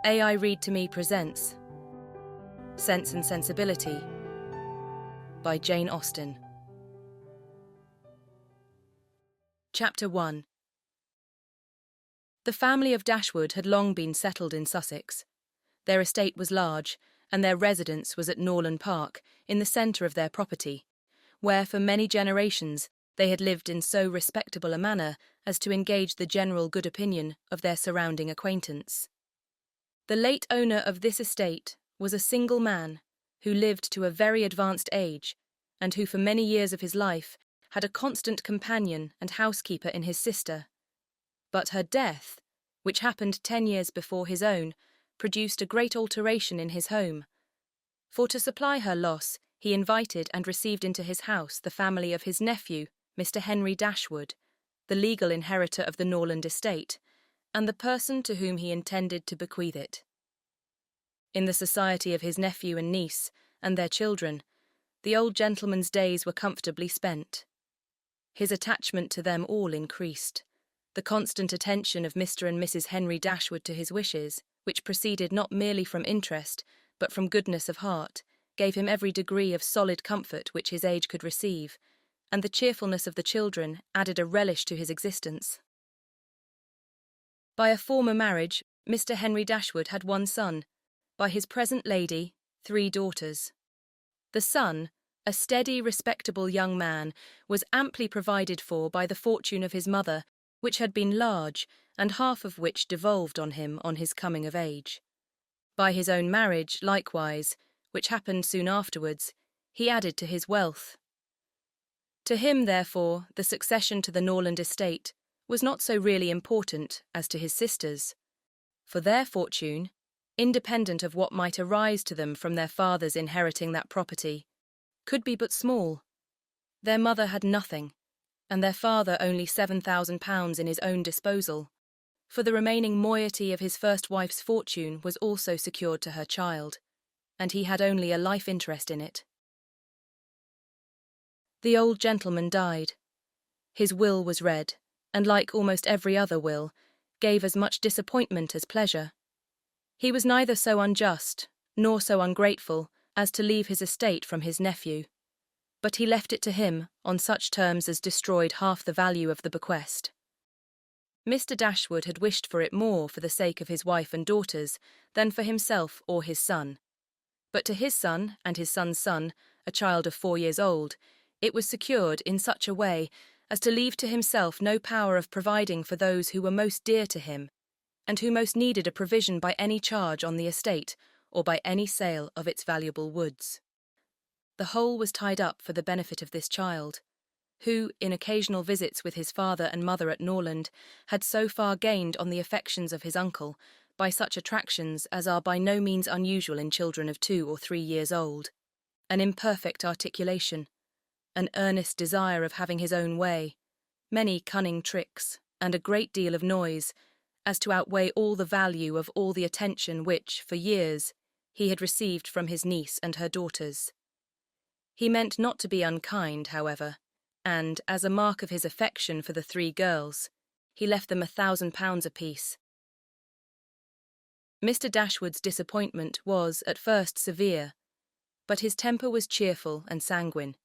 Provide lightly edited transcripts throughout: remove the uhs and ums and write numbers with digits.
AI Read to Me presents Sense and Sensibility by Jane Austen. Chapter 1. The family of Dashwood had long been settled in Sussex. Their estate was large, and their residence was at Northanger Park, in the centre of their property, where for many generations they had lived in so respectable a manner as to engage the general good opinion of their surrounding acquaintance. The late owner of this estate was a single man who lived to a very advanced age, and who for many years of his life had a constant companion and housekeeper in his sister. But her death, which happened 10 years before his own, produced a great alteration in his home. For to supply her loss, he invited and received into his house the family of his nephew, Mr. Henry Dashwood, the legal inheritor of the Norland estate, and the person to whom he intended to bequeath it. In the society of his nephew and niece, and their children, the old gentleman's days were comfortably spent. His attachment to them all increased. The constant attention of Mr. and Mrs. Henry Dashwood to his wishes, which proceeded not merely from interest, but from goodness of heart, gave him every degree of solid comfort which his age could receive, and the cheerfulness of the children added a relish to his existence. By a former marriage, Mr. Henry Dashwood had one son, by his present lady, 3 daughters. The son, a steady, respectable young man, was amply provided for by the fortune of his mother, which had been large, and half of which devolved on him on his coming of age. By his own marriage, likewise, which happened soon afterwards, he added to his wealth. To him, therefore, the succession to the Norland estate was not so really important as to his sisters, for their fortune, independent of what might arise to them from their fathers inheriting that property, could be but small. Their mother had nothing, and their father only £7,000 in his own disposal, for the remaining moiety of his first wife's fortune was also secured to her child, and he had only a life interest in it. The old gentleman died. His will was read, and like almost every other will, gave as much disappointment as pleasure. He was neither so unjust, nor so ungrateful, as to leave his estate from his nephew, but he left it to him on such terms as destroyed half the value of the bequest. Mr. Dashwood had wished for it more for the sake of his wife and daughters than for himself or his son. But to his son and his son's son, a child of 4 years old, it was secured in such a way as to leave to himself no power of providing for those who were most dear to him, and who most needed a provision by any charge on the estate or by any sale of its valuable woods. The whole was tied up for the benefit of this child, who, in occasional visits with his father and mother at Norland, had so far gained on the affections of his uncle by such attractions as are by no means unusual in children of 2 or 3 years old, an imperfect articulation, an earnest desire of having his own way, many cunning tricks, and a great deal of noise, as to outweigh all the value of all the attention which, for years, he had received from his niece and her daughters. He meant not to be unkind, however, and, as a mark of his affection for the 3 girls, he left them £1,000 apiece. Mr. Dashwood's disappointment was, at first, severe, but his temper was cheerful and sanguine,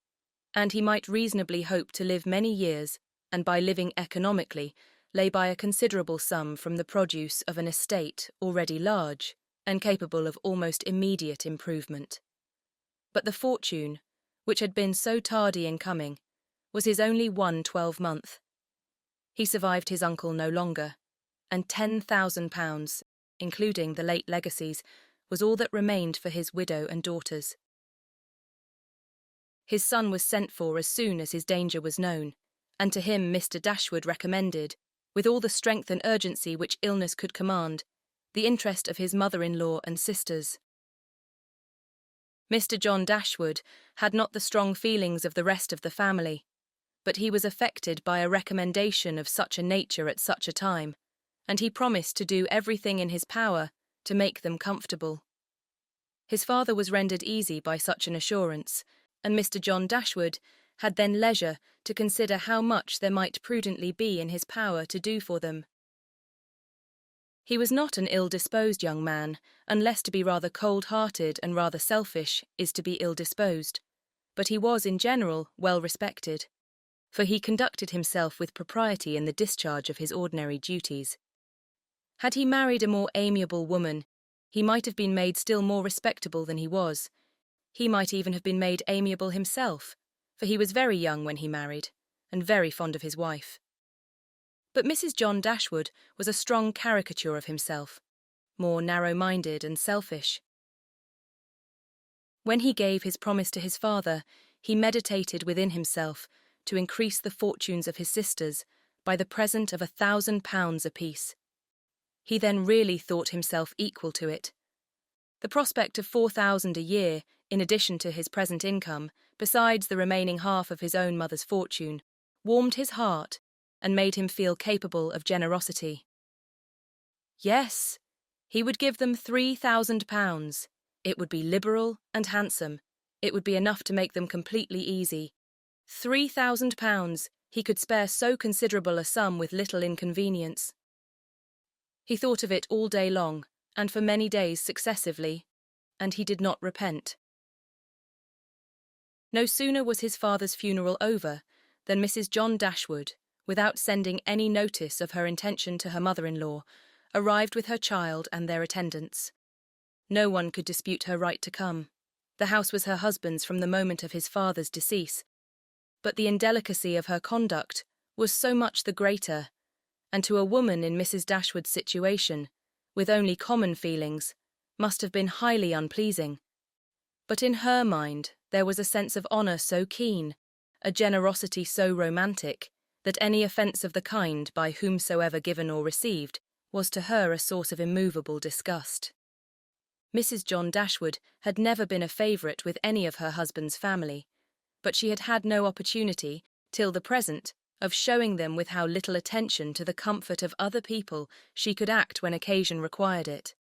and he might reasonably hope to live many years, and by living economically, lay by a considerable sum from the produce of an estate already large and capable of almost immediate improvement. But the fortune, which had been so tardy in coming, was his only one 12-month. He survived his uncle no longer, and £10,000, including the late legacies, was all that remained for his widow and daughters. His son was sent for as soon as his danger was known, and to him Mr. Dashwood recommended, with all the strength and urgency which illness could command, the interest of his mother-in-law and sisters. Mr. John Dashwood had not the strong feelings of the rest of the family, but he was affected by a recommendation of such a nature at such a time, and he promised to do everything in his power to make them comfortable. His father was rendered easy by such an assurance, and Mr. John Dashwood had then leisure to consider how much there might prudently be in his power to do for them. He was not an ill-disposed young man, unless to be rather cold-hearted and rather selfish is to be ill-disposed, but he was in general well respected, for he conducted himself with propriety in the discharge of his ordinary duties. Had he married a more amiable woman, he might have been made still more respectable than he was. He might even have been made amiable himself, for he was very young when he married, and very fond of his wife. But Mrs. John Dashwood was a strong caricature of himself, more narrow-minded and selfish. When he gave his promise to his father, he meditated within himself to increase the fortunes of his sisters by the present of £1,000 apiece. He then really thought himself equal to it. The prospect of £4,000 a year, in addition to his present income, besides the remaining half of his own mother's fortune, warmed his heart and made him feel capable of generosity. Yes, he would give them £3,000. It would be liberal and handsome. It would be enough to make them completely easy. £3,000, he could spare so considerable a sum with little inconvenience. He thought of it all day long, and for many days successively, and he did not repent. No sooner was his father's funeral over than Mrs. John Dashwood, without sending any notice of her intention to her mother-in-law, arrived with her child and their attendants. No one could dispute her right to come. The house was her husband's from the moment of his father's decease, but the indelicacy of her conduct was so much the greater, and to a woman in Mrs. Dashwood's situation, with only common feelings, must have been highly unpleasing. But in her mind there was a sense of honour so keen, a generosity so romantic, that any offence of the kind by whomsoever given or received was to her a source of immovable disgust. Mrs. John Dashwood had never been a favourite with any of her husband's family, but she had had no opportunity, till the present, of showing them with how little attention to the comfort of other people she could act when occasion required it.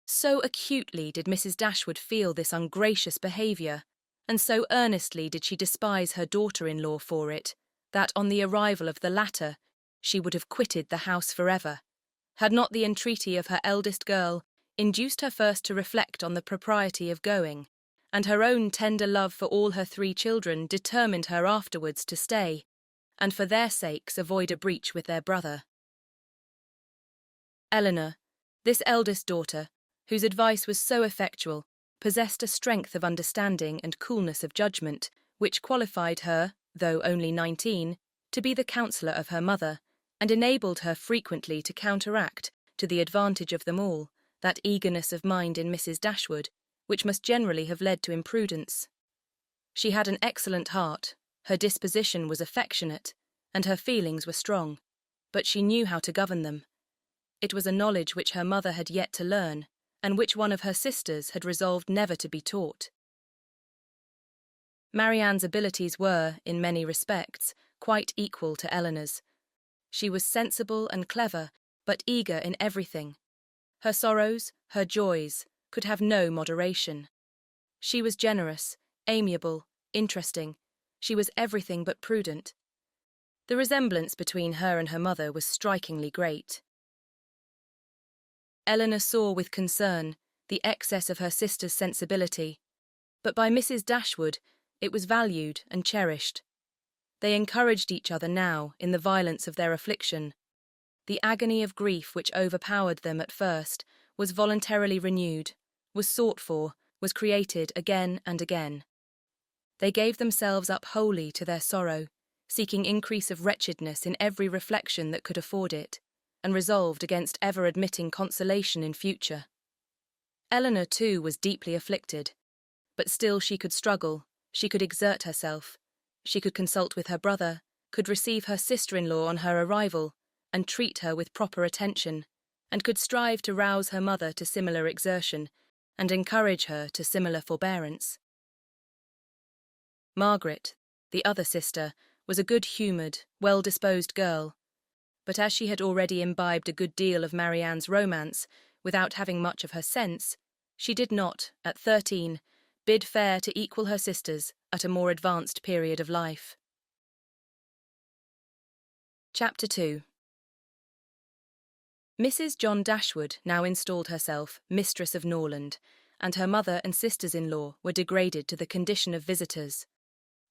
So acutely did Mrs. Dashwood feel this ungracious behaviour, and so earnestly did she despise her daughter-in-law for it, that on the arrival of the latter she would have quitted the house forever, had not the entreaty of her eldest girl induced her first to reflect on the propriety of going, and her own tender love for all her 3 children determined her afterwards to stay, and for their sakes avoid a breach with their brother. Eleanor, this eldest daughter, whose advice was so effectual, possessed a strength of understanding and coolness of judgment, which qualified her, though only 19, to be the counsellor of her mother, and enabled her frequently to counteract, to the advantage of them all, that eagerness of mind in Mrs. Dashwood, which must generally have led to imprudence. She had an excellent heart, her disposition was affectionate, and her feelings were strong, but she knew how to govern them. It was a knowledge which her mother had yet to learn, and which one of her sisters had resolved never to be taught. Marianne's abilities were, in many respects, quite equal to Eleanor's. She was sensible and clever, but eager in everything. Her sorrows, her joys, could have no moderation. She was generous, amiable, interesting. She was everything but prudent. The resemblance between her and her mother was strikingly great. Eleanor saw with concern the excess of her sister's sensibility, but by Mrs. Dashwood it was valued and cherished. They encouraged each other now in the violence of their affliction. The agony of grief which overpowered them at first was voluntarily renewed, was sought for, was created again and again. They gave themselves up wholly to their sorrow, seeking increase of wretchedness in every reflection that could afford it, and resolved against ever admitting consolation in future. Eleanor, too, was deeply afflicted, but still she could struggle, she could exert herself, she could consult with her brother, could receive her sister-in-law on her arrival, and treat her with proper attention, and could strive to rouse her mother to similar exertion, and encourage her to similar forbearance. Margaret, the other sister, was a good-humoured, well-disposed girl, but as she had already imbibed a good deal of Marianne's romance, without having much of her sense, she did not, at 13, bid fair to equal her sisters at a more advanced period of life. Chapter 2. Mrs. John Dashwood now installed herself mistress of Norland, and her mother and sisters-in-law were degraded to the condition of visitors.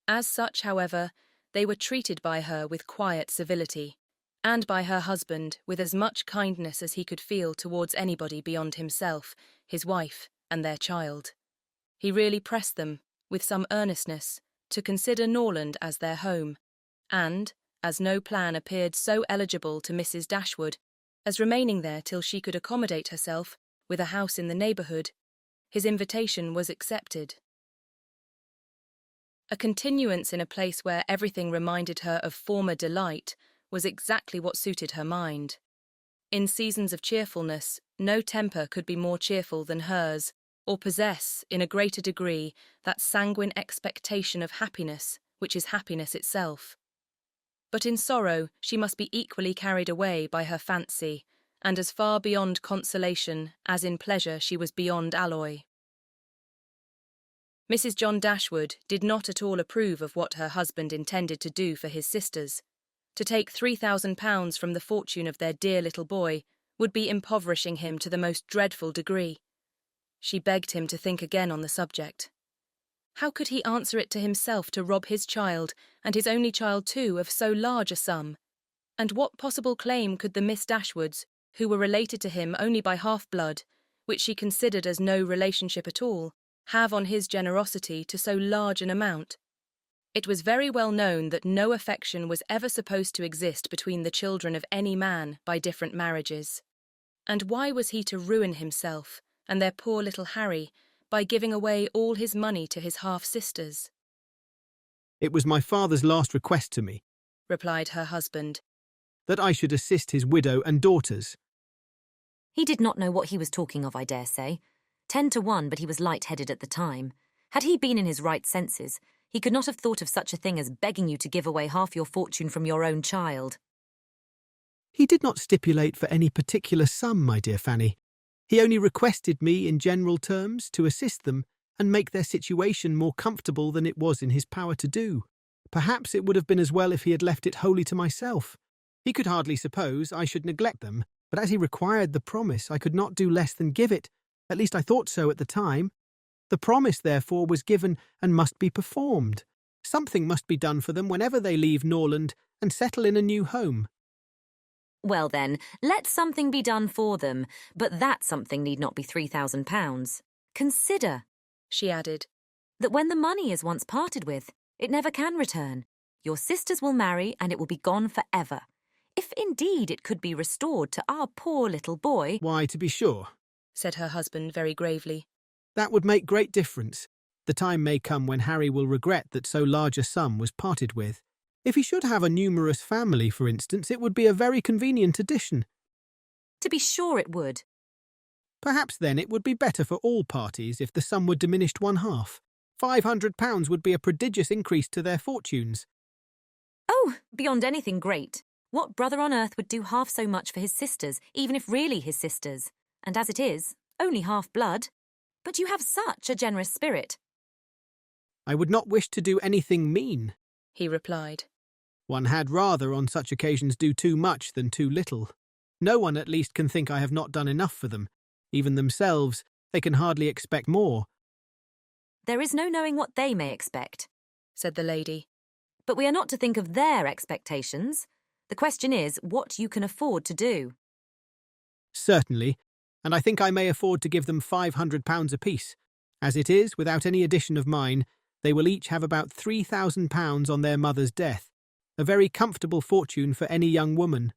As such, however, they were treated by her with quiet civility, and by her husband with as much kindness as he could feel towards anybody beyond himself, his wife, and their child. He really pressed them, with some earnestness, to consider Norland as their home, and, as no plan appeared so eligible to Mrs. Dashwood as remaining there till she could accommodate herself with a house in the neighbourhood, his invitation was accepted. A continuance in a place where everything reminded her of former delight was exactly what suited her mind. In seasons of cheerfulness, no temper could be more cheerful than hers, or possess, in a greater degree, that sanguine expectation of happiness which is happiness itself. But in sorrow she must be equally carried away by her fancy, and as far beyond consolation as in pleasure she was beyond alloy. Mrs. John Dashwood did not at all approve of what her husband intended to do for his sisters. To take £3,000 from the fortune of their dear little boy would be impoverishing him to the most dreadful degree. She begged him to think again on the subject. How could he answer it to himself to rob his child, and his only child too, of so large a sum? And what possible claim could the Miss Dashwoods, who were related to him only by half-blood, which she considered as no relationship at all, have on his generosity to so large an amount? It was very well known that no affection was ever supposed to exist between the children of any man by different marriages. And why was he to ruin himself, and their poor little Harry, by giving away all his money to his half-sisters? "It was my father's last request to me," replied her husband, "that I should assist his widow and daughters." He did not know what he was talking of, I dare say. 10 to 1, but he was light-headed at the time. Had he been in his right senses, he could not have thought of such a thing as begging you to give away half your fortune from your own child. "He did not stipulate for any particular sum, my dear Fanny. He only requested me in general terms to assist them and make their situation more comfortable than it was in his power to do. Perhaps it would have been as well if he had left it wholly to myself. He could hardly suppose I should neglect them, but as he required the promise, I could not do less than give it. At least I thought so at the time. The promise, therefore, was given and must be performed. Something must be done for them whenever they leave Norland and settle in a new home." Well then, let something be done for them, but that something need not be £3,000. Consider, she added, that when the money is once parted with, it never can return. Your sisters will marry and it will be gone forever. If indeed it could be restored to our poor little boy— "Why, to be sure," said her husband very gravely, "that would make great difference. The time may come when Harry will regret that so large a sum was parted with. If he should have a numerous family, for instance, it would be a very convenient addition." To be sure it would. "Perhaps then it would be better for all parties if the sum were diminished one half. £500 would be a prodigious increase to their fortunes." Oh, beyond anything great. What brother on earth would do half so much for his sisters, even if really his sisters? And as it is, only half-blood. But you have such a generous spirit. "I would not wish to do anything mean," he replied. "One had rather on such occasions do too much than too little. No one at least can think I have not done enough for them. Even themselves, they can hardly expect more." There is no knowing what they may expect, said the lady. But we are not to think of their expectations. The question is what you can afford to do. "Certainly, and I think I may afford to give them £500 apiece. As it is, without any addition of mine, they will each have about £3,000 on their mother's death, a very comfortable fortune for any young woman."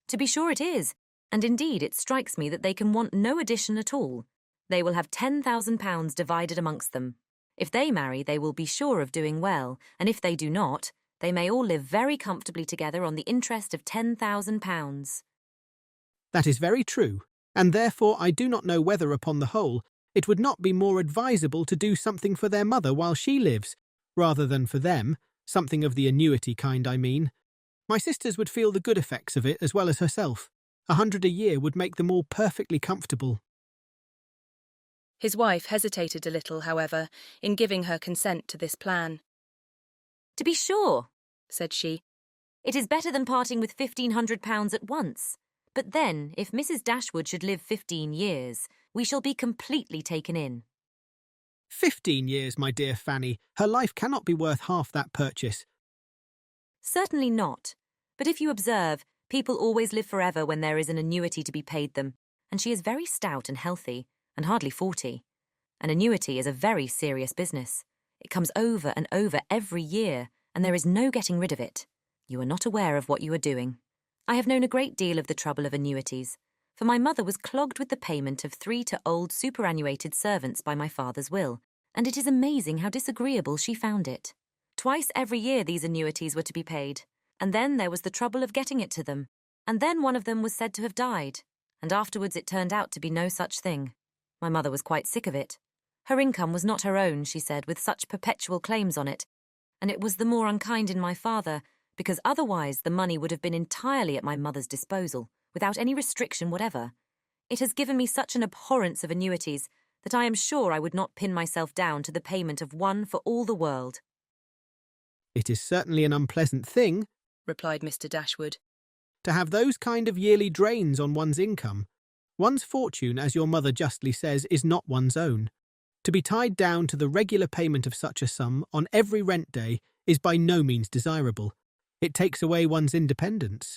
To be sure it is, and indeed it strikes me that they can want no addition at all. They will have £10,000 divided amongst them. If they marry, they will be sure of doing well, and if they do not, they may all live very comfortably together on the interest of £10,000. "That is very true, and therefore I do not know whether, upon the whole, it would not be more advisable to do something for their mother while she lives, rather than for them, something of the annuity kind, I mean. My sisters would feel the good effects of it as well as herself. 100 a year would make them all perfectly comfortable." His wife hesitated a little, however, in giving her consent to this plan. To be sure, said she, it is better than parting with £1,500 at once. But then, if Mrs. Dashwood should live 15 years, we shall be completely taken in. 15 years, my dear Fanny. Her life cannot be worth half that purchase. Certainly not. But if you observe, people always live forever when there is an annuity to be paid them, and she is very stout and healthy, and hardly 40. An annuity is a very serious business. It comes over and over every year, and there is no getting rid of it. You are not aware of what you are doing. I have known a great deal of the trouble of annuities, for my mother was clogged with the payment of 3 to old superannuated servants by my father's will, and it is amazing how disagreeable she found it. Twice every year these annuities were to be paid, and then there was the trouble of getting it to them, and then one of them was said to have died, and afterwards it turned out to be no such thing. My mother was quite sick of it. Her income was not her own, she said, with such perpetual claims on it, and it was the more unkind in my father, because otherwise the money would have been entirely at my mother's disposal, without any restriction whatever. It has given me such an abhorrence of annuities that I am sure I would not pin myself down to the payment of one for all the world. It is certainly an unpleasant thing, replied Mr. Dashwood, to have those kind of yearly drains on one's income. One's fortune, as your mother justly says, is not one's own. To be tied down to the regular payment of such a sum on every rent day is by no means desirable. It takes away one's independence.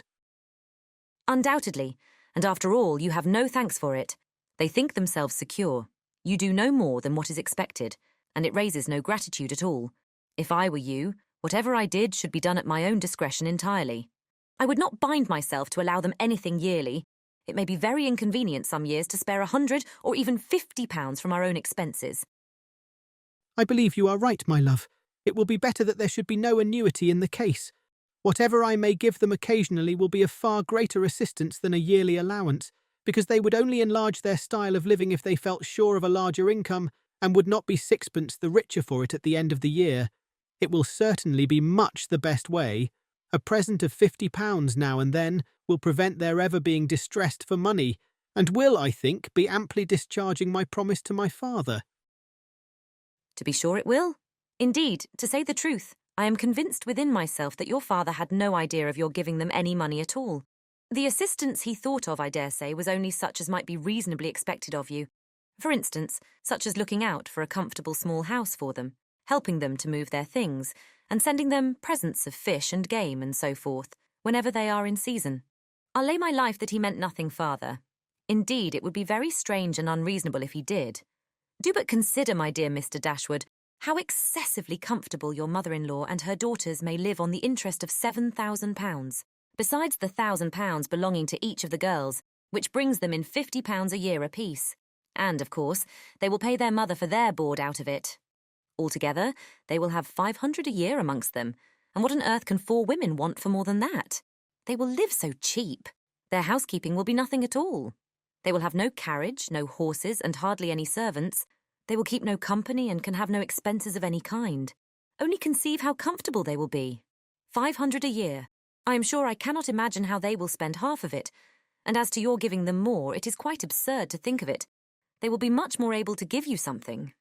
Undoubtedly, and after all, you have no thanks for it. They think themselves secure. You do no more than what is expected, and it raises no gratitude at all. If I were you, whatever I did should be done at my own discretion entirely. I would not bind myself to allow them anything yearly. It may be very inconvenient some years to spare £100 or even £50 from our own expenses. I believe you are right, my love. It will be better that there should be no annuity in the case. Whatever I may give them occasionally will be of far greater assistance than a yearly allowance, because they would only enlarge their style of living if they felt sure of a larger income and would not be sixpence the richer for it at the end of the year. It will certainly be much the best way. A present of £50 now and then will prevent their ever being distressed for money, and will, I think, be amply discharging my promise to my father. To be sure it will. Indeed, to say the truth, I am convinced within myself that your father had no idea of your giving them any money at all. The assistance he thought of, I dare say, was only such as might be reasonably expected of you. For instance, such as looking out for a comfortable small house for them, helping them to move their things, and sending them presents of fish and game and so forth, whenever they are in season. I'll lay my life that he meant nothing farther. Indeed, it would be very strange and unreasonable if he did. Do but consider, my dear Mr. Dashwood, how excessively comfortable your mother-in-law and her daughters may live on the interest of £7,000, besides the £1,000 belonging to each of the girls, which brings them in £50 a year apiece. And, of course, they will pay their mother for their board out of it. Altogether, they will have £500 a year amongst them, and what on earth can 4 women want for more than that? They will live so cheap. Their housekeeping will be nothing at all. They will have no carriage, no horses, and hardly any servants. They will keep no company and can have no expenses of any kind. Only conceive how comfortable they will be. £500 a year. I am sure I cannot imagine how they will spend half of it. And as to your giving them more, it is quite absurd to think of it. They will be much more able to give you something.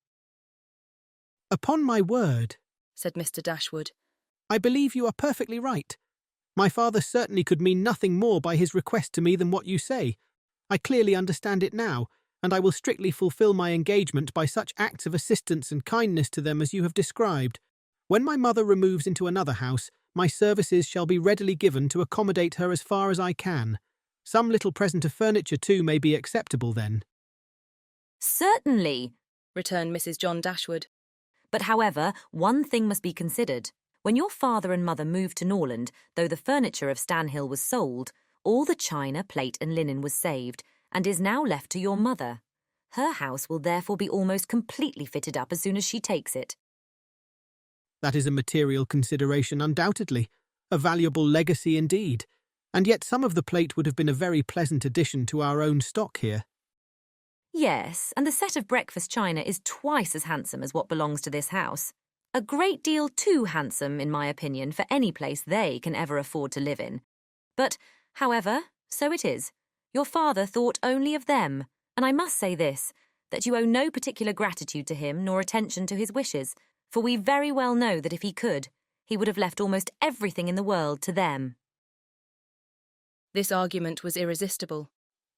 Upon my word, said Mr. Dashwood, I believe you are perfectly right. My father certainly could mean nothing more by his request to me than what you say. I clearly understand it now, and I will strictly fulfil my engagement by such acts of assistance and kindness to them as you have described. When my mother removes into another house, my services shall be readily given to accommodate her as far as I can. Some little present of furniture, too, may be acceptable then. Certainly, returned Mrs. John Dashwood. But however, one thing must be considered. When your father and mother moved to Norland, though the furniture of Stanhill was sold, all the china, plate and linen was saved, and is now left to your mother. Her house will therefore be almost completely fitted up as soon as she takes it. That is a material consideration, undoubtedly. A valuable legacy indeed. And yet some of the plate would have been a very pleasant addition to our own stock here. Yes, and the set of breakfast china is twice as handsome as what belongs to this house. A great deal too handsome, in my opinion, for any place they can ever afford to live in. But, however, so it is. Your father thought only of them, and I must say this, that you owe no particular gratitude to him nor attention to his wishes, for we very well know that if he could, he would have left almost everything in the world to them. This argument was irresistible.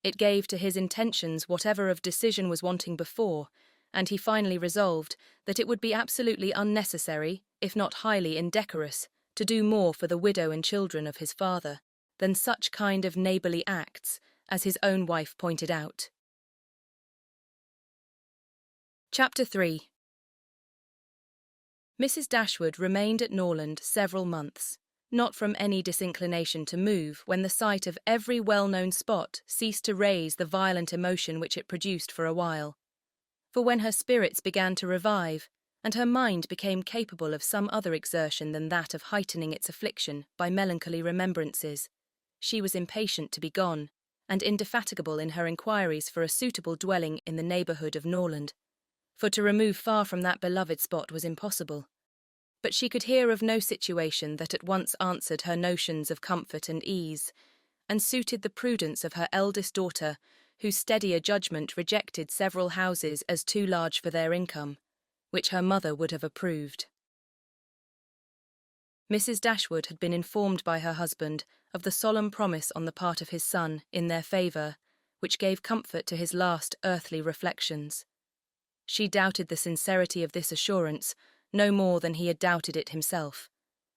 It gave to his intentions whatever of decision was wanting before, and he finally resolved that it would be absolutely unnecessary, if not highly indecorous, to do more for the widow and children of his father than such kind of neighbourly acts as his own wife pointed out. Chapter 3. Mrs. Dashwood remained at Norland several months, not from any disinclination to move when the sight of every well-known spot ceased to raise the violent emotion which it produced for a while. For when her spirits began to revive, and her mind became capable of some other exertion than that of heightening its affliction by melancholy remembrances, she was impatient to be gone, and indefatigable in her inquiries for a suitable dwelling in the neighbourhood of Norland, for to remove far from that beloved spot was impossible. But she could hear of no situation that at once answered her notions of comfort and ease, and suited the prudence of her eldest daughter, whose steadier judgment rejected several houses as too large for their income, which her mother would have approved. Mrs. Dashwood had been informed by her husband of the solemn promise on the part of his son in their favour, which gave comfort to his last earthly reflections. She doubted the sincerity of this assurance no more than he had doubted it himself,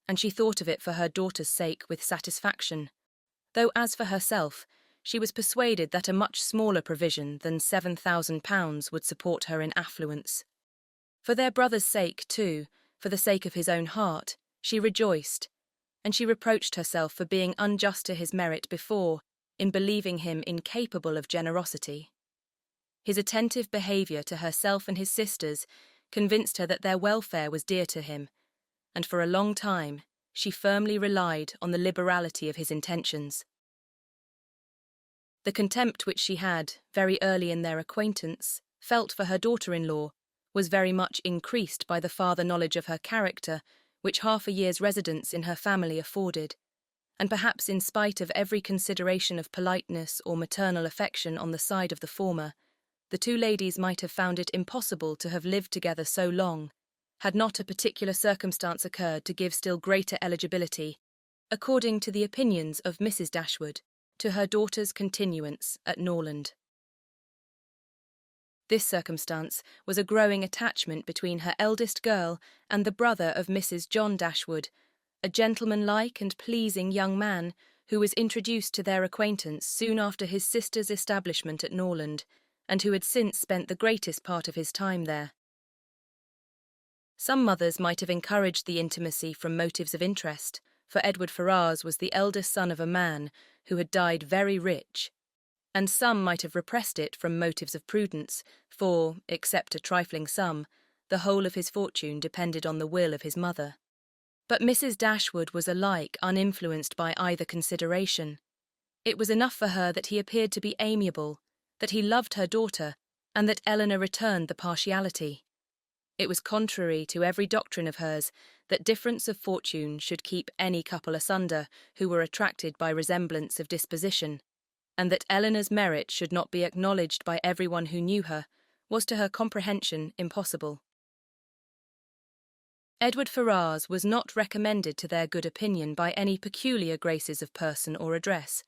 and she thought of it for her daughter's sake with satisfaction, though as for herself, she was persuaded that a much smaller provision than £7,000 would support her in affluence. For their brother's sake, too, for the sake of his own heart, she rejoiced, and she reproached herself for being unjust to his merit before, in believing him incapable of generosity. His attentive behaviour to herself and his sisters convinced her that their welfare was dear to him, and for a long time she firmly relied on the liberality of his intentions. The contempt which she had, very early in their acquaintance, felt for her daughter-in-law was very much increased by the farther knowledge of her character which half a year's residence in her family afforded, and perhaps in spite of every consideration of politeness or maternal affection on the side of the former, the two ladies might have found it impossible to have lived together so long, had not a particular circumstance occurred to give still greater eligibility, according to the opinions of Mrs. Dashwood, to her daughter's continuance at Norland. This circumstance was a growing attachment between her eldest girl and the brother of Mrs. John Dashwood, a gentlemanlike and pleasing young man who was introduced to their acquaintance soon after his sister's establishment at Norland, and who had since spent the greatest part of his time there. Some mothers might have encouraged the intimacy from motives of interest, for Edward Ferrars was the eldest son of a man who had died very rich, and some might have repressed it from motives of prudence, for, except a trifling sum, the whole of his fortune depended on the will of his mother. But Mrs. Dashwood was alike uninfluenced by either consideration. It was enough for her that he appeared to be amiable, that he loved her daughter, and that Eleanor returned the partiality. It was contrary to every doctrine of hers that difference of fortune should keep any couple asunder who were attracted by resemblance of disposition, and that Eleanor's merit should not be acknowledged by everyone who knew her was to her comprehension impossible. Edward Ferrars was not recommended to their good opinion by any peculiar graces of person or address.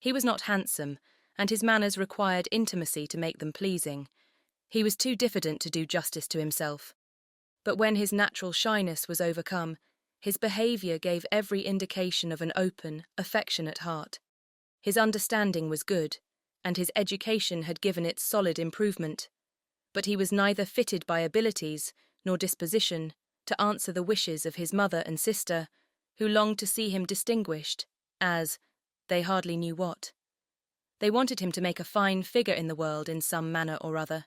He was not handsome, and his manners required intimacy to make them pleasing. He was too diffident to do justice to himself. But when his natural shyness was overcome, his behaviour gave every indication of an open, affectionate heart. His understanding was good, and his education had given it solid improvement. But he was neither fitted by abilities nor disposition to answer the wishes of his mother and sister, who longed to see him distinguished, as, they hardly knew what. They wanted him to make a fine figure in the world in some manner or other.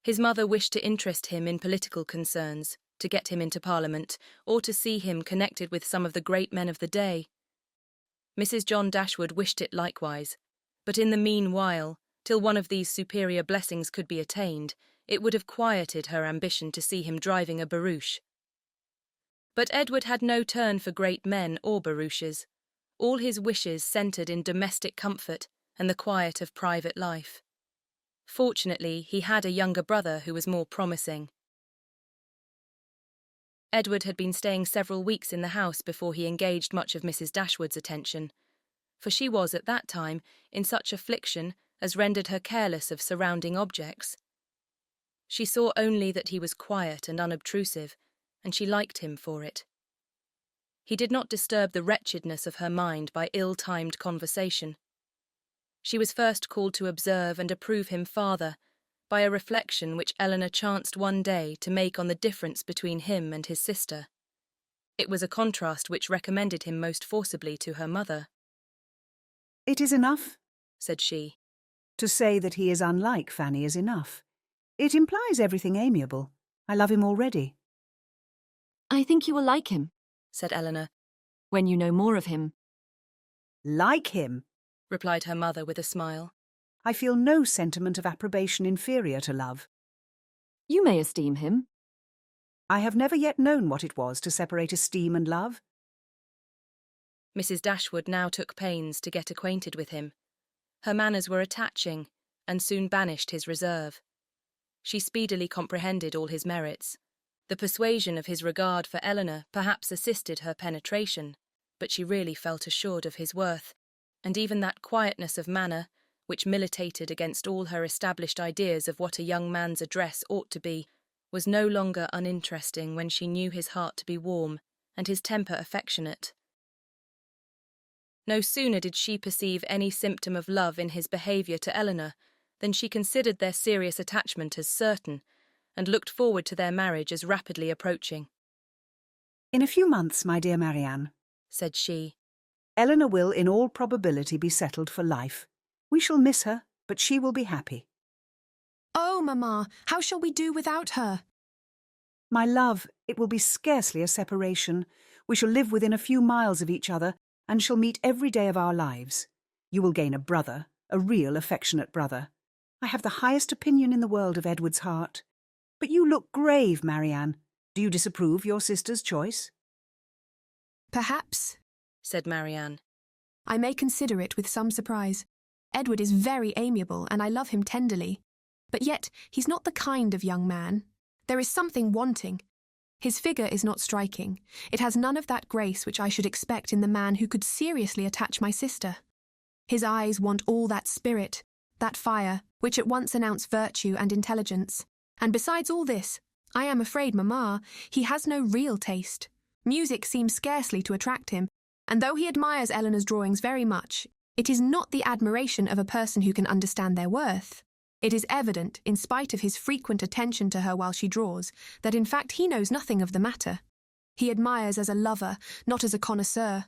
His mother wished to interest him in political concerns, to get him into Parliament, or to see him connected with some of the great men of the day. Mrs. John Dashwood wished it likewise, but in the meanwhile, till one of these superior blessings could be attained, it would have quieted her ambition to see him driving a barouche. But Edward had no turn for great men or barouches. All his wishes centred in domestic comfort and the quiet of private life. Fortunately, he had a younger brother who was more promising. Edward had been staying several weeks in the house before he engaged much of Mrs. Dashwood's attention. for she was at that time in such affliction as rendered her careless of surrounding objects. She saw only that he was quiet and unobtrusive, and she liked him for it. He did not disturb the wretchedness of her mind by ill-timed conversation. She was first called to observe and approve him farther by a reflection which Eleanor chanced one day to make on the difference between him and his sister. It was a contrast which recommended him most forcibly to her mother. "It is enough," said she. "To say that he is unlike Fanny is enough. It implies everything amiable. I love him already." I think you will like him, said Eleanor. when you know more of him. "Like him?" replied her mother with a smile. "I feel no sentiment of approbation inferior to love. You may esteem him. I have never yet known what it was to separate esteem and love." Mrs. Dashwood now took pains to get acquainted with him. Her manners were attaching, and soon banished his reserve. She speedily comprehended all his merits. The persuasion of his regard for Eleanor perhaps assisted her penetration, but she really felt assured of his worth, and even that quietness of manner, which militated against all her established ideas of what a young man's address ought to be, was no longer uninteresting when she knew his heart to be warm and his temper affectionate. No sooner did she perceive any symptom of love in his behaviour to Eleanor than she considered their serious attachment as certain, and looked forward to their marriage as rapidly approaching. "In a few months, my dear Marianne," said she, "Eleanor will in all probability be settled for life. We shall miss her, but she will be happy." "Oh, Mamma, how shall we do without her?" "My love, it will be scarcely a separation. We shall live within a few miles of each other, and shall meet every day of our lives. You will gain a brother, a real affectionate brother. I have the highest opinion in the world of Edward's heart. But you look grave, Marianne. Do you disapprove your sister's choice?" "Perhaps," said Marianne. "I may consider it with some surprise. Edward is very amiable, and I love him tenderly. But yet he's not the kind of young man. There is something wanting. His figure is not striking. It has none of that grace which I should expect in the man who could seriously attach my sister. His eyes want all that spirit, that fire, which at once announce virtue and intelligence. And besides all this, I am afraid, Mamma, he has no real taste. Music seems scarcely to attract him, and though he admires Eleanor's drawings very much, it is not the admiration of a person who can understand their worth. It is evident, in spite of his frequent attention to her while she draws, that in fact he knows nothing of the matter. He admires as a lover, not as a connoisseur.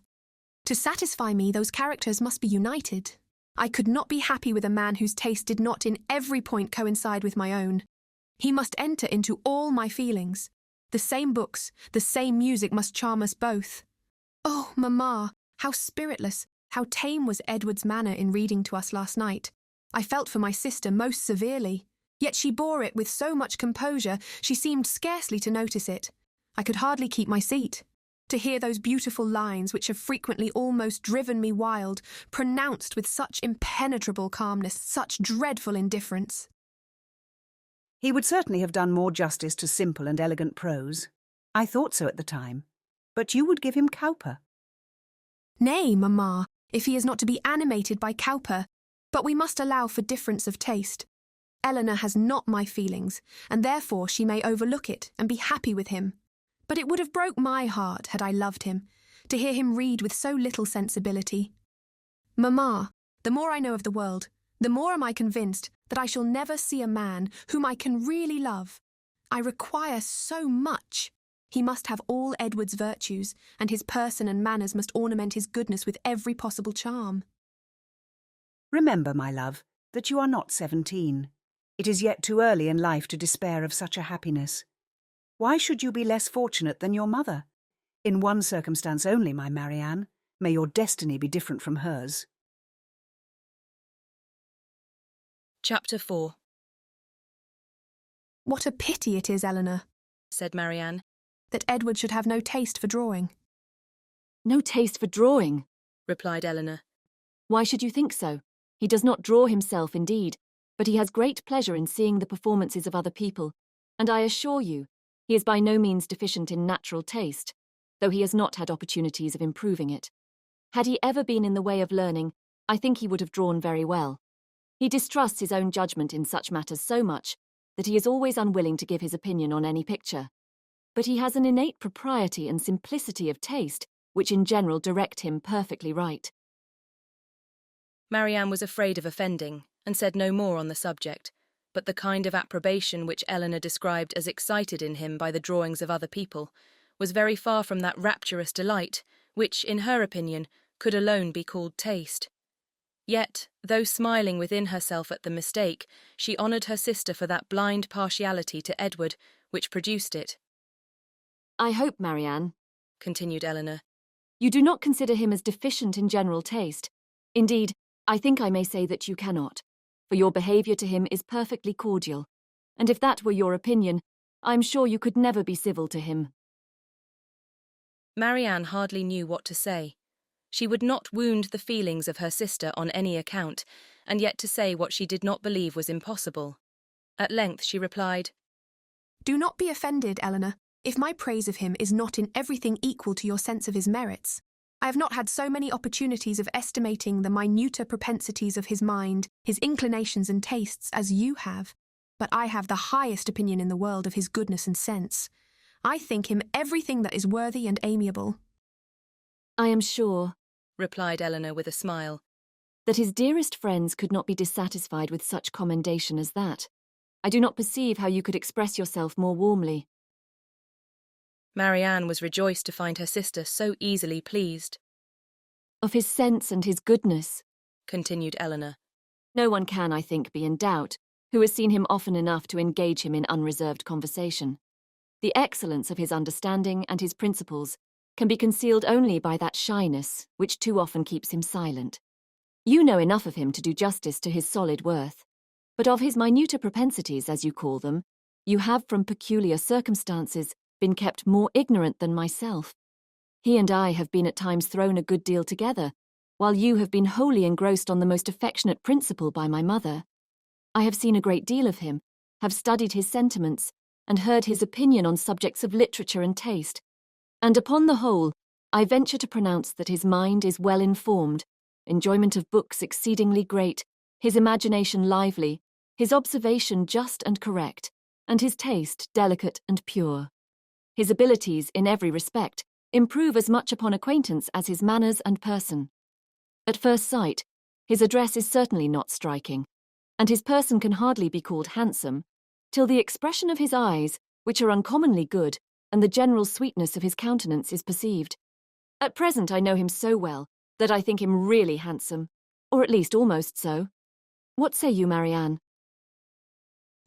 To satisfy me, those characters must be united. I could not be happy with a man whose taste did not in every point coincide with my own. He must enter into all my feelings. The same books, the same music must charm us both. Oh, Mamma, how spiritless, how tame was Edward's manner in reading to us last night. I felt for my sister most severely. Yet she bore it with so much composure, she seemed scarcely to notice it. I could hardly keep my seat. To hear those beautiful lines, which have frequently almost driven me wild, pronounced with such impenetrable calmness, such dreadful indifference. He would certainly have done more justice to simple and elegant prose. I thought so at the time. But you would give him Cowper. Nay, Mamma, if he is not to be animated by Cowper, but we must allow for difference of taste. Eleanor has not my feelings, and therefore she may overlook it and be happy with him. But it would have broke my heart, had I loved him, to hear him read with so little sensibility. Mamma, the more I know of the world, the more am I convinced that I shall never see a man whom I can really love. I require so much. He must have all Edward's virtues, and his person and manners must ornament his goodness with every possible charm. Remember, my love, that you are not 17. It is yet too early in life to despair of such a happiness. Why should you be less fortunate than your mother? In one circumstance only, my Marianne, may your destiny be different from hers. Chapter 4. What a pity it is, Eleanor, said Marianne, that Edward should have no taste for drawing. No taste for drawing, replied Eleanor. Why should you think so? He does not draw himself, indeed, but he has great pleasure in seeing the performances of other people, and I assure you, he is by no means deficient in natural taste, though he has not had opportunities of improving it. Had he ever been in the way of learning, I think he would have drawn very well. He distrusts his own judgment in such matters so much that he is always unwilling to give his opinion on any picture. But he has an innate propriety and simplicity of taste which in general direct him perfectly right. Marianne was afraid of offending, and said no more on the subject, but the kind of approbation which Eleanor described as excited in him by the drawings of other people was very far from that rapturous delight which, in her opinion, could alone be called taste. Yet, though smiling within herself at the mistake, she honoured her sister for that blind partiality to Edward which produced it. I hope, Marianne, continued Eleanor, you do not consider him as deficient in general taste. Indeed, I think I may say that you cannot, for your behaviour to him is perfectly cordial, and if that were your opinion, I am sure you could never be civil to him. Marianne hardly knew what to say. She would not wound the feelings of her sister on any account, and yet to say what she did not believe was impossible. At length she replied, Do not be offended, Eleanor, if my praise of him is not in everything equal to your sense of his merits. I have not had so many opportunities of estimating the minuter propensities of his mind, his inclinations and tastes, as you have, but I have the highest opinion in the world of his goodness and sense. I think him everything that is worthy and amiable. I am sure, replied Eleanor with a smile, that his dearest friends could not be dissatisfied with such commendation as that. I do not perceive how you could express yourself more warmly. Marianne was rejoiced to find her sister so easily pleased. Of his sense and his goodness, continued Eleanor, no one can, I think, be in doubt, who has seen him often enough to engage him in unreserved conversation. The excellence of his understanding and his principles can be concealed only by that shyness which too often keeps him silent. You know enough of him to do justice to his solid worth, but of his minuter propensities, as you call them, you have, from peculiar circumstances, been kept more ignorant than myself. He and I have been at times thrown a good deal together, while you have been wholly engrossed on the most affectionate principle by my mother. I have seen a great deal of him, have studied his sentiments, and heard his opinion on subjects of literature and taste, and upon the whole, I venture to pronounce that his mind is well informed, enjoyment of books exceedingly great, his imagination lively, his observation just and correct, and his taste delicate and pure. His abilities, in every respect, improve as much upon acquaintance as his manners and person. At first sight, his address is certainly not striking, and his person can hardly be called handsome, till the expression of his eyes, which are uncommonly good, and the general sweetness of his countenance is perceived. At present I know him so well that I think him really handsome, or at least almost so. What say you, Marianne?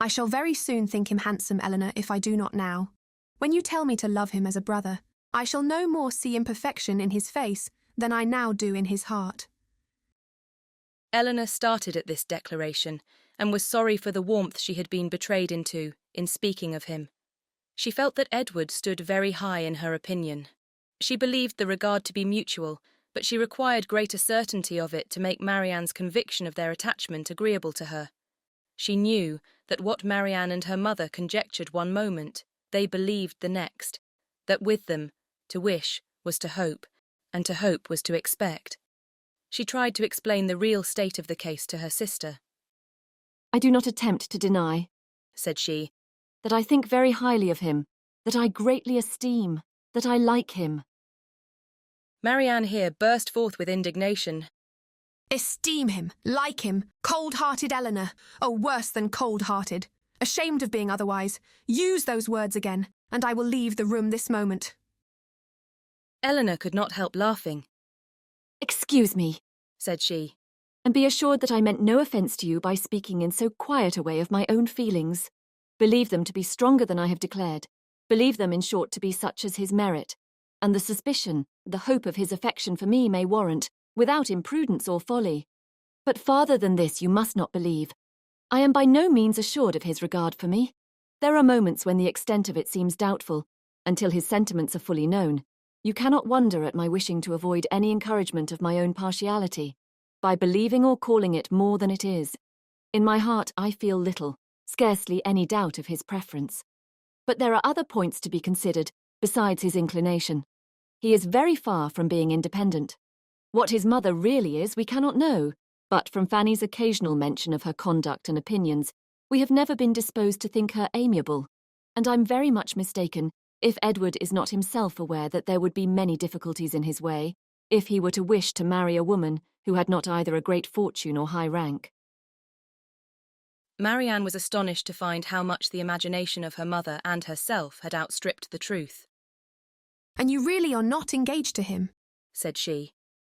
I shall very soon think him handsome, Eleanor, if I do not now. When you tell me to love him as a brother, I shall no more see imperfection in his face than I now do in his heart. Eleanor started at this declaration, and was sorry for the warmth she had been betrayed into in speaking of him. She felt that Edward stood very high in her opinion. She believed the regard to be mutual, but she required greater certainty of it to make Marianne's conviction of their attachment agreeable to her. She knew that what Marianne and her mother conjectured one moment, they believed the next, that with them, to wish was to hope, and to hope was to expect. She tried to explain the real state of the case to her sister. I do not attempt to deny, said she, that I think very highly of him, that I greatly esteem, that I like him. Marianne here burst forth with indignation. Esteem him, like him, cold-hearted Eleanor, oh, worse than cold-hearted. Ashamed of being otherwise, use those words again, and I will leave the room this moment. Eleanor could not help laughing. Excuse me, said she, and be assured that I meant no offence to you by speaking in so quiet a way of my own feelings. Believe them to be stronger than I have declared. Believe them, in short, to be such as his merit, and the suspicion, the hope of his affection for me may warrant, without imprudence or folly. But farther than this you must not believe. I am by no means assured of his regard for me. There are moments when the extent of it seems doubtful. Until his sentiments are fully known, you cannot wonder at my wishing to avoid any encouragement of my own partiality, by believing or calling it more than it is. In my heart I feel little, scarcely any doubt of his preference. But there are other points to be considered, besides his inclination. He is very far from being independent. What his mother really is, we cannot know, but from Fanny's occasional mention of her conduct and opinions, we have never been disposed to think her amiable, and I'm very much mistaken if Edward is not himself aware that there would be many difficulties in his way if he were to wish to marry a woman who had not either a great fortune or high rank. Marianne was astonished to find how much the imagination of her mother and herself had outstripped the truth. "And you really are not engaged to him?" said she.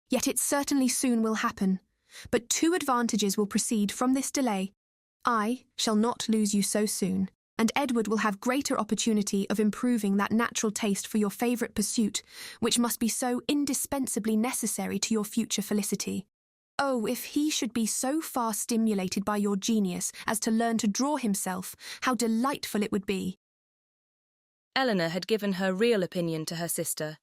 "Yet it certainly soon will happen. But two advantages will proceed from this delay. I shall not lose you so soon, and Edward will have greater opportunity of improving that natural taste for your favourite pursuit, which must be so indispensably necessary to your future felicity. Oh, if he should be so far stimulated by your genius as to learn to draw himself, how delightful it would be!" Eleanor had given her real opinion to her sister.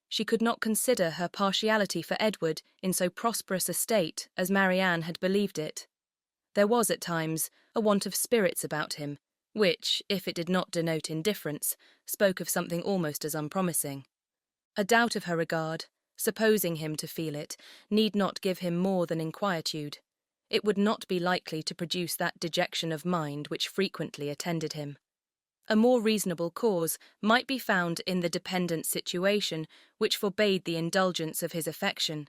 She could not consider her partiality for Edward in so prosperous a state as Marianne had believed it. There was at times a want of spirits about him, which, if it did not denote indifference, spoke of something almost as unpromising. A doubt of her regard, supposing him to feel it, need not give him more than inquietude. It would not be likely to produce that dejection of mind which frequently attended him. A more reasonable cause might be found in the dependent situation which forbade the indulgence of his affection.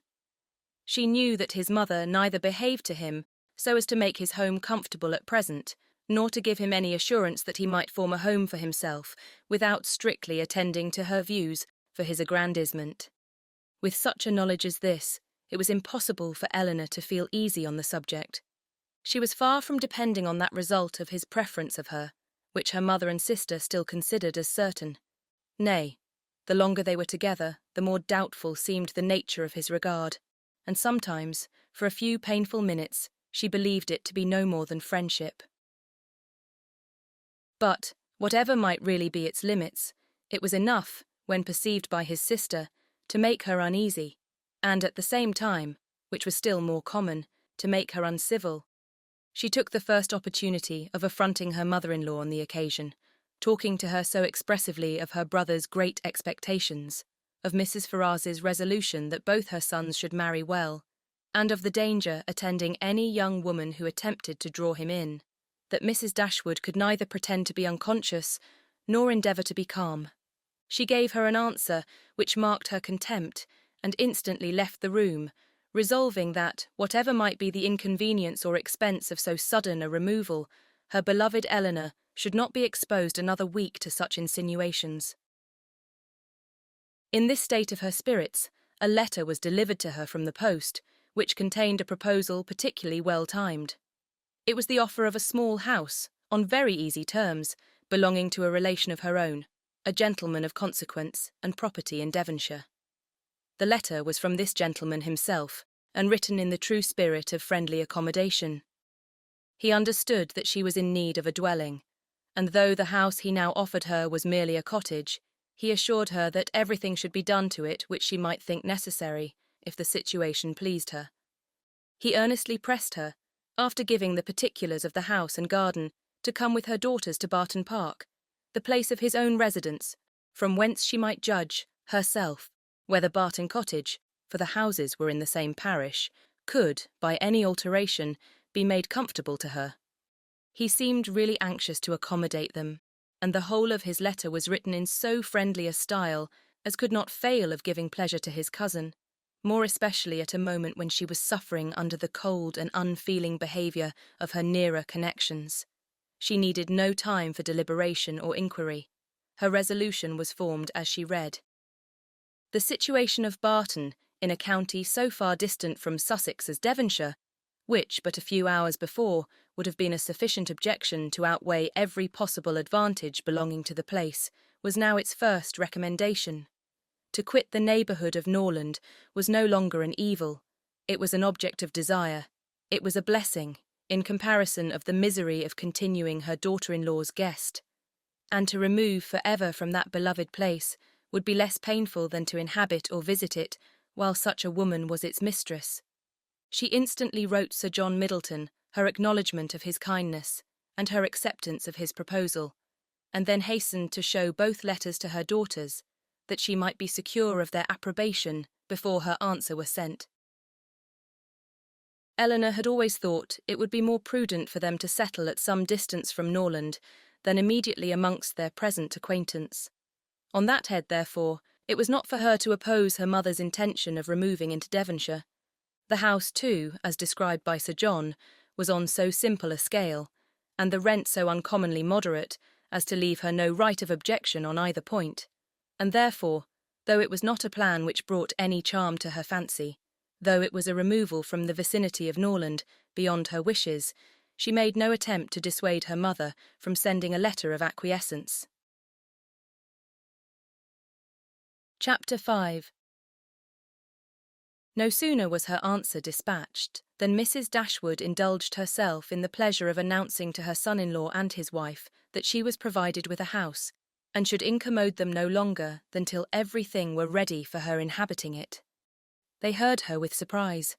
She knew that his mother neither behaved to him so as to make his home comfortable at present, nor to give him any assurance that he might form a home for himself without strictly attending to her views for his aggrandizement. With such a knowledge as this, it was impossible for Eleanor to feel easy on the subject. She was far from depending on that result of his preference of her, which her mother and sister still considered as certain. Nay, the longer they were together, the more doubtful seemed the nature of his regard, and sometimes, for a few painful minutes, she believed it to be no more than friendship. But, whatever might really be its limits, it was enough, when perceived by his sister, to make her uneasy, and at the same time, which was still more common, to make her uncivil. She took the first opportunity of affronting her mother-in-law on the occasion, talking to her so expressively of her brother's great expectations, of Mrs. Ferrars's resolution that both her sons should marry well, and of the danger attending any young woman who attempted to draw him in, that Mrs. Dashwood could neither pretend to be unconscious nor endeavour to be calm. She gave her an answer which marked her contempt, and instantly left the room, resolving that, whatever might be the inconvenience or expense of so sudden a removal, her beloved Eleanor should not be exposed another week to such insinuations. In this state of her spirits, a letter was delivered to her from the post, which contained a proposal particularly well timed. It was the offer of a small house, on very easy terms, belonging to a relation of her own, a gentleman of consequence and property in Devonshire. The letter was from this gentleman himself, and written in the true spirit of friendly accommodation. He understood that she was in need of a dwelling, and though the house he now offered her was merely a cottage, he assured her that everything should be done to it which she might think necessary, if the situation pleased her. He earnestly pressed her, after giving the particulars of the house and garden, to come with her daughters to Barton Park, the place of his own residence, from whence she might judge, herself, whether Barton Cottage, for the houses were in the same parish, could, by any alteration, be made comfortable to her. He seemed really anxious to accommodate them, and the whole of his letter was written in so friendly a style as could not fail of giving pleasure to his cousin, more especially at a moment when she was suffering under the cold and unfeeling behaviour of her nearer connections. She needed no time for deliberation or inquiry. Her resolution was formed as she read. The situation of Barton, in a county so far distant from Sussex as Devonshire, which but a few hours before would have been a sufficient objection to outweigh every possible advantage belonging to the place, was now its first recommendation. To quit the neighbourhood of Norland was no longer an evil, it was an object of desire, it was a blessing, in comparison of the misery of continuing her daughter-in-law's guest, and to remove for ever from that beloved place would be less painful than to inhabit or visit it while such a woman was its mistress. She instantly wrote Sir John Middleton her acknowledgment of his kindness and her acceptance of his proposal, and then hastened to show both letters to her daughters, that she might be secure of their approbation before her answer were sent. Eleanor had always thought it would be more prudent for them to settle at some distance from Norland than immediately amongst their present acquaintance. On that head, therefore, it was not for her to oppose her mother's intention of removing into Devonshire. The house, too, as described by Sir John, was on so simple a scale, and the rent so uncommonly moderate, as to leave her no right of objection on either point, and therefore, though it was not a plan which brought any charm to her fancy, though it was a removal from the vicinity of Norland beyond her wishes, she made no attempt to dissuade her mother from sending a letter of acquiescence. Chapter 5. No sooner was her answer dispatched than Mrs. Dashwood indulged herself in the pleasure of announcing to her son-in-law and his wife that she was provided with a house, and should incommode them no longer than till everything were ready for her inhabiting it. They heard her with surprise.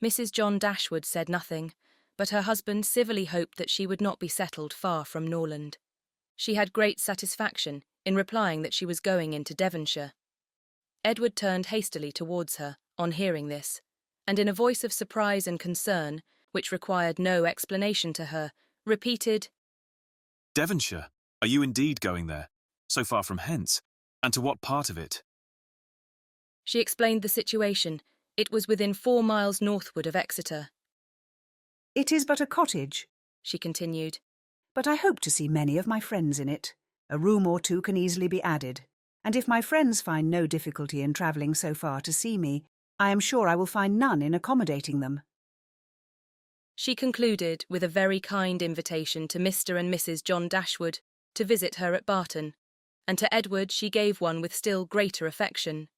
Mrs. John Dashwood said nothing, but her husband civilly hoped that she would not be settled far from Norland. She had great satisfaction in replying that she was going into Devonshire. Edward turned hastily towards her on hearing this, and in a voice of surprise and concern, which required no explanation to her, repeated, "Devonshire? Are you indeed going there? So far from hence? And to what part of it?" She explained the situation. It was within 4 miles northward of Exeter. It is but a cottage, She continued. but I hope to see many of my friends in it. A room or two can easily be added, and if my friends find no difficulty in travelling so far to see me, I am sure I will find none in accommodating them. She concluded with a very kind invitation to Mr. and Mrs. John Dashwood to visit her at Barton, and to Edward she gave one with still greater affection.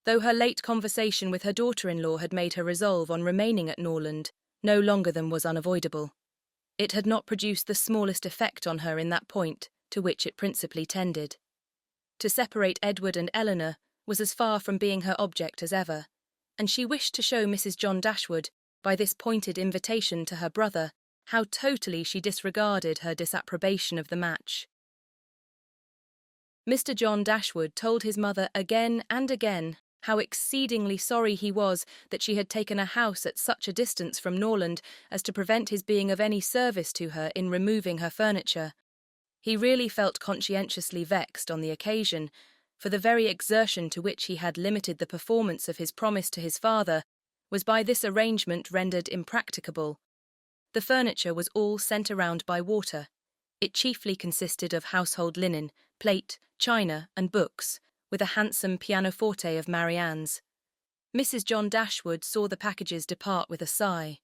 Though her late conversation with her daughter-in-law had made her resolve on remaining at Norland no longer than was unavoidable, it had not produced the smallest effect on her in that point to which it principally tended. To separate Edward and Eleanor was as far from being her object as ever, and she wished to show Mrs. John Dashwood, by this pointed invitation to her brother, how totally she disregarded her disapprobation of the match. Mr. John Dashwood told his mother again and again how exceedingly sorry he was that she had taken a house at such a distance from Norland as to prevent his being of any service to her in removing her furniture. He really felt conscientiously vexed on the occasion, for the very exertion to which he had limited the performance of his promise to his father was by this arrangement rendered impracticable. The furniture was all sent around by water. It chiefly consisted of household linen, plate, china, and books, with a handsome pianoforte of Marianne's. Mrs. John Dashwood saw the packages depart with a sigh.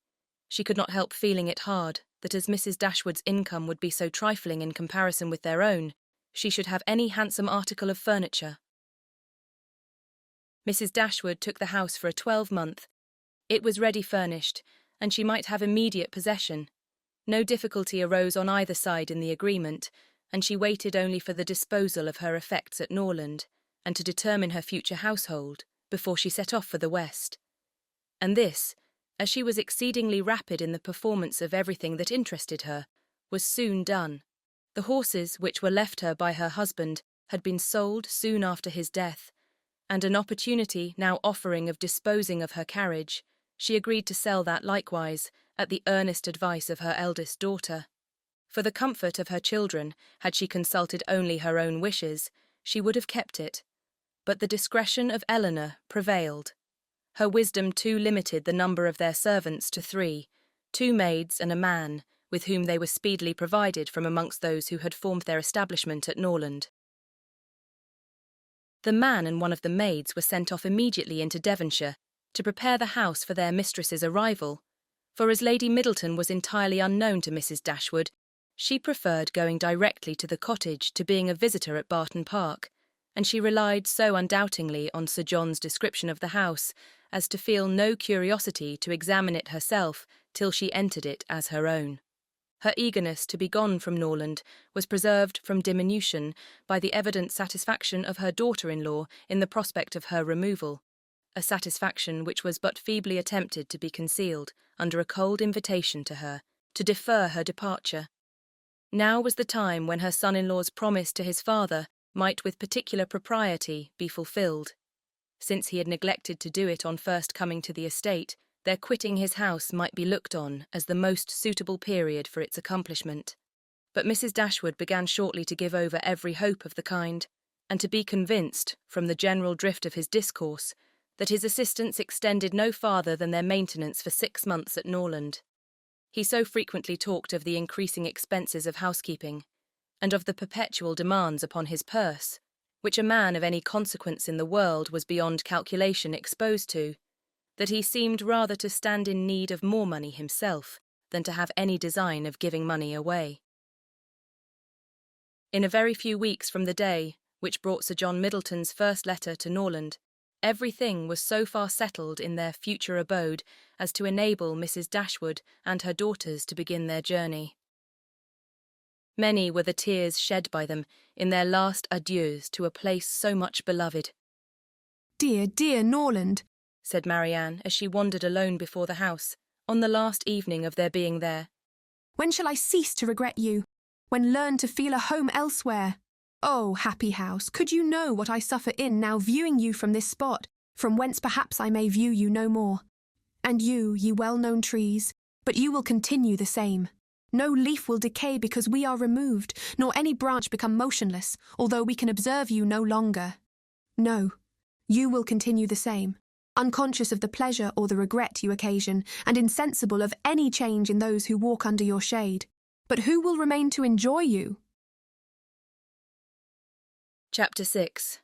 She could not help feeling it hard that as Mrs. Dashwood's income would be so trifling in comparison with their own, she should have any handsome article of furniture. Mrs. Dashwood took the house for a 12-month. It was ready furnished, and she might have immediate possession. No difficulty arose on either side in the agreement, and she waited only for the disposal of her effects at Norland, and to determine her future household, before she set off for the West. And this, as she was exceedingly rapid in the performance of everything that interested her, was soon done. The horses which were left her by her husband had been sold soon after his death, and an opportunity now offering of disposing of her carriage, she agreed to sell that likewise, at the earnest advice of her eldest daughter. For the comfort of her children, had she consulted only her own wishes, she would have kept it. But the discretion of Eleanor prevailed. Her wisdom too limited the number of their servants to 3, 2 maids and a man, with whom they were speedily provided from amongst those who had formed their establishment at Norland. The man and one of the maids were sent off immediately into Devonshire to prepare the house for their mistress's arrival, for as Lady Middleton was entirely unknown to Mrs. Dashwood, she preferred going directly to the cottage to being a visitor at Barton Park, and she relied so undoubtingly on Sir John's description of the house as to feel no curiosity to examine it herself till she entered it as her own. Her eagerness to be gone from Norland was preserved from diminution by the evident satisfaction of her daughter-in-law in the prospect of her removal, a satisfaction which was but feebly attempted to be concealed under a cold invitation to her to defer her departure. Now was the time when her son-in-law's promise to his father might with particular propriety be fulfilled. Since he had neglected to do it on first coming to the estate, their quitting his house might be looked on as the most suitable period for its accomplishment. But Mrs. Dashwood began shortly to give over every hope of the kind, and to be convinced, from the general drift of his discourse, that his assistance extended no farther than their maintenance for 6 months at Norland. He so frequently talked of the increasing expenses of housekeeping, and of the perpetual demands upon his purse, which a man of any consequence in the world was beyond calculation exposed to, that he seemed rather to stand in need of more money himself than to have any design of giving money away. In a very few weeks from the day which brought Sir John Middleton's first letter to Norland, everything was so far settled in their future abode as to enable Mrs. Dashwood and her daughters to begin their journey. Many were the tears shed by them in their last adieus to a place so much beloved. "Dear, dear Norland," said Marianne as she wandered alone before the house, on the last evening of their being there. "When shall I cease to regret you? When learn to feel a home elsewhere? Oh, happy house, could you know what I suffer in now viewing you from this spot, from whence perhaps I may view you no more? And you, ye well-known trees, but you will continue the same. No leaf will decay because we are removed, nor any branch become motionless, although we can observe you no longer. No, you will continue the same, unconscious of the pleasure or the regret you occasion, and insensible of any change in those who walk under your shade. But who will remain to enjoy you?" Chapter 6.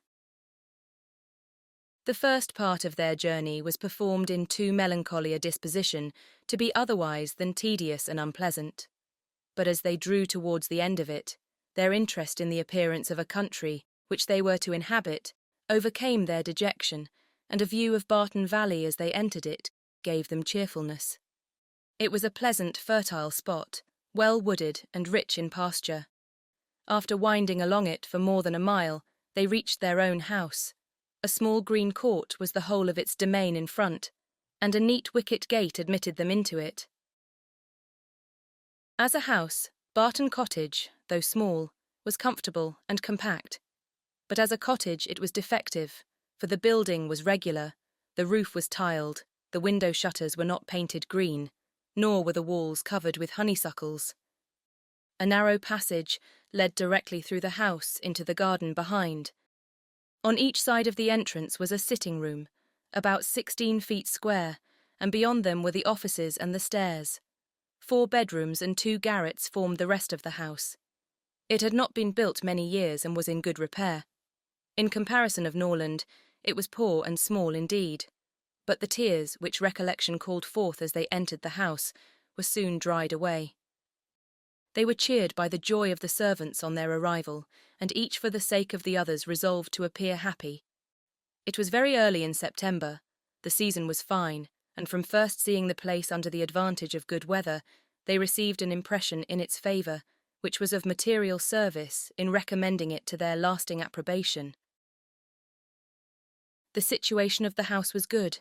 The first part of their journey was performed in too melancholy a disposition to be otherwise than tedious and unpleasant. But as they drew towards the end of it, their interest in the appearance of a country which they were to inhabit overcame their dejection, and a view of Barton Valley as they entered it gave them cheerfulness. It was a pleasant, fertile spot, well wooded and rich in pasture. After winding along it for more than a mile, they reached their own house. A small green court was the whole of its domain in front, and a neat wicket gate admitted them into it. As a house, Barton Cottage, though small, was comfortable and compact. But as a cottage it was defective, for the building was regular, the roof was tiled, the window shutters were not painted green, nor were the walls covered with honeysuckles. A narrow passage led directly through the house into the garden behind. On each side of the entrance was a sitting room, about 16 feet square, and beyond them were the offices and the stairs. 4 bedrooms and 2 garrets formed the rest of the house. It had not been built many years and was in good repair. In comparison of Norland, it was poor and small indeed, but the tears which recollection called forth as they entered the house were soon dried away. They were cheered by the joy of the servants on their arrival, and each for the sake of the others resolved to appear happy. It was very early in September, the season was fine, and from first seeing the place under the advantage of good weather, they received an impression in its favour, which was of material service in recommending it to their lasting approbation. The situation of the house was good.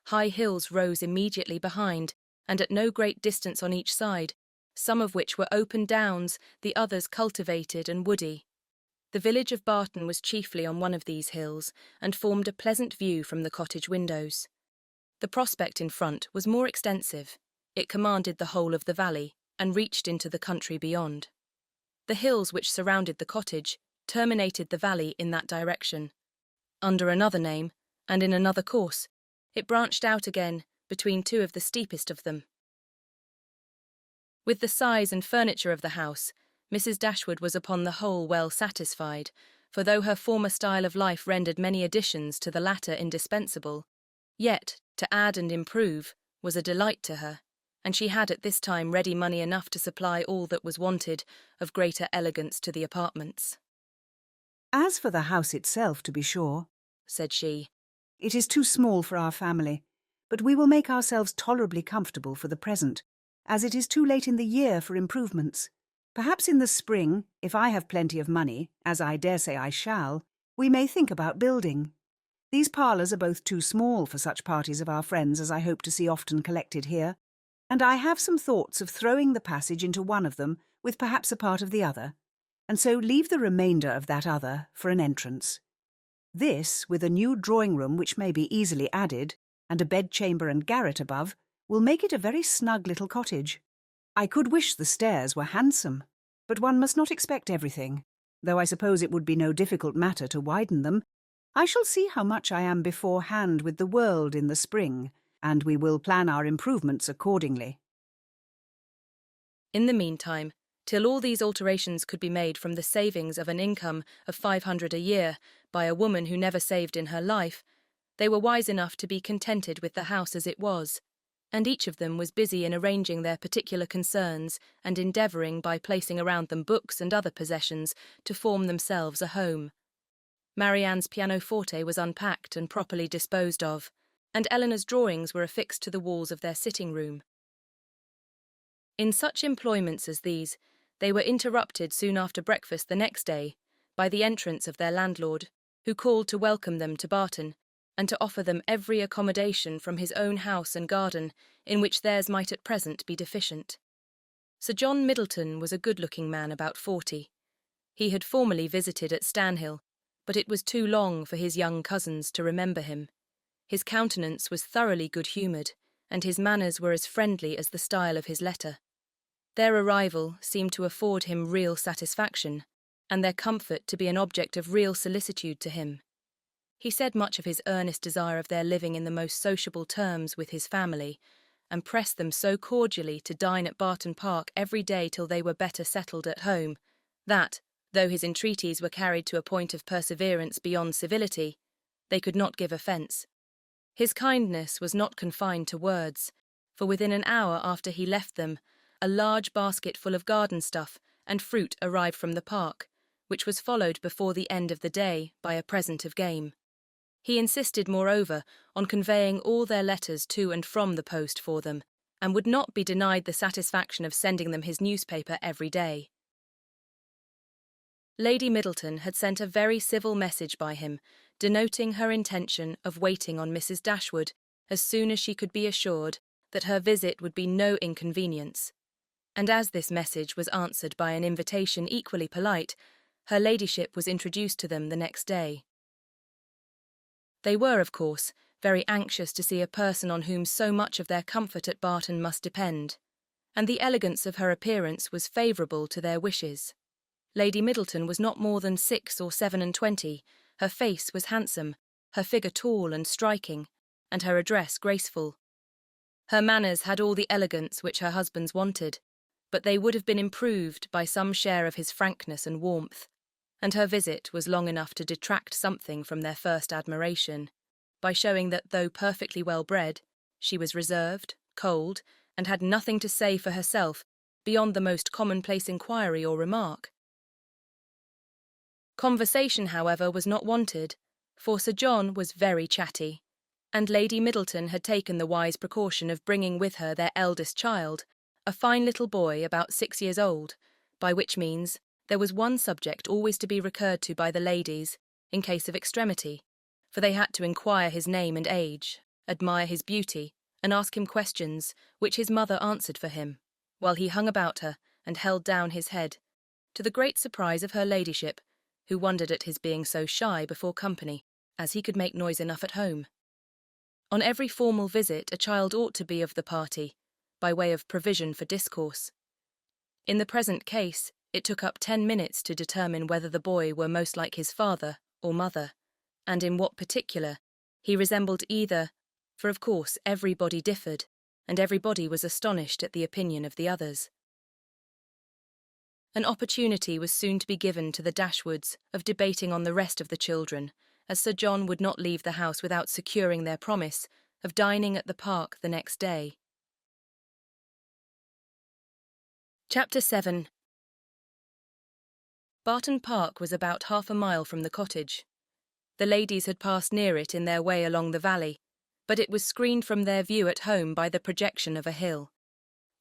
High hills rose immediately behind, and at no great distance on each side, some of which were open downs, the others cultivated and woody. The village of Barton was chiefly on one of these hills, and formed a pleasant view from the cottage windows. The prospect in front was more extensive. It commanded the whole of the valley, and reached into the country beyond. The hills which surrounded the cottage terminated the valley in that direction. Under another name, and in another course, it branched out again between 2 of the steepest of them. With the size and furniture of the house, Mrs. Dashwood was upon the whole well satisfied, for though her former style of life rendered many additions to the latter indispensable, yet, to add and improve, was a delight to her, and she had at this time ready money enough to supply all that was wanted of greater elegance to the apartments. "As for the house itself, to be sure," said she, "it is too small for our family, but we will make ourselves tolerably comfortable for the present, as it is too late in the year for improvements. Perhaps in the spring, if I have plenty of money, as I dare say I shall, we may think about building. These parlours are both too small for such parties of our friends as I hope to see often collected here, and I have some thoughts of throwing the passage into one of them, with perhaps a part of the other. and so leave the remainder of that other for an entrance. This, with a new drawing-room which may be easily added, and a bedchamber and garret above, will make it a very snug little cottage. I could wish the stairs were handsome, but one must not expect everything, though I suppose it would be no difficult matter to widen them. I shall see how much I am beforehand with the world in the spring, and we will plan our improvements accordingly. In the meantime, till all these alterations could be made from the savings of an income of 500 a year by a woman who never saved in her life, they were wise enough to be contented with the house as it was, and each of them was busy in arranging their particular concerns and endeavouring by placing around them books and other possessions to form themselves a home. Marianne's pianoforte was unpacked and properly disposed of, and Eleanor's drawings were affixed to the walls of their sitting-room. In such employments as these, they were interrupted soon after breakfast the next day by the entrance of their landlord, who called to welcome them to Barton, and to offer them every accommodation from his own house and garden in which theirs might at present be deficient. Sir John Middleton was a good-looking man about 40. He had formerly visited at Stanhill, but it was too long for his young cousins to remember him. His countenance was thoroughly good-humoured, and his manners were as friendly as the style of his letter. Their arrival seemed to afford him real satisfaction, and their comfort to be an object of real solicitude to him. He said much of his earnest desire of their living in the most sociable terms with his family, and pressed them so cordially to dine at Barton Park every day till they were better settled at home, that, though his entreaties were carried to a point of perseverance beyond civility, they could not give offence. His kindness was not confined to words, for within an hour after he left them, a large basket full of garden stuff and fruit arrived from the park, which was followed before the end of the day by a present of game. He insisted, moreover, on conveying all their letters to and from the post for them, and would not be denied the satisfaction of sending them his newspaper every day. Lady Middleton had sent a very civil message by him, denoting her intention of waiting on Mrs. Dashwood as soon as she could be assured that her visit would be no inconvenience. And as this message was answered by an invitation equally polite, her ladyship was introduced to them the next day. They were, of course, very anxious to see a person on whom so much of their comfort at Barton must depend, and the elegance of her appearance was favourable to their wishes. Lady Middleton was not more than 6 or 27, her face was handsome, her figure tall and striking, and her address graceful. Her manners had all the elegance which her husband's wanted, but they would have been improved by some share of his frankness and warmth, and her visit was long enough to detract something from their first admiration, by showing that, though perfectly well-bred, she was reserved, cold, and had nothing to say for herself beyond the most commonplace inquiry or remark. Conversation, however, was not wanted, for Sir John was very chatty, and Lady Middleton had taken the wise precaution of bringing with her their eldest child, a fine little boy about 6 years old, by which means there was one subject always to be recurred to by the ladies, in case of extremity, for they had to inquire his name and age, admire his beauty, and ask him questions, which his mother answered for him, while he hung about her and held down his head, to the great surprise of her ladyship, who wondered at his being so shy before company, as he could make noise enough at home. On every formal visit a child ought to be of the party, by way of provision for discourse. In the present case, it took up 10 minutes to determine whether the boy were most like his father or mother, and in what particular he resembled either, for of course everybody differed, and everybody was astonished at the opinion of the others. An opportunity was soon to be given to the Dashwoods of debating on the rest of the children, as Sir John would not leave the house without securing their promise of dining at the park the next day. Chapter 7. Barton Park was about half a mile from the cottage. The ladies had passed near it in their way along the valley, but it was screened from their view at home by the projection of a hill.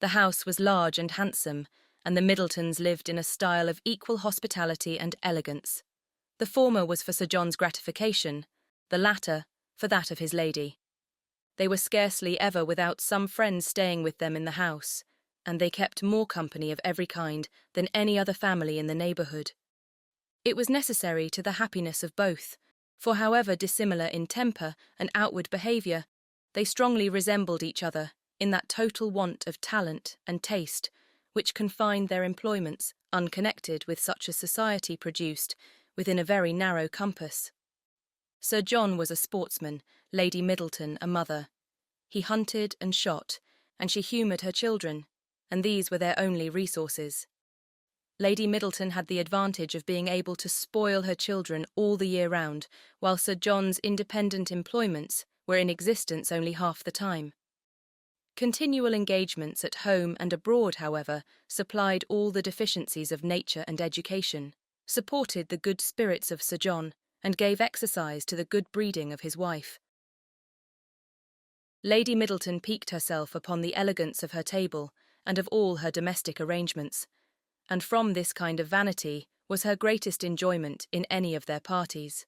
The house was large and handsome, and the Middletons lived in a style of equal hospitality and elegance. The former was for Sir John's gratification, the latter for that of his lady. They were scarcely ever without some friends staying with them in the house, and they kept more company of every kind than any other family in the neighbourhood. It was necessary to the happiness of both, for however dissimilar in temper and outward behaviour, they strongly resembled each other in that total want of talent and taste which confined their employments, unconnected with such a society produced within a very narrow compass. Sir John was a sportsman, Lady Middleton a mother. He hunted and shot, and she humoured her children, and these were their only resources. Lady Middleton had the advantage of being able to spoil her children all the year round, while Sir John's independent employments were in existence only half the time. Continual engagements at home and abroad, however, supplied all the deficiencies of nature and education, supported the good spirits of Sir John, and gave exercise to the good breeding of his wife. Lady Middleton piqued herself upon the elegance of her table and of all her domestic arrangements, and from this kind of vanity was her greatest enjoyment in any of their parties.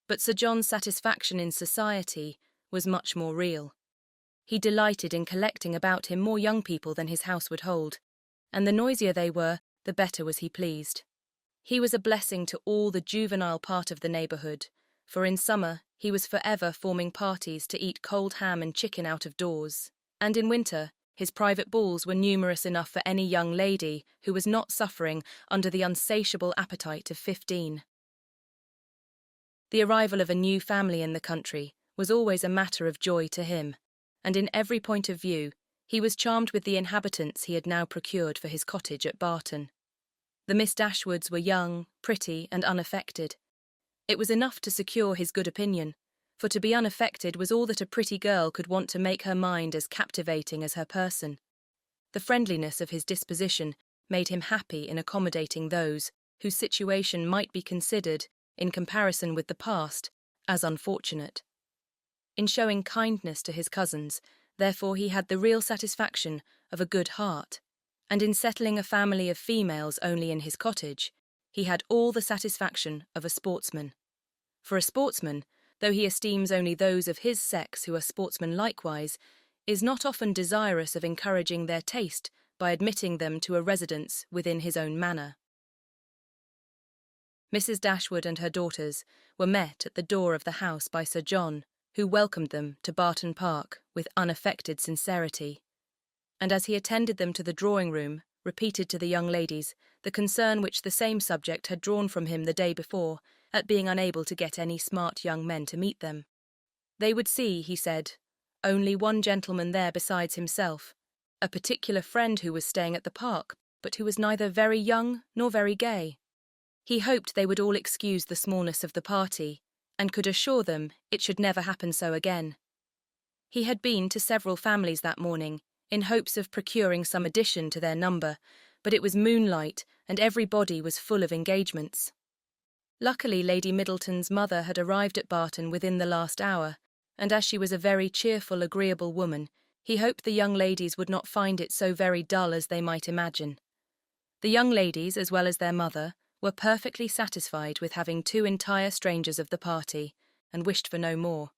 But Sir John's satisfaction in society was much more real. He delighted in collecting about him more young people than his house would hold, and the noisier they were, the better was he pleased. He was a blessing to all the juvenile part of the neighbourhood, for in summer he was forever forming parties to eat cold ham and chicken out of doors, and in winter his private balls were numerous enough for any young lady who was not suffering under the unsatiable appetite of 15. The arrival of a new family in the country was always a matter of joy to him, and in every point of view he was charmed with the inhabitants he had now procured for his cottage at Barton. The Miss Dashwoods were young, pretty, and unaffected. It was enough to secure his good opinion, for to be unaffected was all that a pretty girl could want to make her mind as captivating as her person. The friendliness of his disposition made him happy in accommodating those whose situation might be considered, in comparison with the past, as unfortunate. In showing kindness to his cousins, therefore he had the real satisfaction of a good heart, and in settling a family of females only in his cottage, he had all the satisfaction of a sportsman. For a sportsman, though he esteems only those of his sex who are sportsmen likewise, is not often desirous of encouraging their taste by admitting them to a residence within his own manor. Mrs. Dashwood and her daughters were met at the door of the house by Sir John, who welcomed them to Barton Park with unaffected sincerity, and as he attended them to the drawing-room, repeated to the young ladies the concern which the same subject had drawn from him the day before at being unable to get any smart young men to meet them. They would see, he said, only one gentleman there besides himself, a particular friend who was staying at the park, but who was neither very young nor very gay. He hoped they would all excuse the smallness of the party, and could assure them it should never happen so again. He had been to several families that morning, in hopes of procuring some addition to their number, but it was moonlight, and every body was full of engagements. Luckily, Lady Middleton's mother had arrived at Barton within the last hour, and as she was a very cheerful, agreeable woman, he hoped the young ladies would not find it so very dull as they might imagine. The young ladies, as well as their mother, were perfectly satisfied with having two entire strangers of the party, and wished for no more.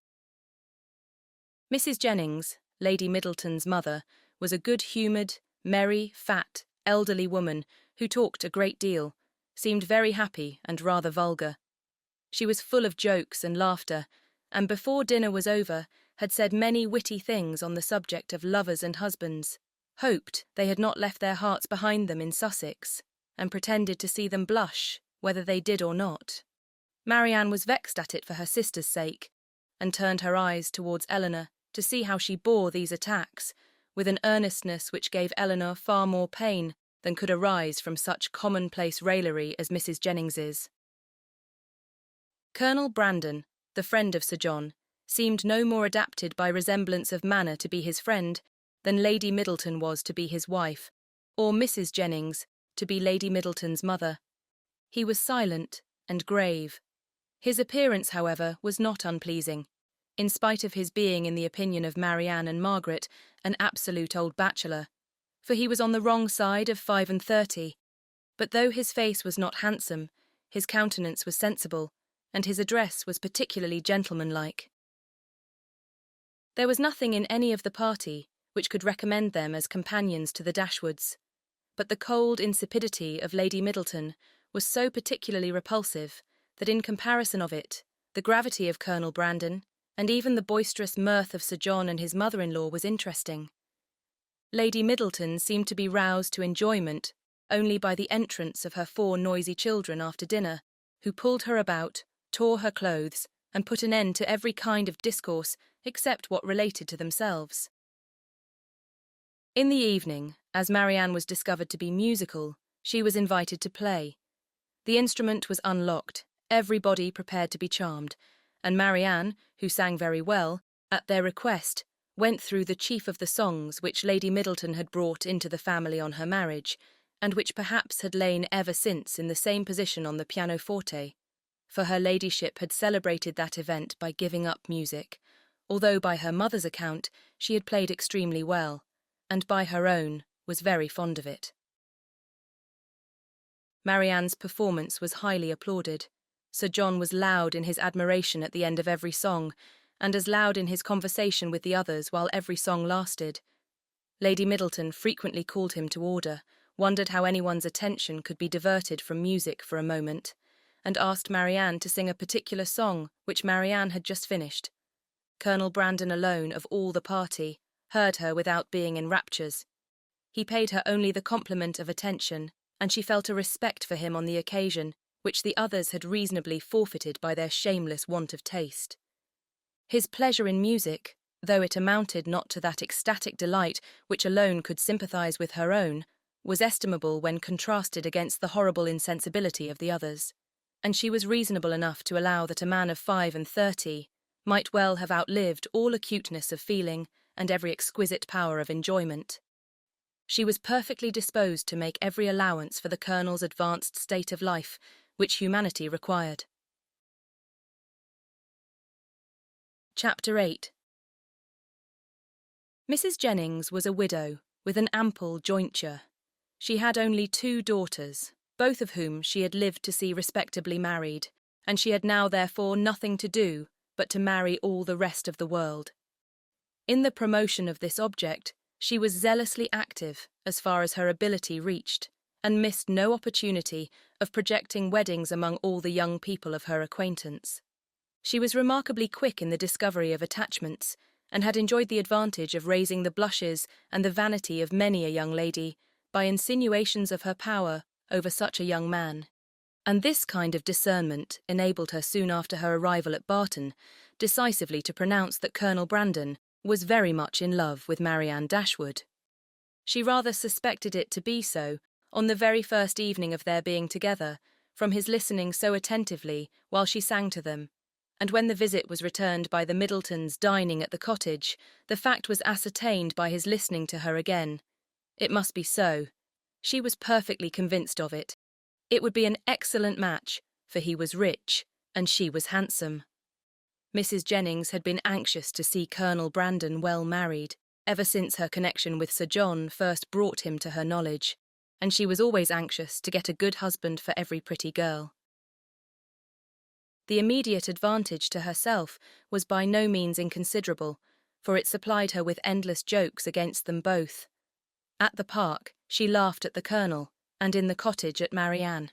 Mrs. Jennings, Lady Middleton's mother, was a good-humoured, merry, fat, elderly woman who talked a great deal, seemed very happy and rather vulgar. She was full of jokes and laughter, and before dinner was over had said many witty things on the subject of lovers and husbands, hoped they had not left their hearts behind them in Sussex, and pretended to see them blush, whether they did or not. Marianne was vexed at it for her sister's sake, and turned her eyes towards Eleanor to see how she bore these attacks, with an earnestness which gave Eleanor far more pain than could arise from such commonplace raillery as Mrs. Jennings's. Colonel Brandon, the friend of Sir John, seemed no more adapted by resemblance of manner to be his friend than Lady Middleton was to be his wife, or Mrs. Jennings to be Lady Middleton's mother. He was silent and grave. His appearance, however, was not unpleasing, in spite of his being, in the opinion of Marianne and Margaret, an absolute old bachelor, for he was on the wrong side of 35, but though his face was not handsome, his countenance was sensible, and his address was particularly gentlemanlike. There was nothing in any of the party which could recommend them as companions to the Dashwoods. But the cold insipidity of Lady Middleton was so particularly repulsive that in comparison of it, the gravity of Colonel Brandon, and even the boisterous mirth of Sir John and his mother-in-law was interesting. Lady Middleton seemed to be roused to enjoyment only by the entrance of her 4 noisy children after dinner, who pulled her about, tore her clothes, and put an end to every kind of discourse except what related to themselves. In the evening, as Marianne was discovered to be musical, she was invited to play. The instrument was unlocked, everybody prepared to be charmed, and Marianne, who sang very well, at their request, went through the chief of the songs which Lady Middleton had brought into the family on her marriage, and which perhaps had lain ever since in the same position on the pianoforte, for her ladyship had celebrated that event by giving up music, although by her mother's account she had played extremely well, and by her own was very fond of it. Marianne's performance was highly applauded. Sir John was loud in his admiration at the end of every song, and as loud in his conversation with the others while every song lasted. Lady Middleton frequently called him to order, wondered how anyone's attention could be diverted from music for a moment, and asked Marianne to sing a particular song which Marianne had just finished. Colonel Brandon alone, of all the party, heard her without being in raptures. He paid her only the compliment of attention, and she felt a respect for him on the occasion, which the others had reasonably forfeited by their shameless want of taste. His pleasure in music, though it amounted not to that ecstatic delight which alone could sympathise with her own, was estimable when contrasted against the horrible insensibility of the others, and she was reasonable enough to allow that a man of 35 might well have outlived all acuteness of feeling and every exquisite power of enjoyment. She was perfectly disposed to make every allowance for the Colonel's advanced state of life, which humanity required. Chapter 8. Mrs. Jennings was a widow, with an ample jointure. She had only 2 daughters, both of whom she had lived to see respectably married, and she had now therefore nothing to do but to marry all the rest of the world. In the promotion of this object, she was zealously active as far as her ability reached, and missed no opportunity of projecting weddings among all the young people of her acquaintance. She was remarkably quick in the discovery of attachments, and had enjoyed the advantage of raising the blushes and the vanity of many a young lady by insinuations of her power over such a young man. And this kind of discernment enabled her soon after her arrival at Barton decisively to pronounce that Colonel Brandon was very much in love with Marianne Dashwood. She rather suspected it to be so on the very first evening of their being together, from his listening so attentively while she sang to them, and when the visit was returned by the Middletons dining at the cottage, the fact was ascertained by his listening to her again. It must be so. She was perfectly convinced of it. It would be an excellent match, for he was rich, and she was handsome. Mrs. Jennings had been anxious to see Colonel Brandon well married, ever since her connection with Sir John first brought him to her knowledge, and she was always anxious to get a good husband for every pretty girl. The immediate advantage to herself was by no means inconsiderable, for it supplied her with endless jokes against them both. At the park, she laughed at the Colonel, and in the cottage at Marianne.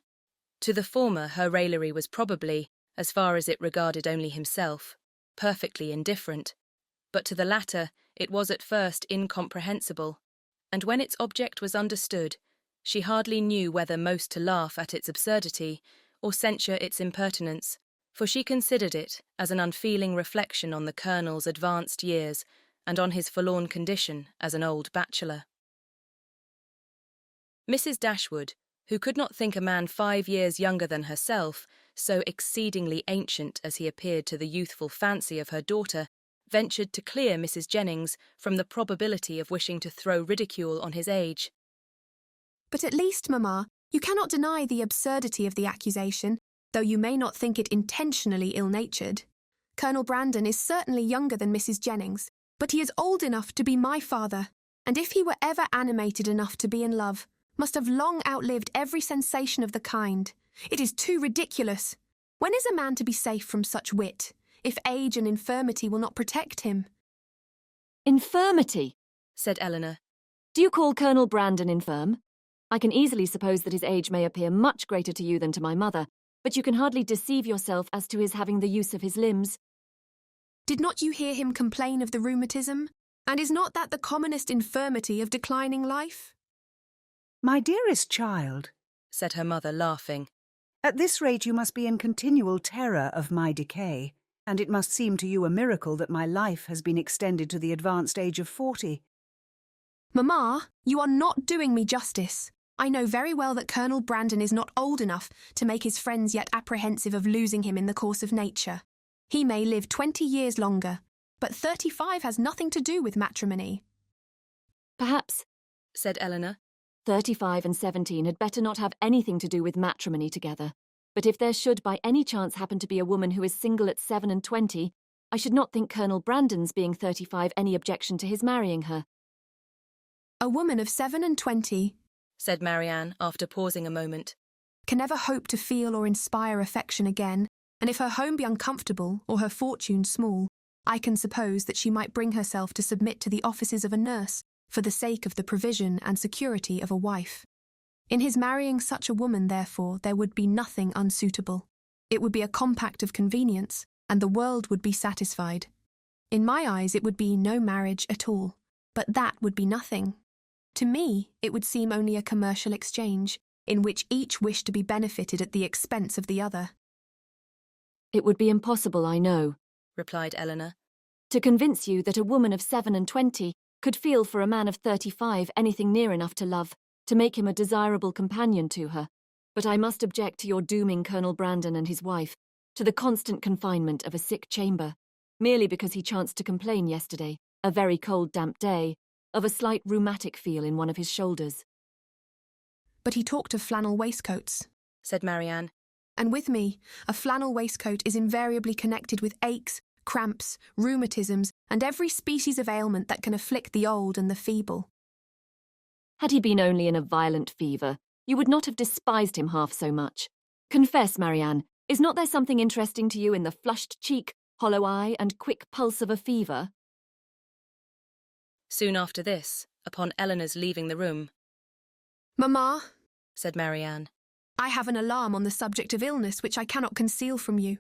To the former her raillery was probably, as far as it regarded only himself, perfectly indifferent, but to the latter it was at first incomprehensible, and when its object was understood, she hardly knew whether most to laugh at its absurdity or censure its impertinence, for she considered it as an unfeeling reflection on the Colonel's advanced years and on his forlorn condition as an old bachelor. Mrs. Dashwood, who could not think a man 5 years younger than herself, so exceedingly ancient as he appeared to the youthful fancy of her daughter, ventured to clear Mrs. Jennings from the probability of wishing to throw ridicule on his age. But at least, Mamma, you cannot deny the absurdity of the accusation, though you may not think it intentionally ill-natured. Colonel Brandon is certainly younger than Mrs. Jennings, but he is old enough to be my father, and if he were ever animated enough to be in love, must have long outlived every sensation of the kind. It is too ridiculous. When is a man to be safe from such wit, if age and infirmity will not protect him? Infirmity? said Eleanor. Do you call Colonel Brandon infirm? I can easily suppose that his age may appear much greater to you than to my mother, but you can hardly deceive yourself as to his having the use of his limbs. Did not you hear him complain of the rheumatism? And is not that the commonest infirmity of declining life? My dearest child, said her mother, laughing. At this rate you must be in continual terror of my decay, and it must seem to you a miracle that my life has been extended to the advanced age of 40. Mamma, you are not doing me justice. I know very well that Colonel Brandon is not old enough to make his friends yet apprehensive of losing him in the course of nature. He may live 20 years longer, but 35 has nothing to do with matrimony. Perhaps, said Eleanor, 35 and 17 had better not have anything to do with matrimony together. But if there should by any chance happen to be a woman who is single at 7 and 20, I should not think Colonel Brandon's being 35 any objection to his marrying her. A woman of 7 and 20, said Marianne, after pausing a moment, can never hope to feel or inspire affection again, and if her home be uncomfortable or her fortune small, I can suppose that she might bring herself to submit to the offices of a nurse for the sake of the provision and security of a wife. In his marrying such a woman, therefore, there would be nothing unsuitable. It would be a compact of convenience, and the world would be satisfied. In my eyes, it would be no marriage at all, but that would be nothing. To me, it would seem only a commercial exchange, in which each wished to be benefited at the expense of the other. It would be impossible, I know, replied Eleanor, to convince you that a woman of 7 and 20 could feel for a man of 35 anything near enough to love, to make him a desirable companion to her. But I must object to your dooming Colonel Brandon and his wife to the constant confinement of a sick chamber, merely because he chanced to complain yesterday, a very cold damp day, of a slight rheumatic feel in one of his shoulders. But he talked of flannel waistcoats, said Marianne, and with me, a flannel waistcoat is invariably connected with aches, cramps, rheumatisms, and every species of ailment that can afflict the old and the feeble. Had he been only in a violent fever, you would not have despised him half so much. Confess, Marianne, is not there something interesting to you in the flushed cheek, hollow eye, and quick pulse of a fever? Soon after this, upon Eleanor's leaving the room, Mamma, said Marianne, I have an alarm on the subject of illness which I cannot conceal from you.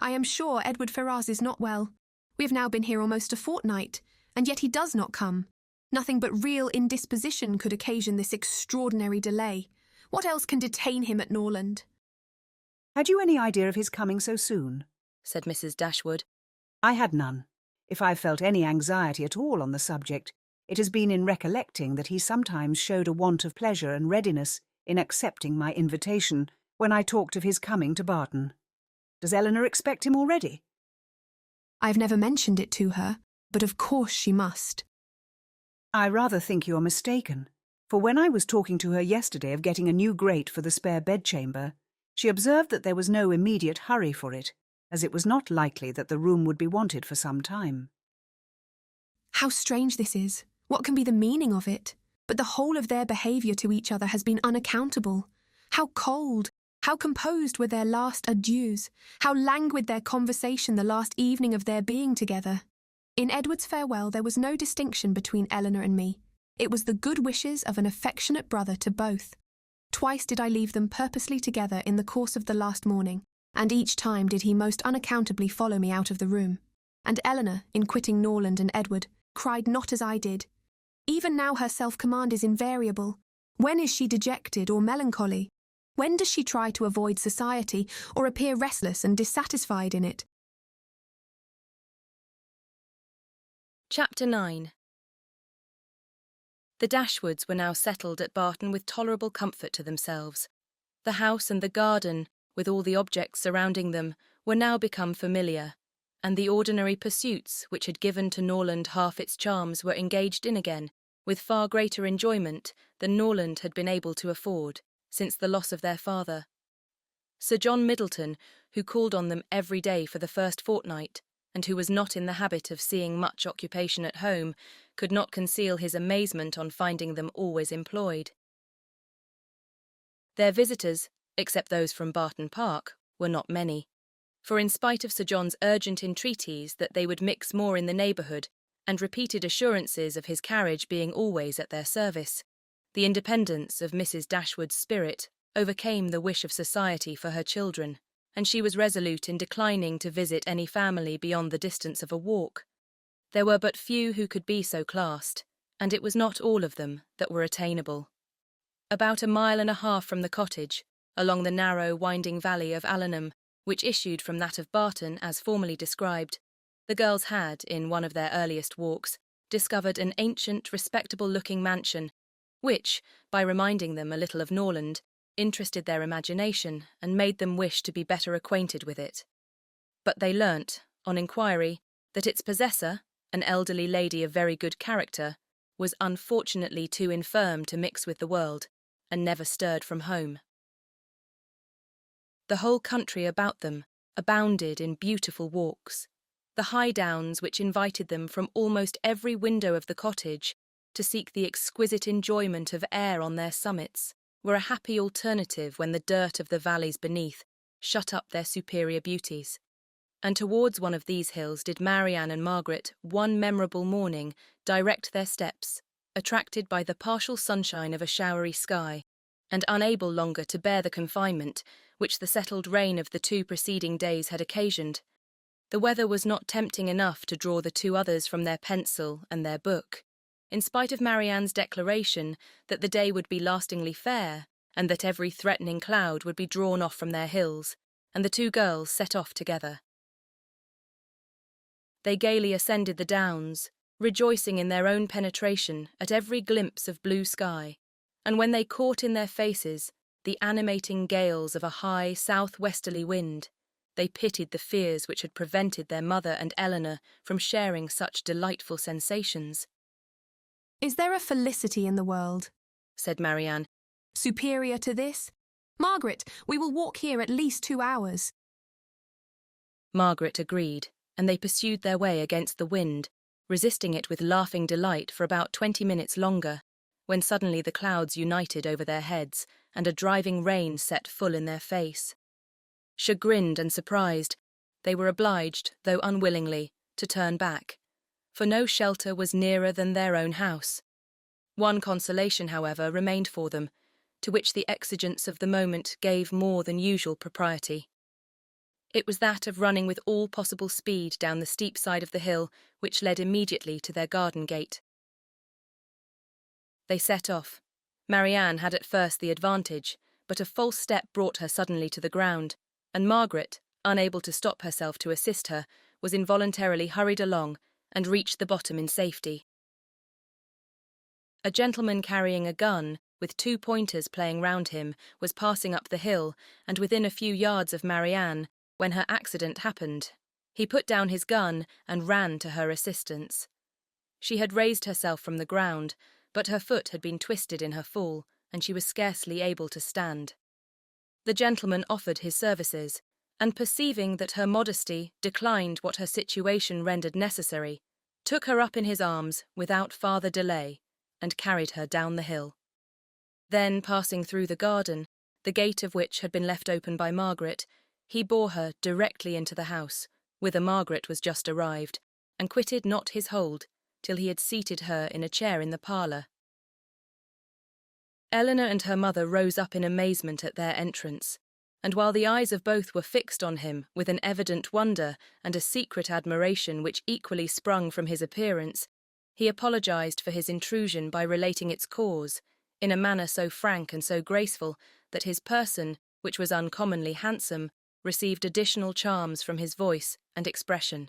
I am sure Edward Ferrars is not well. We have now been here almost a fortnight, and yet he does not come. Nothing but real indisposition could occasion this extraordinary delay. What else can detain him at Norland? Had you any idea of his coming so soon? said Mrs. Dashwood. I had none. If I felt any anxiety at all on the subject, it has been in recollecting that he sometimes showed a want of pleasure and readiness in accepting my invitation when I talked of his coming to Barton. Does Eleanor expect him already? I have never mentioned it to her, but of course she must. I rather think you're mistaken, for when I was talking to her yesterday of getting a new grate for the spare bedchamber, she observed that there was no immediate hurry for it, as it was not likely that the room would be wanted for some time. How strange this is! What can be the meaning of it? But the whole of their behaviour to each other has been unaccountable. How cold, how composed were their last adieus, how languid their conversation the last evening of their being together. In Edward's farewell there was no distinction between Eleanor and me. It was the good wishes of an affectionate brother to both. Twice did I leave them purposely together in the course of the last morning, and each time did he most unaccountably follow me out of the room. And Eleanor, in quitting Norland and Edward, cried not as I did. Even now her self-command is invariable. When is she dejected or melancholy? When does she try to avoid society or appear restless and dissatisfied in it? Chapter 9. The Dashwoods were now settled at Barton with tolerable comfort to themselves. The house and the garden, with all the objects surrounding them, were now become familiar, and the ordinary pursuits which had given to Norland half its charms were engaged in again, with far greater enjoyment than Norland had been able to afford since the loss of their father. Sir John Middleton, who called on them every day for the first fortnight, and who was not in the habit of seeing much occupation at home, could not conceal his amazement on finding them always employed. Their visitors, except those from Barton Park, were not many, for in spite of Sir John's urgent entreaties that they would mix more in the neighbourhood, and repeated assurances of his carriage being always at their service. The independence of Mrs. Dashwood's spirit overcame the wish of society for her children, and she was resolute in declining to visit any family beyond the distance of a walk. There were but few who could be so classed, and it was not all of them that were attainable. About 1.5 miles from the cottage, along the narrow, winding valley of Allenham, which issued from that of Barton as formerly described, the girls had, in one of their earliest walks, discovered an ancient, respectable-looking mansion, which, by reminding them a little of Norland, interested their imagination and made them wish to be better acquainted with it. But they learnt, on inquiry, that its possessor, an elderly lady of very good character, was unfortunately too infirm to mix with the world, and never stirred from home. The whole country about them abounded in beautiful walks. The high downs which invited them from almost every window of the cottage to seek the exquisite enjoyment of air on their summits were a happy alternative when the dirt of the valleys beneath shut up their superior beauties. And towards one of these hills did Marianne and Margaret one memorable morning direct their steps, attracted by the partial sunshine of a showery sky, and unable longer to bear the confinement which the settled rain of the 2 preceding days had occasioned. The weather was not tempting enough to draw the 2 others from their pencil and their book, in spite of Marianne's declaration that the day would be lastingly fair, and that every threatening cloud would be drawn off from their hills, and the 2 girls set off together. They gaily ascended the downs, rejoicing in their own penetration at every glimpse of blue sky, and when they caught in their faces the animating gales of a high south-westerly wind, they pitied the fears which had prevented their mother and Eleanor from sharing such delightful sensations. "Is there a felicity in the world," said Marianne, "superior to this? Margaret, we will walk here at least 2 hours. Margaret agreed, and they pursued their way against the wind, resisting it with laughing delight for about 20 minutes longer, when suddenly the clouds united over their heads and a driving rain set full in their face. Chagrined and surprised, they were obliged, though unwillingly, to turn back, for no shelter was nearer than their own house. One consolation, however, remained for them, to which the exigence of the moment gave more than usual propriety. It was that of running with all possible speed down the steep side of the hill which led immediately to their garden gate. They set off. Marianne had at first the advantage, but a false step brought her suddenly to the ground, and Margaret, unable to stop herself to assist her, was involuntarily hurried along and reached the bottom in safety. A gentleman carrying a gun, with 2 pointers playing round him, was passing up the hill, and within a few yards of Marianne, when her accident happened. He put down his gun and ran to her assistance. She had raised herself from the ground, but her foot had been twisted in her fall, and she was scarcely able to stand. The gentleman offered his services, and perceiving that her modesty declined what her situation rendered necessary, took her up in his arms without farther delay, and carried her down the hill. Then, passing through the garden, the gate of which had been left open by Margaret, he bore her directly into the house, whither Margaret was just arrived, and quitted not his hold till he had seated her in a chair in the parlour. Eleanor and her mother rose up in amazement at their entrance, and while the eyes of both were fixed on him with an evident wonder and a secret admiration which equally sprung from his appearance, he apologised for his intrusion by relating its cause, in a manner so frank and so graceful that his person, which was uncommonly handsome, received additional charms from his voice and expression.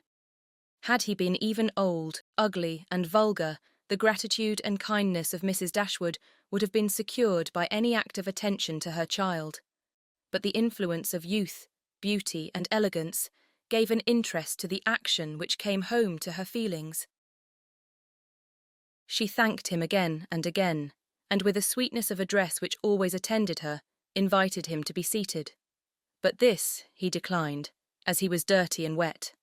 Had he been even old, ugly, and vulgar, the gratitude and kindness of Mrs. Dashwood would have been secured by any act of attention to her child. But the influence of youth, beauty, and elegance gave an interest to the action which came home to her feelings. She thanked him again and again, and with a sweetness of address which always attended her, invited him to be seated. But this he declined, as he was dirty and wet.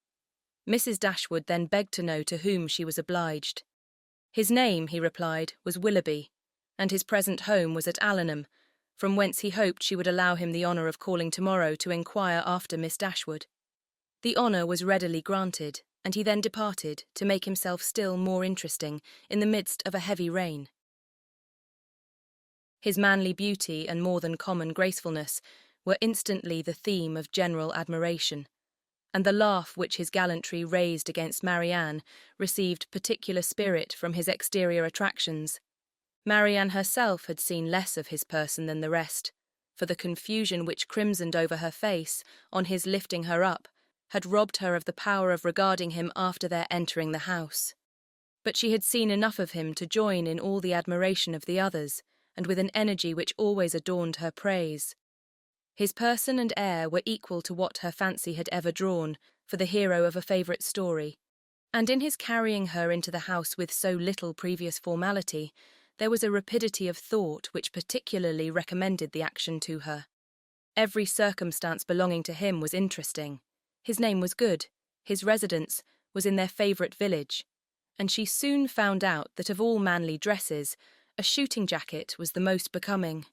Mrs. Dashwood then begged to know to whom she was obliged. His name, he replied, was Willoughby, and his present home was at Allenham, from whence he hoped she would allow him the honour of calling tomorrow to inquire after Miss Dashwood. The honour was readily granted, and he then departed to make himself still more interesting in the midst of a heavy rain. His manly beauty and more than common gracefulness were instantly the theme of general admiration, and the laugh which his gallantry raised against Marianne received particular spirit from his exterior attractions. Marianne herself had seen less of his person than the rest, for the confusion which crimsoned over her face on his lifting her up had robbed her of the power of regarding him after their entering the house. But she had seen enough of him to join in all the admiration of the others, and with an energy which always adorned her praise. His person and air were equal to what her fancy had ever drawn for the hero of a favourite story, and in his carrying her into the house with so little previous formality, there was a rapidity of thought which particularly recommended the action to her. Every circumstance belonging to him was interesting. His name was good, his residence was in their favourite village, and she soon found out that of all manly dresses, a shooting jacket was the most becoming.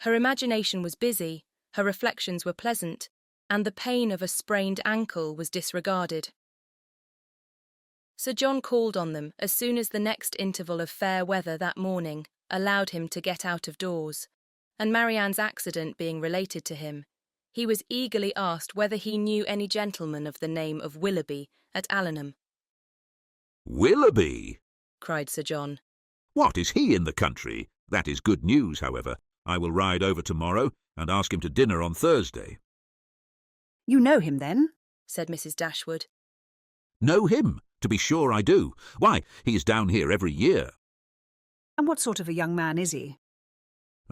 Her imagination was busy, her reflections were pleasant, and the pain of a sprained ankle was disregarded. Sir John called on them as soon as the next interval of fair weather that morning allowed him to get out of doors, and Marianne's accident being related to him, he was eagerly asked whether he knew any gentleman of the name of Willoughby at Allenham. "Willoughby!" cried Sir John. "What, is he in the country? That is good news, however. I will ride over tomorrow and ask him to dinner on Thursday." You know him, then? Said Mrs. Dashwood. "Know him? To be sure I do. Why, he is down here every year." And what sort of a young man is he?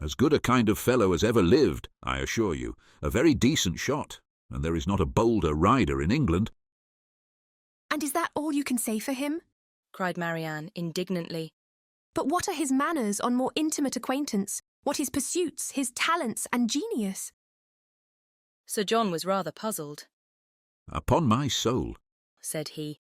"As good a kind of fellow as ever lived, I assure you. A very decent shot, and there is not a bolder rider in England." And is that all you can say for him? Cried Marianne indignantly. But what are his manners on more intimate acquaintance? What his pursuits, his talents and genius? Sir John was rather puzzled. "Upon my soul," said he,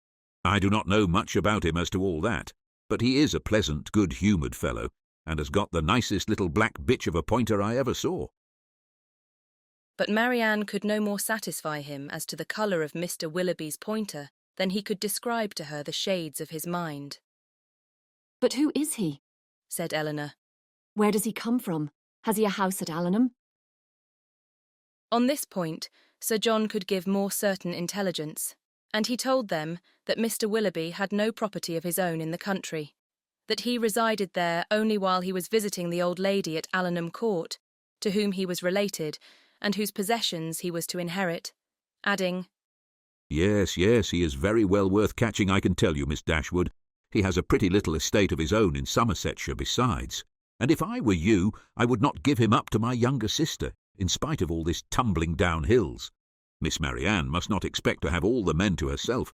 "I do not know much about him as to all that, but he is a pleasant, good-humoured fellow, and has got the nicest little black bitch of a pointer I ever saw." But Marianne could no more satisfy him as to the colour of Mr. Willoughby's pointer than he could describe to her the shades of his mind. "But who is he?" said Eleanor. "Where does he come from? Has he a house at Allenham?" On this point, Sir John could give more certain intelligence, and he told them that Mr. Willoughby had no property of his own in the country, that he resided there only while he was visiting the old lady at Allenham Court, to whom he was related, and whose possessions he was to inherit, adding, Yes, he is very well worth catching, I can tell you, Miss Dashwood. He has a pretty little estate of his own in Somersetshire besides, and if I were you, I would not give him up to my younger sister, in spite of all this tumbling down hills. Miss Marianne must not expect to have all the men to herself.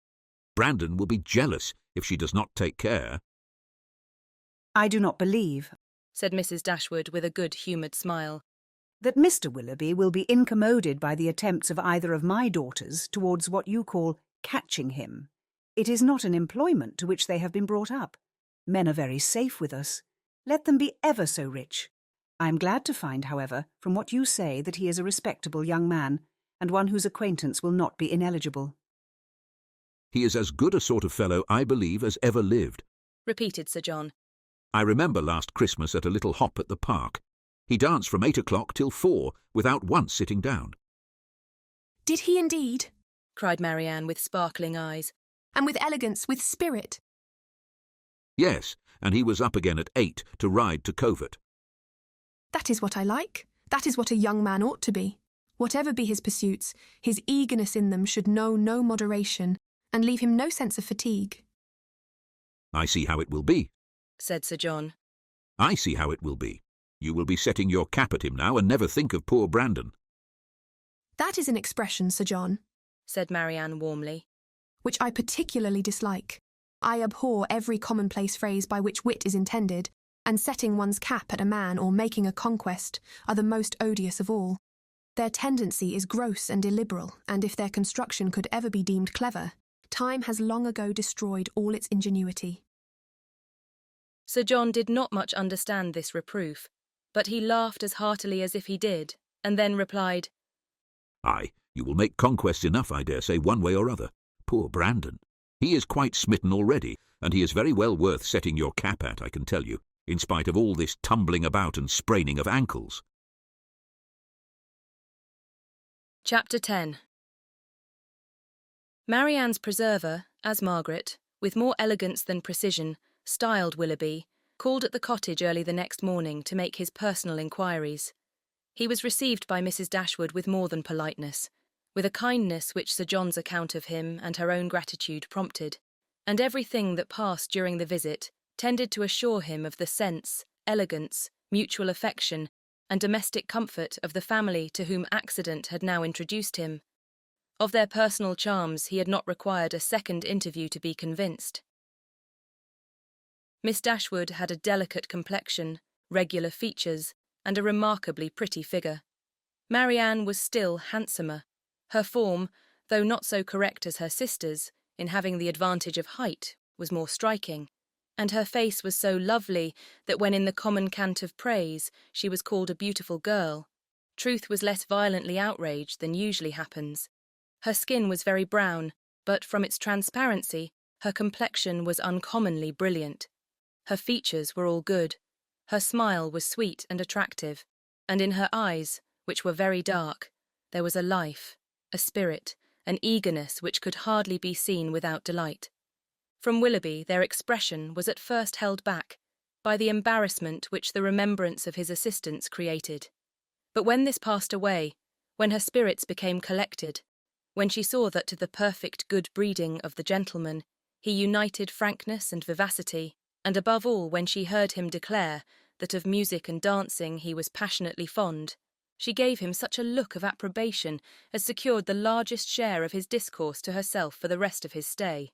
Brandon will be jealous if she does not take care." I do not believe, said Mrs. Dashwood with a good-humoured smile, that Mr. Willoughby will be incommoded by the attempts of either of my daughters towards what you call catching him. It is not an employment to which they have been brought up. Men are very safe with us. Let them be ever so rich. I am glad to find, however, from what you say, that he is a respectable young man, and one whose acquaintance will not be ineligible. "He is as good a sort of fellow, I believe, as ever lived," repeated Sir John. "I remember last Christmas at a little hop at the park. He danced from 8 o'clock till 4, without once sitting down." Did he indeed? Cried Marianne with sparkling eyes. And with elegance, with spirit? "Yes, and he was up again at 8 to ride to covert." That is what I like. That is what a young man ought to be. Whatever be his pursuits, his eagerness in them should know no moderation, and leave him no sense of fatigue. "I see how it will be," said Sir John. "I see how it will be. You will be setting your cap at him now and never think of poor Brandon." That is an expression, Sir John, said Marianne warmly, which I particularly dislike. I abhor every commonplace phrase by which wit is intended, and setting one's cap at a man or making a conquest are the most odious of all. Their tendency is gross and illiberal, and if their construction could ever be deemed clever, time has long ago destroyed all its ingenuity. Sir John did not much understand this reproof, but he laughed as heartily as if he did, and then replied, "Aye, you will make conquests enough, I dare say, one way or other. Poor Brandon! He is quite smitten already, and he is very well worth setting your cap at, I can tell you, in spite of all this tumbling about and spraining of ankles. Chapter 10. Marianne's preserver, as Margaret, with more elegance than precision, styled Willoughby, called at the cottage early the next morning to make his personal inquiries. He was received by Mrs. Dashwood with more than politeness, with a kindness which Sir John's account of him and her own gratitude prompted, and everything that passed during the visit tended to assure him of the sense, elegance, mutual affection, and domestic comfort of the family to whom accident had now introduced him. Of their personal charms he had not required a second interview to be convinced. Miss Dashwood had a delicate complexion, regular features, and a remarkably pretty figure. Marianne was still handsomer. Her form, though not so correct as her sister's, in having the advantage of height, was more striking, and her face was so lovely that when in the common cant of praise she was called a beautiful girl, truth was less violently outraged than usually happens. Her skin was very brown, but from its transparency, her complexion was uncommonly brilliant. Her features were all good. Her smile was sweet and attractive, and in her eyes, which were very dark, there was a life, a spirit, an eagerness which could hardly be seen without delight. From Willoughby their expression was at first held back by the embarrassment which the remembrance of his assistance created. But when this passed away, when her spirits became collected, when she saw that to the perfect good breeding of the gentleman he united frankness and vivacity, and above all when she heard him declare that of music and dancing he was passionately fond, she gave him such a look of approbation as secured the largest share of his discourse to herself for the rest of his stay.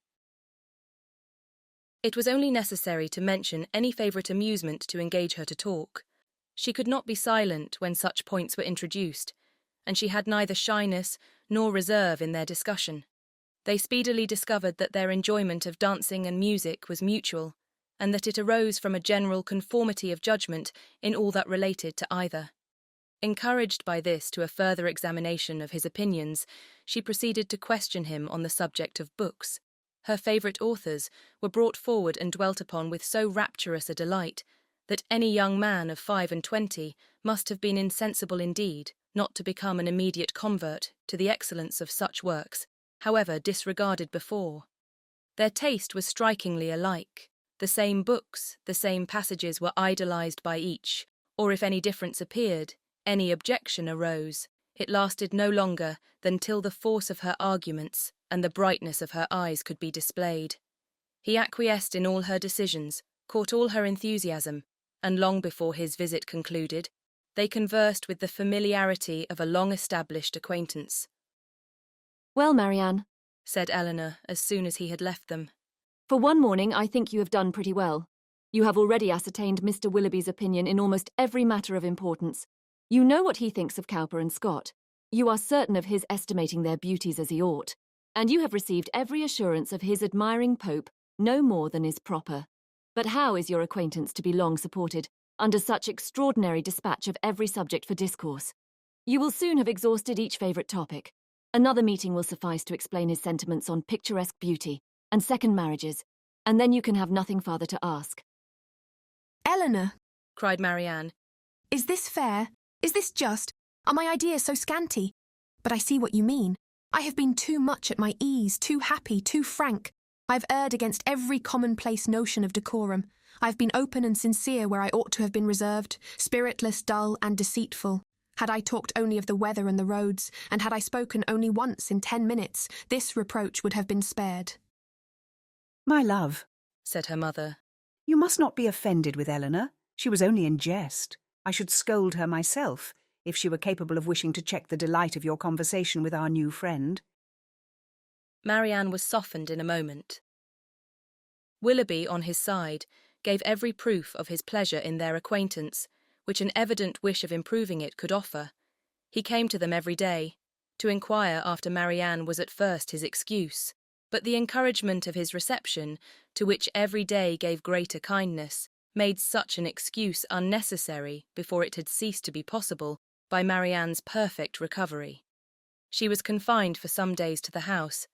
It was only necessary to mention any favourite amusement to engage her to talk. She could not be silent when such points were introduced, and she had neither shyness nor reserve in their discussion. They speedily discovered that their enjoyment of dancing and music was mutual, and that it arose from a general conformity of judgment in all that related to either. Encouraged by this to a further examination of his opinions, she proceeded to question him on the subject of books. Her favourite authors were brought forward and dwelt upon with so rapturous a delight that any young man of 25 must have been insensible indeed not to become an immediate convert to the excellence of such works, however disregarded before. Their taste was strikingly alike. The same books, the same passages were idolised by each, or if any difference appeared, any objection arose, it lasted no longer than till the force of her arguments and the brightness of her eyes could be displayed. He acquiesced in all her decisions, caught all her enthusiasm, and long before his visit concluded, they conversed with the familiarity of a long-established acquaintance. "Well, Marianne," said Eleanor as soon as he had left them, "for one morning I think you have done pretty well. You have already ascertained Mr. Willoughby's opinion in almost every matter of importance. You know what he thinks of Cowper and Scott. You are certain of his estimating their beauties as he ought, and you have received every assurance of his admiring Pope no more than is proper. But how is your acquaintance to be long supported under such extraordinary dispatch of every subject for discourse? You will soon have exhausted each favourite topic. Another meeting will suffice to explain his sentiments on picturesque beauty and second marriages, and then you can have nothing farther to ask." Eleanor, cried Marianne. is this fair? Is this just? Are my ideas so scanty? But I see what you mean. I have been too much at my ease, too happy, too frank. I have erred against every commonplace notion of decorum. I have been open and sincere where I ought to have been reserved, spiritless, dull, and deceitful. Had I talked only of the weather and the roads, and had I spoken only once in 10 minutes, this reproach would have been spared. My love, said her mother. you must not be offended with Eleanor. She was only in jest. I should scold her myself if she were capable of wishing to check the delight of your conversation with our new friend. Marianne was softened in a moment. Willoughby, on his side, gave every proof of his pleasure in their acquaintance, which an evident wish of improving it could offer. He came to them every day. To inquire after Marianne was at first his excuse, but the encouragement of his reception, to which every day gave greater kindness, made such an excuse unnecessary before it had ceased to be possible by Marianne's perfect recovery. She was confined for some days to the house,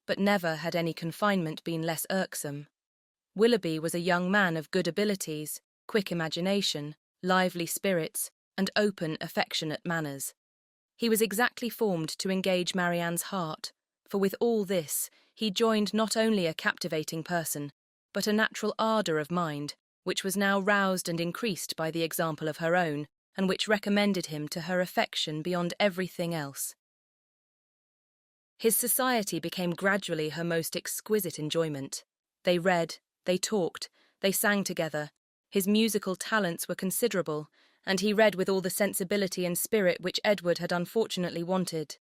but never had any confinement been less irksome. Willoughby was a young man of good abilities, quick imagination, lively spirits, and open, affectionate manners. He was exactly formed to engage Marianne's heart, for with all this he joined not only a captivating person, but a natural ardour of mind, which was now roused and increased by the example of her own, and which recommended him to her affection beyond everything else. His society became gradually her most exquisite enjoyment. They read, they talked, they sang together. His musical talents were considerable, and he read with all the sensibility and spirit which Edward had unfortunately wanted.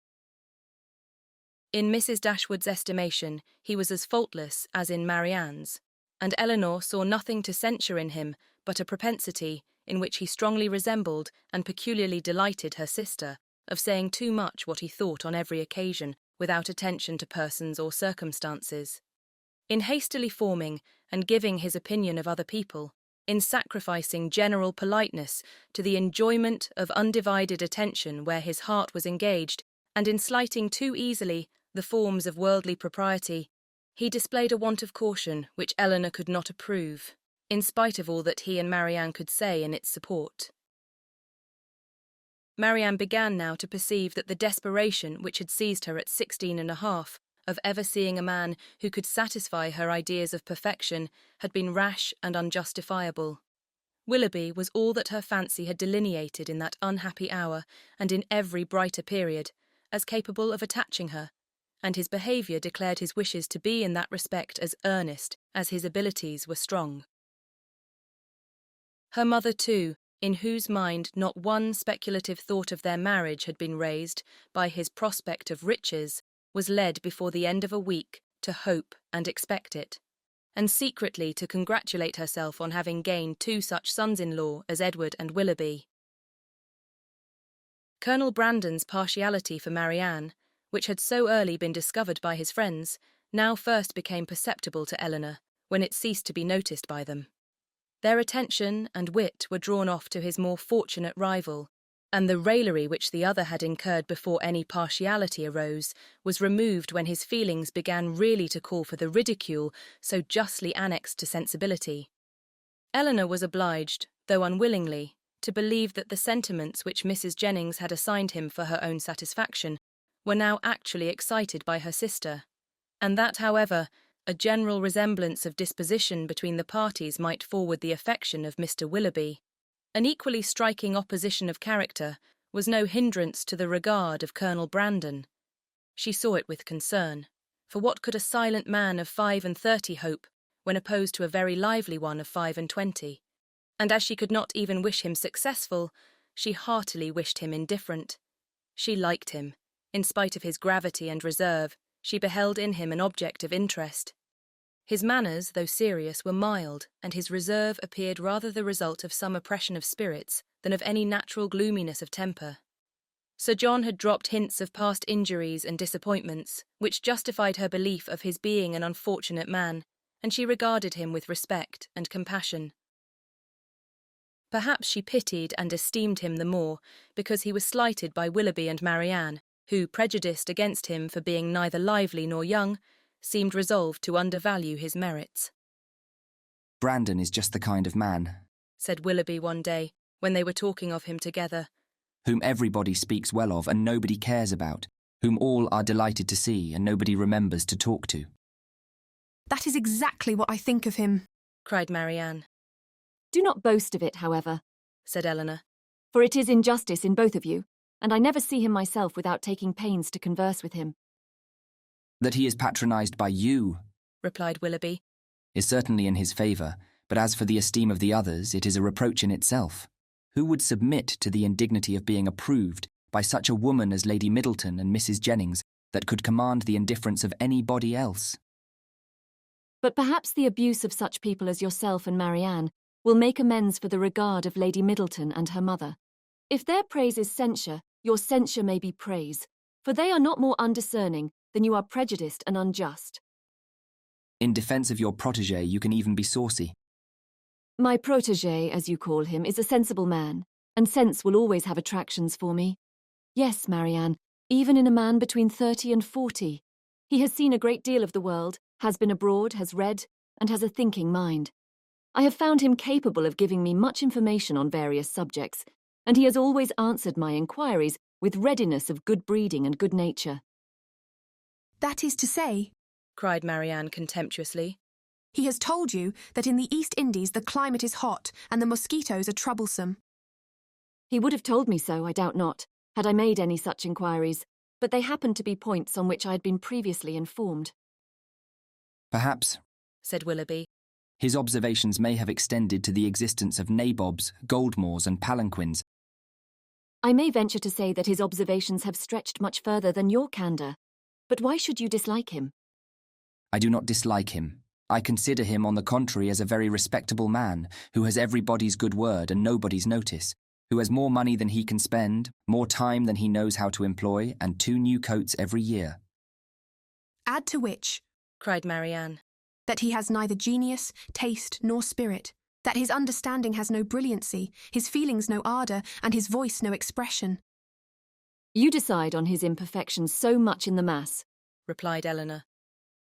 In Mrs. Dashwood's estimation, he was as faultless as in Marianne's, and Elinor saw nothing to censure in him but a propensity, in which he strongly resembled and peculiarly delighted her sister, of saying too much what he thought on every occasion, without attention to persons or circumstances. In hastily forming and giving his opinion of other people, in sacrificing general politeness to the enjoyment of undivided attention where his heart was engaged, and in slighting too easily the forms of worldly propriety, he displayed a want of caution which Elinor could not approve, in spite of all that he and Marianne could say in its support. Marianne began now to perceive that the desperation which had seized her at 16.5 of ever seeing a man who could satisfy her ideas of perfection had been rash and unjustifiable. Willoughby was all that her fancy had delineated in that unhappy hour and in every brighter period, as capable of attaching her, and his behaviour declared his wishes to be in that respect as earnest as his abilities were strong. Her mother, too, in whose mind not one speculative thought of their marriage had been raised by his prospect of riches, was led before the end of a week to hope and expect it, and secretly to congratulate herself on having gained 2 such sons-in-law as Edward and Willoughby. Colonel Brandon's partiality for Marianne, which had so early been discovered by his friends, now first became perceptible to Elinor, when it ceased to be noticed by them. Their attention and wit were drawn off to his more fortunate rival, and the raillery which the other had incurred before any partiality arose was removed when his feelings began really to call for the ridicule so justly annexed to sensibility. Elinor was obliged, though unwillingly, to believe that the sentiments which Mrs. Jennings had assigned him for her own satisfaction were now actually excited by her sister, and that, however, a general resemblance of disposition between the parties might forward the affection of Mr. Willoughby, an equally striking opposition of character was no hindrance to the regard of Colonel Brandon. She saw it with concern, for what could a silent man of 35 hope when opposed to a very lively one of 25? And as she could not even wish him successful, she heartily wished him indifferent. She liked him. In spite of his gravity and reserve, she beheld in him an object of interest. His manners, though serious, were mild, and his reserve appeared rather the result of some oppression of spirits than of any natural gloominess of temper. Sir John had dropped hints of past injuries and disappointments, which justified her belief of his being an unfortunate man, and she regarded him with respect and compassion. Perhaps she pitied and esteemed him the more because he was slighted by Willoughby and Marianne, who, prejudiced against him for being neither lively nor young, seemed resolved to undervalue his merits. "Brandon is just the kind of man," said Willoughby one day, when they were talking of him together, "whom everybody speaks well of and nobody cares about, whom all are delighted to see and nobody remembers to talk to." That is exactly what I think of him, cried Marianne. Do not boast of it, however, said Elinor, for it is injustice in both of you, and I never see him myself without taking pains to converse with him. That he is patronised by you, replied Willoughby, is certainly in his favour, but as for the esteem of the others, it is a reproach in itself. Who would submit to the indignity of being approved by such a woman as Lady Middleton and Mrs. Jennings that could command the indifference of anybody else? But perhaps the abuse of such people as yourself and Marianne will make amends for the regard of Lady Middleton and her mother. If their praise is censure, your censure may be praise, for they are not more undiscerning than you are prejudiced and unjust. In defence of your protégé, you can even be saucy. My protégé, as you call him, is a sensible man, and sense will always have attractions for me. Yes, Marianne, even in a man between 30 and 40. He has seen a great deal of the world, has been abroad, has read, and has a thinking mind. I have found him capable of giving me much information on various subjects, and he has always answered my inquiries with readiness of good breeding and good nature. That is to say, cried Marianne contemptuously. he has told you that in the East Indies the climate is hot and the mosquitoes are troublesome. He would have told me so, I doubt not, had I made any such inquiries, but they happened to be points on which I had been previously informed. Perhaps, said Willoughby, his observations may have extended to the existence of nabobs, goldmoors, and palanquins. I may venture to say that his observations have stretched much further than your candour. But why should you dislike him? I do not dislike him. I consider him, on the contrary, as a very respectable man, who has everybody's good word and nobody's notice, who has more money than he can spend, more time than he knows how to employ, and 2 new coats every year. Add to which, cried Marianne, that he has neither genius, taste, nor spirit, that his understanding has no brilliancy, his feelings no ardour, and his voice no expression. You decide on his imperfections so much in the mass, replied Eleanor,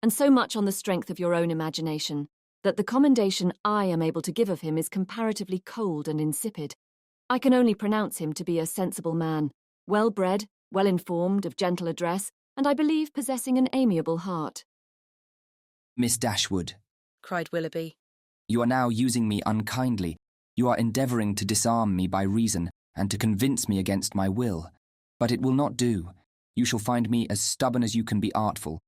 and so much on the strength of your own imagination, that the commendation I am able to give of him is comparatively cold and insipid. I can only pronounce him to be a sensible man, well-bred, well-informed, of gentle address, and I believe possessing an amiable heart. Miss Dashwood, cried Willoughby, you are now using me unkindly. You are endeavouring to disarm me by reason, and to convince me against my will. But it will not do. You shall find me as stubborn as you can be artful.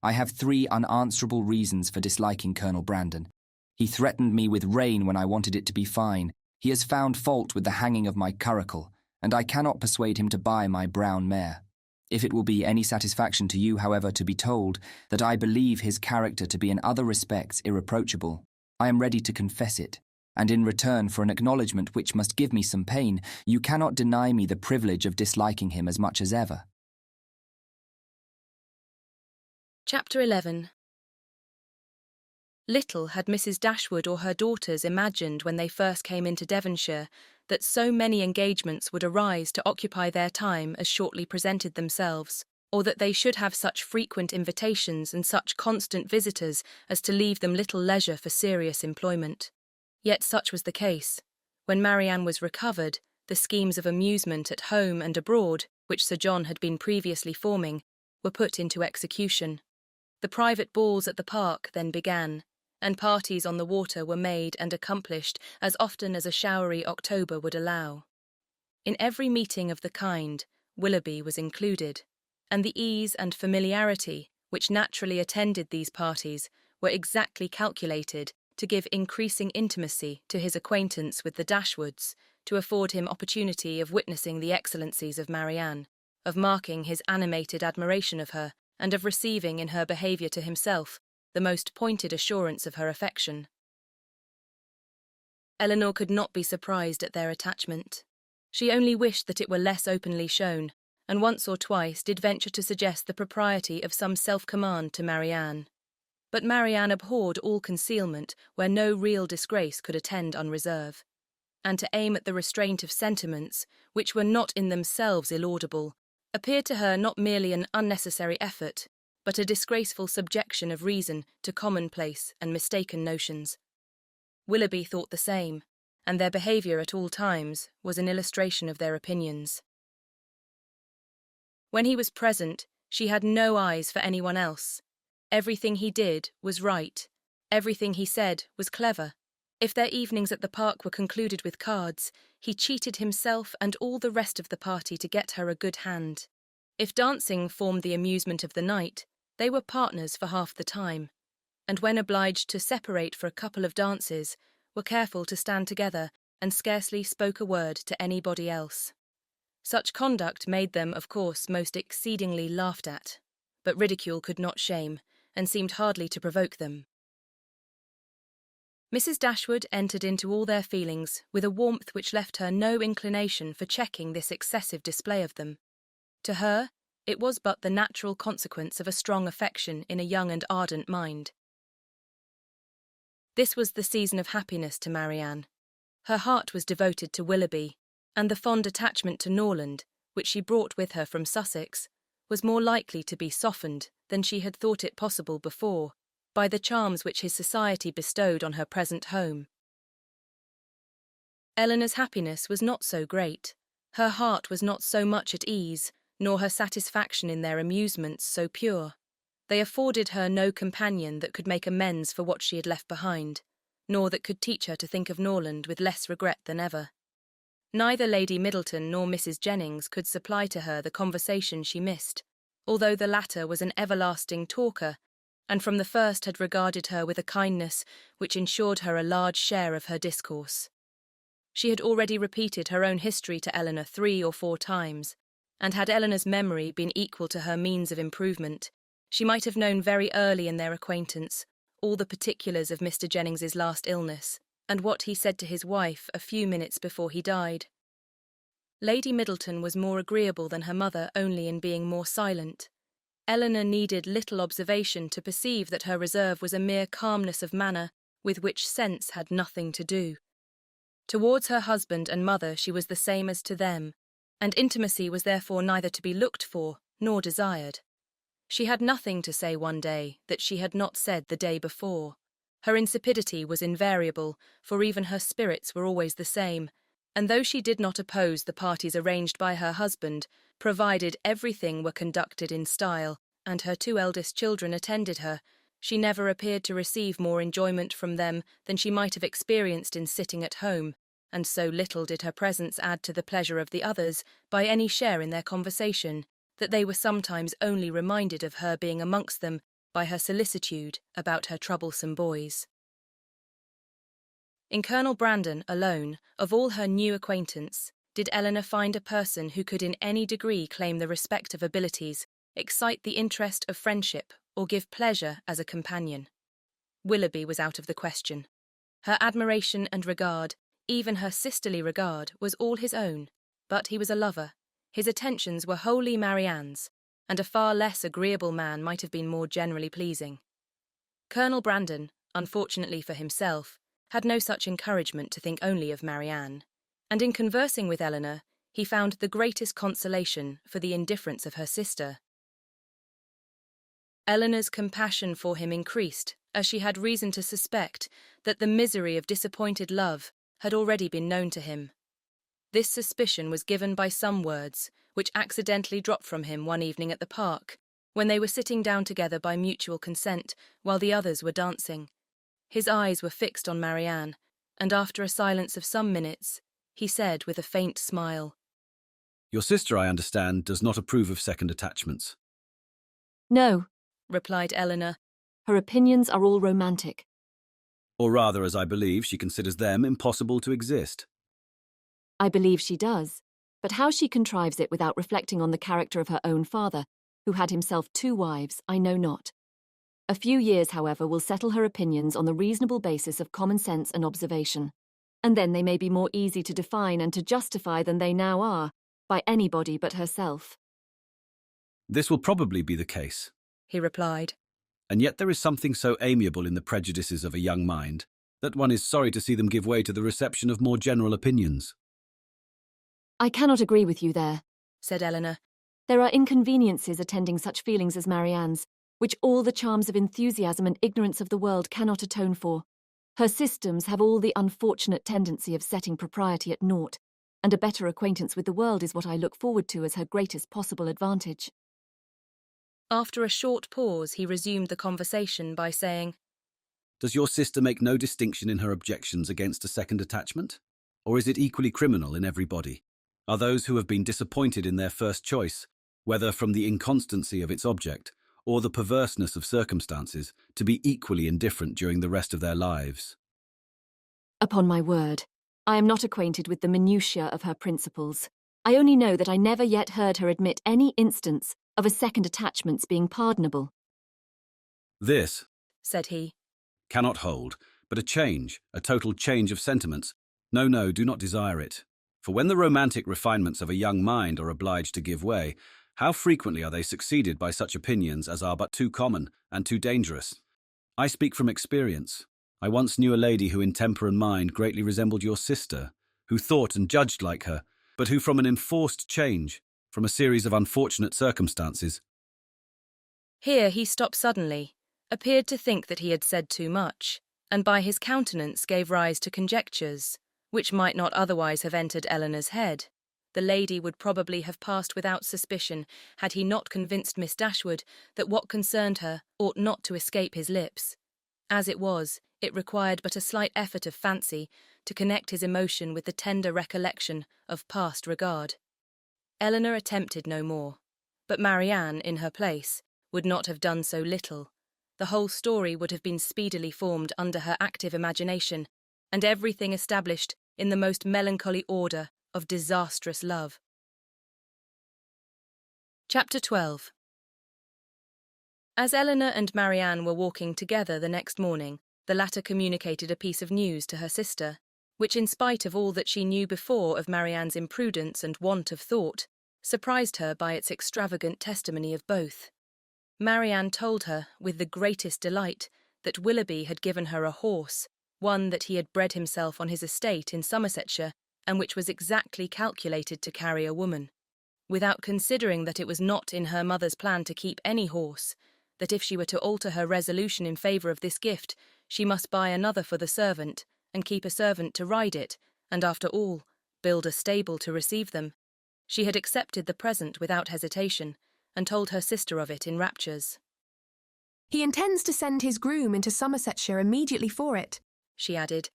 I have 3 unanswerable reasons for disliking Colonel Brandon. He threatened me with rain when I wanted it to be fine. He has found fault with the hanging of my curricle, and I cannot persuade him to buy my brown mare. If it will be any satisfaction to you, however, to be told that I believe his character to be in other respects irreproachable, I am ready to confess it, and in return for an acknowledgment which must give me some pain, you cannot deny me the privilege of disliking him as much as ever. Chapter 11. Little had Mrs. Dashwood or her daughters imagined when they first came into Devonshire that so many engagements would arise to occupy their time as shortly presented themselves, or that they should have such frequent invitations and such constant visitors as to leave them little leisure for serious employment. Yet such was the case. When Marianne was recovered, the schemes of amusement at home and abroad, which Sir John had been previously forming, were put into execution. The private balls at the park then began, and parties on the water were made and accomplished as often as a showery October would allow. In every meeting of the kind, Willoughby was included, and the ease and familiarity which naturally attended these parties were exactly calculated to give increasing intimacy to his acquaintance with the Dashwoods, to afford him opportunity of witnessing the excellencies of Marianne, of marking his animated admiration of her, and of receiving in her behaviour to himself the most pointed assurance of her affection. Eleanor could not be surprised at their attachment. She only wished that it were less openly shown, and once or twice did venture to suggest the propriety of some self-command to Marianne. But Marianne abhorred all concealment where no real disgrace could attend unreserve, and to aim at the restraint of sentiments which were not in themselves ilaudable appeared to her not merely an unnecessary effort, but a disgraceful subjection of reason to commonplace and mistaken notions. Willoughby thought the same, and their behaviour at all times was an illustration of their opinions. When he was present, she had no eyes for anyone else. Everything he did was right. Everything he said was clever. If their evenings at the park were concluded with cards, he cheated himself and all the rest of the party to get her a good hand. If dancing formed the amusement of the night, they were partners for half the time, and when obliged to separate for a couple of dances, were careful to stand together and scarcely spoke a word to anybody else. Such conduct made them, of course, most exceedingly laughed at, but ridicule could not shame, and seemed hardly to provoke them. Mrs. Dashwood entered into all their feelings with a warmth which left her no inclination for checking this excessive display of them. To her, it was but the natural consequence of a strong affection in a young and ardent mind. This was the season of happiness to Marianne. Her heart was devoted to Willoughby, and the fond attachment to Norland, which she brought with her from Sussex, was more likely to be softened than she had thought it possible before, by the charms which his society bestowed on her present home. Eleanor's happiness was not so great. Her heart was not so much at ease, nor her satisfaction in their amusements so pure. They afforded her no companion that could make amends for what she had left behind, nor that could teach her to think of Norland with less regret than ever. Neither Lady Middleton nor Mrs. Jennings could supply to her the conversation she missed, although the latter was an everlasting talker, and from the first had regarded her with a kindness which ensured her a large share of her discourse. She had already repeated her own history to Eleanor 3 or 4 times, and had Eleanor's memory been equal to her means of improvement, she might have known very early in their acquaintance all the particulars of Mr. Jennings's last illness, and what he said to his wife a few minutes before he died. Lady Middleton was more agreeable than her mother only in being more silent. Eleanor needed little observation to perceive that her reserve was a mere calmness of manner with which sense had nothing to do. Towards her husband and mother she was the same as to them, and intimacy was therefore neither to be looked for nor desired. She had nothing to say one day that she had not said the day before. Her insipidity was invariable, for even her spirits were always the same, and though she did not oppose the parties arranged by her husband, provided everything were conducted in style, and her 2 eldest children attended her, she never appeared to receive more enjoyment from them than she might have experienced in sitting at home, and so little did her presence add to the pleasure of the others by any share in their conversation, that they were sometimes only reminded of her being amongst them by her solicitude about her troublesome boys. In Colonel Brandon alone, of all her new acquaintance, did Eleanor find a person who could in any degree claim the respect of abilities, excite the interest of friendship, or give pleasure as a companion. Willoughby was out of the question. Her admiration and regard, even her sisterly regard, was all his own, but he was a lover. His attentions were wholly Marianne's, and a far less agreeable man might have been more generally pleasing. Colonel Brandon, unfortunately for himself, had no such encouragement to think only of Marianne, and in conversing with Eleanor, he found the greatest consolation for the indifference of her sister. Eleanor's compassion for him increased, as she had reason to suspect that the misery of disappointed love had already been known to him. This suspicion was given by some words which accidentally dropped from him one evening at the park, when they were sitting down together by mutual consent while the others were dancing. His eyes were fixed on Marianne, and after a silence of some minutes, he said with a faint smile, "Your sister, I understand, does not approve of second attachments." No, replied Eleanor. her opinions are all romantic. Or rather, as I believe, she considers them impossible to exist. I believe she does, but how she contrives it without reflecting on the character of her own father, who had himself 2 wives, I know not. A few years, however, will settle her opinions on the reasonable basis of common sense and observation, and then they may be more easy to define and to justify than they now are, by anybody but herself. This will probably be the case. He replied. And yet there is something so amiable in the prejudices of a young mind that one is sorry to see them give way to the reception of more general opinions. I cannot agree with you there, said Eleanor. There are inconveniences attending such feelings as Marianne's, which all the charms of enthusiasm and ignorance of the world cannot atone for. Her systems have all the unfortunate tendency of setting propriety at naught, and a better acquaintance with the world is what I look forward to as her greatest possible advantage. After a short pause, he resumed the conversation by saying, Does your sister make no distinction in her objections against a second attachment? Or is it equally criminal in everybody? Are those who have been disappointed in their first choice, whether from the inconstancy of its object or the perverseness of circumstances, to be equally indifferent during the rest of their lives? Upon my word, I am not acquainted with the minutiae of her principles. I only know that I never yet heard her admit any instance of a second attachment's being pardonable. This, said he, cannot hold, but a total change of sentiments. No, do not desire it. For when the romantic refinements of a young mind are obliged to give way, how frequently are they succeeded by such opinions as are but too common and too dangerous? I speak from experience. I once knew a lady who in temper and mind greatly resembled your sister, who thought and judged like her, but who from an enforced change from a series of unfortunate circumstances. Here he stopped suddenly, appeared to think that he had said too much, and by his countenance gave rise to conjectures, which might not otherwise have entered Eleanor's head. The lady would probably have passed without suspicion had he not convinced Miss Dashwood that what concerned her ought not to escape his lips. As it was, it required but a slight effort of fancy to connect his emotion with the tender recollection of past regard. Eleanor attempted no more, but Marianne, in her place, would not have done so little. The whole story would have been speedily formed under her active imagination, and everything established in the most melancholy order of disastrous love. Chapter 12. As Eleanor and Marianne were walking together the next morning, the latter communicated a piece of news to her sister, which, in spite of all that she knew before of Marianne's imprudence and want of thought, surprised her by its extravagant testimony of both. Marianne told her, with the greatest delight, that Willoughby had given her a horse, one that he had bred himself on his estate in Somersetshire, and which was exactly calculated to carry a woman. Without considering that it was not in her mother's plan to keep any horse, that if she were to alter her resolution in favour of this gift, she must buy another for the servant, and keep a servant to ride it, and after all, build a stable to receive them. She had accepted the present without hesitation, and told her sister of it in raptures. "He intends to send his groom into Somersetshire immediately for it," she added,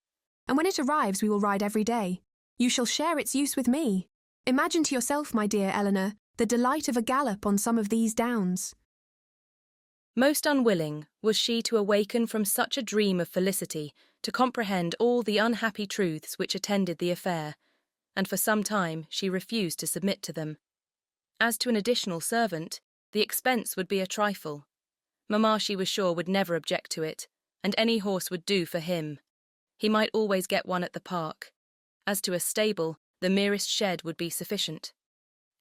"and when it arrives we will ride every day. You shall share its use with me. Imagine to yourself, my dear Eleanor, the delight of a gallop on some of these downs." Most unwilling was she to awaken from such a dream of felicity to comprehend all the unhappy truths which attended the affair, and for some time she refused to submit to them. As to an additional servant, the expense would be a trifle. Mamma, she was sure, would never object to it, and any horse would do for him. He might always get one at the park. As to a stable, the merest shed would be sufficient.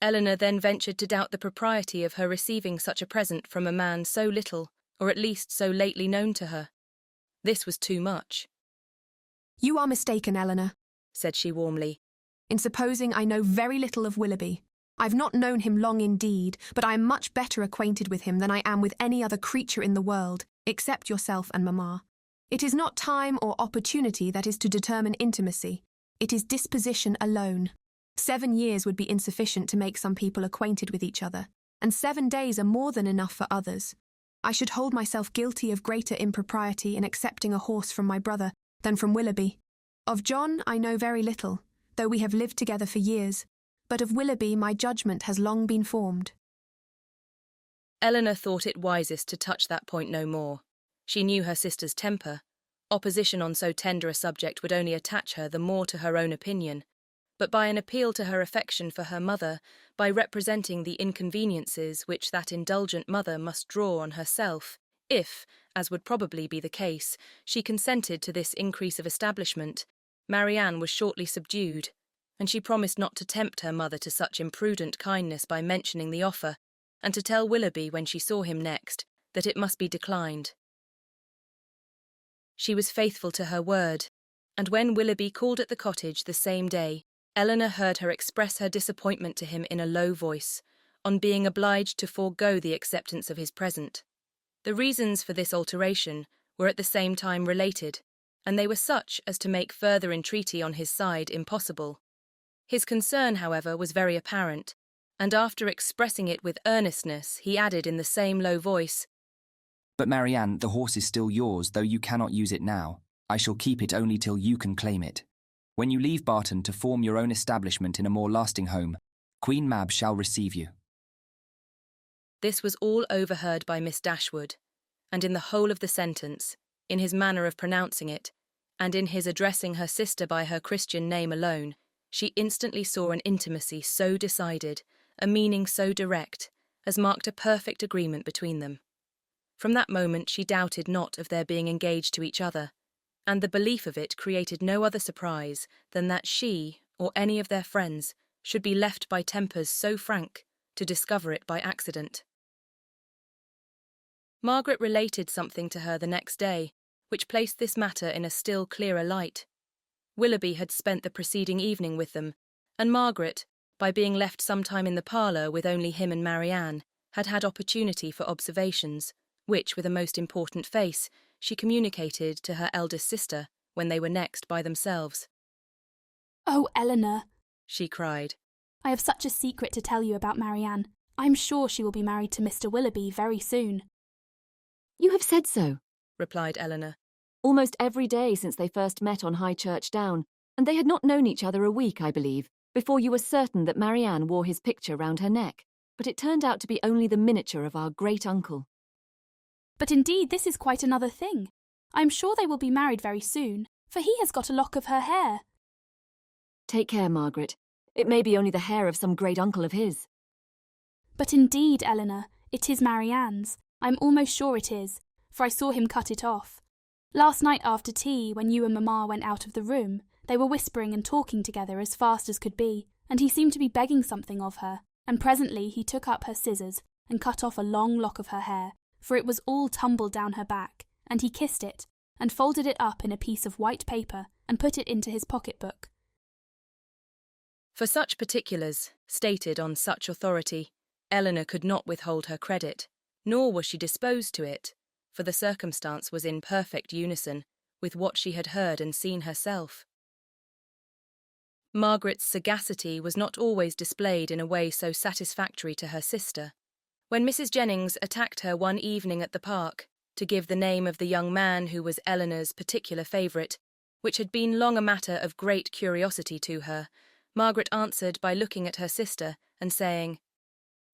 Eleanor then ventured to doubt the propriety of her receiving such a present from a man so little, or at least so lately known to her. This was too much. "You are mistaken, Eleanor," said she warmly, "in supposing I know very little of Willoughby. I've not known him long indeed, but I am much better acquainted with him than I am with any other creature in the world, except yourself and Mamma. It is not time or opportunity that is to determine intimacy. It is disposition alone. 7 years would be insufficient to make some people acquainted with each other, and 7 days are more than enough for others. I should hold myself guilty of greater impropriety in accepting a horse from my brother than from Willoughby. Of John I know very little, though we have lived together for years, but of Willoughby my judgment has long been formed." Eleanor thought it wisest to touch that point no more. She knew her sister's temper. Opposition on so tender a subject would only attach her the more to her own opinion, but by an appeal to her affection for her mother, by representing the inconveniences which that indulgent mother must draw on herself, if, as would probably be the case, she consented to this increase of establishment, Marianne was shortly subdued, and she promised not to tempt her mother to such imprudent kindness by mentioning the offer, and to tell Willoughby when she saw him next that it must be declined. She was faithful to her word, and when Willoughby called at the cottage the same day, Eleanor heard her express her disappointment to him in a low voice, on being obliged to forego the acceptance of his present. The reasons for this alteration were at the same time related, and they were such as to make further entreaty on his side impossible. His concern, however, was very apparent, and after expressing it with earnestness, he added in the same low voice, "But Marianne, the horse is still yours, though you cannot use it now. I shall keep it only till you can claim it. When you leave Barton to form your own establishment in a more lasting home, Queen Mab shall receive you." This was all overheard by Miss Dashwood, and in the whole of the sentence, in his manner of pronouncing it, and in his addressing her sister by her Christian name alone, she instantly saw an intimacy so decided, a meaning so direct, as marked a perfect agreement between them. From that moment she doubted not of their being engaged to each other, and the belief of it created no other surprise than that she, or any of their friends, should be left by tempers so frank to discover it by accident. Margaret related something to her the next day, which placed this matter in a still clearer light. Willoughby had spent the preceding evening with them, and Margaret, by being left some time in the parlour with only him and Marianne, had had opportunity for observations, which, with a most important face, she communicated to her eldest sister when they were next by themselves. "Oh, Eleanor," she cried, "I have such a secret to tell you about Marianne. I'm sure she will be married to Mr. Willoughby very soon." "You have said so," replied Eleanor. "almost every day since they first met on High Church Down, and they had not known each other a week, I believe, before you were certain that Marianne wore his picture round her neck, but it turned out to be only the miniature of our great-uncle." "But indeed this is quite another thing. I'm sure they will be married very soon, for he has got a lock of her hair." "Take care, Margaret. It may be only the hair of some great-uncle of his." "But indeed, Eleanor, it is Marianne's. I'm almost sure it is, for I saw him cut it off. Last night after tea, when you and Mamma went out of the room, they were whispering and talking together as fast as could be, and he seemed to be begging something of her, and presently he took up her scissors and cut off a long lock of her hair, for it was all tumbled down her back, and he kissed it, and folded it up in a piece of white paper, and put it into his pocket-book." For such particulars, stated on such authority, Eleanor could not withhold her credit, nor was she disposed to it, for the circumstance was in perfect unison with what she had heard and seen herself. Margaret's sagacity was not always displayed in a way so satisfactory to her sister. When Mrs. Jennings attacked her one evening at the park to give the name of the young man who was Eleanor's particular favourite, which had been long a matter of great curiosity to her, Margaret answered by looking at her sister and saying,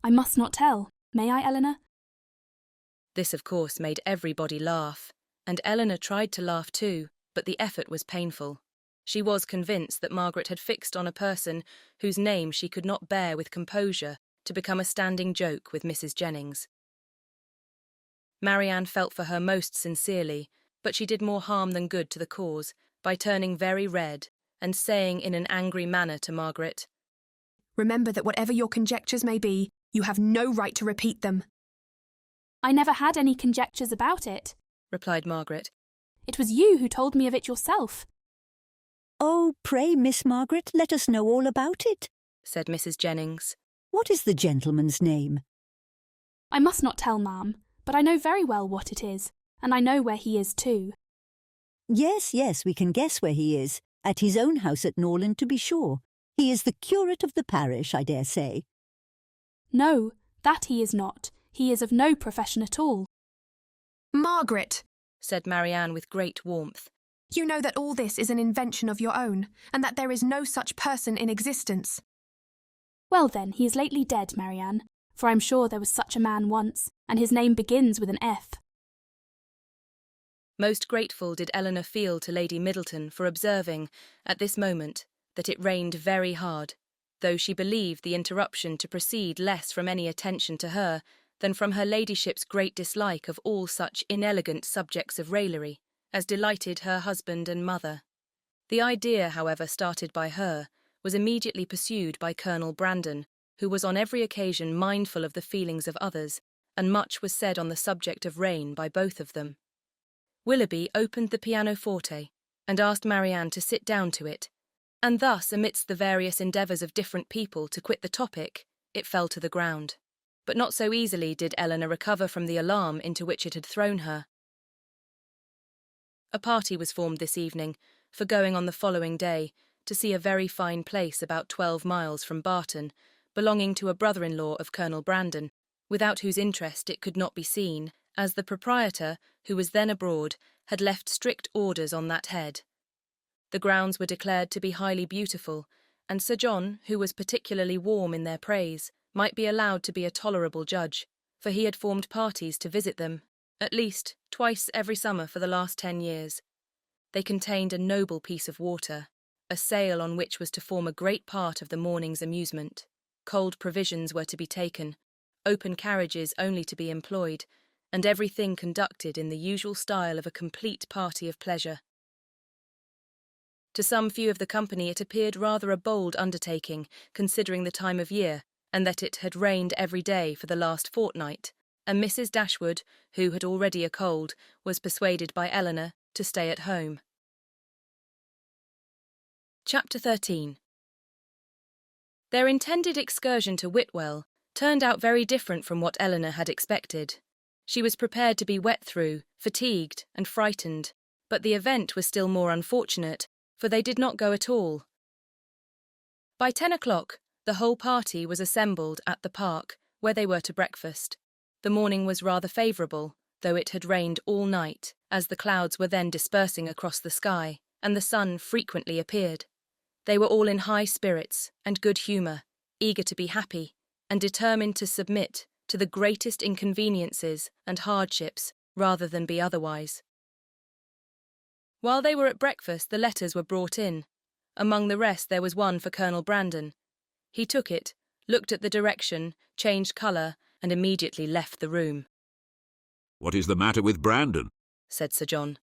"I must not tell. May I, Eleanor?" This, of course, made everybody laugh, and Eleanor tried to laugh too, but the effort was painful. She was convinced that Margaret had fixed on a person whose name she could not bear with composure to become a standing joke with Mrs. Jennings. Marianne felt for her most sincerely, but she did more harm than good to the cause by turning very red and saying in an angry manner to Margaret, "Remember that whatever your conjectures may be, you have no right to repeat them." "I never had any conjectures about it," replied Margaret. "It was you who told me of it yourself." "Oh, pray, Miss Margaret, let us know all about it," said Mrs. Jennings. "What is the gentleman's name?" "I must not tell, ma'am, but I know very well what it is, and I know where he is too." Yes, we can guess where he is. At his own house at Norland, to be sure. He is the curate of the parish, I dare say." "No, that he is not. He is of no profession at all." "Margaret," said Marianne with great warmth, "you know that all this is an invention of your own, and that there is no such person in existence." "Well then, he is lately dead, Marianne, for I'm sure there was such a man once, and his name begins with an F." Most grateful did Eleanor feel to Lady Middleton for observing, at this moment, that it rained very hard, though she believed the interruption to proceed less from any attention to her than from her ladyship's great dislike of all such inelegant subjects of raillery as delighted her husband and mother. The idea, however, started by her, was immediately pursued by Colonel Brandon, who was on every occasion mindful of the feelings of others, and much was said on the subject of rain by both of them. Willoughby opened the pianoforte and asked Marianne to sit down to it, and thus, amidst the various endeavours of different people to quit the topic, it fell to the ground. But not so easily did Eleanor recover from the alarm into which it had thrown her. A party was formed this evening for going on the following day to see a very fine place about 12 miles from Barton, belonging to a brother-in-law of Colonel Brandon, without whose interest it could not be seen, as the proprietor, who was then abroad, had left strict orders on that head. The grounds were declared to be highly beautiful, and Sir John, who was particularly warm in their praise, might be allowed to be a tolerable judge, for he had formed parties to visit them, at least twice every summer for the last 10 years. They contained a noble piece of water, a sail on which was to form a great part of the morning's amusement. Cold provisions were to be taken, open carriages only to be employed, and everything conducted in the usual style of a complete party of pleasure. To some few of the company it appeared rather a bold undertaking, considering the time of year, and that it had rained every day for the last fortnight, and Mrs. Dashwood, who had already a cold, was persuaded by Eleanor to stay at home. Chapter 13. Their intended excursion to Whitwell turned out very different from what Eleanor had expected. She was prepared to be wet through, fatigued, and frightened, but the event was still more unfortunate, for they did not go at all. By 10 o'clock, the whole party was assembled at the park, where they were to breakfast. The morning was rather favourable, though it had rained all night, as the clouds were then dispersing across the sky, and the sun frequently appeared. They were all in high spirits and good humour, eager to be happy, and determined to submit to the greatest inconveniences and hardships rather than be otherwise. While they were at breakfast, the letters were brought in. Among the rest there was one for Colonel Brandon. He took it, looked at the direction, changed colour, and immediately left the room. "What is the matter with Brandon?" said Sir John.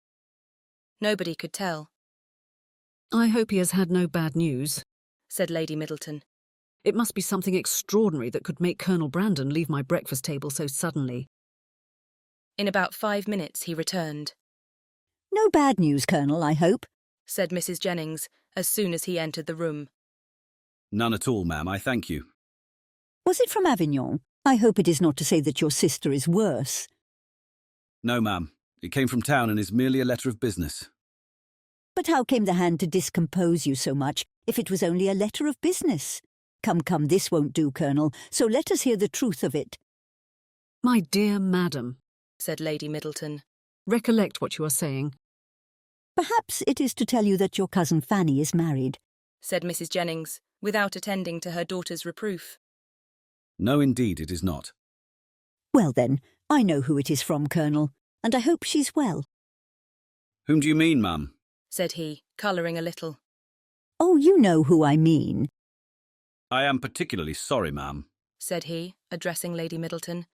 Nobody could tell, "I hope he has had no bad news," said Lady Middleton. "It must be something extraordinary that could make Colonel Brandon leave my breakfast table so suddenly." In about 5 minutes he returned. "No bad news, Colonel, I hope," said Mrs. Jennings as soon as he entered the room. None at all, ma'am, I thank you. "Was it from Avignon? I hope it is not to say that your sister is worse." No, ma'am. It came from town and is merely a letter of business. "But how came the hand to discompose you so much if it was only a letter of business? Come, this won't do, Colonel, so let us hear the truth of it." "My dear madam," said Lady Middleton, "recollect what you are saying." "Perhaps it is to tell you that your cousin Fanny is married," said Mrs. Jennings, without attending to her daughter's reproof. No, indeed, it is not. "Well then, I know who it is from, Colonel, and I hope she's well." Whom do you mean, ma'am? said he, colouring a little. "Oh, you know who I mean." I am particularly sorry, ma'am, said he, addressing Lady Middleton,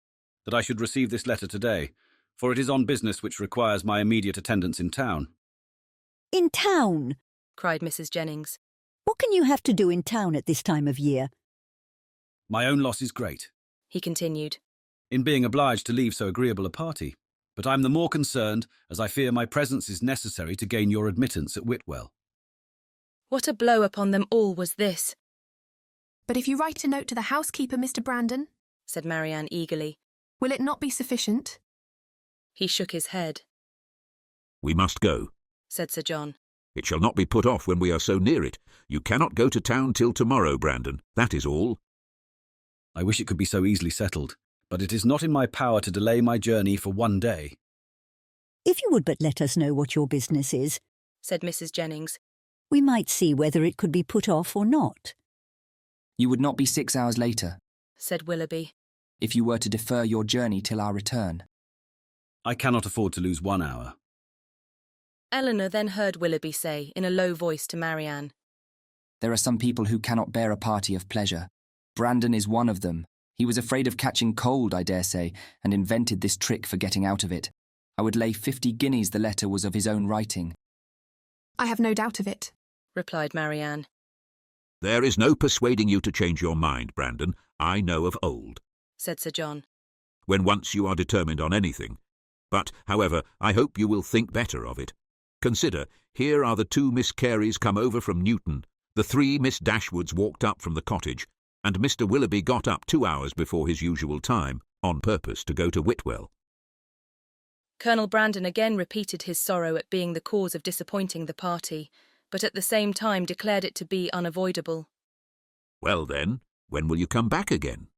that I should receive this letter today, for it is on business which requires my immediate attendance in town. "In town?" cried Mrs. Jennings. "What can you have to do in town at this time of year?" My own loss is great, he continued, in being obliged to leave so agreeable a party, but I am the more concerned as I fear my presence is necessary to gain your admittance at Whitwell. What a blow upon them all was this! "But if you write a note to the housekeeper, Mr. Brandon," said Marianne eagerly. "will it not be sufficient?" He shook his head. "We must go," said Sir John. "It shall not be put off when we are so near it. You cannot go to town till tomorrow, Brandon. That is all." I wish it could be so easily settled, but it is not in my power to delay my journey for one day. "If you would but let us know what your business is," said Mrs. Jennings, "we might see whether it could be put off or not." "You would not be 6 hours later," said Willoughby, "if you were to defer your journey till our return." I cannot afford to lose 1 hour. Eleanor then heard Willoughby say in a low voice to Marianne, "There are some people who cannot bear a party of pleasure. Brandon is one of them. He was afraid of catching cold, I dare say, and invented this trick for getting out of it. I would lay 50 guineas the letter was of his own writing." "I have no doubt of it," replied Marianne. "There is no persuading you to change your mind, Brandon. I know of old," said Sir John. "when once you are determined on anything. But, however, I hope you will think better of it. Consider, here are the 2 Miss Careys come over from Newton, the 3 Miss Dashwoods walked up from the cottage, and Mr. Willoughby got up 2 hours before his usual time, on purpose to go to Whitwell." Colonel Brandon again repeated his sorrow at being the cause of disappointing the party, but at the same time declared it to be unavoidable. "Well then, when will you come back again?"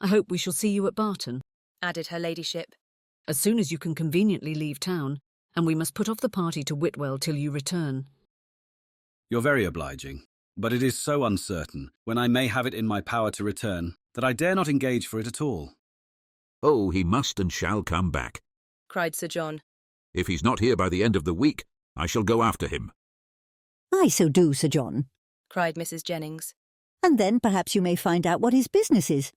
"I hope we shall see you at Barton," added her ladyship. "as soon as you can conveniently leave town, and we must put off the party to Whitwell till you return." You're very obliging, but it is so uncertain, when I may have it in my power to return, that I dare not engage for it at all. "Oh, he must and shall come back," cried Sir John. "If he's not here by the end of the week, I shall go after him." "I so do, Sir John." cried Mrs. Jennings. "And then perhaps you may find out what his business is."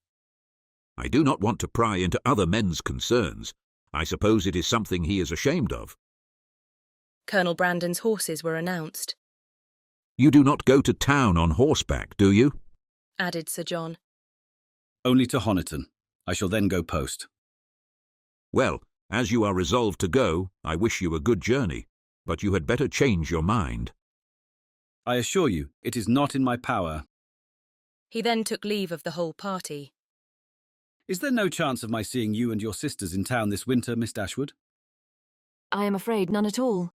"I do not want to pry into other men's concerns. I suppose it is something he is ashamed of." Colonel Brandon's horses were announced, "You do not go to town on horseback, do you?" added Sir John. Only to Honiton. I shall then go post. "Well, as you are resolved to go, I wish you a good journey, but you had better change your mind." I assure you, it is not in my power. He then took leave of the whole party. Is there no chance of my seeing you and your sisters in town this winter, Miss Dashwood? I am afraid none at all.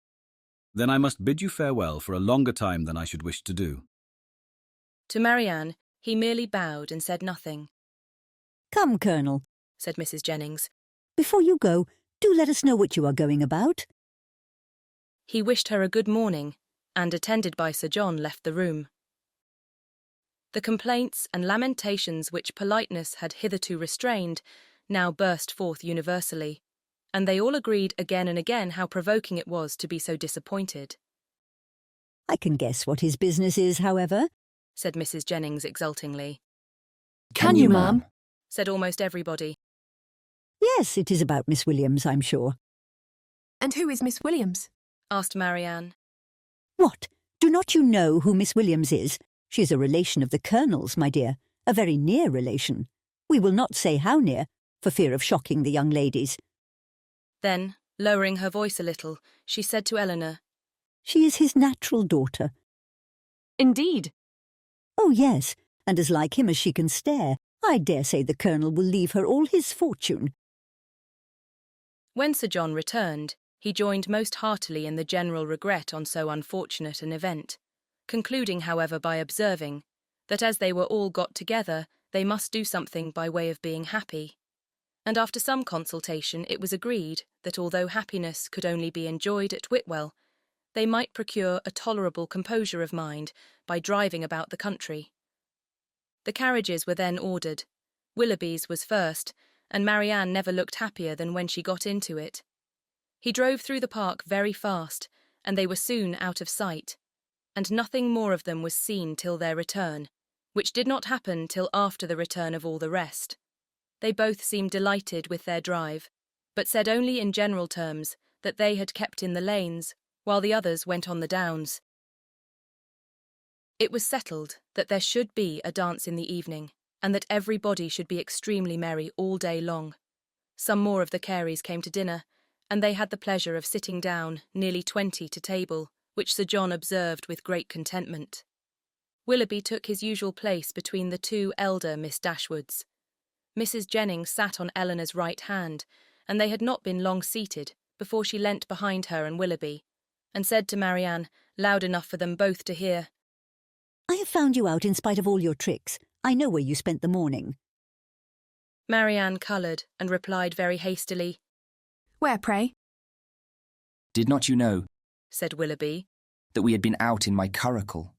Then I must bid you farewell for a longer time than I should wish to do. To Marianne, he merely bowed and said nothing. Come, Colonel, said Mrs. Jennings. Before you go, do let us know what you are going about. He wished her a good morning, and, attended by Sir John, left the room. The complaints and lamentations which politeness had hitherto restrained now burst forth universally, and they all agreed again and again how provoking it was to be so disappointed. I can guess what his business is, however, said Mrs. Jennings exultingly. Can you, ma'am? Said almost everybody. Yes, it is about Miss Williams, I'm sure. And who is Miss Williams? Asked Marianne. What? Do not you know who Miss Williams is? She is a relation of the Colonel's, my dear, a very near relation. We will not say how near, for fear of shocking the young ladies. Then, lowering her voice a little, she said to Eleanor, She is his natural daughter. Indeed. Oh, yes, and as like him as she can stare. I dare say the Colonel will leave her all his fortune. When Sir John returned, he joined most heartily in the general regret on so unfortunate an event, concluding, however, by observing that as they were all got together, they must do something by way of being happy. And after some consultation, it was agreed that although happiness could only be enjoyed at Whitwell, they might procure a tolerable composure of mind by driving about the country. The carriages were then ordered. Willoughby's was first, and Marianne never looked happier than when she got into it. He drove through the park very fast, and they were soon out of sight, and nothing more of them was seen till their return, which did not happen till after the return of all the rest. They both seemed delighted with their drive, but said only in general terms that they had kept in the lanes, while the others went on the downs. It was settled that there should be a dance in the evening, and that everybody should be extremely merry all day long. Some more of the Careys came to dinner, and they had the pleasure of sitting down, nearly 20 to table, which Sir John observed with great contentment. Willoughby took his usual place between the two elder Miss Dashwoods. Mrs. Jennings sat on Eleanor's right hand, and they had not been long seated before she leant behind her and Willoughby, and said to Marianne, loud enough for them both to hear, I have found you out in spite of all your tricks. I know where you spent the morning. Marianne coloured and replied very hastily, Where, pray? Did not you know, said Willoughby, that we had been out in my curricle?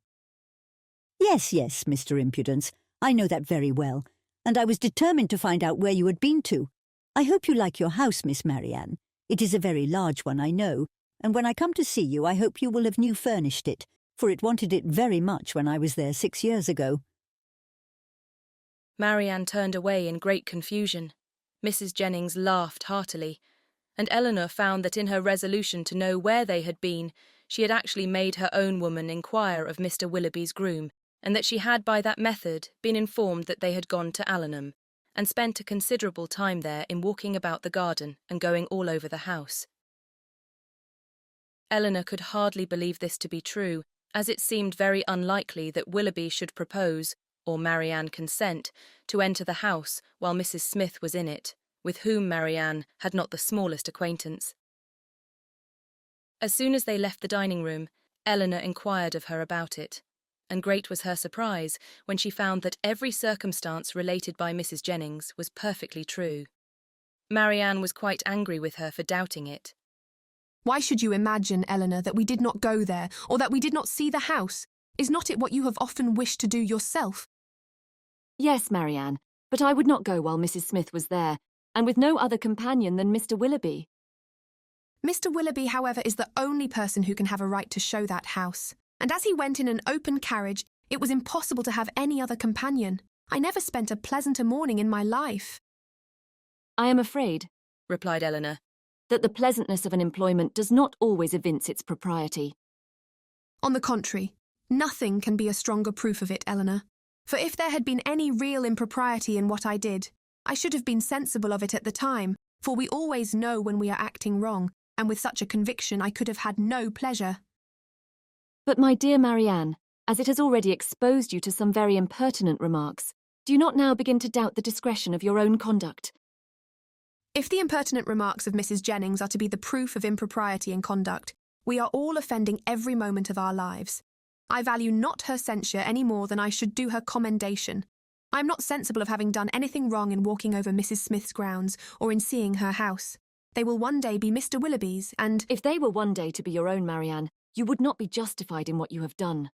Yes, yes, Mr. Impudence. I know that very well, and I was determined to find out where you had been to. I hope you like your house, Miss Marianne. It is a very large one, I know, and when I come to see you, I hope you will have new furnished it, for it wanted it very much when I was there 6 years ago. Marianne turned away in great confusion. Mrs. Jennings laughed heartily, and Eleanor found that in her resolution to know where they had been, she had actually made her own woman inquire of Mr. Willoughby's groom, and that she had by that method been informed that they had gone to Allenham, and spent a considerable time there in walking about the garden and going all over the house. Eleanor could hardly believe this to be true, as it seemed very unlikely that Willoughby should propose, or Marianne consent, to enter the house while Mrs. Smith was in it, with whom Marianne had not the smallest acquaintance. As soon as they left the dining-room, Eleanor inquired of her about it, and great was her surprise when she found that every circumstance related by Mrs. Jennings was perfectly true. Marianne was quite angry with her for doubting it. Why should you imagine, Eleanor, that we did not go there, or that we did not see the house? Is not it what you have often wished to do yourself? Yes, Marianne, but I would not go while Mrs. Smith was there, and with no other companion than Mr. Willoughby. Mr. Willoughby, however, is the only person who can have a right to show that house. And as he went in an open carriage, it was impossible to have any other companion. I never spent a pleasanter morning in my life. I am afraid, replied Eleanor, that the pleasantness of an employment does not always evince its propriety. On the contrary, nothing can be a stronger proof of it, Eleanor. For if there had been any real impropriety in what I did, I should have been sensible of it at the time, for we always know when we are acting wrong, and with such a conviction I could have had no pleasure. But my dear Marianne, As it has already exposed you to some very impertinent remarks, do you not now begin to doubt the discretion of your own conduct? If the impertinent remarks of Mrs. Jennings are to be the proof of impropriety in conduct, we are all offending every moment of our lives. I value not her censure any more than I should do her commendation. I am not sensible of having done anything wrong in walking over Mrs. Smith's grounds or in seeing her house. They will one day be Mr. Willoughby's, and— If they were one day to be your own, Marianne, you would not be justified in what you have done.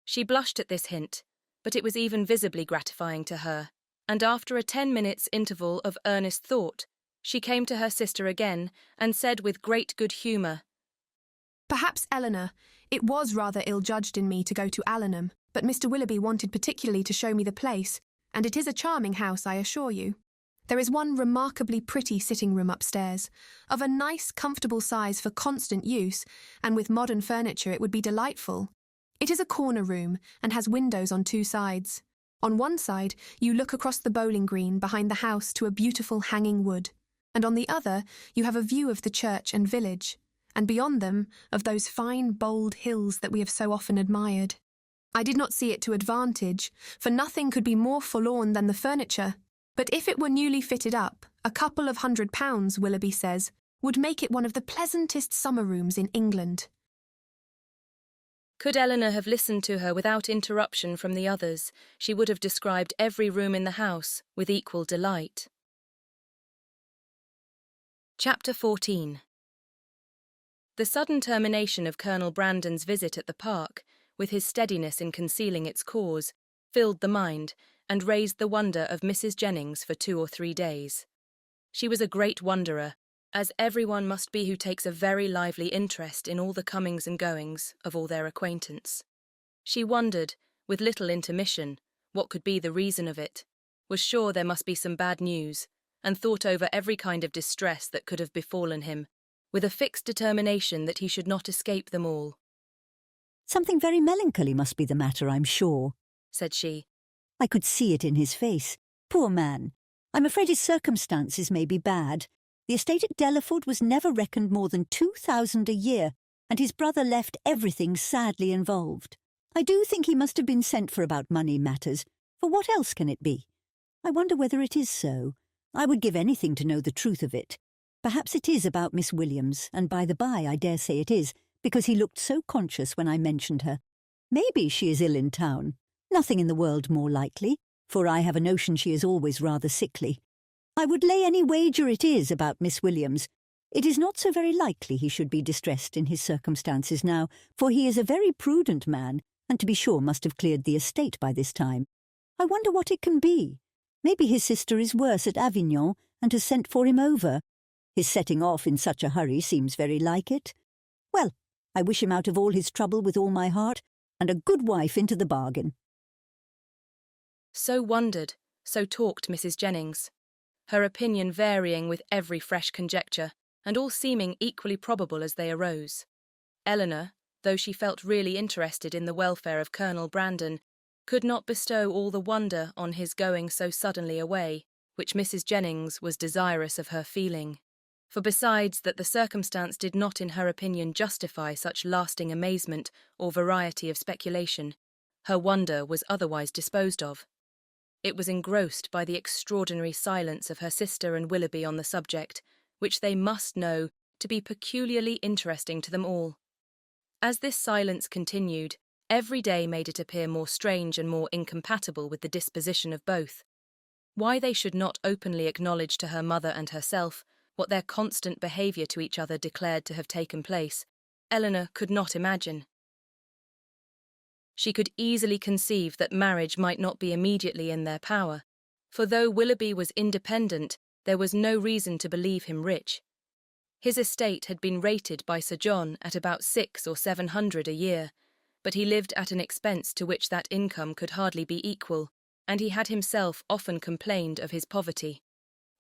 She blushed at this hint, but it was even visibly gratifying to her, and after a 10 minutes interval of earnest thought, she came to her sister again and said with great good humour, Perhaps, Eleanor, it was rather ill-judged in me to go to Allenham, but Mr. Willoughby wanted particularly to show me the place, and it is a charming house, I assure you. There is one remarkably pretty sitting-room upstairs, of a nice, comfortable size for constant use, and with modern furniture it would be delightful. It is a corner room, and has windows on 2 sides. On one side, you look across the bowling green behind the house to a beautiful hanging wood, and on the other, you have a view of the church and village, and beyond them, of those fine, bold hills that we have so often admired. I did not see it to advantage, for nothing could be more forlorn than the furniture, but if it were newly fitted up, a couple of £100, Willoughby says, would make it one of the pleasantest summer rooms in England. Could Eleanor have listened to her without interruption from the others, she would have described every room in the house with equal delight. Chapter 14. The sudden termination of Colonel Brandon's visit at the park, with his steadiness in concealing its cause, filled the mind and raised the wonder of Mrs. Jennings for 2 or 3 days. She was a great wonderer, as everyone must be who takes a very lively interest in all the comings and goings of all their acquaintance. She wondered, with little intermission, what could be the reason of it, was sure there must be some bad news, and thought over every kind of distress that could have befallen him, with a fixed determination that he should not escape them all. Something very melancholy must be the matter, I'm sure, said she. I could see it in his face. Poor man. I'm afraid his circumstances may be bad. The estate at Delaford was never reckoned more than 2,000 a year, and his brother left everything sadly involved. I do think he must have been sent for about money matters, for what else can it be? I wonder whether it is so. I would give anything to know the truth of it. Perhaps it is about Miss Williams, and by the by I dare say it is, because he looked so conscious when I mentioned her. Maybe she is ill in town. Nothing in the world more likely, for I have a notion she is always rather sickly. I would lay any wager it is about Miss Williams. It is not so very likely he should be distressed in his circumstances now, for he is a very prudent man, and to be sure must have cleared the estate by this time. I wonder what it can be. Maybe his sister is worse at Avignon, and has sent for him over. His setting off in such a hurry seems very like it. Well, I wish him out of all his trouble with all my heart, and a good wife into the bargain. So wondered, so talked Mrs. Jennings, her opinion varying with every fresh conjecture, and all seeming equally probable as they arose. Eleanor, though she felt really interested in the welfare of Colonel Brandon, could not bestow all the wonder on his going so suddenly away, which Mrs. Jennings was desirous of her feeling. For besides that the circumstance did not in her opinion justify such lasting amazement or variety of speculation, her wonder was otherwise disposed of. It was engrossed by the extraordinary silence of her sister and Willoughby on the subject, which they must know to be peculiarly interesting to them all. As this silence continued, every day made it appear more strange and more incompatible with the disposition of both. Why they should not openly acknowledge to her mother and herself what their constant behaviour to each other declared to have taken place, Eleanor could not imagine. She could easily conceive that marriage might not be immediately in their power, for though Willoughby was independent, there was no reason to believe him rich. His estate had been rated by Sir John at about 600 or 700 a year, but he lived at an expense to which that income could hardly be equal, and he had himself often complained of his poverty.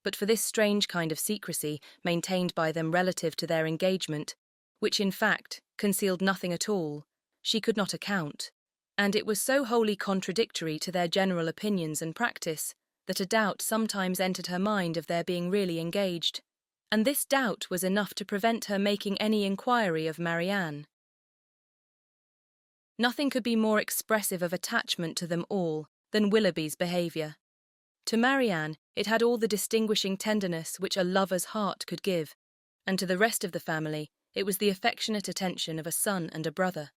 But for this strange kind of secrecy maintained by them relative to their engagement, which in fact concealed nothing at all, she could not account, and it was so wholly contradictory to their general opinions and practice that a doubt sometimes entered her mind of their being really engaged, and this doubt was enough to prevent her making any inquiry of Marianne. Nothing could be more expressive of attachment to them all than Willoughby's behaviour. To Marianne, it had all the distinguishing tenderness which a lover's heart could give, and to the rest of the family, it was the affectionate attention of a son and a brother.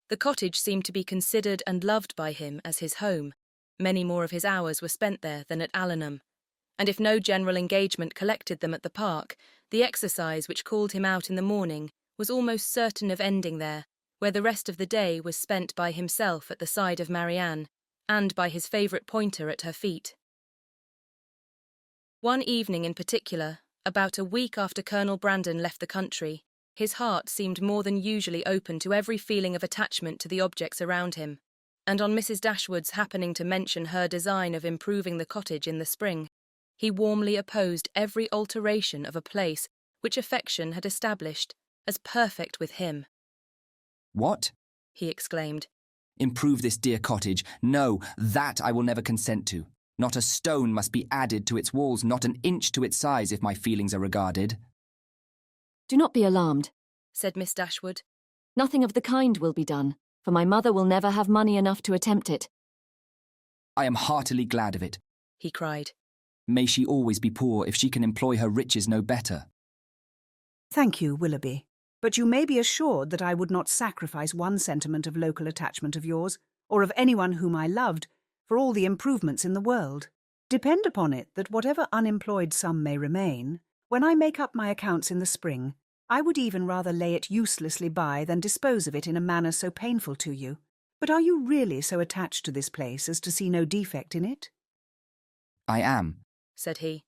The cottage seemed to be considered and loved by him as his home. Many more of his hours were spent there than at Allenham, and if no general engagement collected them at the park, the exercise which called him out in the morning was almost certain of ending there, where the rest of the day was spent by himself at the side of Marianne, and by his favourite pointer at her feet. One evening in particular, about a week after Colonel Brandon left the country, his heart seemed more than usually open to every feeling of attachment to the objects around him, and on Mrs. Dashwood's happening to mention her design of improving the cottage in the spring, he warmly opposed every alteration of a place which affection had established as perfect with him. "What?" he exclaimed. "Improve this dear cottage? No, that I will never consent to. Not a stone must be added to its walls, not an inch to its size, if my feelings are regarded." Do not be alarmed, said Miss Dashwood. Nothing of the kind will be done, for my mother will never have money enough to attempt it. "I am heartily glad of it," he cried. "May she always be poor if she can employ her riches no better." Thank you, Willoughby. But you may be assured that I would not sacrifice one sentiment of local attachment of yours, or of anyone whom I loved, for all the improvements in the world. Depend upon it that whatever unemployed sum may remain, when I make up my accounts in the spring, I would even rather lay it uselessly by than dispose of it in a manner so painful to you. But are you really so attached to this place as to see no defect in it? "I am," said he.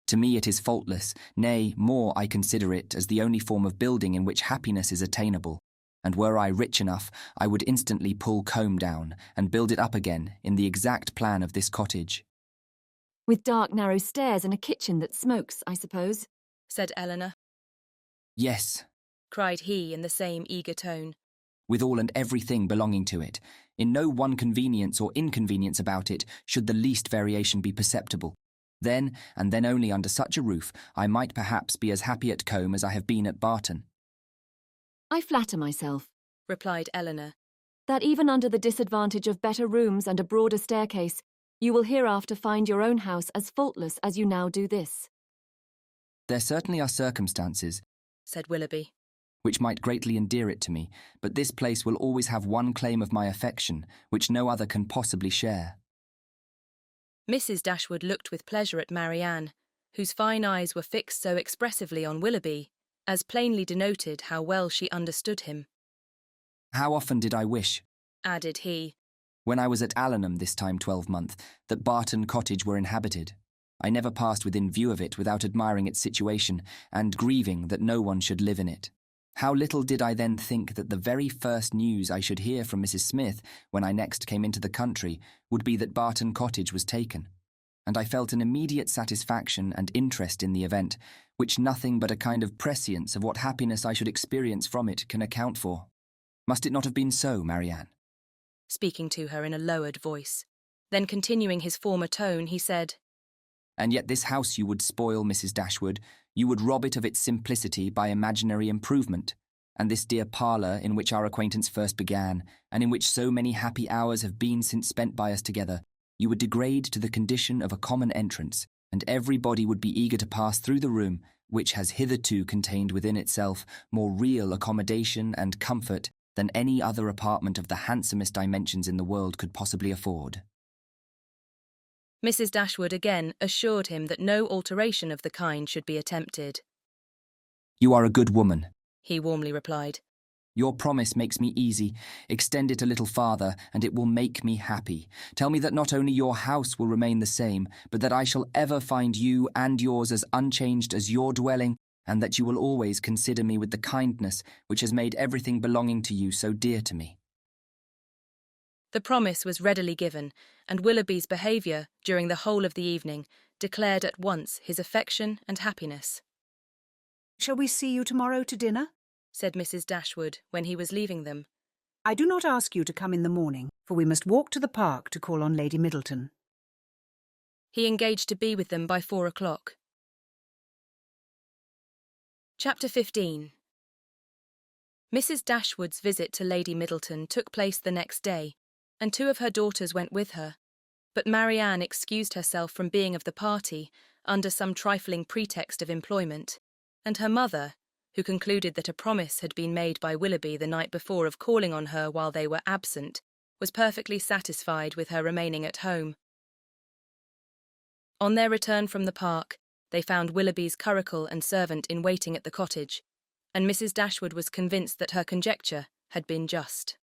"To me it is faultless. Nay, more, I consider it as the only form of building in which happiness is attainable. And were I rich enough, I would instantly pull Combe down and build it up again in the exact plan of this cottage." With dark, narrow stairs and a kitchen that smokes, I suppose, said Eleanor. "Yes," cried he in the same eager tone. "with all and everything belonging to it. In no one convenience or inconvenience about it should the least variation be perceptible. Then, and then only under such a roof, I might perhaps be as happy at Combe as I have been at Barton." I flatter myself, replied Eleanor, that even under the disadvantage of better rooms and a broader staircase, you will hereafter find your own house as faultless as you now do this. "There certainly are circumstances," said Willoughby, "which might greatly endear it to me, but this place will always have one claim of my affection, which no other can possibly share." Mrs. Dashwood looked with pleasure at Marianne, whose fine eyes were fixed so expressively on Willoughby, as plainly denoted how well she understood him. "How often did I wish," added he, "when I was at Allenham this time 12-month, that Barton Cottage were inhabited. I never passed within view of it without admiring its situation, and grieving that no one should live in it. How little did I then think that the very first news I should hear from Mrs. Smith, when I next came into the country, would be that Barton Cottage was taken. And I felt an immediate satisfaction and interest in the event, which nothing but a kind of prescience of what happiness I should experience from it can account for. Must it not have been so, Marianne?" speaking to her in a lowered voice. Then continuing his former tone, he said, "And yet this house you would spoil, Mrs. Dashwood. You would rob it of its simplicity by imaginary improvement. And this dear parlour in which our acquaintance first began, and in which so many happy hours have been since spent by us together, you would degrade to the condition of a common entrance, and everybody would be eager to pass through the room, which has hitherto contained within itself more real accommodation and comfort than any other apartment of the handsomest dimensions in the world could possibly afford." Mrs. Dashwood again assured him that no alteration of the kind should be attempted. "You are a good woman," he warmly replied. "Your promise makes me easy. Extend it a little farther, and it will make me happy. Tell me that not only your house will remain the same, but that I shall ever find you and yours as unchanged as your dwelling, and that you will always consider me with the kindness which has made everything belonging to you so dear to me." The promise was readily given, and Willoughby's behaviour, during the whole of the evening, declared at once his affection and happiness. "Shall we see you tomorrow to dinner?" said Mrs. Dashwood when he was leaving them. "I do not ask you to come in the morning, for we must walk to the park to call on Lady Middleton." He engaged to be with them by 4 o'clock. Chapter 15. Mrs. Dashwood's visit to Lady Middleton took place the next day, and 2 of her daughters went with her. But Marianne excused herself from being of the party under some trifling pretext of employment, and her mother, who concluded that a promise had been made by Willoughby the night before of calling on her while they were absent, was perfectly satisfied with her remaining at home. On their return from the park, they found Willoughby's curricle and servant in waiting at the cottage, and Mrs. Dashwood was convinced that her conjecture had been just.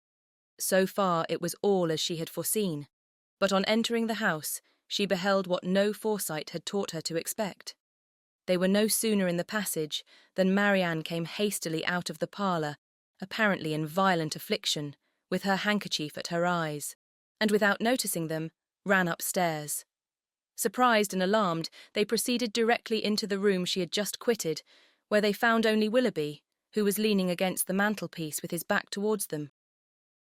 So far it was all as she had foreseen, but on entering the house she beheld what no foresight had taught her to expect. They were no sooner in the passage than Marianne came hastily out of the parlour, apparently in violent affliction, with her handkerchief at her eyes, and without noticing them, ran upstairs. Surprised and alarmed, they proceeded directly into the room she had just quitted, where they found only Willoughby, who was leaning against the mantelpiece with his back towards them.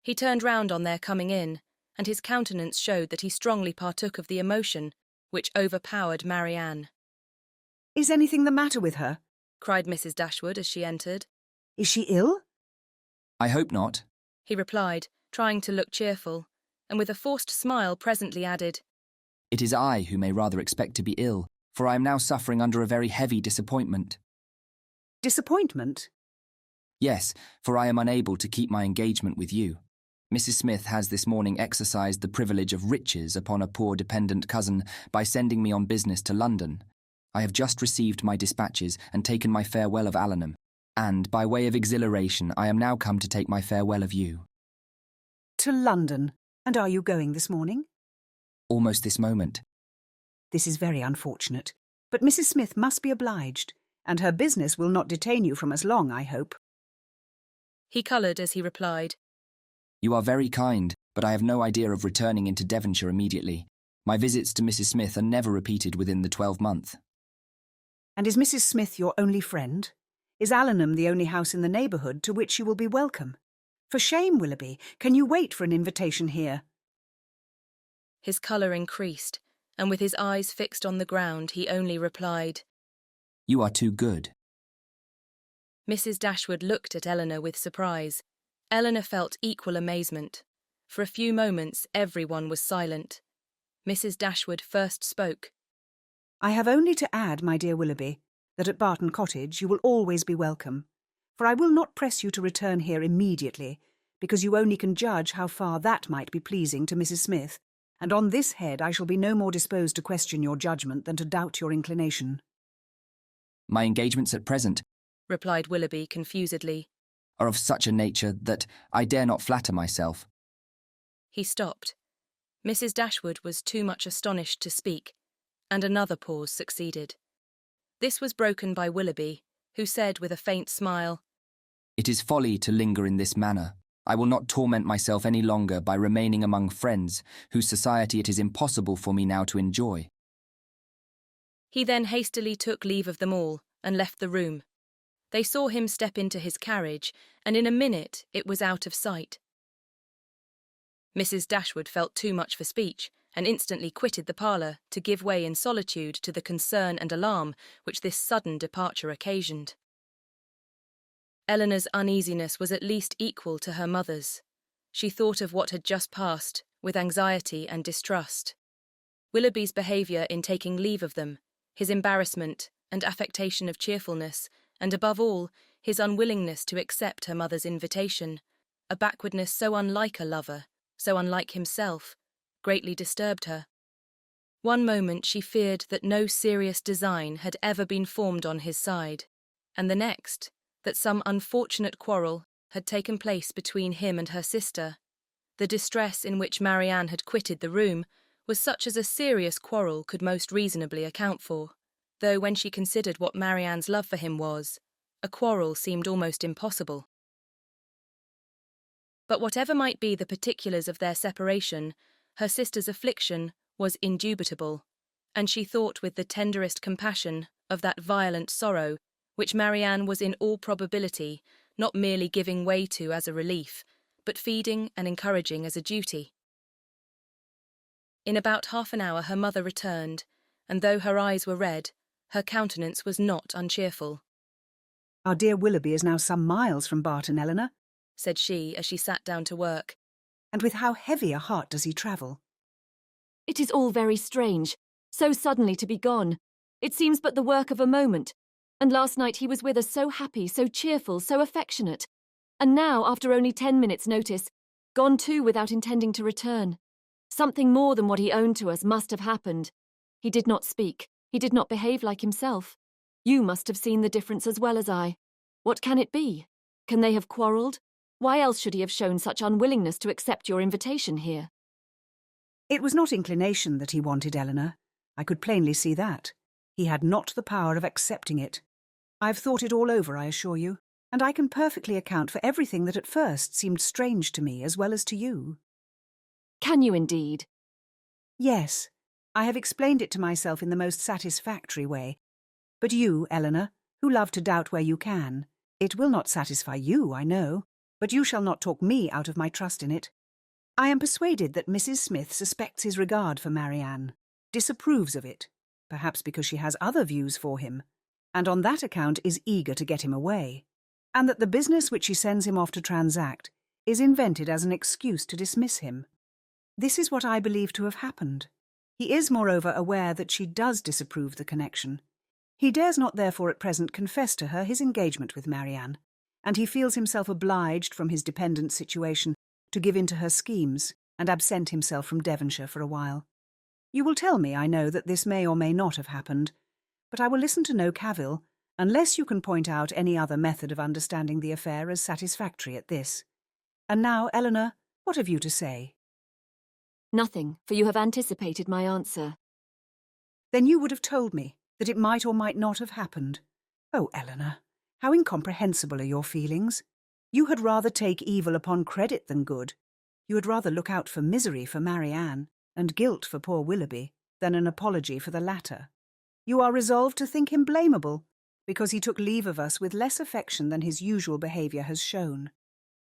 He turned round on their coming in, and his countenance showed that he strongly partook of the emotion which overpowered Marianne. "Is anything the matter with her?" cried Mrs. Dashwood as she entered. "Is she ill?" I hope not. He replied, trying to look cheerful, and with a forced smile presently added, It is I who may rather expect to be ill, for I am now suffering under a very heavy disappointment. Disappointment? Yes, for I am unable to keep my engagement with you. Mrs. Smith has this morning exercised the privilege of riches upon a poor dependent cousin by sending me on business to London. I have just received my dispatches and taken my farewell of Allenham, and, by way of exhilaration, I am now come to take my farewell of you. To London? And are you going this morning? Almost this moment. This is very unfortunate, but Mrs. Smith must be obliged, and her business will not detain you from us long, I hope. He coloured as he replied, You are very kind, but I have no idea of returning into Devonshire immediately. My visits to Mrs. Smith are never repeated within the 12-month. And is Mrs. Smith your only friend? Is Allenham the only house in the neighbourhood to which you will be welcome? For shame, Willoughby, can you wait for an invitation here? His colour increased, and with his eyes fixed on the ground, he only replied, You are too good. Mrs. Dashwood looked at Eleanor with surprise. Eleanor felt equal amazement. For a few moments everyone was silent. Mrs. Dashwood first spoke. I have only to add, my dear Willoughby, that at Barton Cottage you will always be welcome, for I will not press you to return here immediately, because you only can judge how far that might be pleasing to Mrs. Smith, and on this head I shall be no more disposed to question your judgment than to doubt your inclination. My engagements at present, replied Willoughby confusedly, are of such a nature that I dare not flatter myself. He stopped. Mrs. Dashwood was too much astonished to speak, and another pause succeeded. This was broken by Willoughby, who said with a faint smile, It is folly to linger in this manner. I will not torment myself any longer by remaining among friends whose society it is impossible for me now to enjoy. He then hastily took leave of them all and left the room. They saw him step into his carriage, and in a minute it was out of sight. Mrs. Dashwood felt too much for speech, and instantly quitted the parlour to give way in solitude to the concern and alarm which this sudden departure occasioned. Eleanor's uneasiness was at least equal to her mother's. She thought of what had just passed with anxiety and distrust. Willoughby's behaviour in taking leave of them, his embarrassment and affectation of cheerfulness, and above all, his unwillingness to accept her mother's invitation, a backwardness so unlike a lover, so unlike himself, greatly disturbed her. One moment she feared that no serious design had ever been formed on his side, and the next, that some unfortunate quarrel had taken place between him and her sister. The distress in which Marianne had quitted the room was such as a serious quarrel could most reasonably account for, though when she considered what Marianne's love for him was, a quarrel seemed almost impossible. But whatever might be the particulars of their separation, her sister's affliction was indubitable, and she thought with the tenderest compassion of that violent sorrow which Marianne was in all probability not merely giving way to as a relief, but feeding and encouraging as a duty. In about half an hour her mother returned, and though her eyes were red, her countenance was not uncheerful. Our dear Willoughby is now some miles from Barton, Eleanor, said she as she sat down to work. And with how heavy a heart does he travel? It is all very strange, so suddenly to be gone. It seems but the work of a moment. And last night he was with us so happy, so cheerful, so affectionate. And now, after only 10 minutes' notice, gone too without intending to return. Something more than what he owned to us must have happened. He did not speak. He did not behave like himself. You must have seen the difference as well as I. What can it be? Can they have quarrelled? Why else should he have shown such unwillingness to accept your invitation here? It was not inclination that he wanted, Eleanor. I could plainly see that. He had not the power of accepting it. I've thought it all over, I assure you, and I can perfectly account for everything that at first seemed strange to me as well as to you. Can you indeed? Yes, I have explained it to myself in the most satisfactory way. But you, Eleanor, who love to doubt where you can, it will not satisfy you, I know, but you shall not talk me out of my trust in it. I am persuaded that Mrs. Smith suspects his regard for Marianne, disapproves of it, perhaps because she has other views for him, and on that account is eager to get him away, and that the business which she sends him off to transact is invented as an excuse to dismiss him. This is what I believe to have happened. He is, moreover, aware that she does disapprove the connection. He dares not therefore at present confess to her his engagement with Marianne, and he feels himself obliged from his dependent situation to give in to her schemes and absent himself from Devonshire for a while. You will tell me, I know, that this may or may not have happened, but I will listen to no cavil, unless you can point out any other method of understanding the affair as satisfactory at this. And now, Eleanor, what have you to say? Nothing, for you have anticipated my answer. Then you would have told me that it might or might not have happened. Oh, Eleanor, how incomprehensible are your feelings. You had rather take evil upon credit than good. You had rather look out for misery for Marianne and guilt for poor Willoughby than an apology for the latter. You are resolved to think him blamable because he took leave of us with less affection than his usual behaviour has shown,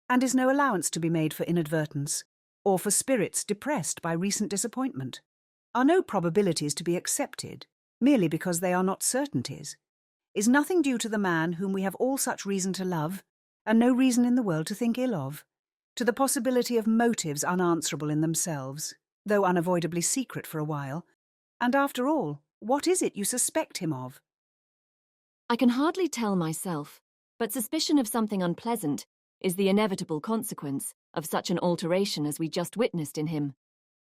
and is no allowance to be made for inadvertence, or for spirits depressed by recent disappointment. Are no probabilities to be accepted merely because they are not certainties? Is nothing due to the man whom we have all such reason to love, and no reason in the world to think ill of, to the possibility of motives unanswerable in themselves, though unavoidably secret for a while? And after all, what is it you suspect him of? I can hardly tell myself, but suspicion of something unpleasant is the inevitable consequence of such an alteration as we just witnessed in him.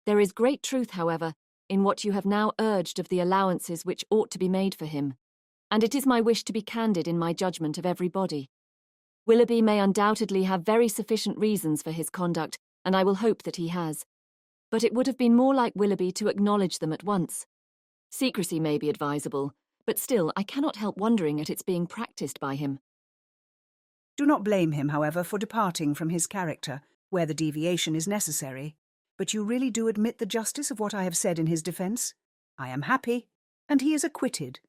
There is great truth, however, in what you have now urged of the allowances which ought to be made for him, and it is my wish to be candid in my judgment of everybody. Willoughby may undoubtedly have very sufficient reasons for his conduct, and I will hope that he has. But it would have been more like Willoughby to acknowledge them at once. Secrecy may be advisable, but still I cannot help wondering at its being practised by him. Do not blame him, however, for departing from his character, where the deviation is necessary. But you really do admit the justice of what I have said in his defence? I am happy, and he is acquitted.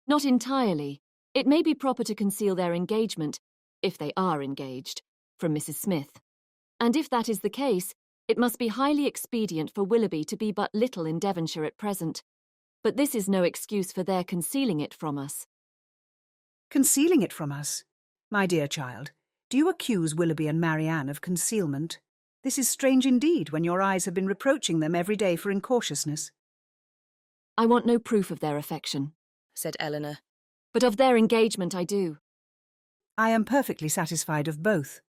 Not entirely. It may be proper to conceal their engagement, if they are engaged, from Mrs. Smith. And if that is the case, it must be highly expedient for Willoughby to be but little in Devonshire at present. But this is no excuse for their concealing it from us. Concealing it from us? My dear child, do you accuse Willoughby and Marianne of concealment? This is strange indeed, when your eyes have been reproaching them every day for incautiousness. I want no proof of their affection, said Eleanor. But of their engagement I do. I am perfectly satisfied of both.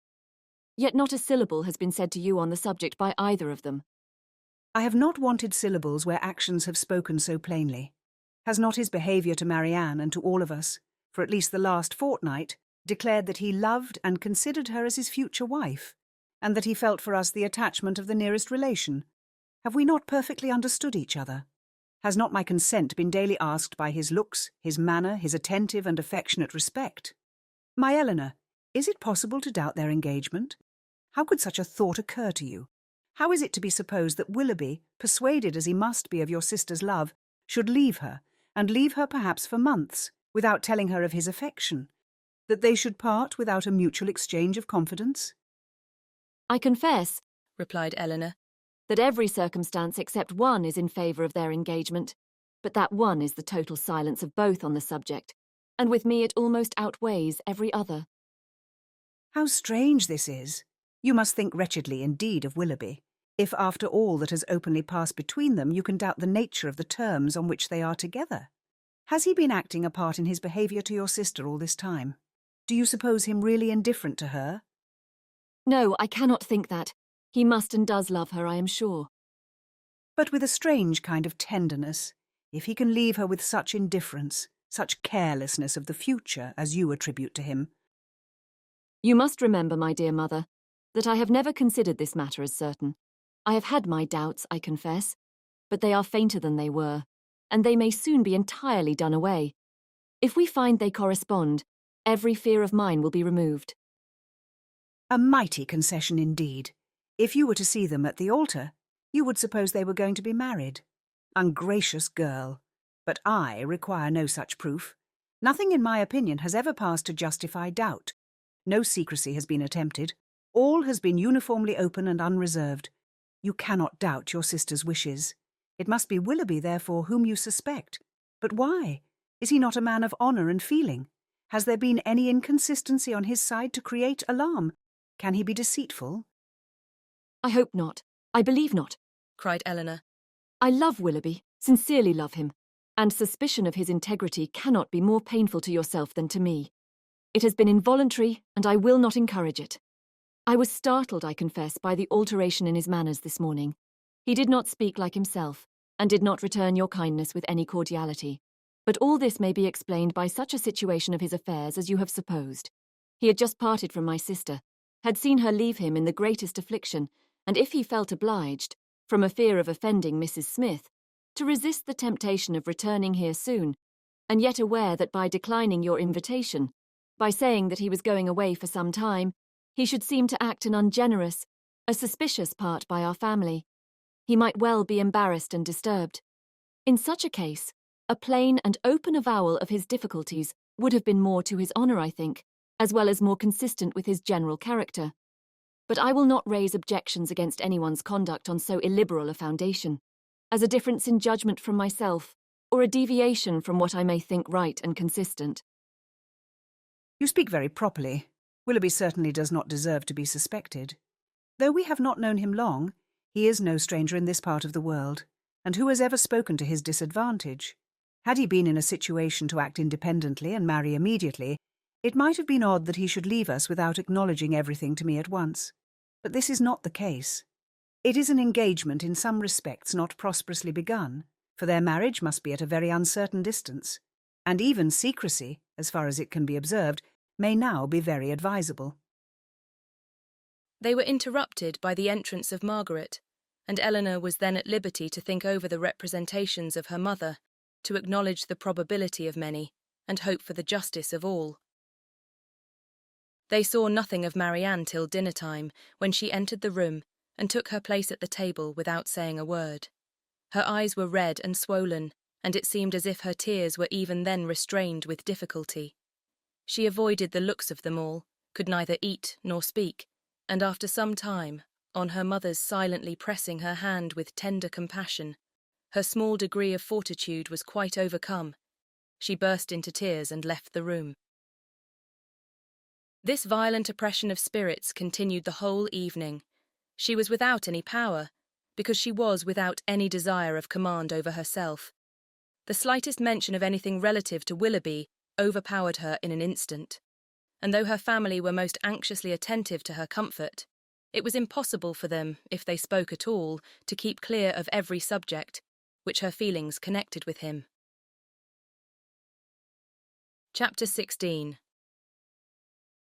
Yet not a syllable has been said to you on the subject by either of them. I have not wanted syllables where actions have spoken so plainly. Has not his behaviour to Marianne and to all of us, for at least the last fortnight, declared that he loved and considered her as his future wife, and that he felt for us the attachment of the nearest relation? Have we not perfectly understood each other? Has not my consent been daily asked by his looks, his manner, his attentive and affectionate respect? My Eleanor, is it possible to doubt their engagement? How could such a thought occur to you? How is it to be supposed that Willoughby, persuaded as he must be of your sister's love, should leave her, and leave her perhaps for months, without telling her of his affection? That they should part without a mutual exchange of confidence? I confess, replied Eleanor, that every circumstance except one is in favour of their engagement, but that one is the total silence of both on the subject, and with me it almost outweighs every other. How strange this is. You must think wretchedly indeed of Willoughby, if after all that has openly passed between them you can doubt the nature of the terms on which they are together. Has he been acting a part in his behaviour to your sister all this time? Do you suppose him really indifferent to her? No, I cannot think that. He must and does love her, I am sure. But with a strange kind of tenderness, if he can leave her with such indifference, such carelessness of the future as you attribute to him. You must remember, my dear mother, that I have never considered this matter as certain. I have had my doubts, I confess, but they are fainter than they were, and they may soon be entirely done away. If we find they correspond, every fear of mine will be removed. A mighty concession indeed. If you were to see them at the altar, you would suppose they were going to be married. Ungracious girl. But I require no such proof. Nothing in my opinion has ever passed to justify doubt. No secrecy has been attempted. All has been uniformly open and unreserved. You cannot doubt your sister's wishes. It must be Willoughby, therefore, whom you suspect. But why? Is he not a man of honour and feeling? Has there been any inconsistency on his side to create alarm? Can he be deceitful? I hope not. I believe not, cried Eleanor. I love Willoughby, sincerely love him, and suspicion of his integrity cannot be more painful to yourself than to me. It has been involuntary, and I will not encourage it. I was startled, I confess, by the alteration in his manners this morning. He did not speak like himself, and did not return your kindness with any cordiality. But all this may be explained by such a situation of his affairs as you have supposed. He had just parted from my sister, had seen her leave him in the greatest affliction, and if he felt obliged, from a fear of offending Mrs. Smith, to resist the temptation of returning here soon, and yet aware that by declining your invitation, by saying that he was going away for some time, he should seem to act an ungenerous, a suspicious part by our family. He might well be embarrassed and disturbed. In such a case, a plain and open avowal of his difficulties would have been more to his honour, I think, as well as more consistent with his general character. But I will not raise objections against anyone's conduct on so illiberal a foundation, as a difference in judgment from myself, or a deviation from what I may think right and consistent. You speak very properly. Willoughby certainly does not deserve to be suspected. Though we have not known him long, he is no stranger in this part of the world, and who has ever spoken to his disadvantage? Had he been in a situation to act independently and marry immediately, it might have been odd that he should leave us without acknowledging everything to me at once. But this is not the case. It is an engagement in some respects not prosperously begun, for their marriage must be at a very uncertain distance, and even secrecy, as far as it can be observed, may now be very advisable. They were interrupted by the entrance of Margaret, and Eleanor was then at liberty to think over the representations of her mother, to acknowledge the probability of many, and hope for the justice of all. They saw nothing of Marianne till dinner-time, when she entered the room and took her place at the table without saying a word. Her eyes were red and swollen, and it seemed as if her tears were even then restrained with difficulty. She avoided the looks of them all, could neither eat nor speak, and after some time, on her mother's silently pressing her hand with tender compassion, her small degree of fortitude was quite overcome. She burst into tears and left the room. This violent oppression of spirits continued the whole evening. She was without any power, because she was without any desire of command over herself. The slightest mention of anything relative to Willoughby overpowered her in an instant, and though her family were most anxiously attentive to her comfort, it was impossible for them, if they spoke at all, to keep clear of every subject which her feelings connected with him. Chapter 16.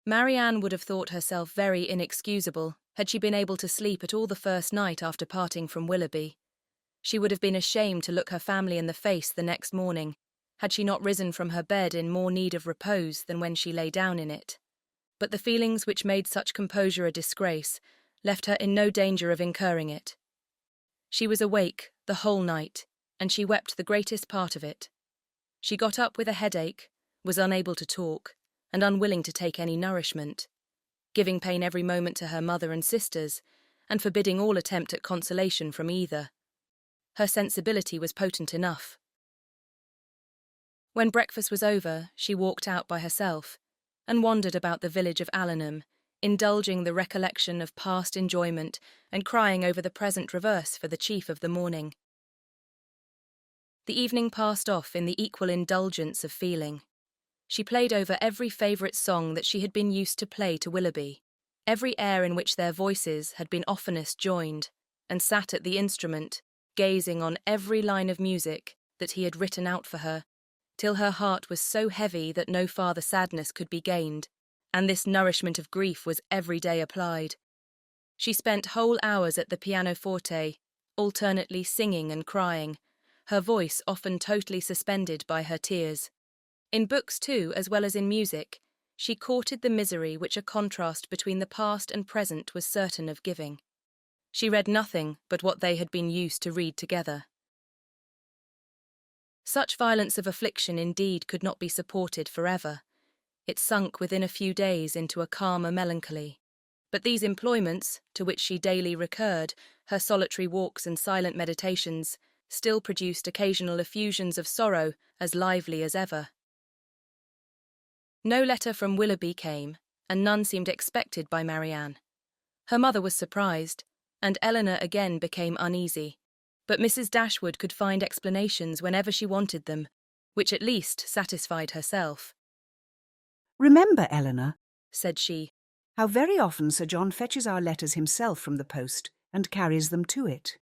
Marianne would have thought herself very inexcusable had she been able to sleep at all the first night after parting from Willoughby. She would have been ashamed to look her family in the face the next morning, had she not risen from her bed in more need of repose than when she lay down in it. But the feelings which made such composure a disgrace left her in no danger of incurring it. She was awake the whole night, and she wept the greatest part of it. She got up with a headache, was unable to talk, and unwilling to take any nourishment, giving pain every moment to her mother and sisters, and forbidding all attempt at consolation from either. Her sensibility was potent enough. When breakfast was over, she walked out by herself and wandered about the village of Allenham, indulging the recollection of past enjoyment and crying over the present reverse for the chief of the morning. The evening passed off in the equal indulgence of feeling. She played over every favourite song that she had been used to play to Willoughby, every air in which their voices had been oftenest joined, and sat at the instrument, gazing on every line of music that he had written out for her, till her heart was so heavy that no farther sadness could be gained, and this nourishment of grief was every day applied. She spent whole hours at the pianoforte, alternately singing and crying, her voice often totally suspended by her tears. In books, too, as well as in music, she courted the misery which a contrast between the past and present was certain of giving. She read nothing but what they had been used to read together. Such violence of affliction indeed could not be supported forever. It sunk within a few days into a calmer melancholy. But these employments, to which she daily recurred, her solitary walks and silent meditations, still produced occasional effusions of sorrow as lively as ever. No letter from Willoughby came, and none seemed expected by Marianne. Her mother was surprised, and Eleanor again became uneasy, but Mrs. Dashwood could find explanations whenever she wanted them, which at least satisfied herself. "Remember, Eleanor," said she, "how very often Sir John fetches our letters himself from the post and carries them to it.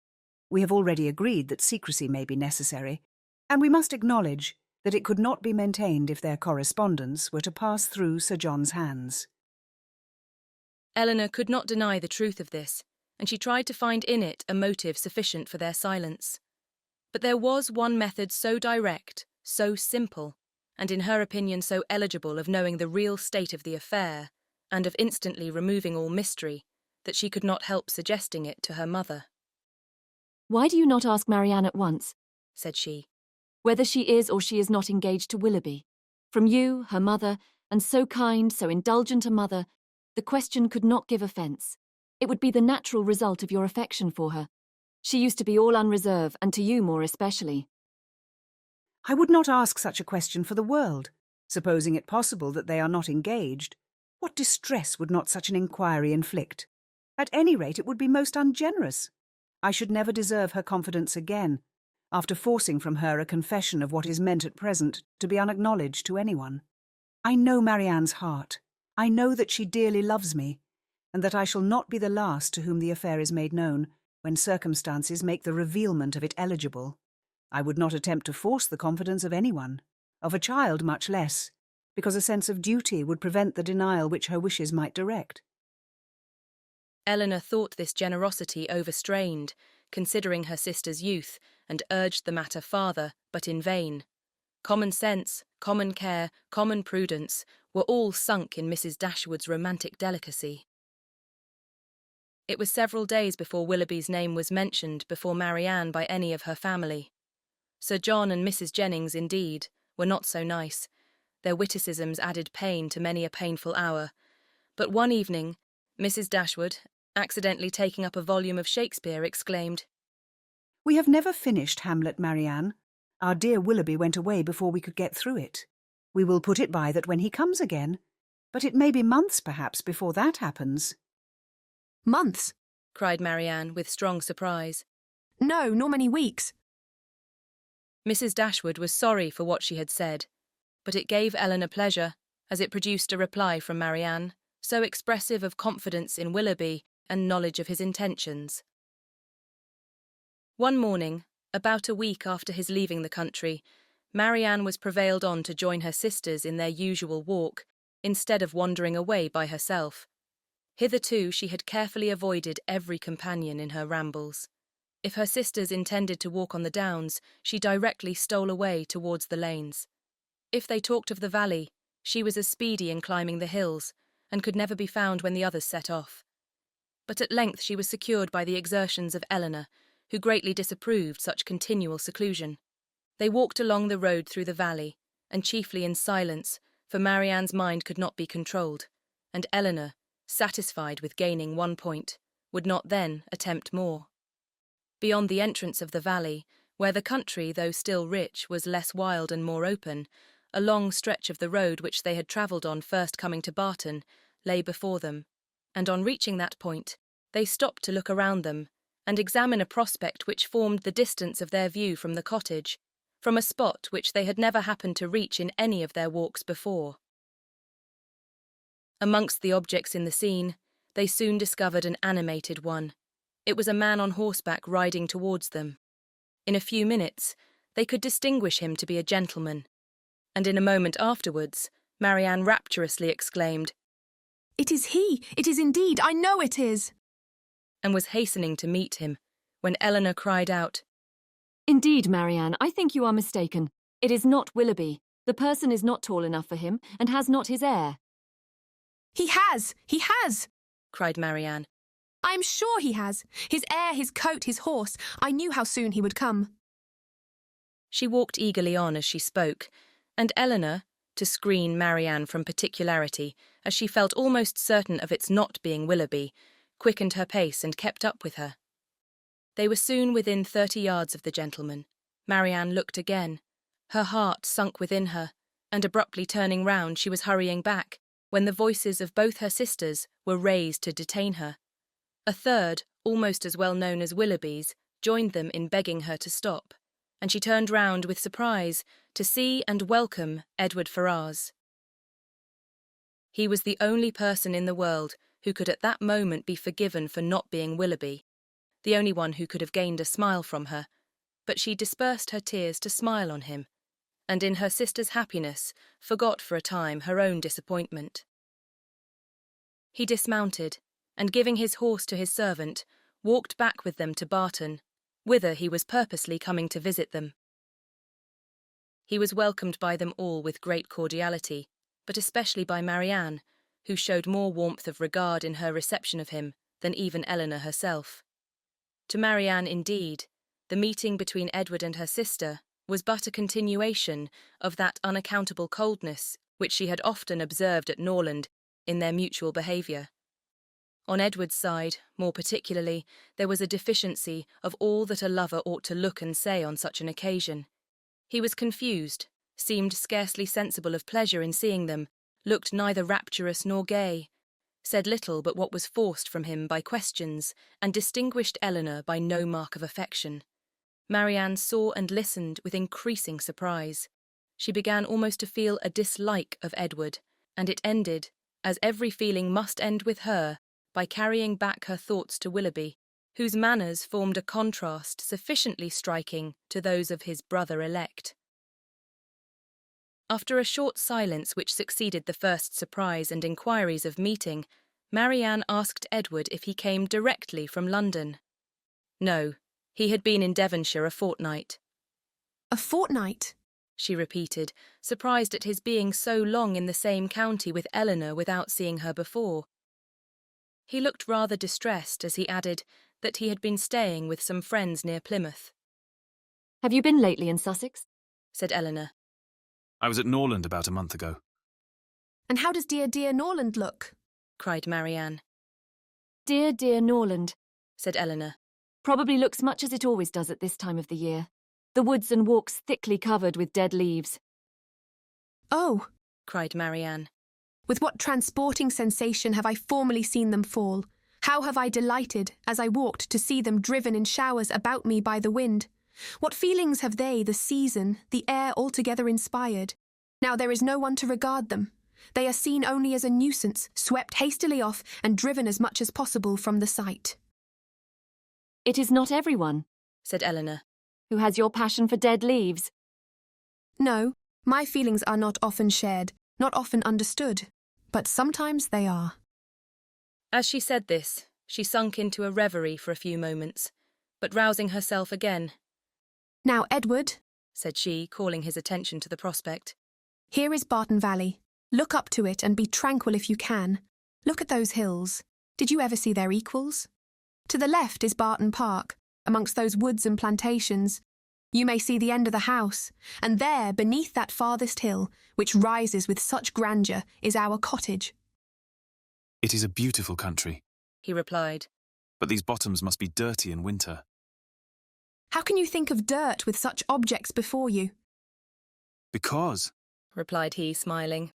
We have already agreed that secrecy may be necessary, and we must acknowledge that it could not be maintained if their correspondence were to pass through Sir John's hands." Eleanor could not deny the truth of this, and she tried to find in it a motive sufficient for their silence. But there was one method so direct, so simple, and in her opinion so eligible of knowing the real state of the affair, and of instantly removing all mystery, that she could not help suggesting it to her mother. "Why do you not ask Marianne at once," said she, "whether she is or she is not engaged to Willoughby? From you, her mother, and so kind, so indulgent a mother, the question could not give offence. It would be the natural result of your affection for her. She used to be all unreserve, and to you more especially." "I would not ask such a question for the world. Supposing it possible that they are not engaged, what distress would not such an inquiry inflict? At any rate, it would be most ungenerous. I should never deserve her confidence again, after forcing from her a confession of what is meant at present to be unacknowledged to anyone. I know Marianne's heart. I know that she dearly loves me, and that I shall not be the last to whom the affair is made known, when circumstances make the revealment of it eligible. I would not attempt to force the confidence of anyone, of a child much less, because a sense of duty would prevent the denial which her wishes might direct." Eleanor thought this generosity overstrained, considering her sister's youth, and urged the matter farther, but in vain. Common sense, common care, common prudence were all sunk in Mrs. Dashwood's romantic delicacy. It was several days before Willoughby's name was mentioned before Marianne by any of her family. Sir John and Mrs. Jennings, indeed, were not so nice. Their witticisms added pain to many a painful hour. But one evening, Mrs. Dashwood, accidentally taking up a volume of Shakespeare, exclaimed, "We have never finished Hamlet, Marianne. Our dear Willoughby went away before we could get through it. We will put it by that when he comes again, but it may be months perhaps before that happens." "Months?" cried Marianne with strong surprise. "No, nor many weeks." Mrs. Dashwood was sorry for what she had said, but it gave Eleanor pleasure, as it produced a reply from Marianne, so expressive of confidence in Willoughby and knowledge of his intentions. One morning, about a week after his leaving the country, Marianne was prevailed on to join her sisters in their usual walk, instead of wandering away by herself. Hitherto she had carefully avoided every companion in her rambles. If her sisters intended to walk on the downs, she directly stole away towards the lanes. If they talked of the valley, she was as speedy in climbing the hills, and could never be found when the others set off. But at length she was secured by the exertions of Eleanor, who greatly disapproved such continual seclusion. They walked along the road through the valley, and chiefly in silence, for Marianne's mind could not be controlled, and Eleanor, satisfied with gaining one point, would not then attempt more. Beyond the entrance of the valley, where the country, though still rich, was less wild and more open. A long stretch of the road which they had travelled on first coming to Barton lay before them, and on reaching that point, they stopped to look around them and examine a prospect which formed the distance of their view from the cottage, from a spot which they had never happened to reach in any of their walks before. Amongst the objects in the scene, they soon discovered an animated one. It was a man on horseback riding towards them. In a few minutes, they could distinguish him to be a gentleman, and in a moment afterwards, Marianne rapturously exclaimed, "It is he! It is indeed! I know it is!" and was hastening to meet him, when Eleanor cried out, Indeed, Marianne, I think you are mistaken. It is not Willoughby. The person is not tall enough for him, and has not his air. He has! He has! cried Marianne. I am sure he has. His air, his coat, his horse. I knew how soon he would come. She walked eagerly on as she spoke, and Eleanor, to screen Marianne from particularity, as she felt almost certain of its not being Willoughby, quickened her pace and kept up with her. They were soon within 30 yards of the gentleman. Marianne looked again. Her heart sunk within her, and abruptly turning round, she was hurrying back, when the voices of both her sisters were raised to detain her. A third, almost as well known as Willoughby's, joined them in begging her to stop, and she turned round with surprise to see and welcome Edward Ferrars. He was the only person in the world who could at that moment be forgiven for not being Willoughby, the only one who could have gained a smile from her, but she dispersed her tears to smile on him, and in her sister's happiness forgot for a time her own disappointment. He dismounted, and giving his horse to his servant, walked back with them to Barton, whither he was purposely coming to visit them. He was welcomed by them all with great cordiality, but especially by Marianne, who showed more warmth of regard in her reception of him than even Eleanor herself. To Marianne, indeed, the meeting between Edward and her sister was but a continuation of that unaccountable coldness which she had often observed at Norland in their mutual behaviour. On Edward's side, more particularly, there was a deficiency of all that a lover ought to look and say on such an occasion. He was confused, seemed scarcely sensible of pleasure in seeing them, looked neither rapturous nor gay, said little but what was forced from him by questions, and distinguished Eleanor by no mark of affection. Marianne saw and listened with increasing surprise. She began almost to feel a dislike of Edward, and it ended, as every feeling must end with her, by carrying back her thoughts to Willoughby, whose manners formed a contrast sufficiently striking to those of his brother-elect. After a short silence which succeeded the first surprise and inquiries of meeting, Marianne asked Edward if he came directly from London. No, he had been in Devonshire a fortnight. A fortnight? She repeated, surprised at his being so long in the same county with Eleanor without seeing her before. He looked rather distressed as he added that he had been staying with some friends near Plymouth. Have you been lately in Sussex? Said Eleanor. I was at Norland about a month ago. And how does dear, dear Norland look? Cried Marianne. Dear, dear Norland, said Eleanor. Probably looks much as it always does at this time of the year. The woods and walks thickly covered with dead leaves. Oh, cried Marianne. With what transporting sensation have I formerly seen them fall? How have I delighted, as I walked, to see them driven in showers about me by the wind? What feelings have they, the season, the air altogether inspired? Now there is no one to regard them. They are seen only as a nuisance, swept hastily off and driven as much as possible from the sight. It is not everyone, said Eleanor, who has your passion for dead leaves. No, my feelings are not often shared, not often understood, but sometimes they are. As she said this, she sunk into a reverie for a few moments, but rousing herself again. Now, Edward, said she, calling his attention to the prospect. Here is Barton Valley. Look up to it and be tranquil if you can. Look at those hills. Did you ever see their equals? To the left is Barton Park, amongst those woods and plantations. You may see the end of the house, and there, beneath that farthest hill, which rises with such grandeur, is our cottage. It is a beautiful country, he replied. But these bottoms must be dirty in winter. How can you think of dirt with such objects before you? Because, replied he, smiling.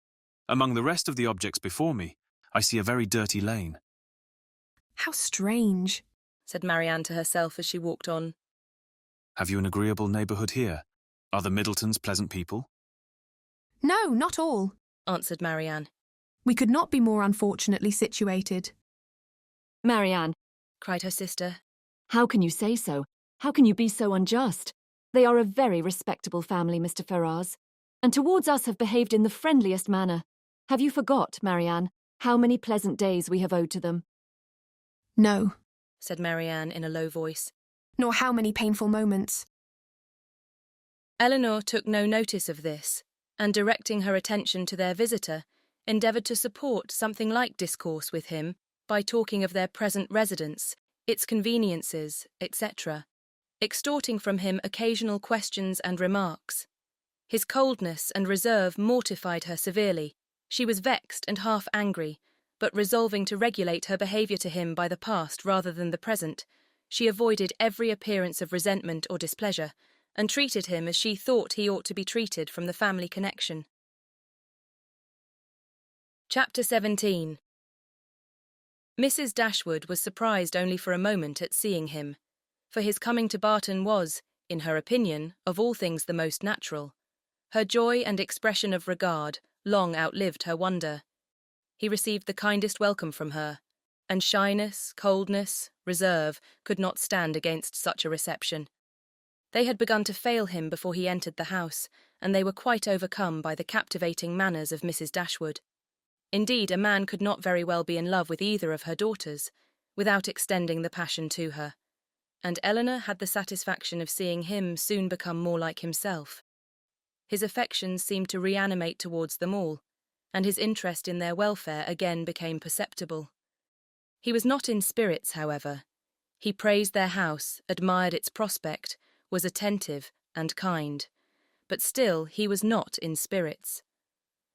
among the rest of the objects before me, I see a very dirty lane. How strange, said Marianne to herself as she walked on. Have you an agreeable neighbourhood here? Are the Middletons pleasant people? No, not all, answered Marianne. We could not be more unfortunately situated. Marianne, cried her sister. how can you say so? How can you be so unjust? They are a very respectable family, Mr. Ferrars, and towards us have behaved in the friendliest manner. Have you forgot, Marianne, how many pleasant days we have owed to them? No, said Marianne in a low voice. nor how many painful moments. Eleanor took no notice of this, and directing her attention to their visitor, endeavoured to support something like discourse with him by talking of their present residence, its conveniences, etc., extorting from him occasional questions and remarks. His coldness and reserve mortified her severely. She was vexed and half angry, but resolving to regulate her behaviour to him by the past rather than the present, she avoided every appearance of resentment or displeasure, and treated him as she thought he ought to be treated from the family connection. Chapter 17. Mrs. Dashwood was surprised only for a moment at seeing him, for his coming to Barton was, in her opinion, of all things the most natural. Her joy and expression of regard long outlived her wonder. He received the kindest welcome from her, and shyness, coldness, reserve could not stand against such a reception. They had begun to fail him before he entered the house, and they were quite overcome by the captivating manners of Mrs. Dashwood. Indeed, a man could not very well be in love with either of her daughters, without extending the passion to her, and Eleanor had the satisfaction of seeing him soon become more like himself. His affections seemed to reanimate towards them all, and his interest in their welfare again became perceptible. He was not in spirits, however. He praised their house, admired its prospect, was attentive and kind, but still he was not in spirits.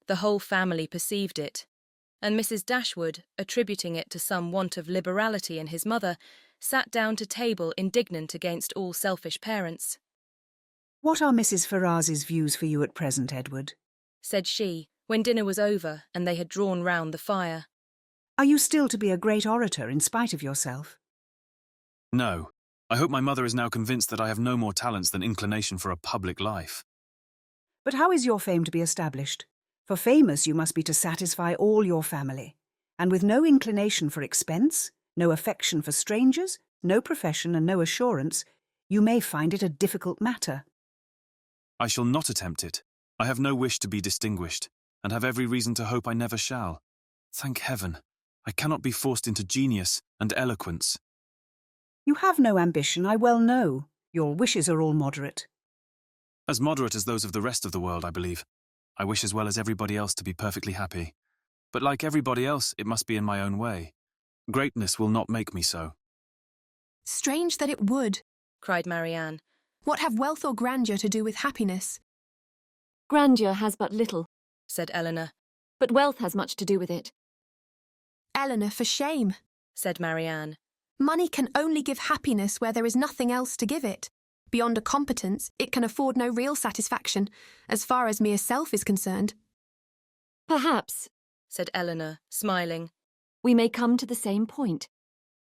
The whole family perceived it, and Mrs. Dashwood, attributing it to some want of liberality in his mother, sat down to table indignant against all selfish parents. What are Mrs. Ferrars's views for you at present, Edward? Said she, when dinner was over and they had drawn round the fire. Are you still to be a great orator in spite of yourself? No. I hope my mother is now convinced that I have no more talents than inclination for a public life. But how is your fame to be established? For famous you must be to satisfy all your family, and with no inclination for expense, no affection for strangers, no profession and no assurance, you may find it a difficult matter. I shall not attempt it. I have no wish to be distinguished, and have every reason to hope I never shall. Thank heaven, I cannot be forced into genius and eloquence. You have no ambition, I well know. Your wishes are all moderate. As moderate as those of the rest of the world, I believe. I wish as well as everybody else to be perfectly happy. But like everybody else, it must be in my own way. Greatness will not make me so. Strange that it would, cried Marianne. What have wealth or grandeur to do with happiness? Grandeur has but little, said Eleanor. but wealth has much to do with it. Eleanor, for shame, said Marianne. Money can only give happiness where there is nothing else to give it. Beyond a competence, it can afford no real satisfaction, as far as mere self is concerned. Perhaps, said Eleanor, smiling, we may come to the same point.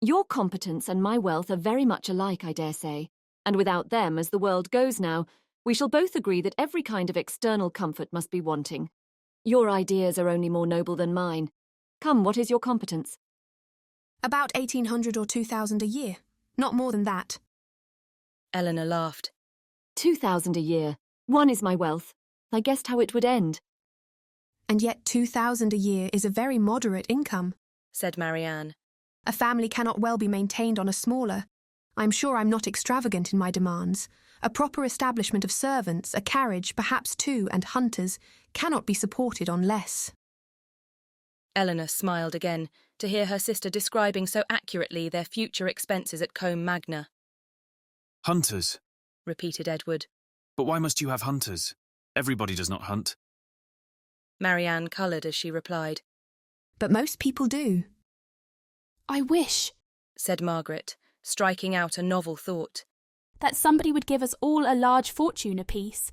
Your competence and my wealth are very much alike, I dare say, and without them, as the world goes now, we shall both agree that every kind of external comfort must be wanting. Your ideas are only more noble than mine. Come, what is your competence? About 1,800 or 2,000 a year. Not more than that. Eleanor laughed. 2,000 a year. One is my wealth. I guessed how it would end. And yet 2,000 a year is a very moderate income, said Marianne. A family cannot well be maintained on a smaller. I'm sure I'm not extravagant in my demands. A proper establishment of servants, a carriage, perhaps two, and hunters, cannot be supported on less. Eleanor smiled again to hear her sister describing so accurately their future expenses at Combe Magna. Hunters, repeated Edward. But why must you have hunters? Everybody does not hunt. Marianne coloured as she replied. But most people do. I wish, said Margaret, striking out a novel thought. that somebody would give us all a large fortune apiece.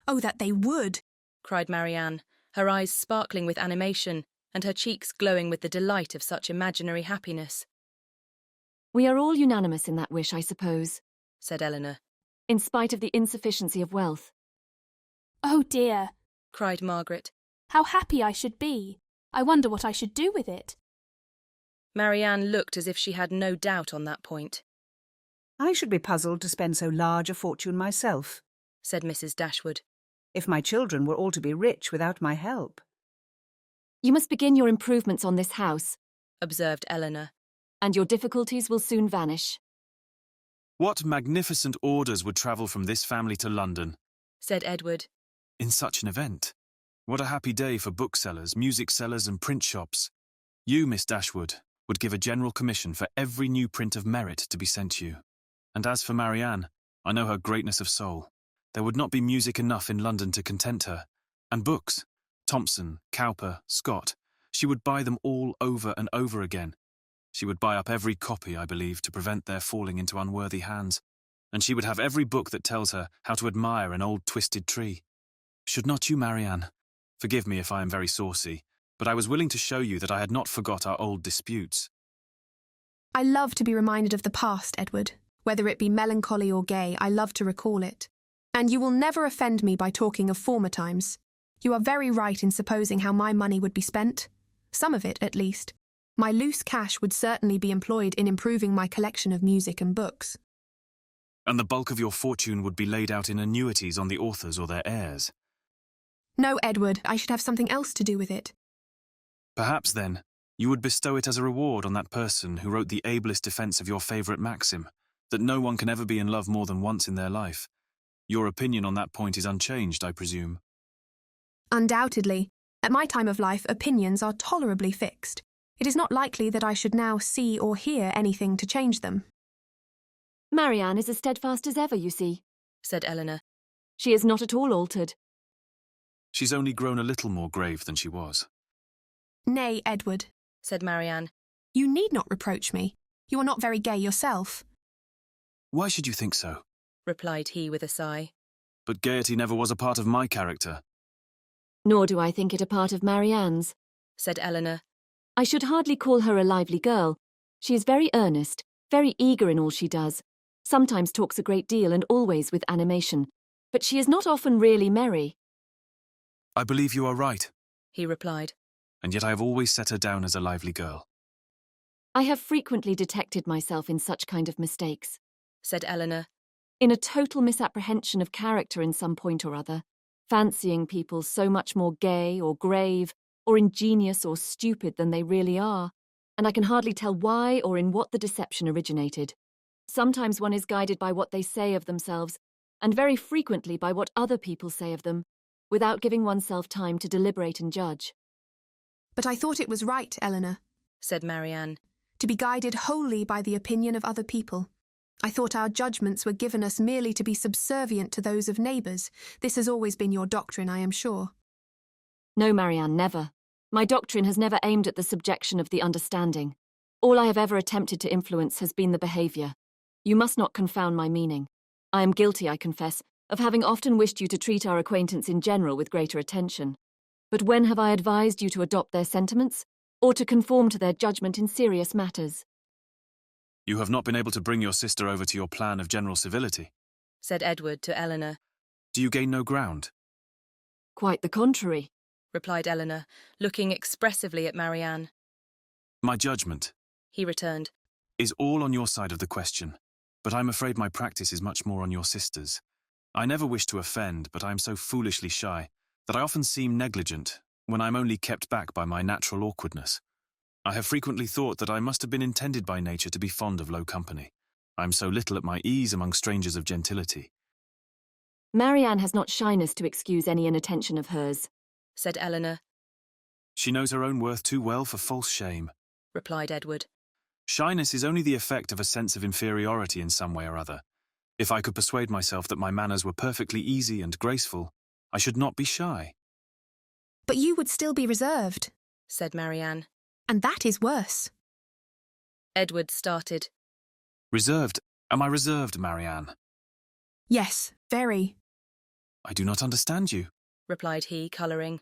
Oh, that they would! cried Marianne, her eyes sparkling with animation and her cheeks glowing with the delight of such imaginary happiness. We are all unanimous in that wish, I suppose, said Eleanor. in spite of the insufficiency of wealth. Oh dear, cried Margaret. how happy I should be. I wonder what I should do with it. Marianne looked as if she had no doubt on that point. I should be puzzled to spend so large a fortune myself, said Mrs. Dashwood. if my children were all to be rich without my help. You must begin your improvements on this house, observed Eleanor. and your difficulties will soon vanish. What magnificent orders would travel from this family to London, said Edward. in such an event? What a happy day for booksellers, music sellers and print shops. You, Miss Dashwood, would give a general commission for every new print of merit to be sent you. And as for Marianne, I know her greatness of soul. There would not be music enough in London to content her. And books, Thomson, Cowper, Scott, she would buy them all over and over again. She would buy up every copy, I believe, to prevent their falling into unworthy hands. And she would have every book that tells her how to admire an old twisted tree. Should not you, Marianne? Forgive me if I am very saucy, but I was willing to show you that I had not forgot our old disputes. I love to be reminded of the past, Edward. Whether it be melancholy or gay, I love to recall it. And you will never offend me by talking of former times. You are very right in supposing how my money would be spent. Some of it, at least. My loose cash would certainly be employed in improving my collection of music and books. And the bulk of your fortune would be laid out in annuities on the authors or their heirs. No, Edward, I should have something else to do with it. Perhaps, then, you would bestow it as a reward on that person who wrote the ablest defence of your favourite maxim, that no one can ever be in love more than once in their life. Your opinion on that point is unchanged, I presume. Undoubtedly. At my time of life, opinions are tolerably fixed. It is not likely that I should now see or hear anything to change them. Marianne is as steadfast as ever, you see, said Eleanor. She is not at all altered. She's only grown a little more grave than she was. Nay, Edward, said Marianne. you need not reproach me. You are not very gay yourself. Why should you think so? Replied he with a sigh. But gaiety never was a part of my character. Nor do I think it a part of Marianne's, said Eleanor. I should hardly call her a lively girl. She is very earnest, very eager in all she does, sometimes talks a great deal and always with animation, but she is not often really merry. I believe you are right, he replied. and yet I have always set her down as a lively girl. I have frequently detected myself in such kind of mistakes, said Eleanor. in a total misapprehension of character in some point or other, fancying people so much more gay or grave or ingenious or stupid than they really are, and I can hardly tell why or in what the deception originated. Sometimes one is guided by what they say of themselves, and very frequently by what other people say of them, without giving oneself time to deliberate and judge. But I thought it was right, Eleanor, said Marianne. to be guided wholly by the opinion of other people. I thought our judgments were given us merely to be subservient to those of neighbours. This has always been your doctrine, I am sure. No, Marianne, never. My doctrine has never aimed at the subjection of the understanding. All I have ever attempted to influence has been the behaviour. You must not confound my meaning. I am guilty, I confess, of having often wished you to treat our acquaintance in general with greater attention. But when have I advised you to adopt their sentiments, or to conform to their judgment in serious matters? You have not been able to bring your sister over to your plan of general civility, said Edward to Eleanor. Do you gain no ground? Quite the contrary, replied Eleanor, looking expressively at Marianne. My judgment, he returned, is all on your side of the question, but I'm afraid my practice is much more on your sister's. I never wish to offend, but I am so foolishly shy that I often seem negligent when I am only kept back by my natural awkwardness. I have frequently thought that I must have been intended by nature to be fond of low company. I am so little at my ease among strangers of gentility. Marianne has not shyness to excuse any inattention of hers, said Eleanor. She knows her own worth too well for false shame, replied Edward. Shyness is only the effect of a sense of inferiority in some way or other. If I could persuade myself that my manners were perfectly easy and graceful, I should not be shy. But you would still be reserved, said Marianne. and that is worse. Edward started. Reserved? Am I reserved, Marianne? Yes, very. I do not understand you, replied he, colouring.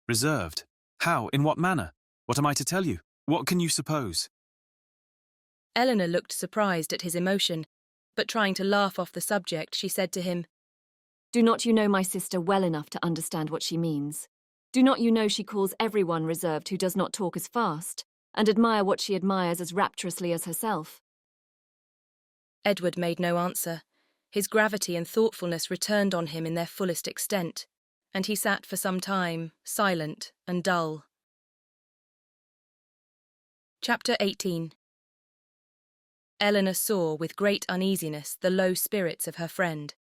Reserved? How? In what manner? What am I to tell you? What can you suppose? Eleanor looked surprised at his emotion, but trying to laugh off the subject, she said to him, Do not you know my sister well enough to understand what she means? Do not you know she calls everyone reserved who does not talk as fast, and admire what she admires as rapturously as herself? Edward made no answer. His gravity and thoughtfulness returned on him in their fullest extent, and he sat for some time, silent and dull. Chapter 18. Eleanor saw with great uneasiness the low spirits of her friend.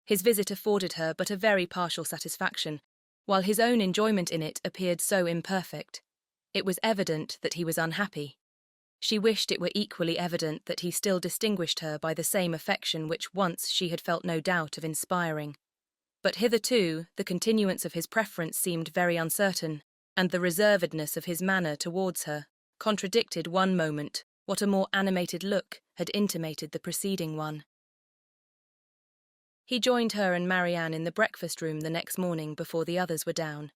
His visit afforded her but a very partial satisfaction, while his own enjoyment in it appeared so imperfect. It was evident that he was unhappy. She wished it were equally evident that he still distinguished her by the same affection which once she had felt no doubt of inspiring. But hitherto the continuance of his preference seemed very uncertain, and the reservedness of his manner towards her contradicted one moment what a more animated look had intimated the preceding one. He joined her and Marianne in the breakfast-room the next morning before the others were down,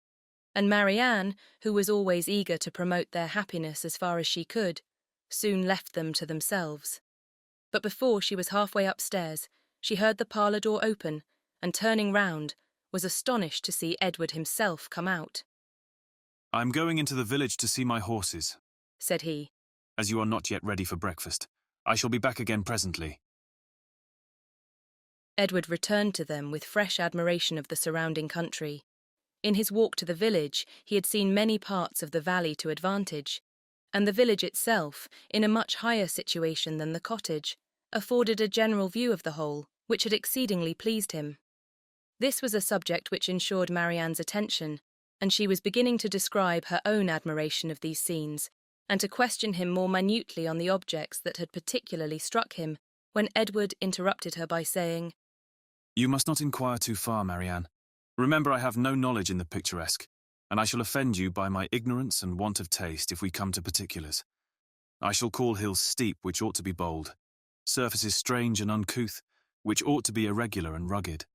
and Marianne, who was always eager to promote their happiness as far as she could, soon left them to themselves. But before she was halfway upstairs, she heard the parlour door open, and turning round, was astonished to see Edward himself come out. I am going into the village to see my horses, said he, as you are not yet ready for breakfast. I shall be back again presently. Edward returned to them with fresh admiration of the surrounding country. In his walk to the village, he had seen many parts of the valley to advantage, and the village itself, in a much higher situation than the cottage, afforded a general view of the whole, which had exceedingly pleased him. This was a subject which ensured Marianne's attention, and she was beginning to describe her own admiration of these scenes, and to question him more minutely on the objects that had particularly struck him, when Edward interrupted her by saying, You must not inquire too far, Marianne. Remember, I have no knowledge in the picturesque, and I shall offend you by my ignorance and want of taste if we come to particulars. I shall call hills steep, which ought to be bold, surfaces strange and uncouth, which ought to be irregular and rugged,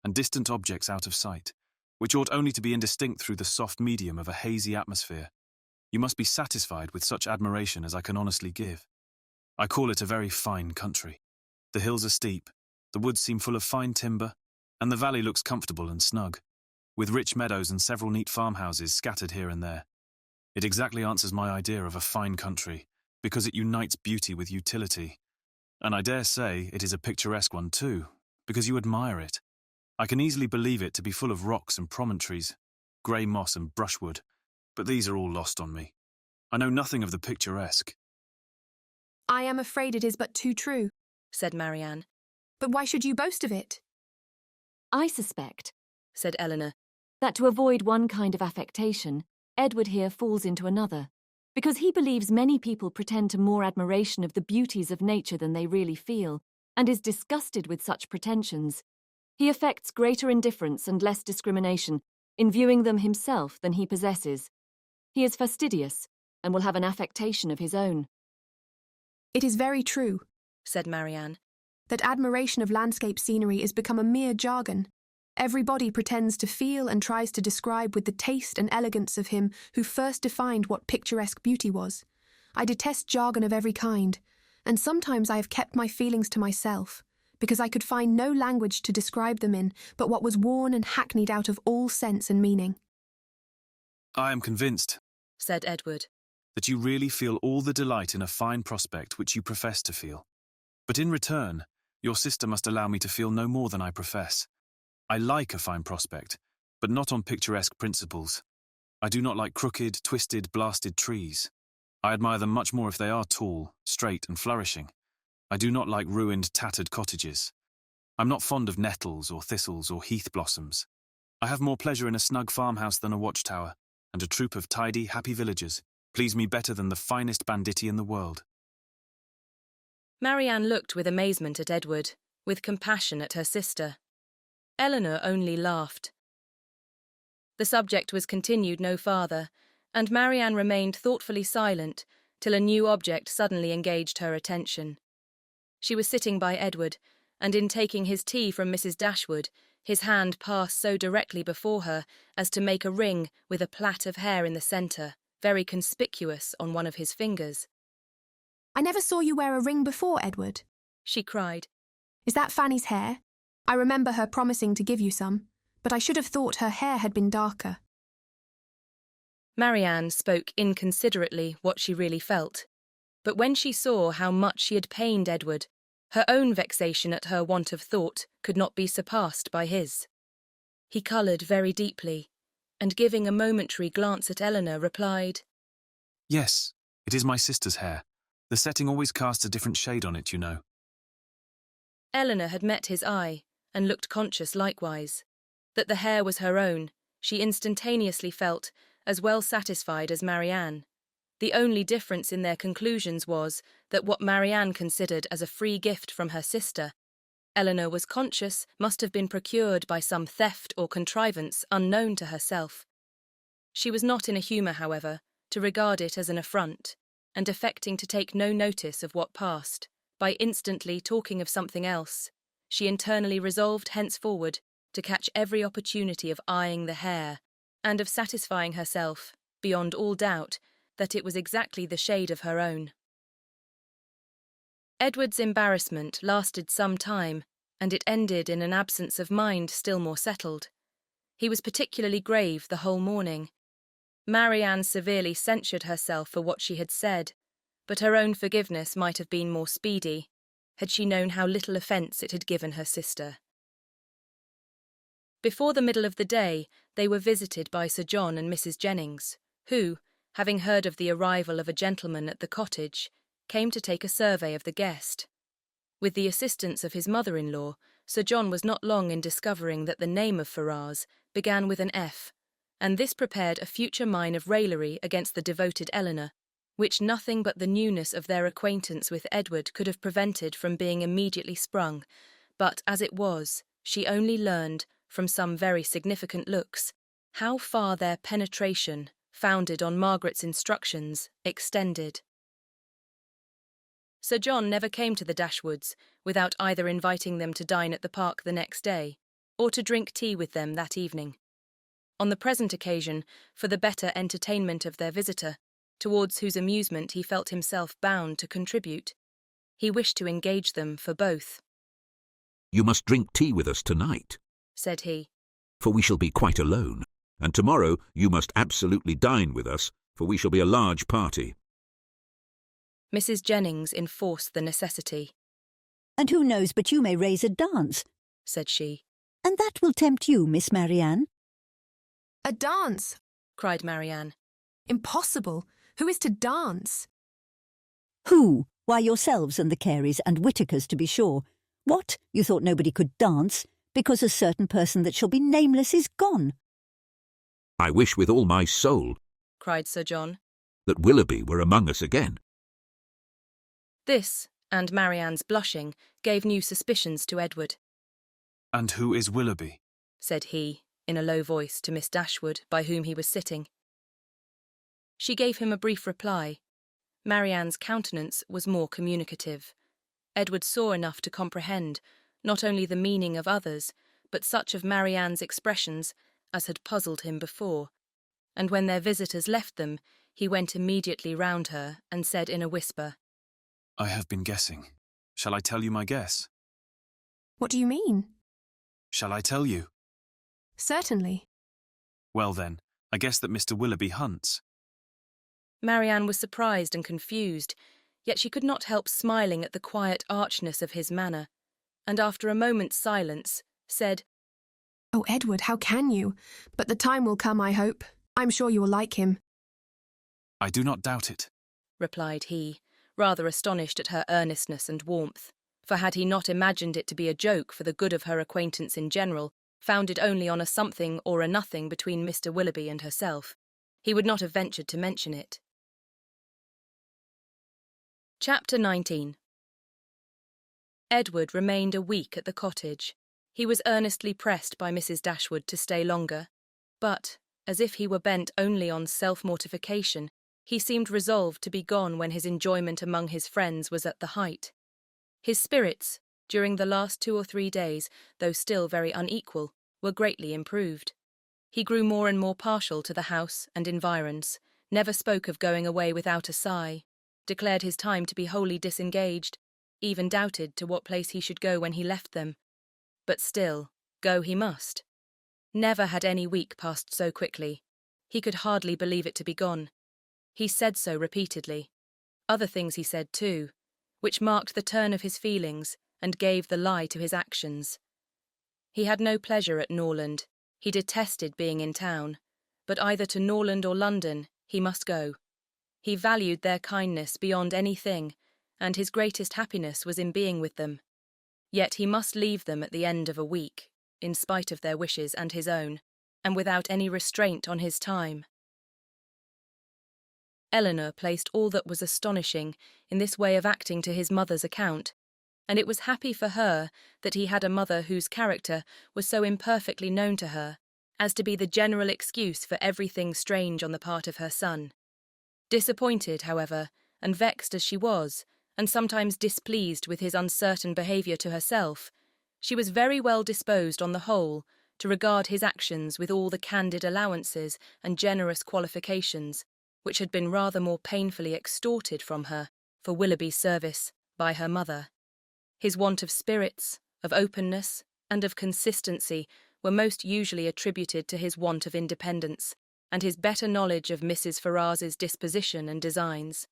and distant objects out of sight, which ought only to be indistinct through the soft medium of a hazy atmosphere. You must be satisfied with such admiration as I can honestly give. I call it a very fine country. The hills are steep, the woods seem full of fine timber, and the valley looks comfortable and snug, with rich meadows and several neat farmhouses scattered here and there. It exactly answers my idea of a fine country, because it unites beauty with utility. And I dare say it is a picturesque one too, because you admire it. I can easily believe it to be full of rocks and promontories, grey moss and brushwood, but these are all lost on me. I know nothing of the picturesque. I am afraid it is but too true, said Marianne. But why should you boast of it? I suspect, said Eleanor, that to avoid one kind of affectation, Edward here falls into another, because he believes many people pretend to more admiration of the beauties of nature than they really feel, and is disgusted with such pretensions. He affects greater indifference and less discrimination in viewing them himself than he possesses. He is fastidious, and will have an affectation of his own. It is very true, said Marianne, that admiration of landscape scenery is become a mere jargon. Everybody pretends to feel and tries to describe with the taste and elegance of him who first defined what picturesque beauty was. I detest jargon of every kind, and sometimes I have kept my feelings to myself, because I could find no language to describe them in but what was worn and hackneyed out of all sense and meaning. I am convinced, said Edward, that you really feel all the delight in a fine prospect which you profess to feel. But in return, your sister must allow me to feel no more than I profess. I like a fine prospect, but not on picturesque principles. I do not like crooked, twisted, blasted trees. I admire them much more if they are tall, straight, and flourishing. I do not like ruined, tattered cottages. I'm not fond of nettles or thistles or heath blossoms. I have more pleasure in a snug farmhouse than a watchtower, and a troop of tidy, happy villagers please me better than the finest banditti in the world. Marianne looked with amazement at Edward, with compassion at her sister. Eleanor only laughed. The subject was continued no farther, and Marianne remained thoughtfully silent till a new object suddenly engaged her attention. She was sitting by Edward, and in taking his tea from Mrs. Dashwood, his hand passed so directly before her as to make a ring with a plait of hair in the centre, very conspicuous on one of his fingers. "I never saw you wear a ring before, Edward," she cried. "Is that Fanny's hair? I remember her promising to give you some, but I should have thought her hair had been darker." Marianne spoke inconsiderately what she really felt, but when she saw how much she had pained Edward, her own vexation at her want of thought could not be surpassed by his. He coloured very deeply, and giving a momentary glance at Eleanor, replied, Yes, it is my sister's hair. The setting always casts a different shade on it, you know. Eleanor had met his eye, and looked conscious likewise. That the hair was her own, she instantaneously felt, as well satisfied as Marianne. The only difference in their conclusions was that what Marianne considered as a free gift from her sister, Eleanor was conscious must have been procured by some theft or contrivance unknown to herself. She was not in a humour, however, to regard it as an affront, and affecting to take no notice of what passed, by instantly talking of something else, she internally resolved henceforward to catch every opportunity of eyeing the hair, and of satisfying herself, beyond all doubt, that it was exactly the shade of her own. Edward's embarrassment lasted some time, and it ended in an absence of mind still more settled. He was particularly grave the whole morning. Marianne severely censured herself for what she had said, but her own forgiveness might have been more speedy, had she known how little offence it had given her sister. Before the middle of the day, they were visited by Sir John and Mrs. Jennings, who, having heard of the arrival of a gentleman at the cottage, came to take a survey of the guest. With the assistance of his mother-in-law, Sir John was not long in discovering that the name of Ferrars began with an F, and this prepared a future mine of raillery against the devoted Eleanor, which nothing but the newness of their acquaintance with Edward could have prevented from being immediately sprung, but as it was, she only learned, from some very significant looks, how far their penetration, founded on Margaret's instructions, extended. Sir John never came to the Dashwoods without either inviting them to dine at the park the next day, or to drink tea with them that evening. On the present occasion, for the better entertainment of their visitor, towards whose amusement he felt himself bound to contribute, he wished to engage them for both. "You must drink tea with us tonight," said he, "for we shall be quite alone, and tomorrow you must absolutely dine with us, for we shall be a large party." Mrs. Jennings enforced the necessity. "And who knows but you may raise a dance," said she. "and that will tempt you, Miss Marianne." "A dance?" cried Marianne. "Impossible. Who is to dance?" "Who? Why, yourselves and the Careys and Whitakers, to be sure. What? You thought nobody could dance, because a certain person that shall be nameless is gone?" "I wish with all my soul," cried Sir John, "that Willoughby were among us again." This, and Marianne's blushing, gave new suspicions to Edward. And who is Willoughby? said he, in a low voice to Miss Dashwood, by whom he was sitting. She gave him a brief reply. Marianne's countenance was more communicative. Edward saw enough to comprehend, not only the meaning of others, but such of Marianne's expressions as had puzzled him before, and when their visitors left them, he went immediately round her and said in a whisper, I have been guessing. Shall I tell you my guess? What do you mean? Shall I tell you? Certainly. Well then, I guess that Mr. Willoughby hunts. Marianne was surprised and confused, yet she could not help smiling at the quiet archness of his manner, and after a moment's silence, said, Oh, Edward, how can you? But the time will come, I hope. I'm sure you will like him. I do not doubt it, replied he, rather astonished at her earnestness and warmth, for had he not imagined it to be a joke for the good of her acquaintance in general, founded only on a something or a nothing between Mr. Willoughby and herself, he would not have ventured to mention it. Chapter 19. Edward remained a week at the cottage. He was earnestly pressed by Mrs. Dashwood to stay longer, but, as if he were bent only on self-mortification, he seemed resolved to be gone when his enjoyment among his friends was at the height. His spirits, during the last 2 or 3 days, though still very unequal, were greatly improved. He grew more and more partial to the house and environs, never spoke of going away without a sigh, declared his time to be wholly disengaged, even doubted to what place he should go when he left them. But still, go he must. Never had any week passed so quickly. He could hardly believe it to be gone. He said so repeatedly. Other things he said too, which marked the turn of his feelings and gave the lie to his actions. He had no pleasure at Norland. He detested being in town, but either to Norland or London he must go. He valued their kindness beyond anything, and his greatest happiness was in being with them. Yet he must leave them at the end of a week, in spite of their wishes and his own, and without any restraint on his time. Eleanor placed all that was astonishing in this way of acting to his mother's account, and it was happy for her that he had a mother whose character was so imperfectly known to her as to be the general excuse for everything strange on the part of her son. Disappointed, however, and vexed as she was, and sometimes displeased with his uncertain behaviour to herself, she was very well disposed on the whole to regard his actions with all the candid allowances and generous qualifications which had been rather more painfully extorted from her for Willoughby's service by her mother. His want of spirits, of openness, and of consistency were most usually attributed to his want of independence, and his better knowledge of Mrs. Ferrars's disposition and designs.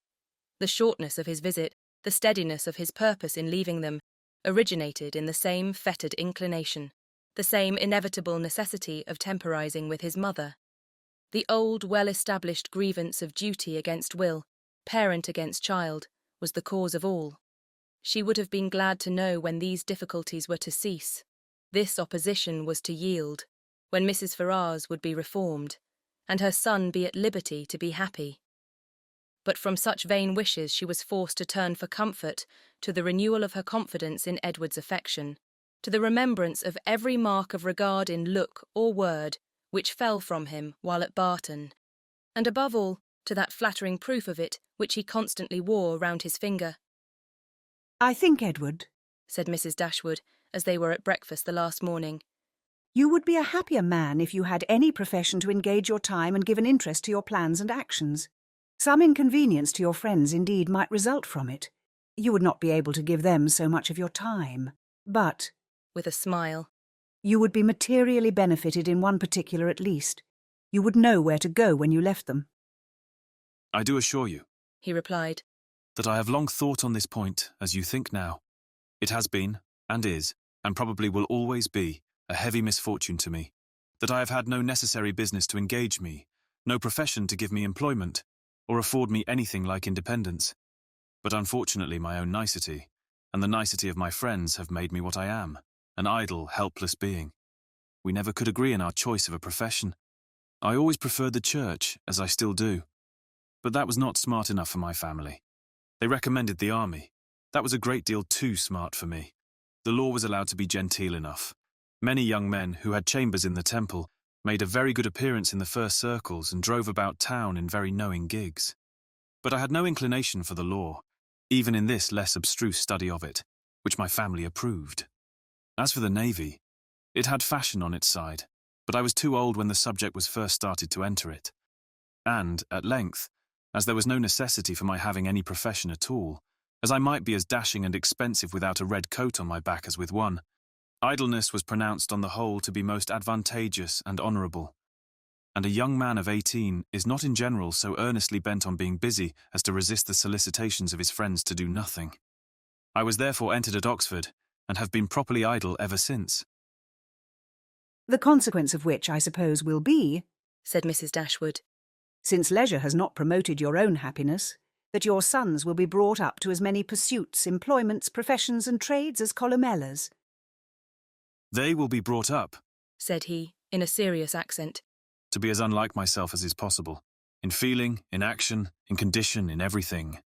The shortness of his visit, the steadiness of his purpose in leaving them, originated in the same fettered inclination, the same inevitable necessity of temporizing with his mother. The old, well-established grievance of duty against will, parent against child, was the cause of all. She would have been glad to know when these difficulties were to cease. This opposition was to yield, when Mrs. Ferrars would be reformed, and her son be at liberty to be happy. But from such vain wishes she was forced to turn for comfort to the renewal of her confidence in Edward's affection, to the remembrance of every mark of regard in look or word which fell from him while at Barton, and above all to that flattering proof of it which he constantly wore round his finger. "I think, Edward," said Mrs. Dashwood, as they were at breakfast the last morning, "you would be a happier man if you had any profession to engage your time and give an interest to your plans and actions. Some inconvenience to your friends, indeed, might result from it. You would not be able to give them so much of your time. But," with a smile, "you would be materially benefited in one particular at least. You would know where to go when you left them." I do assure you, he replied, that I have long thought on this point, as you think now. It has been, and is, and probably will always be, a heavy misfortune to me, that I have had no necessary business to engage me, no profession to give me employment, or afford me anything like independence. But unfortunately my own nicety, and the nicety of my friends have made me what I am, an idle, helpless being. We never could agree in our choice of a profession. I always preferred the church, as I still do. But that was not smart enough for my family. They recommended the army. That was a great deal too smart for me. The law was allowed to be genteel enough. Many young men who had chambers in the Temple made a very good appearance in the first circles and drove about town in very knowing gigs. But I had no inclination for the law, even in this less abstruse study of it, which my family approved. As for the navy, it had fashion on its side, but I was too old when the subject was first started to enter it. And, at length, as there was no necessity for my having any profession at all, as I might be as dashing and expensive without a red coat on my back as with one, idleness was pronounced on the whole to be most advantageous and honourable. And a young man of 18 is not in general so earnestly bent on being busy as to resist the solicitations of his friends to do nothing. I was therefore entered at Oxford, and have been properly idle ever since. "The consequence of which, I suppose, will be," said Mrs. Dashwood, "since leisure has not promoted your own happiness, that your sons will be brought up to as many pursuits, employments, professions and trades as Columella's." They will be brought up, said he, in a serious accent, to be as unlike myself as is possible, in feeling, in action, in condition, in everything.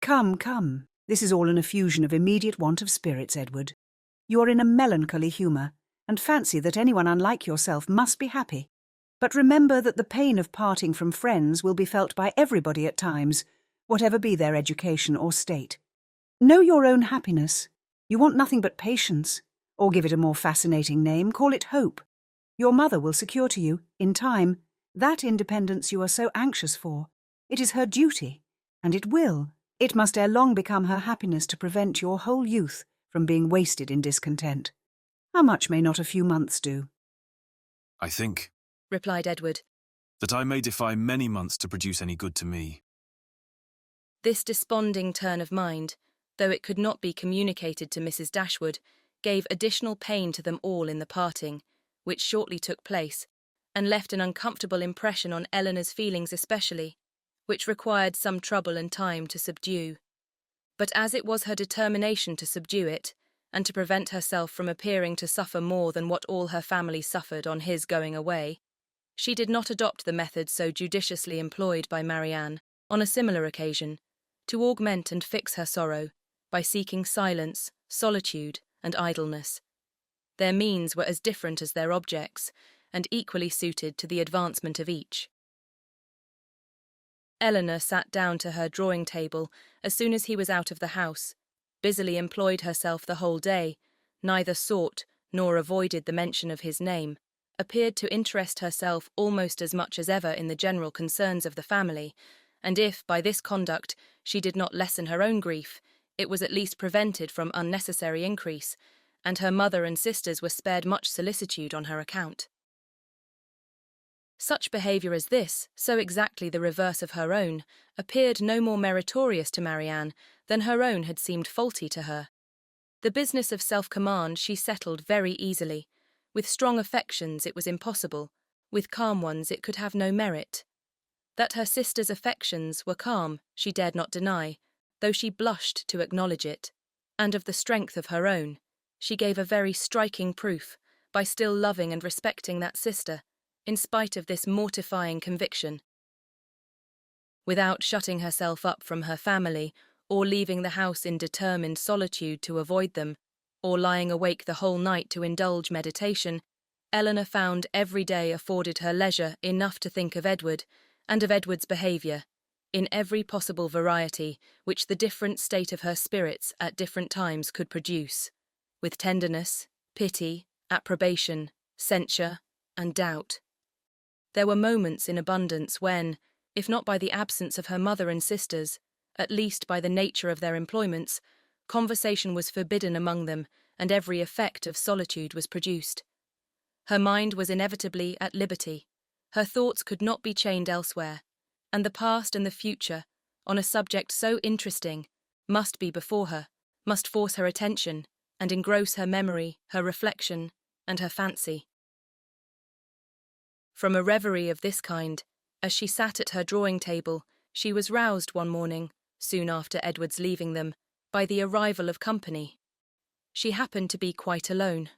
"Come, come, this is all an effusion of immediate want of spirits, Edward. You are in a melancholy humour, and fancy that anyone unlike yourself must be happy. But remember that the pain of parting from friends will be felt by everybody at times, whatever be their education or state. Know your own happiness. You want nothing but patience. Or give it a more fascinating name, call it hope. Your mother will secure to you, in time, that independence you are so anxious for. It is her duty, and it will. It must ere long become her happiness to prevent your whole youth from being wasted in discontent. How much may not a few months do? I think, replied Edward, that I may defy many months to produce any good to me. This desponding turn of mind, though it could not be communicated to Mrs. Dashwood, gave additional pain to them all in the parting, which shortly took place, and left an uncomfortable impression on Eleanor's feelings especially, which required some trouble and time to subdue. But as it was her determination to subdue it, and to prevent herself from appearing to suffer more than what all her family suffered on his going away, she did not adopt the method so judiciously employed by Marianne on a similar occasion, to augment and fix her sorrow by seeking silence, solitude, and idleness. Their means were as different as their objects, and equally suited to the advancement of each. Eleanor sat down to her drawing-table as soon as he was out of the house, busily employed herself the whole day, neither sought nor avoided the mention of his name, appeared to interest herself almost as much as ever in the general concerns of the family, and if, by this conduct, she did not lessen her own grief, it was at least prevented from unnecessary increase, and her mother and sisters were spared much solicitude on her account. Such behaviour as this, so exactly the reverse of her own, appeared no more meritorious to Marianne than her own had seemed faulty to her. The business of self-command she settled very easily. With strong affections it was impossible, with calm ones it could have no merit. That her sister's affections were calm she dared not deny, though she blushed to acknowledge it, and of the strength of her own she gave a very striking proof by still loving and respecting that sister, in spite of this mortifying conviction. Without shutting herself up from her family, or leaving the house in determined solitude to avoid them, or lying awake the whole night to indulge meditation, Eleanor found every day afforded her leisure enough to think of Edward, and of Edward's behaviour, in every possible variety which the different state of her spirits at different times could produce, with tenderness, pity, approbation, censure, and doubt. There were moments in abundance when, if not by the absence of her mother and sisters, at least by the nature of their employments, conversation was forbidden among them, and every effect of solitude was produced. Her mind was inevitably at liberty, her thoughts could not be chained elsewhere, and the past and the future, on a subject so interesting, must be before her, must force her attention, and engross her memory, her reflection, and her fancy. From a reverie of this kind, as she sat at her drawing-table, she was roused one morning, soon after Edward's leaving them, by the arrival of company. She happened to be quite alone.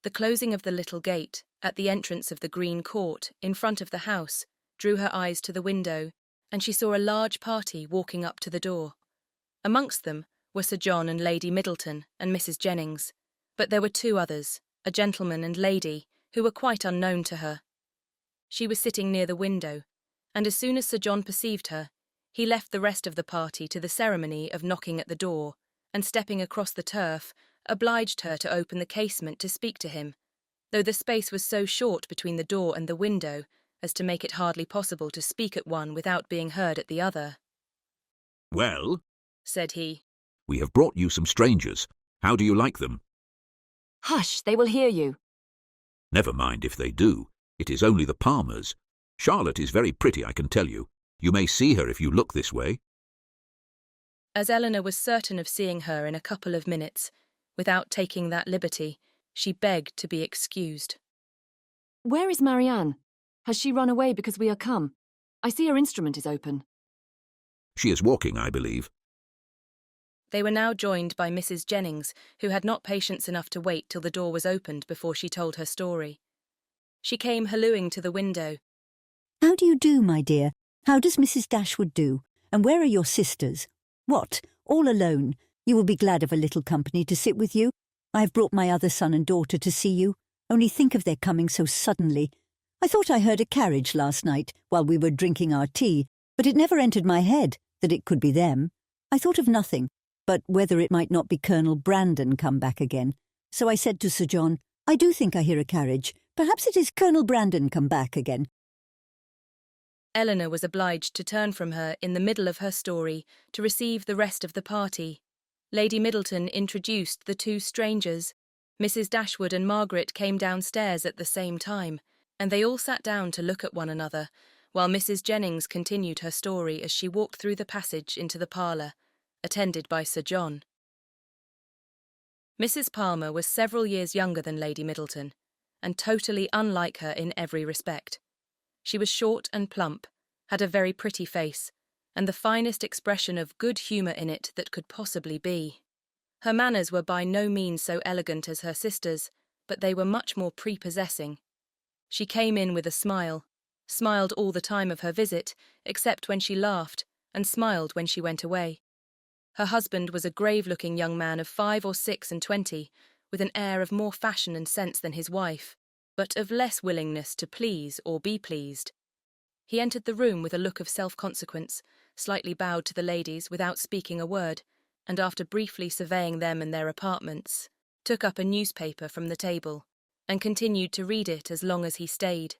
The closing of the little gate, at the entrance of the green court, in front of the house, drew her eyes to the window, and she saw a large party walking up to the door. Amongst them were Sir John and Lady Middleton and Mrs. Jennings, but there were two others, a gentleman and lady, who were quite unknown to her. She was sitting near the window, and as soon as Sir John perceived her, he left the rest of the party to the ceremony of knocking at the door, and stepping across the turf, obliged her to open the casement to speak to him, though the space was so short between the door and the window as to make it hardly possible to speak at one without being heard at the other. "Well," said he, "we have brought you some strangers. How do you like them?" Hush, they will hear you. "Never mind if they do. It is only the Palmers. Charlotte is very pretty, I can tell you. You may see her if you look this way." As Eleanor was certain of seeing her in a couple of minutes, without taking that liberty, she begged to be excused. Where is Marianne? Has she run away because we are come? I see her instrument is open. "She is walking, I believe." They were now joined by Mrs. Jennings, who had not patience enough to wait till the door was opened before she told her story. She came hallooing to the window. "How do you do, my dear? How does Mrs. Dashwood do? And where are your sisters? What, all alone? You will be glad of a little company to sit with you. I have brought my other son and daughter to see you. Only think of their coming so suddenly. I thought I heard a carriage last night while we were drinking our tea, but it never entered my head that it could be them. I thought of nothing. but whether it might not be Colonel Brandon come back again. So I said to Sir John, "I do think I hear a carriage. Perhaps it is Colonel Brandon come back again." Eleanor was obliged to turn from her in the middle of her story to receive the rest of the party. Lady Middleton introduced the two strangers. Mrs. Dashwood and Margaret came downstairs at the same time, and they all sat down to look at one another, while Mrs. Jennings continued her story as she walked through the passage into the parlour, attended by Sir John. Mrs. Palmer was several years younger than Lady Middleton, and totally unlike her in every respect. She was short and plump, had a very pretty face, and the finest expression of good humour in it that could possibly be. Her manners were by no means so elegant as her sister's, but they were much more prepossessing. She came in with a smile, smiled all the time of her visit, except when she laughed, and smiled when she went away. Her husband was a grave-looking young man of 5 or 26, with an air of more fashion and sense than his wife, but of less willingness to please or be pleased. He entered the room with a look of self-consequence, slightly bowed to the ladies without speaking a word, and after briefly surveying them and their apartments, took up a newspaper from the table, and continued to read it as long as he stayed.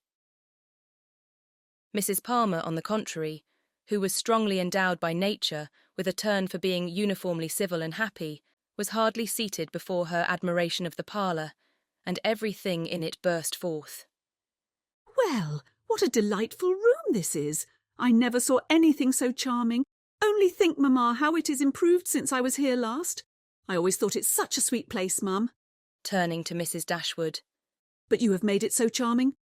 Mrs. Palmer, on the contrary, who was strongly endowed by nature with a turn for being uniformly civil and happy, was hardly seated before her admiration of the parlour, and everything in it burst forth. "Well, what a delightful room this is! I never saw anything so charming. Only think, Mamma, how it is improved since I was here last. I always thought it such a sweet place, Mum." Turning to Mrs. Dashwood. "But you have made it so charming.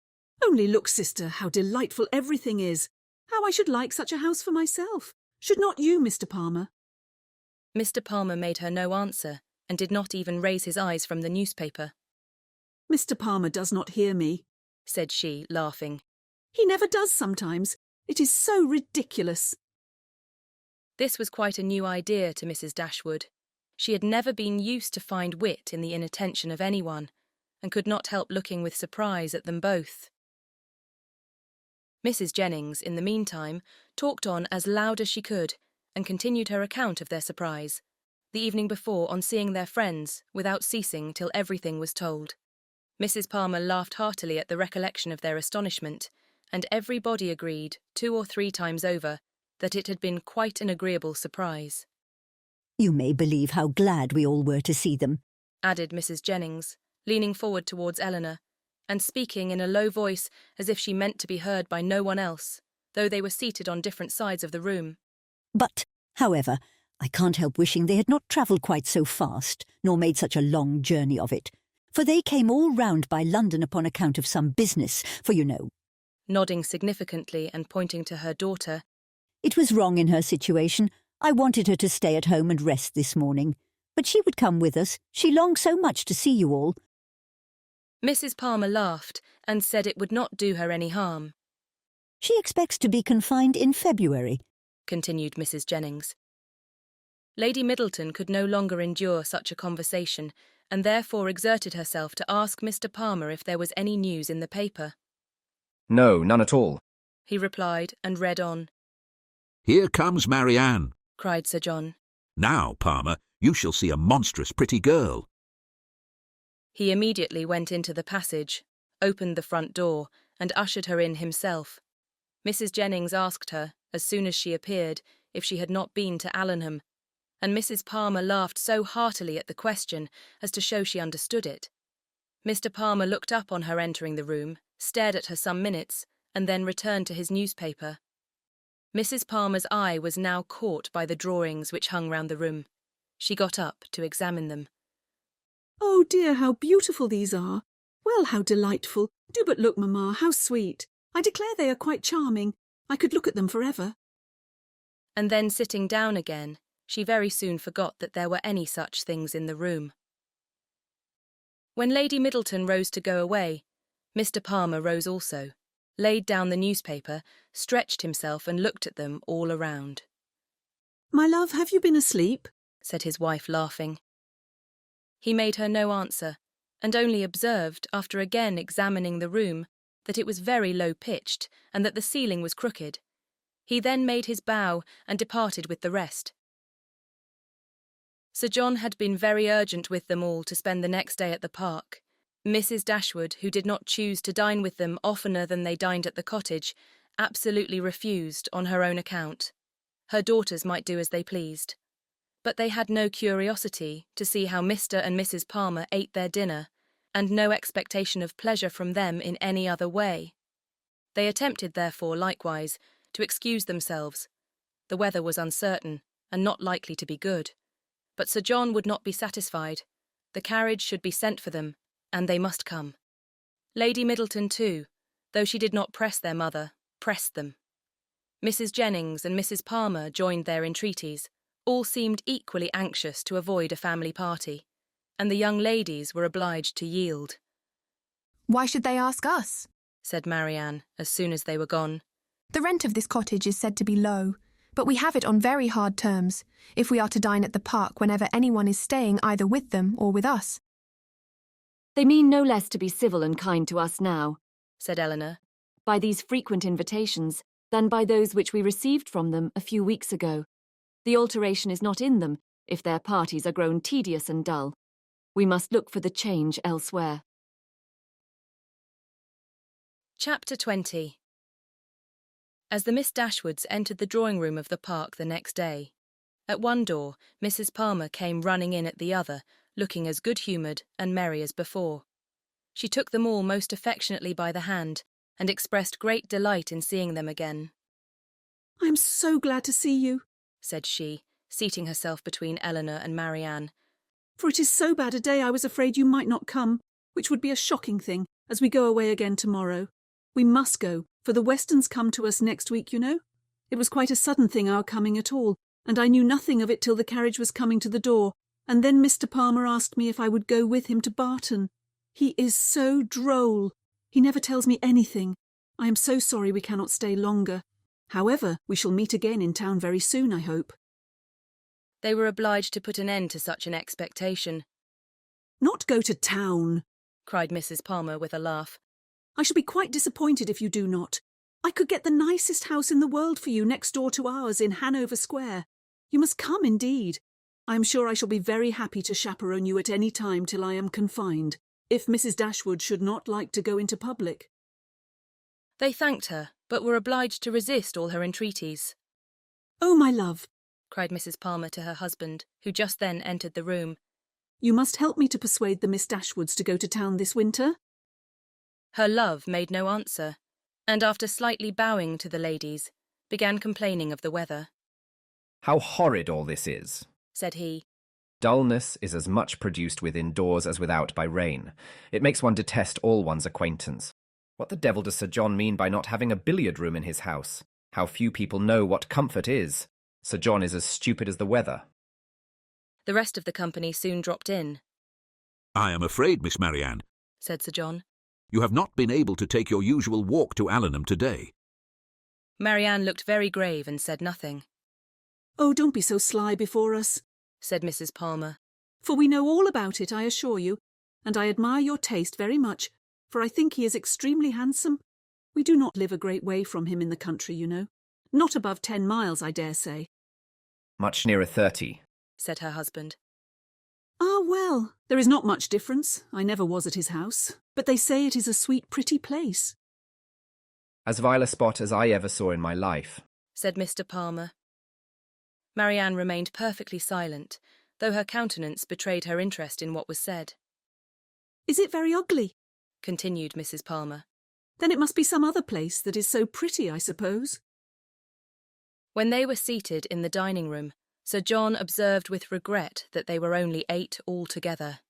Only look, sister, how delightful everything is. How I should like such a house for myself. Should not you, Mr. Palmer?" Mr. Palmer made her no answer, and did not even raise his eyes from the newspaper. "Mr. Palmer does not hear me," said she, laughing. "He never does sometimes. It is so ridiculous." This was quite a new idea to Mrs. Dashwood. She had never been used to find wit in the inattention of anyone, and could not help looking with surprise at them both. Mrs. Jennings, in the meantime, talked on as loud as she could, and continued her account of their surprise, the evening before on seeing their friends, without ceasing till everything was told. Mrs. Palmer laughed heartily at the recollection of their astonishment, and everybody agreed, 2 or 3 times over, that it had been quite an agreeable surprise. "You may believe how glad we all were to see them," added Mrs. Jennings, leaning forward towards Eleanor, and speaking in a low voice as if she meant to be heard by no one else, though they were seated on different sides of the room. "But, however, I can't help wishing they had not travelled quite so fast, nor made such a long journey of it. For they came all round by London upon account of some business, for you know," nodding significantly and pointing to her daughter, "it was wrong in her situation. I wanted her to stay at home and rest this morning. But she would come with us. She longed so much to see you all." Mrs. Palmer laughed and said it would not do her any harm. "She expects to be confined in February," continued Mrs. Jennings. Lady Middleton could no longer endure such a conversation, and therefore exerted herself to ask Mr. Palmer if there was any news in the paper. "No, none at all," he replied, and read on. "Here comes Marianne," cried Sir John. "Now, Palmer, you shall see a monstrous pretty girl." He immediately went into the passage, opened the front door, and ushered her in himself. Mrs. Jennings asked her, as soon as she appeared, if she had not been to Allenham, and Mrs. Palmer laughed so heartily at the question as to show she understood it. Mr. Palmer looked up on her entering the room, stared at her some minutes, and then returned to his newspaper. Mrs. Palmer's eye was now caught by the drawings which hung round the room. She got up to examine them. "Oh dear, how beautiful these are! Well, how delightful! Do but look, Mamma, how sweet! I declare they are quite charming. I could look at them forever." And then sitting down again, she very soon forgot that there were any such things in the room. When Lady Middleton rose to go away, Mr. Palmer rose also, laid down the newspaper, stretched himself and looked at them all around. "My love, have you been asleep?" said his wife, laughing. He made her no answer, and only observed, after again examining the room, that it was very low-pitched and that the ceiling was crooked. He then made his bow and departed with the rest. Sir John had been very urgent with them all to spend the next day at the park. Mrs. Dashwood, who did not choose to dine with them oftener than they dined at the cottage, absolutely refused on her own account. Her daughters might do as they pleased. But they had no curiosity to see how Mr. and Mrs. Palmer ate their dinner, and no expectation of pleasure from them in any other way. They attempted, therefore, likewise, to excuse themselves. The weather was uncertain, and not likely to be good. But Sir John would not be satisfied. The carriage should be sent for them, and they must come. Lady Middleton, too, though she did not press their mother, pressed them. Mrs. Jennings and Mrs. Palmer joined their entreaties. All seemed equally anxious to avoid a family party, and the young ladies were obliged to yield. "Why should they ask us?" said Marianne, as soon as they were gone. "The rent of this cottage is said to be low, but we have it on very hard terms, if we are to dine at the park whenever anyone is staying either with them or with us." "They mean no less to be civil and kind to us now," said Eleanor, "by these frequent invitations than by those which we received from them a few weeks ago. The alteration is not in them, if their parties are grown tedious and dull. We must look for the change elsewhere." Chapter 20. As the Miss Dashwoods entered the drawing-room of the park the next day, at one door Mrs. Palmer came running in at the other, looking as good-humoured and merry as before. She took them all most affectionately by the hand, and expressed great delight in seeing them again. "I am so glad to see you," said she, seating herself between Eleanor and Marianne. "For it is so bad a day I was afraid you might not come, which would be a shocking thing, as we go away again tomorrow. We must go, for the Westons come to us next week, you know. It was quite a sudden thing our coming at all, and I knew nothing of it till the carriage was coming to the door, and then Mr. Palmer asked me if I would go with him to Barton. He is so droll. He never tells me anything. I am so sorry we cannot stay longer. However, we shall meet again in town very soon, I hope." They were obliged to put an end to such an expectation. "Not go to town," cried Mrs. Palmer with a laugh. "I shall be quite disappointed if you do not. I could get the nicest house in the world for you next door to ours in Hanover Square. You must come indeed. I am sure I shall be very happy to chaperone you at any time till I am confined, if Mrs. Dashwood should not like to go into public." They thanked her, but were obliged to resist all her entreaties. "Oh, my love," cried Mrs. Palmer to her husband, who just then entered the room, "you must help me to persuade the Miss Dashwoods to go to town this winter." Her love made no answer, and after slightly bowing to the ladies, began complaining of the weather. "How horrid all this is," said he. "Dullness is as much produced within doors as without by rain. It makes one detest all one's acquaintance. What the devil does Sir John mean by not having a billiard-room in his house? How few people know what comfort is. Sir John is as stupid as the weather." The rest of the company soon dropped in. "I am afraid, Miss Marianne," said Sir John, "you have not been able to take your usual walk to Allenham today." Marianne looked very grave and said nothing. "Oh, don't be so sly before us," said Mrs. Palmer, "for we know all about it, I assure you, and I admire your taste very much, for I think he is extremely handsome. We do not live a great way from him in the country, you know. Not above 10 miles, I dare say." "Much nearer 30. said her husband. "Ah, well, there is not much difference. I never was at his house, but they say it is a sweet, pretty place." "As vile a spot as I ever saw in my life," said Mr. Palmer. Marianne remained perfectly silent, though her countenance betrayed her interest in what was said. "Is it very ugly?" continued Mrs. Palmer. "Then it must be some other place that is so pretty, I suppose." When they were seated in the dining-room, Sir John observed with regret that they were only 8 altogether.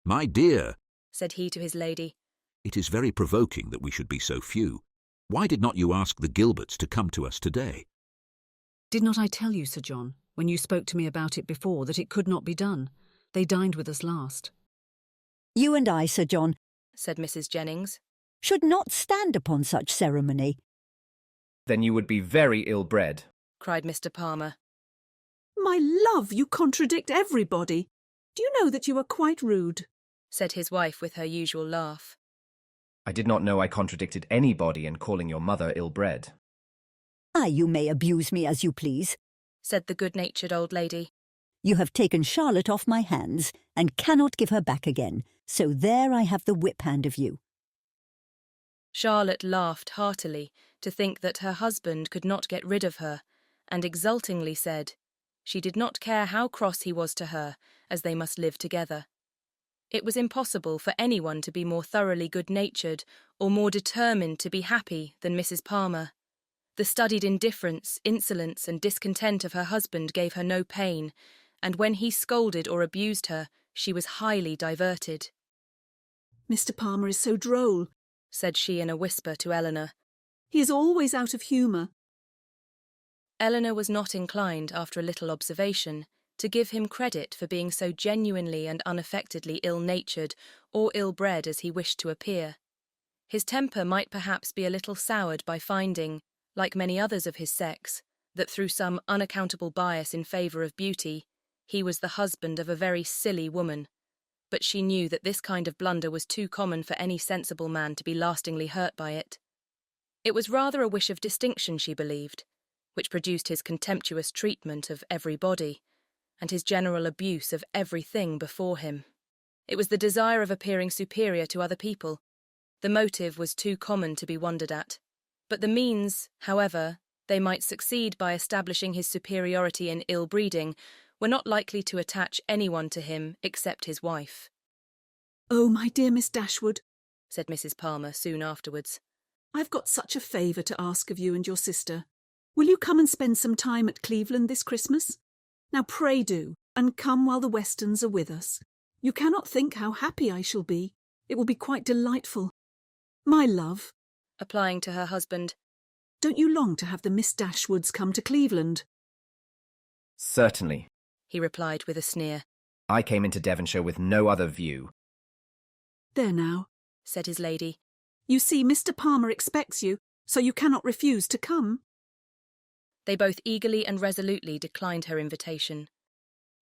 "My dear," said he to his lady, "it is very provoking that we should be so few. Why did not you ask the Gilberts to come to us today?" "Did not I tell you, Sir John, when you spoke to me about it before, that it could not be done? They dined with us last." "You and I, Sir John," said Mrs. Jennings, "should not stand upon such ceremony." "Then you would be very ill-bred," cried Mr. Palmer. "My love, you contradict everybody. Do you know that you are quite rude?" said his wife with her usual laugh. "I did not know I contradicted anybody in calling your mother ill-bred." "Ah, you may abuse me as you please," said the good-natured old lady. You have taken Charlotte off my hands and cannot give her back again, so there I have the whip hand of you. Charlotte laughed heartily to think that her husband could not get rid of her, and exultingly said she did not care how cross he was to her, as they must live together. It was impossible for anyone to be more thoroughly good-natured or more determined to be happy than Mrs. Palmer. The studied indifference, insolence, and discontent of her husband gave her no pain, and when he scolded or abused her, she was highly diverted. "Mr. Palmer is so droll," said she in a whisper to Eleanor. "He is always out of humour." Eleanor was not inclined, after a little observation, to give him credit for being so genuinely and unaffectedly ill-natured or ill-bred as he wished to appear. His temper might perhaps be a little soured by finding, like many others of his sex, that through some unaccountable bias in favour of beauty, he was the husband of a very silly woman, but she knew that this kind of blunder was too common for any sensible man to be lastingly hurt by it. It was rather a wish of distinction, she believed, which produced his contemptuous treatment of everybody, and his general abuse of everything before him. It was the desire of appearing superior to other people. The motive was too common to be wondered at, but the means, however, they might succeed by establishing his superiority in ill-breeding, were not likely to attach anyone to him except his wife. "Oh, my dear Miss Dashwood," said Mrs. Palmer soon afterwards, "I've got such a favour to ask of you and your sister. Will you come and spend some time at Cleveland this Christmas? Now pray do, and come while the Westons are with us. You cannot think how happy I shall be. It will be quite delightful. My love," applying to her husband, "don't you long to have the Miss Dashwoods come to Cleveland?" "Certainly," he replied with a sneer. "I came into Devonshire with no other view." "There now," said his lady. "You see, Mr. Palmer expects you, so you cannot refuse to come." They both eagerly and resolutely declined her invitation.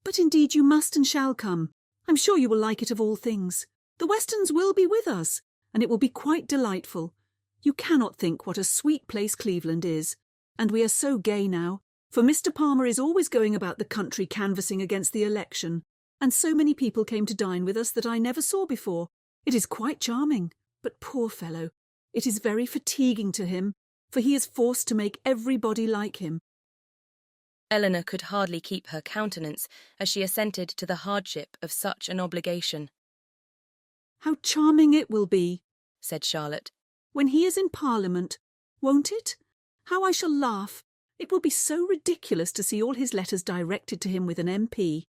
"But indeed you must and shall come. I'm sure you will like it of all things. The Westons will be with us, and it will be quite delightful. You cannot think what a sweet place Cleveland is, and we are so gay now, for Mr. Palmer is always going about the country canvassing against the election, and so many people came to dine with us that I never saw before. It is quite charming, but poor fellow, it is very fatiguing to him, for he is forced to make everybody like him." Eleanor could hardly keep her countenance as she assented to the hardship of such an obligation. "How charming it will be," said Charlotte, "when he is in Parliament, won't it? How I shall laugh. It will be so ridiculous to see all his letters directed to him with an MP.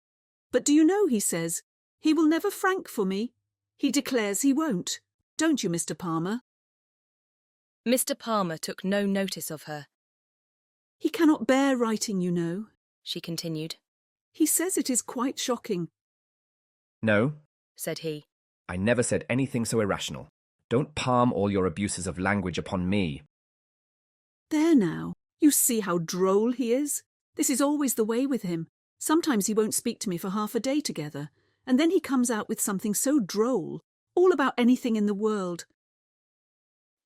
But do you know, he says, he will never frank for me. He declares he won't. Don't you, Mr. Palmer?" Mr. Palmer took no notice of her. "He cannot bear writing, you know," she continued. "He says it is quite shocking." "No," said he, "I never said anything so irrational. Don't palm all your abuses of language upon me." "There now, you see how droll he is. This is always the way with him. Sometimes he won't speak to me for half a day together, and then he comes out with something so droll, all about anything in the world."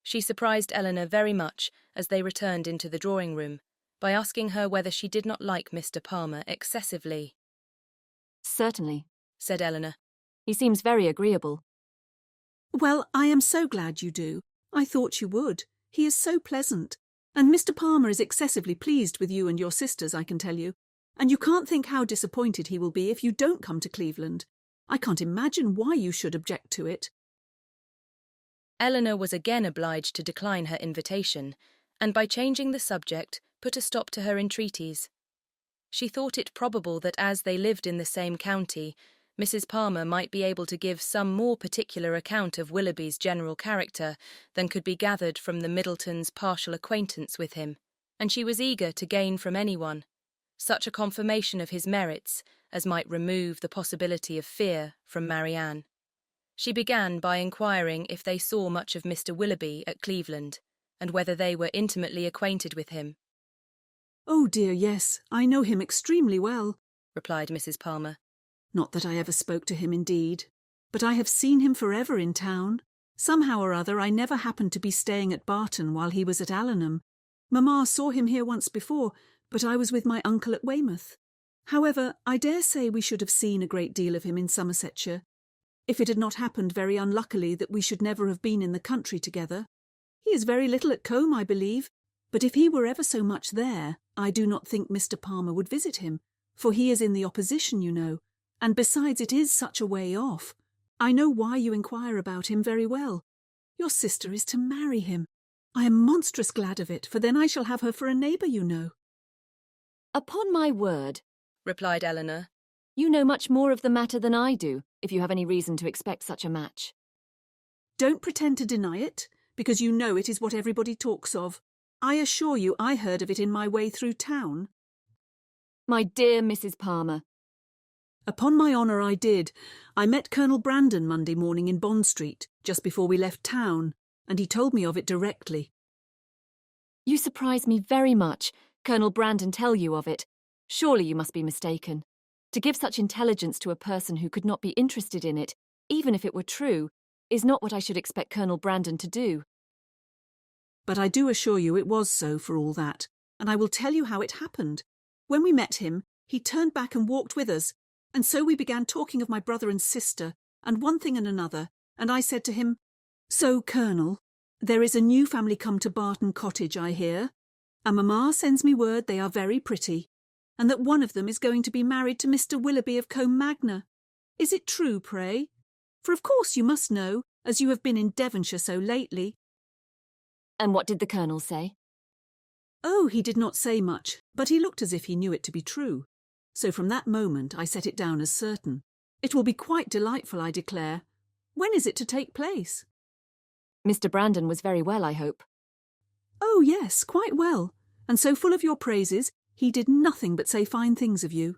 She surprised Eleanor very much as they returned into the drawing-room by asking her whether she did not like Mr. Palmer excessively. "Certainly," said Eleanor. "He seems very agreeable." "Well, I am so glad you do. I thought you would. He is so pleasant. And Mr. Palmer is excessively pleased with you and your sisters, I can tell you. And you can't think how disappointed he will be if you don't come to Cleveland. I can't imagine why you should object to it." Eleanor was again obliged to decline her invitation, and by changing the subject, put a stop to her entreaties. She thought it probable that as they lived in the same county, Mrs. Palmer might be able to give some more particular account of Willoughby's general character than could be gathered from the Middletons' partial acquaintance with him, and she was eager to gain from anyone such a confirmation of his merits as might remove the possibility of fear from Marianne. She began by inquiring if they saw much of Mr. Willoughby at Cleveland, and whether they were intimately acquainted with him. "Oh dear, yes, I know him extremely well," replied Mrs. Palmer. "Not that I ever spoke to him indeed, but I have seen him forever in town. Somehow or other I never happened to be staying at Barton while he was at Allenham. Mamma saw him here once before, but I was with my uncle at Weymouth. However, I dare say we should have seen a great deal of him in Somersetshire, if it had not happened very unluckily that we should never have been in the country together. He is very little at Combe, I believe, but if he were ever so much there, I do not think Mr. Palmer would visit him, for he is in the opposition, you know, and besides it is such a way off. I know why you inquire about him very well. Your sister is to marry him. I am monstrous glad of it, for then I shall have her for a neighbour, you know. Upon my word, replied Eleanor. You know much more of the matter than I do, if you have any reason to expect such a match. Don't pretend to deny it, because you know it is what everybody talks of. I assure you I heard of it in my way through town. My dear Mrs. Palmer. Upon my honour I did. I met Colonel Brandon Monday morning in Bond Street, just before we left town, and he told me of it directly. You surprise me very much, Colonel Brandon tell you of it. Surely you must be mistaken. To give such intelligence to a person who could not be interested in it, even if it were true, is not what I should expect Colonel Brandon to do. But I do assure you it was so for all that, and I will tell you how it happened. When we met him, he turned back and walked with us, and so we began talking of my brother and sister, and one thing and another, and I said to him, "So, Colonel, there is a new family come to Barton Cottage, I hear, and Mamma sends me word they are very pretty, and that one of them is going to be married to Mr. Willoughby of Combe Magna. Is it true, pray? For of course you must know, as you have been in Devonshire so lately." And what did the Colonel say? Oh, he did not say much, but he looked as if he knew it to be true. So from that moment I set it down as certain. It will be quite delightful, I declare. When is it to take place? Mr. Brandon was very well, I hope. Oh, yes, quite well, and so full of your praises, he did nothing but say fine things of you.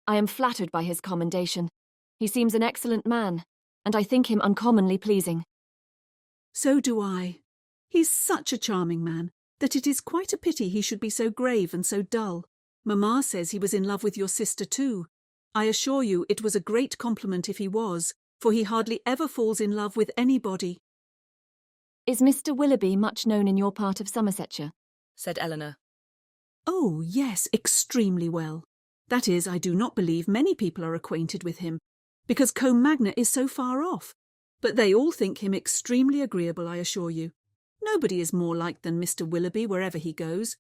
I am flattered by his commendation. He seems an excellent man, and I think him uncommonly pleasing. So do I. He's such a charming man, that it is quite a pity he should be so grave and so dull. Mamma says he was in love with your sister too. I assure you it was a great compliment if he was, for he hardly ever falls in love with anybody. Is Mr. Willoughby much known in your part of Somersetshire? Said Eleanor. Oh, yes, extremely well. That is, I do not believe many people are acquainted with him, because Combe Magna is so far off. But they all think him extremely agreeable, I assure you. Nobody is more liked than Mr. Willoughby wherever he goes.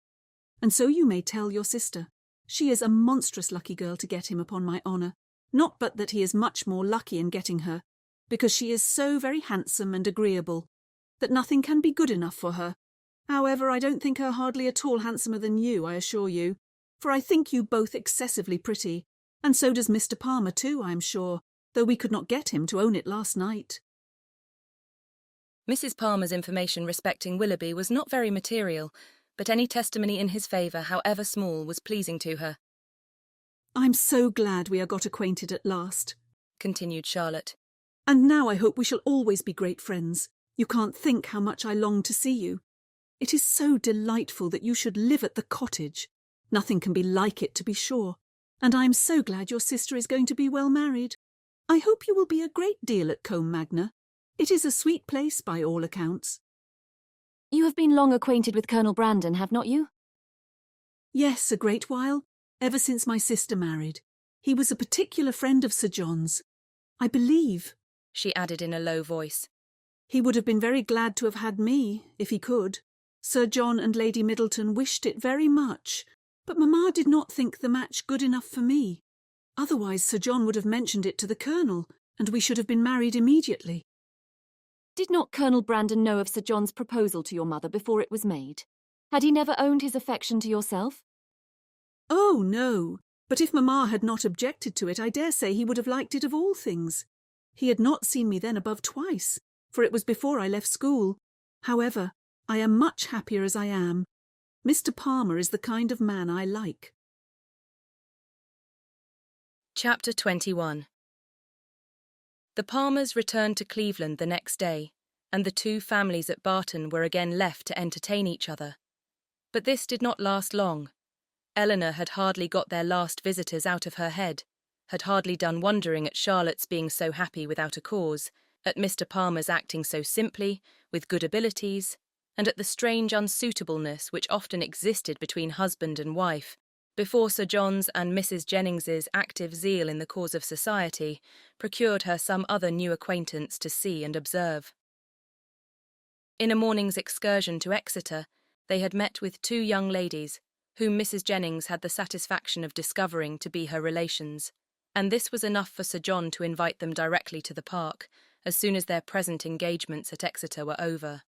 And so you may tell your sister. She is a monstrous lucky girl to get him, upon my honour. Not but that he is much more lucky in getting her, because she is so very handsome and agreeable, that nothing can be good enough for her. However, I don't think her hardly at all handsomer than you, I assure you, for I think you both excessively pretty, and so does Mr. Palmer too, I am sure, though we could not get him to own it last night. Mrs. Palmer's information respecting Willoughby was not very material, but any testimony in his favour, however small, was pleasing to her. "I'm so glad we are got acquainted at last," continued Charlotte. "And now I hope we shall always be great friends. You can't think how much I long to see you. It is so delightful that you should live at the cottage. Nothing can be like it, to be sure. And I am so glad your sister is going to be well married. I hope you will be a great deal at Combe Magna. It is a sweet place by all accounts." You have been long acquainted with Colonel Brandon, have not you? "Yes, a great while, ever since my sister married. He was a particular friend of Sir John's. I believe," she added in a low voice, "he would have been very glad to have had me, if he could. Sir John and Lady Middleton wished it very much, but Mamma did not think the match good enough for me. Otherwise Sir John would have mentioned it to the Colonel, and we should have been married immediately." Did not Colonel Brandon know of Sir John's proposal to your mother before it was made? Had he never owned his affection to yourself? "Oh, no, but if Mamma had not objected to it, I dare say he would have liked it of all things. He had not seen me then above twice, for it was before I left school. However, I am much happier as I am. Mr. Palmer is the kind of man I like." Chapter 21. The Palmers returned to Cleveland the next day, and the two families at Barton were again left to entertain each other. But this did not last long. Eleanor had hardly got their last visitors out of her head, had hardly done wondering at Charlotte's being so happy without a cause, at Mr. Palmer's acting so simply, with good abilities, and at the strange unsuitableness which often existed between husband and wife, before Sir John's and Mrs. Jennings's active zeal in the cause of society procured her some other new acquaintance to see and observe. In a morning's excursion to Exeter, they had met with two young ladies, whom Mrs. Jennings had the satisfaction of discovering to be her relations, and this was enough for Sir John to invite them directly to the park, as soon as their present engagements at Exeter were over.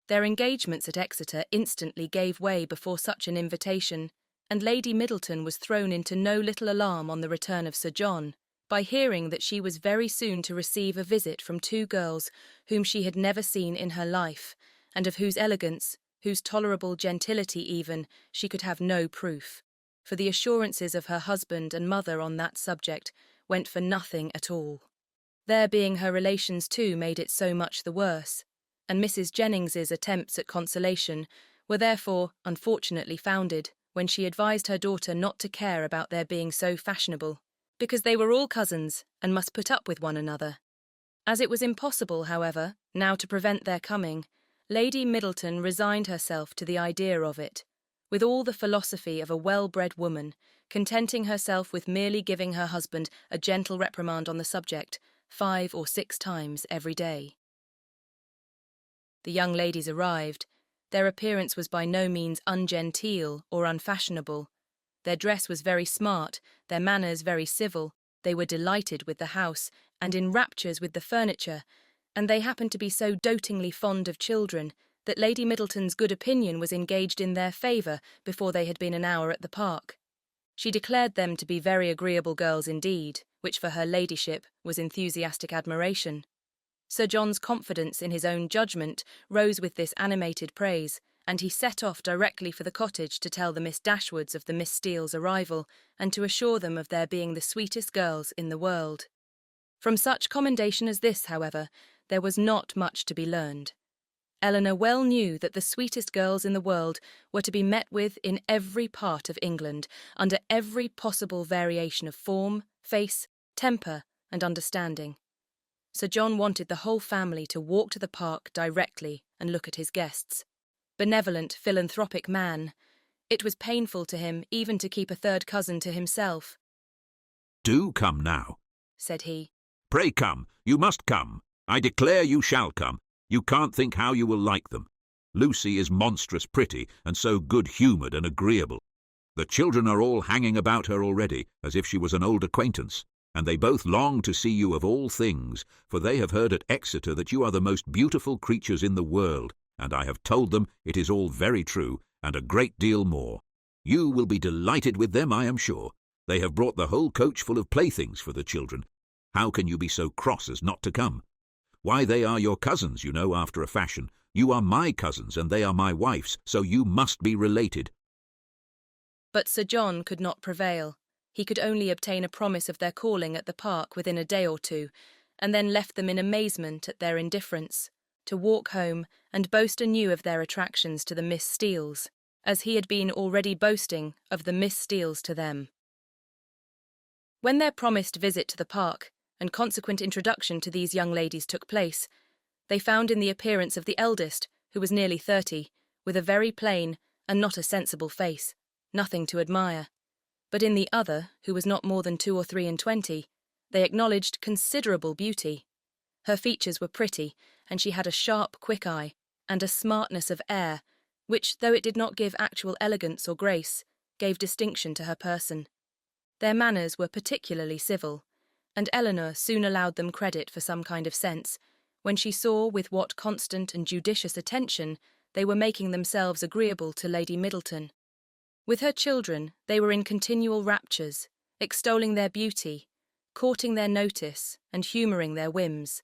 Their engagements at Exeter instantly gave way before such an invitation, and Lady Middleton was thrown into no little alarm on the return of Sir John, by hearing that she was very soon to receive a visit from two girls whom she had never seen in her life, and of whose elegance, whose tolerable gentility even, she could have no proof, for the assurances of her husband and mother on that subject went for nothing at all. Their being her relations too made it so much the worse, and Mrs. Jennings's attempts at consolation were therefore unfortunately founded when she advised her daughter not to care about their being so fashionable, because they were all cousins and must put up with one another. As it was impossible, however, now to prevent their coming, Lady Middleton resigned herself to the idea of it, with all the philosophy of a well-bred woman, contenting herself with merely giving her husband a gentle reprimand on the subject 5 or 6 times every day. The young ladies arrived. Their appearance was by no means ungenteel or unfashionable. Their dress was very smart, their manners very civil, they were delighted with the house and in raptures with the furniture, and they happened to be so dotingly fond of children that Lady Middleton's good opinion was engaged in their favour before they had been an hour at the park. She declared them to be very agreeable girls indeed, which for her ladyship was enthusiastic admiration. Sir John's confidence in his own judgment rose with this animated praise, and he set off directly for the cottage to tell the Miss Dashwoods of the Miss Steele's arrival, and to assure them of their being the sweetest girls in the world. From such commendation as this, however, there was not much to be learned. Eleanor well knew that the sweetest girls in the world were to be met with in every part of England, under every possible variation of form, face, temper, and understanding. Sir John wanted the whole family to walk to the park directly and look at his guests. Benevolent, philanthropic man, it was painful to him even to keep a third cousin to himself. "Do come now," said he. "Pray come, you must come. I declare you shall come. You can't think how you will like them. Lucy is monstrous pretty, and so good-humoured and agreeable. The children are all hanging about her already, as if she was an old acquaintance, and they both long to see you of all things, for they have heard at Exeter that you are the most beautiful creatures in the world, and I have told them it is all very true, and a great deal more. You will be delighted with them, I am sure. They have brought the whole coach full of playthings for the children. How can you be so cross as not to come? Why, they are your cousins, you know, after a fashion. You are my cousins, and they are my wife's, so you must be related." But Sir John could not prevail. He could only obtain a promise of their calling at the park within a day or two, and then left them in amazement at their indifference, to walk home and boast anew of their attractions to the Miss Steeles, as he had been already boasting of the Miss Steeles to them. When their promised visit to the park and consequent introduction to these young ladies took place, they found in the appearance of the eldest, who was nearly 30, with a very plain and not a sensible face, nothing to admire, but in the other, who was not more than 2 or 3 and 20, they acknowledged considerable beauty. Her features were pretty, and she had a sharp, quick eye, and a smartness of air, which, though it did not give actual elegance or grace, gave distinction to her person. Their manners were particularly civil, and Eleanor soon allowed them credit for some kind of sense, when she saw with what constant and judicious attention they were making themselves agreeable to Lady Middleton. With her children they were in continual raptures, extolling their beauty, courting their notice, and humouring their whims,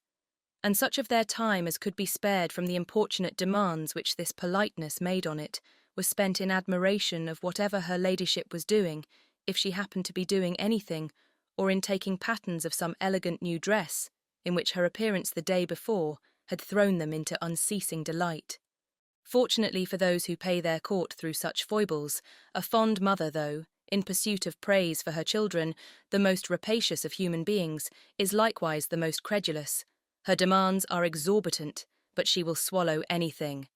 and such of their time as could be spared from the importunate demands which this politeness made on it was spent in admiration of whatever her ladyship was doing, if she happened to be doing anything, or in taking patterns of some elegant new dress, in which her appearance the day before had thrown them into unceasing delight. Fortunately for those who pay their court through such foibles, a fond mother, though, in pursuit of praise for her children, the most rapacious of human beings, is likewise the most credulous. Her demands are exorbitant, but she will swallow anything.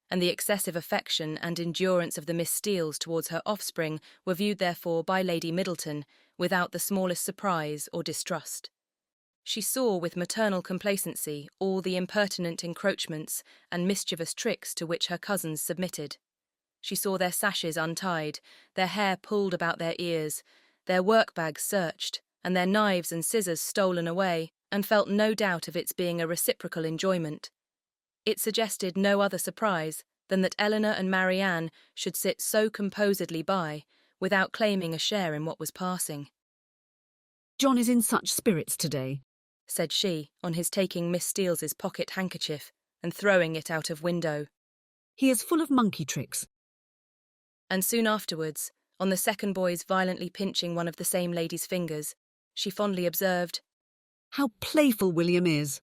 and the excessive affection and endurance of the Miss Steeles towards her offspring were viewed therefore by Lady Middleton without the smallest surprise or distrust. She saw with maternal complacency all the impertinent encroachments and mischievous tricks to which her cousins submitted. She saw their sashes untied, their hair pulled about their ears, their work-bags searched, and their knives and scissors stolen away, and felt no doubt of its being a reciprocal enjoyment. It suggested no other surprise than that Eleanor and Marianne should sit so composedly by, without claiming a share in what was passing. "John is in such spirits today," said she, on his taking Miss Steeles's pocket handkerchief and throwing it out of window. "He is full of monkey tricks." And soon afterwards, on the second boy's violently pinching one of the same lady's fingers, she fondly observed, "How playful William is!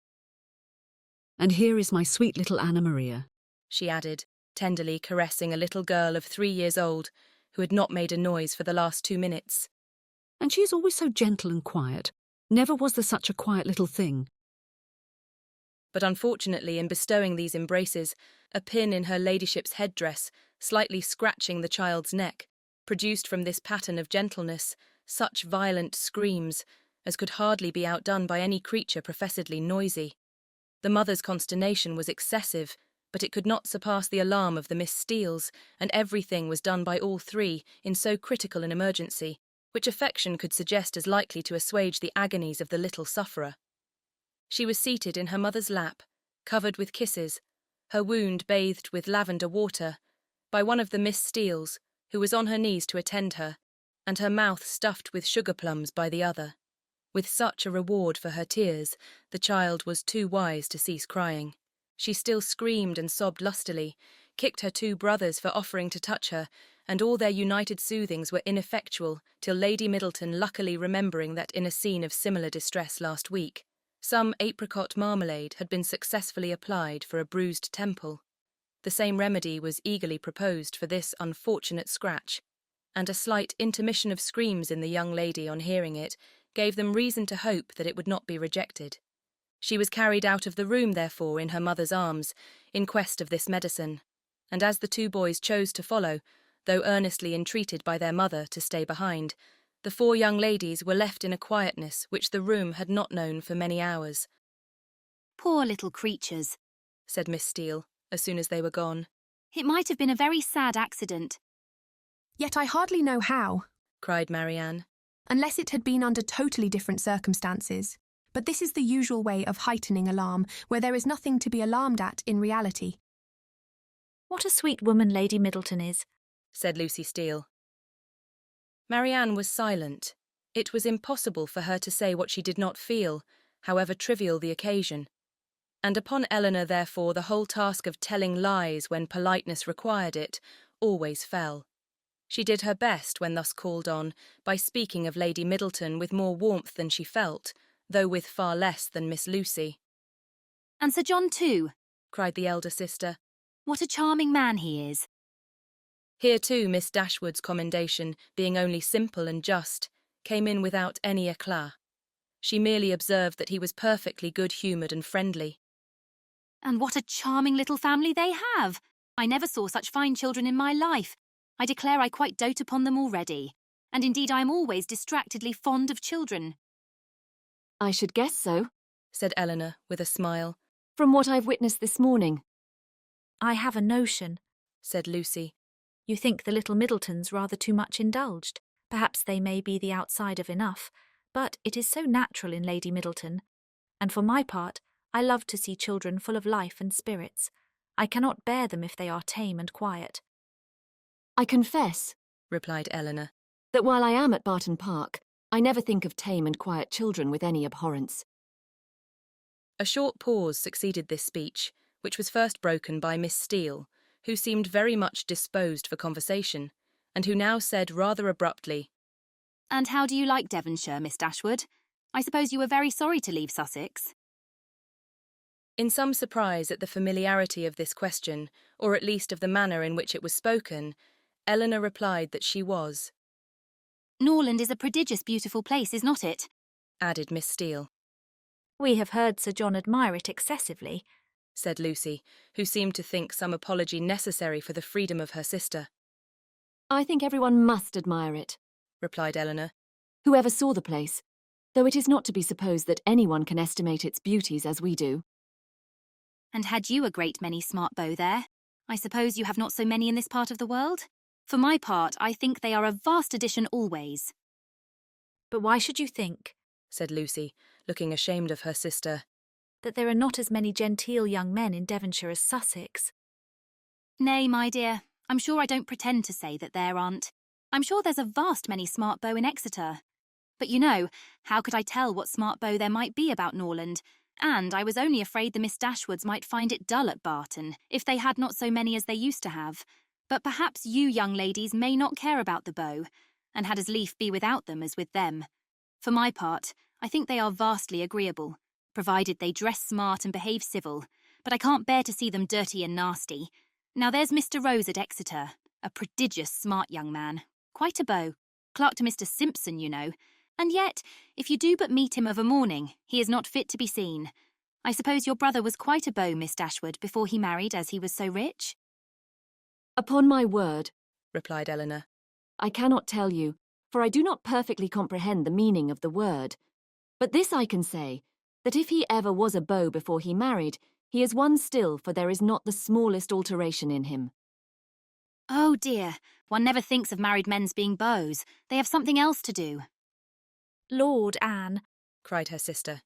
And here is my sweet little Anna Maria," she added, tenderly caressing a little girl of 3 years old, who had not made a noise for the last 2 minutes. "And she is always so gentle and quiet. Never was there such a quiet little thing." But unfortunately, in bestowing these embraces, a pin in her ladyship's headdress, slightly scratching the child's neck, produced from this pattern of gentleness such violent screams as could hardly be outdone by any creature professedly noisy. The mother's consternation was excessive, but it could not surpass the alarm of the Miss Steeles, and everything was done by all three in so critical an emergency, which affection could suggest as likely to assuage the agonies of the little sufferer. She was seated in her mother's lap, covered with kisses, her wound bathed with lavender water, by one of the Miss Steeles, who was on her knees to attend her, and her mouth stuffed with sugar plums by the other. With such a reward for her tears, the child was too wise to cease crying. She still screamed and sobbed lustily, kicked her 2 brothers for offering to touch her, and all their united soothings were ineffectual till Lady Middleton, luckily remembering that in a scene of similar distress last week, some apricot marmalade had been successfully applied for a bruised temple. The same remedy was eagerly proposed for this unfortunate scratch, and a slight intermission of screams in the young lady on hearing it gave them reason to hope that it would not be rejected. She was carried out of the room, therefore, in her mother's arms, in quest of this medicine, and as the 2 boys chose to follow, though earnestly entreated by their mother to stay behind, the 4 young ladies were left in a quietness which the room had not known for many hours. "Poor little creatures," said Miss Steele, as soon as they were gone. "It might have been a very sad accident." "Yet I hardly know how," cried Marianne. "unless it had been under totally different circumstances. But this is the usual way of heightening alarm, where there is nothing to be alarmed at in reality." "What a sweet woman Lady Middleton is," said Lucy Steele. Marianne was silent. It was impossible for her to say what she did not feel, however trivial the occasion. And upon Eleanor, therefore, the whole task of telling lies when politeness required it always fell. She did her best when thus called on, by speaking of Lady Middleton with more warmth than she felt, though with far less than Miss Lucy. "And Sir John too," cried the elder sister. "What a charming man he is." Here too Miss Dashwood's commendation, being only simple and just, came in without any éclat. She merely observed that he was perfectly good-humoured and friendly. "And what a charming little family they have! I never saw such fine children in my life. I declare I quite dote upon them already. And indeed I am always distractedly fond of children." "I should guess so," said Eleanor with a smile, "from what I've witnessed this morning." "I have a notion," said Lucy. "You think the little Middletons rather too much indulged. Perhaps they may be the outside of enough, but it is so natural in Lady Middleton. And for my part, I love to see children full of life and spirits. I cannot bear them if they are tame and quiet." "I confess," replied Eleanor, "that while I am at Barton Park, I never think of tame and quiet children with any abhorrence." A short pause succeeded this speech, which was first broken by Miss Steele, who seemed very much disposed for conversation, and who now said rather abruptly, "And how do you like Devonshire, Miss Dashwood? I suppose you were very sorry to leave Sussex?" In some surprise at the familiarity of this question, or at least of the manner in which it was spoken, Eleanor replied that she was. "Norland is a prodigious beautiful place, is not it?" added Miss Steele. "We have heard Sir John admire it excessively. said Lucy, who seemed to think some apology necessary for the freedom of her sister. I think everyone must admire it, replied Eleanor. Whoever saw the place, though it is not to be supposed that anyone can estimate its beauties as we do. And had you a great many smart beaux there? I suppose you have not so many in this part of the world? For my part, I think they are a vast addition always. But why should you think, said Lucy, looking ashamed of her sister, that there are not as many genteel young men in Devonshire as Sussex? Nay, my dear, I'm sure I don't pretend to say that there aren't. I'm sure there's a vast many smart beaux in Exeter. But you know, how could I tell what smart beaux there might be about Norland? And I was only afraid the Miss Dashwoods might find it dull at Barton, if they had not so many as they used to have. But perhaps you young ladies may not care about the beaux, and had as lief be without them as with them. For my part, I think they are vastly agreeable, provided they dress smart and behave civil, but I can't bear to see them dirty and nasty. Now there's Mr. Rose at Exeter, a prodigious smart young man, quite a beau, clerk to Mr. Simpson, you know, and yet, if you do but meet him of a morning, he is not fit to be seen. I suppose your brother was quite a beau, Miss Dashwood, before he married, as he was so rich? Upon my word, replied Eleanor, I cannot tell you, for I do not perfectly comprehend the meaning of the word. But this I can say, that if he ever was a beau before he married, he is one still, for there is not the smallest alteration in him. Oh dear, one never thinks of married men's being beaux. They have something else to do. Lord, Anne, cried her sister,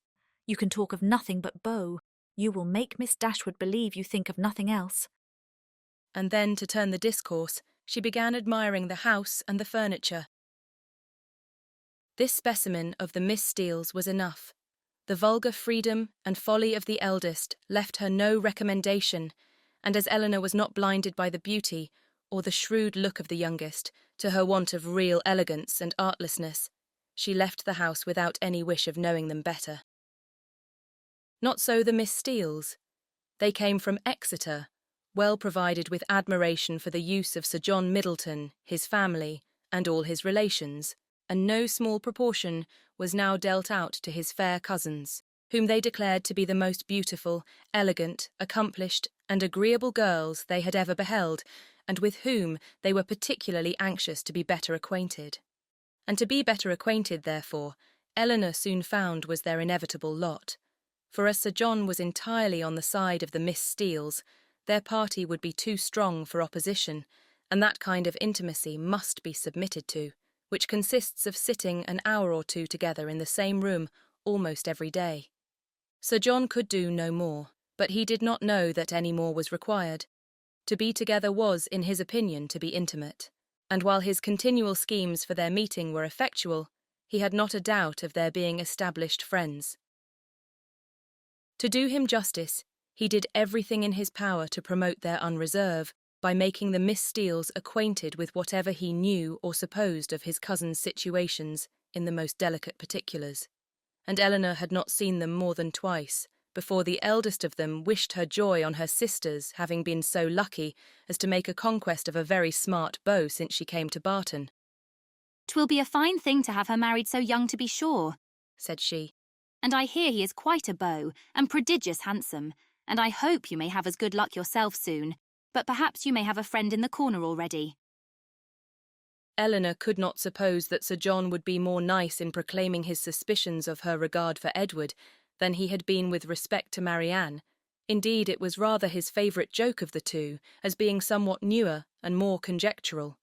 you can talk of nothing but beaux. You will make Miss Dashwood believe you think of nothing else. And then, to turn the discourse, she began admiring the house and the furniture. This specimen of the Miss Steeles was enough. The vulgar freedom and folly of the eldest left her no recommendation, and as Eleanor was not blinded by the beauty or the shrewd look of the youngest to her want of real elegance and artlessness, she left the house without any wish of knowing them better. Not so the Miss Steeles. They came from Exeter, well provided with admiration for the use of Sir John Middleton, his family, and all his relations, and no small proportion was now dealt out to his fair cousins, whom they declared to be the most beautiful, elegant, accomplished, and agreeable girls they had ever beheld, and with whom they were particularly anxious to be better acquainted. And to be better acquainted, therefore, Eleanor soon found was their inevitable lot, for as Sir John was entirely on the side of the Miss Steeles, their party would be too strong for opposition, and that kind of intimacy must be submitted to, which consists of sitting an hour or two together in the same room almost every day. Sir John could do no more, but he did not know that any more was required. To be together was, in his opinion, to be intimate, and while his continual schemes for their meeting were effectual, he had not a doubt of their being established friends. To do him justice, he did everything in his power to promote their unreserve by making the Miss Steeles acquainted with whatever he knew or supposed of his cousin's situations in the most delicate particulars, and Eleanor had not seen them more than twice before the eldest of them wished her joy on her sister's having been so lucky as to make a conquest of a very smart beau since she came to Barton. "'Twill be a fine thing to have her married so young, to be sure," said she. "And I hear he is quite a beau, and prodigious handsome, and I hope you may have as good luck yourself soon, but perhaps you may have a friend in the corner already." Eleanor could not suppose that Sir John would be more nice in proclaiming his suspicions of her regard for Edward than he had been with respect to Marianne. Indeed, it was rather his favourite joke of the two, as being somewhat newer and more conjectural.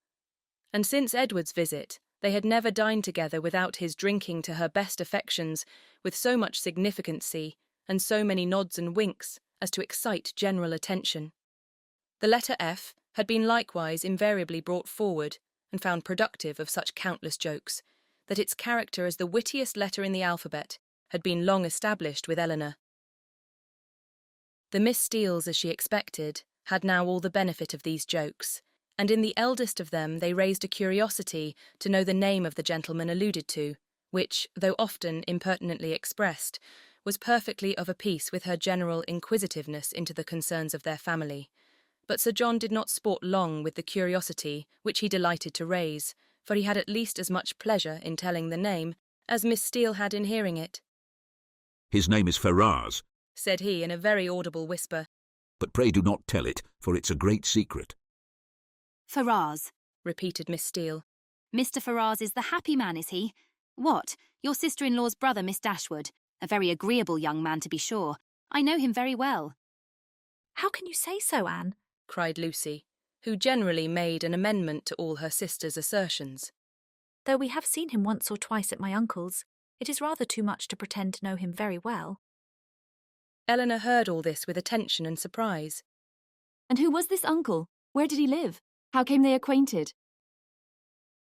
And since Edward's visit, they had never dined together without his drinking to her best affections with so much significancy and so many nods and winks as to excite general attention. The letter F had been likewise invariably brought forward and found productive of such countless jokes, that its character as the wittiest letter in the alphabet had been long established with Eleanor. The Miss Steeles, as she expected, had now all the benefit of these jokes, and in the eldest of them they raised a curiosity to know the name of the gentleman alluded to, which, though often impertinently expressed, was perfectly of a piece with her general inquisitiveness into the concerns of their family. But Sir John did not sport long with the curiosity which he delighted to raise, for he had at least as much pleasure in telling the name as Miss Steele had in hearing it. His name is Ferrars, said he in a very audible whisper. But pray do not tell it, for it's a great secret. Ferrars, repeated Miss Steele. Mr. Ferrars is the happy man, is he? What? Your sister-in-law's brother, Miss Dashwood. A very agreeable young man, to be sure. I know him very well. How can you say so, Anne? Cried Lucy, who generally made an amendment to all her sister's assertions. Though we have seen him once or twice at my uncle's, it is rather too much to pretend to know him very well. Eleanor heard all this with attention and surprise. And who was this uncle? Where did he live? How came they acquainted?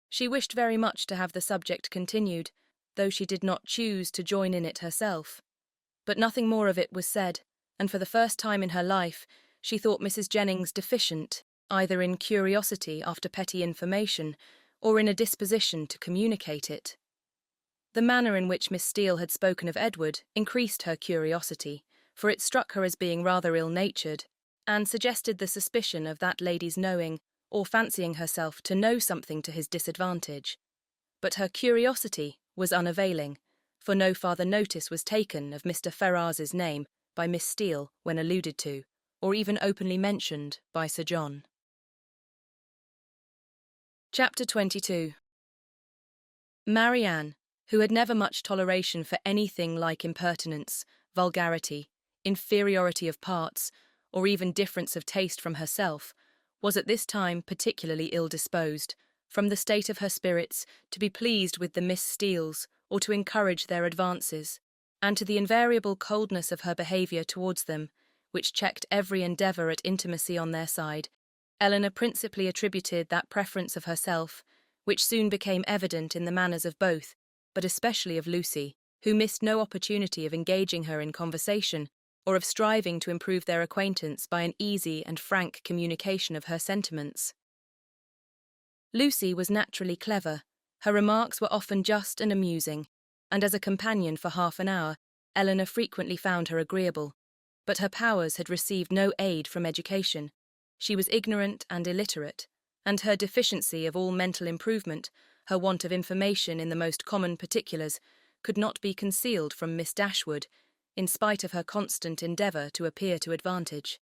She wished very much to have the subject continued, though she did not choose to join in it herself. But nothing more of it was said, and for the first time in her life she thought Mrs. Jennings deficient, either in curiosity after petty information, or in a disposition to communicate it. The manner in which Miss Steele had spoken of Edward increased her curiosity, for it struck her as being rather ill-natured, and suggested the suspicion of that lady's knowing, or fancying herself to know something to his disadvantage. But her curiosity was unavailing, for no farther notice was taken of Mr. Ferrars's name by Miss Steele when alluded to, or even openly mentioned by Sir John. Chapter 22. Marianne, who had never much toleration for anything like impertinence, vulgarity, inferiority of parts, or even difference of taste from herself, was at this time particularly ill-disposed, from the state of her spirits, to be pleased with the Miss Steeles, or to encourage their advances, and to the invariable coldness of her behaviour towards them, which checked every endeavour at intimacy on their side. Eleanor principally attributed that preference of herself, which soon became evident in the manners of both, but especially of Lucy, who missed no opportunity of engaging her in conversation, or of striving to improve their acquaintance by an easy and frank communication of her sentiments. Lucy was naturally clever. Her remarks were often just and amusing, and as a companion for half an hour, Eleanor frequently found her agreeable. But her powers had received no aid from education. She was ignorant and illiterate, and her deficiency of all mental improvement, her want of information in the most common particulars, could not be concealed from Miss Dashwood, in spite of her constant endeavour to appear to advantage.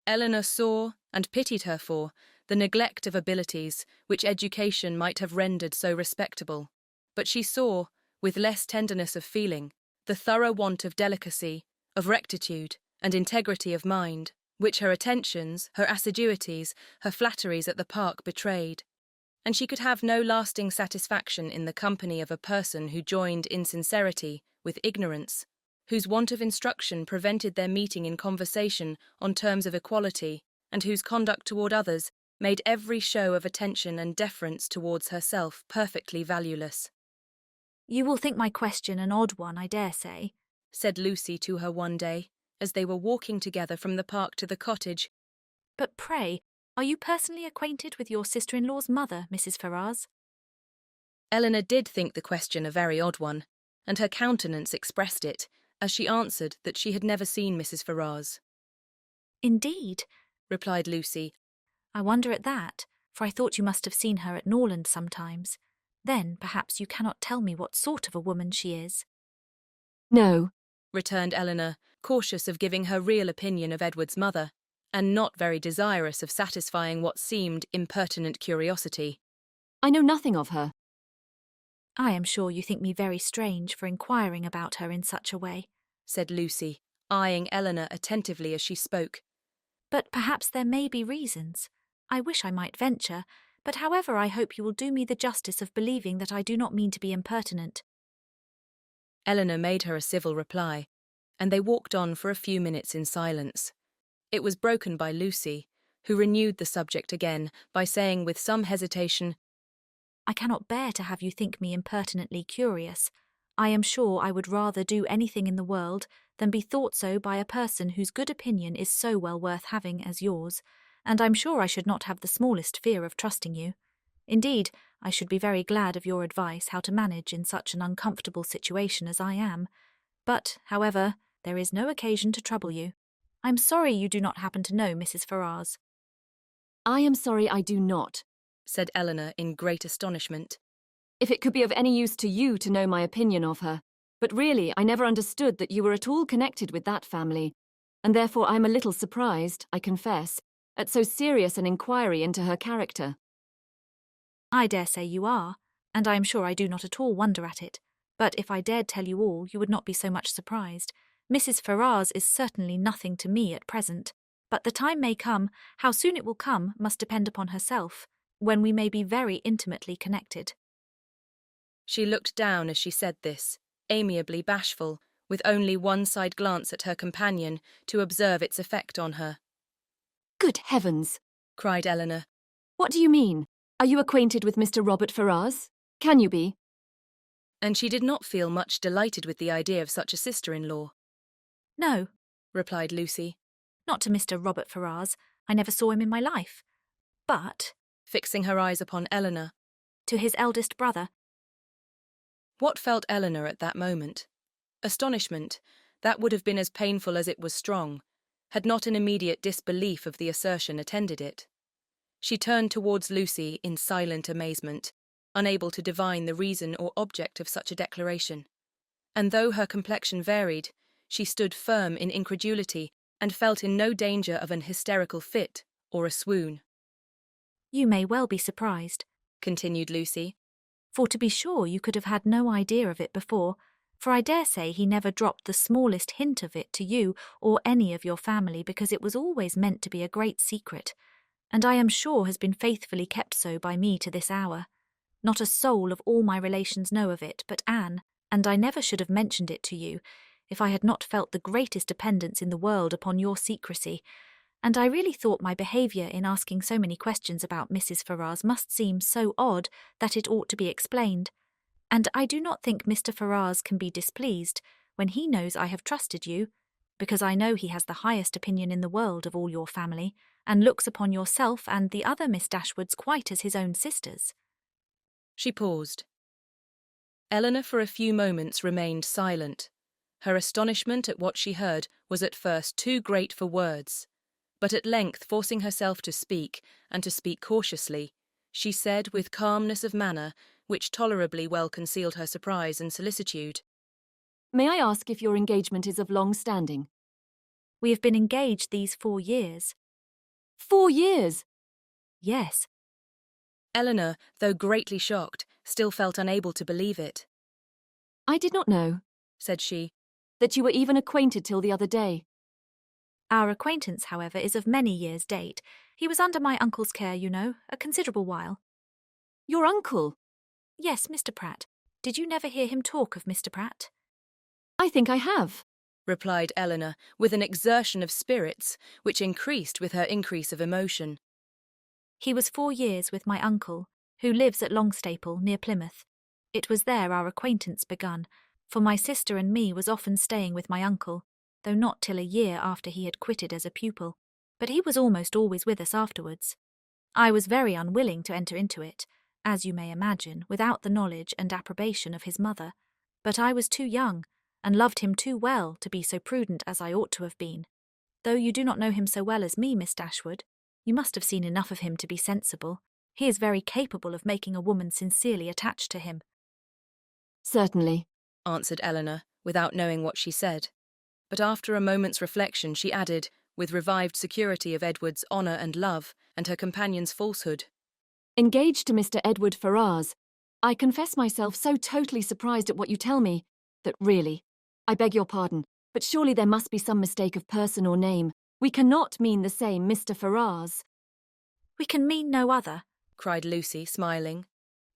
Eleanor saw, and pitied her for, the neglect of abilities which education might have rendered so respectable, but she saw, with less tenderness of feeling, the thorough want of delicacy, of rectitude, and integrity of mind, which her attentions, her assiduities, her flatteries at the park betrayed, and she could have no lasting satisfaction in the company of a person who joined insincerity with ignorance, whose want of instruction prevented their meeting in conversation on terms of equality, and whose conduct toward others made every show of attention and deference towards herself perfectly valueless. You will think my question an odd one, I dare say, said Lucy to her one day, as they were walking together from the park to the cottage. But pray, are you personally acquainted with your sister-in-law's mother, Mrs. Ferrars? Eleanor did think the question a very odd one, and her countenance expressed it, as she answered that she had never seen Mrs. Ferrars. Indeed, replied Lucy. I wonder at that, for I thought you must have seen her at Norland sometimes. Then perhaps you cannot tell me what sort of a woman she is. No, returned Eleanor, cautious of giving her real opinion of Edward's mother, and not very desirous of satisfying what seemed impertinent curiosity. I know nothing of her. I am sure you think me very strange for inquiring about her in such a way, said Lucy, eyeing Eleanor attentively as she spoke. But perhaps there may be reasons. I wish I might venture, but however I hope you will do me the justice of believing that I do not mean to be impertinent. Eleanor made her a civil reply, and they walked on for a few minutes in silence. It was broken by Lucy, who renewed the subject again by saying with some hesitation, I cannot bear to have you think me impertinently curious. I am sure I would rather do anything in the world than be thought so by a person whose good opinion is so well worth having as yours, and I'm sure I should not have the smallest fear of trusting you. Indeed, I should be very glad of your advice how to manage in such an uncomfortable situation as I am. But, however, there is no occasion to trouble you. I'm sorry you do not happen to know Mrs. Ferrars. I am sorry I do not, said Eleanor in great astonishment. If it could be of any use to you to know my opinion of her, But really, I never understood that you were at all connected with that family, and therefore I'm a little surprised, I confess, at so serious an inquiry into her character. I dare say you are, and I am sure I do not at all wonder at it. But if I dared tell you all, you would not be so much surprised. Mrs. Ferrars is certainly nothing to me at present, but the time may come, how soon it will come must depend upon herself, when we may be very intimately connected. She looked down as she said this, amiably bashful, with only one side glance at her companion to observe its effect on her. Good heavens! Cried Eleanor. What do you mean? Are you acquainted with Mr. Robert Ferrars? Can you be? And she did not feel much delighted with the idea of such a sister-in-law. No, replied Lucy. Not to Mr. Robert Ferrars. I never saw him in my life. But, fixing her eyes upon Eleanor, to his eldest brother. What felt Eleanor at that moment? Astonishment, that would have been as painful as it was strong, had not an immediate disbelief of the assertion attended it. She turned towards Lucy in silent amazement, unable to divine the reason or object of such a declaration. And though her complexion varied, she stood firm in incredulity and felt in no danger of an hysterical fit or a swoon. You may well be surprised, continued Lucy, for to be sure you could have had no idea of it before, for I dare say he never dropped the smallest hint of it to you or any of your family because it was always meant to be a great secret, and I am sure has been faithfully kept so by me to this hour. Not a soul of all my relations know of it but Anne, and I never should have mentioned it to you if I had not felt the greatest dependence in the world upon your secrecy, and I really thought my behaviour in asking so many questions about Mrs. Ferrars must seem so odd that it ought to be explained, and I do not think Mr. Ferrars can be displeased when he knows I have trusted you, because I know he has the highest opinion in the world of all your family, and looks upon yourself and the other Miss Dashwoods quite as his own sisters. She paused. Eleanor for a few moments remained silent. Her astonishment at what she heard was at first too great for words, but at length forcing herself to speak, and to speak cautiously, she said with calmness of manner, which tolerably well concealed her surprise and solicitude, May I ask if your engagement is of long standing? We have been engaged these 4 years. 4 years? Yes. Eleanor, though greatly shocked, still felt unable to believe it. I did not know, said she, that you were even acquainted till the other day. Our acquaintance, however, is of many years' date. He was under my uncle's care, you know, a considerable while. Your uncle? Yes, Mr. Pratt. Did you never hear him talk of Mr. Pratt? I think I have, replied Eleanor, with an exertion of spirits which increased with her increase of emotion. He was 4 years with my uncle, who lives at Longstaple, near Plymouth. It was there our acquaintance begun, for my sister and me was often staying with my uncle, though not till a year after he had quitted as a pupil, but he was almost always with us afterwards. I was very unwilling to enter into it, as you may imagine, without the knowledge and approbation of his mother, but I was too young, and loved him too well to be so prudent as I ought to have been. Though you do not know him so well as me, Miss Dashwood, you must have seen enough of him to be sensible. He is very capable of making a woman sincerely attached to him. Certainly, answered Eleanor, without knowing what she said. But after a moment's reflection she added, with revived security of Edward's honour and love, and her companion's falsehood, Engaged to Mr. Edward Ferrars, I confess myself so totally surprised at what you tell me, that really, I beg your pardon, but surely there must be some mistake of person or name. We cannot mean the same Mr. Ferrars. We can mean no other, cried Lucy, smiling.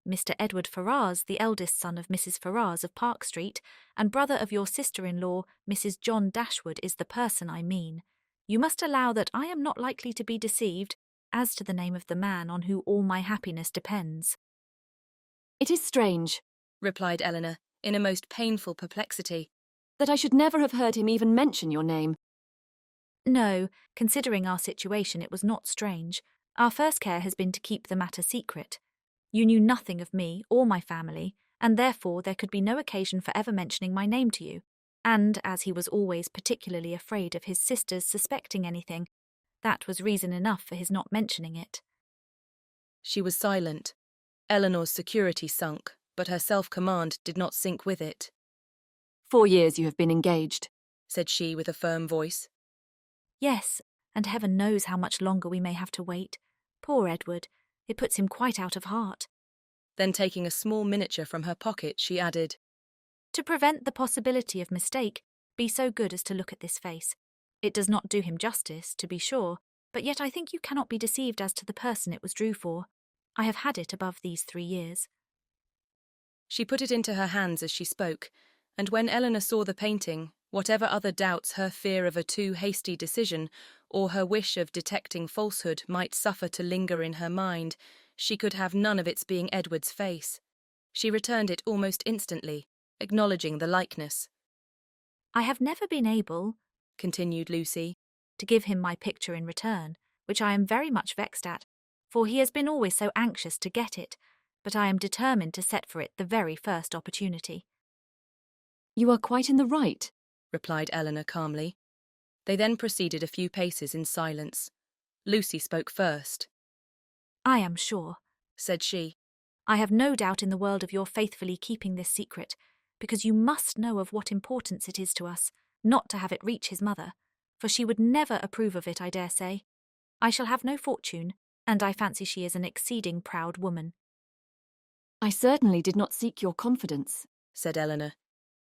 Mr. Edward Ferrars, the eldest son of Mrs. Ferrars of Park Street, and brother of your sister-in-law, Mrs. John Dashwood, is the person I mean. You must allow that I am not likely to be deceived as to the name of the man on whom all my happiness depends. It is strange, replied Eleanor, in a most painful perplexity, that I should never have heard him even mention your name. No, considering our situation, it was not strange. Our first care has been to keep the matter secret. You knew nothing of me or my family, and therefore there could be no occasion for ever mentioning my name to you. And as he was always particularly afraid of his sisters suspecting anything, that was reason enough for his not mentioning it. She was silent. Eleanor's security sunk, but her self-command did not sink with it. 4 years you have been engaged, said she with a firm voice. Yes, and heaven knows how much longer we may have to wait. Poor Edward, it puts him quite out of heart. Then taking a small miniature from her pocket, she added, To prevent the possibility of mistake, be so good as to look at this face. It does not do him justice, to be sure, but yet I think you cannot be deceived as to the person it was drew for. I have had it above these 3 years. She put it into her hands as she spoke, and when Eleanor saw the painting, whatever other doubts her fear of a too hasty decision or her wish of detecting falsehood might suffer to linger in her mind, she could have none of its being Edward's face. She returned it almost instantly, acknowledging the likeness. I have never been able, continued Lucy, to give him my picture in return, which I am very much vexed at, for he has been always so anxious to get it, but I am determined to set for it the very first opportunity. You are quite in the right, replied Eleanor calmly. They then proceeded a few paces in silence. Lucy spoke first. I am sure, said she. I have no doubt in the world of your faithfully keeping this secret, because you must know of what importance it is to us not to have it reach his mother, for she would never approve of it, I dare say. I shall have no fortune, and I fancy she is an exceeding proud woman. I certainly did not seek your confidence, said Eleanor.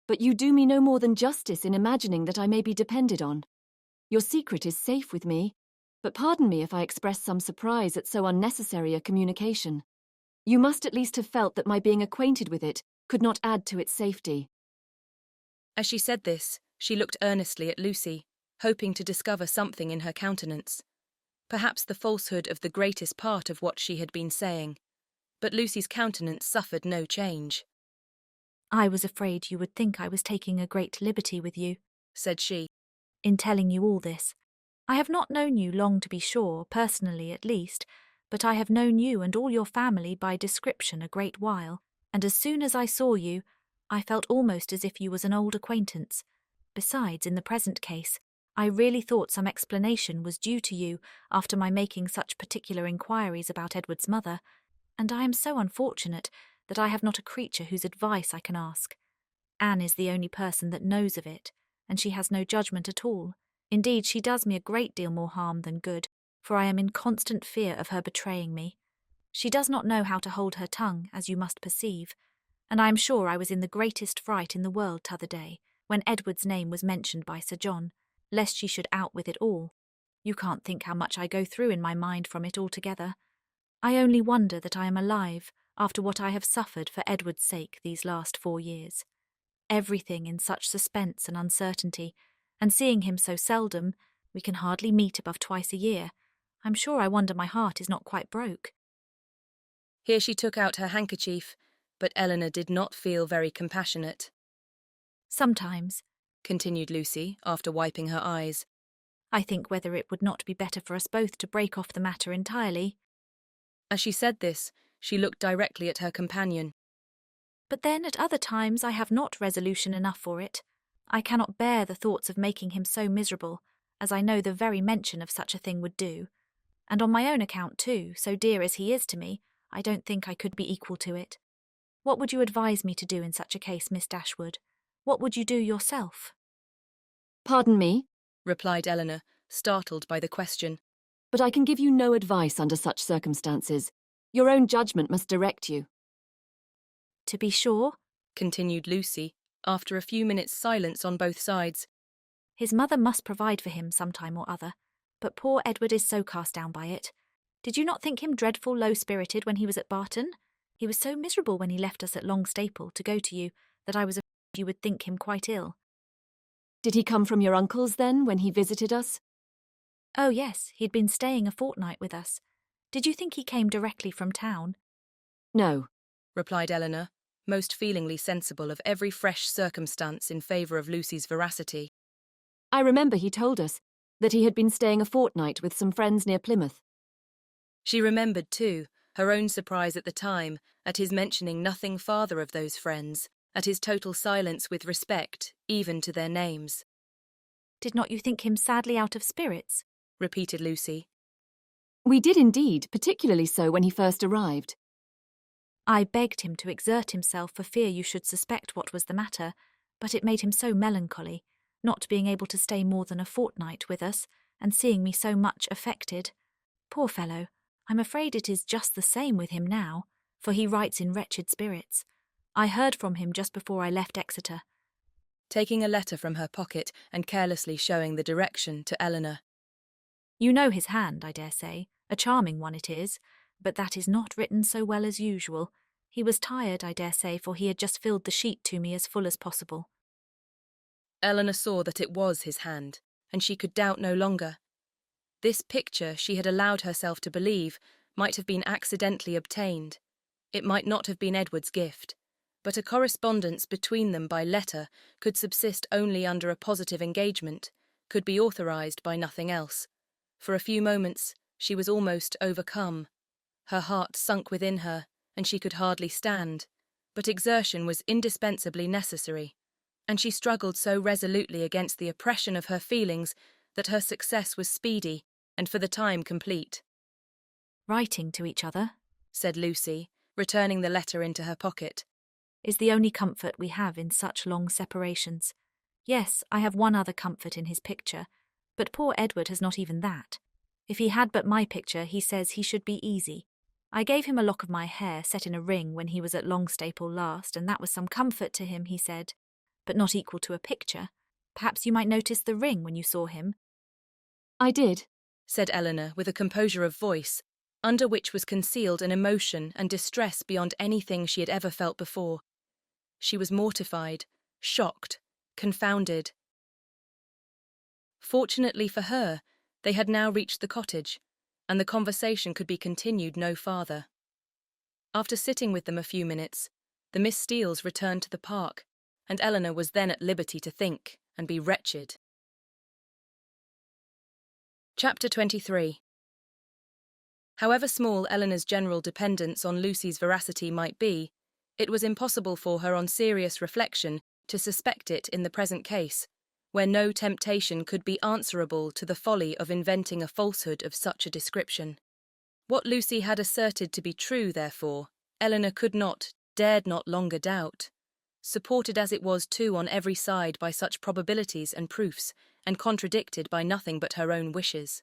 But you do me no more than justice in imagining that I may be depended on. Your secret is safe with me, but pardon me if I express some surprise at so unnecessary a communication. You must at least have felt that my being acquainted with it could not add to its safety. As she said this, she looked earnestly at Lucy, hoping to discover something in her countenance. Perhaps the falsehood of the greatest part of what she had been saying. But Lucy's countenance suffered no change. I was afraid you would think I was taking a great liberty with you, said she, in telling you all this. I have not known you long, to be sure, personally at least, but I have known you and all your family by description a great while, and as soon as I saw you, I felt almost as if you was an old acquaintance. Besides, in the present case, I really thought some explanation was due to you after my making such particular inquiries about Edward's mother, and I am so unfortunate that I have not a creature whose advice I can ask. Anne is the only person that knows of it, and she has no judgment at all. Indeed, she does me a great deal more harm than good, for I am in constant fear of her betraying me. She does not know how to hold her tongue, as you must perceive, and I am sure I was in the greatest fright in the world t'other day, when Edward's name was mentioned by Sir John, lest she should out with it all. You can't think how much I go through in my mind from it altogether. I only wonder that I am alive, after what I have suffered for Edward's sake these last 4 years. Everything in such suspense and uncertainty, and seeing him so seldom, we can hardly meet above twice a year. I'm sure I wonder my heart is not quite broke. Here she took out her handkerchief, but Eleanor did not feel very compassionate. Sometimes, continued Lucy, after wiping her eyes, I think whether it would not be better for us both to break off the matter entirely. As she said this, she looked directly at her companion. But then at other times I have not resolution enough for it. I cannot bear the thoughts of making him so miserable, as I know the very mention of such a thing would do. And on my own account too, so dear as he is to me, I don't think I could be equal to it. What would you advise me to do in such a case, Miss Dashwood? What would you do yourself? Pardon me, replied Eleanor, startled by the question. But I can give you no advice under such circumstances. Your own judgment must direct you. To be sure, continued Lucy, after a few minutes' silence on both sides. His mother must provide for him some time or other, but poor Edward is so cast down by it. Did you not think him dreadful low-spirited when he was at Barton? He was so miserable when he left us at Longstaple to go to you that I was afraid you would think him quite ill. Did he come from your uncle's then, when he visited us? Oh yes, he'd been staying a fortnight with us. Did you think he came directly from town? No, replied Eleanor, most feelingly sensible of every fresh circumstance in favour of Lucy's veracity. I remember he told us that he had been staying a fortnight with some friends near Plymouth. She remembered, too, her own surprise at the time, at his mentioning nothing farther of those friends, at his total silence with respect, even to their names. Did not you think him sadly out of spirits? Repeated Lucy. We did indeed, particularly so when he first arrived. I begged him to exert himself for fear you should suspect what was the matter, but it made him so melancholy, not being able to stay more than a fortnight with us, and seeing me so much affected. Poor fellow, I'm afraid it is just the same with him now, for he writes in wretched spirits. I heard from him just before I left Exeter. Taking a letter from her pocket and carelessly showing the direction to Eleanor. You know his hand, I dare say. A charming one it is, but that is not written so well as usual. He was tired, I dare say, for he had just filled the sheet to me as full as possible. Eleanor saw that it was his hand, and she could doubt no longer. This picture, she had allowed herself to believe, might have been accidentally obtained. It might not have been Edward's gift, but a correspondence between them by letter could subsist only under a positive engagement, could be authorised by nothing else. For a few moments she was almost overcome. Her heart sunk within her, and she could hardly stand, but exertion was indispensably necessary, and she struggled so resolutely against the oppression of her feelings that her success was speedy and for the time complete. Writing to each other, said Lucy, returning the letter into her pocket, is the only comfort we have in such long separations. Yes, I have one other comfort in his picture, but poor Edward has not even that. If he had but my picture, he says he should be easy. I gave him a lock of my hair set in a ring when he was at Longstaple last, and that was some comfort to him, he said, but not equal to a picture. Perhaps you might notice the ring when you saw him. I did, said Eleanor with a composure of voice, under which was concealed an emotion and distress beyond anything she had ever felt before. She was mortified, shocked, confounded. Fortunately for her, they had now reached the cottage, and the conversation could be continued no farther. After sitting with them a few minutes, the Miss Steeles returned to the park, and Eleanor was then at liberty to think and be wretched. Chapter 23. However small Eleanor's general dependence on Lucy's veracity might be, it was impossible for her on serious reflection to suspect it in the present case, where no temptation could be answerable to the folly of inventing a falsehood of such a description. What Lucy had asserted to be true, therefore, Eleanor could not, dared not longer doubt, supported as it was too on every side by such probabilities and proofs, and contradicted by nothing but her own wishes.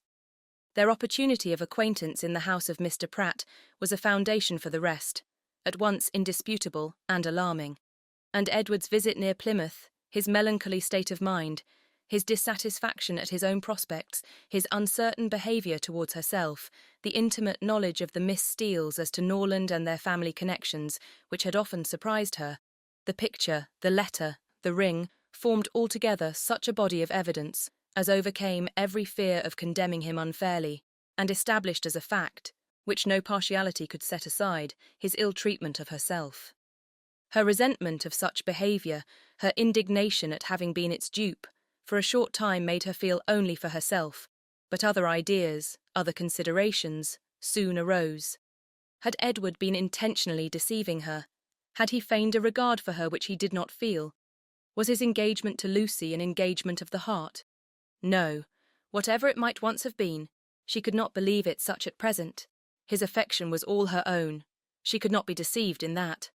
Their opportunity of acquaintance in the house of Mr. Pratt was a foundation for the rest, at once indisputable and alarming, and Edward's visit near Plymouth, his melancholy state of mind, his dissatisfaction at his own prospects, his uncertain behaviour towards herself, the intimate knowledge of the Miss Steeles as to Norland and their family connections, which had often surprised her, the picture, the letter, the ring, formed altogether such a body of evidence as overcame every fear of condemning him unfairly, and established as a fact, which no partiality could set aside, his ill treatment of herself. Her resentment of such behaviour, her indignation at having been its dupe, for a short time made her feel only for herself, but other ideas, other considerations, soon arose. Had Edward been intentionally deceiving her? Had he feigned a regard for her which he did not feel? Was his engagement to Lucy an engagement of the heart? No, whatever it might once have been, she could not believe it such at present. His affection was all her own. She could not be deceived in that.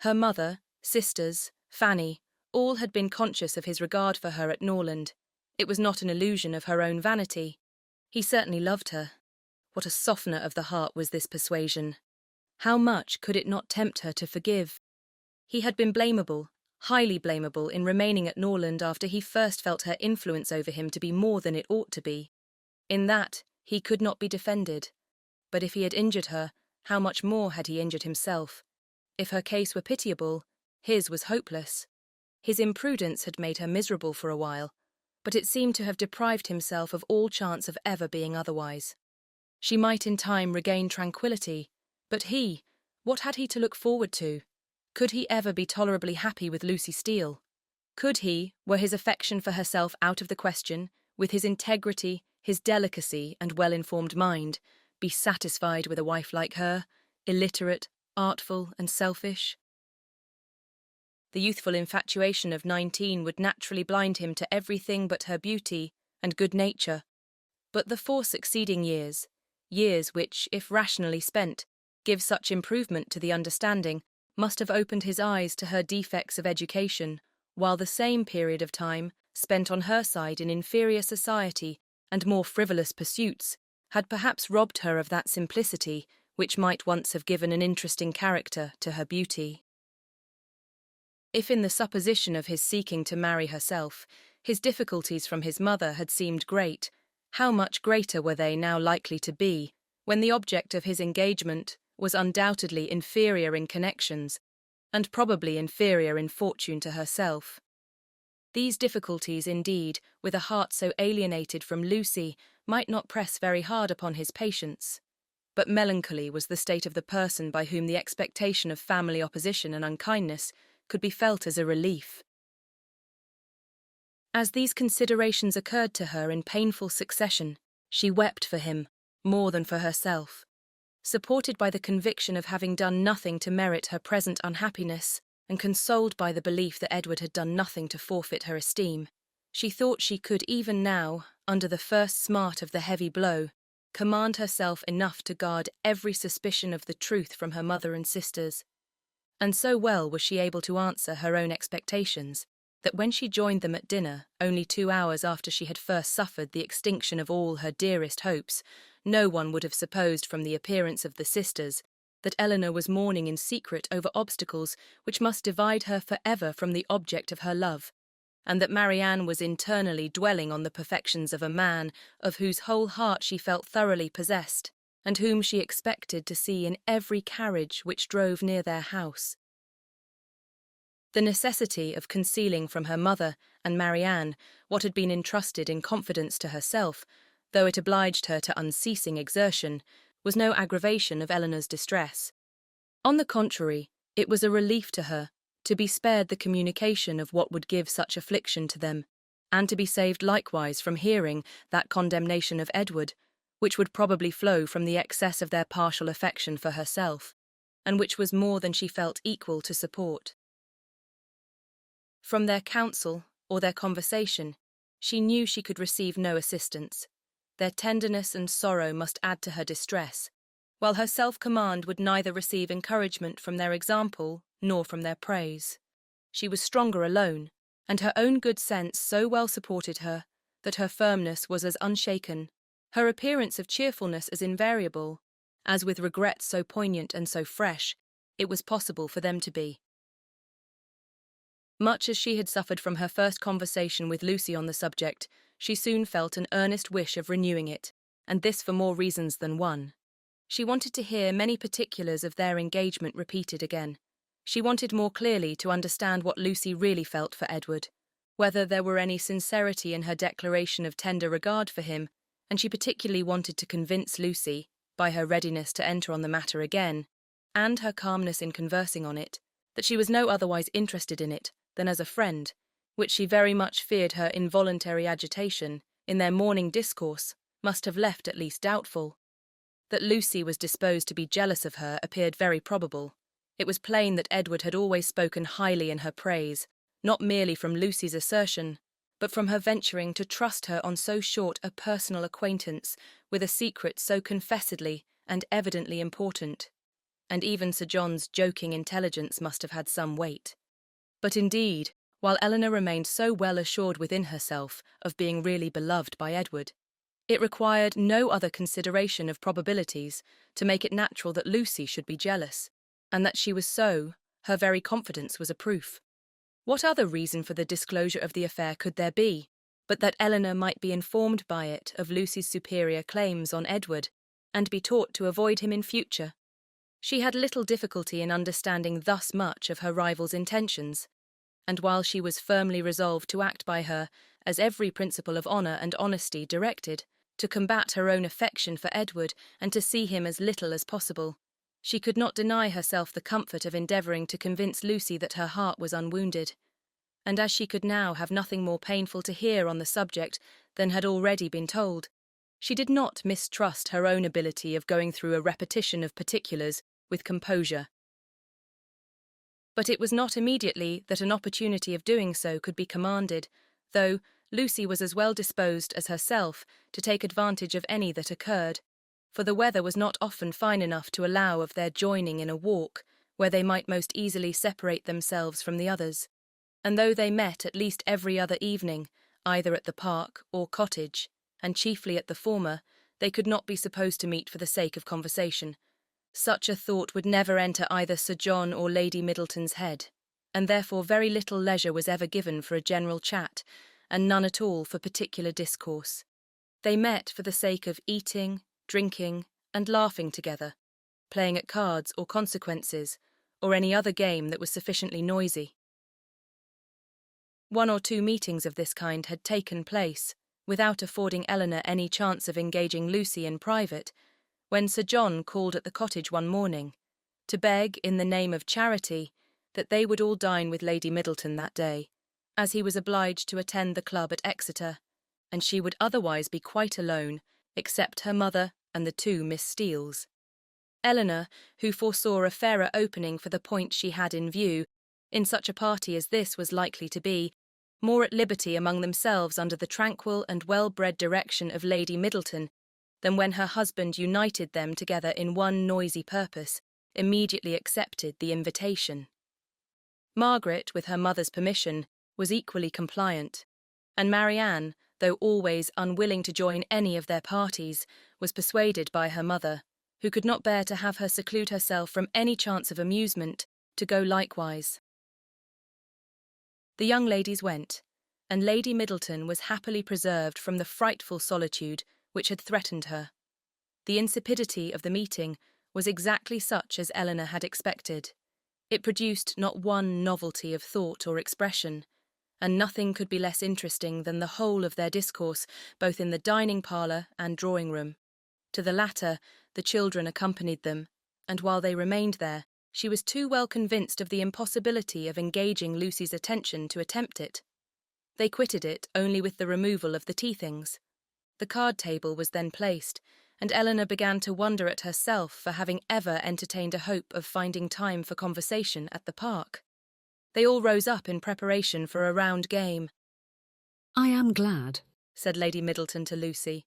Her mother, sisters, Fanny, all had been conscious of his regard for her at Norland. It was not an illusion of her own vanity. He certainly loved her. What a softener of the heart was this persuasion! How much could it not tempt her to forgive? He had been blamable, highly blamable, in remaining at Norland after he first felt her influence over him to be more than it ought to be. In that he could not be defended. But if he had injured her, how much more had he injured himself? If her case were pitiable, his was hopeless. His imprudence had made her miserable for a while, but it seemed to have deprived himself of all chance of ever being otherwise. She might in time regain tranquillity, but he, what had he to look forward to? Could he ever be tolerably happy with Lucy Steele? Could he, were his affection for herself out of the question, with his integrity, his delicacy and well-informed mind, be satisfied with a wife like her, illiterate, artful and selfish? The youthful infatuation of 19 would naturally blind him to everything but her beauty and good nature. But the 4 succeeding years, years which, if rationally spent, give such improvement to the understanding, must have opened his eyes to her defects of education, while the same period of time, spent on her side in inferior society and more frivolous pursuits, had perhaps robbed her of that simplicity which might once have given an interesting character to her beauty. If in the supposition of his seeking to marry herself, his difficulties from his mother had seemed great, how much greater were they now likely to be, when the object of his engagement was undoubtedly inferior in connections, and probably inferior in fortune to herself. These difficulties, indeed, with a heart so alienated from Lucy, might not press very hard upon his patience. But melancholy was the state of the person by whom the expectation of family opposition and unkindness could be felt as a relief. As these considerations occurred to her in painful succession, she wept for him more than for herself. Supported by the conviction of having done nothing to merit her present unhappiness, and consoled by the belief that Edward had done nothing to forfeit her esteem, she thought she could even now, under the first smart of the heavy blow, command herself enough to guard every suspicion of the truth from her mother and sisters. And so well was she able to answer her own expectations, that when she joined them at dinner, only 2 hours after she had first suffered the extinction of all her dearest hopes, no one would have supposed from the appearance of the sisters that Eleanor was mourning in secret over obstacles which must divide her for ever from the object of her love, and that Marianne was internally dwelling on the perfections of a man of whose whole heart she felt thoroughly possessed, and whom she expected to see in every carriage which drove near their house. The necessity of concealing from her mother and Marianne what had been entrusted in confidence to herself, though it obliged her to unceasing exertion, was no aggravation of Eleanor's distress. On the contrary, it was a relief to her to be spared the communication of what would give such affliction to them, and to be saved likewise from hearing that condemnation of Edward, which would probably flow from the excess of their partial affection for herself, and which was more than she felt equal to support. From their counsel or their conversation, she knew she could receive no assistance. Their tenderness and sorrow must add to her distress, while her self-command would neither receive encouragement from their example nor from their praise. She was stronger alone, and her own good sense so well supported her that her firmness was as unshaken, her appearance of cheerfulness as invariable, as with regrets so poignant and so fresh, it was possible for them to be. Much as she had suffered from her first conversation with Lucy on the subject, she soon felt an earnest wish of renewing it, and this for more reasons than one. She wanted to hear many particulars of their engagement repeated again. She wanted more clearly to understand what Lucy really felt for Edward, whether there were any sincerity in her declaration of tender regard for him, and she particularly wanted to convince Lucy, by her readiness to enter on the matter again, and her calmness in conversing on it, that she was no otherwise interested in it than as a friend, which she very much feared her involuntary agitation in their morning discourse must have left at least doubtful. That Lucy was disposed to be jealous of her appeared very probable. It was plain that Edward had always spoken highly in her praise, not merely from Lucy's assertion, but from her venturing to trust her on so short a personal acquaintance with a secret so confessedly and evidently important. And even Sir John's joking intelligence must have had some weight. But indeed, while Eleanor remained so well assured within herself of being really beloved by Edward, it required no other consideration of probabilities to make it natural that Lucy should be jealous, and that she was so, her very confidence was a proof. What other reason for the disclosure of the affair could there be, but that Eleanor might be informed by it of Lucy's superior claims on Edward, and be taught to avoid him in future? She had little difficulty in understanding thus much of her rival's intentions, and while she was firmly resolved to act by her as every principle of honour and honesty directed, to combat her own affection for Edward and to see him as little as possible, she could not deny herself the comfort of endeavouring to convince Lucy that her heart was unwounded. And as she could now have nothing more painful to hear on the subject than had already been told, she did not mistrust her own ability of going through a repetition of particulars with composure. But it was not immediately that an opportunity of doing so could be commanded, though Lucy was as well disposed as herself to take advantage of any that occurred, for the weather was not often fine enough to allow of their joining in a walk where they might most easily separate themselves from the others, and though they met at least every other evening, either at the park or cottage, and chiefly at the former, they could not be supposed to meet for the sake of conversation. Such a thought would never enter either Sir John or Lady Middleton's head, and therefore very little leisure was ever given for a general chat, and none at all for particular discourse. They met for the sake of eating, drinking, and laughing together, playing at cards or consequences, or any other game that was sufficiently noisy. One or two meetings of this kind had taken place, without affording Eleanor any chance of engaging Lucy in private, when Sir John called at the cottage one morning, to beg, in the name of charity, that they would all dine with Lady Middleton that day, as he was obliged to attend the club at Exeter, and she would otherwise be quite alone, except her mother and the two Miss Steeles. Eleanor, who foresaw a fairer opening for the point she had in view, in such a party as this was likely to be, more at liberty among themselves under the tranquil and well-bred direction of Lady Middleton than when her husband united them together in one noisy purpose, immediately accepted the invitation. Margaret, with her mother's permission, was equally compliant, and Marianne, though always unwilling to join any of their parties, was persuaded by her mother, who could not bear to have her seclude herself from any chance of amusement, to go likewise. The young ladies went, and Lady Middleton was happily preserved from the frightful solitude which had threatened her. The insipidity of the meeting was exactly such as Eleanor had expected. It produced not one novelty of thought or expression, and nothing could be less interesting than the whole of their discourse, both in the dining-parlour and drawing-room. To the latter, the children accompanied them, and while they remained there, she was too well convinced of the impossibility of engaging Lucy's attention to attempt it. They quitted it only with the removal of the tea-things. The card-table was then placed, and Eleanor began to wonder at herself for having ever entertained a hope of finding time for conversation at the park. They all rose up in preparation for a round game. "I am glad," said Lady Middleton to Lucy.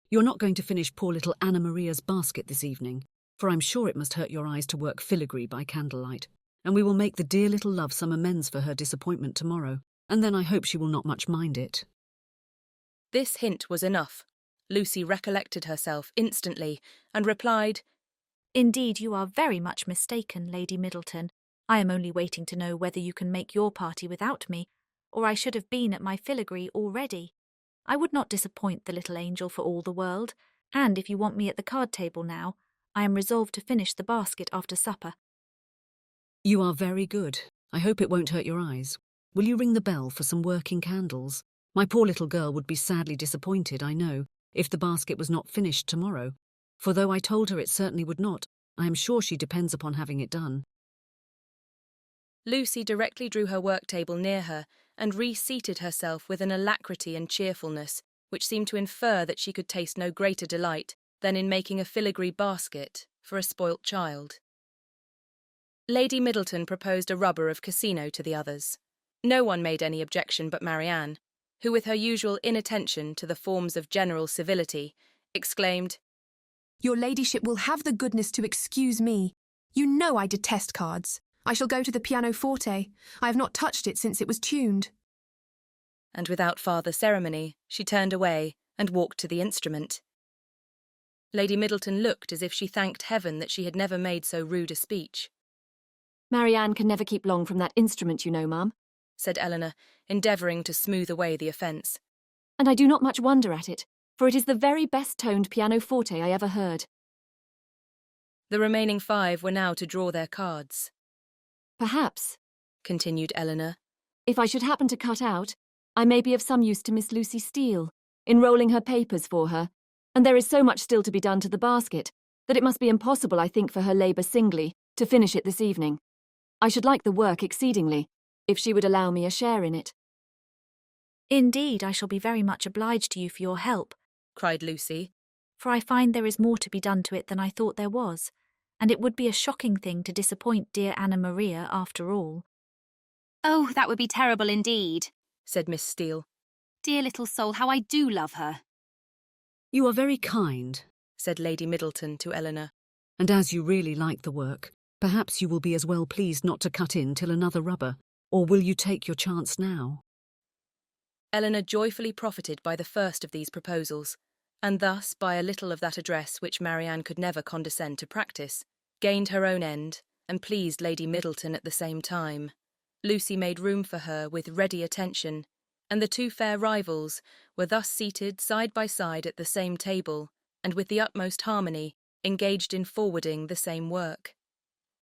"You're not going to finish poor little Anna Maria's basket this evening, for I'm sure it must hurt your eyes to work filigree by candlelight, and we will make the dear little love some amends for her disappointment tomorrow, and then I hope she will not much mind it." This hint was enough. Lucy recollected herself instantly, and replied, "Indeed, you are very much mistaken, Lady Middleton. I am only waiting to know whether you can make your party without me, or I should have been at my filigree already. I would not disappoint the little angel for all the world, and if you want me at the card-table now, I am resolved to finish the basket after supper." "You are very good. I hope it won't hurt your eyes. Will you ring the bell for some working candles? My poor little girl would be sadly disappointed, I know, if the basket was not finished tomorrow, for though I told her it certainly would not, I am sure she depends upon having it done." Lucy directly drew her work-table near her and reseated herself with an alacrity and cheerfulness which seemed to infer that she could taste no greater delight than in making a filigree basket for a spoilt child. Lady Middleton proposed a rubber of casino to the others. No one made any objection but Marianne, who, with her usual inattention to the forms of general civility, exclaimed, "Your ladyship will have the goodness to excuse me. You know I detest cards. I shall go to the pianoforte. I have not touched it since it was tuned." And without farther ceremony, she turned away and walked to the instrument. Lady Middleton looked as if she thanked heaven that she had never made so rude a speech. "Marianne can never keep long from that instrument, you know, ma'am," said Eleanor, endeavouring to smooth away the offence. "And I do not much wonder at it, for it is the very best-toned pianoforte I ever heard." The remaining 5 were now to draw their cards. "Perhaps," continued Eleanor, "if I should happen to cut out, I may be of some use to Miss Lucy Steele, in rolling her papers for her, and there is so much still to be done to the basket, that it must be impossible, I think, for her labour singly, to finish it this evening. I should like the work exceedingly, if she would allow me a share in it." "Indeed, I shall be very much obliged to you for your help," cried Lucy, "for I find there is more to be done to it than I thought there was, and it would be a shocking thing to disappoint dear Anna Maria after all." "Oh, that would be terrible indeed," said Miss Steele. "Dear little soul, how I do love her." "You are very kind," said Lady Middleton to Eleanor, "and as you really like the work, perhaps you will be as well pleased not to cut in till another rubber. Or will you take your chance now? Eleanor joyfully profited by the first of these proposals, and thus, by a little of that address which Marianne could never condescend to practice, gained her own end and pleased Lady Middleton at the same time. Lucy made room for her with ready attention, and the two fair rivals were thus seated side by side at the same table, and with the utmost harmony engaged in forwarding the same work.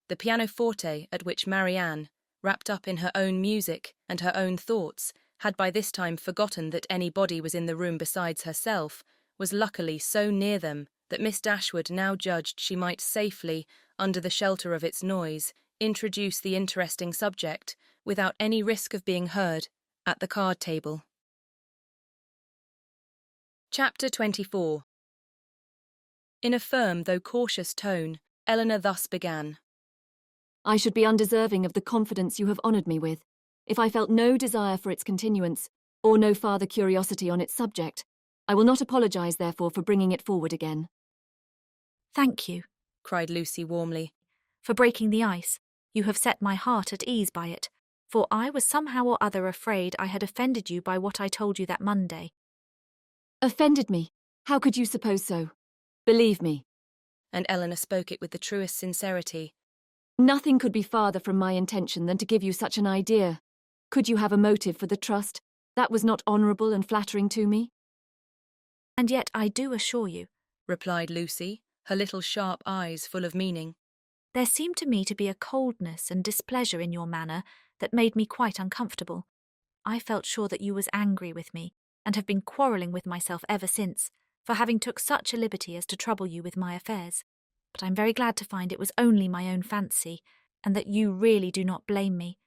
The pianoforte, at which Marianne, wrapped up in her own music and her own thoughts, had by this time forgotten that any body was in the room besides herself, was luckily so near them that Miss Dashwood now judged she might safely, under the shelter of its noise, introduce the interesting subject, without any risk of being heard, at the card table. Chapter 24. In a firm though cautious tone, Eleanor thus began. I should be undeserving of the confidence you have honoured me with, if I felt no desire for its continuance, or no farther curiosity on its subject. I will not apologise, therefore, for bringing it forward again. Thank you, cried Lucy warmly. For breaking the ice. You have set my heart at ease by it, for I was somehow or other afraid I had offended you by what I told you that Monday. Offended me? How could you suppose so? Believe me. And Eleanor spoke it with the truest sincerity. Nothing could be farther from my intention than to give you such an idea. Could you have a motive for the trust? That was not honourable and flattering to me. And yet I do assure you, replied Lucy, her little sharp eyes full of meaning. There seemed to me to be a coldness and displeasure in your manner that made me quite uncomfortable. I felt sure that you was angry with me, and have been quarrelling with myself ever since, for having took such a liberty as to trouble you with my affairs. But I'm very glad to find it was only my own fancy, and that you really do not blame me.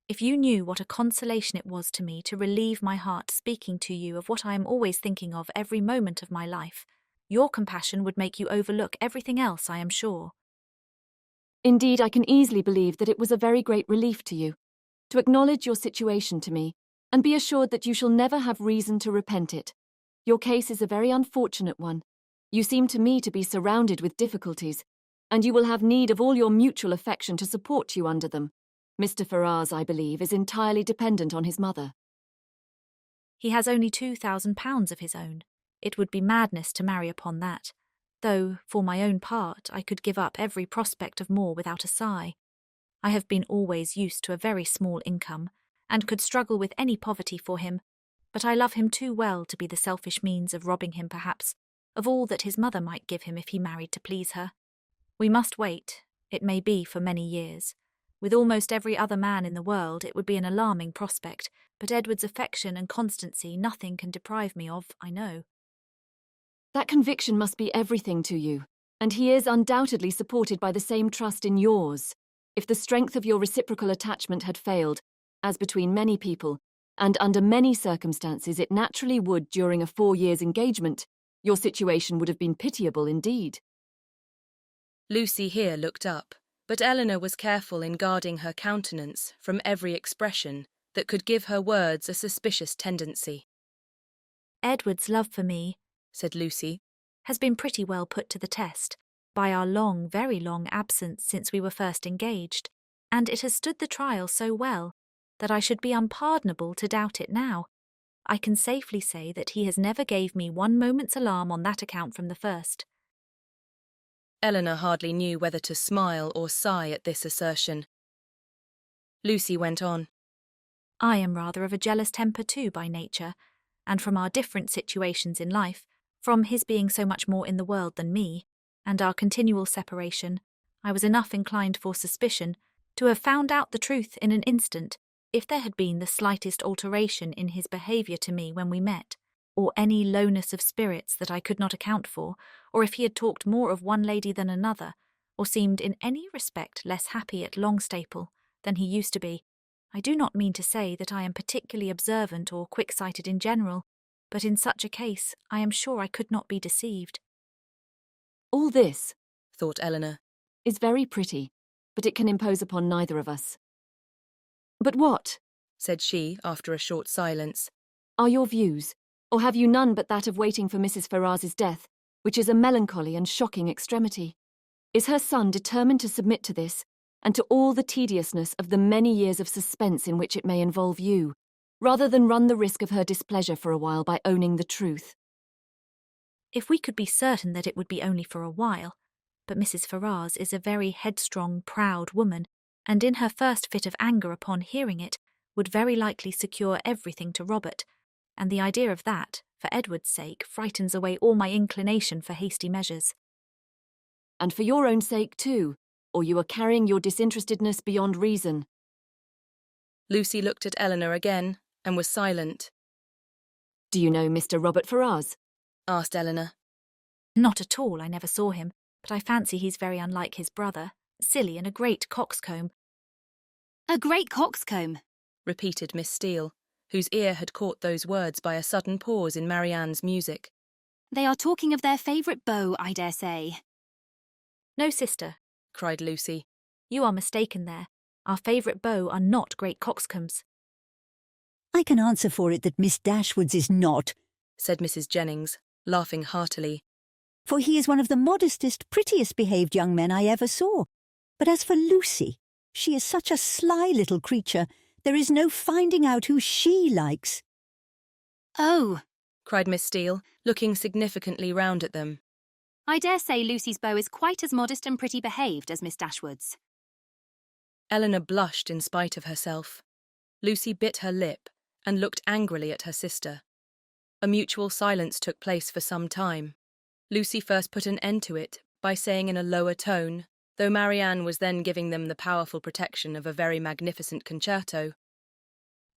If you knew what a consolation it was to me to relieve my heart speaking to you of what I am always thinking of every moment of my life, your compassion would make you overlook everything else, I am sure. Indeed, I can easily believe that it was a very great relief to you, to acknowledge your situation to me, and be assured that you shall never have reason to repent it. Your case is a very unfortunate one. You seem to me to be surrounded with difficulties, and you will have need of all your mutual affection to support you under them. Mr. Ferrars, I believe, is entirely dependent on his mother. He has only £2,000 of his own. It would be madness to marry upon that, though, for my own part, I could give up every prospect of more without a sigh. I have been always used to a very small income, and could struggle with any poverty for him, but I love him too well to be the selfish means of robbing him, perhaps, of all that his mother might give him if he married to please her. We must wait, it may be for many years. With almost every other man in the world it would be an alarming prospect, but Edward's affection and constancy nothing can deprive me of, I know. That conviction must be everything to you, and he is undoubtedly supported by the same trust in yours. If the strength of your reciprocal attachment had failed, as between many people, and under many circumstances it naturally would during a 4 years' engagement, your situation would have been pitiable indeed. Lucy here looked up, but Eleanor was careful in guarding her countenance from every expression that could give her words a suspicious tendency. Edward's love for me, said Lucy, has been pretty well put to the test by our long, very long absence since we were first engaged, and it has stood the trial so well that I should be unpardonable to doubt it now. I can safely say that he has never gave me one moment's alarm on that account from the first. Eleanor hardly knew whether to smile or sigh at this assertion. Lucy went on. I am rather of a jealous temper too by nature, and from our different situations in life, from his being so much more in the world than me, and our continual separation, I was enough inclined for suspicion to have found out the truth in an instant if there had been the slightest alteration in his behaviour to me when we met, or any lowness of spirits that I could not account for, or if he had talked more of one lady than another, or seemed in any respect less happy at Longstaple than he used to be. I do not mean to say that I am particularly observant or quick-sighted in general, but in such a case I am sure I could not be deceived. All this, thought Eleanor, is very pretty, but it can impose upon neither of us. But what, said she after a short silence, are your views, or have you none but that of waiting for Mrs. Ferrars's death, which is a melancholy and shocking extremity? Is her son determined to submit to this, and to all the tediousness of the many years of suspense in which it may involve you, rather than run the risk of her displeasure for a while by owning the truth. If we could be certain that it would be only for a while, but Mrs. Ferrars is a very headstrong, proud woman, and in her first fit of anger upon hearing it, would very likely secure everything to Robert, and the idea of that, for Edward's sake, frightens away all my inclination for hasty measures. And for your own sake, too, or you are carrying your disinterestedness beyond reason. Lucy looked at Eleanor again and was silent. Do you know Mr. Robert Ferrars? Asked Eleanor. Not at all, I never saw him, but I fancy he's very unlike his brother, silly and a great coxcomb. A great coxcomb, repeated Miss Steele, whose ear had caught those words by a sudden pause in Marianne's music. They are talking of their favourite beau, I dare say. No, sister, cried Lucy. You are mistaken there. Our favourite beaux are not great coxcombs. I can answer for it that Miss Dashwood's is not, said Mrs. Jennings, laughing heartily. For he is one of the modestest, prettiest behaved young men I ever saw. But as for Lucy, she is such a sly little creature, there is no finding out who she likes. Oh, cried Miss Steele, looking significantly round at them. I dare say Lucy's beau is quite as modest and pretty behaved as Miss Dashwood's. Eleanor blushed in spite of herself. Lucy bit her lip and looked angrily at her sister. A mutual silence took place for some time. Lucy first put an end to it by saying in a lower tone, though Marianne was then giving them the powerful protection of a very magnificent concerto.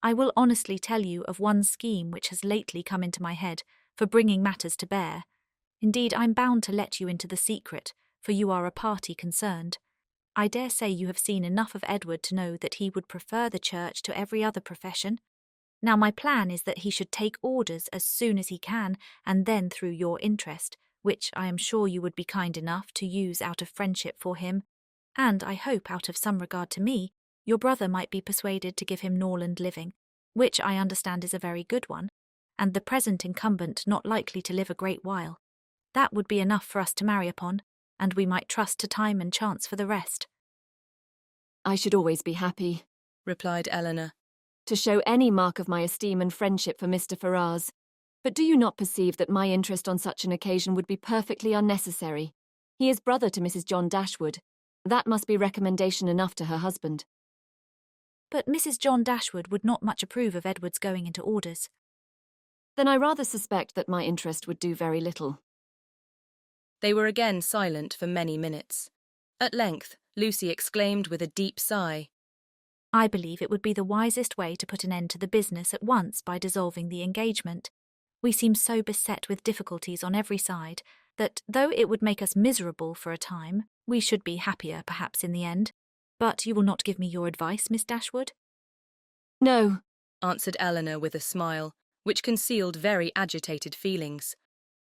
I will honestly tell you of one scheme which has lately come into my head for bringing matters to bear. Indeed, I'm bound to let you into the secret, for you are a party concerned. I dare say you have seen enough of Edward to know that he would prefer the church to every other profession. Now my plan is that he should take orders as soon as he can, and then through your interest, which I am sure you would be kind enough to use out of friendship for him, and I hope out of some regard to me, your brother might be persuaded to give him Norland living, which I understand is a very good one, and the present incumbent not likely to live a great while. That would be enough for us to marry upon, and we might trust to time and chance for the rest. I should always be happy, replied Eleanor, to show any mark of my esteem and friendship for Mr. Ferrars. But do you not perceive that my interest on such an occasion would be perfectly unnecessary? He is brother to Mrs. John Dashwood. That must be recommendation enough to her husband. But Mrs. John Dashwood would not much approve of Edward's going into orders. Then I rather suspect that my interest would do very little. They were again silent for many minutes. At length, Lucy exclaimed with a deep sigh, I believe it would be the wisest way to put an end to the business at once by dissolving the engagement. We seem so beset with difficulties on every side that, though it would make us miserable for a time, we should be happier perhaps in the end. But you will not give me your advice, Miss Dashwood? No, answered Eleanor with a smile, which concealed very agitated feelings.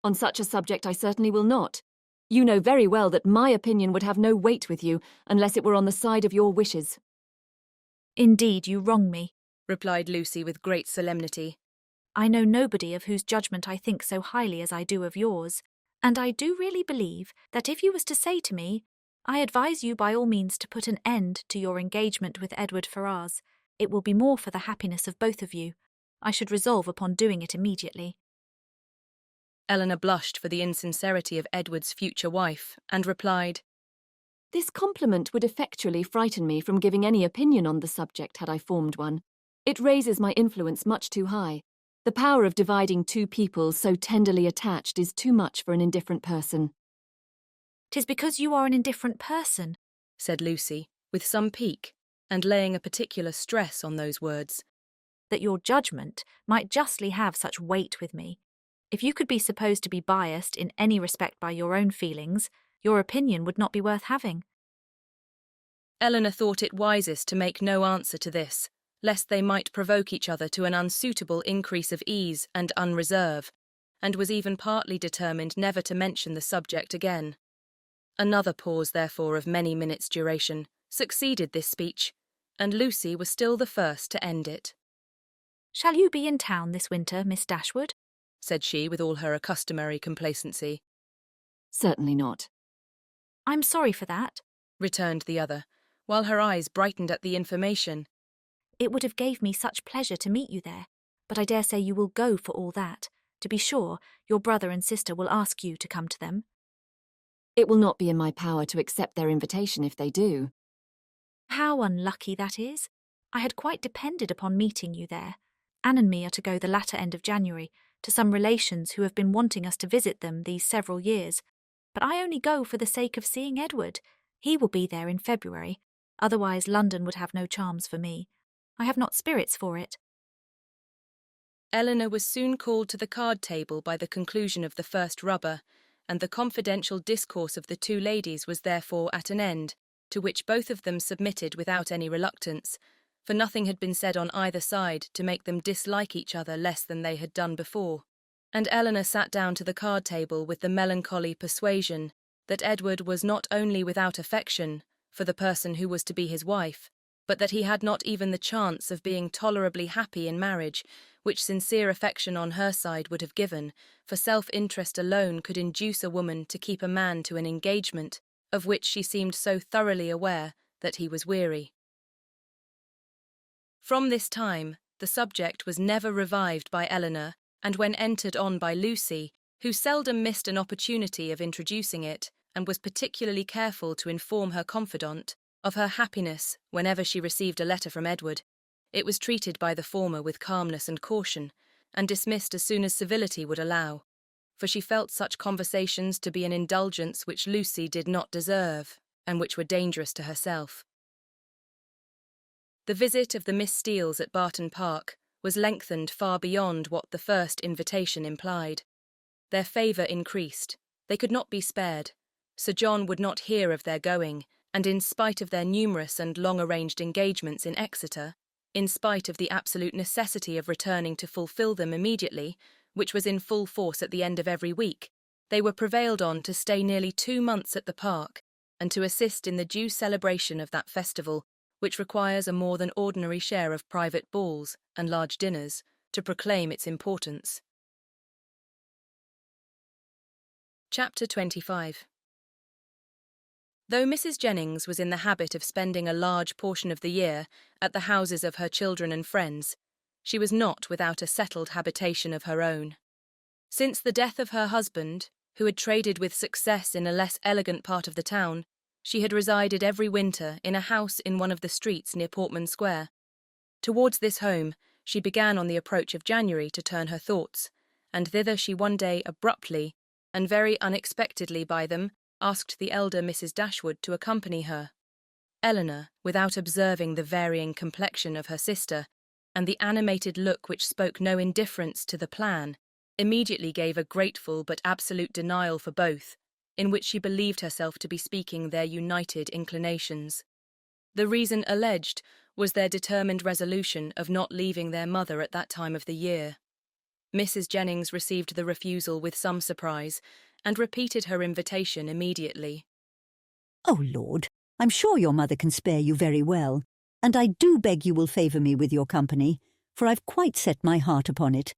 On such a subject I certainly will not. You know very well that my opinion would have no weight with you unless it were on the side of your wishes. Indeed, you wrong me, replied Lucy with great solemnity. I know nobody of whose judgment I think so highly as I do of yours, and I do really believe that if you was to say to me, I advise you by all means to put an end to your engagement with Edward Ferrars, it will be more for the happiness of both of you. I should resolve upon doing it immediately. Eleanor blushed for the insincerity of Edward's future wife, and replied, This compliment would effectually frighten me from giving any opinion on the subject had I formed one. It raises my influence much too high. The power of dividing two people so tenderly attached is too much for an indifferent person. 'Tis because you are an indifferent person, said Lucy, with some pique, and laying a particular stress on those words, that your judgment might justly have such weight with me. If you could be supposed to be biased in any respect by your own feelings, your opinion would not be worth having. Eleanor thought it wisest to make no answer to this, lest they might provoke each other to an unsuitable increase of ease and unreserve, and was even partly determined never to mention the subject again. Another pause, therefore, of many minutes' duration, succeeded this speech, and Lucy was still the first to end it. Shall you be in town this winter, Miss Dashwood? Said she with all her customary complacency. Certainly not. I'm sorry for that, returned the other, while her eyes brightened at the information. It would have gave me such pleasure to meet you there, but I dare say you will go for all that. To be sure, your brother and sister will ask you to come to them. It will not be in my power to accept their invitation if they do. How unlucky that is. I had quite depended upon meeting you there. Anne and me are to go the latter end of January, to some relations who have been wanting us to visit them these several years. But I only go for the sake of seeing Edward. He will be there in February. Otherwise London would have no charms for me. I have not spirits for it. Eleanor was soon called to the card table by the conclusion of the first rubber, and the confidential discourse of the two ladies was therefore at an end, to which both of them submitted without any reluctance, for nothing had been said on either side to make them dislike each other less than they had done before. And Eleanor sat down to the card table with the melancholy persuasion that Edward was not only without affection for the person who was to be his wife, but that he had not even the chance of being tolerably happy in marriage, which sincere affection on her side would have given, for self-interest alone could induce a woman to keep a man to an engagement of which she seemed so thoroughly aware that he was weary. From this time, the subject was never revived by Eleanor, and when entered on by Lucy, who seldom missed an opportunity of introducing it, and was particularly careful to inform her confidant of her happiness whenever she received a letter from Edward, it was treated by the former with calmness and caution, and dismissed as soon as civility would allow, for she felt such conversations to be an indulgence which Lucy did not deserve, and which were dangerous to herself. The visit of the Miss Steeles at Barton Park was lengthened far beyond what the first invitation implied. Their favour increased. They could not be spared. Sir John would not hear of their going, and in spite of their numerous and long-arranged engagements in Exeter, in spite of the absolute necessity of returning to fulfil them immediately, which was in full force at the end of every week, they were prevailed on to stay nearly 2 months at the park, and to assist in the due celebration of that festival which requires a more than ordinary share of private balls and large dinners to proclaim its importance. Chapter 25. Though Mrs. Jennings was in the habit of spending a large portion of the year at the houses of her children and friends, she was not without a settled habitation of her own. Since the death of her husband, who had traded with success in a less elegant part of the town, she had resided every winter in a house in one of the streets near Portman Square. Towards this home she began on the approach of January to turn her thoughts, and thither she one day abruptly, and very unexpectedly by them, asked the elder Mrs. Dashwood to accompany her. Eleanor, without observing the varying complexion of her sister, and the animated look which spoke no indifference to the plan, immediately gave a grateful but absolute denial for both, in which she believed herself to be speaking their united inclinations. The reason alleged was their determined resolution of not leaving their mother at that time of the year. Mrs. Jennings received the refusal with some surprise, and repeated her invitation immediately. "Oh, Lord, I'm sure your mother can spare you very well, and I do beg you will favour me with your company, for I've quite set my heart upon it.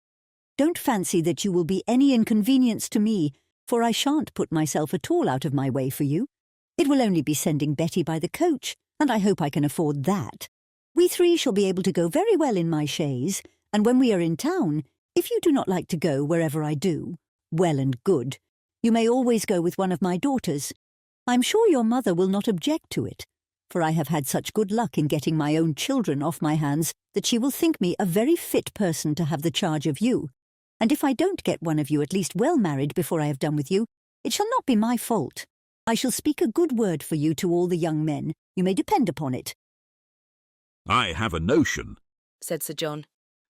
Don't fancy that you will be any inconvenience to me, for I shan't put myself at all out of my way for you. It will only be sending Betty by the coach, and I hope I can afford that. We 3 shall be able to go very well in my chaise, and when we are in town, if you do not like to go wherever I do, well and good. You may always go with one of my daughters. I'm sure your mother will not object to it, for I have had such good luck in getting my own children off my hands that she will think me a very fit person to have the charge of you. And if I don't get one of you at least well married before I have done with you, it shall not be my fault. I shall speak a good word for you to all the young men, you may depend upon it." "I have a notion," said Sir John,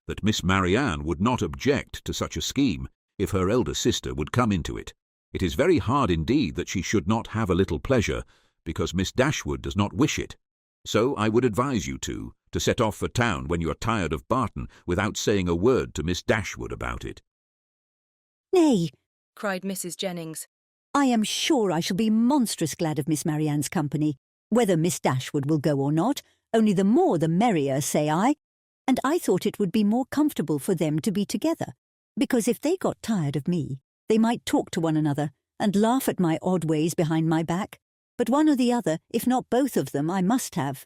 "that Miss Marianne would not object to such a scheme if her elder sister would come into it. It is very hard indeed that she should not have a little pleasure, because Miss Dashwood does not wish it. So I would advise you to set off for town when you are tired of Barton without saying a word to Miss Dashwood about it." "Nay," cried Mrs. Jennings, "I am sure I shall be monstrous glad of Miss Marianne's company, whether Miss Dashwood will go or not, only the more the merrier, say I. And I thought it would be more comfortable for them to be together, because if they got tired of me, they might talk to one another and laugh at my odd ways behind my back. but one or the other, if not both of them, I must have.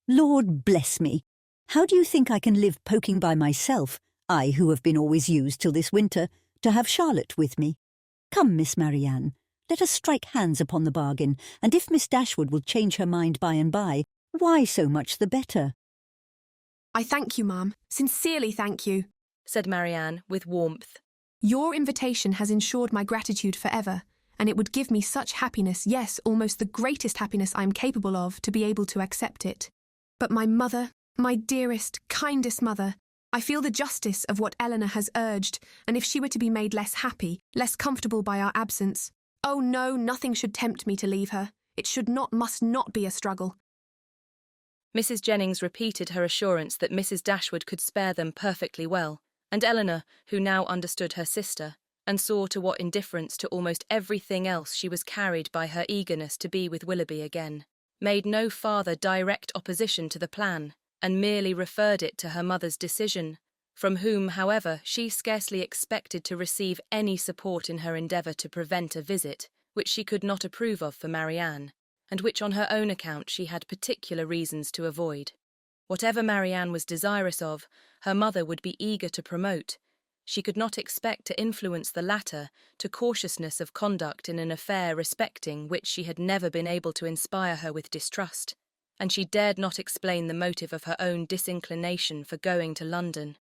Lord bless me! How do you think I can live poking by myself, I who have been always used till this winter to have Charlotte with me? Come, Miss Marianne, let us strike hands upon the bargain, and if Miss Dashwood will change her mind by and by, why so much the better. I thank you, ma'am. Sincerely thank you, said Marianne with warmth. Your invitation has ensured my gratitude forever, and it would give me such happiness, yes, almost the greatest happiness I am capable of, to be able to accept it. But my mother, my dearest, kindest mother, I feel the justice of what Eleanor has urged, and if she were to be made less happy, less comfortable by our absence, oh no, nothing should tempt me to leave her. It should not, must not be a struggle. Mrs. Jennings repeated her assurance that Mrs. Dashwood could spare them perfectly well, and Eleanor, who now understood her sister, and saw to what indifference to almost everything else she was carried by her eagerness to be with Willoughby again, made no farther direct opposition to the plan, and merely referred it to her mother's decision, from whom, however, she scarcely expected to receive any support in her endeavour to prevent a visit which she could not approve of for Marianne, and which on her own account she had particular reasons to avoid. Whatever Marianne was desirous of, her mother would be eager to promote. She could not expect to influence the latter to cautiousness of conduct in an affair respecting which she had never been able to inspire her with distrust, and she dared not explain the motive of her own disinclination for going to London.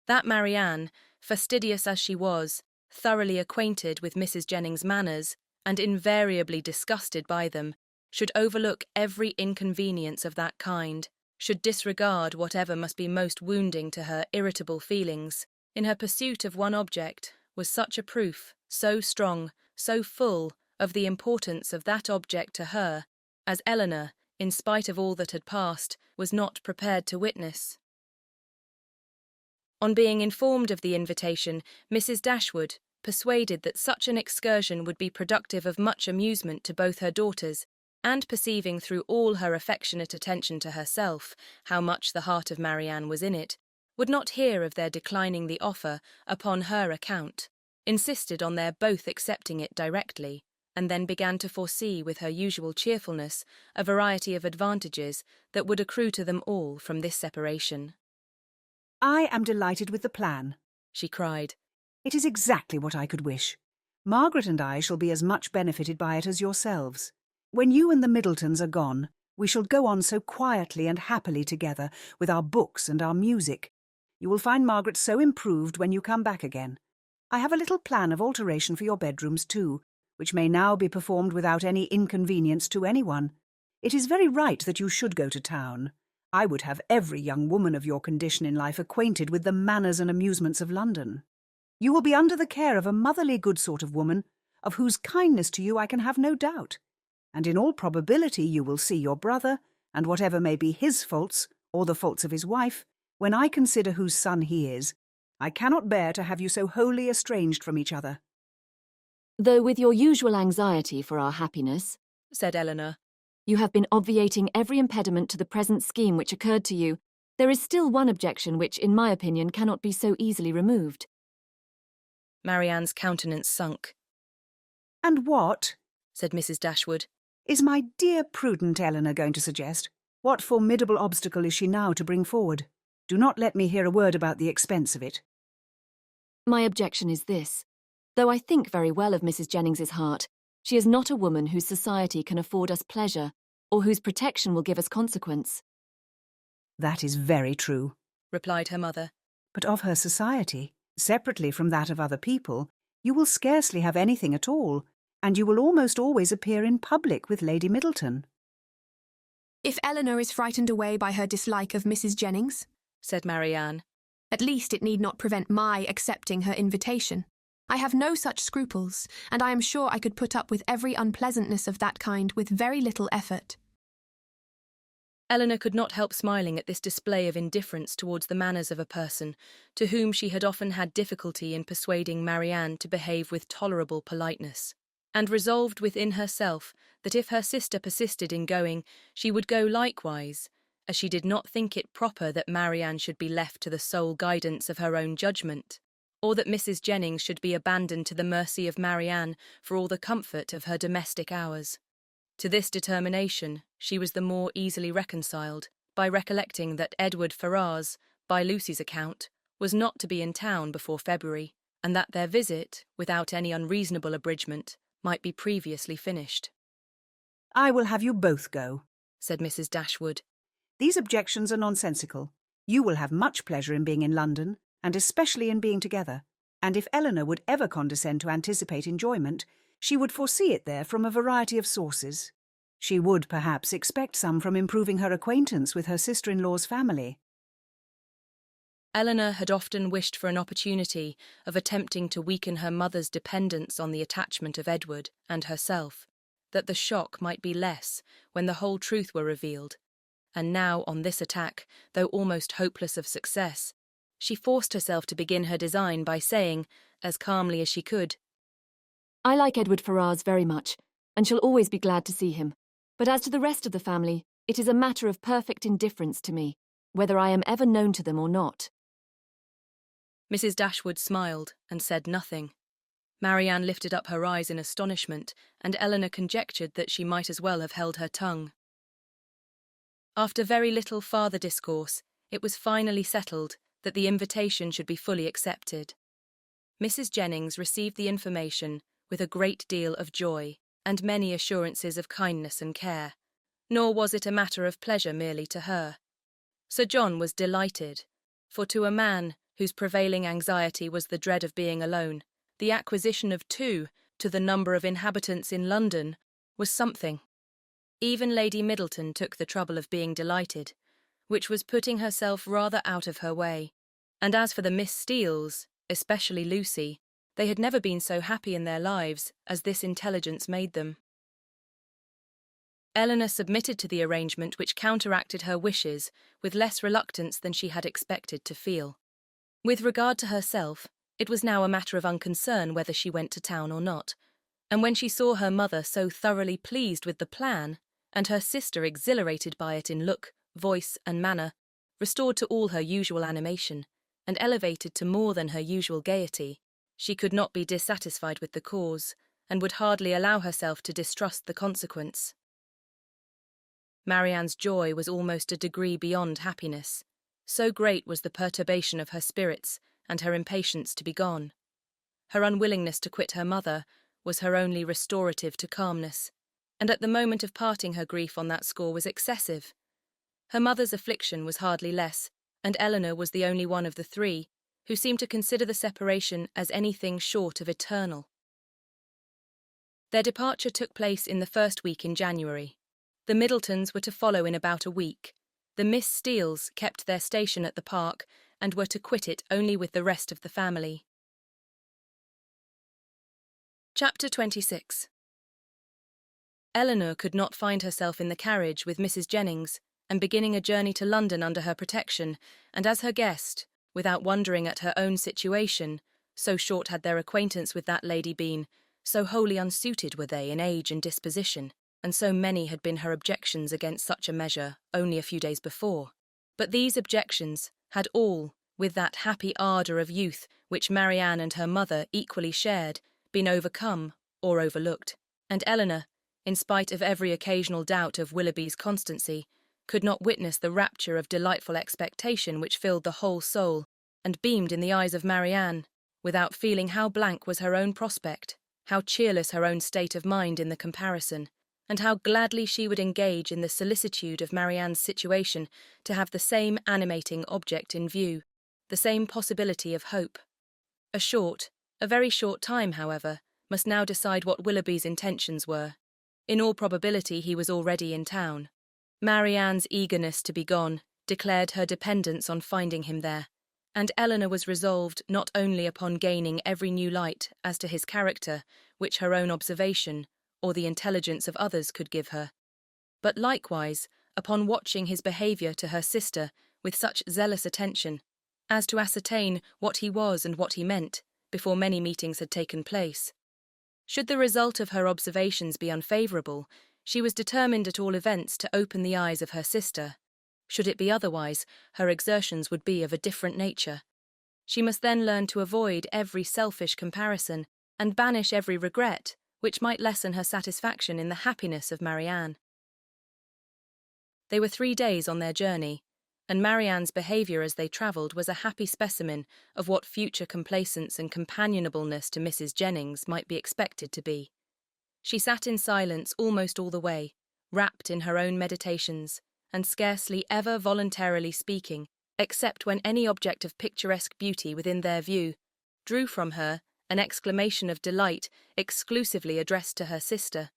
That Marianne, fastidious as she was, thoroughly acquainted with Mrs. Jennings' manners, and invariably disgusted by them, should overlook every inconvenience of that kind, should disregard whatever must be most wounding to her irritable feelings, in her pursuit of one object, was such a proof, so strong, so full, of the importance of that object to her, as Eleanor, in spite of all that had passed, was not prepared to witness. On being informed of the invitation, Mrs. Dashwood, persuaded that such an excursion would be productive of much amusement to both her daughters, and perceiving through all her affectionate attention to herself how much the heart of Marianne was in it, would not hear of their declining the offer upon her account, insisted on their both accepting it directly, and then began to foresee with her usual cheerfulness a variety of advantages that would accrue to them all from this separation. I am delighted with the plan, she cried. It is exactly what I could wish. Margaret and I shall be as much benefited by it as yourselves. When you and the Middletons are gone, we shall go on so quietly and happily together with our books and our music. You will find Margaret so improved when you come back again. I have a little plan of alteration for your bedrooms too, which may now be performed without any inconvenience to anyone. It is very right that you should go to town. I would have every young woman of your condition in life acquainted with the manners and amusements of London. You will be under the care of a motherly good sort of woman, of whose kindness to you I can have no doubt. And in all probability you will see your brother, and whatever may be his faults, or the faults of his wife, when I consider whose son he is, I cannot bear to have you so wholly estranged from each other. Though with your usual anxiety for our happiness, said Eleanor, you have been obviating every impediment to the present scheme which occurred to you, there is still one objection which, in my opinion, cannot be so easily removed. Marianne's countenance sunk. And what, said Mrs. Dashwood, is my dear prudent Eleanor going to suggest? What formidable obstacle is she now to bring forward? Do not let me hear a word about the expense of it. My objection is this. Though I think very well of Mrs. Jennings's heart, she is not a woman whose society can afford us pleasure, or whose protection will give us consequence. That is very true, replied her mother. But of her society, separately from that of other people, you will scarcely have anything at all, and you will almost always appear in public with Lady Middleton. If Eleanor is frightened away by her dislike of Mrs. Jennings, said Marianne, at least it need not prevent my accepting her invitation. I have no such scruples, and I am sure I could put up with every unpleasantness of that kind with very little effort. Eleanor could not help smiling at this display of indifference towards the manners of a person to whom she had often had difficulty in persuading Marianne to behave with tolerable politeness, and resolved within herself that if her sister persisted in going, she would go likewise, as she did not think it proper that Marianne should be left to the sole guidance of her own judgment, or that Mrs. Jennings should be abandoned to the mercy of Marianne for all the comfort of her domestic hours. To this determination she was the more easily reconciled by recollecting that Edward Ferrars, by Lucy's account, was not to be in town before February, and that their visit, without any unreasonable abridgment, might be previously finished. "I will have you both go," said Mrs. Dashwood. "These objections are nonsensical. You will have much pleasure in being in London, and especially in being together. And if Eleanor would ever condescend to anticipate enjoyment, she would foresee it there from a variety of sources. She would, perhaps, expect some from improving her acquaintance with her sister-in-law's family." Eleanor had often wished for an opportunity of attempting to weaken her mother's dependence on the attachment of Edward and herself, that the shock might be less when the whole truth were revealed, and now on this attack, though almost hopeless of success, she forced herself to begin her design by saying, as calmly as she could, "I like Edward Ferrars very much, and shall always be glad to see him. But as to the rest of the family, it is a matter of perfect indifference to me, whether I am ever known to them or not." Mrs. Dashwood smiled and said nothing. Marianne lifted up her eyes in astonishment, and Eleanor conjectured that she might as well have held her tongue. After very little farther discourse, it was finally settled that the invitation should be fully accepted. Mrs. Jennings received the information with a great deal of joy and many assurances of kindness and care, nor was it a matter of pleasure merely to her. Sir John was delighted, for to a man whose prevailing anxiety was the dread of being alone, the acquisition of 2 to the number of inhabitants in London was something. Even Lady Middleton took the trouble of being delighted, which was putting herself rather out of her way, and as for the Miss Steeles, especially Lucy, they had never been so happy in their lives as this intelligence made them. Eleanor submitted to the arrangement which counteracted her wishes with less reluctance than she had expected to feel. With regard to herself, it was now a matter of unconcern whether she went to town or not, and when she saw her mother so thoroughly pleased with the plan, and her sister exhilarated by it in look, voice, and manner, restored to all her usual animation, and elevated to more than her usual gaiety, she could not be dissatisfied with the cause, and would hardly allow herself to distrust the consequence. Marianne's joy was almost a degree beyond happiness. So great was the perturbation of her spirits and her impatience to be gone. Her unwillingness to quit her mother was her only restorative to calmness, and at the moment of parting her grief on that score was excessive. Her mother's affliction was hardly less, and Eleanor was the only one of the 3 who seemed to consider the separation as anything short of eternal. Their departure took place in the first week in January. The Middletons were to follow in about a week. The Miss Steeles kept their station at the park and were to quit it only with the rest of the family. Chapter 26. Eleanor could not find herself in the carriage with Mrs. Jennings and beginning a journey to London under her protection, and as her guest, without wondering at her own situation, so short had their acquaintance with that lady been, so wholly unsuited were they in age and disposition, and so many had been her objections against such a measure only a few days before. But these objections had all, with that happy ardour of youth which Marianne and her mother equally shared, been overcome or overlooked, and Eleanor, in spite of every occasional doubt of Willoughby's constancy, could not witness the rapture of delightful expectation which filled the whole soul and beamed in the eyes of Marianne, without feeling how blank was her own prospect, how cheerless her own state of mind in the comparison, and how gladly she would engage in the solicitude of Marianne's situation to have the same animating object in view, the same possibility of hope. A very short time, however, must now decide what Willoughby's intentions were. In all probability he was already in town. Marianne's eagerness to be gone declared her dependence on finding him there, and Eleanor was resolved not only upon gaining every new light as to his character which her own observation or the intelligence of others could give her, but likewise upon watching his behaviour to her sister with such zealous attention as to ascertain what he was and what he meant before many meetings had taken place. Should the result of her observations be unfavourable, she was determined at all events to open the eyes of her sister. Should it be otherwise, her exertions would be of a different nature. She must then learn to avoid every selfish comparison and banish every regret which might lessen her satisfaction in the happiness of Marianne. They were 3 days on their journey, and Marianne's behaviour as they travelled was a happy specimen of what future complacence and companionableness to Mrs. Jennings might be expected to be. She sat in silence almost all the way, wrapped in her own meditations, and scarcely ever voluntarily speaking, except when any object of picturesque beauty within their view drew from her an exclamation of delight exclusively addressed to her sister.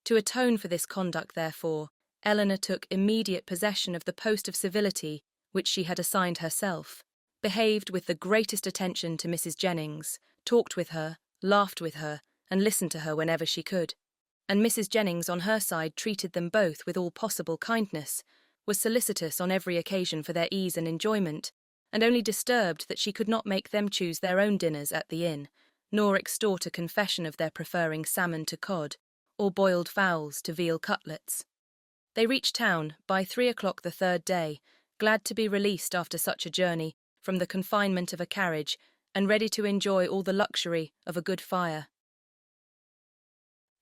To atone for this conduct, therefore, Eleanor took immediate possession of the post of civility which she had assigned herself, behaved with the greatest attention to Mrs. Jennings, talked with her, laughed with her, and listened to her whenever she could, and Mrs. Jennings on her side treated them both with all possible kindness, was solicitous on every occasion for their ease and enjoyment, and only disturbed that she could not make them choose their own dinners at the inn, nor extort a confession of their preferring salmon to cod, or boiled fowls to veal cutlets. They reached town by 3 o'clock the 3rd day, glad to be released after such a journey from the confinement of a carriage, and ready to enjoy all the luxury of a good fire.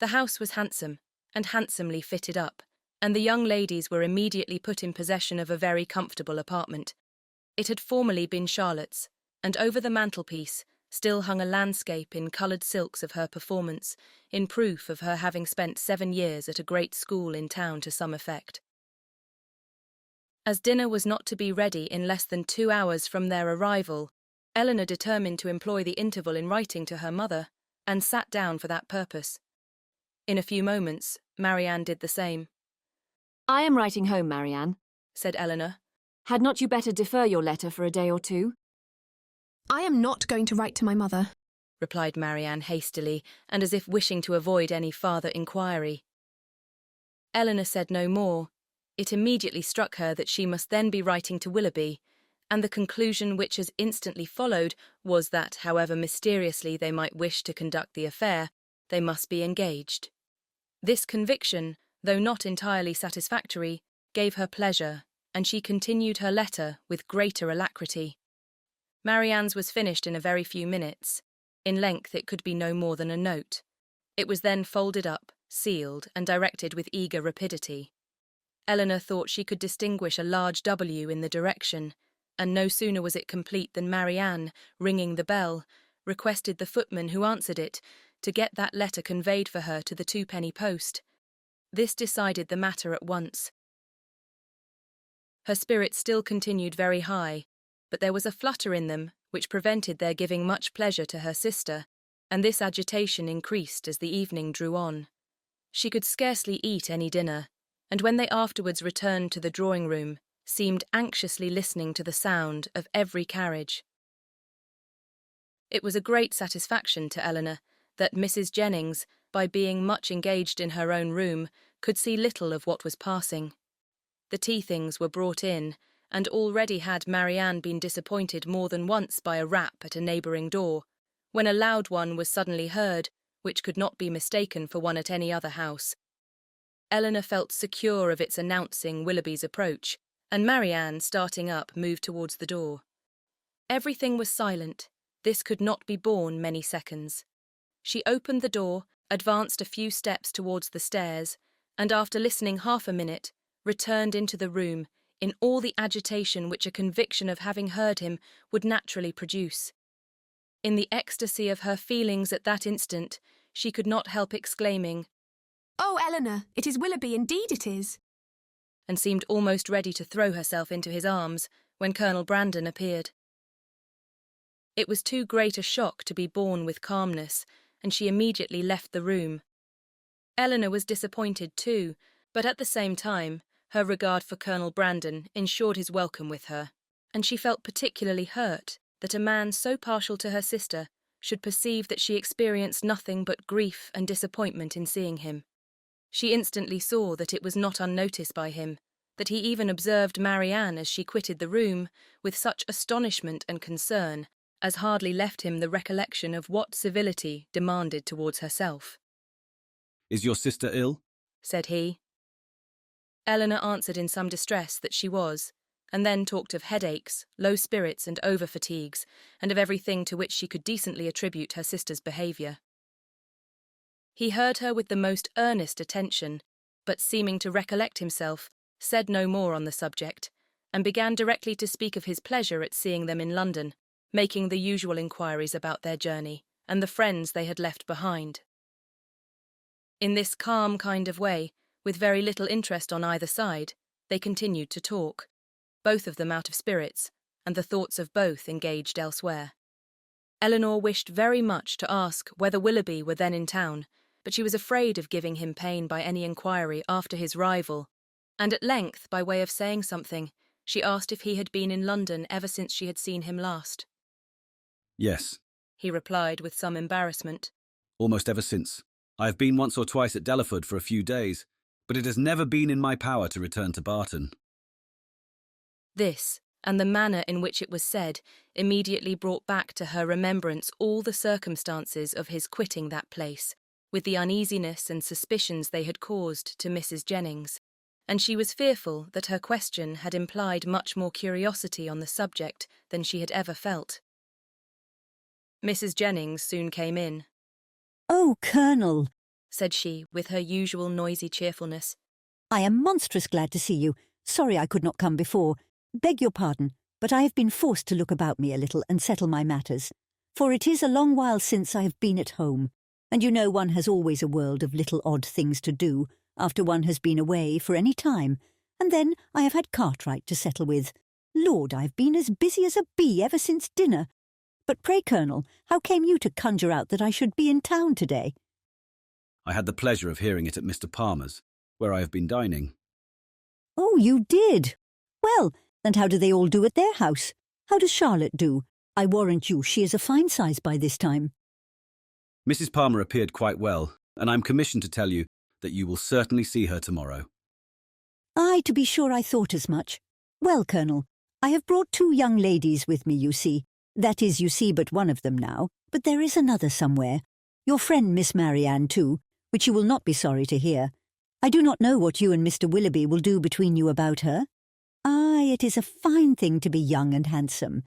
The house was handsome, and handsomely fitted up, and the young ladies were immediately put in possession of a very comfortable apartment. It had formerly been Charlotte's, and over the mantelpiece still hung a landscape in coloured silks of her performance, in proof of her having spent 7 years at a great school in town to some effect. As dinner was not to be ready in less than 2 hours from their arrival, Eleanor determined to employ the interval in writing to her mother, and sat down for that purpose. In a few moments, Marianne did the same. "I am writing home, Marianne," said Eleanor. "Had not you better defer your letter for a day or 2? I am not going to write to my mother," replied Marianne hastily, and as if wishing to avoid any farther inquiry. Eleanor said no more. It immediately struck her that she must then be writing to Willoughby, and the conclusion which as instantly followed was that, however mysteriously they might wish to conduct the affair, they must be engaged. This conviction, though not entirely satisfactory, gave her pleasure, and she continued her letter with greater alacrity. Marianne's was finished in a very few minutes. In length it could be no more than a note. It was then folded up, sealed, and directed with eager rapidity. Eleanor thought she could distinguish a large W in the direction, and no sooner was it complete than Marianne, ringing the bell, requested the footman who answered it to get that letter conveyed for her to the 2-penny post. This decided the matter at once. Her spirits still continued very high, but there was a flutter in them which prevented their giving much pleasure to her sister, and this agitation increased as the evening drew on. She could scarcely eat any dinner, and when they afterwards returned to the drawing-room, seemed anxiously listening to the sound of every carriage. It was a great satisfaction to Eleanor that Mrs. Jennings, by being much engaged in her own room, could see little of what was passing. The tea-things were brought in, and already had Marianne been disappointed more than once by a rap at a neighbouring door, when a loud one was suddenly heard, which could not be mistaken for one at any other house. Eleanor felt secure of its announcing Willoughby's approach, and Marianne, starting up, moved towards the door. Everything was silent. This could not be borne many seconds. She opened the door, advanced a few steps towards the stairs, and after listening half a minute, returned into the room, in all the agitation which a conviction of having heard him would naturally produce. In the ecstasy of her feelings at that instant, she could not help exclaiming, "Oh, Eleanor, it is Willoughby, indeed it is," and seemed almost ready to throw herself into his arms when Colonel Brandon appeared. It was too great a shock to be borne with calmness, and she immediately left the room. Eleanor was disappointed too, but at the same time, her regard for Colonel Brandon ensured his welcome with her, and she felt particularly hurt that a man so partial to her sister should perceive that she experienced nothing but grief and disappointment in seeing him. She instantly saw that it was not unnoticed by him, that he even observed Marianne as she quitted the room with such astonishment and concern as hardly left him the recollection of what civility demanded towards herself. "Is your sister ill?" said he. Eleanor answered in some distress that she was, and then talked of headaches, low spirits and over-fatigues, and of everything to which she could decently attribute her sister's behaviour. He heard her with the most earnest attention, but seeming to recollect himself, said no more on the subject, and began directly to speak of his pleasure at seeing them in London, making the usual inquiries about their journey and the friends they had left behind. In this calm kind of way, with very little interest on either side, they continued to talk, both of them out of spirits, and the thoughts of both engaged elsewhere. Eleanor wished very much to ask whether Willoughby were then in town, but she was afraid of giving him pain by any inquiry after his rival, and at length, by way of saying something, she asked if he had been in London ever since she had seen him last. Yes, He replied with some embarrassment. almost ever since. I have been once or twice at Delaford for a few days, but it has never been in my power to return to Barton. This, and the manner in which it was said, immediately brought back to her remembrance all the circumstances of his quitting that place, with the uneasiness and suspicions they had caused to Mrs. Jennings, and she was fearful that her question had implied much more curiosity on the subject than she had ever felt. Mrs. Jennings soon came in. "Oh, Colonel," said she, with her usual noisy cheerfulness. "I am monstrous glad to see you. Sorry I could not come before. Beg your pardon, but I have been forced to look about me a little and settle my matters, for it is a long while since I have been at home, and you know one has always a world of little odd things to do after one has been away for any time, and then I have had Cartwright to settle with. Lord, I've been as busy as a bee ever since dinner. But pray, Colonel, how came you to conjure out that I should be in town today?" I had the pleasure of hearing it at Mr. Palmer's, where I have been dining. "Oh, you did? Well, and how do they all do at their house? How does Charlotte do? I warrant you she is a fine size by this time." Mrs. Palmer appeared quite well, and I'm commissioned to tell you that you will certainly see her tomorrow. "Aye, to be sure, I thought as much. Well, Colonel, I have brought 2 young ladies with me, you see. That is, you see but one of them now, but there is another somewhere. Your friend Miss Marianne, too, which you will not be sorry to hear. I do not know what you and Mr. Willoughby will do between you about her. Aye, it is a fine thing to be young and handsome.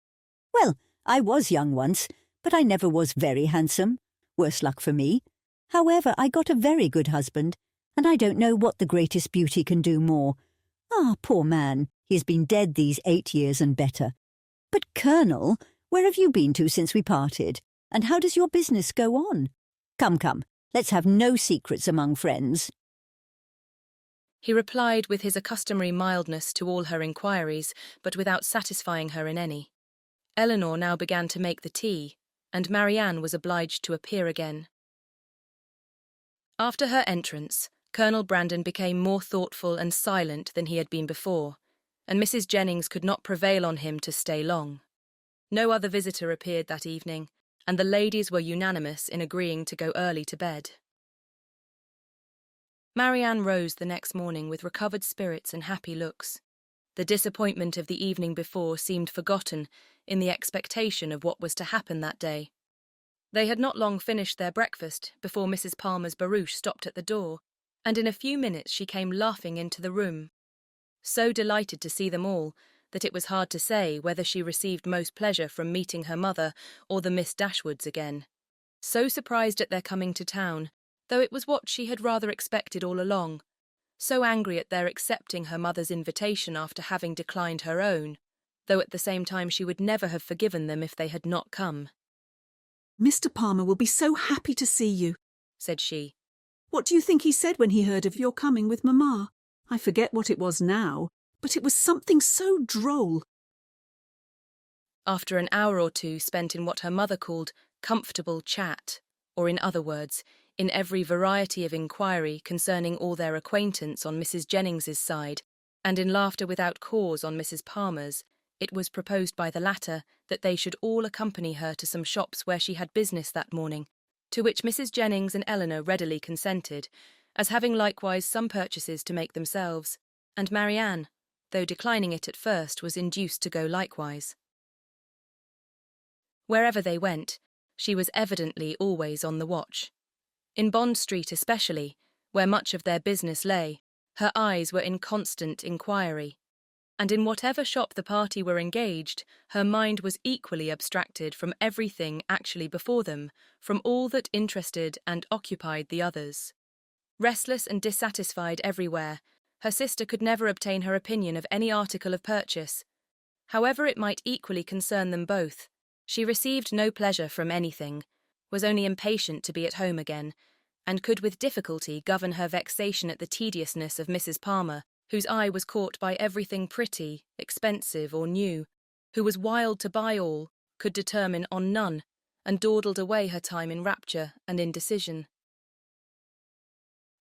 Well, I was young once, but I never was very handsome. Worse luck for me. However, I got a very good husband, and I don't know what the greatest beauty can do more. Ah, poor man, he has been dead these 8 years and better. But, Colonel, where have you been to since we parted, and how does your business go on? Come, come, let's have no secrets among friends." He replied with his customary mildness to all her inquiries, but without satisfying her in any. Eleanor now began to make the tea, and Marianne was obliged to appear again. After her entrance, Colonel Brandon became more thoughtful and silent than he had been before, and Mrs. Jennings could not prevail on him to stay long. No other visitor appeared that evening, and the ladies were unanimous in agreeing to go early to bed. Marianne rose the next morning with recovered spirits and happy looks. The disappointment of the evening before seemed forgotten in the expectation of what was to happen that day. They had not long finished their breakfast before Mrs. Palmer's barouche stopped at the door, and in a few minutes she came laughing into the room. So delighted to see them all that it was hard to say whether she received most pleasure from meeting her mother or the Miss Dashwoods again. So surprised at their coming to town, though it was what she had rather expected all along. So angry at their accepting her mother's invitation after having declined her own, though at the same time she would never have forgiven them if they had not come. "Mr. Palmer will be so happy to see you," said she. "What do you think he said when he heard of your coming with Mamma? I forget what it was now, but it was something so droll." After an hour or two spent in what her mother called comfortable chat, or in other words, in every variety of inquiry concerning all their acquaintance on Mrs. Jennings's side, and in laughter without cause on Mrs. Palmer's, it was proposed by the latter that they should all accompany her to some shops where she had business that morning, to which Mrs. Jennings and Eleanor readily consented, as having likewise some purchases to make themselves, and Marianne, though declining it at first, was induced to go likewise. Wherever they went, she was evidently always on the watch. In Bond Street especially, where much of their business lay, her eyes were in constant inquiry. and in whatever shop the party were engaged, her mind was equally abstracted from everything actually before them, from all that interested and occupied the others. Restless and dissatisfied everywhere, her sister could never obtain her opinion of any article of purchase. However it might equally concern them both, she received no pleasure from anything, was only impatient to be at home again, and could with difficulty govern her vexation at the tediousness of Mrs. Palmer, whose eye was caught by everything pretty, expensive, or new, who was wild to buy all, could determine on none, and dawdled away her time in rapture and indecision.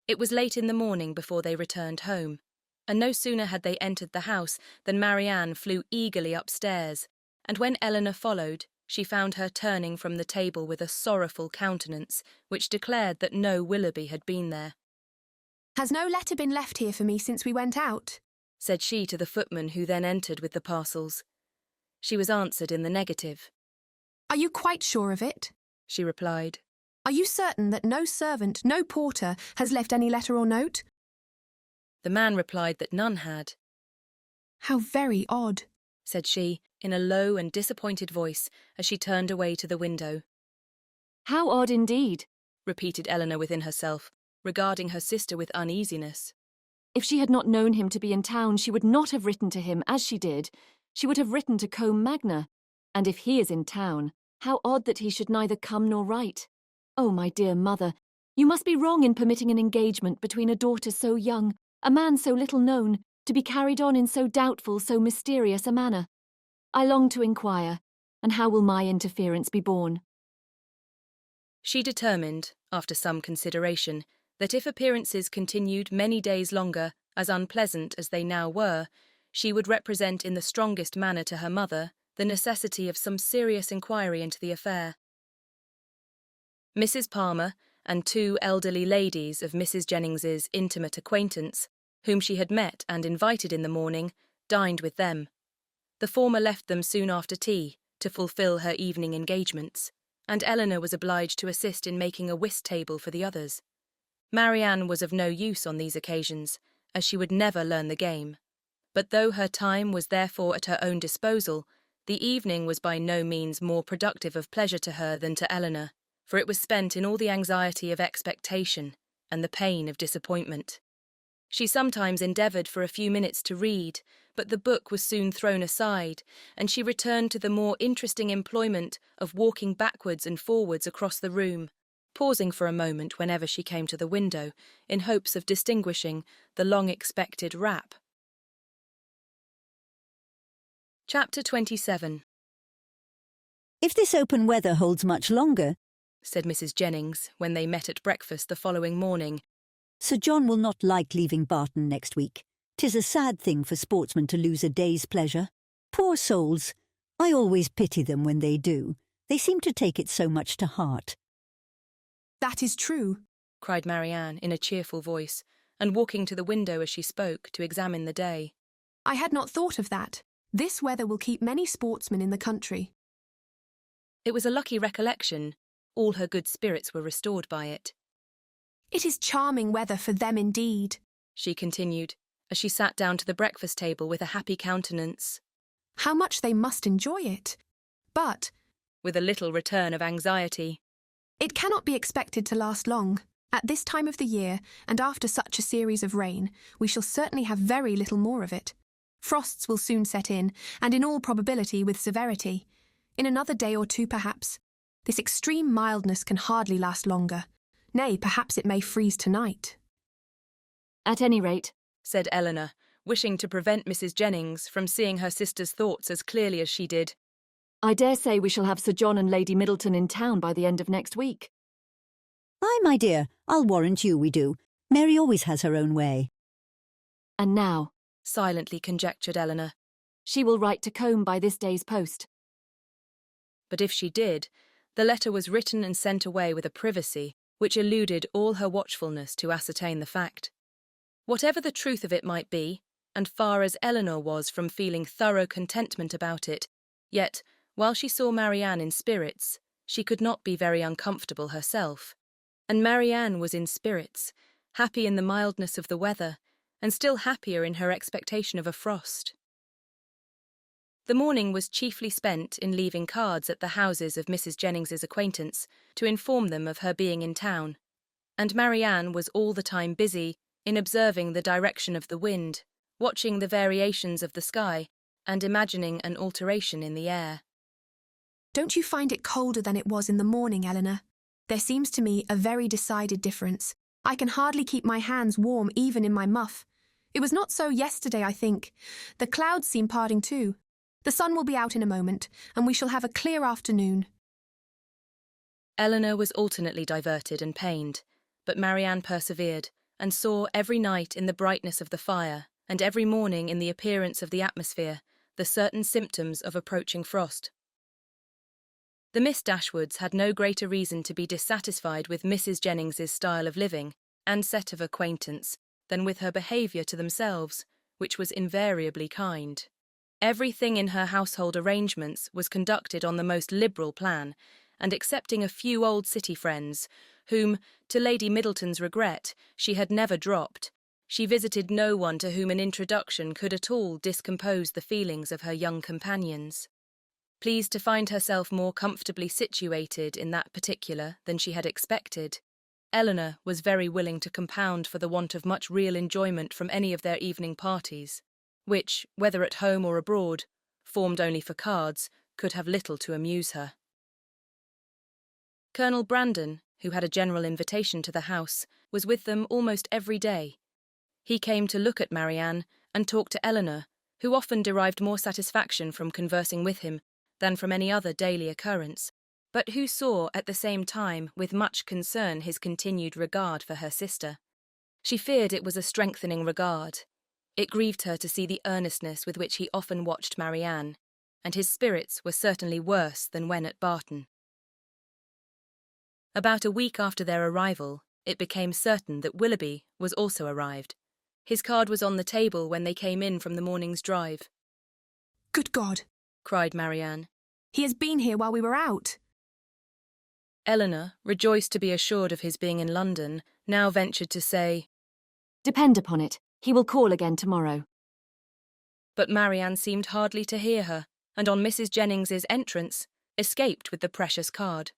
It was late in the morning before they returned home, and no sooner had they entered the house than Marianne flew eagerly upstairs, and when Eleanor followed, she found her turning from the table with a sorrowful countenance, which declared that no Willoughby had been there. "Has no letter been left here for me since we went out?" said she to the footman who then entered with the parcels. She was answered in the negative. "Are you quite sure of it?" she replied. "Are you certain that no servant, no porter, has left any letter or note?" The man replied that none had. "How very odd," said she, in a low and disappointed voice, as she turned away to the window. "How odd indeed," repeated Eleanor within herself, regarding her sister with uneasiness. "If she had not known him to be in town, she would not have written to him as she did. She would have written to Combe Magna. And if he is in town, how odd that he should neither come nor write. Oh, my dear mother, you must be wrong in permitting an engagement between a daughter so young, a man so little known, to be carried on in so doubtful, so mysterious a manner. I long to inquire, and how will my interference be borne?" She determined, after some consideration, that if appearances continued many days longer, as unpleasant as they now were, she would represent in the strongest manner to her mother the necessity of some serious inquiry into the affair. Mrs. Palmer and two elderly ladies of Mrs. Jennings's intimate acquaintance, whom she had met and invited in the morning, dined with them. The former left them soon after tea to fulfil her evening engagements, and Eleanor was obliged to assist in making a whist table for the others. Marianne was of no use on these occasions, as she would never learn the game. But though her time was therefore at her own disposal, the evening was by no means more productive of pleasure to her than to Eleanor, for it was spent in all the anxiety of expectation and the pain of disappointment. She sometimes endeavoured for a few minutes to read, but the book was soon thrown aside, and she returned to the more interesting employment of walking backwards and forwards across the room, pausing for a moment whenever she came to the window, in hopes of distinguishing the long-expected rap. Chapter 27. "If this open weather holds much longer," said Mrs. Jennings, when they met at breakfast the following morning, "Sir John will not like leaving Barton next week. 'Tis a sad thing for sportsmen to lose a day's pleasure. Poor souls! I always pity them when they do. They seem to take it so much to heart." "That is true," cried Marianne in a cheerful voice, and walking to the window as she spoke to examine the day. "I had not thought of that. This weather will keep many sportsmen in the country." It was a lucky recollection. All her good spirits were restored by it. "It is charming weather for them indeed," she continued, as she sat down to the breakfast table with a happy countenance. "How much they must enjoy it. But," with a little return of anxiety, "it cannot be expected to last long. At this time of the year, and after such a series of rain, we shall certainly have very little more of it. Frosts will soon set in, and in all probability with severity. In another day or two, perhaps. This extreme mildness can hardly last longer. Nay, perhaps it may freeze tonight." "At any rate," said Eleanor, wishing to prevent Mrs. Jennings from seeing her sister's thoughts as clearly as she did, "I dare say we shall have Sir John and Lady Middleton in town by the end of next week." "Aye, my dear, I'll warrant you we do. Mary always has her own way." "And now," silently conjectured Eleanor, "she will write to Combe by this day's post." But if she did, the letter was written and sent away with a privacy which eluded all her watchfulness to ascertain the fact. Whatever the truth of it might be, and far as Eleanor was from feeling thorough contentment about it, yet, while she saw Marianne in spirits, she could not be very uncomfortable herself. And Marianne was in spirits, happy in the mildness of the weather, and still happier in her expectation of a frost. The morning was chiefly spent in leaving cards at the houses of Mrs. Jennings's acquaintance to inform them of her being in town, and Marianne was all the time busy in observing the direction of the wind, watching the variations of the sky, and imagining an alteration in the air. Don't you find it colder than it was in the morning, Eleanor? There seems to me a very decided difference. I can hardly keep my hands warm even in my muff. It was not so yesterday, I think. The clouds seem parting too. The sun will be out in a moment, and we shall have a clear afternoon. Eleanor was alternately diverted and pained, but Marianne persevered, and saw every night in the brightness of the fire, and every morning in the appearance of the atmosphere, the certain symptoms of approaching frost. The Miss Dashwoods had no greater reason to be dissatisfied with Mrs. Jennings's style of living and set of acquaintance than with her behaviour to themselves, which was invariably kind. Everything in her household arrangements was conducted on the most liberal plan, and excepting a few old city friends, whom, to Lady Middleton's regret, she had never dropped, she visited no one to whom an introduction could at all discompose the feelings of her young companions. Pleased to find herself more comfortably situated in that particular than she had expected, Eleanor was very willing to compound for the want of much real enjoyment from any of their evening parties, which, whether at home or abroad, formed only for cards, could have little to amuse her. Colonel Brandon, who had a general invitation to the house, was with them almost every day. He came to look at Marianne and talk to Eleanor, who often derived more satisfaction from conversing with him than from any other daily occurrence, but who saw at the same time with much concern his continued regard for her sister. She feared it was a strengthening regard. It grieved her to see the earnestness with which he often watched Marianne, and his spirits were certainly worse than when at Barton. About a week after their arrival, it became certain that Willoughby was also arrived. His card was on the table when they came in from the morning's drive. Good God! Cried Marianne. He has been here while we were out. Eleanor, rejoiced to be assured of his being in London, now ventured to say, Depend upon it, he will call again tomorrow. But Marianne seemed hardly to hear her, and on Mrs. Jennings's entrance, escaped with the precious card.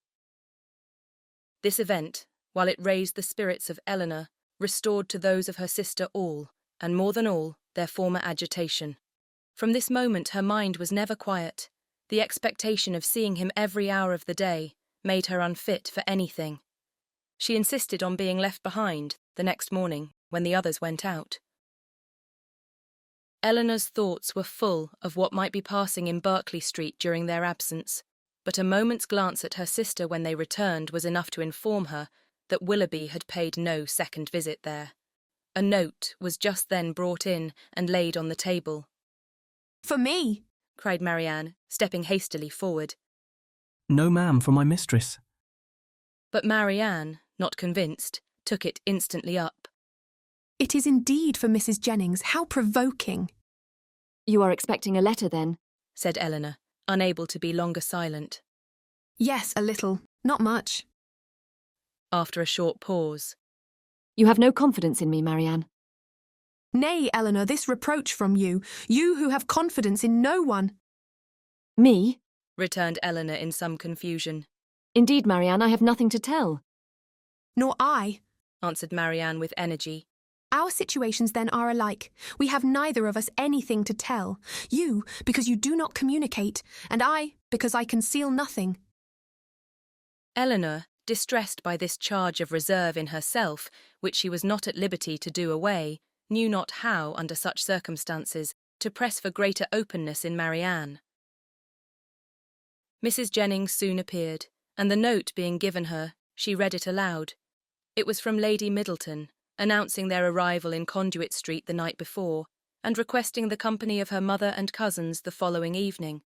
This event, while it raised the spirits of Eleanor, restored to those of her sister all, and more than all, their former agitation. From this moment her mind was never quiet. The expectation of seeing him every hour of the day made her unfit for anything. She insisted on being left behind the next morning when the others went out. Eleanor's thoughts were full of what might be passing in Berkeley Street during their absence, but a moment's glance at her sister when they returned was enough to inform her that Willoughby had paid no second visit there. A note was just then brought in and laid on the table. For me! Cried Marianne, stepping hastily forward. No, ma'am, for my mistress. But Marianne, not convinced, took it instantly up. It is indeed for Mrs. Jennings. How provoking! You are expecting a letter, then? Said Eleanor, unable to be longer silent. Yes, a little. Not much. After a short pause. You have no confidence in me, Marianne. Nay, Eleanor, this reproach from you, you who have confidence in no one. Me? Returned Eleanor in some confusion. Indeed, Marianne, I have nothing to tell. Nor I, answered Marianne with energy. Our situations then are alike. We have neither of us anything to tell. You, because you do not communicate, and I, because I conceal nothing. Eleanor, distressed by this charge of reserve in herself, which she was not at liberty to do away, knew not how, under such circumstances, to press for greater openness in Marianne. Mrs. Jennings soon appeared, and the note being given her, she read it aloud. It was from Lady Middleton, announcing their arrival in Conduit Street the night before, and requesting the company of her mother and cousins the following evening.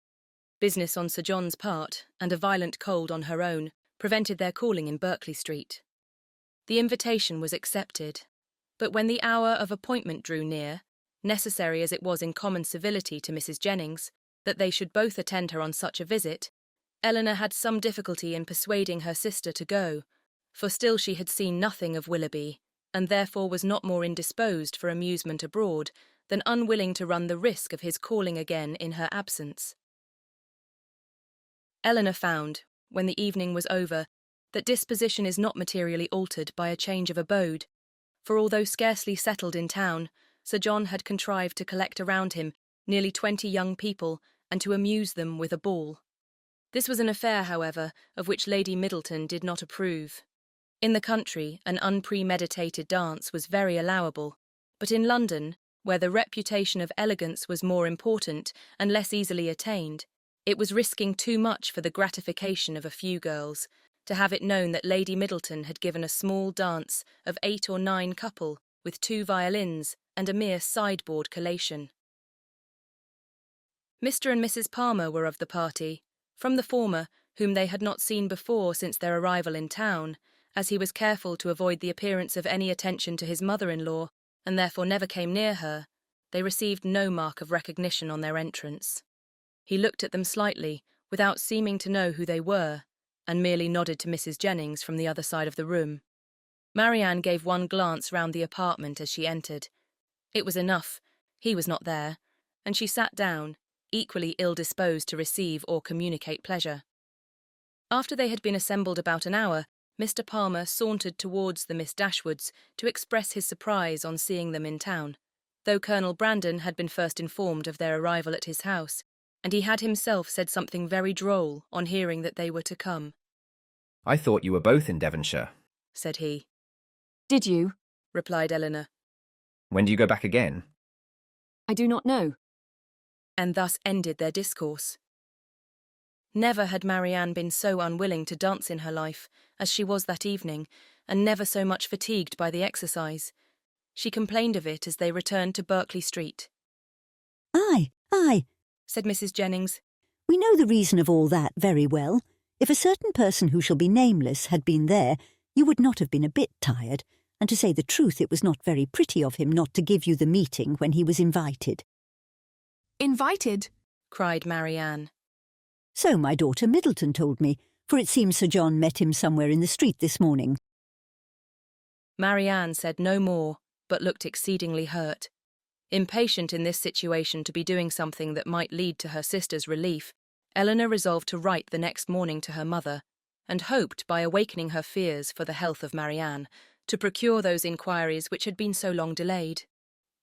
Business on Sir John's part, and a violent cold on her own, prevented their calling in Berkeley Street. The invitation was accepted, but when the hour of appointment drew near, necessary as it was in common civility to Mrs. Jennings, that they should both attend her on such a visit, Eleanor had some difficulty in persuading her sister to go, for still she had seen nothing of Willoughby, and therefore was not more indisposed for amusement abroad than unwilling to run the risk of his calling again in her absence. Eleanor found, when the evening was over, that disposition is not materially altered by a change of abode, for although scarcely settled in town, Sir John had contrived to collect around him nearly 20 young people and to amuse them with a ball. This was an affair, however, of which Lady Middleton did not approve. In the country, an unpremeditated dance was very allowable, but in London, where the reputation of elegance was more important and less easily attained, it was risking too much for the gratification of a few girls to have it known that Lady Middleton had given a small dance of 8 or 9 couple with 2 violins and a mere sideboard collation. Mr. and Mrs. Palmer were of the party, from the former, whom they had not seen before since their arrival in town, as he was careful to avoid the appearance of any attention to his mother-in-law, and therefore never came near her. They received no mark of recognition on their entrance. He looked at them slightly, without seeming to know who they were, and merely nodded to Mrs. Jennings from the other side of the room. Marianne gave one glance round the apartment as she entered. It was enough. He was not there, and she sat down, equally ill-disposed to receive or communicate pleasure. After they had been assembled about an hour, Mr. Palmer sauntered towards the Miss Dashwoods to express his surprise on seeing them in town, though Colonel Brandon had been first informed of their arrival at his house, and he had himself said something very droll on hearing that they were to come. "I thought you were both in Devonshire," said he. "Did you?" replied Eleanor. "When do you go back again?" "I do not know." And thus ended their discourse. Never had Marianne been so unwilling to dance in her life as she was that evening, and never so much fatigued by the exercise. She complained of it as they returned to Berkeley Street. Aye, said Mrs. Jennings. We know the reason of all that very well. If a certain person who shall be nameless had been there, you would not have been a bit tired, and to say the truth, it was not very pretty of him not to give you the meeting when he was invited." "Invited?" cried Marianne. "So my daughter Middleton told me, for it seems Sir John met him somewhere in the street this morning." Marianne said no more, but looked exceedingly hurt. Impatient in this situation to be doing something that might lead to her sister's relief, Eleanor resolved to write the next morning to her mother, and hoped, by awakening her fears for the health of Marianne, to procure those inquiries which had been so long delayed.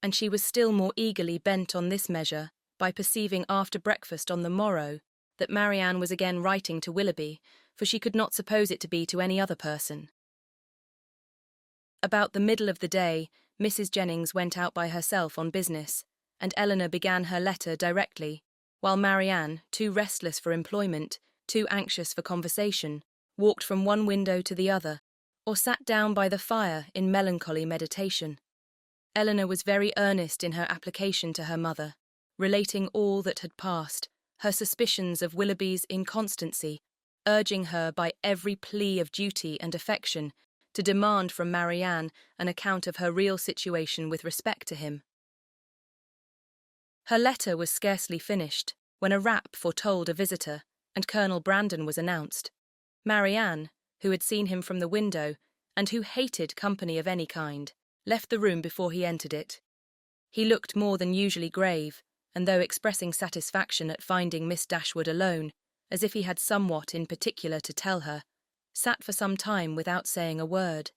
And she was still more eagerly bent on this measure by perceiving after breakfast on the morrow that Marianne was again writing to Willoughby, for she could not suppose it to be to any other person. About the middle of the day, Mrs. Jennings went out by herself on business, and Eleanor began her letter directly, while Marianne, too restless for employment, too anxious for conversation, walked from one window to the other, or sat down by the fire in melancholy meditation. Eleanor was very earnest in her application to her mother, relating all that had passed, her suspicions of Willoughby's inconstancy, urging her by every plea of duty and affection to demand from Marianne an account of her real situation with respect to him. Her letter was scarcely finished when a rap foretold a visitor, and Colonel Brandon was announced. Marianne, who had seen him from the window, and who hated company of any kind, left the room before he entered it. He looked more than usually grave, and though expressing satisfaction at finding Miss Dashwood alone, as if he had somewhat in particular to tell her, sat for some time without saying a word.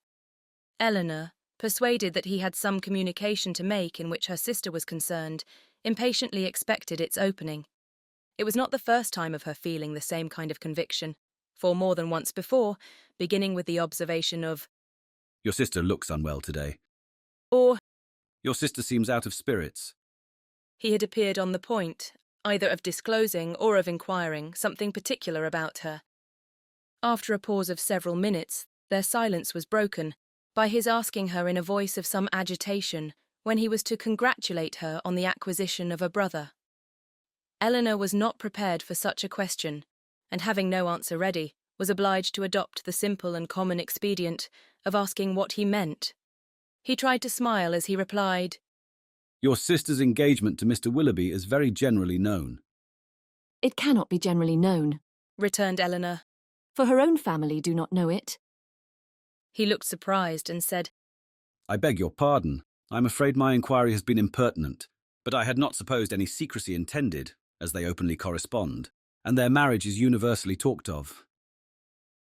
Eleanor, persuaded that he had some communication to make in which her sister was concerned, impatiently expected its opening. It was not the first time of her feeling the same kind of conviction, for more than once before, beginning with the observation of, "Your sister looks unwell today," or, "Your sister seems out of spirits," he had appeared on the point, either of disclosing or of inquiring something particular about her. After a pause of several minutes, their silence was broken by his asking her in a voice of some agitation when he was to congratulate her on the acquisition of a brother. Eleanor was not prepared for such a question, and having no answer ready, was obliged to adopt the simple and common expedient of asking what he meant. He tried to smile as he replied, "Your sister's engagement to Mr. Willoughby is very generally known." "It cannot be generally known," returned Eleanor, "for her own family do not know it." He looked surprised and said, "I beg your pardon. I'm afraid my inquiry has been impertinent. But I had not supposed any secrecy intended, as they openly correspond, and their marriage is universally talked of.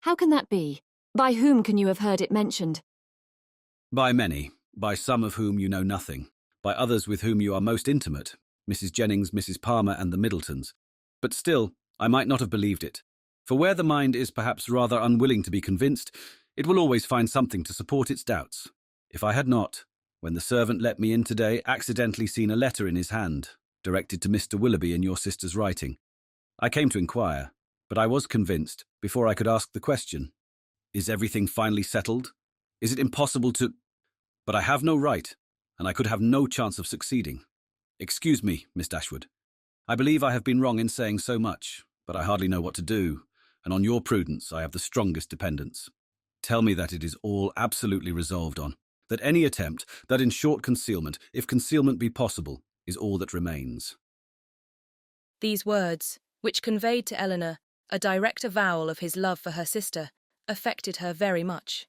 How can that be? By whom can you have heard it mentioned? By many, by some of whom you know nothing, by others with whom you are most intimate, Mrs. Jennings, Mrs. Palmer, and the Middletons. But still, I might not have believed it, for where the mind is perhaps rather unwilling to be convinced, it will always find something to support its doubts. If I had not, when the servant let me in today, accidentally seen a letter in his hand, directed to Mr. Willoughby in your sister's writing, I came to inquire, but I was convinced, before I could ask the question. Is everything finally settled? Is it impossible to— But I have no right, and I could have no chance of succeeding. Excuse me, Miss Dashwood. I believe I have been wrong in saying so much, but I hardly know what to do, and on your prudence I have the strongest dependence. Tell me that it is all absolutely resolved on, that any attempt, that in short concealment, if concealment be possible, is all that remains. These words, which conveyed to Eleanor a direct avowal of his love for her sister, affected her very much.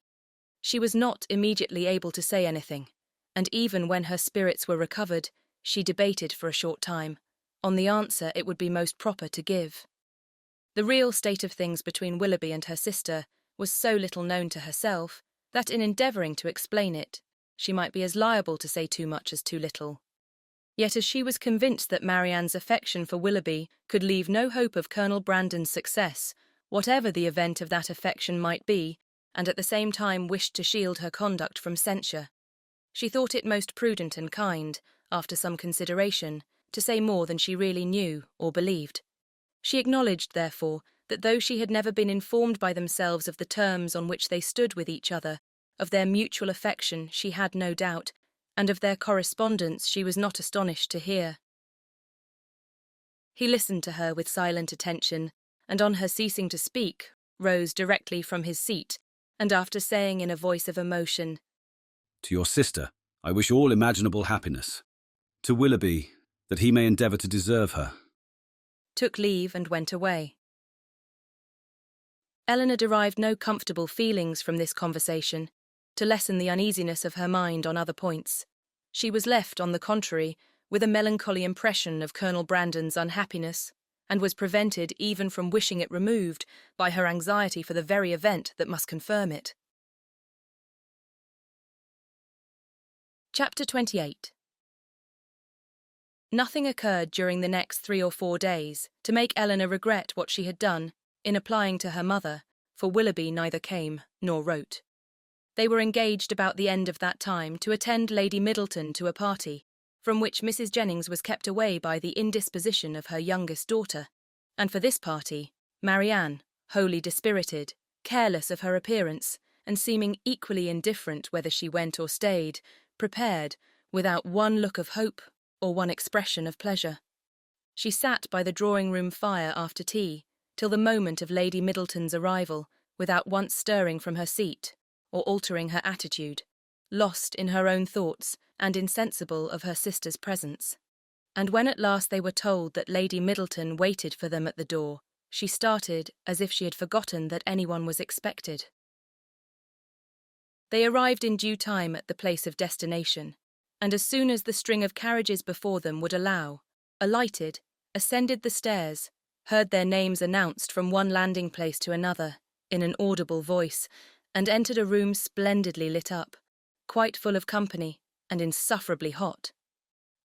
She was not immediately able to say anything, and even when her spirits were recovered, she debated for a short time on the answer it would be most proper to give. The real state of things between Willoughby and her sister was so little known to herself that in endeavouring to explain it, she might be as liable to say too much as too little. Yet as she was convinced that Marianne's affection for Willoughby could leave no hope of Colonel Brandon's success, whatever the event of that affection might be, and at the same time wished to shield her conduct from censure, she thought it most prudent and kind, after some consideration, to say more than she really knew or believed. She acknowledged, therefore, that though she had never been informed by themselves of the terms on which they stood with each other, of their mutual affection she had no doubt, and of their correspondence she was not astonished to hear. He listened to her with silent attention, and on her ceasing to speak, rose directly from his seat, and after saying in a voice of emotion, To your sister, I wish all imaginable happiness. To Willoughby, that he may endeavour to deserve her. Took leave and went away. Eleanor derived no comfortable feelings from this conversation, to lessen the uneasiness of her mind on other points. She was left, on the contrary, with a melancholy impression of Colonel Brandon's unhappiness, and was prevented even from wishing it removed by her anxiety for the very event that must confirm it. Chapter 28. Nothing occurred during the next 3 or 4 days to make Eleanor regret what she had done in applying to her mother, for Willoughby neither came nor wrote. They were engaged about the end of that time to attend Lady Middleton to a party, from which Mrs. Jennings was kept away by the indisposition of her youngest daughter, and for this party, Marianne, wholly dispirited, careless of her appearance, and seeming equally indifferent whether she went or stayed, prepared, without one look of hope or one expression of pleasure. She sat by the drawing-room fire after tea, till the moment of Lady Middleton's arrival, without once stirring from her seat, or altering her attitude, lost in her own thoughts and insensible of her sister's presence. And when at last they were told that Lady Middleton waited for them at the door, she started as if she had forgotten that anyone was expected. They arrived in due time at the place of destination, and as soon as the string of carriages before them would allow, alighted, ascended the stairs, heard their names announced from one landing-place to another, in an audible voice, and entered a room splendidly lit up, quite full of company, and insufferably hot.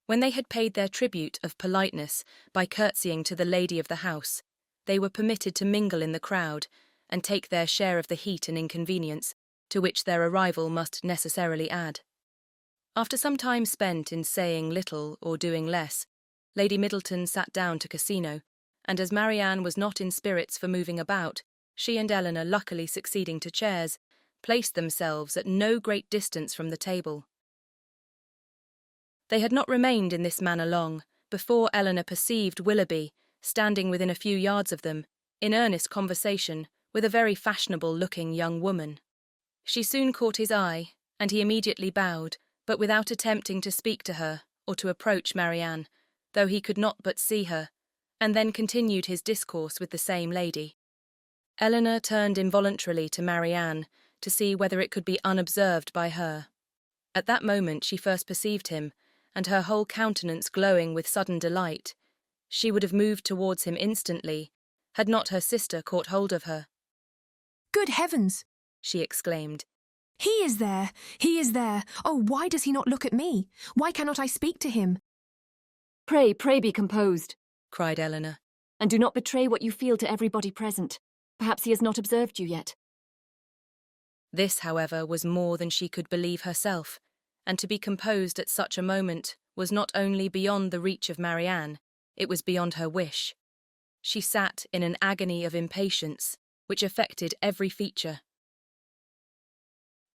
When they had paid their tribute of politeness by curtsying to the lady of the house, they were permitted to mingle in the crowd, and take their share of the heat and inconvenience, to which their arrival must necessarily add. After some time spent in saying little or doing less, Lady Middleton sat down to Casino, and as Marianne was not in spirits for moving about, she and Eleanor, luckily succeeding to chairs, placed themselves at no great distance from the table. They had not remained in this manner long, before Eleanor perceived Willoughby, standing within a few yards of them, in earnest conversation with a very fashionable-looking young woman. She soon caught his eye, and he immediately bowed, but without attempting to speak to her or to approach Marianne, though he could not but see her, and then continued his discourse with the same lady. Eleanor turned involuntarily to Marianne to see whether it could be unobserved by her. At that moment she first perceived him, and her whole countenance glowing with sudden delight. She would have moved towards him instantly, had not her sister caught hold of her. "Good heavens!" she exclaimed. "He is there! He is there! Oh, why does he not look at me? Why cannot I speak to him?" Pray, pray be composed," cried Eleanor. "and do not betray what you feel to everybody present. Perhaps he has not observed you yet." This, however, was more than she could believe herself, and to be composed at such a moment was not only beyond the reach of Marianne, it was beyond her wish. She sat in an agony of impatience, which affected every feature.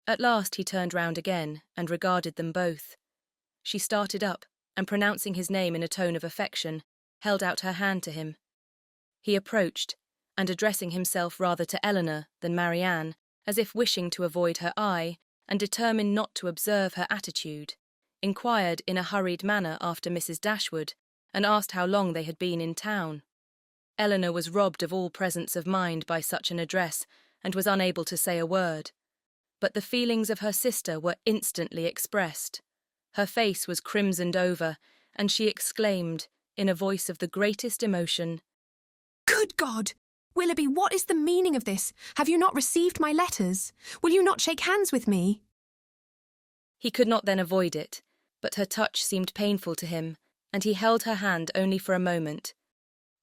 At last he turned round again and regarded them both. She started up, and pronouncing his name in a tone of affection, held out her hand to him. He approached, and addressing himself rather to Eleanor than Marianne, as if wishing to avoid her eye, and determined not to observe her attitude, inquired in a hurried manner after Mrs. Dashwood, and asked how long they had been in town. Eleanor was robbed of all presence of mind by such an address, and was unable to say a word. But the feelings of her sister were instantly expressed. Her face was crimsoned over, and she exclaimed, in a voice of the greatest emotion, "Good God! Willoughby, what is the meaning of this? Have you not received my letters? Will you not shake hands with me?" He could not then avoid it, but her touch seemed painful to him, and he held her hand only for a moment.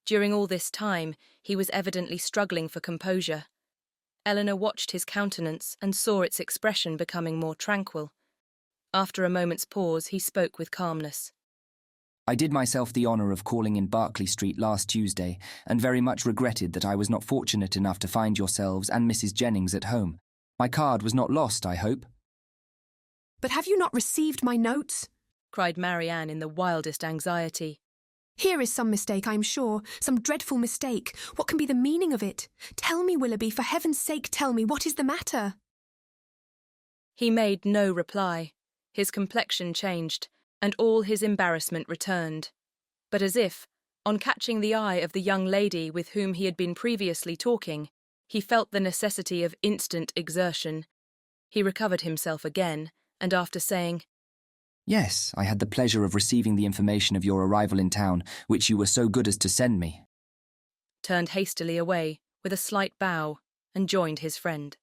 During all this time, he was evidently struggling for composure. Eleanor watched his countenance and saw its expression becoming more tranquil. After a moment's pause, he spoke with calmness. "I did myself the honour of calling in Berkeley Street last Tuesday, and very much regretted that I was not fortunate enough to find yourselves and Mrs. Jennings at home. My card was not lost, I hope." "But have you not received my notes?" cried Marianne in the wildest anxiety. "Here is some mistake, I am sure, some dreadful mistake. What can be the meaning of it? Tell me, Willoughby, for heaven's sake, tell me, what is the matter?" He made no reply. His complexion changed, and all his embarrassment returned. But as if, on catching the eye of the young lady with whom he had been previously talking, he felt the necessity of instant exertion. He recovered himself again, and after saying, "Yes, I had the pleasure of receiving the information of your arrival in town, which you were so good as to send me," turned hastily away with a slight bow and joined his friend.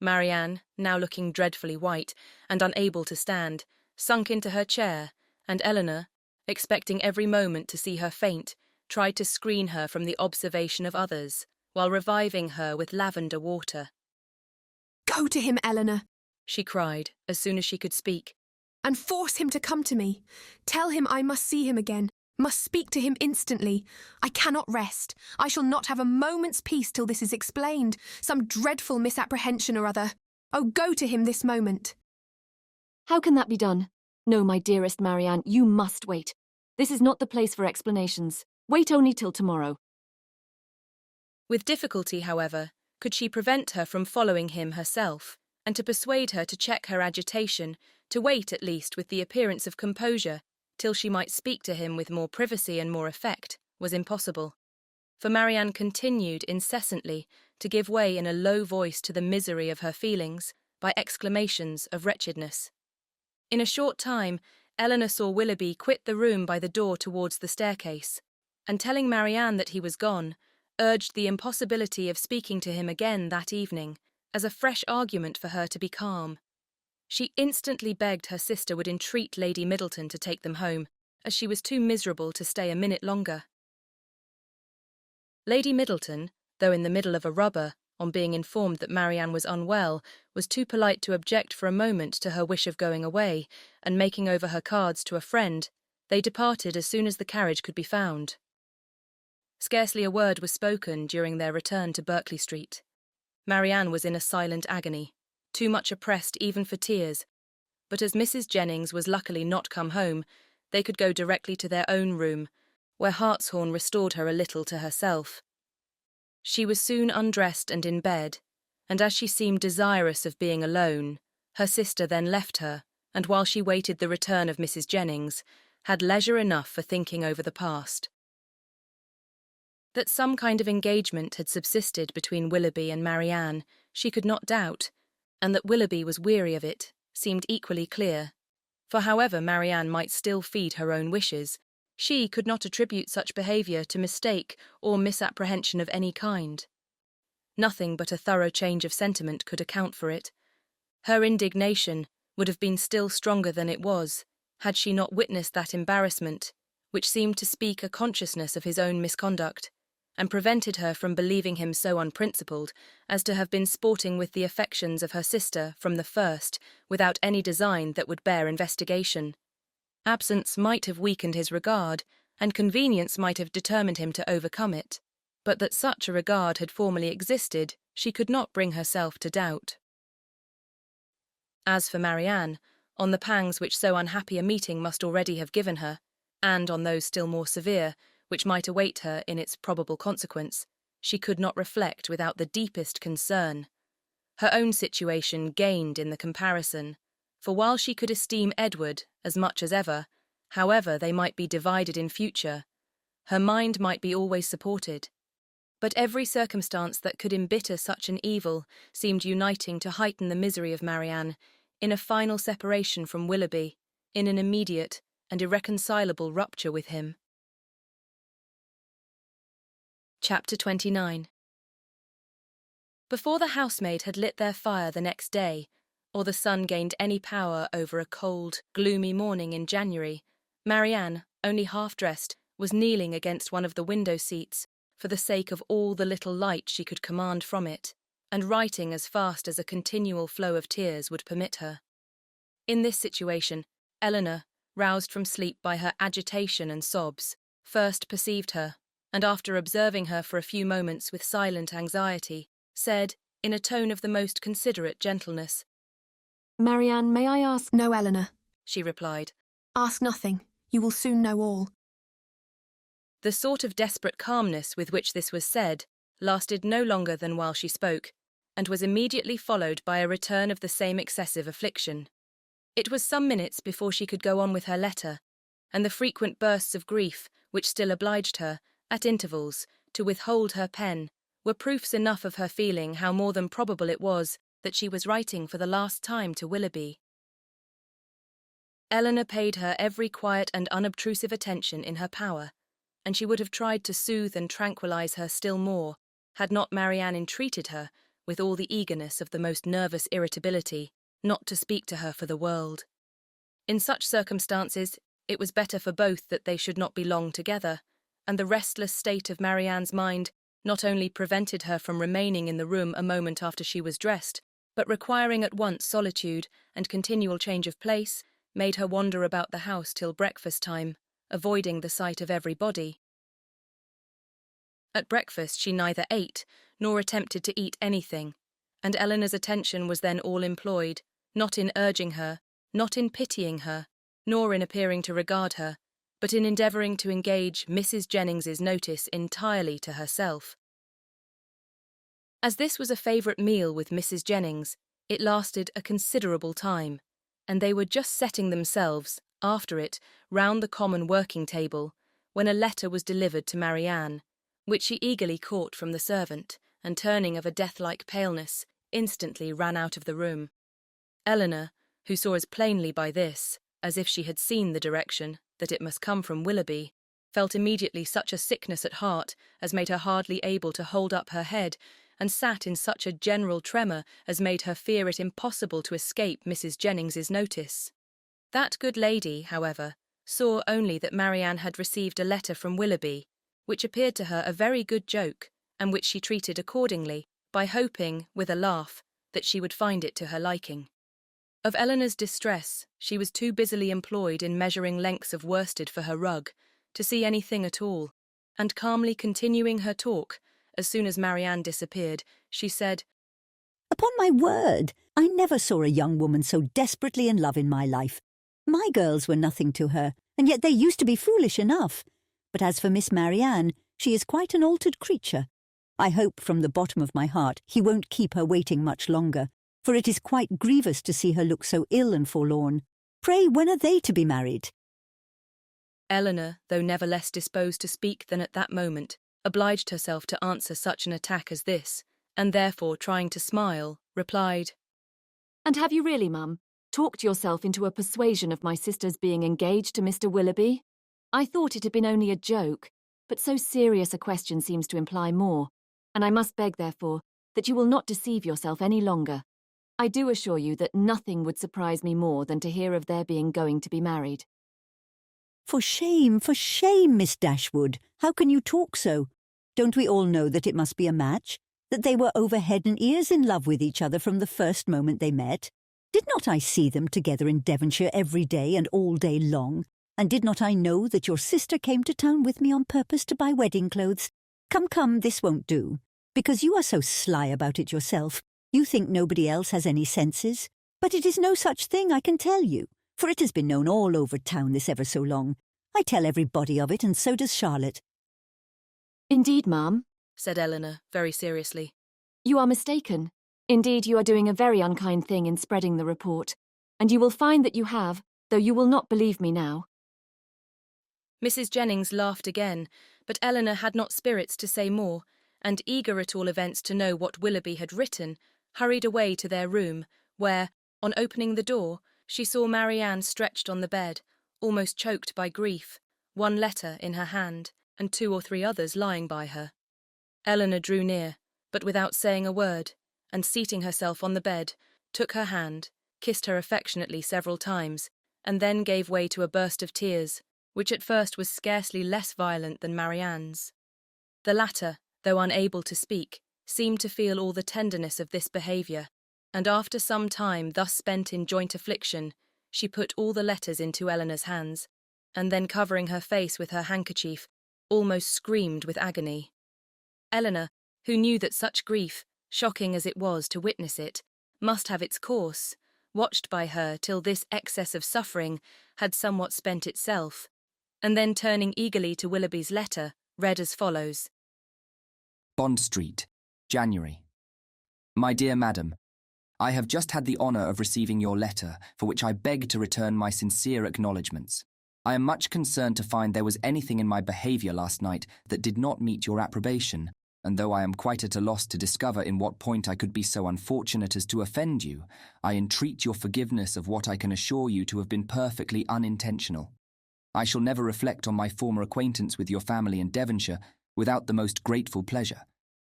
Marianne, now looking dreadfully white and unable to stand, sunk into her chair, and Eleanor, expecting every moment to see her faint, tried to screen her from the observation of others, while reviving her with lavender water. "Go to him, Eleanor," she cried, as soon as she could speak, "and force him to come to me. Tell him I must see him again, must speak to him instantly. I cannot rest. I shall not have a moment's peace till this is explained. Some dreadful misapprehension or other. Oh, go to him this moment." "How can that be done? No, my dearest Marianne, you must wait. This is not the place for explanations. Wait only till tomorrow." With difficulty, however, could she prevent her from following him herself, and to persuade her to check her agitation, to wait at least with the appearance of composure, till she might speak to him with more privacy and more effect, was impossible. For Marianne continued incessantly to give way in a low voice to the misery of her feelings by exclamations of wretchedness. In a short time, Eleanor saw Willoughby quit the room by the door towards the staircase, and telling Marianne that he was gone, urged the impossibility of speaking to him again that evening, as a fresh argument for her to be calm. She instantly begged her sister would entreat Lady Middleton to take them home, as she was too miserable to stay a minute longer. Lady Middleton, though in the middle of a rubber, on being informed that Marianne was unwell, was too polite to object for a moment to her wish of going away, and making over her cards to a friend, they departed as soon as the carriage could be found. Scarcely a word was spoken during their return to Berkeley Street. Marianne was in a silent agony, too much oppressed even for tears, but as Mrs. Jennings was luckily not come home, they could go directly to their own room, where hartshorn restored her a little to herself. She was soon undressed and in bed, and as she seemed desirous of being alone, her sister then left her, and while she waited the return of Mrs. Jennings, had leisure enough for thinking over the past. That some kind of engagement had subsisted between Willoughby and Marianne, she could not doubt, and that Willoughby was weary of it seemed equally clear. For however Marianne might still feed her own wishes, she could not attribute such behaviour to mistake or misapprehension of any kind. Nothing but a thorough change of sentiment could account for it. Her indignation would have been still stronger than it was, had she not witnessed that embarrassment, which seemed to speak a consciousness of his own misconduct, and prevented her from believing him so unprincipled as to have been sporting with the affections of her sister from the first, without any design that would bear investigation. Absence might have weakened his regard, and convenience might have determined him to overcome it, but that such a regard had formerly existed, she could not bring herself to doubt. As for Marianne, on the pangs which so unhappy a meeting must already have given her, and on those still more severe, which might await her in its probable consequence, she could not reflect without the deepest concern. Her own situation gained in the comparison, for while she could esteem Edward as much as ever, however they might be divided in future, her mind might be always supported. But every circumstance that could embitter such an evil seemed uniting to heighten the misery of Marianne, in a final separation from Willoughby, in an immediate and irreconcilable rupture with him. Chapter 29. Before the housemaid had lit their fire the next day, or the sun gained any power over a cold, gloomy morning in January, Marianne, only half-dressed, was kneeling against one of the window-seats, for the sake of all the little light she could command from it, and writing as fast as a continual flow of tears would permit her. In this situation, Eleanor, roused from sleep by her agitation and sobs, first perceived her, and after observing her for a few moments with silent anxiety, said, in a tone of the most considerate gentleness, "Marianne, may I ask—" "No, Eleanor," she replied. "Ask nothing. You will soon know all." The sort of desperate calmness with which this was said lasted no longer than while she spoke, and was immediately followed by a return of the same excessive affliction. It was some minutes before she could go on with her letter, and the frequent bursts of grief, which still obliged her, at intervals, to withhold her pen, were proofs enough of her feeling how more than probable it was that she was writing for the last time to Willoughby. Eleanor paid her every quiet and unobtrusive attention in her power, and she would have tried to soothe and tranquillize her still more, had not Marianne entreated her, with all the eagerness of the most nervous irritability, not to speak to her for the world. In such circumstances, it was better for both that they should not be long together, and the restless state of Marianne's mind not only prevented her from remaining in the room a moment after she was dressed, but requiring at once solitude and continual change of place, made her wander about the house till breakfast time, avoiding the sight of everybody. At breakfast she neither ate nor attempted to eat anything, and Eleanor's attention was then all employed, not in urging her, not in pitying her, nor in appearing to regard her, but in endeavouring to engage Mrs. Jennings's notice entirely to herself. As this was a favourite meal with Mrs. Jennings, it lasted a considerable time, and they were just setting themselves, after it, round the common working table, when a letter was delivered to Marianne, which she eagerly caught from the servant, and turning of a death-like paleness, instantly ran out of the room. Eleanor, who saw as plainly by this, as if she had seen the direction, that it must come from Willoughby, felt immediately such a sickness at heart as made her hardly able to hold up her head, and sat in such a general tremor as made her fear it impossible to escape Mrs. Jennings's notice. That good lady, however, saw only that Marianne had received a letter from Willoughby, which appeared to her a very good joke, and which she treated accordingly, by hoping, with a laugh, that she would find it to her liking. Of Eleanor's distress, she was too busily employed in measuring lengths of worsted for her rug, to see anything at all, and calmly continuing her talk, as soon as Marianne disappeared, she said, "Upon my word, I never saw a young woman so desperately in love in my life. My girls were nothing to her, and yet they used to be foolish enough. But as for Miss Marianne, she is quite an altered creature. I hope from the bottom of my heart he won't keep her waiting much longer, for it is quite grievous to see her look so ill and forlorn. Pray, when are they to be married?" Eleanor, though never less disposed to speak than at that moment, obliged herself to answer such an attack as this, and therefore, trying to smile, replied, "And have you really, mum? talked yourself into a persuasion of my sister's being engaged to Mr. Willoughby? I thought it had been only a joke, but so serious a question seems to imply more, and I must beg, therefore, that you will not deceive yourself any longer. I do assure you that nothing would surprise me more than to hear of their being going to be married. For shame, Miss Dashwood. How can you talk so? Don't we all know that it must be a match? That they were over head and ears in love with each other from the first moment they met? Did not I see them together in Devonshire every day and all day long? And did not I know that your sister came to town with me on purpose to buy wedding clothes? Come, this won't do. Because you are so sly about it yourself. You think nobody else has any senses. But it is no such thing, I can tell you. For it has been known all over town this ever so long. I tell everybody of it, and so does Charlotte. Indeed, ma'am, said Eleanor, very seriously. You are mistaken. Indeed, you are doing a very unkind thing in spreading the report, and you will find that you have, though you will not believe me now. Mrs. Jennings laughed again, but Eleanor had not spirits to say more, and eager at all events to know what Willoughby had written, hurried away to their room, where, on opening the door, she saw Marianne stretched on the bed, almost choked by grief, one letter in her hand, and 2 or 3 others lying by her. Eleanor drew near, but without saying a word, and seating herself on the bed, took her hand, kissed her affectionately several times, and then gave way to a burst of tears, which at first was scarcely less violent than Marianne's. The latter, though unable to speak, seemed to feel all the tenderness of this behaviour, and after some time thus spent in joint affliction, she put all the letters into Eleanor's hands, and then covering her face with her handkerchief, almost screamed with agony. Eleanor, who knew that such grief, shocking as it was to witness it, must have its course, watched by her till this excess of suffering had somewhat spent itself, and then turning eagerly to Willoughby's letter, read as follows. Bond Street, January. My dear Madam, I have just had the honour of receiving your letter, for which I beg to return my sincere acknowledgements. I am much concerned to find there was anything in my behaviour last night that did not meet your approbation, and though I am quite at a loss to discover in what point I could be so unfortunate as to offend you, I entreat your forgiveness of what I can assure you to have been perfectly unintentional. I shall never reflect on my former acquaintance with your family in Devonshire without the most grateful pleasure,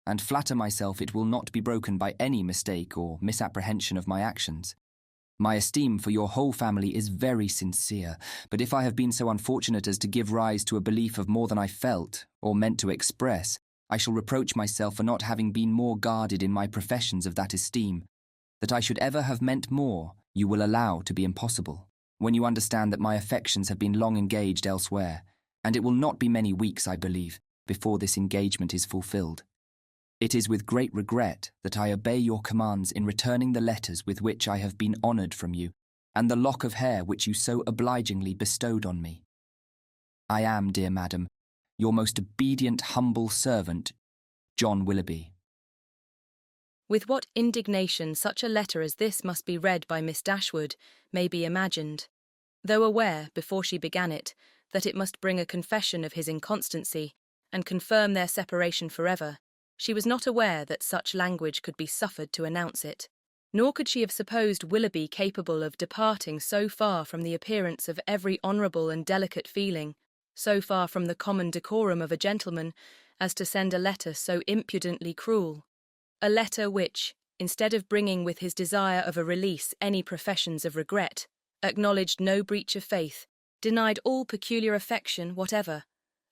and flatter myself it will not be broken by any mistake or misapprehension of my actions. My esteem for your whole family is very sincere, but if I have been so unfortunate as to give rise to a belief of more than I felt, or meant to express, I shall reproach myself for not having been more guarded in my professions of that esteem. That I should ever have meant more, you will allow to be impossible, when you understand that my affections have been long engaged elsewhere, and it will not be many weeks, I believe, before this engagement is fulfilled. It is with great regret that I obey your commands in returning the letters with which I have been honoured from you, and the lock of hair which you so obligingly bestowed on me. I am, dear madam, your most obedient humble servant, John Willoughby. With what indignation such a letter as this must be read by Miss Dashwood may be imagined, though aware, before she began it, that it must bring a confession of his inconstancy, and confirm their separation forever. She was not aware that such language could be suffered to announce it, nor could she have supposed Willoughby capable of departing so far from the appearance of every honourable and delicate feeling, so far from the common decorum of a gentleman, as to send a letter so impudently cruel. A letter which, instead of bringing with his desire of a release any professions of regret, acknowledged no breach of faith, denied all peculiar affection whatever,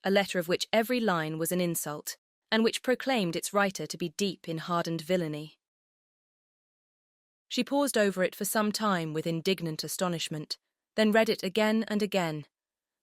a letter of which every line was an insult, and which proclaimed its writer to be deep in hardened villainy. She paused over it for some time with indignant astonishment, then read it again and again,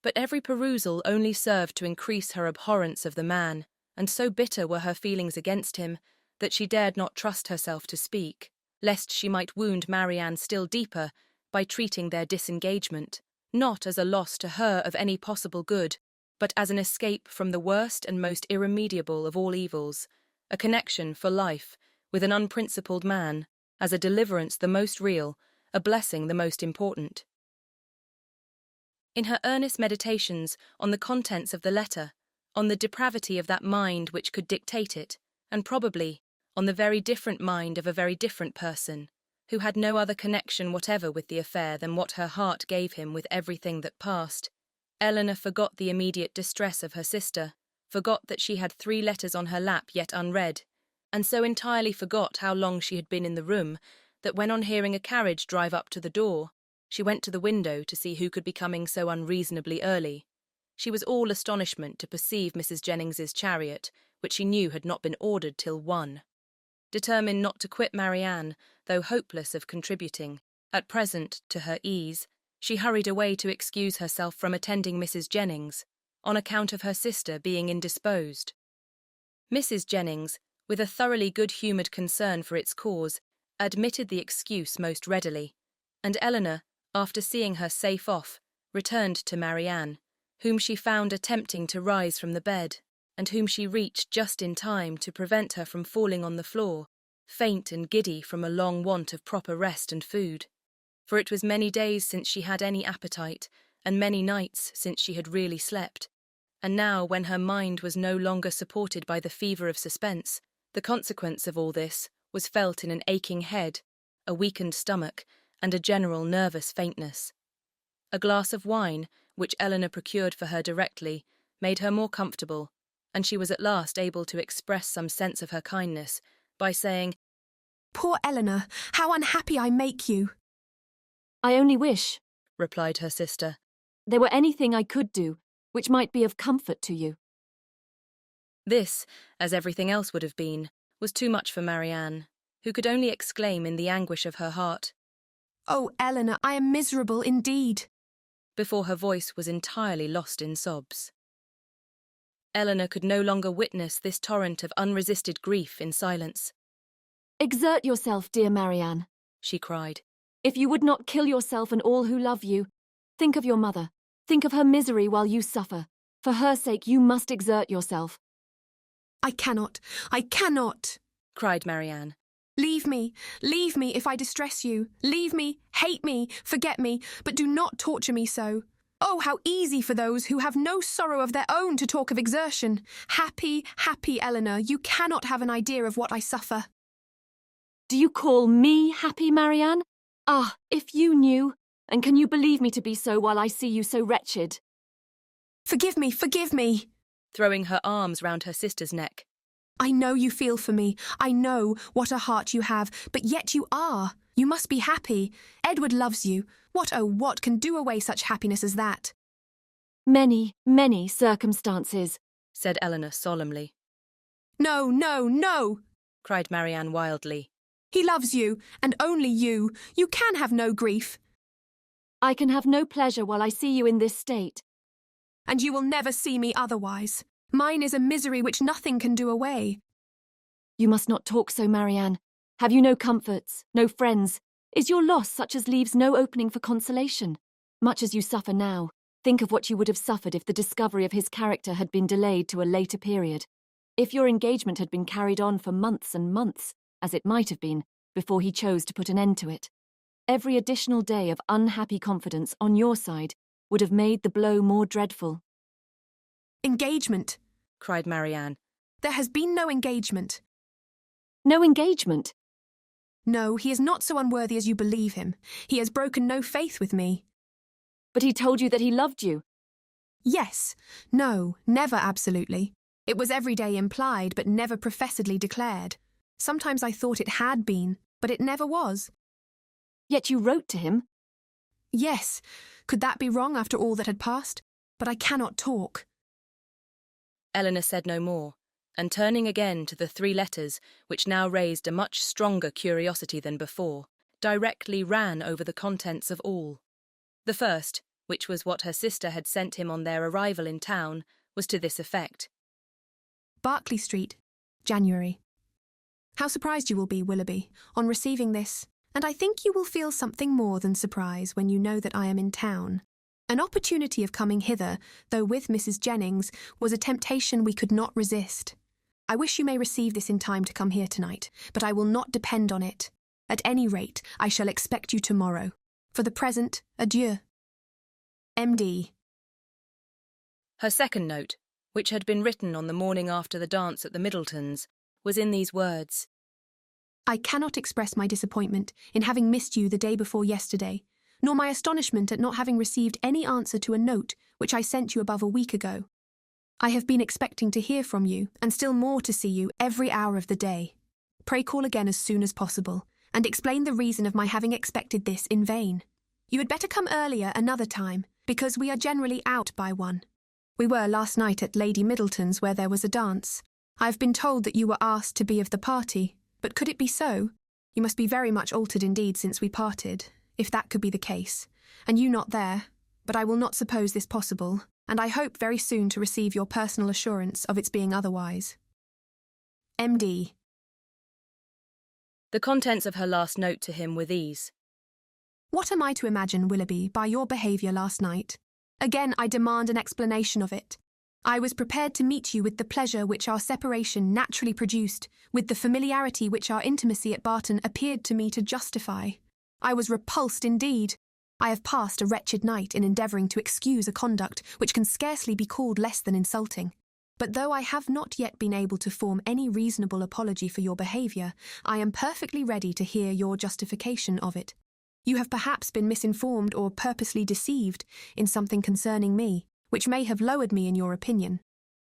but every perusal only served to increase her abhorrence of the man, and so bitter were her feelings against him that she dared not trust herself to speak, lest she might wound Marianne still deeper by treating their disengagement, not as a loss to her of any possible good, but as an escape from the worst and most irremediable of all evils, a connection for life with an unprincipled man, as a deliverance the most real, a blessing the most important. In her earnest meditations on the contents of the letter, on the depravity of that mind which could dictate it, and probably on the very different mind of a very different person, who had no other connection whatever with the affair than what her heart gave him with everything that passed. Eleanor forgot the immediate distress of her sister, forgot that she had 3 letters on her lap yet unread, and so entirely forgot how long she had been in the room that when on hearing a carriage drive up to the door, she went to the window to see who could be coming so unreasonably early. She was all astonishment to perceive Mrs. Jennings's chariot, which she knew had not been ordered till 1. Determined not to quit Marianne, though hopeless of contributing, at present, to her ease, she hurried away to excuse herself from attending Mrs. Jennings, on account of her sister being indisposed. Mrs. Jennings, with a thoroughly good-humoured concern for its cause, admitted the excuse most readily, and Eleanor, after seeing her safe off, returned to Marianne, whom she found attempting to rise from the bed, and whom she reached just in time to prevent her from falling on the floor, faint and giddy from a long want of proper rest and food. For it was many days since she had any appetite, and many nights since she had really slept, and now, when her mind was no longer supported by the fever of suspense, the consequence of all this was felt in an aching head, a weakened stomach, and a general nervous faintness. A glass of wine, which Eleanor procured for her directly, made her more comfortable, and she was at last able to express some sense of her kindness by saying, "Poor Eleanor, how unhappy I make you!" "I only wish," replied her sister, "there were anything I could do which might be of comfort to you." This, as everything else would have been, was too much for Marianne, who could only exclaim in the anguish of her heart, "Oh, Eleanor, I am miserable indeed," before her voice was entirely lost in sobs. Eleanor could no longer witness this torrent of unresisted grief in silence. "Exert yourself, dear Marianne," she cried. "If you would not kill yourself and all who love you, think of your mother. Think of her misery while you suffer. For her sake, you must exert yourself." I cannot, cried Marianne. Leave me if I distress you. Leave me, hate me, forget me, but do not torture me so. Oh, how easy for those who have no sorrow of their own to talk of exertion. Happy, happy Eleanor, you cannot have an idea of what I suffer. "Do you call me happy, Marianne? Ah, if you knew! And can you believe me to be so while I see you so wretched?" Forgive me! Throwing her arms round her sister's neck. I know you feel for me. I know what a heart you have, but yet you are. You must be happy. Edward loves you. What can do away such happiness as that? "Many, many circumstances," said Eleanor solemnly. No, cried Marianne wildly. He loves you, and only you. You can have no grief. "I can have no pleasure while I see you in this state." "And you will never see me otherwise. Mine is a misery which nothing can do away." "You must not talk so, Marianne. Have you no comforts, no friends? Is your loss such as leaves no opening for consolation? Much as you suffer now, think of what you would have suffered if the discovery of his character had been delayed to a later period. If your engagement had been carried on for months and months, as it might have been, before he chose to put an end to it. Every additional day of unhappy confidence on your side would have made the blow more dreadful." "Engagement!" cried Marianne. "There has been no engagement." "No engagement?" "No, he is not so unworthy as you believe him. He has broken no faith with me." "But he told you that he loved you." "Yes. No, never absolutely. It was every day implied, but never professedly declared. Sometimes I thought it had been, but it never was." "Yet you wrote to him?" "Yes. Could that be wrong after all that had passed? But I cannot talk." Eleanor said no more, and turning again to the 3 letters, which now raised a much stronger curiosity than before, directly ran over the contents of all. The first, which was what her sister had sent him on their arrival in town, was to this effect. Berkeley Street, January. How surprised you will be, Willoughby, on receiving this, and I think you will feel something more than surprise when you know that I am in town. An opportunity of coming hither, though with Mrs. Jennings, was a temptation we could not resist. I wish you may receive this in time to come here tonight, but I will not depend on it. At any rate, I shall expect you tomorrow. For the present, adieu. M.D. Her second note, which had been written on the morning after the dance at the Middletons, was in these words. I cannot express my disappointment in having missed you the day before yesterday, nor my astonishment at not having received any answer to a note which I sent you above a week ago. I have been expecting to hear from you, and still more to see you, every hour of the day. Pray call again as soon as possible, and explain the reason of my having expected this in vain. You had better come earlier another time, because we are generally out by 1. We were last night at Lady Middleton's, where there was a dance. I have been told that you were asked to be of the party, but could it be so? You must be very much altered indeed since we parted, if that could be the case, and you not there, but I will not suppose this possible, and I hope very soon to receive your personal assurance of its being otherwise. M.D. The contents of her last note to him were these. What am I to imagine, Willoughby, by your behaviour last night? Again I demand an explanation of it. I was prepared to meet you with the pleasure which our separation naturally produced, with the familiarity which our intimacy at Barton appeared to me to justify. I was repulsed indeed. I have passed a wretched night in endeavouring to excuse a conduct which can scarcely be called less than insulting. But though I have not yet been able to form any reasonable apology for your behaviour, I am perfectly ready to hear your justification of it. You have perhaps been misinformed or purposely deceived in something concerning me, which may have lowered me in your opinion.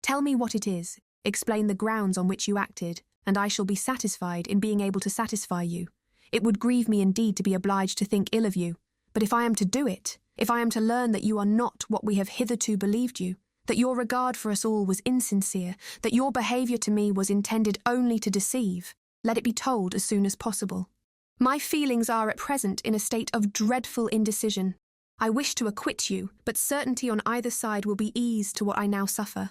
Tell me what it is, explain the grounds on which you acted, and I shall be satisfied in being able to satisfy you. It would grieve me indeed to be obliged to think ill of you, but if I am to do it, if I am to learn that you are not what we have hitherto believed you, that your regard for us all was insincere, that your behaviour to me was intended only to deceive, let it be told as soon as possible. My feelings are at present in a state of dreadful indecision. I wish to acquit you, but certainty on either side will be ease to what I now suffer.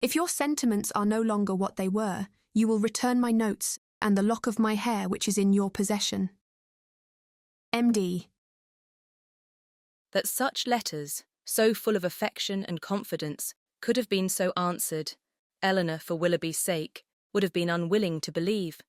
If your sentiments are no longer what they were, you will return my notes and the lock of my hair which is in your possession. M.D. That such letters, so full of affection and confidence, could have been so answered, Eleanor, for Willoughby's sake, would have been unwilling to believe.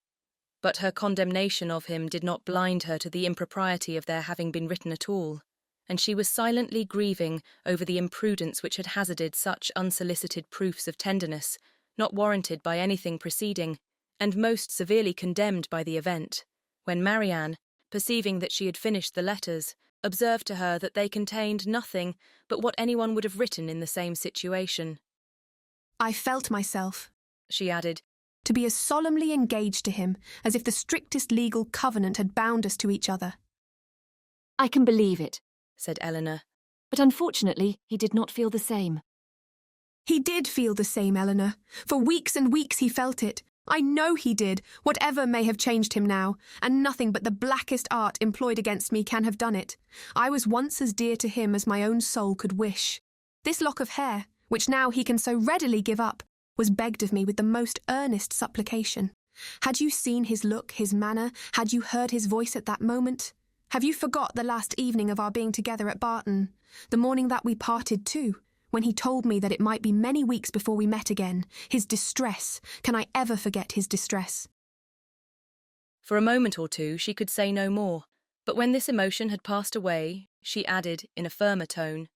But her condemnation of him did not blind her to the impropriety of their having been written at all, and she was silently grieving over the imprudence which had hazarded such unsolicited proofs of tenderness, not warranted by anything preceding, and most severely condemned by the event, when Marianne, perceiving that she had finished the letters, observed to her that they contained nothing but what anyone would have written in the same situation. I felt myself, she added, to be as solemnly engaged to him as if the strictest legal covenant had bound us to each other. I can believe it, said Eleanor. But unfortunately he did not feel the same. He did feel the same, Eleanor. For weeks and weeks he felt it. I know he did, whatever may have changed him now, and nothing but the blackest art employed against me can have done it. I was once as dear to him as my own soul could wish. This lock of hair, which now he can so readily give up, was begged of me with the most earnest supplication. Had you seen his look, his manner, had you heard his voice at that moment? Have you forgot the last evening of our being together at Barton, the morning that we parted too, when he told me that it might be many weeks before we met again? His distress, can I ever forget his distress? For a moment or two she could say no more, but when this emotion had passed away, she added in a firmer tone,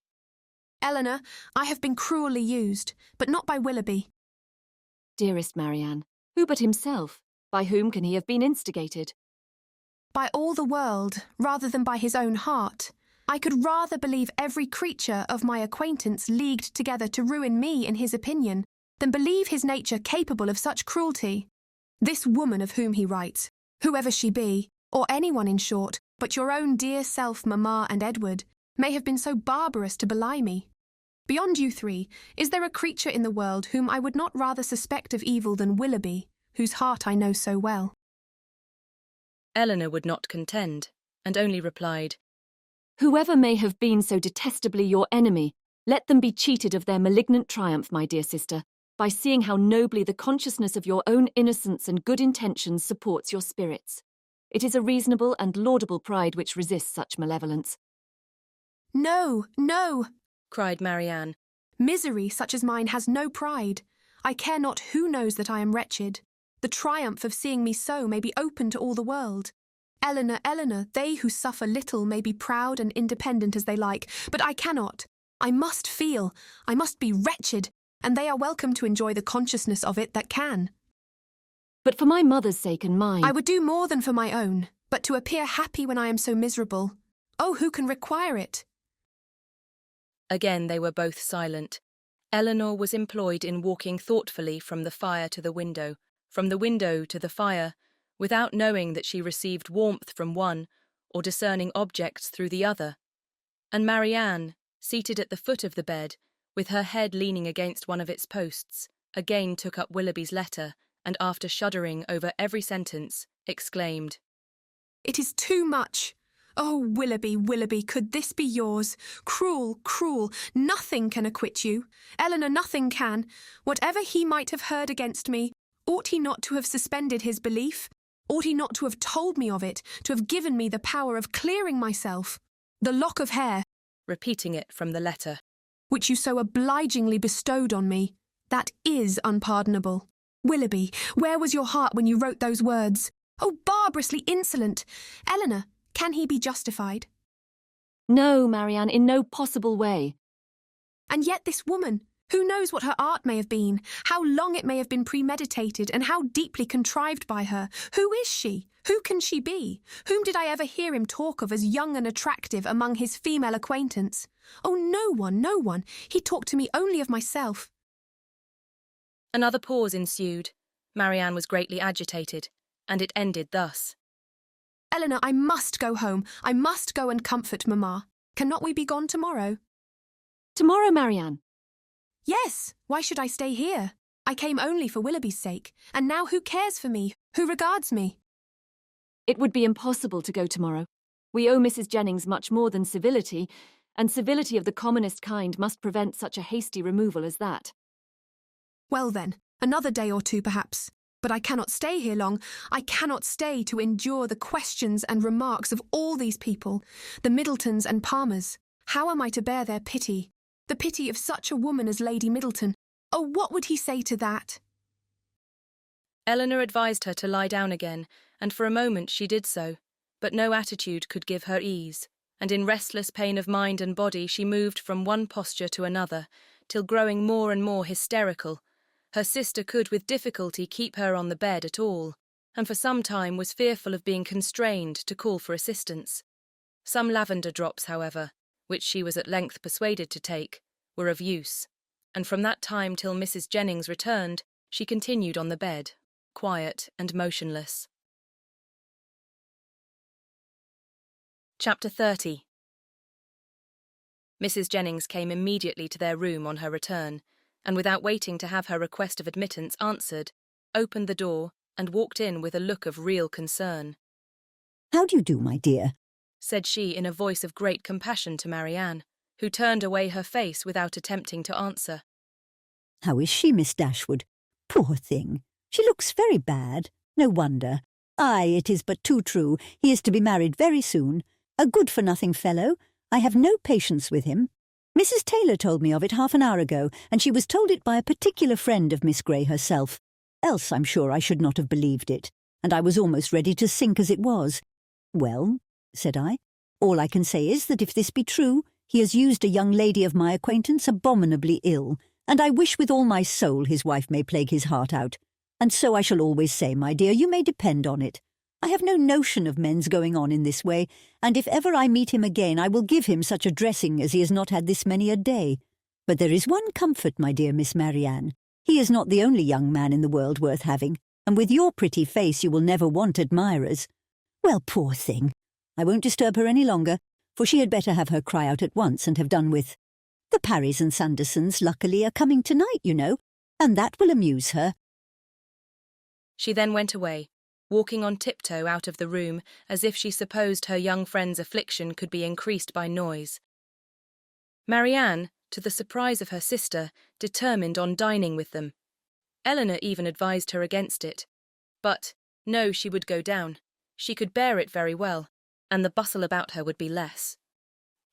Eleanor, I have been cruelly used, but not by Willoughby. Dearest Marianne, who but himself? By whom can he have been instigated? By all the world, rather than by his own heart. I could rather believe every creature of my acquaintance leagued together to ruin me in his opinion, than believe his nature capable of such cruelty. This woman of whom he writes, whoever she be, or anyone in short, but your own dear self, Mamma and Edward, may have been so barbarous to belie me. Beyond you three, is there a creature in the world whom I would not rather suspect of evil than Willoughby, whose heart I know so well? Eleanor would not contend, and only replied, Whoever may have been so detestably your enemy, let them be cheated of their malignant triumph, my dear sister, by seeing how nobly the consciousness of your own innocence and good intentions supports your spirits. It is a reasonable and laudable pride which resists such malevolence. No, no, cried Marianne. Misery such as mine has no pride. I care not who knows that I am wretched. The triumph of seeing me so may be open to all the world. Eleanor, Eleanor, they who suffer little may be proud and independent as they like, but I cannot. I must feel, I must be wretched, and they are welcome to enjoy the consciousness of it that can. But for my mother's sake and mine... I would do more than for my own, but to appear happy when I am so miserable. Oh, who can require it? Again they were both silent. Eleanor was employed in walking thoughtfully from the fire to the window, from the window to the fire, without knowing that she received warmth from one or discerning objects through the other. And Marianne, seated at the foot of the bed, with her head leaning against one of its posts, again took up Willoughby's letter, and after shuddering over every sentence, exclaimed, "It is too much. Oh, Willoughby, Willoughby, could this be yours? Cruel, cruel, nothing can acquit you. Eleanor, nothing can. Whatever he might have heard against me, ought he not to have suspended his belief? Ought he not to have told me of it, to have given me the power of clearing myself? The lock of hair," repeating it from the letter, "which you so obligingly bestowed on me, that is unpardonable. Willoughby, where was your heart when you wrote those words? Oh, barbarously insolent! Eleanor, can he be justified?" "No, Marianne, in no possible way." "And yet this woman, who knows what her art may have been, how long it may have been premeditated, and how deeply contrived by her? Who is she? Who can she be? Whom did I ever hear him talk of as young and attractive among his female acquaintance? Oh, no one, no one. He talked to me only of myself." Another pause ensued. Marianne was greatly agitated, and it ended thus. "Eleanor, I must go home. I must go and comfort Mamma. Cannot we be gone tomorrow?" "Tomorrow, Marianne?" "Yes. Why should I stay here? I came only for Willoughby's sake, and now who cares for me? Who regards me?" "It would be impossible to go tomorrow. We owe Mrs. Jennings much more than civility, and civility of the commonest kind must prevent such a hasty removal as that." "Well then, another day or two perhaps. But I cannot stay here long. I cannot stay to endure the questions and remarks of all these people, the Middletons and Palmers. How am I to bear their pity? The pity of such a woman as Lady Middleton. Oh, what would he say to that?" Eleanor advised her to lie down again, and for a moment she did so, but no attitude could give her ease, and in restless pain of mind and body she moved from one posture to another, till growing more and more hysterical, her sister could with difficulty keep her on the bed at all, and for some time was fearful of being constrained to call for assistance. Some lavender drops, however, which she was at length persuaded to take, were of use, and from that time till Mrs. Jennings returned, she continued on the bed, quiet and motionless. Chapter 30. Mrs. Jennings came immediately to their room on her return, and without waiting to have her request of admittance answered, opened the door and walked in with a look of real concern. "How do you do, my dear?" said she in a voice of great compassion to Marianne, who turned away her face without attempting to answer. "How is she, Miss Dashwood? Poor thing! She looks very bad. No wonder. Aye, it is but too true. He is to be married very soon. A good-for-nothing fellow. I have no patience with him. Mrs. Taylor told me of it half an hour ago, and she was told it by a particular friend of Miss Grey herself. Else I'm sure I should not have believed it, and I was almost ready to sink as it was. Well, said I, all I can say is that if this be true, he has used a young lady of my acquaintance abominably ill, and I wish with all my soul his wife may plague his heart out. And so I shall always say, my dear, you may depend on it. I have no notion of men's going on in this way, and if ever I meet him again I will give him such a dressing as he has not had this many a day. But there is one comfort, my dear Miss Marianne. He is not the only young man in the world worth having, and with your pretty face you will never want admirers. Well, poor thing, I won't disturb her any longer, for she had better have her cry out at once and have done with. The Parrys and Sandersons, luckily, are coming tonight, you know, and that will amuse her. She then went away, walking on tiptoe out of the room as if she supposed her young friend's affliction could be increased by noise. Marianne, to the surprise of her sister, determined on dining with them. Eleanor even advised her against it. But, no, she would go down. She could bear it very well, and the bustle about her would be less.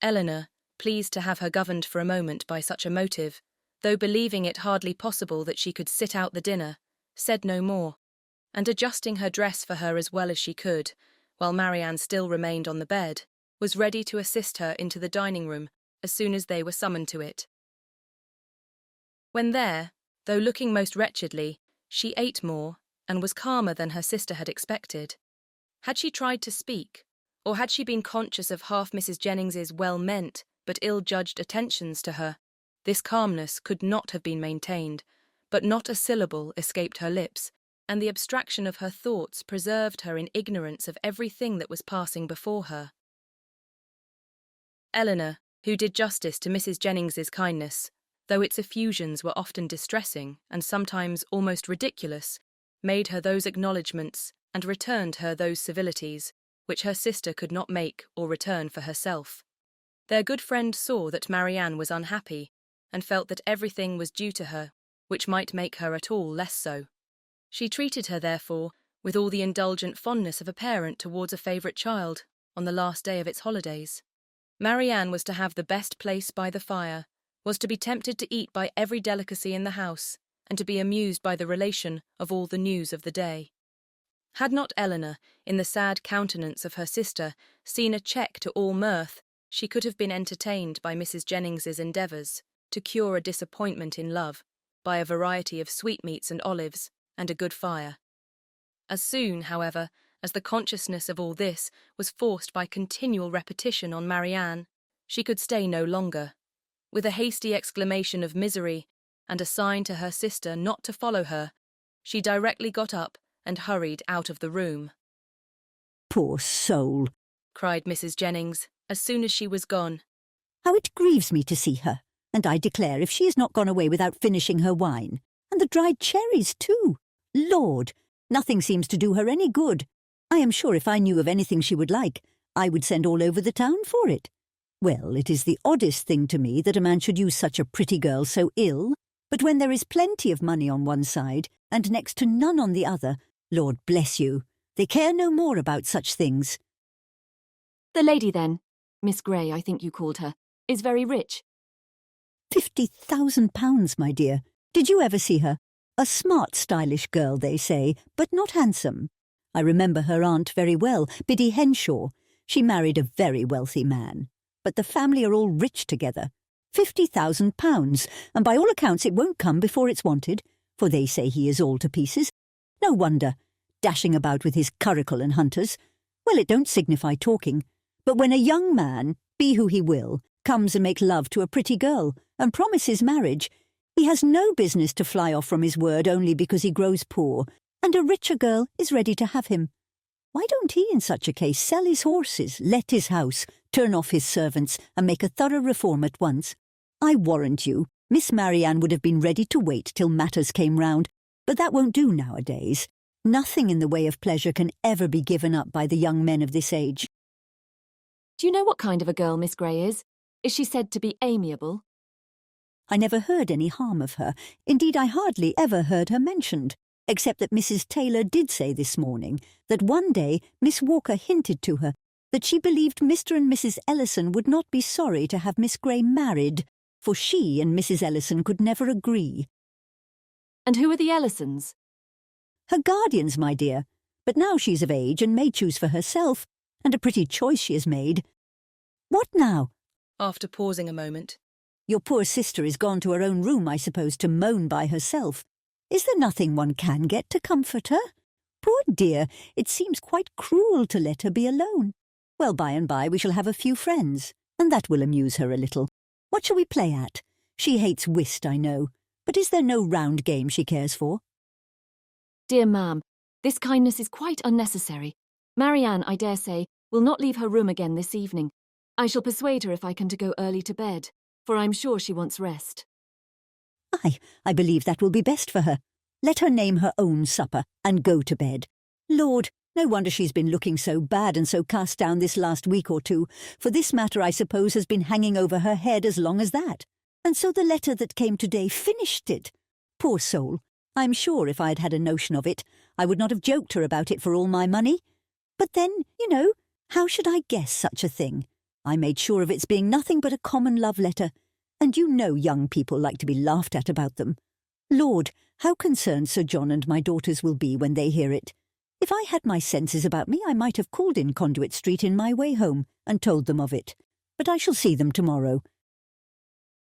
Eleanor, pleased to have her governed for a moment by such a motive, though believing it hardly possible that she could sit out the dinner, said no more, and adjusting her dress for her as well as she could, while Marianne still remained on the bed, was ready to assist her into the dining-room as soon as they were summoned to it. When there, though looking most wretchedly, she ate more, and was calmer than her sister had expected. Had she tried to speak, or had she been conscious of half Mrs. Jennings's well-meant but ill-judged attentions to her, this calmness could not have been maintained, but not a syllable escaped her lips, and the abstraction of her thoughts preserved her in ignorance of everything that was passing before her. Eleanor, who did justice to Mrs. Jennings's kindness, though its effusions were often distressing and sometimes almost ridiculous, made her those acknowledgments and returned her those civilities which her sister could not make or return for herself. Their good friend saw that Marianne was unhappy, and felt that everything was due to her, which might make her at all less so. She treated her, therefore, with all the indulgent fondness of a parent towards a favourite child on the last day of its holidays. Marianne was to have the best place by the fire, was to be tempted to eat by every delicacy in the house, and to be amused by the relation of all the news of the day. Had not Eleanor, in the sad countenance of her sister, seen a check to all mirth, she could have been entertained by Mrs. Jennings's endeavours to cure a disappointment in love by a variety of sweetmeats and olives and a good fire. As soon, however, as the consciousness of all this was forced by continual repetition on Marianne, she could stay no longer. With a hasty exclamation of misery and a sign to her sister not to follow her, she directly got up and hurried out of the room. "Poor soul," cried Mrs. Jennings, as soon as she was gone. "How it grieves me to see her, and I declare if she is not gone away without finishing her wine. And the dried cherries, too. Lord, nothing seems to do her any good. I am sure if I knew of anything she would like, I would send all over the town for it. Well, it is the oddest thing to me that a man should use such a pretty girl so ill, but when there is plenty of money on one side and next to none on the other, Lord bless you, they care no more about such things." The lady, then, Miss Grey, I think you called her, is very rich. £50,000, my dear. Did you ever see her? A smart, stylish girl, they say, but not handsome. I remember her aunt very well, Biddy Henshaw. She married a very wealthy man. But the family are all rich together. £50,000, and by all accounts it won't come before it's wanted, for they say he is all to pieces. No wonder, dashing about with his curricle and hunters. Well, it don't signify talking, but when a young man, be who he will, comes and make love to a pretty girl and promises marriage, he has no business to fly off from his word only because he grows poor, and a richer girl is ready to have him. Why don't he, in such a case, sell his horses, let his house, turn off his servants, and make a thorough reform at once? I warrant you, Miss Marianne would have been ready to wait till matters came round, but that won't do nowadays. Nothing in the way of pleasure can ever be given up by the young men of this age. Do you know what kind of a girl Miss Grey is? Is she said to be amiable? I never heard any harm of her. Indeed, I hardly ever heard her mentioned, except that Mrs. Taylor did say this morning that one day Miss Walker hinted to her that she believed Mr. and Mrs. Ellison would not be sorry to have Miss Grey married, for she and Mrs. Ellison could never agree. And who are the Ellisons? Her guardians, my dear. But now she's of age and may choose for herself, and a pretty choice she has made. What now? After pausing a moment. Your poor sister is gone to her own room, I suppose, to moan by herself. Is there nothing one can get to comfort her? Poor dear, it seems quite cruel to let her be alone. Well, by and by we shall have a few friends, and that will amuse her a little. What shall we play at? She hates whist, I know, but is there no round game she cares for? Dear ma'am, this kindness is quite unnecessary. Marianne, I dare say, will not leave her room again this evening. I shall persuade her if I can to go early to bed, for I'm sure she wants rest. I believe that will be best for her. Let her name her own supper and go to bed. Lord, no wonder she's been looking so bad and so cast down this last week or two, for this matter, I suppose, has been hanging over her head as long as that. And so the letter that came today finished it. Poor soul, I'm sure if I had had a notion of it, I would not have joked her about it for all my money. But then, you know, how should I guess such a thing? I made sure of its being nothing but a common love letter, and you know young people like to be laughed at about them. Lord, how concerned Sir John and my daughters will be when they hear it. If I had my senses about me, I might have called in Conduit Street in my way home and told them of it. But I shall see them tomorrow.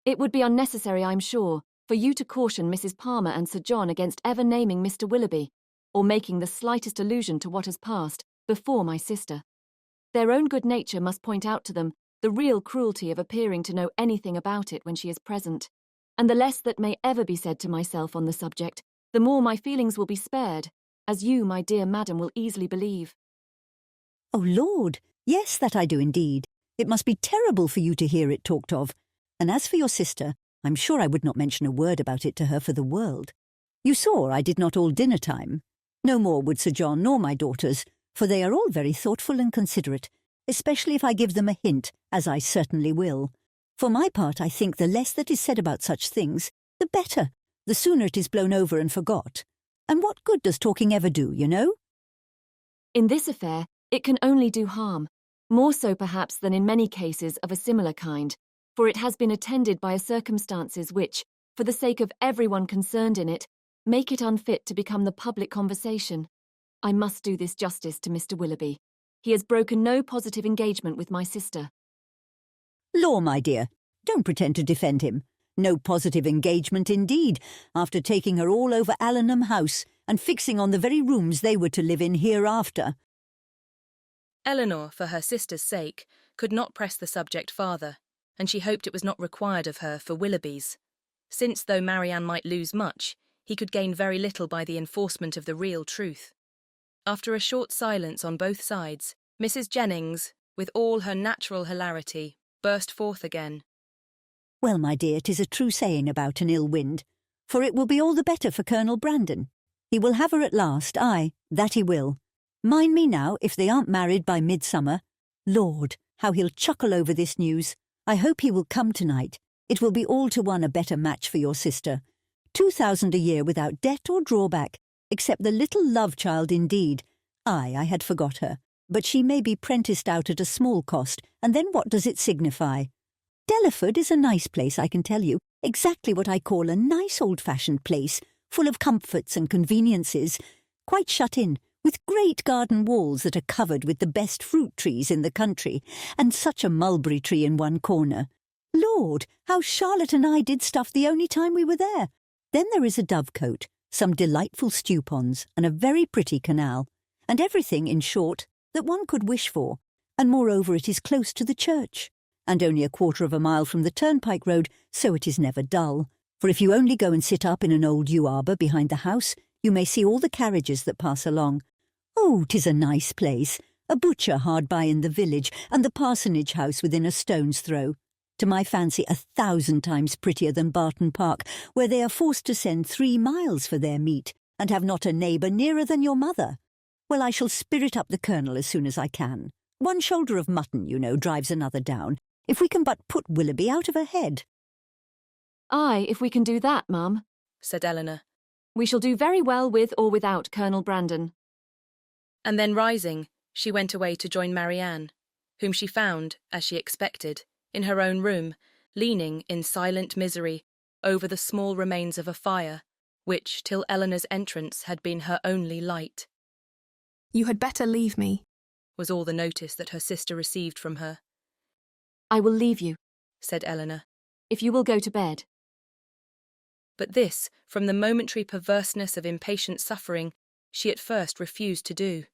It would be unnecessary, I'm sure, for you to caution Mrs. Palmer and Sir John against ever naming Mr. Willoughby, or making the slightest allusion to what has passed before my sister. Their own good nature must point out to them the real cruelty of appearing to know anything about it when she is present, and the less that may ever be said to myself on the subject, the more my feelings will be spared, as you, my dear madam, will easily believe. Oh, Lord, yes, that I do indeed. It must be terrible for you to hear it talked of. And as for your sister, I'm sure I would not mention a word about it to her for the world. You saw I did not all dinner time. No more would Sir John nor my daughters, for they are all very thoughtful and considerate, especially if I give them a hint, as I certainly will. For my part, I think the less that is said about such things, the better, the sooner it is blown over and forgot. And what good does talking ever do, you know? In this affair, it can only do harm, more so perhaps than in many cases of a similar kind, for it has been attended by circumstances which, for the sake of everyone concerned in it, make it unfit to become the public conversation. I must do this justice to Mr. Willoughby. He has broken no positive engagement with my sister. Law, my dear, don't pretend to defend him. No positive engagement indeed, after taking her all over Allenham House and fixing on the very rooms they were to live in hereafter. Eleanor, for her sister's sake, could not press the subject farther, and she hoped it was not required of her for Willoughby's, since though Marianne might lose much, he could gain very little by the enforcement of the real truth. After a short silence on both sides, Mrs. Jennings, with all her natural hilarity, burst forth again. Well, my dear, 'tis a true saying about an ill wind, for it will be all the better for Colonel Brandon. He will have her at last, aye, that he will. Mind me now, if they aren't married by midsummer. Lord, how he'll chuckle over this news. I hope he will come tonight. It will be all to one a better match for your sister. 2,000 a year without debt or drawback, except the little love-child indeed. Aye, I had forgot her. But she may be prenticed out at a small cost, and then what does it signify? Delaford is a nice place, I can tell you, exactly what I call a nice old-fashioned place, full of comforts and conveniences, quite shut in, with great garden walls that are covered with the best fruit trees in the country, and such a mulberry tree in one corner. Lord, how Charlotte and I did stuff the only time we were there. Then there is a dovecote, some delightful stew ponds, and a very pretty canal, and everything, in short, that one could wish for, and moreover it is close to the church, and only a quarter of a mile from the turnpike road, so it is never dull, for if you only go and sit up in an old yew arbour behind the house, you may see all the carriages that pass along. Oh, 'tis a nice place, a butcher hard by in the village, and the parsonage house within a stone's throw. To my fancy 1,000 times prettier than Barton Park, where they are forced to send 3 miles for their meat, and have not a neighbour nearer than your mother. Well, I shall spirit up the Colonel as soon as I can. One shoulder of mutton, you know, drives another down, if we can but put Willoughby out of her head. Aye, if we can do that, ma'am, said Eleanor. We shall do very well with or without Colonel Brandon. And then rising, she went away to join Marianne, whom she found, as she expected, in her own room, leaning in silent misery over the small remains of a fire, which, till Eleanor's entrance, had been her only light. You had better leave me, was all the notice that her sister received from her. I will leave you, said Eleanor, if you will go to bed. But this, from the momentary perverseness of impatient suffering, she at first refused to do.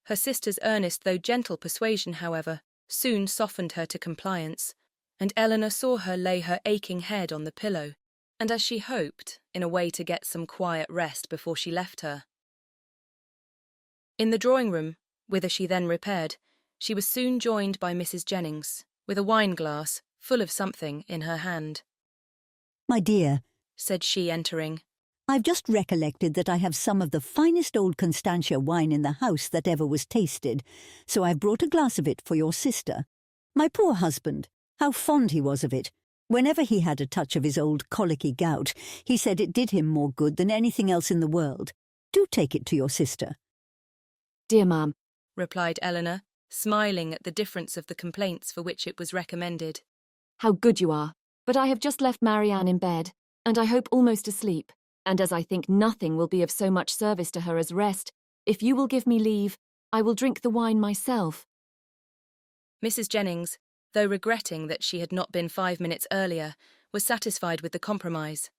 Her sister's earnest though gentle persuasion, however, soon softened her to compliance, and Eleanor saw her lay her aching head on the pillow, and as she hoped, in a way to get some quiet rest before she left her. In the drawing-room, whither she then repaired, she was soon joined by Mrs. Jennings, with a wine-glass, full of something, in her hand. My dear, said she, entering, I've just recollected that I have some of the finest old Constantia wine in the house that ever was tasted, so I've brought a glass of it for your sister. My poor husband, how fond he was of it. Whenever he had a touch of his old colicky gout, he said it did him more good than anything else in the world. Do take it to your sister. Dear ma'am, replied Eleanor, smiling at the difference of the complaints for which it was recommended. How good you are, but I have just left Marianne in bed, and I hope almost asleep, and as I think nothing will be of so much service to her as rest, if you will give me leave, I will drink the wine myself. Mrs. Jennings, though regretting that she had not been 5 minutes earlier, was satisfied with the compromise,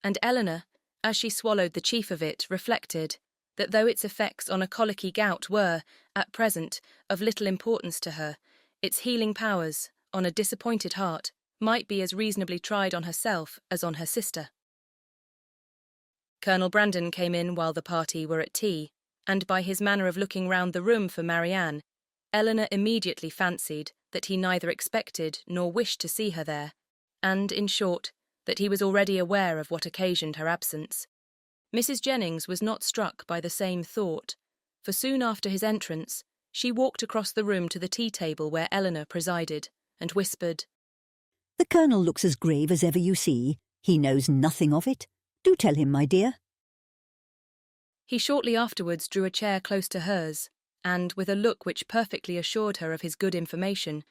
and Eleanor, as she swallowed the chief of it, reflected, that though its effects on a colicky gout were, at present, of little importance to her, its healing powers, on a disappointed heart, might be as reasonably tried on herself as on her sister. Colonel Brandon came in while the party were at tea, and by his manner of looking round the room for Marianne, Eleanor immediately fancied that he neither expected nor wished to see her there, and, in short, that he was already aware of what occasioned her absence. Mrs. Jennings was not struck by the same thought, for soon after his entrance, she walked across the room to the tea-table where Eleanor presided, and whispered, "The Colonel looks as grave as ever you see. He knows nothing of it. Do tell him, my dear." He shortly afterwards drew a chair close to hers, and, with a look which perfectly assured her of his good information,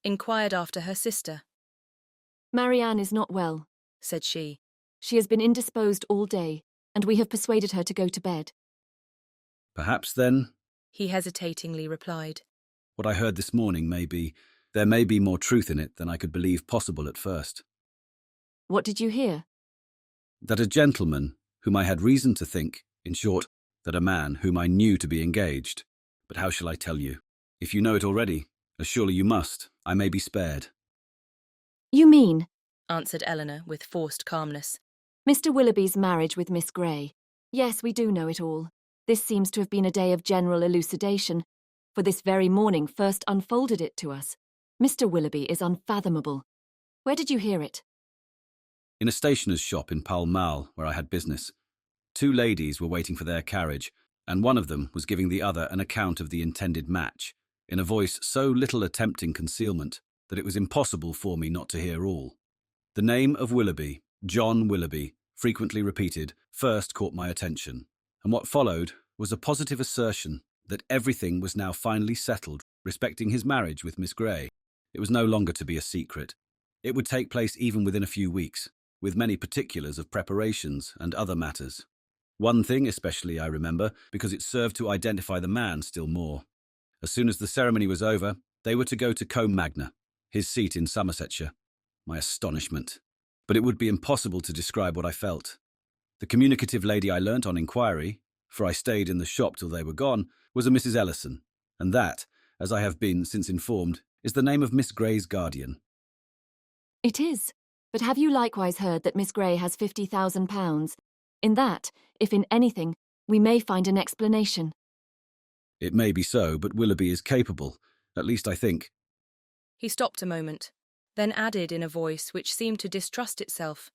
inquired after her sister. "Marianne is not well," said she. "She has been indisposed all day, and we have persuaded her to go to bed." Perhaps, then, he hesitatingly replied, what I heard this morning there may be more truth in it than I could believe possible at first. "What did you hear?" That a gentleman, whom I had reason to think, in short, that a man whom I knew to be engaged. But how shall I tell you? If you know it already, as surely you must, I may be spared. "You mean," answered Eleanor with forced calmness, "Mr. Willoughby's marriage with Miss Grey. Yes, we do know it all. This seems to have been a day of general elucidation, for this very morning first unfolded it to us. Mr. Willoughby is unfathomable. Where did you hear it?" In a stationer's shop in Pall Mall, where I had business. 2 ladies were waiting for their carriage, and one of them was giving the other an account of the intended match, in a voice so little attempting concealment that it was impossible for me not to hear all. The name of Willoughby, John Willoughby, frequently repeated, first caught my attention, and what followed was a positive assertion that everything was now finally settled respecting his marriage with Miss Grey. It was no longer to be a secret. It would take place even within a few weeks, with many particulars of preparations and other matters. One thing especially I remember, because it served to identify the man still more. As soon as the ceremony was over, they were to go to Combe Magna, his seat in Somersetshire. My astonishment! But it would be impossible to describe what I felt. The communicative lady I learnt on inquiry, for I stayed in the shop till they were gone, was a Mrs. Ellison, and that, as I have been since informed, is the name of Miss Grey's guardian. "It is. But have you likewise heard that Miss Grey has £50,000? In that, if in anything, we may find an explanation." It may be so, but Willoughby is capable, at least I think. He stopped a moment, then added in a voice which seemed to distrust itself,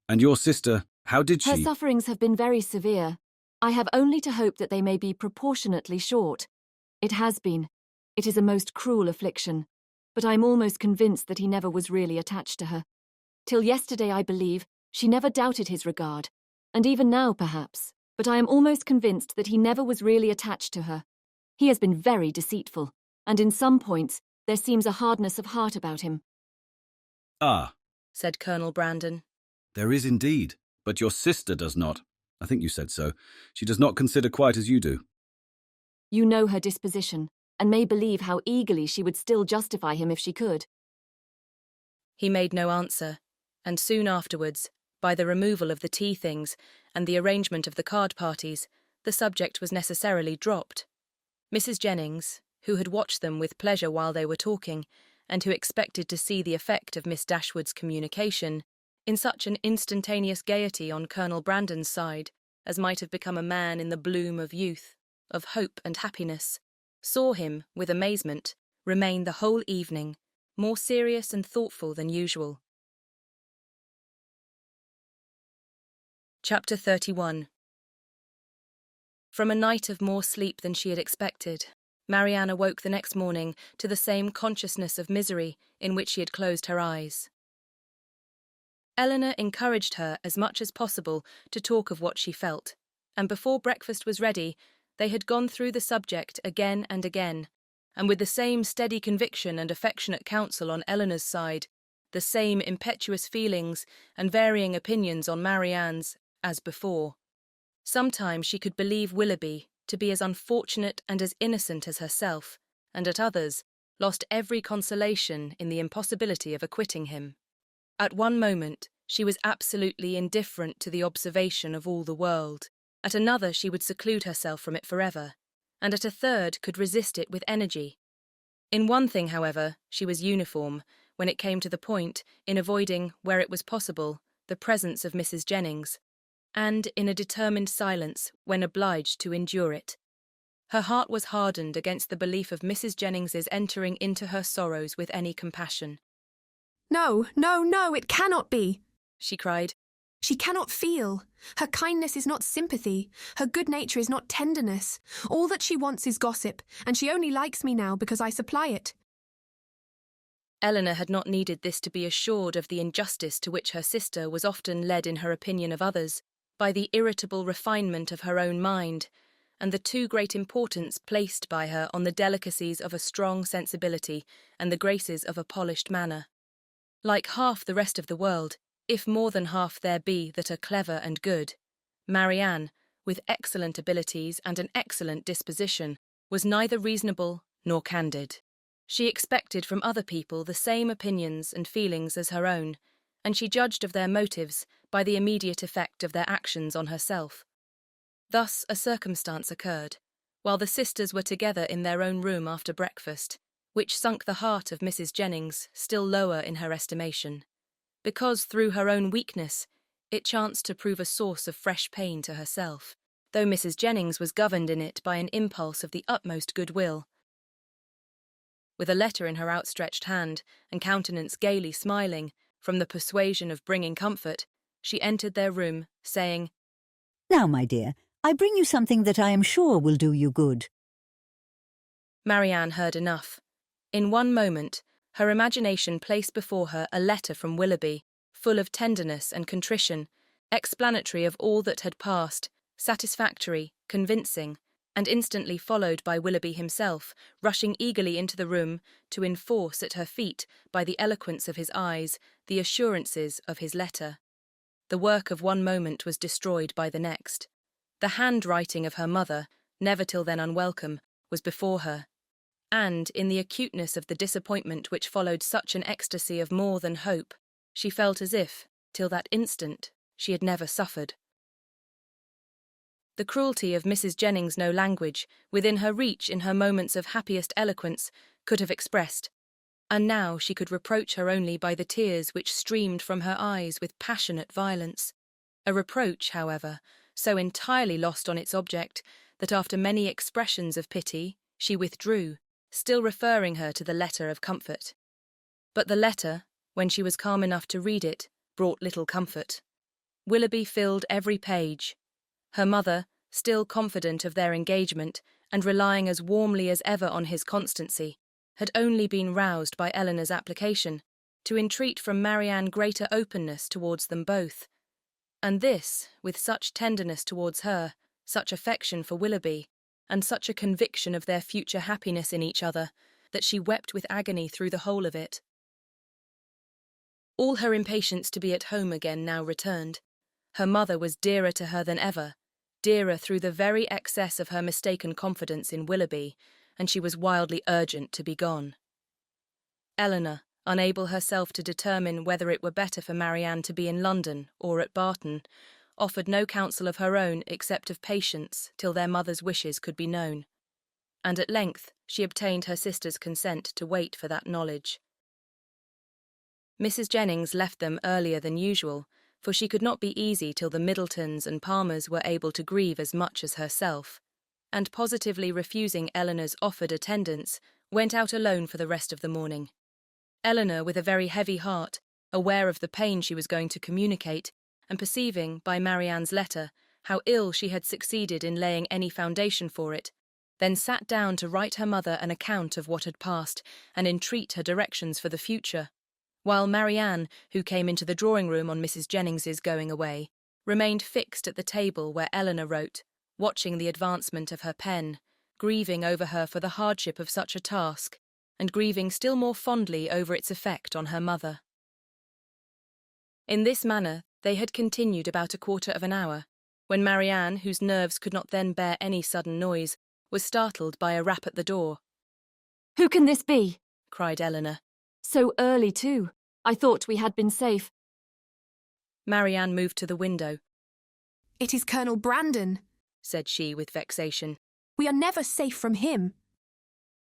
"And your sister, how did she—" "Her sufferings have been very severe. I have only to hope that they may be proportionately short. It has been. It is a most cruel affliction, but I am almost convinced that he never was really attached to her. Till yesterday, I believe, she never doubted his regard, and even now, perhaps, but I am almost convinced that he never was really attached to her. He has been very deceitful, and in some points there seems a hardness of heart about him." "Ah," said Colonel Brandon. "There is indeed, but your sister does not. I think you said so. She does not consider quite as you do." "You know her disposition, and may believe how eagerly she would still justify him if she could." He made no answer, and soon afterwards, by the removal of the tea things and the arrangement of the card parties, the subject was necessarily dropped. Mrs. Jennings, who had watched them with pleasure while they were talking, and who expected to see the effect of Miss Dashwood's communication, in such an instantaneous gaiety on Colonel Brandon's side as might have become a man in the bloom of youth, of hope and happiness, saw him, with amazement, remain the whole evening, more serious and thoughtful than usual. Chapter 31. From a night of more sleep than she had expected, Marianne awoke the next morning to the same consciousness of misery in which she had closed her eyes. Eleanor encouraged her as much as possible to talk of what she felt, and before breakfast was ready, they had gone through the subject again and again, and with the same steady conviction and affectionate counsel on Eleanor's side, the same impetuous feelings and varying opinions on Marianne's as before. Sometimes she could believe Willoughby to be as unfortunate and as innocent as herself, and at others lost every consolation in the impossibility of acquitting him. At one moment she was absolutely indifferent to the observation of all the world, At another she would seclude herself from it forever, and at a third could resist it with energy. In one thing, however, she was uniform, when it came to the point, in avoiding, where it was possible, the presence of Mrs. Jennings, and in a determined silence when obliged to endure it. Her heart was hardened against the belief of Mrs. Jennings's entering into her sorrows with any compassion. No, no, no, it cannot be, she cried. She cannot feel. Her kindness is not sympathy. Her good nature is not tenderness. All that she wants is gossip, and she only likes me now because I supply it. Eleanor had not needed this to be assured of the injustice to which her sister was often led in her opinion of others, by the irritable refinement of her own mind, and the too great importance placed by her on the delicacies of a strong sensibility and the graces of a polished manner. Like half the rest of the world, if more than half there be that are clever and good, Marianne, with excellent abilities and an excellent disposition, was neither reasonable nor candid. She expected from other people the same opinions and feelings as her own, and she judged of their motives by the immediate effect of their actions on herself. Thus a circumstance occurred, while the sisters were together in their own room after breakfast, which sunk the heart of Mrs. Jennings still lower in her estimation, because through her own weakness it chanced to prove a source of fresh pain to herself, though Mrs. Jennings was governed in it by an impulse of the utmost goodwill. With a letter in her outstretched hand, and countenance gaily smiling, from the persuasion of bringing comfort, she entered their room, saying, "Now, my dear, I bring you something that I am sure will do you good." Marianne heard enough. In one moment, her imagination placed before her a letter from Willoughby, full of tenderness and contrition, explanatory of all that had passed, satisfactory, convincing, and instantly followed by Willoughby himself, rushing eagerly into the room to enforce at her feet, by the eloquence of his eyes, the assurances of his letter. The work of one moment was destroyed by the next. The handwriting of her mother, never till then unwelcome, was before her, and, in the acuteness of the disappointment which followed such an ecstasy of more than hope, she felt as if, till that instant, she had never suffered. The cruelty of Mrs. Jennings no language, within her reach in her moments of happiest eloquence, could have expressed, and now she could reproach her only by the tears which streamed from her eyes with passionate violence. A reproach, however, so entirely lost on its object, that after many expressions of pity, she withdrew, still referring her to the letter of comfort. But the letter, when she was calm enough to read it, brought little comfort. Willoughby filled every page. Her mother, still confident of their engagement, and relying as warmly as ever on his constancy, had only been roused by Eleanor's application, to entreat from Marianne greater openness towards them both, and this, with such tenderness towards her, such affection for Willoughby, and such a conviction of their future happiness in each other, that she wept with agony through the whole of it. All her impatience to be at home again now returned. Her mother was dearer to her than ever, dearer through the very excess of her mistaken confidence in Willoughby, and she was wildly urgent to be gone. Eleanor, unable herself to determine whether it were better for Marianne to be in London or at Barton, offered no counsel of her own except of patience till their mother's wishes could be known, and at length she obtained her sister's consent to wait for that knowledge. Mrs. Jennings left them earlier than usual, for she could not be easy till the Middletons and Palmers were able to grieve as much as herself, and positively refusing Eleanor's offered attendance, went out alone for the rest of the morning. Eleanor, with a very heavy heart, aware of the pain she was going to communicate, and perceiving, by Marianne's letter, how ill she had succeeded in laying any foundation for it, then sat down to write her mother an account of what had passed, and entreat her directions for the future, while Marianne, who came into the drawing-room on Mrs. Jennings's going away, remained fixed at the table where Eleanor wrote, watching the advancement of her pen, grieving over her for the hardship of such a task, and grieving still more fondly over its effect on her mother. In this manner they had continued about a quarter of an hour, when Marianne, whose nerves could not then bear any sudden noise, was startled by a rap at the door. "Who can this be?" cried Eleanor. "So early, too. I thought we had been safe." Marianne moved to the window. "It is Colonel Brandon," said she with vexation. We are never safe from him.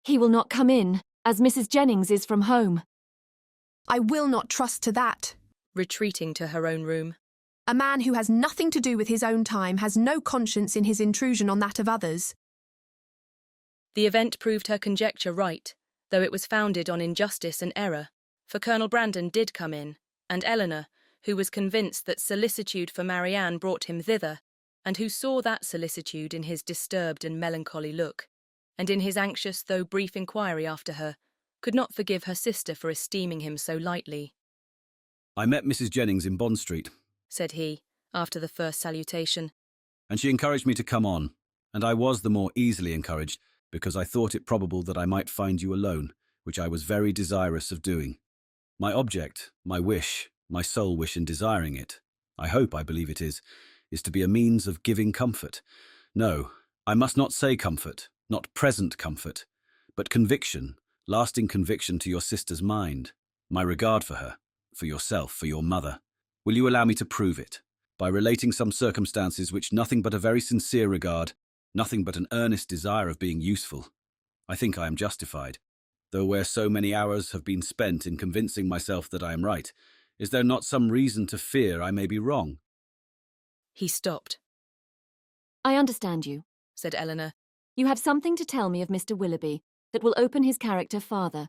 He will not come in, as Mrs. Jennings is from home. I will not trust to that. Retreating to her own room. A man who has nothing to do with his own time has no conscience in his intrusion on that of others. The event proved her conjecture right, though it was founded on injustice and error, for Colonel Brandon did come in, and Eleanor, who was convinced that solicitude for Marianne brought him thither, and who saw that solicitude in his disturbed and melancholy look, and in his anxious though brief inquiry after her, could not forgive her sister for esteeming him so lightly. I met Mrs. Jennings in Bond Street, said he, after the first salutation, and she encouraged me to come on, and I was the more easily encouraged because I thought it probable that I might find you alone, which I was very desirous of doing. My object, my wish, my sole wish in desiring it, I believe it is to be a means of giving comfort. No, I must not say comfort, not present comfort, but conviction, lasting conviction to your sister's mind, my regard for her, for yourself, for your mother. Will you allow me to prove it, by relating some circumstances which nothing but a very sincere regard, nothing but an earnest desire of being useful? I think I am justified, though where so many hours have been spent in convincing myself that I am right, is there not some reason to fear I may be wrong? He stopped. I understand you, said Eleanor. You have something to tell me of Mr. Willoughby that will open his character farther.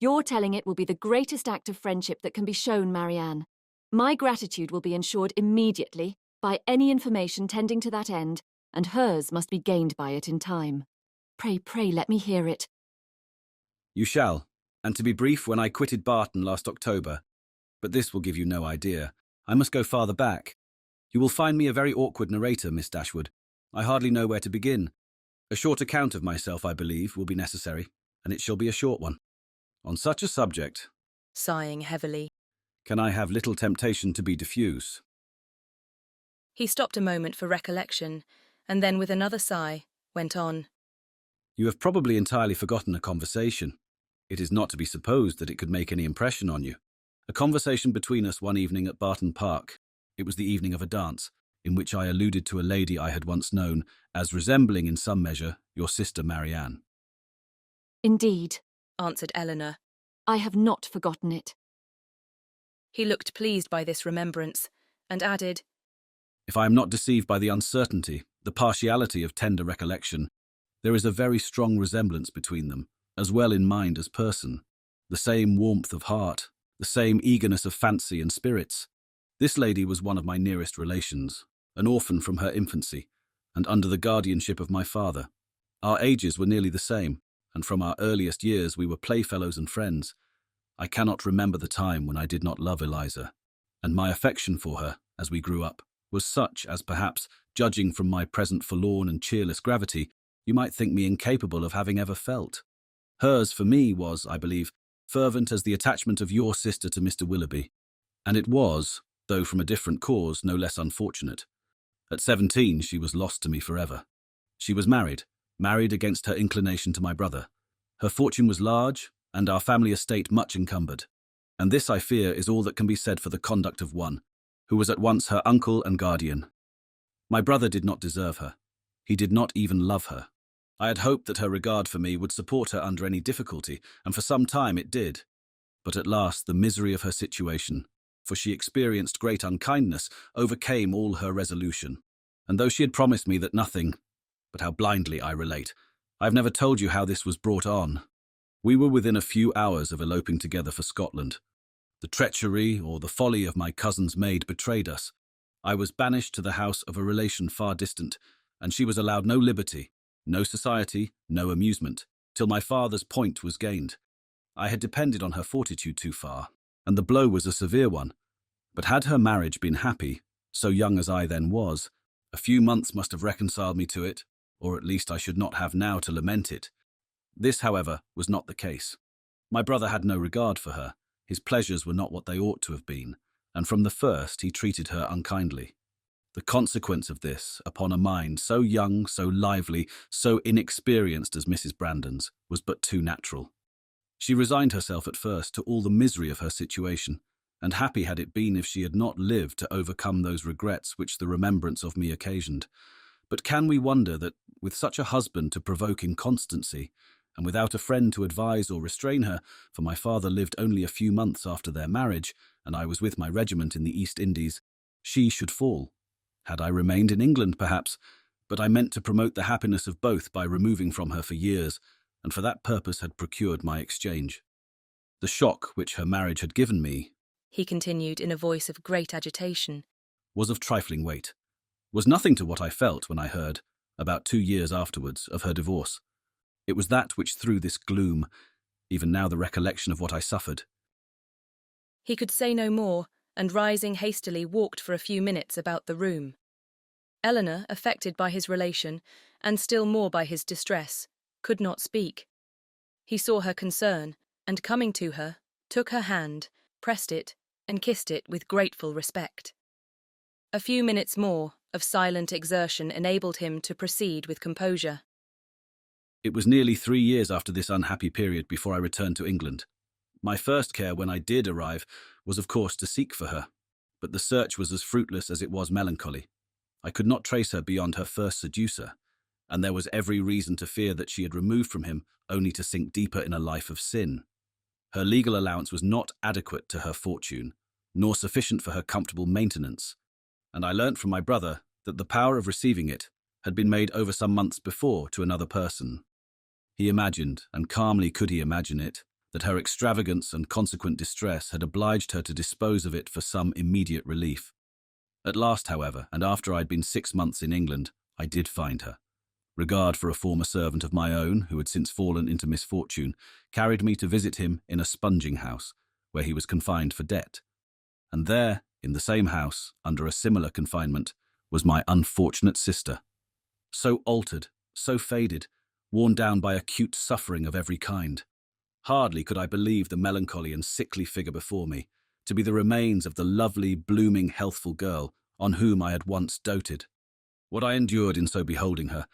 Your telling it will be the greatest act of friendship that can be shown Marianne. My gratitude will be ensured immediately by any information tending to that end, and hers must be gained by it in time. Pray, let me hear it. You shall, and to be brief, when I quitted Barton last October, but this will give you no idea. I must go farther back. You will find me a very awkward narrator, Miss Dashwood. I hardly know where to begin. A short account of myself, I believe, will be necessary, and it shall be a short one. On such a subject, sighing heavily, can I have little temptation to be diffuse? He stopped a moment for recollection, and then with another sigh, went on. You have probably entirely forgotten a conversation. It is not to be supposed that it could make any impression on you. A conversation between us one evening at Barton Park. It was the evening of a dance, in which I alluded to a lady I had once known as resembling in some measure your sister Marianne. Indeed, answered Eleanor. I have not forgotten it. He looked pleased by this remembrance, and added, If I am not deceived by the uncertainty, the partiality of tender recollection, there is a very strong resemblance between them, as well in mind as person, the same warmth of heart, the same eagerness of fancy and spirits. This lady was one of my nearest relations, an orphan from her infancy, and under the guardianship of my father. Our ages were nearly the same, and from our earliest years we were playfellows and friends. I cannot remember the time when I did not love Eliza, and my affection for her, as we grew up, was such as perhaps, judging from my present forlorn and cheerless gravity, you might think me incapable of having ever felt. Hers for me was, I believe, fervent as the attachment of your sister to Mr. Willoughby, and it was, though from a different cause, no less unfortunate. At 17 she was lost to me forever. She was married against her inclination to my brother. Her fortune was large, and our family estate much encumbered, and this, I fear, is all that can be said for the conduct of one, who was at once her uncle and guardian. My brother did not deserve her. He did not even love her. I had hoped that her regard for me would support her under any difficulty, and for some time it did. But at last the misery of her situation, for she experienced great unkindness, overcame all her resolution. And though she had promised me that nothing— but how blindly I relate. I have never told you how this was brought on. We were within a few hours of eloping together for Scotland. The treachery or the folly of my cousin's maid betrayed us. I was banished to the house of a relation far distant, and she was allowed no liberty, no society, no amusement, till my father's point was gained. I had depended on her fortitude too far, and the blow was a severe one. But had her marriage been happy, so young as I then was, a few months must have reconciled me to it, or at least I should not have now to lament it. This, however, was not the case. My brother had no regard for her. His pleasures were not what they ought to have been, and from the first he treated her unkindly. The consequence of this, upon a mind so young, so lively, so inexperienced as Mrs. Brandon's, was but too natural. She resigned herself at first to all the misery of her situation, and happy had it been if she had not lived to overcome those regrets which the remembrance of me occasioned. But can we wonder that, with such a husband to provoke inconstancy, and without a friend to advise or restrain her, for my father lived only a few months after their marriage, and I was with my regiment in the East Indies, she should fall? Had I remained in England, perhaps, but I meant to promote the happiness of both by removing from her for years, and for that purpose had procured my exchange. The shock which her marriage had given me, he continued in a voice of great agitation, was of trifling weight, was nothing to what I felt when I heard, about 2 years afterwards, of her divorce. It was that which threw this gloom, even now the recollection of what I suffered. He could say no more, and rising hastily walked for a few minutes about the room. Eleanor, affected by his relation, and still more by his distress, could not speak. He saw her concern, and coming to her, took her hand, pressed it, and kissed it with grateful respect. A few minutes more of silent exertion enabled him to proceed with composure. It was nearly 3 years after this unhappy period before I returned to England. My first care when I did arrive was, of course, to seek for her, but the search was as fruitless as it was melancholy. I could not trace her beyond her first seducer, and there was every reason to fear that she had removed from him only to sink deeper in a life of sin. Her legal allowance was not adequate to her fortune, nor sufficient for her comfortable maintenance, and I learnt from my brother that the power of receiving it had been made over some months before to another person. He imagined, and calmly could he imagine it, that her extravagance and consequent distress had obliged her to dispose of it for some immediate relief. At last, however, and after I had been 6 months in England, I did find her. Regard for a former servant of my own, who had since fallen into misfortune, carried me to visit him in a sponging house, where he was confined for debt. And there, in the same house, under a similar confinement, was my unfortunate sister. So altered, so faded, worn down by acute suffering of every kind. Hardly could I believe the melancholy and sickly figure before me to be the remains of the lovely, blooming, healthful girl on whom I had once doted. What I endured in so beholding her,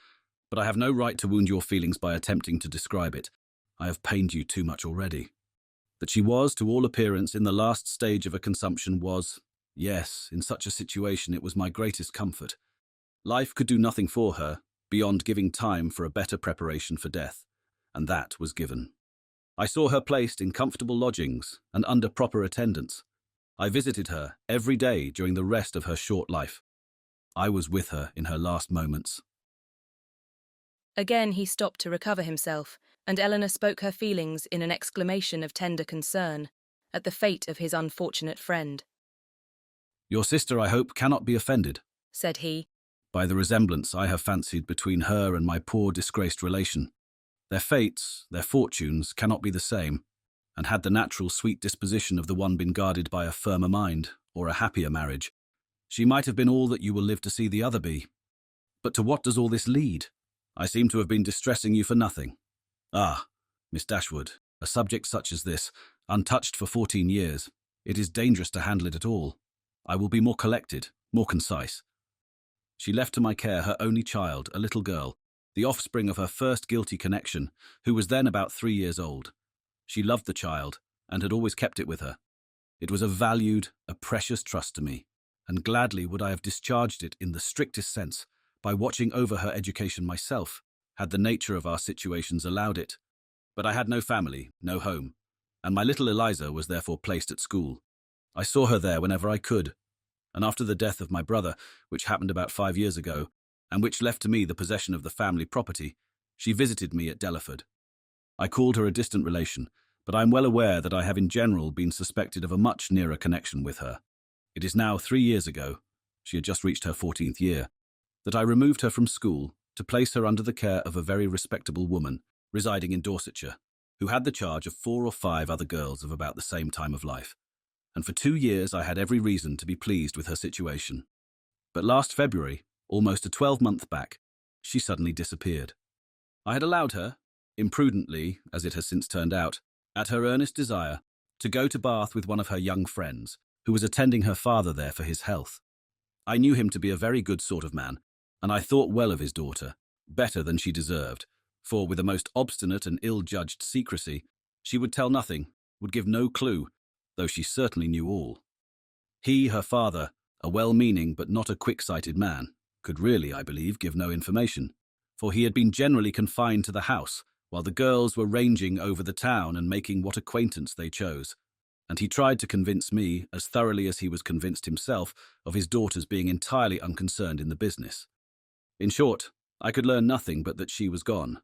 but I have no right to wound your feelings by attempting to describe it. I have pained you too much already. That she was, to all appearance, in the last stage of a consumption was, yes, in such a situation it was my greatest comfort. Life could do nothing for her, beyond giving time for a better preparation for death, and that was given. I saw her placed in comfortable lodgings and under proper attendance. I visited her every day during the rest of her short life. I was with her in her last moments. Again he stopped to recover himself, and Eleanor spoke her feelings in an exclamation of tender concern at the fate of his unfortunate friend. Your sister, I hope, cannot be offended, said he, by the resemblance I have fancied between her and my poor disgraced relation. Their fates, their fortunes, cannot be the same, and had the natural sweet disposition of the one been guarded by a firmer mind, or a happier marriage, she might have been all that you will live to see the other be. But to what does all this lead? I seem to have been distressing you for nothing. Ah, Miss Dashwood, a subject such as this, untouched for 14 years, it is dangerous to handle it at all. I will be more collected, more concise. She left to my care her only child, a little girl, the offspring of her first guilty connection, who was then about 3 years old. She loved the child, and had always kept it with her. It was a valued, a precious trust to me, and gladly would I have discharged it in the strictest sense, by watching over her education myself, had the nature of our situations allowed it. But I had no family, no home, and my little Eliza was therefore placed at school. I saw her there whenever I could, and after the death of my brother, which happened about 5 years ago, and which left to me the possession of the family property, she visited me at Delaford. I called her a distant relation, but I am well aware that I have in general been suspected of a much nearer connection with her. It is now 3 years ago, she had just reached her 14th year, that I removed her from school to place her under the care of a very respectable woman residing in Dorsetshire, who had the charge of 4 or 5 other girls of about the same time of life, and for 2 years I had every reason to be pleased with her situation. But last February, almost a 12-month back, she suddenly disappeared. I had allowed her, imprudently, as it has since turned out, at her earnest desire, to go to Bath with one of her young friends, who was attending her father there for his health. I knew him to be a very good sort of man, and I thought well of his daughter, better than she deserved, for with a most obstinate and ill-judged secrecy, she would tell nothing, would give no clue, though she certainly knew all. He, her father, a well-meaning but not a quick-sighted man, could really, I believe, give no information, for he had been generally confined to the house, while the girls were ranging over the town and making what acquaintance they chose. And he tried to convince me, as thoroughly as he was convinced himself, of his daughter's being entirely unconcerned in the business. In short, I could learn nothing but that she was gone.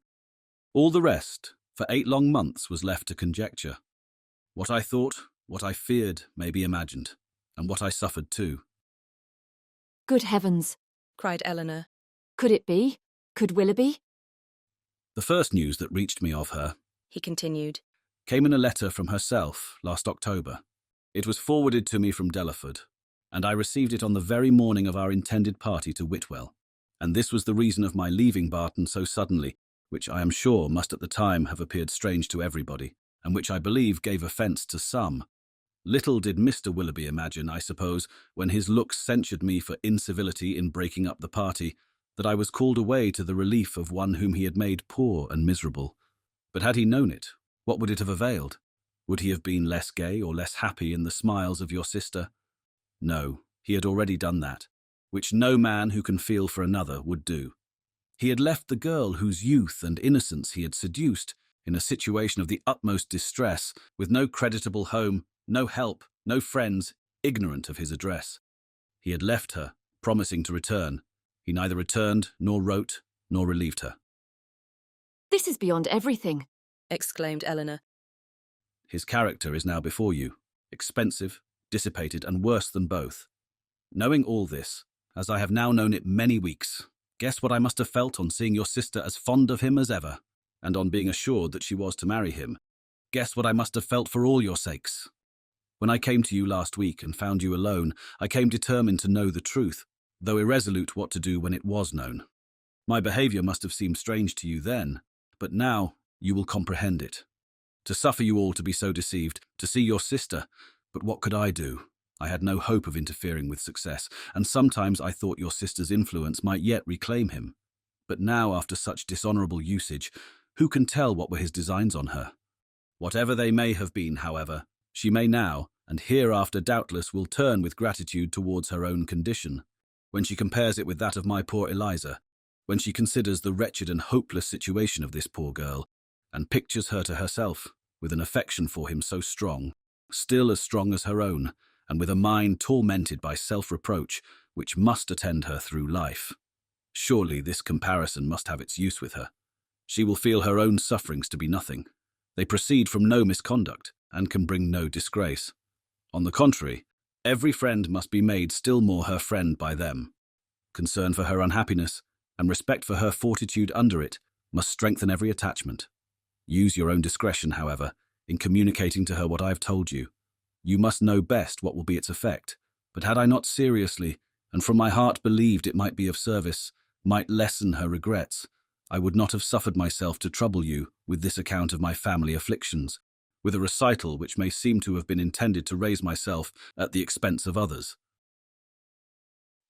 All the rest, for 8 long months, was left to conjecture. What I thought, what I feared, may be imagined, and what I suffered too. Good heavens, cried Eleanor. Could it be? Could Willoughby? The first news that reached me of her, he continued, came in a letter from herself last October. It was forwarded to me from Delaford, and I received it on the very morning of our intended party to Whitwell. And this was the reason of my leaving Barton so suddenly, which I am sure must at the time have appeared strange to everybody, and which I believe gave offence to some. Little did Mr. Willoughby imagine, I suppose, when his looks censured me for incivility in breaking up the party, that I was called away to the relief of one whom he had made poor and miserable. But had he known it, what would it have availed? Would he have been less gay or less happy in the smiles of your sister? No, he had already done that, which no man who can feel for another would do. He had left the girl whose youth and innocence he had seduced in a situation of the utmost distress, with no creditable home, no help, no friends, ignorant of his address. He had left her, promising to return. He neither returned, nor wrote, nor relieved her. This is beyond everything, exclaimed Eleanor. His character is now before you, expensive, dissipated, and worse than both. Knowing all this, as I have now known it many weeks, guess what I must have felt on seeing your sister as fond of him as ever, and on being assured that she was to marry him. Guess what I must have felt for all your sakes. When I came to you last week and found you alone, I came determined to know the truth, though irresolute what to do when it was known. My behaviour must have seemed strange to you then, but now you will comprehend it. To suffer you all to be so deceived, to see your sister, but what could I do? I had no hope of interfering with success, and sometimes I thought your sister's influence might yet reclaim him. But now, after such dishonourable usage, who can tell what were his designs on her? Whatever they may have been, however, she may now, and hereafter doubtless will turn with gratitude towards her own condition, when she compares it with that of my poor Eliza, when she considers the wretched and hopeless situation of this poor girl, and pictures her to herself, with an affection for him so strong, still as strong as her own, and with a mind tormented by self-reproach, which must attend her through life. Surely this comparison must have its use with her. She will feel her own sufferings to be nothing. They proceed from no misconduct, and can bring no disgrace. On the contrary, every friend must be made still more her friend by them. Concern for her unhappiness, and respect for her fortitude under it, must strengthen every attachment. Use your own discretion, however, in communicating to her what I have told you. You must know best what will be its effect, but had I not seriously, and from my heart believed it might be of service, might lessen her regrets, I would not have suffered myself to trouble you with this account of my family afflictions, with a recital which may seem to have been intended to raise myself at the expense of others.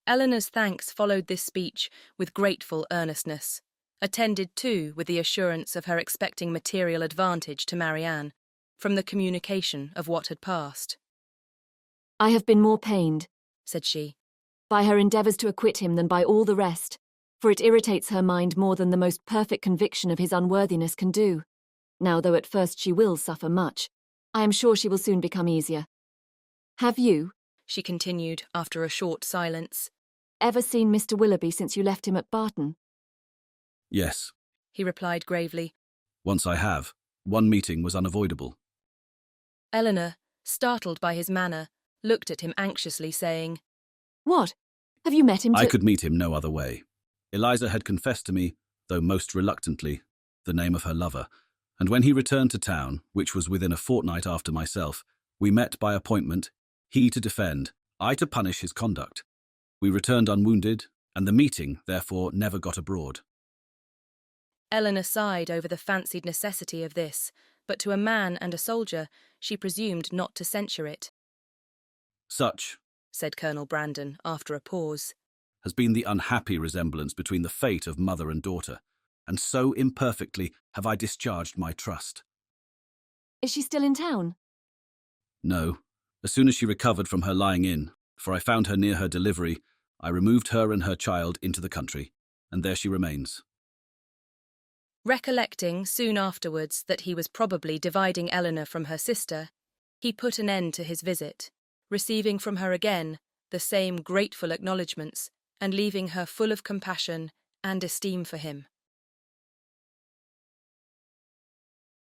Eleanor's thanks followed this speech with grateful earnestness, attended too with the assurance of her expecting material advantage to Marianne from the communication of what had passed. I have been more pained, said she, by her endeavours to acquit him than by all the rest, for it irritates her mind more than the most perfect conviction of his unworthiness can do. Now, though at first she will suffer much, I am sure she will soon become easier. Have you, she continued after a short silence, ever seen Mr. Willoughby since you left him at Barton? Yes, he replied gravely. Once I have. One meeting was unavoidable. Eleanor, startled by his manner, looked at him anxiously, saying, What? Have you met him I could meet him no other way. Eliza had confessed to me, though most reluctantly, the name of her lover, and when he returned to town, which was within a fortnight after myself, we met by appointment, he to defend, I to punish his conduct. We returned unwounded, and the meeting, therefore, never got abroad. Eleanor sighed over the fancied necessity of this, but to a man and a soldier she presumed not to censure it. Such, said Colonel Brandon after a pause, has been the unhappy resemblance between the fate of mother and daughter, and so imperfectly have I discharged my trust. Is she still in town? No. As soon as she recovered from her lying in, for I found her near her delivery, I removed her and her child into the country, and there she remains. Recollecting soon afterwards that he was probably dividing Eleanor from her sister, he put an end to his visit, receiving from her again the same grateful acknowledgments and leaving her full of compassion and esteem for him.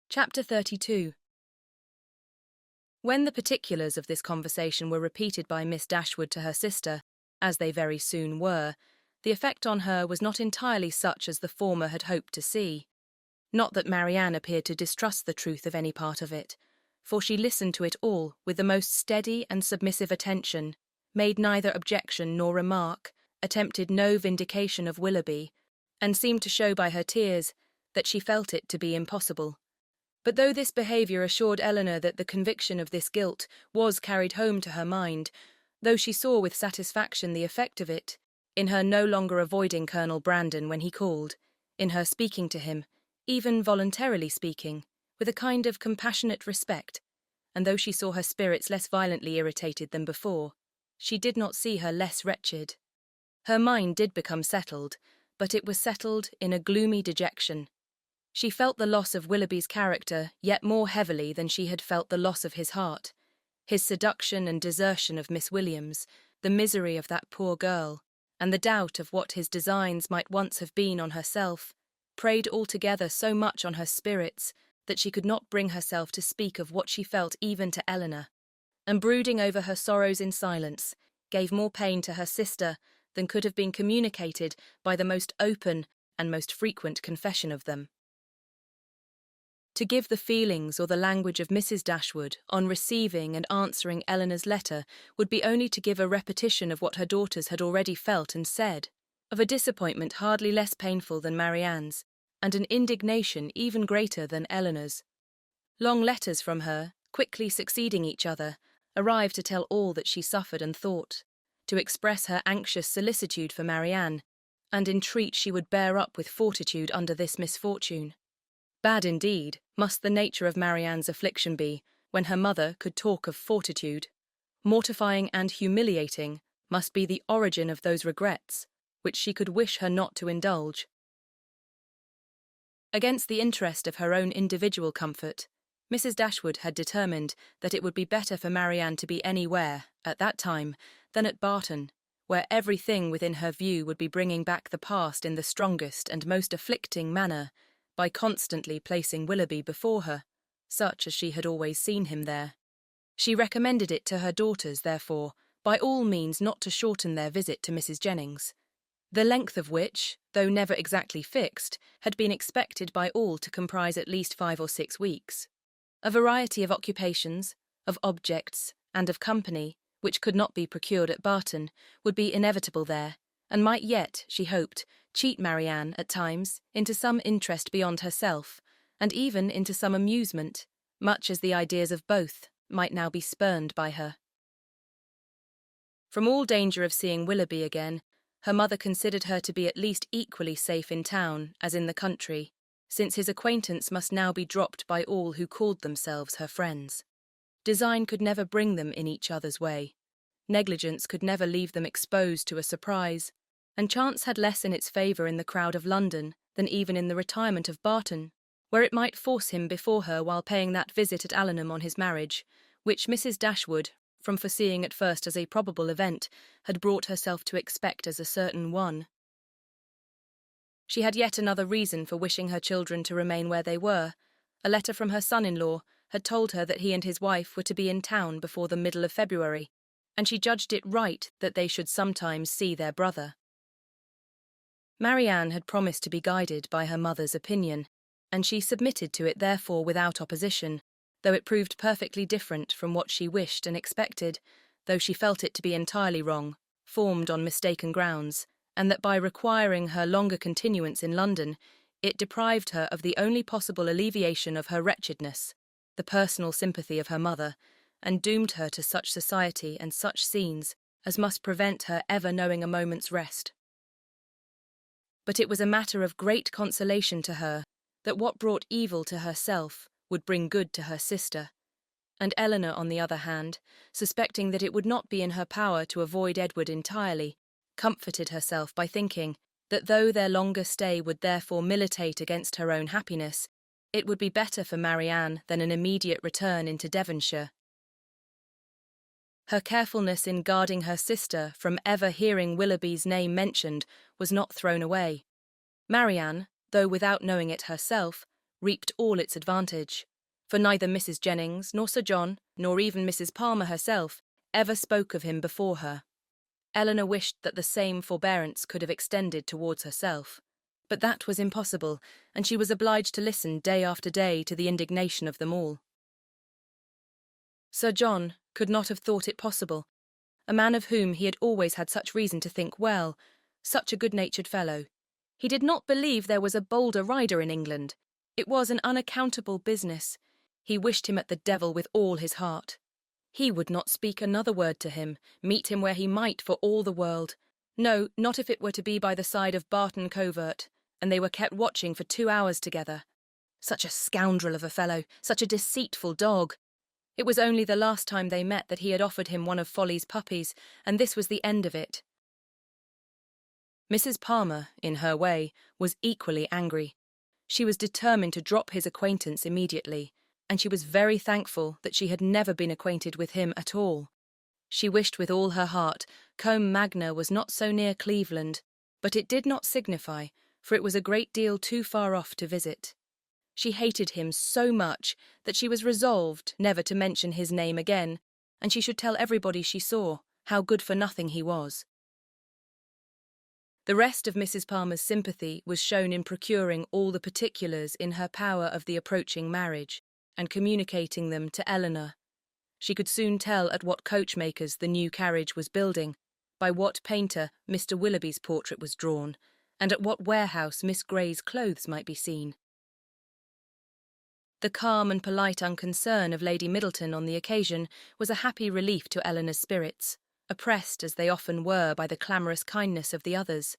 Chapter 32. When the particulars of this conversation were repeated by Miss Dashwood to her sister, as they very soon were, the effect on her was not entirely such as the former had hoped to see. Not that Marianne appeared to distrust the truth of any part of it, for she listened to it all with the most steady and submissive attention, made neither objection nor remark, attempted no vindication of Willoughby, and seemed to show by her tears that she felt it to be impossible. But though this behaviour assured Eleanor that the conviction of this guilt was carried home to her mind, though she saw with satisfaction the effect of it, in her no longer avoiding Colonel Brandon when he called, in her speaking to him, even voluntarily speaking, with a kind of compassionate respect, and though she saw her spirits less violently irritated than before, she did not see her less wretched. Her mind did become settled, but it was settled in a gloomy dejection. She felt the loss of Willoughby's character yet more heavily than she had felt the loss of his heart, his seduction and desertion of Miss Williams, the misery of that poor girl, and the doubt of what his designs might once have been on herself, preyed altogether so much on her spirits that she could not bring herself to speak of what she felt even to Eleanor, and brooding over her sorrows in silence, gave more pain to her sister than could have been communicated by the most open and most frequent confession of them. To give the feelings or the language of Mrs. Dashwood on receiving and answering Eleanor's letter would be only to give a repetition of what her daughters had already felt and said, of a disappointment hardly less painful than Marianne's, and an indignation even greater than Eleanor's. Long letters from her, quickly succeeding each other, arrived to tell all that she suffered and thought, to express her anxious solicitude for Marianne, and entreat she would bear up with fortitude under this misfortune. Bad indeed must the nature of Marianne's affliction be, when her mother could talk of fortitude. Mortifying and humiliating must be the origin of those regrets, which she could wish her not to indulge. Against the interest of her own individual comfort, Mrs. Dashwood had determined that it would be better for Marianne to be anywhere, at that time, than at Barton, where everything within her view would be bringing back the past in the strongest and most afflicting manner, by constantly placing Willoughby before her, such as she had always seen him there. She recommended it to her daughters, therefore, by all means not to shorten their visit to Mrs. Jennings, the length of which, though never exactly fixed, had been expected by all to comprise at least 5 or 6 weeks. A variety of occupations, of objects, and of company, which could not be procured at Barton, would be inevitable there, and might yet, she hoped, cheat Marianne, at times, into some interest beyond herself, and even into some amusement, much as the ideas of both might now be spurned by her. From all danger of seeing Willoughby again, her mother considered her to be at least equally safe in town as in the country, since his acquaintance must now be dropped by all who called themselves her friends. Design could never bring them in each other's way. Negligence could never leave them exposed to a surprise, and chance had less in its favour in the crowd of London than even in the retirement of Barton, where it might force him before her while paying that visit at Allenham on his marriage, which Mrs. Dashwood, from foreseeing at first as a probable event, had brought herself to expect as a certain one. She had yet another reason for wishing her children to remain where they were. A letter from her son-in-law had told her that he and his wife were to be in town before the middle of February, and she judged it right that they should sometimes see their brother. Marianne had promised to be guided by her mother's opinion, and she submitted to it therefore without opposition, though it proved perfectly different from what she wished and expected, though she felt it to be entirely wrong, formed on mistaken grounds, and that by requiring her longer continuance in London, it deprived her of the only possible alleviation of her wretchedness, the personal sympathy of her mother, and doomed her to such society and such scenes as must prevent her ever knowing a moment's rest. But it was a matter of great consolation to her that what brought evil to herself would bring good to her sister, and Eleanor, on the other hand, suspecting that it would not be in her power to avoid Edward entirely, comforted herself by thinking that though their longer stay would therefore militate against her own happiness, it would be better for Marianne than an immediate return into Devonshire. Her carefulness in guarding her sister from ever hearing Willoughby's name mentioned was not thrown away. Marianne, though without knowing it herself, reaped all its advantage, for neither Mrs. Jennings nor Sir John, nor even Mrs. Palmer herself, ever spoke of him before her. Eleanor wished that the same forbearance could have extended towards herself, but that was impossible, and she was obliged to listen day after day to the indignation of them all. Sir John could not have thought it possible, a man of whom he had always had such reason to think well, such a good-natured fellow. He did not believe there was a bolder rider in England. It was an unaccountable business. He wished him at the devil with all his heart. He would not speak another word to him, meet him where he might for all the world. No, not if it were to be by the side of Barton Covert, and they were kept watching for 2 hours together. Such a scoundrel of a fellow, such a deceitful dog. It was only the last time they met that he had offered him one of Folly's puppies, and this was the end of it. Mrs. Palmer, in her way, was equally angry. She was determined to drop his acquaintance immediately, and she was very thankful that she had never been acquainted with him at all. She wished with all her heart Combe Magna was not so near Cleveland, but it did not signify, for it was a great deal too far off to visit. She hated him so much that she was resolved never to mention his name again, and she should tell everybody she saw how good for nothing he was. The rest of Mrs. Palmer's sympathy was shown in procuring all the particulars in her power of the approaching marriage, and communicating them to Eleanor. She could soon tell at what coachmakers the new carriage was building, by what painter Mr. Willoughby's portrait was drawn, and at what warehouse Miss Grey's clothes might be seen. The calm and polite unconcern of Lady Middleton on the occasion was a happy relief to Eleanor's spirits, oppressed as they often were by the clamorous kindness of the others.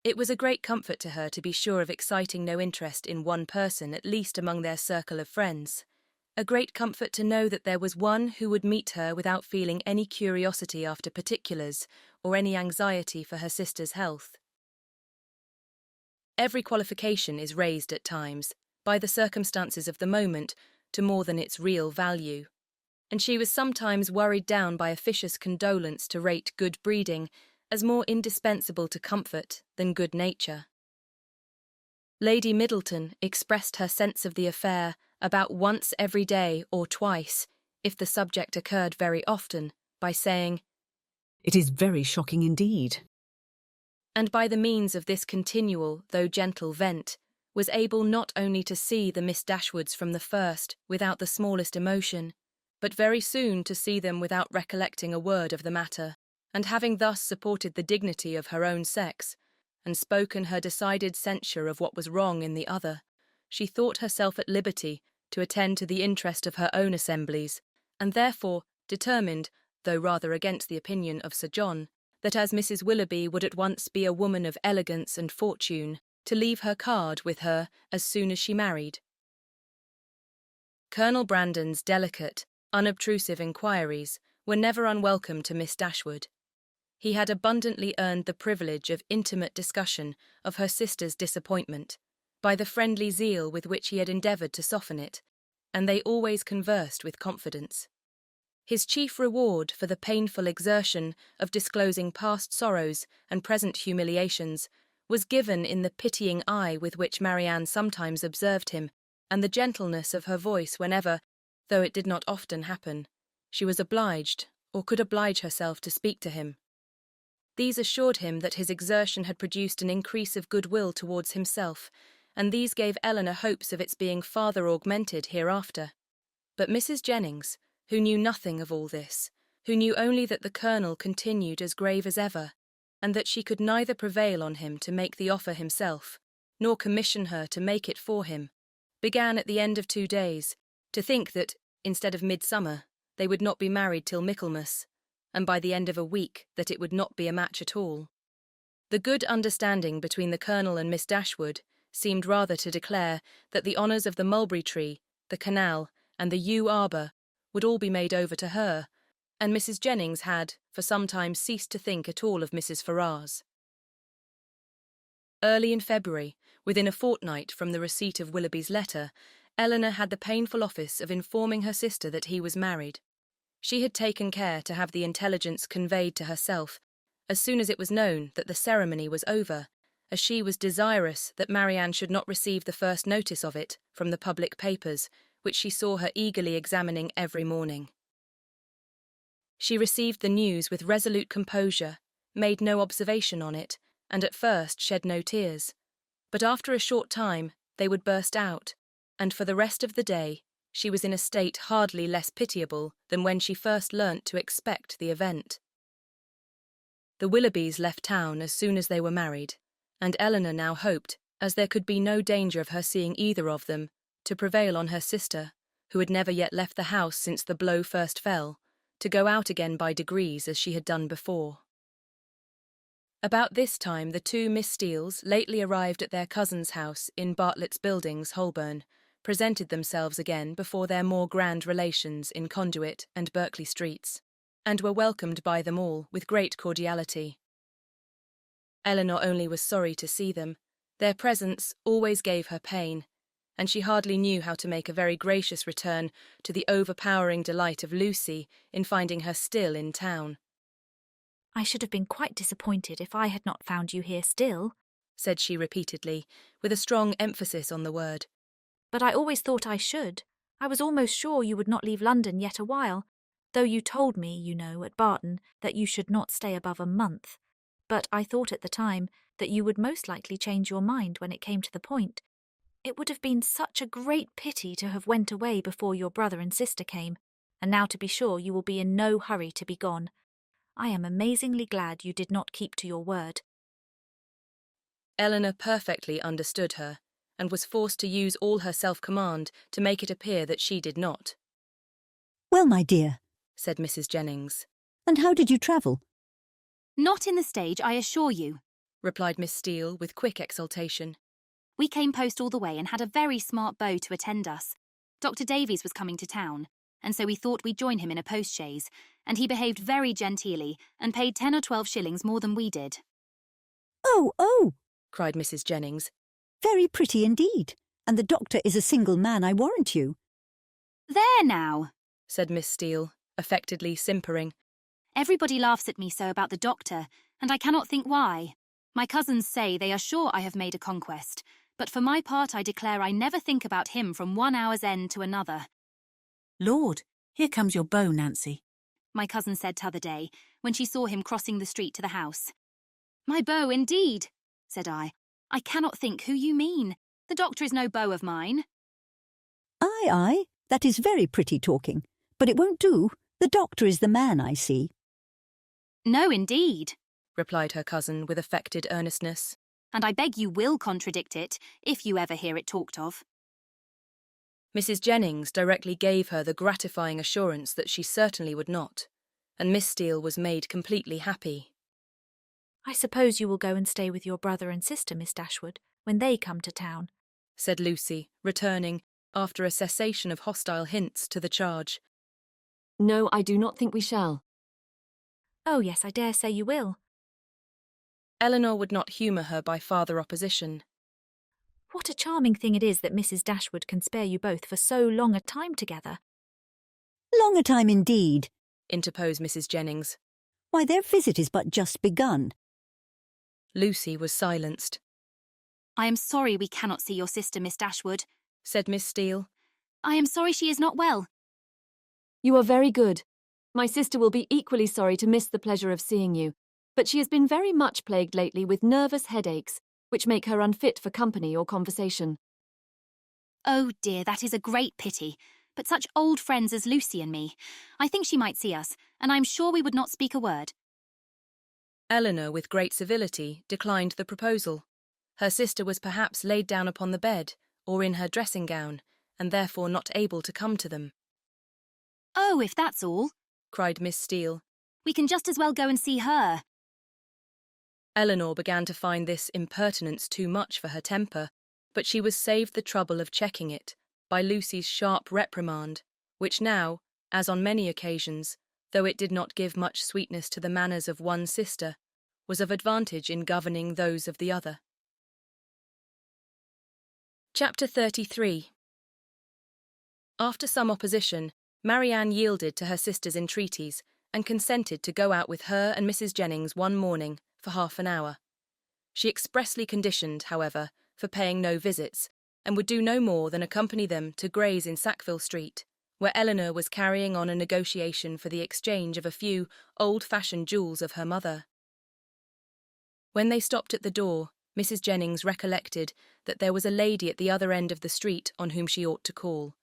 It was a great comfort to her to be sure of exciting no interest in one person, at least among their circle of friends. A great comfort to know that there was one who would meet her without feeling any curiosity after particulars or any anxiety for her sister's health. Every qualification is raised at times, by the circumstances of the moment, to more than its real value, and she was sometimes worried down by officious condolence to rate good breeding as more indispensable to comfort than good nature. Lady Middleton expressed her sense of the affair about once every day or twice, if the subject occurred very often, by saying, "It is very shocking indeed," and by the means of this continual, though gentle vent, was able not only to see the Miss Dashwoods from the first without the smallest emotion, but very soon to see them without recollecting a word of the matter, and having thus supported the dignity of her own sex, and spoken her decided censure of what was wrong in the other, she thought herself at liberty to attend to the interest of her own assemblies, and therefore determined, though rather against the opinion of Sir John, that as Mrs. Willoughby would at once be a woman of elegance and fortune, to leave her card with her as soon as she married. Colonel Brandon's delicate, unobtrusive inquiries were never unwelcome to Miss Dashwood. He had abundantly earned the privilege of intimate discussion of her sister's disappointment, by the friendly zeal with which he had endeavoured to soften it, and they always conversed with confidence. His chief reward for the painful exertion of disclosing past sorrows and present humiliations was given in the pitying eye with which Marianne sometimes observed him, and the gentleness of her voice whenever, though it did not often happen, she was obliged, or could oblige herself to speak to him. These assured him that his exertion had produced an increase of goodwill towards himself, and these gave Eleanor hopes of its being farther augmented hereafter. But Mrs. Jennings, who knew nothing of all this, who knew only that the Colonel continued as grave as ever, and that she could neither prevail on him to make the offer himself, nor commission her to make it for him, began at the end of 2 days to think that, instead of midsummer, they would not be married till Michaelmas, and by the end of a week that it would not be a match at all. The good understanding between the Colonel and Miss Dashwood seemed rather to declare that the honours of the mulberry tree, the canal, and the yew arbour would all be made over to her, and Mrs. Jennings had, for some time, ceased to think at all of Mrs. Ferrars. Early in February, within a fortnight from the receipt of Willoughby's letter, Eleanor had the painful office of informing her sister that he was married. She had taken care to have the intelligence conveyed to herself as soon as it was known that the ceremony was over, as she was desirous that Marianne should not receive the first notice of it from the public papers, which she saw her eagerly examining every morning. She received the news with resolute composure, made no observation on it, and at first shed no tears. But after a short time they would burst out, and for the rest of the day she was in a state hardly less pitiable than when she first learnt to expect the event. The Willoughbys left town as soon as they were married, and Eleanor now hoped, as there could be no danger of her seeing either of them, to prevail on her sister, who had never yet left the house since the blow first fell, to go out again by degrees as she had done before. About this time the two Miss Steeles, lately arrived at their cousin's house in Bartlett's Buildings, Holborn, presented themselves again before their more grand relations in Conduit and Berkeley Streets, and were welcomed by them all with great cordiality. Eleanor only was sorry to see them. Their presence always gave her pain, and she hardly knew how to make a very gracious return to the overpowering delight of Lucy in finding her still in town. "I should have been quite disappointed if I had not found you here still," said she repeatedly, with a strong emphasis on the word. "But I always thought I should. I was almost sure you would not leave London yet a while, though you told me, you know, at Barton, that you should not stay above a month. But I thought at the time that you would most likely change your mind when it came to the point. It would have been such a great pity to have went away before your brother and sister came, and now to be sure you will be in no hurry to be gone. I am amazingly glad you did not keep to your word." Eleanor perfectly understood her, and was forced to use all her self-command to make it appear that she did not. "Well, my dear," said Mrs. Jennings. "and how did you travel?" "Not in the stage, I assure you," replied Miss Steele with quick exultation. "We came post all the way and had a very smart beau to attend us. Dr. Davies was coming to town, and so we thought we'd join him in a post-chaise, and he behaved very genteelly and paid 10 or 12 shillings more than we did." Oh, cried Mrs. Jennings. "Very pretty indeed. And the doctor is a single man, I warrant you." "There now," said Miss Steele, affectedly simpering. "Everybody laughs at me so about the doctor, and I cannot think why. My cousins say they are sure I have made a conquest, but for my part I declare I never think about him from 1 hour's end to another." "Lord, here comes your beau, Nancy," my cousin said t'other day, when she saw him crossing the street to the house. "My beau, indeed," said I. "I cannot think who you mean. The doctor is no beau of mine." Aye, that is very pretty talking, but it won't do. The doctor is the man, I see." "No, indeed," replied her cousin with affected earnestness. "And I beg you will contradict it, if you ever hear it talked of." Mrs. Jennings directly gave her the gratifying assurance that she certainly would not, and Miss Steele was made completely happy. "I suppose you will go and stay with your brother and sister, Miss Dashwood, when they come to town," said Lucy, returning, after a cessation of hostile hints, to the charge. "No, I do not think we shall." "Oh, yes, I dare say you will." Eleanor would not humour her by farther opposition. "What a charming thing it is that Mrs. Dashwood can spare you both for so long a time together." "Long a time indeed," interposed Mrs. Jennings. "Why, their visit is but just begun." Lucy was silenced. "I am sorry we cannot see your sister, Miss Dashwood," said Miss Steele. "I am sorry she is not well." "You are very good. My sister will be equally sorry to miss the pleasure of seeing you, but she has been very much plagued lately with nervous headaches, which make her unfit for company or conversation." "Oh dear, that is a great pity. But such old friends as Lucy and me. I think she might see us, and I am sure we would not speak a word." Eleanor, with great civility, declined the proposal. Her sister was perhaps laid down upon the bed, or in her dressing gown, and therefore not able to come to them. "Oh, if that's all," cried Miss Steele, "we can just as well go and see her." Eleanor began to find this impertinence too much for her temper, but she was saved the trouble of checking it by Lucy's sharp reprimand, which now, as on many occasions, though it did not give much sweetness to the manners of one sister, was of advantage in governing those of the other. Chapter 33. After some opposition, Marianne yielded to her sister's entreaties and consented to go out with her and Mrs. Jennings one morning for half an hour. She expressly conditioned, however, for paying no visits, and would do no more than accompany them to Gray's in Sackville Street, where Eleanor was carrying on a negotiation for the exchange of a few old-fashioned jewels of her mother. When they stopped at the door, Mrs. Jennings recollected that there was a lady at the other end of the street on whom she ought to call,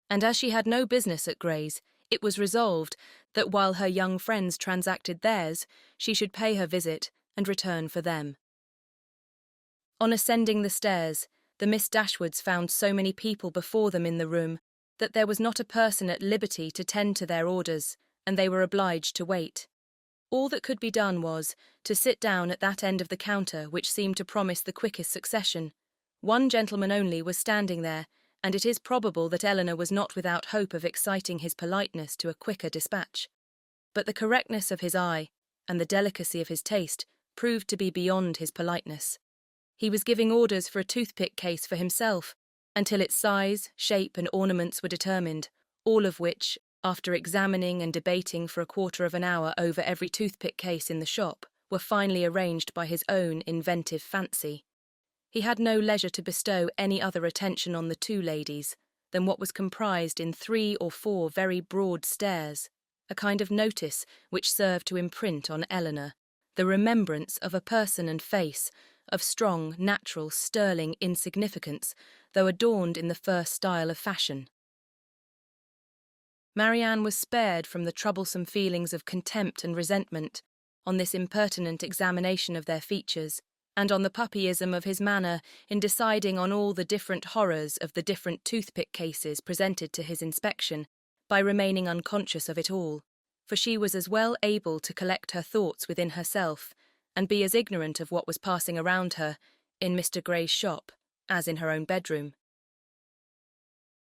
and as she had no business at Gray's, it was resolved that while her young friends transacted theirs, she should pay her visit and return for them. On ascending the stairs, the Miss Dashwoods found so many people before them in the room that there was not a person at liberty to tend to their orders, and they were obliged to wait. All that could be done was to sit down at that end of the counter which seemed to promise the quickest succession. One gentleman only was standing there, and it is probable that Eleanor was not without hope of exciting his politeness to a quicker dispatch. But the correctness of his eye and the delicacy of his taste proved to be beyond his politeness. He was giving orders for a toothpick case for himself, until its size, shape, and ornaments were determined, all of which, after examining and debating for a quarter of an hour over every toothpick case in the shop, were finally arranged by his own inventive fancy. He had no leisure to bestow any other attention on the two ladies than what was comprised in 3 or 4 very broad stares, a kind of notice which served to imprint on Eleanor the remembrance of a person and face of strong, natural, sterling insignificance, though adorned in the first style of fashion. Marianne was spared from the troublesome feelings of contempt and resentment on this impertinent examination of their features, and on the puppyism of his manner in deciding on all the different horrors of the different toothpick cases presented to his inspection, by remaining unconscious of it all, for she was as well able to collect her thoughts within herself and be as ignorant of what was passing around her in Mr. Gray's shop as in her own bedroom.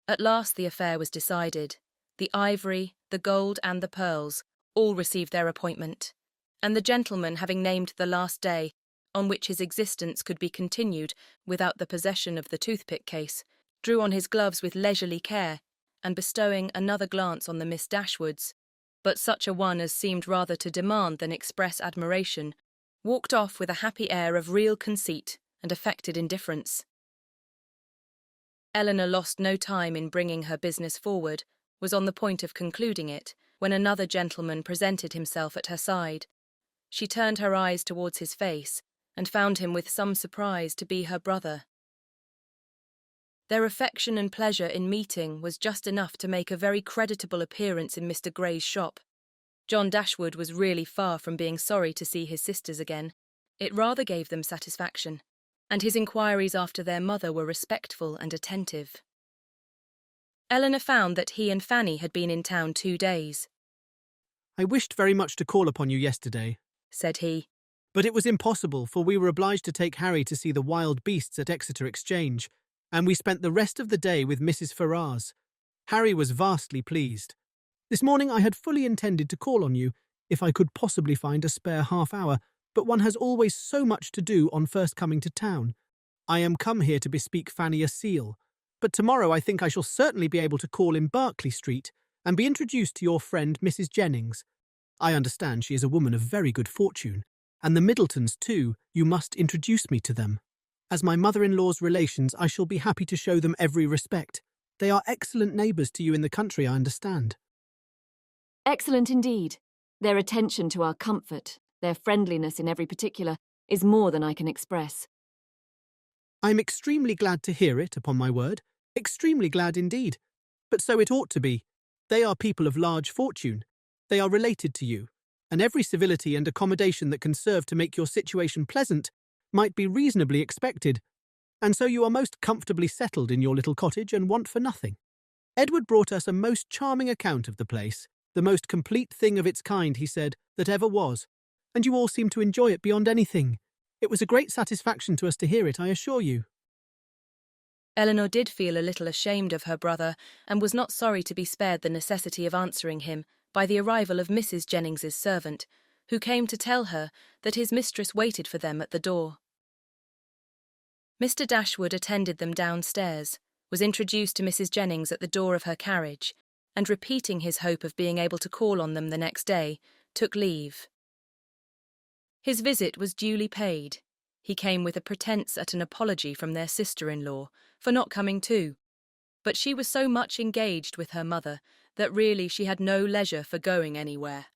At last the affair was decided. The ivory, the gold, and the pearls all received their appointment, and the gentleman, having named the last day on which his existence could be continued without the possession of the toothpick case, drew on his gloves with leisurely care, and bestowing another glance on the Miss Dashwoods, but such a one as seemed rather to demand than express admiration, walked off with a happy air of real conceit and affected indifference. Eleanor lost no time in bringing her business forward, was on the point of concluding it, when another gentleman presented himself at her side. She turned her eyes towards his face, and found him with some surprise to be her brother. Their affection and pleasure in meeting was just enough to make a very creditable appearance in Mr. Gray's shop. John Dashwood was really far from being sorry to see his sisters again. It rather gave them satisfaction, and his inquiries after their mother were respectful and attentive. Eleanor found that he and Fanny had been in town 2 days. "I wished very much to call upon you yesterday," said he, "but it was impossible, for we were obliged to take Harry to see the wild beasts at Exeter Exchange, and we spent the rest of the day with Mrs. Ferrars. Harry was vastly pleased. This morning I had fully intended to call on you, if I could possibly find a spare half-hour, but one has always so much to do on first coming to town. I am come here to bespeak Fanny a seal, but tomorrow I think I shall certainly be able to call in Berkeley Street and be introduced to your friend Mrs. Jennings. I understand she is a woman of very good fortune, and the Middletons too. You must introduce me to them. As my mother-in-law's relations, I shall be happy to show them every respect. They are excellent neighbours to you in the country, I understand." Excellent indeed. Their attention to our comfort, their friendliness in every particular, is more than I can express. "I am extremely glad to hear it, upon my word. Extremely glad indeed. But so it ought to be. They are people of large fortune. They are related to you, and every civility and accommodation that can serve to make your situation pleasant might be reasonably expected, and so you are most comfortably settled in your little cottage and want for nothing. Edward brought us a most charming account of the place, the most complete thing of its kind, he said, that ever was, and you all seem to enjoy it beyond anything. It was a great satisfaction to us to hear it, I assure you." Eleanor did feel a little ashamed of her brother, and was not sorry to be spared the necessity of answering him by the arrival of Mrs. Jennings's servant, who came to tell her that his mistress waited for them at the door. Mr. Dashwood attended them downstairs, was introduced to Mrs. Jennings at the door of her carriage, and repeating his hope of being able to call on them the next day, took leave. His visit was duly paid. He came with a pretence at an apology from their sister-in-law for not coming too, but she was so much engaged with her mother that really she had no leisure for going anywhere.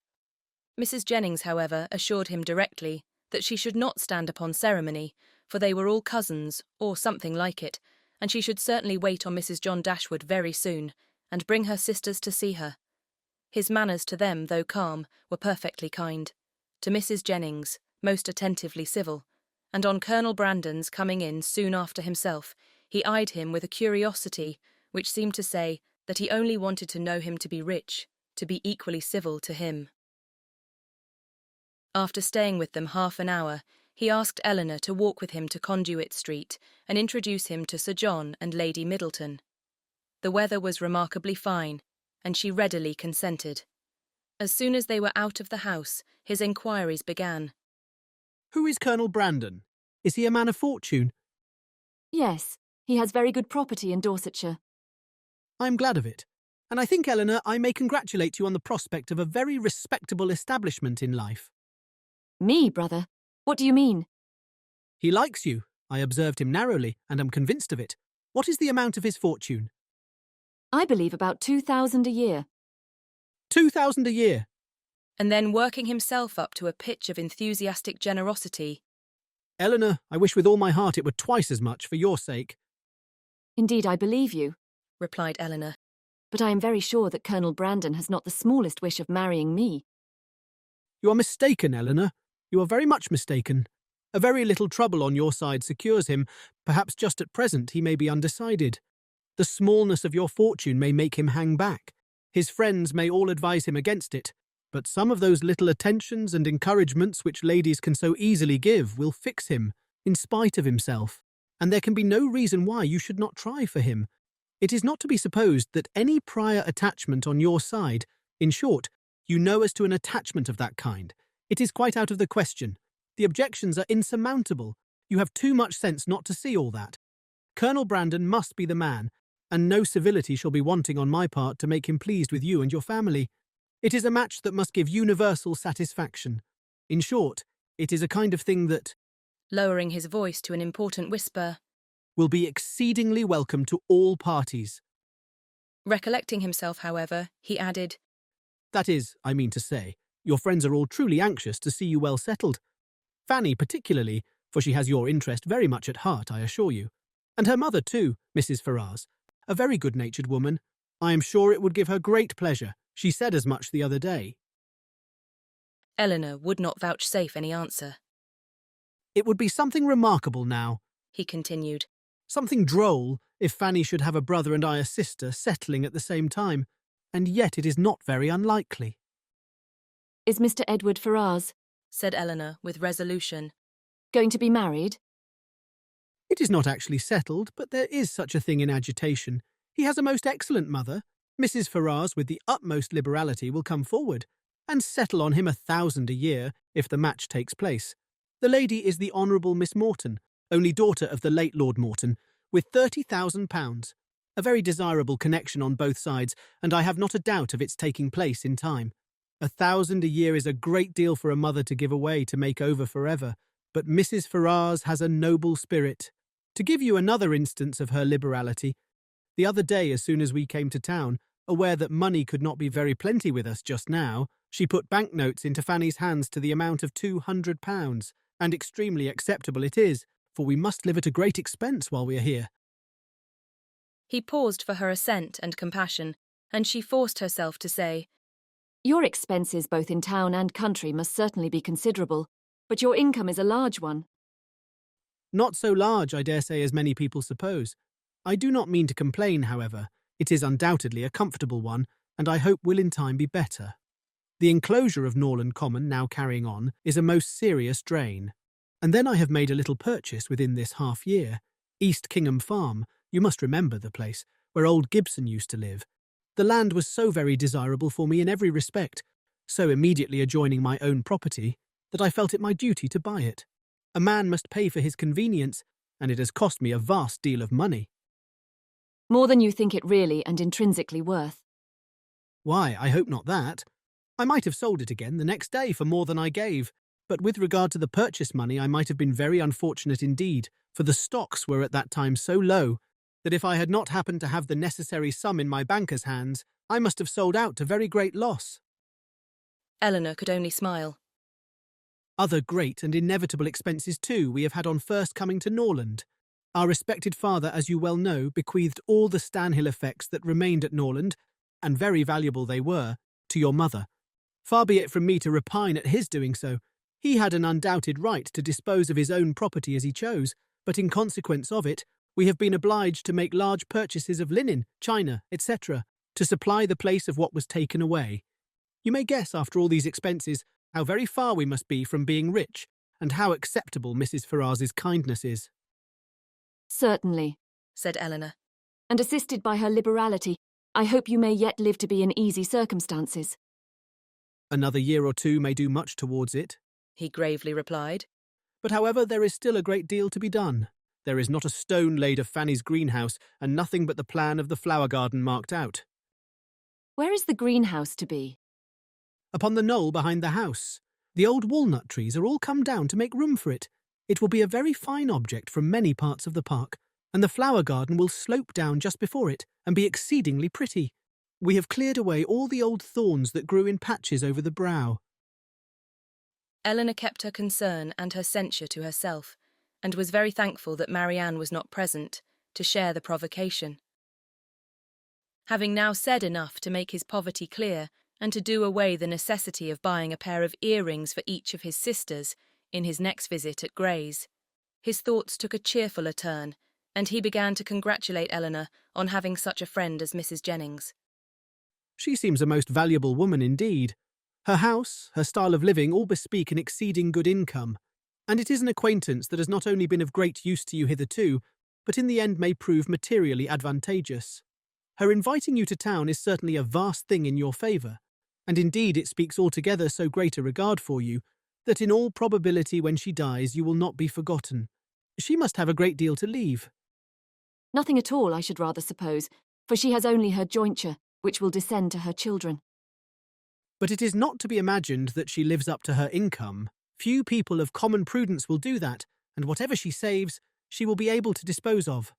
Mrs. Jennings, however, assured him directly that she should not stand upon ceremony, for they were all cousins, or something like it, and she should certainly wait on Mrs. John Dashwood very soon, and bring her sisters to see her. His manners to them, though calm, were perfectly kind. To Mrs. Jennings, most attentively civil, and on Colonel Brandon's coming in soon after himself, he eyed him with a curiosity which seemed to say that he only wanted to know him to be rich, to be equally civil to him. After staying with them half an hour, he asked Eleanor to walk with him to Conduit Street and introduce him to Sir John and Lady Middleton. The weather was remarkably fine, and she readily consented. As soon as they were out of the house, his inquiries began. "Who is Colonel Brandon? Is he a man of fortune?" Yes, he has very good property in Dorsetshire. "I am glad of it, and I think, Eleanor, I may congratulate you on the prospect of a very respectable establishment in life." Me, brother? What do you mean? "He likes you. I observed him narrowly, and am convinced of it. What is the amount of his fortune?" I believe about 2,000 a year. 2,000 a year? And then working himself up to a pitch of enthusiastic generosity. "Eleanor, I wish with all my heart it were twice as much for your sake." Indeed, I believe you, replied Eleanor. But I am very sure that Colonel Brandon has not the smallest wish of marrying me. "You are mistaken, Eleanor. You are very much mistaken. A very little trouble on your side secures him. Perhaps just at present he may be undecided. The smallness of your fortune may make him hang back. His friends may all advise him against it. But some of those little attentions and encouragements which ladies can so easily give will fix him, in spite of himself, and there can be no reason why you should not try for him. It is not to be supposed that any prior attachment on your side, in short, you know as to an attachment of that kind. It is quite out of the question. The objections are insurmountable. You have too much sense not to see all that. Colonel Brandon must be the man, and no civility shall be wanting on my part to make him pleased with you and your family. It is a match that must give universal satisfaction. In short, it is a kind of thing that," lowering his voice to an important whisper, "will be exceedingly welcome to all parties." Recollecting himself, however, he added, "That is, I mean to say, your friends are all truly anxious to see you well settled. Fanny particularly, for she has your interest very much at heart, I assure you. And her mother too, Mrs. Ferrars, a very good-natured woman. I am sure it would give her great pleasure. She said as much the other day." Eleanor would not vouchsafe any answer. "It would be something remarkable now," he continued. "Something droll, if Fanny should have a brother and I a sister settling at the same time, and yet it is not very unlikely." "Is Mr. Edward Ferrars," said Eleanor with resolution, "going to be married?" "It is not actually settled, but there is such a thing in agitation. He has a most excellent mother. Mrs. Ferrars, with the utmost liberality, will come forward, and settle on him 1,000 a year, if the match takes place. The lady is the Honourable Miss Morton, only daughter of the late Lord Morton, with £30,000. A very desirable connection on both sides, and I have not a doubt of its taking place in time. 1,000 a year is a great deal for a mother to give away to make over forever, but Mrs. Ferrars has a noble spirit. To give you another instance of her liberality, the other day, as soon as we came to town, aware that money could not be very plenty with us just now, she put banknotes into Fanny's hands to the amount of £200, and extremely acceptable it is, for we must live at a great expense while we are here." He paused for her assent and compassion, and she forced herself to say, "Your expenses both in town and country must certainly be considerable, but your income is a large one." "Not so large, I dare say, as many people suppose. I do not mean to complain, however. It is undoubtedly a comfortable one, and I hope will in time be better. The enclosure of Norland Common now carrying on is a most serious drain. And then I have made a little purchase within this half year. East Kingham Farm, you must remember the place, where old Gibson used to live. The land was so very desirable for me in every respect, so immediately adjoining my own property, that I felt it my duty to buy it. A man must pay for his convenience, and it has cost me a vast deal of money. More than you think it really and intrinsically worth. Why, I hope not that. I might have sold it again the next day for more than I gave, but with regard to the purchase money I might have been very unfortunate indeed, for the stocks were at that time so low that if I had not happened to have the necessary sum in my banker's hands, I must have sold out to very great loss. Eleanor could only smile. Other great and inevitable expenses too we have had on first coming to Norland. Our respected father, as you well know, bequeathed all the Stanhill effects that remained at Norland, and very valuable they were, to your mother. Far be it from me to repine at his doing so. He had an undoubted right to dispose of his own property as he chose, but in consequence of it, we have been obliged to make large purchases of linen, china, etc., to supply the place of what was taken away. You may guess, after all these expenses, how very far we must be from being rich, and how acceptable Mrs. Ferrars's kindness is. Certainly, said Eleanor. And assisted by her liberality, I hope you may yet live to be in easy circumstances. Another year or two may do much towards it, he gravely replied. But however, there is still a great deal to be done. There is not a stone laid of Fanny's greenhouse, and nothing but the plan of the flower garden marked out. Where is the greenhouse to be? Upon the knoll behind the house. The old walnut trees are all come down to make room for it. It will be a very fine object from many parts of the park, and the flower garden will slope down just before it, and be exceedingly pretty. We have cleared away all the old thorns that grew in patches over the brow. Eleanor kept her concern and her censure to herself, and was very thankful that Marianne was not present to share the provocation. Having now said enough to make his poverty clear, and to do away the necessity of buying a pair of earrings for each of his sisters in his next visit at Gray's, his thoughts took a cheerfuller turn, and he began to congratulate Eleanor on having such a friend as Mrs. Jennings. She seems a most valuable woman indeed. Her house, her style of living all bespeak an exceeding good income, and it is an acquaintance that has not only been of great use to you hitherto, but in the end may prove materially advantageous. Her inviting you to town is certainly a vast thing in your favour, and indeed it speaks altogether so great a regard for you, that in all probability when she dies you will not be forgotten. She must have a great deal to leave. Nothing at all, I should rather suppose, for she has only her jointure, which will descend to her children. But it is not to be imagined that she lives up to her income. Few people of common prudence will do that, and whatever she saves, she will be able to dispose of.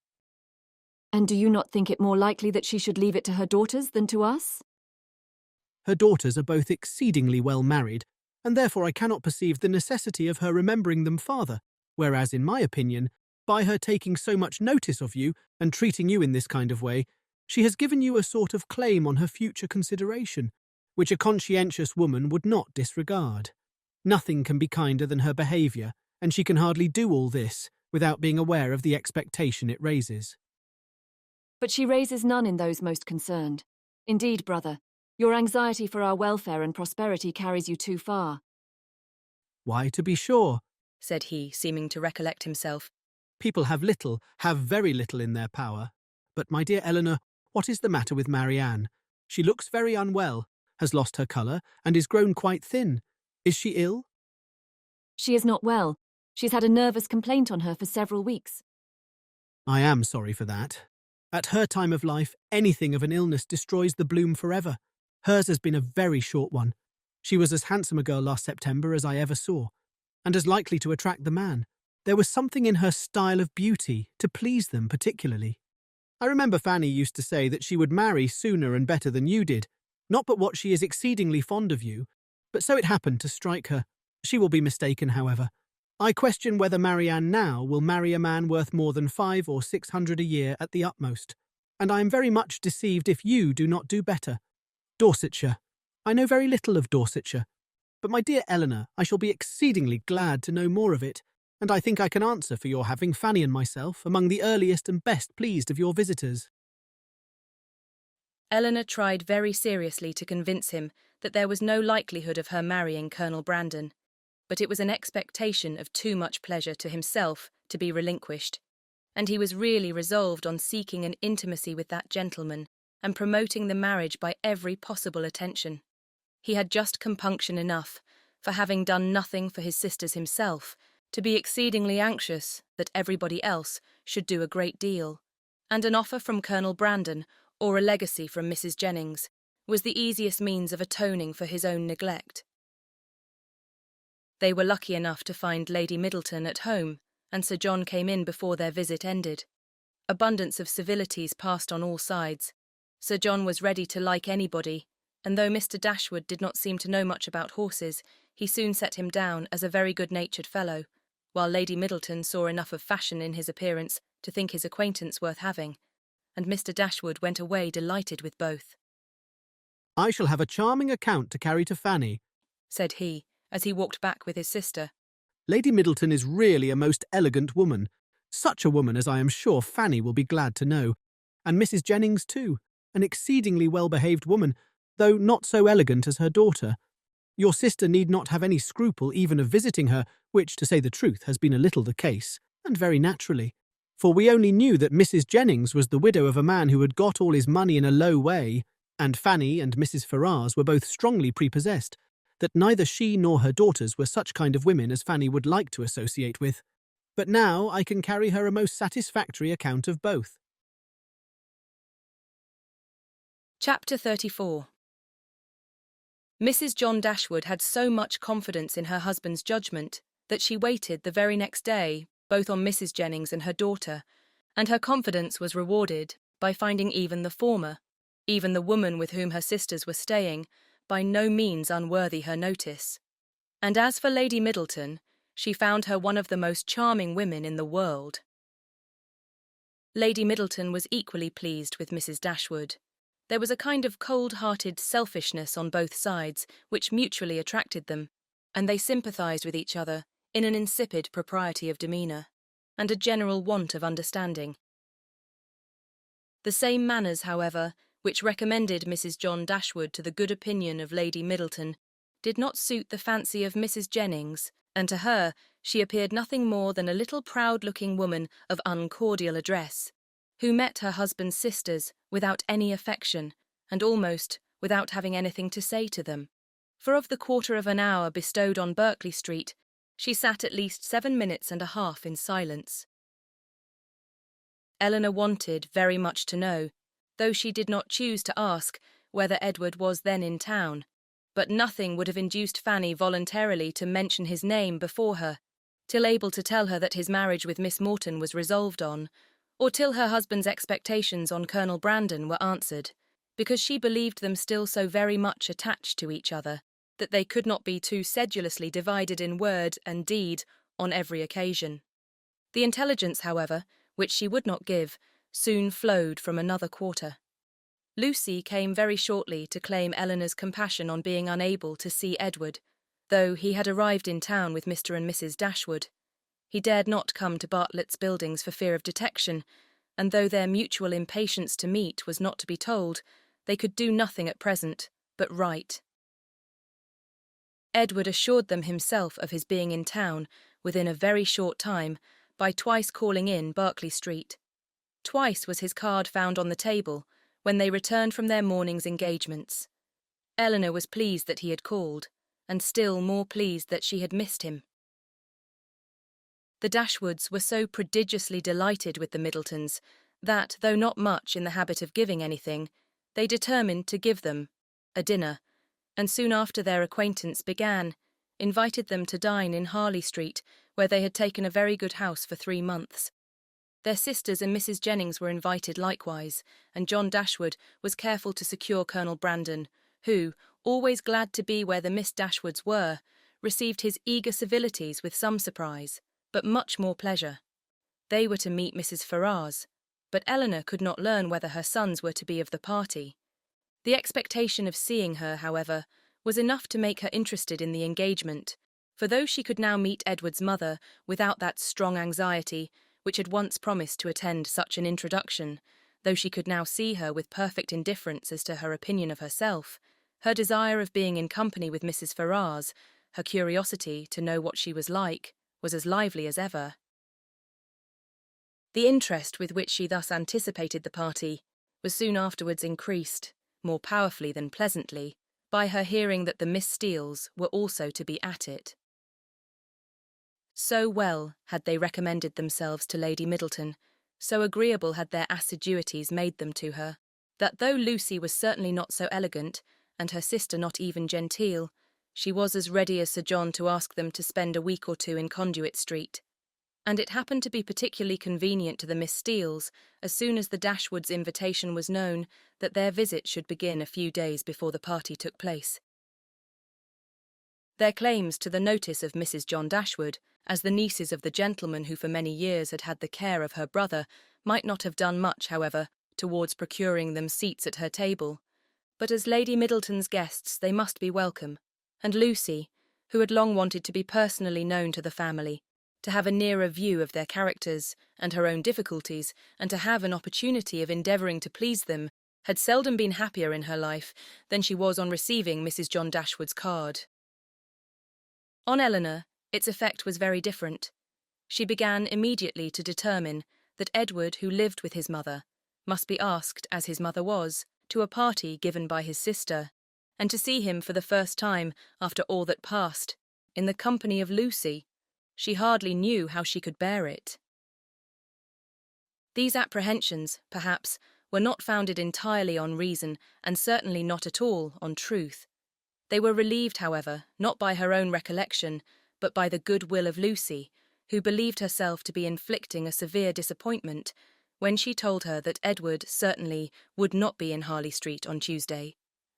And do you not think it more likely that she should leave it to her daughters than to us? Her daughters are both exceedingly well married, and therefore I cannot perceive the necessity of her remembering them farther, whereas, in my opinion, by her taking so much notice of you and treating you in this kind of way, she has given you a sort of claim on her future consideration, which a conscientious woman would not disregard. Nothing can be kinder than her behaviour, and she can hardly do all this without being aware of the expectation it raises. But she raises none in those most concerned. Indeed, brother, your anxiety for our welfare and prosperity carries you too far. Why, to be sure, said he, seeming to recollect himself. People have very little in their power. But, my dear Eleanor, what is the matter with Marianne? She looks very unwell, has lost her colour, and is grown quite thin. Is she ill? She is not well. She's had a nervous complaint on her for several weeks. I am sorry for that. At her time of life, anything of an illness destroys the bloom forever. Hers has been a very short one. She was as handsome a girl last September as I ever saw, and as likely to attract the man. There was something in her style of beauty to please them particularly. I remember Fanny used to say that she would marry sooner and better than you did, not but what she is exceedingly fond of you, but so it happened to strike her. She will be mistaken, however. I question whether Marianne now will marry a man worth more than 500 or 600 a year at the utmost, and I am very much deceived if you do not do better. Dorsetshire. I know very little of Dorsetshire, but my dear Eleanor, I shall be exceedingly glad to know more of it, and I think I can answer for your having Fanny and myself among the earliest and best pleased of your visitors. Eleanor tried very seriously to convince him that there was no likelihood of her marrying Colonel Brandon, but it was an expectation of too much pleasure to himself to be relinquished, and he was really resolved on seeking an intimacy with that gentleman and promoting the marriage by every possible attention. He had just compunction enough, for having done nothing for his sisters himself, to be exceedingly anxious that everybody else should do a great deal, and an offer from Colonel Brandon, or a legacy from Mrs. Jennings, was the easiest means of atoning for his own neglect. They were lucky enough to find Lady Middleton at home, and Sir John came in before their visit ended. Abundance of civilities passed on all sides. Sir John was ready to like anybody, and though Mr. Dashwood did not seem to know much about horses, he soon set him down as a very good-natured fellow, while Lady Middleton saw enough of fashion in his appearance to think his acquaintance worth having, and Mr. Dashwood went away delighted with both. "I shall have a charming account to carry to Fanny," said he, as he walked back with his sister. "Lady Middleton is really a most elegant woman, such a woman as I am sure Fanny will be glad to know, and Mrs. Jennings too, an exceedingly well-behaved woman, though not so elegant as her daughter. Your sister need not have any scruple even of visiting her, which, to say the truth, has been a little the case, and very naturally. For we only knew that Mrs. Jennings was the widow of a man who had got all his money in a low way, and Fanny and Mrs. Ferrars were both strongly prepossessed, that neither she nor her daughters were such kind of women as Fanny would like to associate with. But now I can carry her a most satisfactory account of both." Chapter 34. Mrs. John Dashwood had so much confidence in her husband's judgment that she waited the very next day both on Mrs. Jennings and her daughter, and her confidence was rewarded by finding even the former, even the woman with whom her sisters were staying, by no means unworthy her notice. And as for Lady Middleton, she found her one of the most charming women in the world. Lady Middleton was equally pleased with Mrs. Dashwood. There was a kind of cold-hearted selfishness on both sides which mutually attracted them, and they sympathised with each other in an insipid propriety of demeanour, and a general want of understanding. The same manners, however, which recommended Mrs. John Dashwood to the good opinion of Lady Middleton, did not suit the fancy of Mrs. Jennings, and to her she appeared nothing more than a little proud-looking woman of uncordial address, who met her husband's sisters without any affection, and almost without having anything to say to them. For of the quarter of an hour bestowed on Berkeley Street, she sat at least 7 minutes and a half in silence. Eleanor wanted very much to know, though she did not choose to ask, whether Edward was then in town, but nothing would have induced Fanny voluntarily to mention his name before her, till able to tell her that his marriage with Miss Morton was resolved on, or till her husband's expectations on Colonel Brandon were answered, because she believed them still so very much attached to each other, that they could not be too sedulously divided in word and deed on every occasion. The intelligence, however, which she would not give, soon flowed from another quarter. Lucy came very shortly to claim Eleanor's compassion on being unable to see Edward, though he had arrived in town with Mr. and Mrs. Dashwood. He dared not come to Bartlett's Buildings for fear of detection, and though their mutual impatience to meet was not to be told, they could do nothing at present but write. Edward assured them himself of his being in town within a very short time by twice calling in Berkeley Street. Twice was his card found on the table when they returned from their morning's engagements. Eleanor was pleased that he had called, and still more pleased that she had missed him. The Dashwoods were so prodigiously delighted with the Middletons that, though not much in the habit of giving anything, they determined to give them a dinner, and soon after their acquaintance began, invited them to dine in Harley Street, where they had taken a very good house for 3 months. Their sisters and Mrs. Jennings were invited likewise, and John Dashwood was careful to secure Colonel Brandon, who, always glad to be where the Miss Dashwoods were, received his eager civilities with some surprise, but much more pleasure. They were to meet Mrs. Ferrars, but Eleanor could not learn whether her sons were to be of the party. The expectation of seeing her, however, was enough to make her interested in the engagement, for though she could now meet Edward's mother without that strong anxiety which had once promised to attend such an introduction, though she could now see her with perfect indifference as to her opinion of herself, her desire of being in company with Mrs. Ferrars, her curiosity to know what she was like, was as lively as ever. The interest with which she thus anticipated the party was soon afterwards increased, more powerfully than pleasantly, by her hearing that the Miss Steeles were also to be at it. So well had they recommended themselves to Lady Middleton, so agreeable had their assiduities made them to her, that though Lucy was certainly not so elegant, and her sister not even genteel, she was as ready as Sir John to ask them to spend a week or two in Conduit Street. And it happened to be particularly convenient to the Miss Steeles, as soon as the Dashwoods' invitation was known, that their visit should begin a few days before the party took place. Their claims to the notice of Mrs. John Dashwood, as the nieces of the gentleman who for many years had had the care of her brother, might not have done much, however, towards procuring them seats at her table, but as Lady Middleton's guests they must be welcome, and Lucy, who had long wanted to be personally known to the family, to have a nearer view of their characters and her own difficulties, and to have an opportunity of endeavouring to please them, had seldom been happier in her life than she was on receiving Mrs. John Dashwood's card. On Eleanor, its effect was very different. She began immediately to determine that Edward, who lived with his mother, must be asked, as his mother was, to a party given by his sister, and to see him for the first time, after all that passed, in the company of Lucy. She hardly knew how she could bear it. These apprehensions, perhaps, were not founded entirely on reason, and certainly not at all on truth. They were relieved, however, not by her own recollection, but by the good will of Lucy, who believed herself to be inflicting a severe disappointment when she told her that Edward certainly would not be in Harley Street on Tuesday,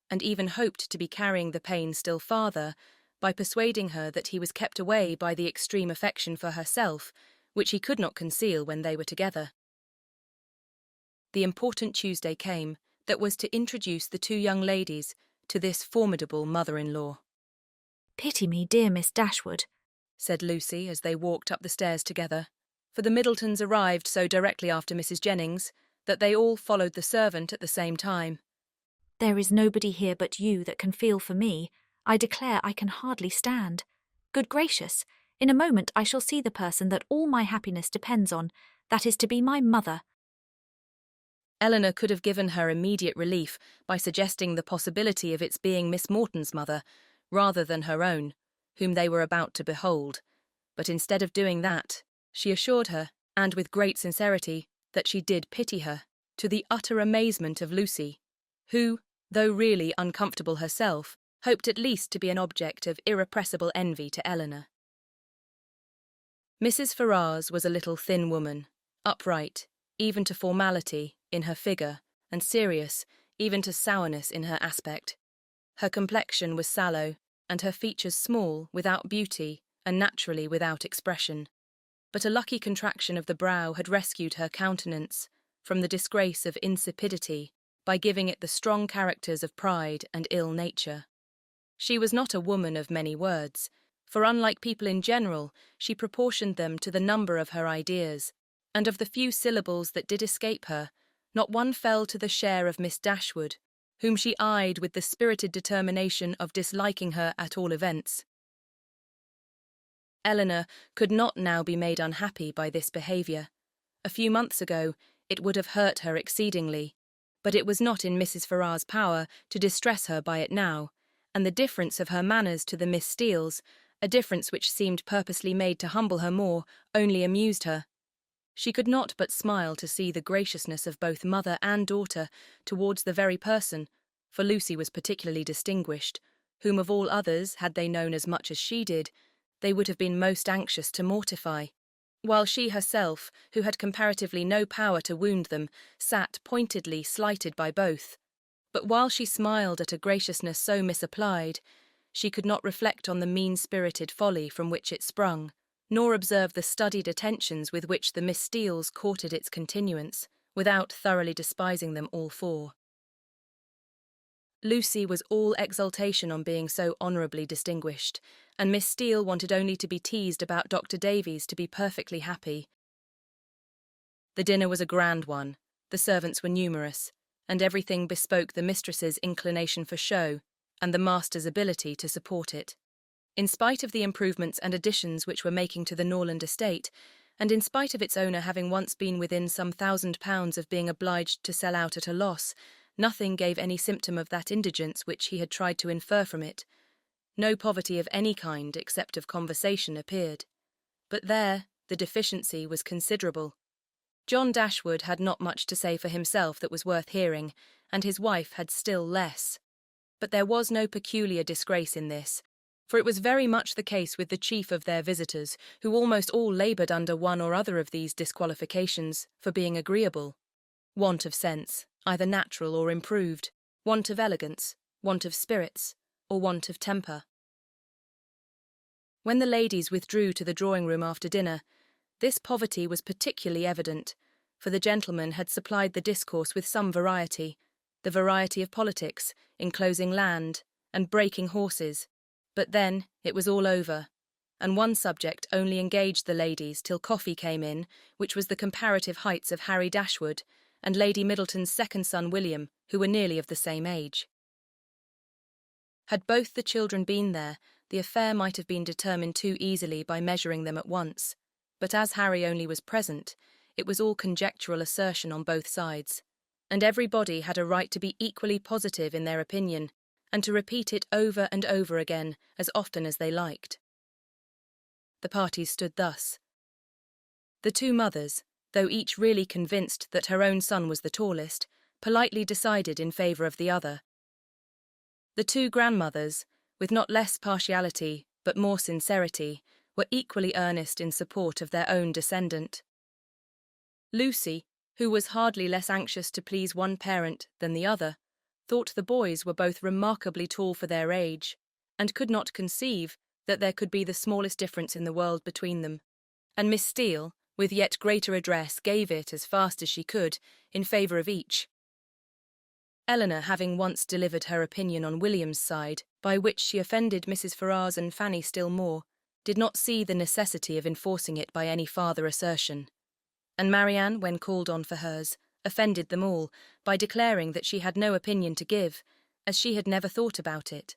and even hoped to be carrying the pain still farther by persuading her that he was kept away by the extreme affection for herself, which he could not conceal when they were together. The important Tuesday came that was to introduce the two young ladies to this formidable mother-in-law. "Pity me, dear Miss Dashwood," said Lucy as they walked up the stairs together, for the Middletons arrived so directly after Mrs. Jennings that they all followed the servant at the same time. "There is nobody here but you that can feel for me. I declare I can hardly stand. Good gracious, in a moment I shall see the person that all my happiness depends on, that is to be my mother." Eleanor could have given her immediate relief by suggesting the possibility of its being Miss Morton's mother, rather than her own, whom they were about to behold, but instead of doing that, she assured her, and with great sincerity, that she did pity her, to the utter amazement of Lucy, who, though really uncomfortable herself, hoped at least to be an object of irrepressible envy to Eleanor. Mrs. Ferrars was a little thin woman, upright, even to formality, in her figure, and serious, even to sourness in her aspect. Her complexion was sallow, and her features small, without beauty, and naturally without expression. But a lucky contraction of the brow had rescued her countenance from the disgrace of insipidity by giving it the strong characters of pride and ill nature. She was not a woman of many words, for unlike people in general, she proportioned them to the number of her ideas, and of the few syllables that did escape her, not one fell to the share of Miss Dashwood, whom she eyed with the spirited determination of disliking her at all events. Eleanor could not now be made unhappy by this behaviour. A few months ago it would have hurt her exceedingly, but it was not in Mrs. Ferrars' power to distress her by it now, and the difference of her manners to the Miss Steeles, a difference which seemed purposely made to humble her more, only amused her. She could not but smile to see the graciousness of both mother and daughter towards the very person, for Lucy was particularly distinguished, whom of all others, had they known as much as she did, they would have been most anxious to mortify, while she herself, who had comparatively no power to wound them, sat pointedly slighted by both. But while she smiled at a graciousness so misapplied, she could not reflect on the mean-spirited folly from which it sprung, nor observe the studied attentions with which the Miss Steeles courted its continuance, without thoroughly despising them all four. Lucy was all exultation on being so honourably distinguished, and Miss Steele wanted only to be teased about Dr. Davies to be perfectly happy. The dinner was a grand one, the servants were numerous, and everything bespoke the mistress's inclination for show, and the master's ability to support it. In spite of the improvements and additions which were making to the Norland estate, and in spite of its owner having once been within some £1,000 of being obliged to sell out at a loss, nothing gave any symptom of that indigence which he had tried to infer from it. No poverty of any kind, except of conversation, appeared. But there, the deficiency was considerable. John Dashwood had not much to say for himself that was worth hearing, and his wife had still less. But there was no peculiar disgrace in this, for it was very much the case with the chief of their visitors, who almost all laboured under one or other of these disqualifications for being agreeable. Want of sense, either natural or improved, want of elegance, want of spirits, or want of temper. When the ladies withdrew to the drawing-room after dinner, this poverty was particularly evident, for the gentlemen had supplied the discourse with some variety, the variety of politics, enclosing land, and breaking horses. But then it was all over, and one subject only engaged the ladies till coffee came in, which was the comparative heights of Harry Dashwood and Lady Middleton's second son William, who were nearly of the same age. Had both the children been there, the affair might have been determined too easily by measuring them at once, but as Harry only was present, it was all conjectural assertion on both sides, and everybody had a right to be equally positive in their opinion, and to repeat it over and over again as often as they liked. The parties stood thus. The two mothers, though each really convinced that her own son was the tallest, politely decided in favour of the other. The two grandmothers, with not less partiality but more sincerity, were equally earnest in support of their own descendant. Lucy, who was hardly less anxious to please one parent than the other, thought the boys were both remarkably tall for their age, and could not conceive that there could be the smallest difference in the world between them, and Miss Steele, with yet greater address, gave it as fast as she could in favour of each. Eleanor, having once delivered her opinion on William's side, by which she offended Mrs. Ferrars and Fanny still more, did not see the necessity of enforcing it by any farther assertion, and Marianne, when called on for hers, offended them all by declaring that she had no opinion to give, as she had never thought about it.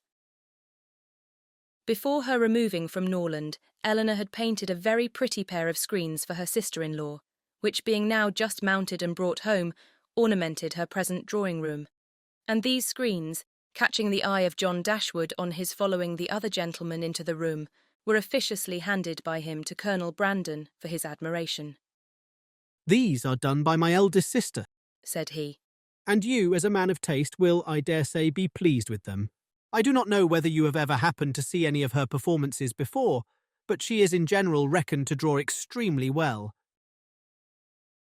Before her removing from Norland, Eleanor had painted a very pretty pair of screens for her sister-in-law, which being now just mounted and brought home, ornamented her present drawing-room. And these screens, catching the eye of John Dashwood on his following the other gentleman into the room, were officiously handed by him to Colonel Brandon for his admiration. "These are done by my eldest sister," said he, "and you, as a man of taste, will, I dare say, be pleased with them. I do not know whether you have ever happened to see any of her performances before, but she is in general reckoned to draw extremely well."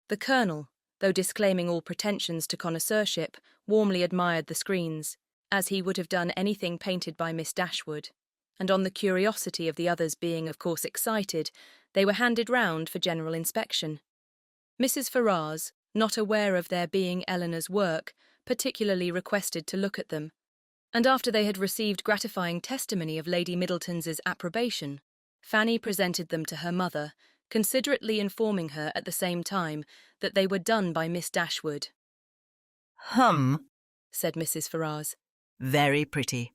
The Colonel, though disclaiming all pretensions to connoisseurship, warmly admired the screens, as he would have done anything painted by Miss Dashwood, and on the curiosity of the others being of course excited, they were handed round for general inspection. Mrs. Ferrars, not aware of their being Eleanor's work, particularly requested to look at them, and after they had received gratifying testimony of Lady Middleton's approbation, Fanny presented them to her mother, considerately informing her at the same time that they were done by Miss Dashwood. "Hum," said Mrs. Ferrars. "Very pretty."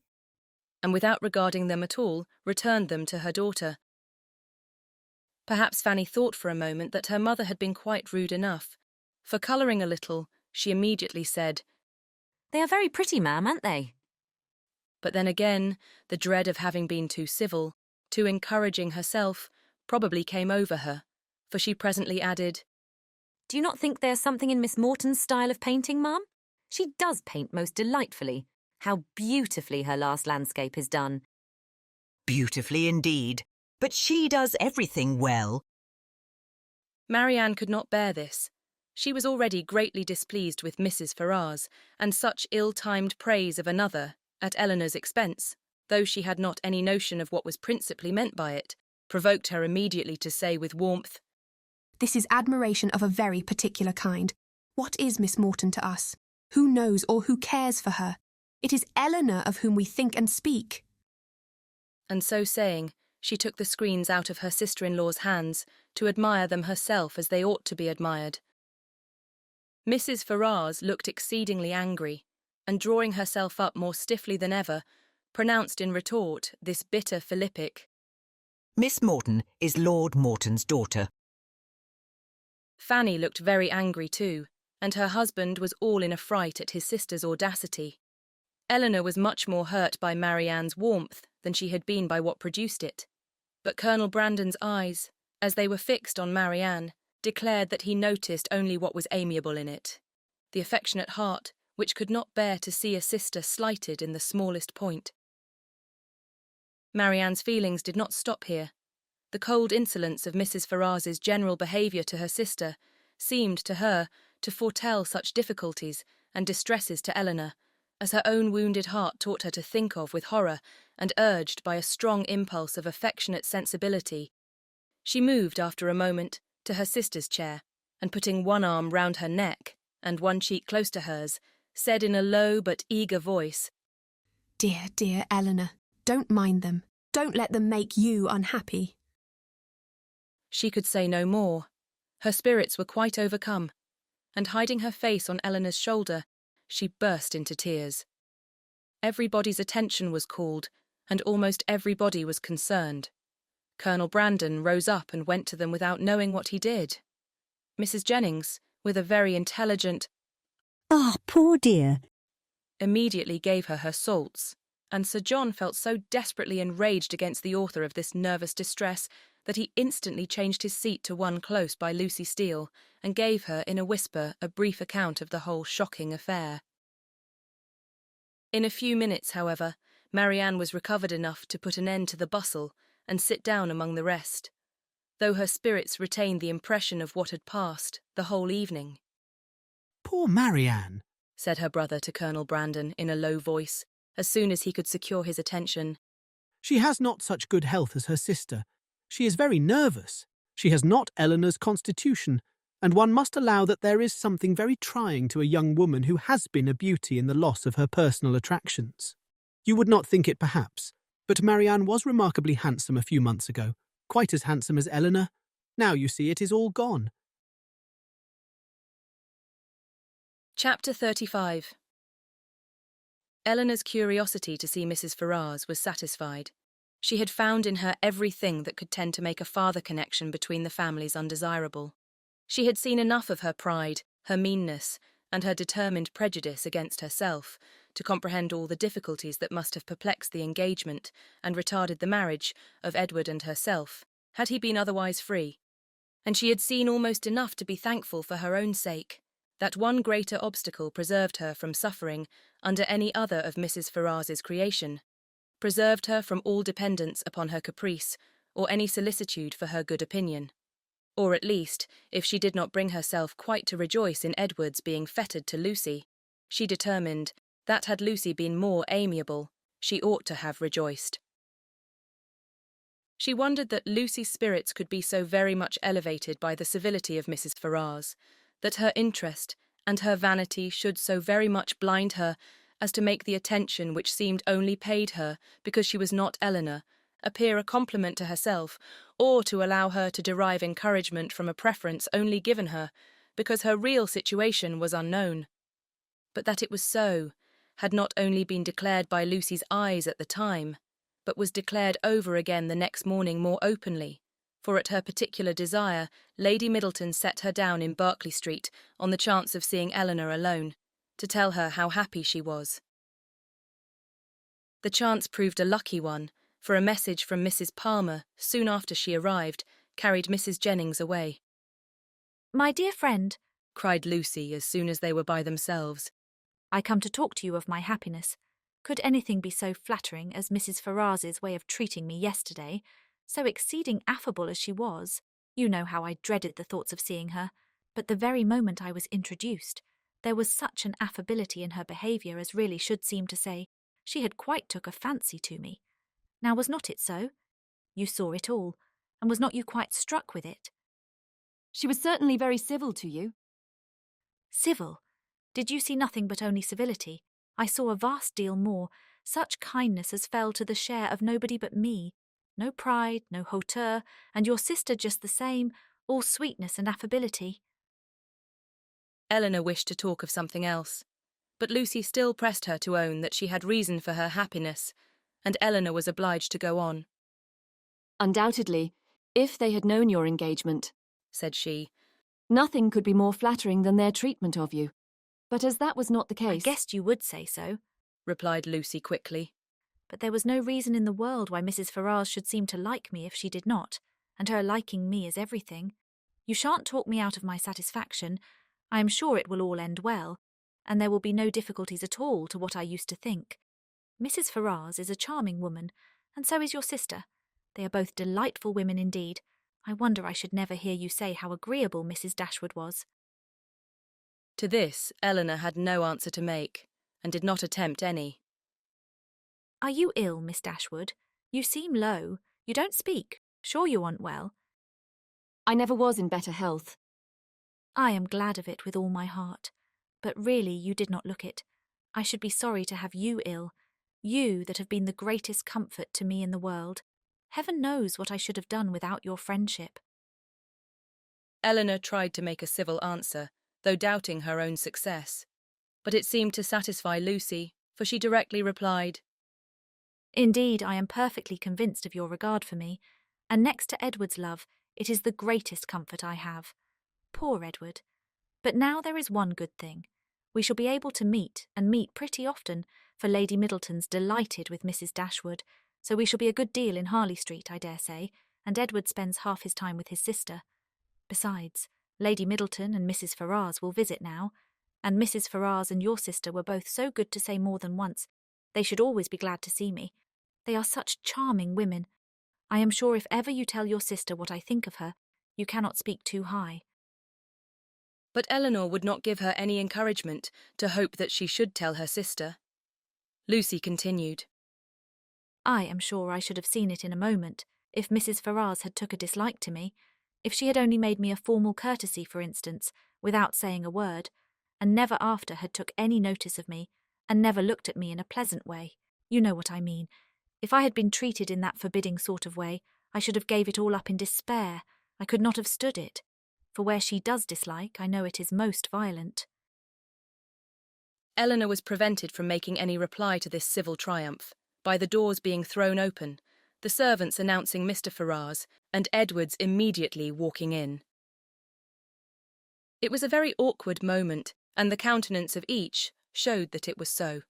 And without regarding them at all, returned them to her daughter. Perhaps Fanny thought for a moment that her mother had been quite rude enough, for colouring a little, she immediately said, "They are very pretty, ma'am, aren't they?" But then again, the dread of having been too civil, too encouraging herself, probably came over her, for she presently added, "Do you not think there's something in Miss Morton's style of painting, ma'am? She does paint most delightfully. How beautifully her last landscape is done." "Beautifully indeed. But she does everything well." Marianne could not bear this. She was already greatly displeased with Mrs. Ferrars, and such ill-timed praise of another, at Eleanor's expense, though she had not any notion of what was principally meant by it, provoked her immediately to say with warmth, "This is admiration of a very particular kind. What is Miss Morton to us? Who knows or who cares for her? It is Eleanor of whom we think and speak." And so saying, she took the screens out of her sister-in-law's hands to admire them herself as they ought to be admired. Mrs. Ferrars looked exceedingly angry, and drawing herself up more stiffly than ever, pronounced in retort this bitter philippic, "Miss Morton is Lord Morton's daughter." Fanny looked very angry too, and her husband was all in a fright at his sister's audacity. Eleanor was much more hurt by Marianne's warmth than she had been by what produced it. But Colonel Brandon's eyes, as they were fixed on Marianne, declared that he noticed only what was amiable in it. The affectionate heart which could not bear to see a sister slighted in the smallest point. Marianne's feelings did not stop here. The cold insolence of Mrs. Ferrars's general behaviour to her sister seemed to her to foretell such difficulties and distresses to Eleanor, as her own wounded heart taught her to think of with horror, and urged by a strong impulse of affectionate sensibility. She moved after a moment to her sister's chair, and putting one arm round her neck and one cheek close to hers, said in a low but eager voice, "Dear, dear Eleanor, don't mind them. Don't let them make you unhappy." She could say no more. Her spirits were quite overcome, and hiding her face on Eleanor's shoulder, she burst into tears. Everybody's attention was called, and almost everybody was concerned. Colonel Brandon rose up and went to them without knowing what he did. Mrs. Jennings, with a very intelligent "Ah, poor dear," immediately gave her salts, and Sir John felt so desperately enraged against the author of this nervous distress that he instantly changed his seat to one close by Lucy Steele, and gave her, in a whisper, a brief account of the whole shocking affair. In a few minutes, however, Marianne was recovered enough to put an end to the bustle and sit down among the rest, though her spirits retained the impression of what had passed the whole evening. "Poor Marianne," said her brother to Colonel Brandon in a low voice, as soon as he could secure his attention. "She has not such good health as her sister. She is very nervous. She has not Eleanor's constitution, and one must allow that there is something very trying to a young woman who has been a beauty in the loss of her personal attractions. You would not think it, perhaps, but Marianne was remarkably handsome a few months ago, quite as handsome as Eleanor. Now you see it is all gone." Chapter 35. Eleanor's curiosity to see Mrs. Ferrars was satisfied. She had found in her everything that could tend to make a farther connection between the families undesirable. She had seen enough of her pride, her meanness, and her determined prejudice against herself to comprehend all the difficulties that must have perplexed the engagement and retarded the marriage of Edward and herself, had he been otherwise free. And she had seen almost enough to be thankful for her own sake. That one greater obstacle preserved her from suffering under any other of Mrs. Ferrars's creation, preserved her from all dependence upon her caprice or any solicitude for her good opinion. Or at least, if she did not bring herself quite to rejoice in Edward's being fettered to Lucy, she determined that had Lucy been more amiable, she ought to have rejoiced. She wondered that Lucy's spirits could be so very much elevated by the civility of Mrs. Ferrars, that her interest and her vanity should so very much blind her as to make the attention which seemed only paid her because she was not Eleanor appear a compliment to herself, or to allow her to derive encouragement from a preference only given her because her real situation was unknown. But that it was so had not only been declared by Lucy's eyes at the time, but was declared over again the next morning more openly, for at her particular desire Lady Middleton set her down in Berkeley Street on the chance of seeing Eleanor alone, to tell her how happy she was. The chance proved a lucky one, for a message from Mrs. Palmer, soon after she arrived, carried Mrs. Jennings away. "My dear friend," cried Lucy as soon as they were by themselves, "I come to talk to you of my happiness. Could anything be so flattering as Mrs. Ferrars's way of treating me yesterday? So exceeding affable as she was, you know how I dreaded the thoughts of seeing her, but the very moment I was introduced, there was such an affability in her behaviour as really should seem to say, she had quite took a fancy to me. Now was not it so? You saw it all, and was not you quite struck with it?" She was certainly very civil to you. "Civil? Did you see nothing but only civility? I saw a vast deal more, such kindness as fell to the share of nobody but me. No pride, no hauteur, and your sister just the same, all sweetness and affability." Eleanor wished to talk of something else, but Lucy still pressed her to own that she had reason for her happiness, and Eleanor was obliged to go on. "Undoubtedly, if they had known your engagement," said she, Nothing could be more flattering than their treatment of you. But as that was not the case— I guessed you would say so, replied Lucy quickly. but there was no reason in the world why Mrs. Ferrars should seem to like me if she did not, and her liking me is everything. You shan't talk me out of my satisfaction. I am sure it will all end well, and there will be no difficulties at all to what I used to think. Mrs. Ferrars is a charming woman, and so is your sister. They are both delightful women indeed. I wonder I should never hear you say how agreeable Mrs. Dashwood was. To this, Eleanor had no answer to make, and did not attempt any. Are you ill, Miss Dashwood? You seem low. You don't speak. Sure you aren't well? I never was in better health. I am glad of it with all my heart. But really you did not look it. I should be sorry to have you ill. You that have been the greatest comfort to me in the world. Heaven knows what I should have done without your friendship. Eleanor tried to make a civil answer, though doubting her own success. But it seemed to satisfy Lucy, for she directly replied, Indeed, I am perfectly convinced of your regard for me, and next to Edward's love, it is the greatest comfort I have. Poor Edward. But now there is one good thing. We shall be able to meet, and meet pretty often, for Lady Middleton's delighted with Mrs. Dashwood, so we shall be a good deal in Harley Street, I dare say, and Edward spends half his time with his sister. Besides, Lady Middleton and Mrs. Ferrars will visit now, and Mrs. Ferrars and your sister were both so good to say more than once, they should always be glad to see me. They are such charming women. I am sure if ever you tell your sister what I think of her, you cannot speak too high. But Eleanor would not give her any encouragement to hope that she should tell her sister. Lucy continued, I am sure I should have seen it in a moment, if Mrs. Ferrars had took a dislike to me, if she had only made me a formal courtesy, for instance, without saying a word, and never after had took any notice of me, and never looked at me in a pleasant way. You know what I mean. If I had been treated in that forbidding sort of way, I should have gave it all up in despair. I could not have stood it. For where she does dislike, I know it is most violent. Eleanor was prevented from making any reply to this civil triumph by the doors being thrown open, the servants announcing Mr. Ferrars, and Edward's immediately walking in. It was a very awkward moment, and the countenance of each showed that it was so.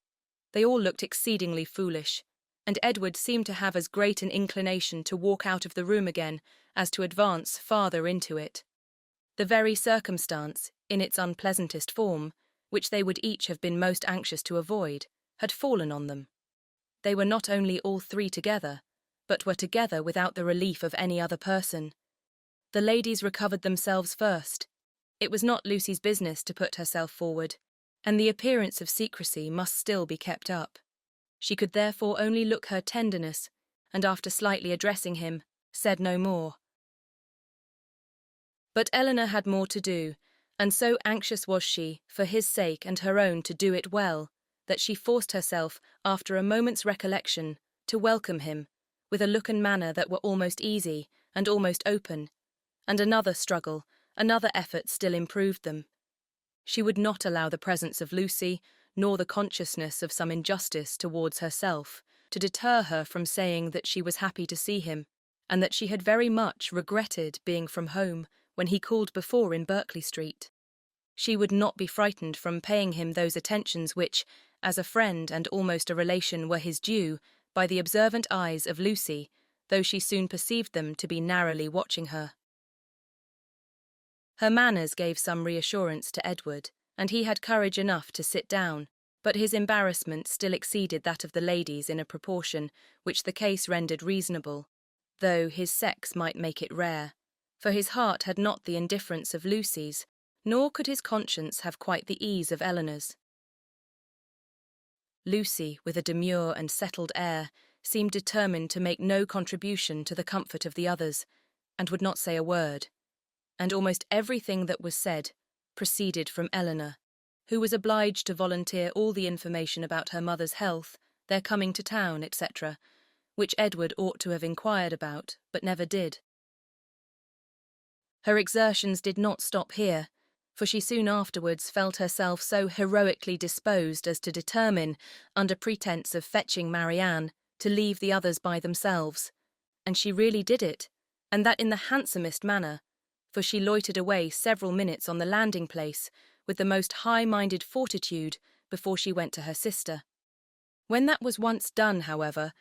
They all looked exceedingly foolish, and Edward seemed to have as great an inclination to walk out of the room again as to advance farther into it. The very circumstance, in its unpleasantest form, which they would each have been most anxious to avoid, had fallen on them. They were not only all three together, but were together without the relief of any other person. The ladies recovered themselves first. It was not Lucy's business to put herself forward, and the appearance of secrecy must still be kept up. She could therefore only look her tenderness, and after slightly addressing him, said no more. But Eleanor had more to do, and so anxious was she, for his sake and her own, to do it well, that she forced herself, after a moment's recollection, to welcome him, with a look and manner that were almost easy and almost open, and another struggle, another effort still improved them. She would not allow the presence of Lucy, nor the consciousness of some injustice towards herself, to deter her from saying that she was happy to see him, and that she had very much regretted being from home when he called before in Berkeley Street. She would not be frightened from paying him those attentions which, as a friend and almost a relation, were his due, by the observant eyes of Lucy, though she soon perceived them to be narrowly watching her. Her manners gave some reassurance to Edward, and he had courage enough to sit down, but his embarrassment still exceeded that of the ladies in a proportion which the case rendered reasonable, though his sex might make it rare, for his heart had not the indifference of Lucy's, nor could his conscience have quite the ease of Eleanor's. Lucy, with a demure and settled air, seemed determined to make no contribution to the comfort of the others, and would not say a word, and almost everything that was said proceeded from Eleanor, who was obliged to volunteer all the information about her mother's health, their coming to town, etc., which Edward ought to have inquired about, but never did. Her exertions did not stop here, for she soon afterwards felt herself so heroically disposed as to determine, under pretence of fetching Marianne, to leave the others by themselves, and she really did it, and that in the handsomest manner, for she loitered away several minutes on the landing place with the most high-minded fortitude before she went to her sister. When that was once done, however,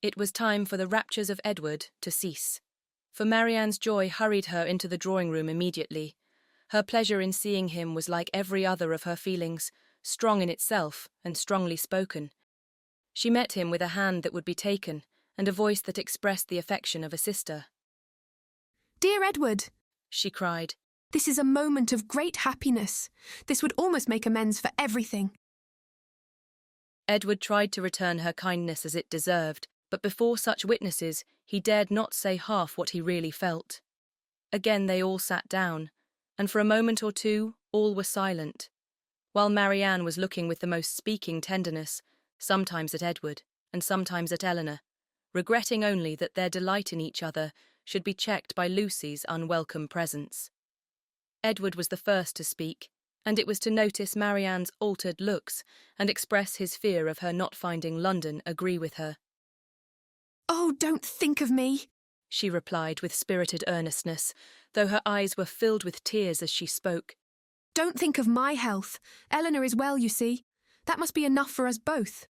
it was time for the raptures of Edward to cease, for Marianne's joy hurried her into the drawing-room immediately. Her pleasure in seeing him was like every other of her feelings, strong in itself and strongly spoken. She met him with a hand that would be taken and a voice that expressed the affection of a sister. "Dear Edward," she cried, "this is a moment of great happiness. This would almost make amends for everything." Edward tried to return her kindness as it deserved, but before such witnesses he dared not say half what he really felt. Again they all sat down, and for a moment or two all were silent, while Marianne was looking with the most speaking tenderness, sometimes at Edward and sometimes at Eleanor, regretting only that their delight in each other should be checked by Lucy's unwelcome presence. Edward was the first to speak, and it was to notice Marianne's altered looks and express his fear of her not finding London agree with her. "Oh, don't think of me," she replied with spirited earnestness, though her eyes were filled with tears as she spoke. "Don't think of my health. Eleanor is well, you see. That must be enough for us both."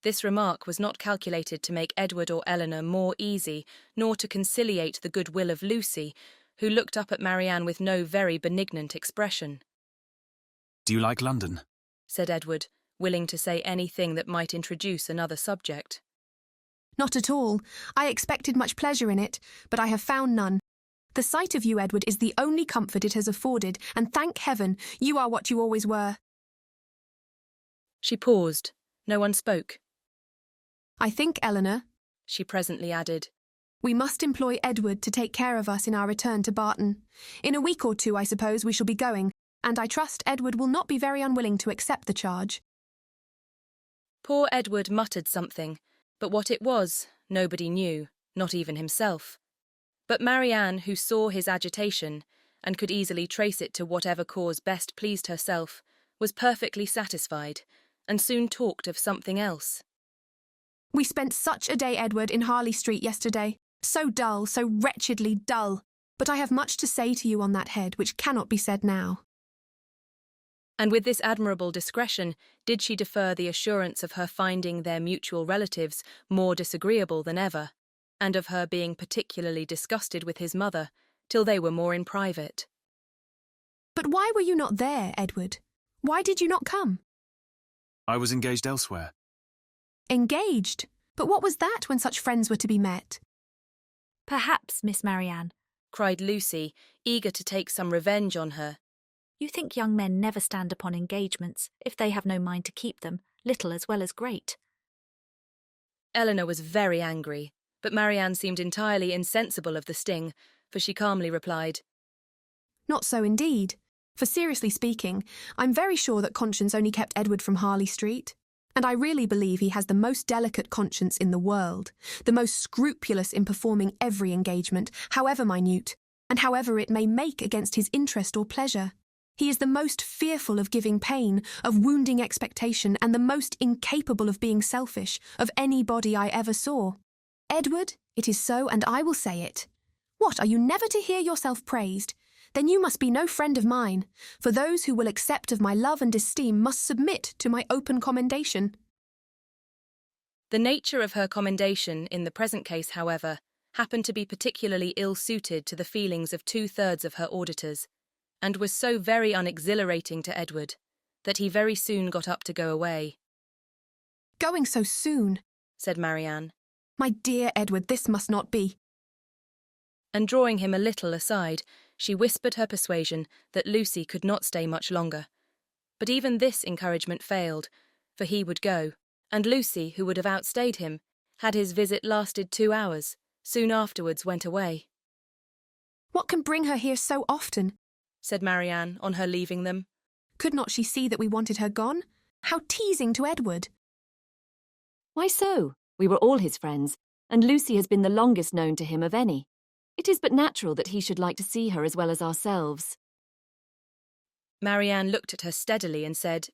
This remark was not calculated to make Edward or Eleanor more easy, nor to conciliate the good will of Lucy, who looked up at Marianne with no very benignant expression. "Do you like London?" said Edward, willing to say anything that might introduce another subject. "Not at all. I expected much pleasure in it, but I have found none. The sight of you, Edward, is the only comfort it has afforded, and thank heaven, you are what you always were." She paused. No one spoke. "I think, Eleanor," she presently added, "we must employ Edward to take care of us in our return to Barton. In a week or two, I suppose, we shall be going, and I trust Edward will not be very unwilling to accept the charge." Poor Edward muttered something, but what it was, nobody knew, not even himself. But Marianne, who saw his agitation, and could easily trace it to whatever cause best pleased herself, was perfectly satisfied, and soon talked of something else. "We spent such a day, Edward, in Harley Street yesterday. So dull, so wretchedly dull. But I have much to say to you on that head, which cannot be said now." And with this admirable discretion did she defer the assurance of her finding their mutual relatives more disagreeable than ever, and of her being particularly disgusted with his mother, till they were more in private. "But why were you not there, Edward? Why did you not come?" "I was engaged elsewhere." "Engaged? But what was that when such friends were to be met?" "Perhaps, Miss Marianne," cried Lucy, eager to take some revenge on her, "you think young men never stand upon engagements if they have no mind to keep them, little as well as great." Eleanor was very angry, but Marianne seemed entirely insensible of the sting, for she calmly replied, "Not so indeed. For seriously speaking, I'm very sure that conscience only kept Edward from Harley Street. And I really believe he has the most delicate conscience in the world, the most scrupulous in performing every engagement, however minute, and however it may make against his interest or pleasure. He is the most fearful of giving pain, of wounding expectation, and the most incapable of being selfish, of anybody I ever saw. Edward, it is so, and I will say it. What, are you never to hear yourself praised? Then you must be no friend of mine, for those who will accept of my love and esteem must submit to my open commendation." The nature of her commendation in the present case, however, happened to be particularly ill-suited to the feelings of 2/3 of her auditors, and was so very unexhilarating to Edward, that he very soon got up to go away. "Going so soon?" said Marianne. "My dear Edward, this must not be." And drawing him a little aside, she whispered her persuasion that Lucy could not stay much longer. But even this encouragement failed, for he would go, and Lucy, who would have outstayed him, had his visit lasted 2 hours, soon afterwards went away. "What can bring her here so often?" said Marianne on her leaving them. "Could not she see that we wanted her gone? How teasing to Edward!" "Why so? We were all his friends, and Lucy has been the longest known to him of any. It is but natural that he should like to see her as well as ourselves." Marianne looked at her steadily and said,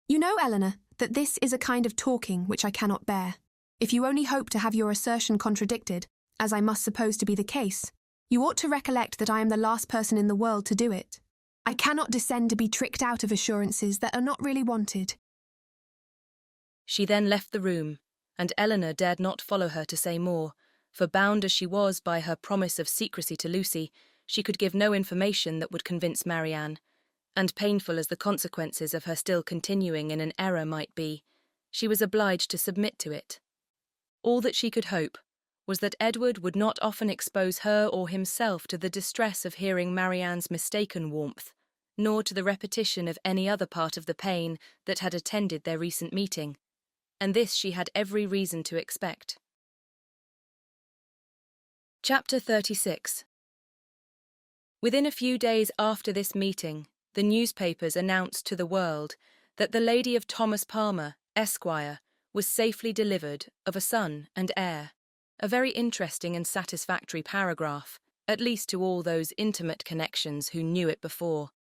"You know, Eleanor, that this is a kind of talking which I cannot bear. If you only hope to have your assertion contradicted, as I must suppose to be the case, You ought to recollect that I am the last person in the world to do it. I cannot descend to be tricked out of assurances that are not really wanted. She then left the room, and Eleanor dared not follow her to say more, for bound as she was by her promise of secrecy to Lucy, she could give no information that would convince Marianne, and painful as the consequences of her still continuing in an error might be, she was obliged to submit to it. All that she could hope was that Edward would not often expose her or himself to the distress of hearing Marianne's mistaken warmth, nor to the repetition of any other part of the pain that had attended their recent meeting, and this she had every reason to expect. Chapter 36. Within a few days after this meeting, the newspapers announced to the world that the lady of Thomas Palmer, Esquire, was safely delivered of a son and heir, a very interesting and satisfactory paragraph, at least to all those intimate connections who knew it before.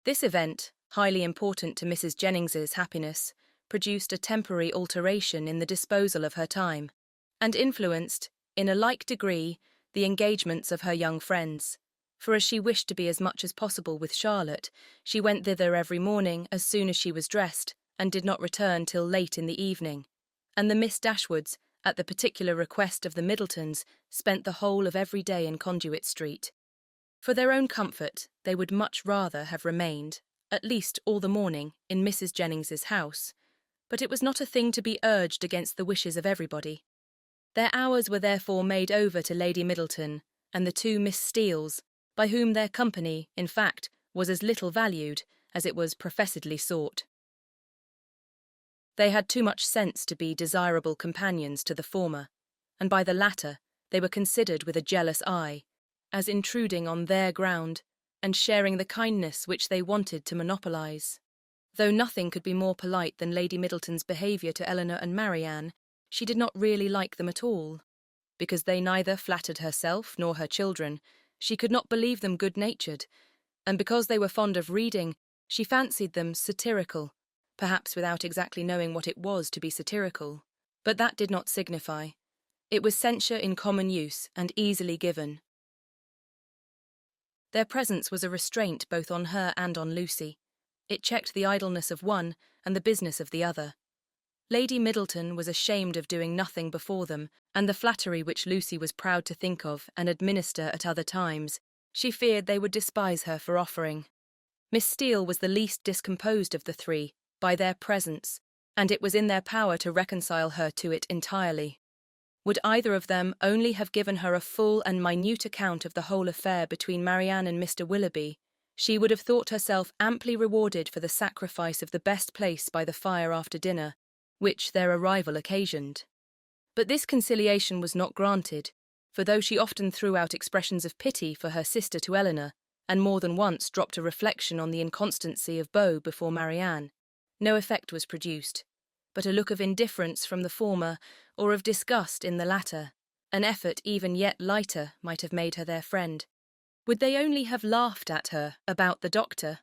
This event, highly important to Mrs. Jennings's happiness, produced a temporary alteration in the disposal of her time, and influenced, in a like degree, the engagements of her young friends, for as she wished to be as much as possible with Charlotte, she went thither every morning as soon as she was dressed, and did not return till late in the evening, and the Miss Dashwoods, at the particular request of the Middletons, spent the whole of every day in Conduit Street. For their own comfort, they would much rather have remained, at least all the morning, in Mrs. Jennings's house, but it was not a thing to be urged against the wishes of everybody. Their hours were therefore made over to Lady Middleton and the two Miss Steeles, by whom their company, in fact, was as little valued as it was professedly sought. They had too much sense to be desirable companions to the former, and by the latter they were considered with a jealous eye, as intruding on their ground and sharing the kindness which they wanted to monopolise. Though nothing could be more polite than Lady Middleton's behaviour to Eleanor and Marianne, she did not really like them at all. Because they neither flattered herself nor her children, she could not believe them good-natured, and because they were fond of reading, she fancied them satirical, perhaps without exactly knowing what it was to be satirical. But that did not signify. It was censure in common use and easily given. Their presence was a restraint both on her and on Lucy. It checked the idleness of one and the business of the other. Lady Middleton was ashamed of doing nothing before them, and the flattery which Lucy was proud to think of and administer at other times, she feared they would despise her for offering. Miss Steele was the least discomposed of the three by their presence, and it was in their power to reconcile her to it entirely. Would either of them only have given her a full and minute account of the whole affair between Marianne and Mr. Willoughby, she would have thought herself amply rewarded for the sacrifice of the best place by the fire after dinner, which their arrival occasioned. But this conciliation was not granted, for though she often threw out expressions of pity for her sister to Eleanor, and more than once dropped a reflection on the inconstancy of Beau before Marianne, no effect was produced, but a look of indifference from the former, or of disgust in the latter. An effort even yet lighter might have made her their friend. Would they only have laughed at her about the doctor?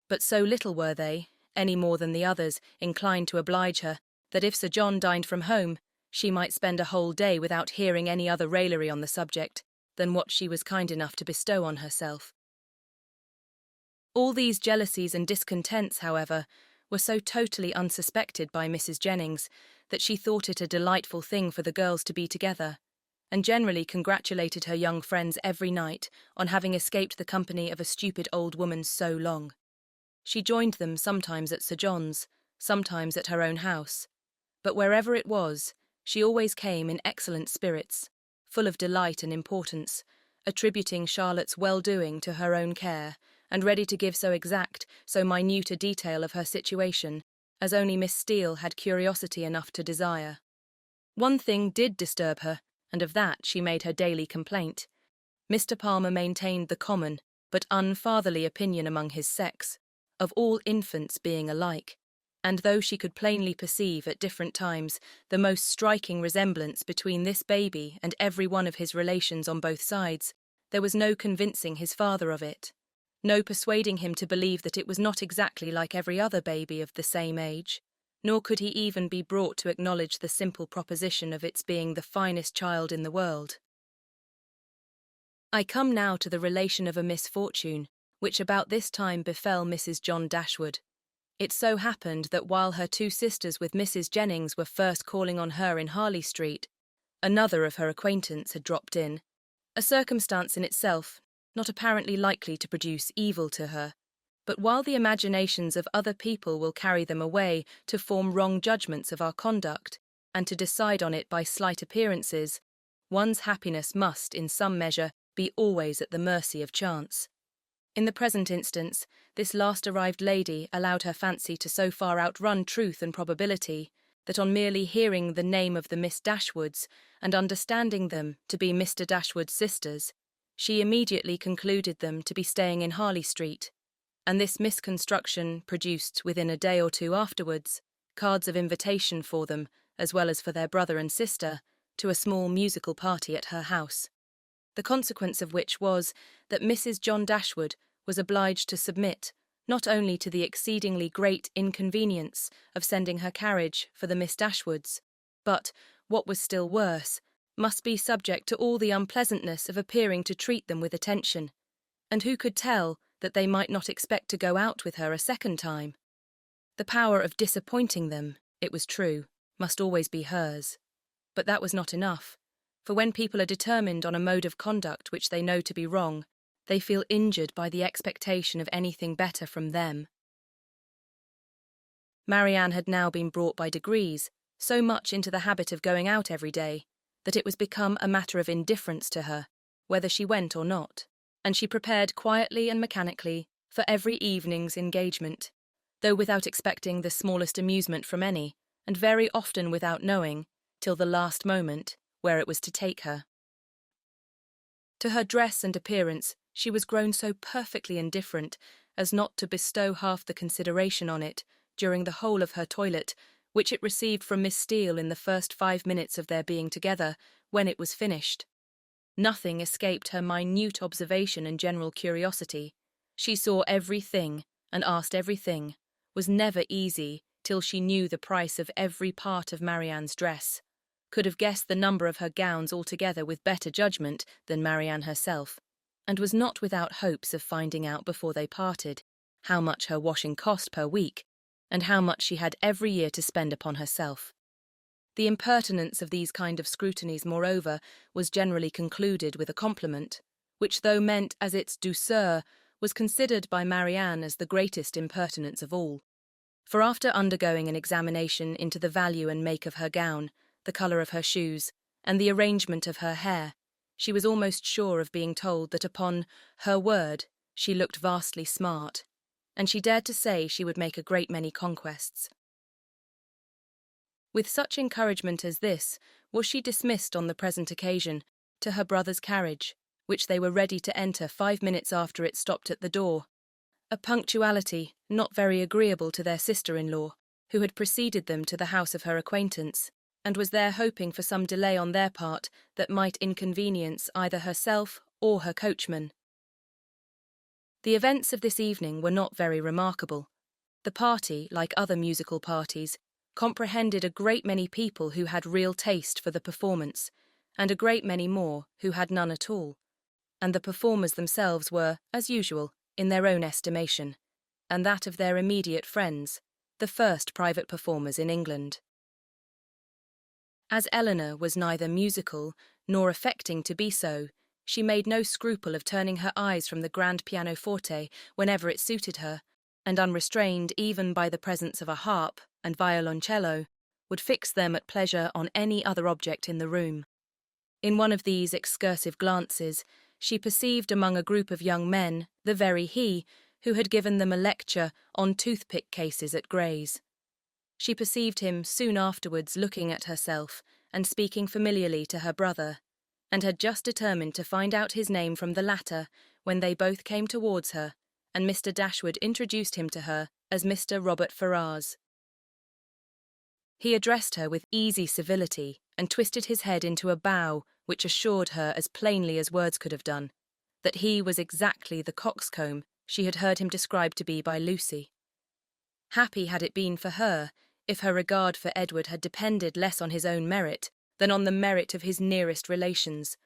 But so little were they, any more than the others, inclined to oblige her, that if Sir John dined from home, she might spend a whole day without hearing any other raillery on the subject than what she was kind enough to bestow on herself. All these jealousies and discontents, however, were so totally unsuspected by Mrs. Jennings that she thought it a delightful thing for the girls to be together, and generally congratulated her young friends every night on having escaped the company of a stupid old woman so long. She joined them sometimes at Sir John's, sometimes at her own house, but wherever it was, she always came in excellent spirits, full of delight and importance, attributing Charlotte's well-doing to her own care, and ready to give so exact, so minute a detail of her situation as only Miss Steele had curiosity enough to desire. One thing did disturb her, and of that she made her daily complaint. Mr. Palmer maintained the common, but unfatherly opinion among his sex, of all infants being alike, and though she could plainly perceive at different times the most striking resemblance between this baby and every one of his relations on both sides, there was no convincing his father of it, no persuading him to believe that it was not exactly like every other baby of the same age, nor could he even be brought to acknowledge the simple proposition of its being the finest child in the world. I come now to the relation of a misfortune, which about this time befell Mrs. John Dashwood. It so happened that while her two sisters with Mrs. Jennings were first calling on her in Harley Street, another of her acquaintance had dropped in, a circumstance in itself not apparently likely to produce evil to her. But while the imaginations of other people will carry them away to form wrong judgments of our conduct, and to decide on it by slight appearances, one's happiness must, in some measure, be always at the mercy of chance. In the present instance, this last-arrived lady allowed her fancy to so far outrun truth and probability that on merely hearing the name of the Miss Dashwoods and understanding them to be Mr. Dashwood's sisters, she immediately concluded them to be staying in Harley Street, and this misconstruction produced, within a day or two afterwards, cards of invitation for them, as well as for their brother and sister, to a small musical party at her house. The consequence of which was that Mrs. John Dashwood was obliged to submit not only to the exceedingly great inconvenience of sending her carriage for the Miss Dashwoods, but, what was still worse, must be subject to all the unpleasantness of appearing to treat them with attention, and who could tell that they might not expect to go out with her a second time? The power of disappointing them, it was true, must always be hers, but that was not enough, for when people are determined on a mode of conduct which they know to be wrong, they feel injured by the expectation of anything better from them. Marianne had now been brought by degrees so much into the habit of going out every day that it was become a matter of indifference to her whether she went or not, and she prepared quietly and mechanically for every evening's engagement, though without expecting the smallest amusement from any, and very often without knowing, till the last moment, where it was to take her. To her dress and appearance she was grown so perfectly indifferent as not to bestow half the consideration on it during the whole of her toilet which it received from Miss Steele in the first 5 minutes of their being together, when it was finished. Nothing escaped her minute observation and general curiosity. She saw everything and asked everything, was never easy till she knew the price of every part of Marianne's dress, could have guessed the number of her gowns altogether with better judgment than Marianne herself, and was not without hopes of finding out before they parted how much her washing cost per week, and how much she had every year to spend upon herself. The impertinence of these kind of scrutinies, moreover, was generally concluded with a compliment, which, though meant as its douceur, was considered by Marianne as the greatest impertinence of all. For after undergoing an examination into the value and make of her gown, the colour of her shoes, and the arrangement of her hair, she was almost sure of being told that upon her word she looked vastly smart, and she dared to say she would make a great many conquests. With such encouragement as this was she dismissed on the present occasion to her brother's carriage, which they were ready to enter 5 minutes after it stopped at the door, a punctuality not very agreeable to their sister-in-law, who had preceded them to the house of her acquaintance, and was there hoping for some delay on their part that might inconvenience either herself or her coachman. The events of this evening were not very remarkable. The party, like other musical parties, comprehended a great many people who had real taste for the performance, and a great many more who had none at all, and the performers themselves were, as usual, in their own estimation, and that of their immediate friends, the first private performers in England. As Eleanor was neither musical nor affecting to be so, she made no scruple of turning her eyes from the grand pianoforte whenever it suited her, and unrestrained even by the presence of a harp and violoncello, would fix them at pleasure on any other object in the room. In one of these excursive glances, she perceived among a group of young men the very he who had given them a lecture on toothpick cases at Gray's. She perceived him soon afterwards looking at herself and speaking familiarly to her brother, and had just determined to find out his name from the latter when they both came towards her, and Mr. Dashwood introduced him to her as Mr. Robert Ferrars. He addressed her with easy civility and twisted his head into a bow which assured her as plainly as words could have done that he was exactly the coxcomb she had heard him described to be by Lucy. Happy had it been for her if her regard for Edward had depended less on his own merit than on the merit of his nearest relations.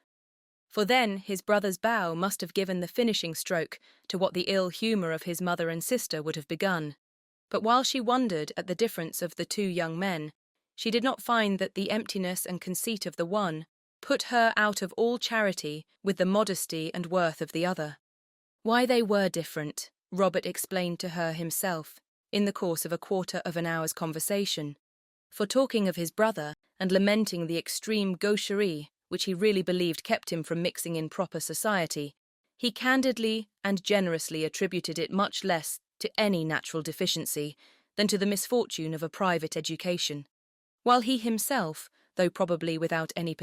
For then his brother's bow must have given the finishing stroke to what the ill humour of his mother and sister would have begun. But while she wondered at the difference of the two young men, she did not find that the emptiness and conceit of the one put her out of all charity with the modesty and worth of the other. Why they were different, Robert explained to her himself, in the course of a quarter of an hour's conversation. For talking of his brother and lamenting the extreme gaucherie which he really believed kept him from mixing in proper society, he candidly and generously attributed it much less to any natural deficiency than to the misfortune of a private education, while he himself, though probably without any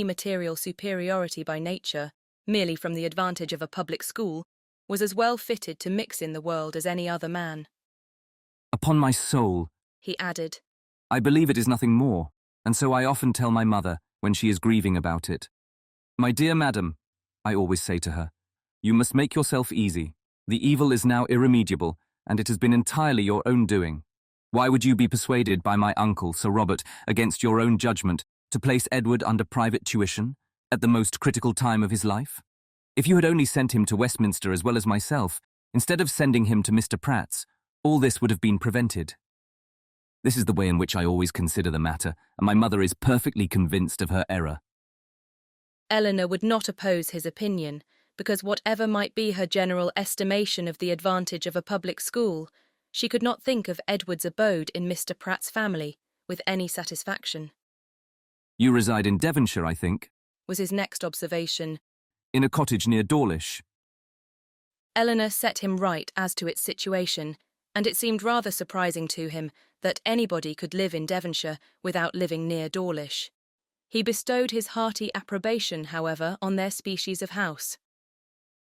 material superiority by nature, merely from the advantage of a public school, was as well fitted to mix in the world as any other man. Upon my soul, He added, I believe it is nothing more, and so I often tell my mother when she is grieving about it. My dear madam, I always say to her, you must make yourself easy. The evil is now irremediable, and it has been entirely your own doing. Why would you be persuaded by my uncle, Sir Robert, against your own judgment, to place Edward under private tuition at the most critical time of his life? If you had only sent him to Westminster as well as myself, instead of sending him to Mr. Pratt's, all this would have been prevented. This is the way in which I always consider the matter, and my mother is perfectly convinced of her error. Eleanor would not oppose his opinion, because whatever might be her general estimation of the advantage of a public school, she could not think of Edward's abode in Mr. Pratt's family with any satisfaction. You reside in Devonshire, I think, was his next observation. In a cottage near Dawlish. Eleanor set him right as to its situation, and it seemed rather surprising to him that anybody could live in Devonshire without living near Dawlish. He bestowed his hearty approbation, however, on their species of house.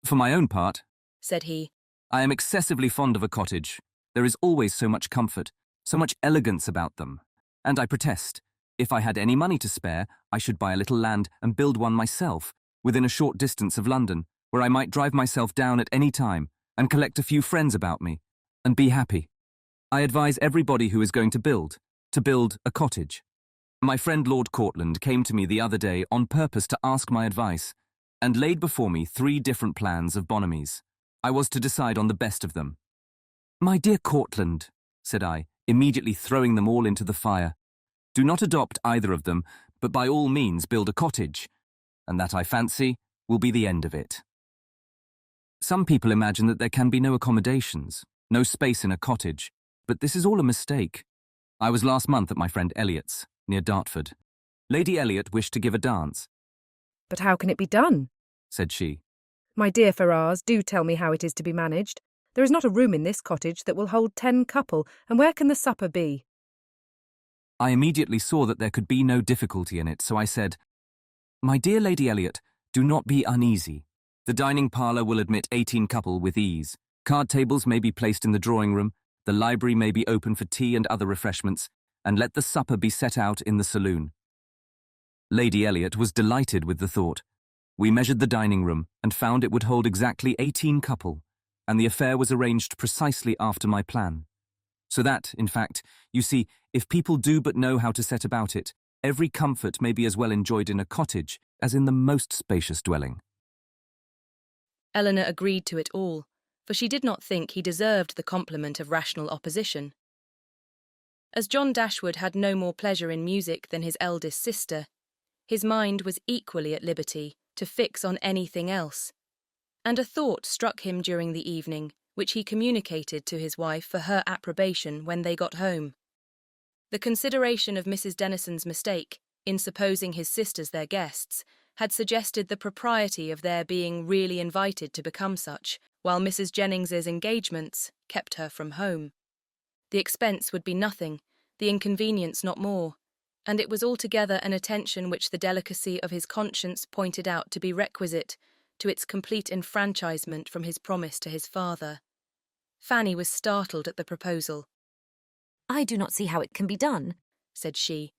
For my own part, said he, I am excessively fond of a cottage. There is always so much comfort, so much elegance about them. And I protest, if I had any money to spare, I should buy a little land and build one myself, within a short distance of London, where I might drive myself down at any time and collect a few friends about me, and be happy. I advise everybody who is going to build a cottage. My friend Lord Courtland came to me the other day on purpose to ask my advice, and laid before me 3 different plans of Bonhomie's. I was to decide on the best of them. My dear Courtland, said I, immediately throwing them all into the fire, do not adopt either of them, but by all means build a cottage, and that, I fancy, will be the end of it. Some people imagine that there can be no accommodations, no space in a cottage, but this is all a mistake. I was last month at my friend Elliot's, near Dartford. Lady Elliot wished to give a dance. But how can it be done? Said she. My dear Ferrars, do tell me how it is to be managed. There is not a room in this cottage that will hold 10 couple, and where can the supper be? I immediately saw that there could be no difficulty in it, so I said, My dear Lady Elliot, do not be uneasy. The dining parlour will admit 18 couple with ease. Card tables may be placed in the drawing-room, the library may be open for tea and other refreshments, and let the supper be set out in the saloon. Lady Elliot was delighted with the thought. We measured the dining-room and found it would hold exactly 18 couple, and the affair was arranged precisely after my plan. So that, in fact, you see, if people do but know how to set about it, every comfort may be as well enjoyed in a cottage as in the most spacious dwelling. Eleanor agreed to it all, for she did not think he deserved the compliment of rational opposition. As John Dashwood had no more pleasure in music than his eldest sister, his mind was equally at liberty to fix on anything else, and a thought struck him during the evening, which he communicated to his wife for her approbation when they got home. The consideration of Mrs. Denison's mistake, in supposing his sisters their guests, had suggested the propriety of their being really invited to become such, while Mrs. Jennings's engagements kept her from home. The expense would be nothing, the inconvenience not more, and it was altogether an attention which the delicacy of his conscience pointed out to be requisite to its complete enfranchisement from his promise to his father. Fanny was startled at the proposal. I do not see how it can be done, said she,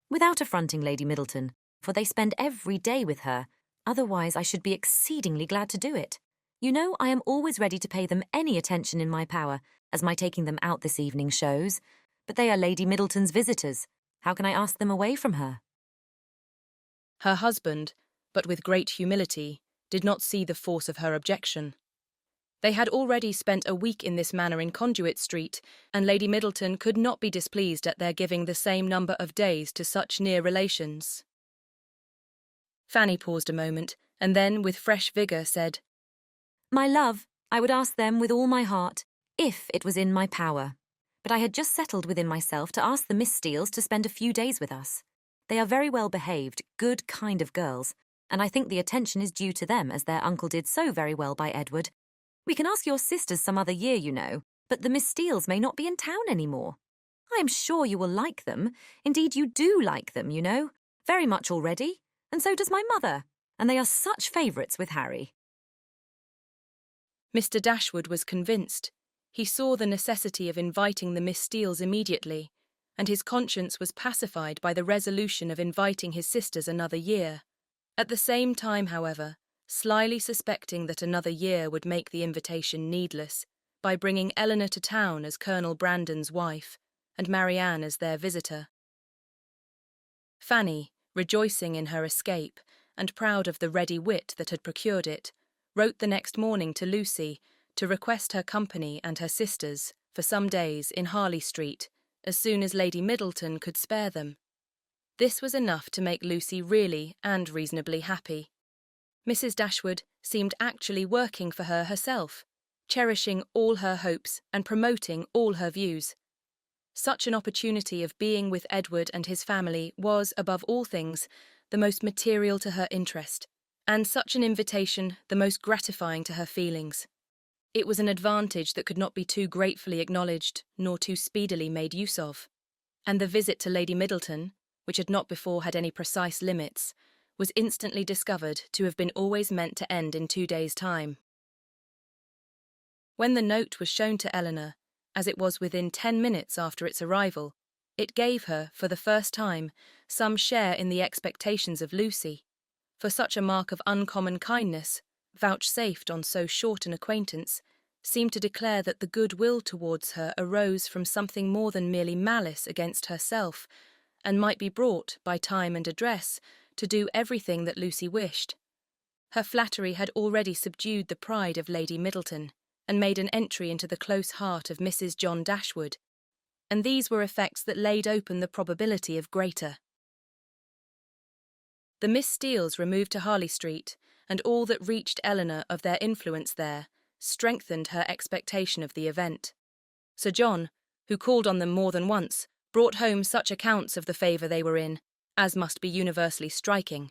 without affronting Lady Middleton, for they spend every day with her. Otherwise I should be exceedingly glad to do it. You know I am always ready to pay them any attention in my power, as my taking them out this evening shows, but they are Lady Middleton's visitors. How can I ask them away from her? Her husband, but with great humility, did not see the force of her objection. They had already spent a week in this manner in Conduit Street, and Lady Middleton could not be displeased at their giving the same number of days to such near relations. Fanny paused a moment, and then, with fresh vigour, said, "My love, I would ask them with all my heart, if it was in my power. But I had just settled within myself to ask the Miss Steeles to spend a few days with us. They are very well behaved, good kind of girls, and I think the attention is due to them, as their uncle did so very well by Edward. We can ask your sisters some other year, you know, but the Miss Steeles may not be in town any more. I am sure you will like them. Indeed, you do like them, you know, very much already, and so does my mother, and they are such favourites with Harry." Mr. Dashwood was convinced. He saw the necessity of inviting the Miss Steeles immediately, and his conscience was pacified by the resolution of inviting his sisters another year. At the same time, however, slyly suspecting that another year would make the invitation needless, by bringing Eleanor to town as Colonel Brandon's wife, and Marianne as their visitor. Fanny, rejoicing in her escape, and proud of the ready wit that had procured it, wrote the next morning to Lucy to request her company and her sisters for some days in Harley Street, as soon as Lady Middleton could spare them. This was enough to make Lucy really and reasonably happy. Mrs. Dashwood seemed actually working for her herself, cherishing all her hopes and promoting all her views. Such an opportunity of being with Edward and his family was, above all things, the most material to her interest, and such an invitation the most gratifying to her feelings. It was an advantage that could not be too gratefully acknowledged nor too speedily made use of, and the visit to Lady Middleton, which had not before had any precise limits, was instantly discovered to have been always meant to end in 2 days' time. When the note was shown to Eleanor, as it was within 10 minutes after its arrival, it gave her, for the first time, some share in the expectations of Lucy, for such a mark of uncommon kindness, vouchsafed on so short an acquaintance, seemed to declare that the goodwill towards her arose from something more than merely malice against herself, and might be brought, by time and address, to do everything that Lucy wished. Her flattery had already subdued the pride of Lady Middleton, and made an entry into the close heart of Mrs. John Dashwood, and these were effects that laid open the probability of greater. The Miss Steeles removed to Harley Street, and all that reached Eleanor of their influence there strengthened her expectation of the event. Sir John, who called on them more than once, brought home such accounts of the favour they were in, as must be universally striking.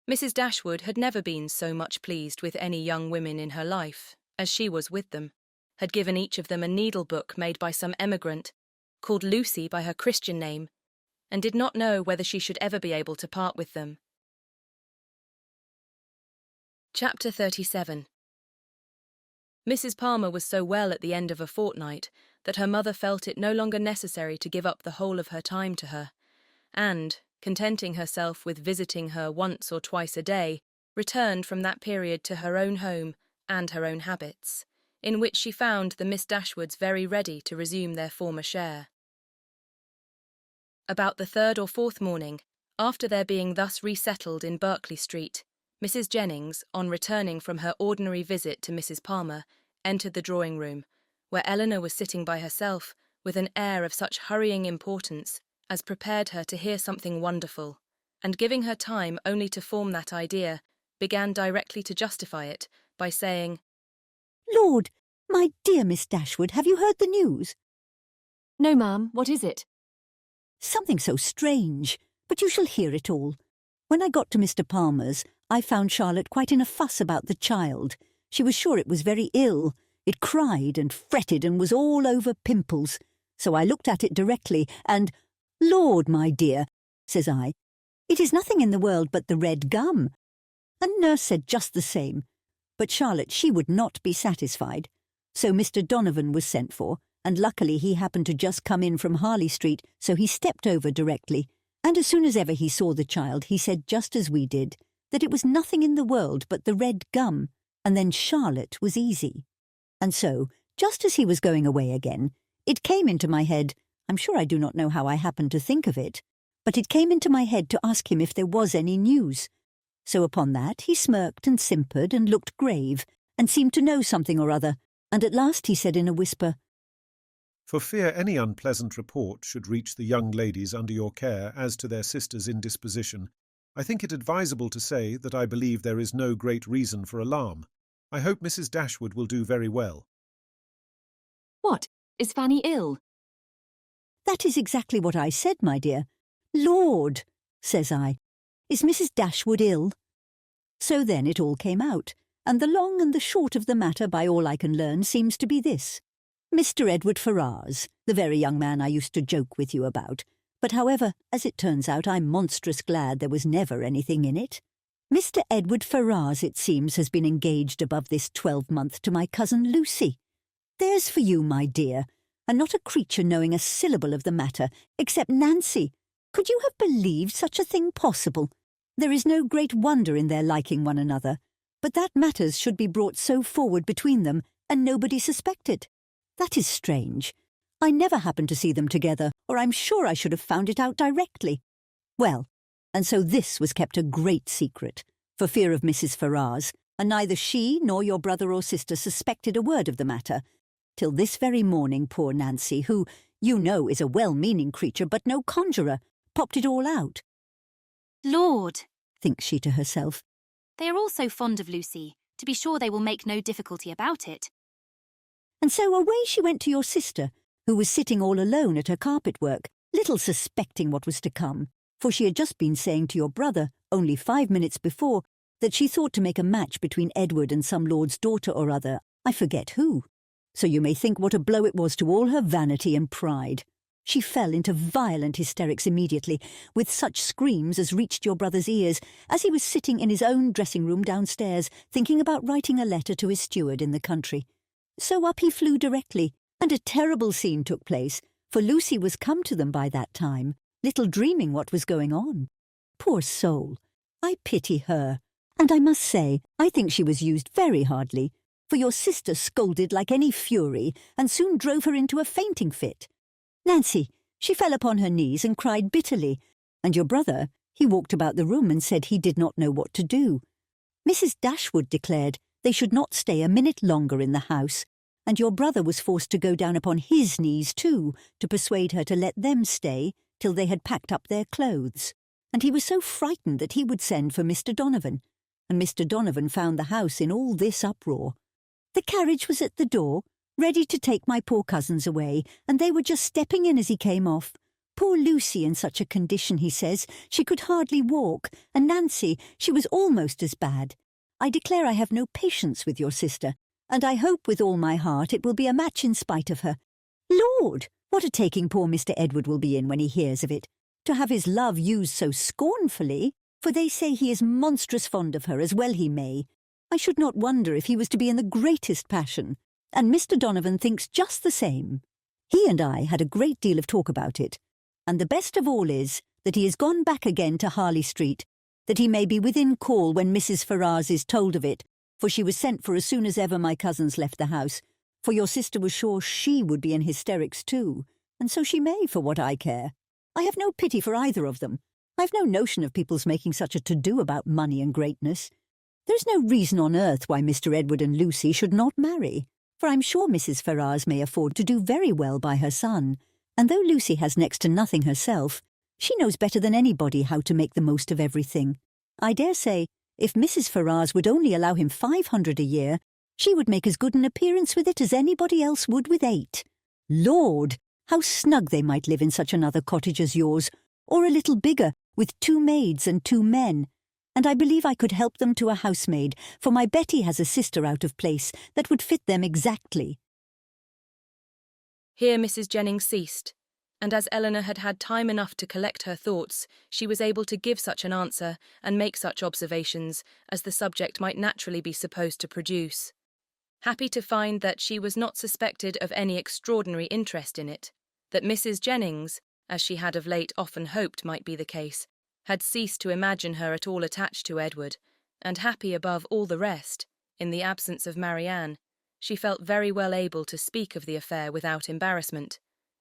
Mrs. Dashwood had never been so much pleased with any young women in her life as she was with them, had given each of them a needle-book made by some emigrant, called Lucy by her Christian name, and did not know whether she should ever be able to part with them. Chapter 37. Mrs. Palmer was so well at the end of a fortnight that her mother felt it no longer necessary to give up the whole of her time to her, and, contenting herself with visiting her once or twice a day, returned from that period to her own home and her own habits, in which she found the Miss Dashwoods very ready to resume their former share. About the 3rd or 4th morning, after their being thus resettled in Berkeley Street, Mrs. Jennings, on returning from her ordinary visit to Mrs. Palmer, entered the drawing-room, where Eleanor was sitting by herself with an air of such hurrying importance as prepared her to hear something wonderful, and giving her time only to form that idea, began directly to justify it by saying, "Lord, my dear Miss Dashwood, have you heard the news?" "No, ma'am. What is it?" "Something so strange, but you shall hear it all. When I got to Mr. Palmer's, I found Charlotte quite in a fuss about the child. She was sure it was very ill. It cried and fretted and was all over pimples. So I looked at it directly and, 'Lord, my dear,' says I, 'it is nothing in the world but the red gum.' And nurse said just the same. But Charlotte, she would not be satisfied. So Mr. Donovan was sent for, and luckily he happened to just come in from Harley Street, so he stepped over directly. And as soon as ever he saw the child, he said just as we did, that it was nothing in the world but the red gum, and then Charlotte was easy. And so, just as he was going away again, it came into my head, I'm sure I do not know how I happened to think of it, but it came into my head to ask him if there was any news. So upon that he smirked and simpered and looked grave, and seemed to know something or other, and at last he said in a whisper, For fear any unpleasant report should reach the young ladies under your care as to their sister's indisposition, I think it advisable to say that I believe there is no great reason for alarm. I hope Mrs. Dashwood will do very well. What? Is Fanny ill? That is exactly what I said, my dear. Lord, says I, is Mrs. Dashwood ill? So then it all came out, and the long and the short of the matter, by all I can learn, seems to be this. Mr. Edward Ferrars, the very young man I used to joke with you about, but however, as it turns out, I'm monstrous glad there was never anything in it. Mr. Edward Ferrars, it seems, has been engaged above this 12-month to my cousin Lucy. There's for you, my dear, and not a creature knowing a syllable of the matter, except Nancy. Could you have believed such a thing possible? There is no great wonder in their liking one another, but that matters should be brought so forward between them, and nobody suspected. That is strange. I never happened to see them together, or I'm sure I should have found it out directly. Well, and so this was kept a great secret, for fear of Mrs. Ferrars, and neither she nor your brother or sister suspected a word of the matter, till this very morning poor Nancy, who, you know, is a well-meaning creature but no conjurer, popped it all out. Lord, thinks she to herself, they are all so fond of Lucy. To be sure they will make no difficulty about it. And so away she went to your sister, who was sitting all alone at her carpet work, little suspecting what was to come, for she had just been saying to your brother, only 5 minutes before, that she thought to make a match between Edward and some lord's daughter or other, I forget who. So you may think what a blow it was to all her vanity and pride. She fell into violent hysterics immediately, with such screams as reached your brother's ears, as he was sitting in his own dressing-room downstairs, thinking about writing a letter to his steward in the country. So up he flew directly, and a terrible scene took place, for Lucy was come to them by that time, little dreaming what was going on. Poor soul! I pity her, and I must say I think she was used very hardly, for your sister scolded like any fury, and soon drove her into a fainting fit. Nancy, she fell upon her knees and cried bitterly, and your brother, he walked about the room and said he did not know what to do. Mrs. Dashwood declared they should not stay a minute longer in the house, and your brother was forced to go down upon his knees too, to persuade her to let them stay till they had packed up their clothes. And he was so frightened that he would send for Mr. Donovan, and Mr. Donovan found the house in all this uproar. The carriage was at the door, ready to take my poor cousins away, and they were just stepping in as he came off. Poor Lucy in such a condition, he says, she could hardly walk, and Nancy, she was almost as bad. I declare I have no patience with your sister, and I hope with all my heart it will be a match in spite of her. Lord, what a taking poor Mr. Edward will be in when he hears of it, to have his love used so scornfully, for they say he is monstrous fond of her, as well he may. I should not wonder if he was to be in the greatest passion, and Mr. Donovan thinks just the same. He and I had a great deal of talk about it, and the best of all is that he has gone back again to Harley Street, that he may be within call when Mrs. Ferrars is told of it, for she was sent for as soon as ever my cousins left the house, for your sister was sure she would be in hysterics too, and so she may, for what I care. I have no pity for either of them. I've no notion of people's making such a to-do about money and greatness. There's no reason on earth why Mr. Edward and Lucy should not marry, for I'm sure Mrs. Ferrars may afford to do very well by her son, and though Lucy has next to nothing herself, she knows better than anybody how to make the most of everything. I dare say, if Mrs. Ferrars would only allow him 500 a year, she would make as good an appearance with it as anybody else would with 8. Lord, how snug they might live in such another cottage as yours, or a little bigger, with 2 maids and 2 men. And I believe I could help them to a housemaid, for my Betty has a sister out of place that would fit them exactly. Here Mrs. Jennings ceased, and as Eleanor had had time enough to collect her thoughts, she was able to give such an answer and make such observations as the subject might naturally be supposed to produce. Happy to find that she was not suspected of any extraordinary interest in it, that Mrs. Jennings, as she had of late often hoped might be the case, had ceased to imagine her at all attached to Edward, and happy above all the rest, in the absence of Marianne, she felt very well able to speak of the affair without embarrassment,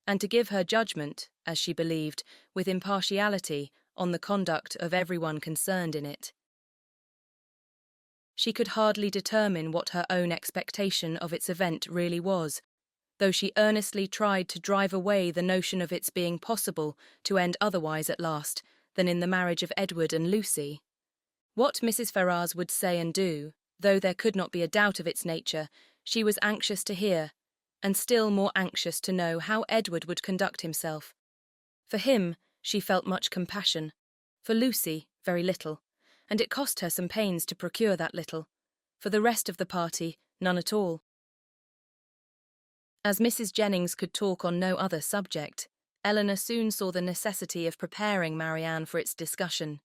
and to give her judgment, as she believed, with impartiality on the conduct of everyone concerned in it. She could hardly determine what her own expectation of its event really was, though she earnestly tried to drive away the notion of its being possible to end otherwise at last than in the marriage of Edward and Lucy. What Mrs. Ferrars would say and do, though there could not be a doubt of its nature, she was anxious to hear, and still more anxious to know how Edward would conduct himself. For him, she felt much compassion. For Lucy, very little, and it cost her some pains to procure that little. For the rest of the party, none at all. As Mrs. Jennings could talk on no other subject, Eleanor soon saw the necessity of preparing Marianne for its discussion.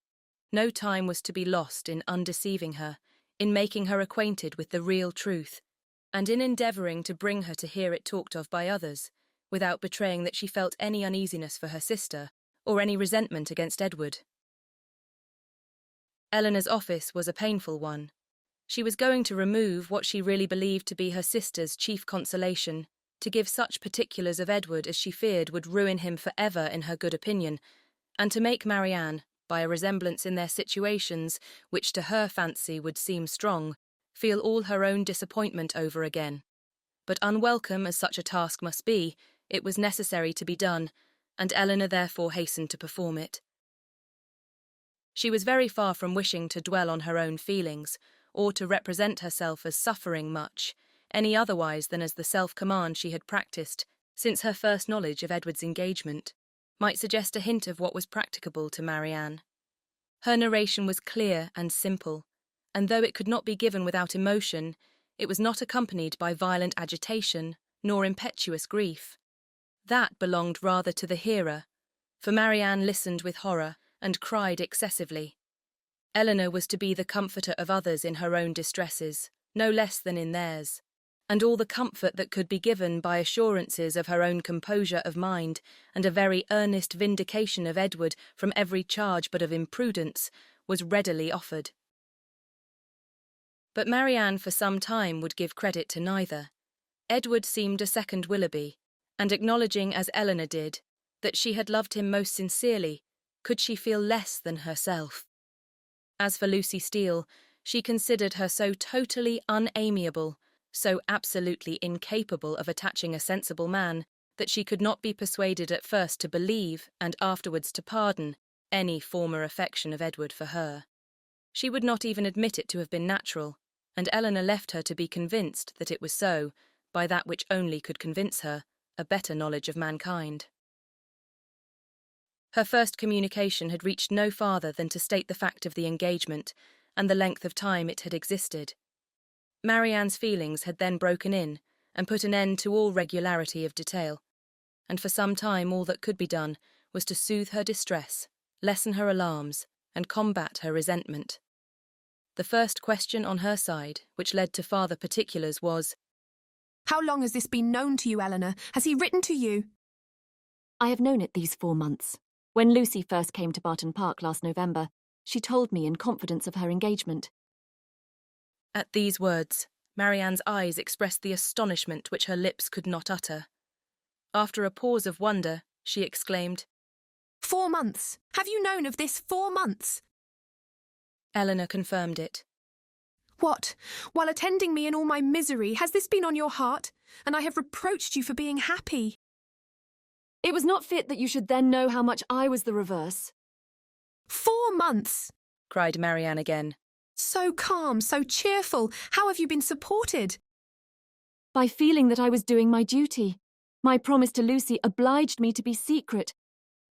No time was to be lost in undeceiving her, in making her acquainted with the real truth, and in endeavouring to bring her to hear it talked of by others, without betraying that she felt any uneasiness for her sister, or any resentment against Edward. Eleanor's office was a painful one. She was going to remove what she really believed to be her sister's chief consolation, to give such particulars of Edward as she feared would ruin him for ever in her good opinion, and to make Marianne, by a resemblance in their situations, which to her fancy would seem strong, feel all her own disappointment over again. But unwelcome as such a task must be, it was necessary to be done, and Eleanor therefore hastened to perform it. She was very far from wishing to dwell on her own feelings, or to represent herself as suffering much, any otherwise than as the self-command she had practised since her first knowledge of Edward's engagement might suggest a hint of what was practicable to Marianne. Her narration was clear and simple, and though it could not be given without emotion, it was not accompanied by violent agitation nor impetuous grief. That belonged rather to the hearer, for Marianne listened with horror and cried excessively. Eleanor was to be the comforter of others in her own distresses, no less than in theirs, and all the comfort that could be given by assurances of her own composure of mind and a very earnest vindication of Edward from every charge but of imprudence was readily offered. But Marianne for some time would give credit to neither. Edward seemed a second Willoughby, and acknowledging as Eleanor did that she had loved him most sincerely, could she feel less than herself? As for Lucy Steele, she considered her so totally unamiable, so absolutely incapable of attaching a sensible man, that she could not be persuaded at first to believe, and afterwards to pardon, any former affection of Edward for her. She would not even admit it to have been natural, and Eleanor left her to be convinced that it was so, by that which only could convince her, a better knowledge of mankind. Her first communication had reached no farther than to state the fact of the engagement, and the length of time it had existed. Marianne's feelings had then broken in, and put an end to all regularity of detail, and for some time all that could be done was to soothe her distress, lessen her alarms, and combat her resentment. The first question on her side, which led to farther particulars, was, "How long has this been known to you, Eleanor? Has he written to you?" "I have known it these 4 months. When Lucy first came to Barton Park last November, she told me in confidence of her engagement." At these words, Marianne's eyes expressed the astonishment which her lips could not utter. After a pause of wonder, she exclaimed, 4 months! Have you known of this 4 months? Eleanor confirmed it. What? While attending me in all my misery, has this been on your heart? And I have reproached you for being happy. "It was not fit that you should then know how much I was the reverse." 4 months! Cried Marianne again. So calm, so cheerful. How have you been supported? By feeling that I was doing my duty. My promise to Lucy obliged me to be secret.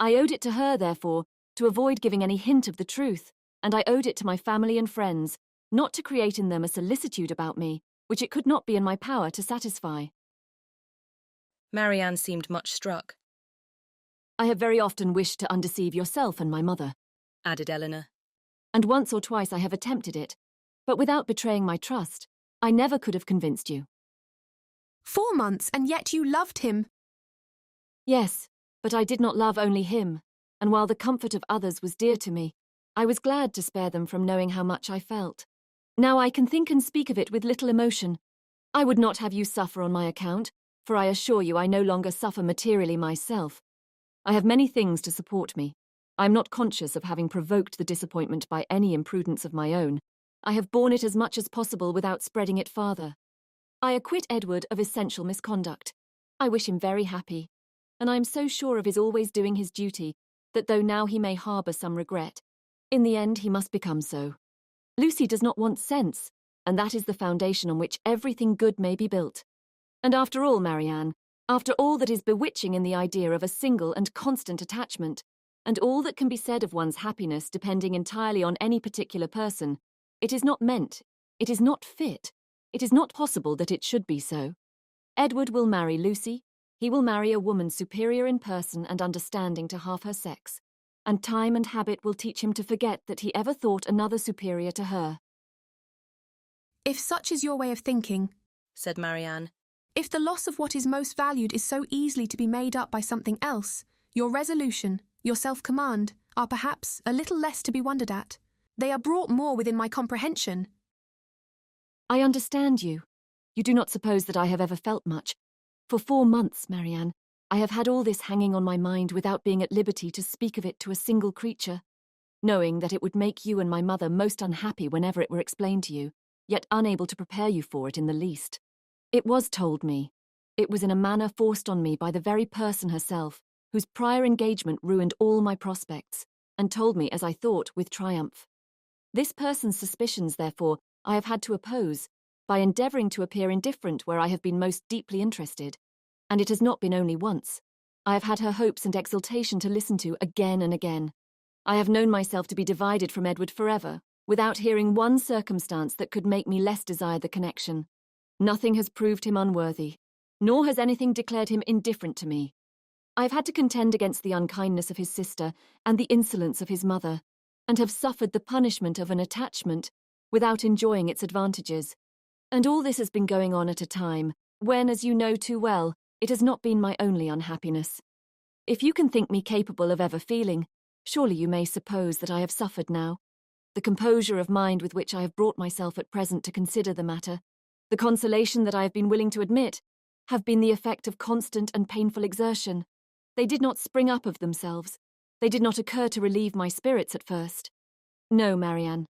I owed it to her, therefore, to avoid giving any hint of the truth, and I owed it to my family and friends, not to create in them a solicitude about me, which it could not be in my power to satisfy. Marianne seemed much struck. "I have very often wished to undeceive yourself and my mother," added Eleanor. "And once or twice I have attempted it, but without betraying my trust, I never could have convinced you." 4 months, and yet you loved him. "Yes, but I did not love only him, and while the comfort of others was dear to me, I was glad to spare them from knowing how much I felt. Now I can think and speak of it with little emotion. I would not have you suffer on my account, for I assure you I no longer suffer materially myself. I have many things to support me. I am not conscious of having provoked the disappointment by any imprudence of my own, I have borne it as much as possible without spreading it farther. I acquit Edward of essential misconduct. I wish him very happy, and I am so sure of his always doing his duty that though now he may harbour some regret, in the end he must become so. Lucy does not want sense, and that is the foundation on which everything good may be built. And after all, Marianne, after all that is bewitching in the idea of a single and constant attachment, and all that can be said of one's happiness depending entirely on any particular person, it is not meant, it is not fit, it is not possible that it should be so. Edward will marry Lucy, he will marry a woman superior in person and understanding to half her sex, and time and habit will teach him to forget that he ever thought another superior to her. If such is your way of thinking, said Marianne, if the loss of what is most valued is so easily to be made up by something else, your resolution, your self-command, are perhaps a little less to be wondered at. They are brought more within my comprehension. I understand you. You do not suppose that I have ever felt much. For 4 months, Marianne, I have had all this hanging on my mind without being at liberty to speak of it to a single creature, knowing that it would make you and my mother most unhappy whenever it were explained to you, yet unable to prepare you for it in the least. It was told me. It was in a manner forced on me by the very person herself, whose prior engagement ruined all my prospects, and told me, as I thought, with triumph. This person's suspicions, therefore, I have had to oppose, by endeavouring to appear indifferent where I have been most deeply interested. And it has not been only once. I have had her hopes and exultation to listen to again and again. I have known myself to be divided from Edward forever, without hearing one circumstance that could make me less desire the connection. Nothing has proved him unworthy, nor has anything declared him indifferent to me. I have had to contend against the unkindness of his sister and the insolence of his mother, and have suffered the punishment of an attachment without enjoying its advantages. And all this has been going on at a time when, as you know too well, it has not been my only unhappiness. If you can think me capable of ever feeling, surely you may suppose that I have suffered now. The composure of mind with which I have brought myself at present to consider the matter, the consolation that I have been willing to admit, have been the effect of constant and painful exertion. They did not spring up of themselves. They did not occur to relieve my spirits at first. No, Marianne.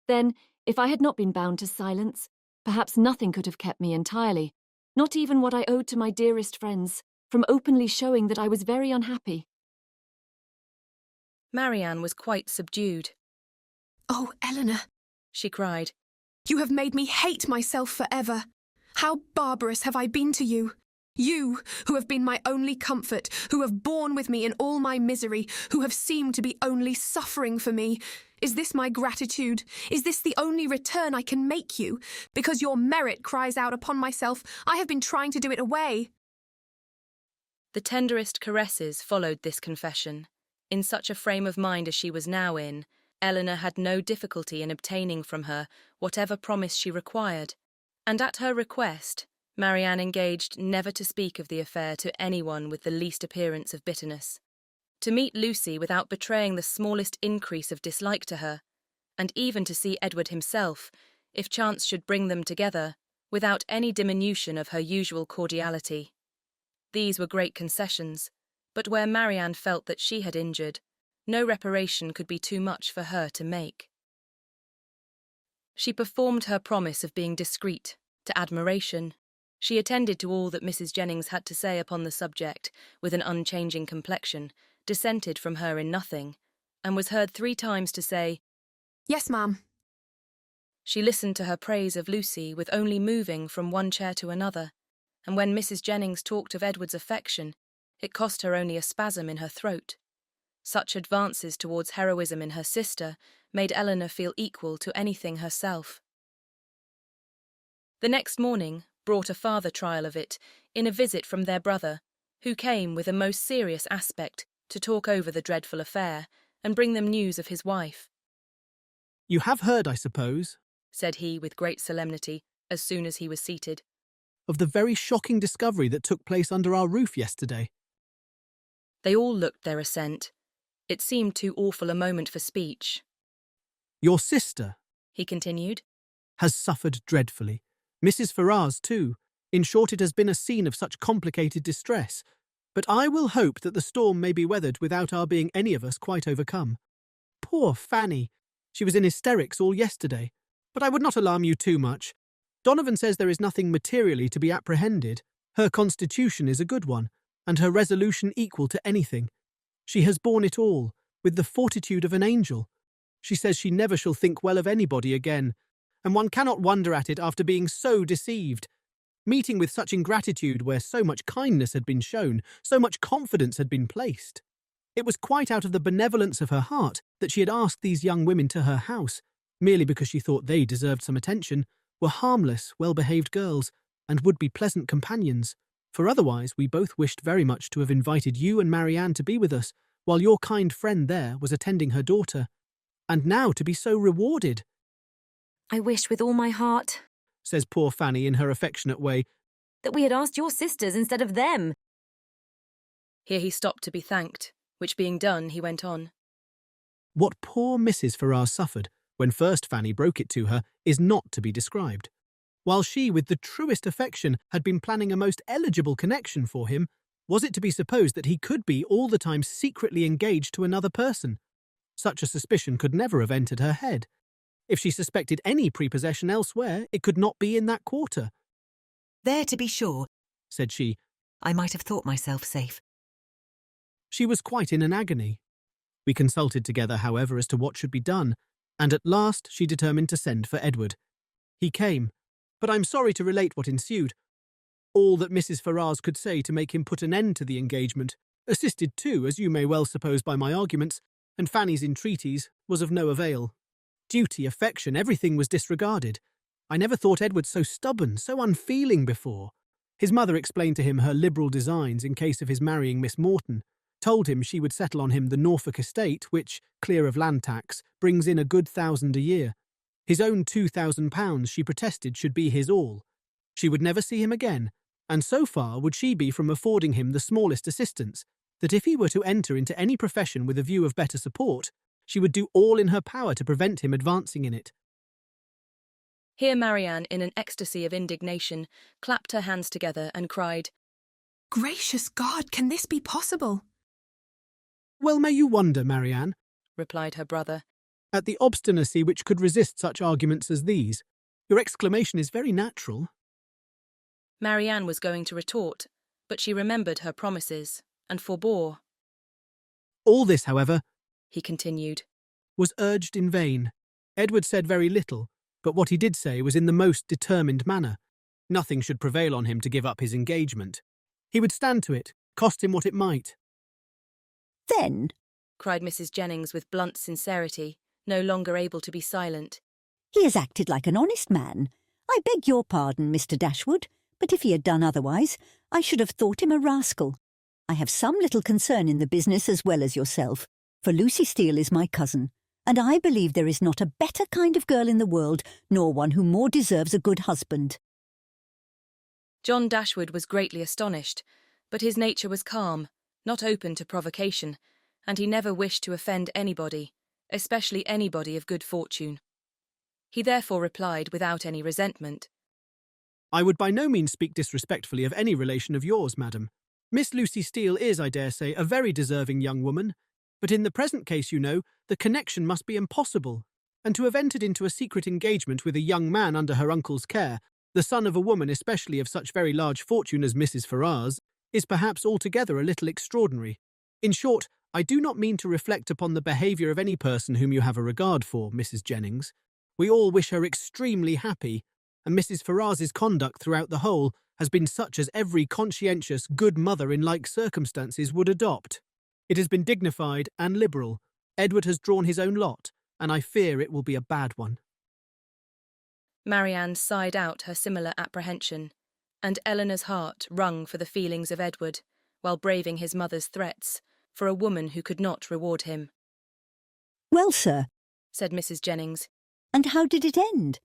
Then, if I had not been bound to silence, perhaps nothing could have kept me entirely, not even what I owed to my dearest friends, from openly showing that I was very unhappy. Marianne was quite subdued. Oh, Eleanor, she cried. You have made me hate myself forever. How barbarous have I been to you? You, who have been my only comfort, who have borne with me in all my misery, who have seemed to be only suffering for me. Is this my gratitude? Is this the only return I can make you? Because your merit cries out upon myself, I have been trying to do it away. The tenderest caresses followed this confession. In such a frame of mind as she was now in, Eleanor had no difficulty in obtaining from her whatever promise she required, and at her request, Marianne engaged never to speak of the affair to anyone with the least appearance of bitterness, to meet Lucy without betraying the smallest increase of dislike to her, and even to see Edward himself, if chance should bring them together, without any diminution of her usual cordiality. These were great concessions, but where Marianne felt that she had injured, no reparation could be too much for her to make. She performed her promise of being discreet, to admiration. She attended to all that Mrs. Jennings had to say upon the subject with an unchanging complexion, dissented from her in nothing, and was heard 3 times to say, Yes, ma'am. She listened to her praise of Lucy with only moving from one chair to another, and when Mrs. Jennings talked of Edward's affection, it cost her only a spasm in her throat. Such advances towards heroism in her sister made Eleanor feel equal to anything herself. The next morning brought a farther trial of it in a visit from their brother, who came with a most serious aspect to talk over the dreadful affair and bring them news of his wife. You have heard, I suppose, said he with great solemnity as soon as he was seated, of the very shocking discovery that took place under our roof yesterday. They all looked their assent. It seemed too awful a moment for speech. Your sister, he continued, has suffered dreadfully. Mrs. Ferrars, too. In short, it has been a scene of such complicated distress. But I will hope that the storm may be weathered without our being any of us quite overcome. Poor Fanny! She was in hysterics all yesterday. But I would not alarm you too much. Donovan says there is nothing materially to be apprehended. Her constitution is a good one, and her resolution equal to anything. She has borne it all, with the fortitude of an angel. She says she never shall think well of anybody again, and one cannot wonder at it after being so deceived. Meeting with such ingratitude where so much kindness had been shown, so much confidence had been placed. It was quite out of the benevolence of her heart that she had asked these young women to her house, merely because she thought they deserved some attention, were harmless, well-behaved girls, and would be pleasant companions, for otherwise we both wished very much to have invited you and Marianne to be with us, while your kind friend there was attending her daughter. And now to be so rewarded. I wish with all my heart, says poor Fanny in her affectionate way, that we had asked your sisters instead of them. Here he stopped to be thanked, which being done, he went on. What poor Mrs. Ferrars suffered, when first Fanny broke it to her, is not to be described. While she, with the truest affection, had been planning a most eligible connection for him, was it to be supposed that he could be all the time secretly engaged to another person? Such a suspicion could never have entered her head. If she suspected any prepossession elsewhere, it could not be in that quarter. There, to be sure, said she. I might have thought myself safe. She was quite in an agony. We consulted together, however, as to what should be done, and at last she determined to send for Edward. He came, but I'm sorry to relate what ensued. All that Mrs. Ferrars could say to make him put an end to the engagement, assisted too, as you may well suppose by my arguments, and Fanny's entreaties, was of no avail. Duty, affection, everything was disregarded. I never thought Edward so stubborn, so unfeeling before. His mother explained to him her liberal designs in case of his marrying Miss Morton, told him she would settle on him the Norfolk estate, which, clear of land tax, brings in a good 1,000 a year. His own £2,000 she protested should be his all. She would never see him again, and so far would she be from affording him the smallest assistance, that if he were to enter into any profession with a view of better support, she would do all in her power to prevent him advancing in it. Here Marianne, in an ecstasy of indignation, clapped her hands together and cried, Gracious God, can this be possible? Well may you wonder, Marianne, replied her brother, at the obstinacy which could resist such arguments as these. Your exclamation is very natural. Marianne was going to retort, but she remembered her promises, and forbore. All this, however, he continued, was urged in vain. Edward said very little, but what he did say was in the most determined manner. Nothing should prevail on him to give up his engagement. He would stand to it, cost him what it might. Then, cried Mrs. Jennings with blunt sincerity, no longer able to be silent, he has acted like an honest man. I beg your pardon, Mr. Dashwood, but if he had done otherwise, I should have thought him a rascal. I have some little concern in the business as well as yourself, for Lucy Steele is my cousin, and I believe there is not a better kind of girl in the world, nor one who more deserves a good husband. John Dashwood was greatly astonished, but his nature was calm, not open to provocation, and he never wished to offend anybody, especially anybody of good fortune. He therefore replied without any resentment, I would by no means speak disrespectfully of any relation of yours, madam. Miss Lucy Steele is, I dare say, a very deserving young woman, but in the present case, you know, the connection must be impossible, and to have entered into a secret engagement with a young man under her uncle's care, the son of a woman especially of such very large fortune as Mrs. Ferrars, is perhaps altogether a little extraordinary. In short, I do not mean to reflect upon the behaviour of any person whom you have a regard for, Mrs. Jennings. We all wish her extremely happy, and Mrs. Ferrars's conduct throughout the whole has been such as every conscientious, good mother in like circumstances would adopt. It has been dignified and liberal. Edward has drawn his own lot, and I fear it will be a bad one. Marianne sighed out her similar apprehension, and Eleanor's heart wrung for the feelings of Edward, while braving his mother's threats, for a woman who could not reward him. Well, sir, said Mrs. Jennings, and how did it end?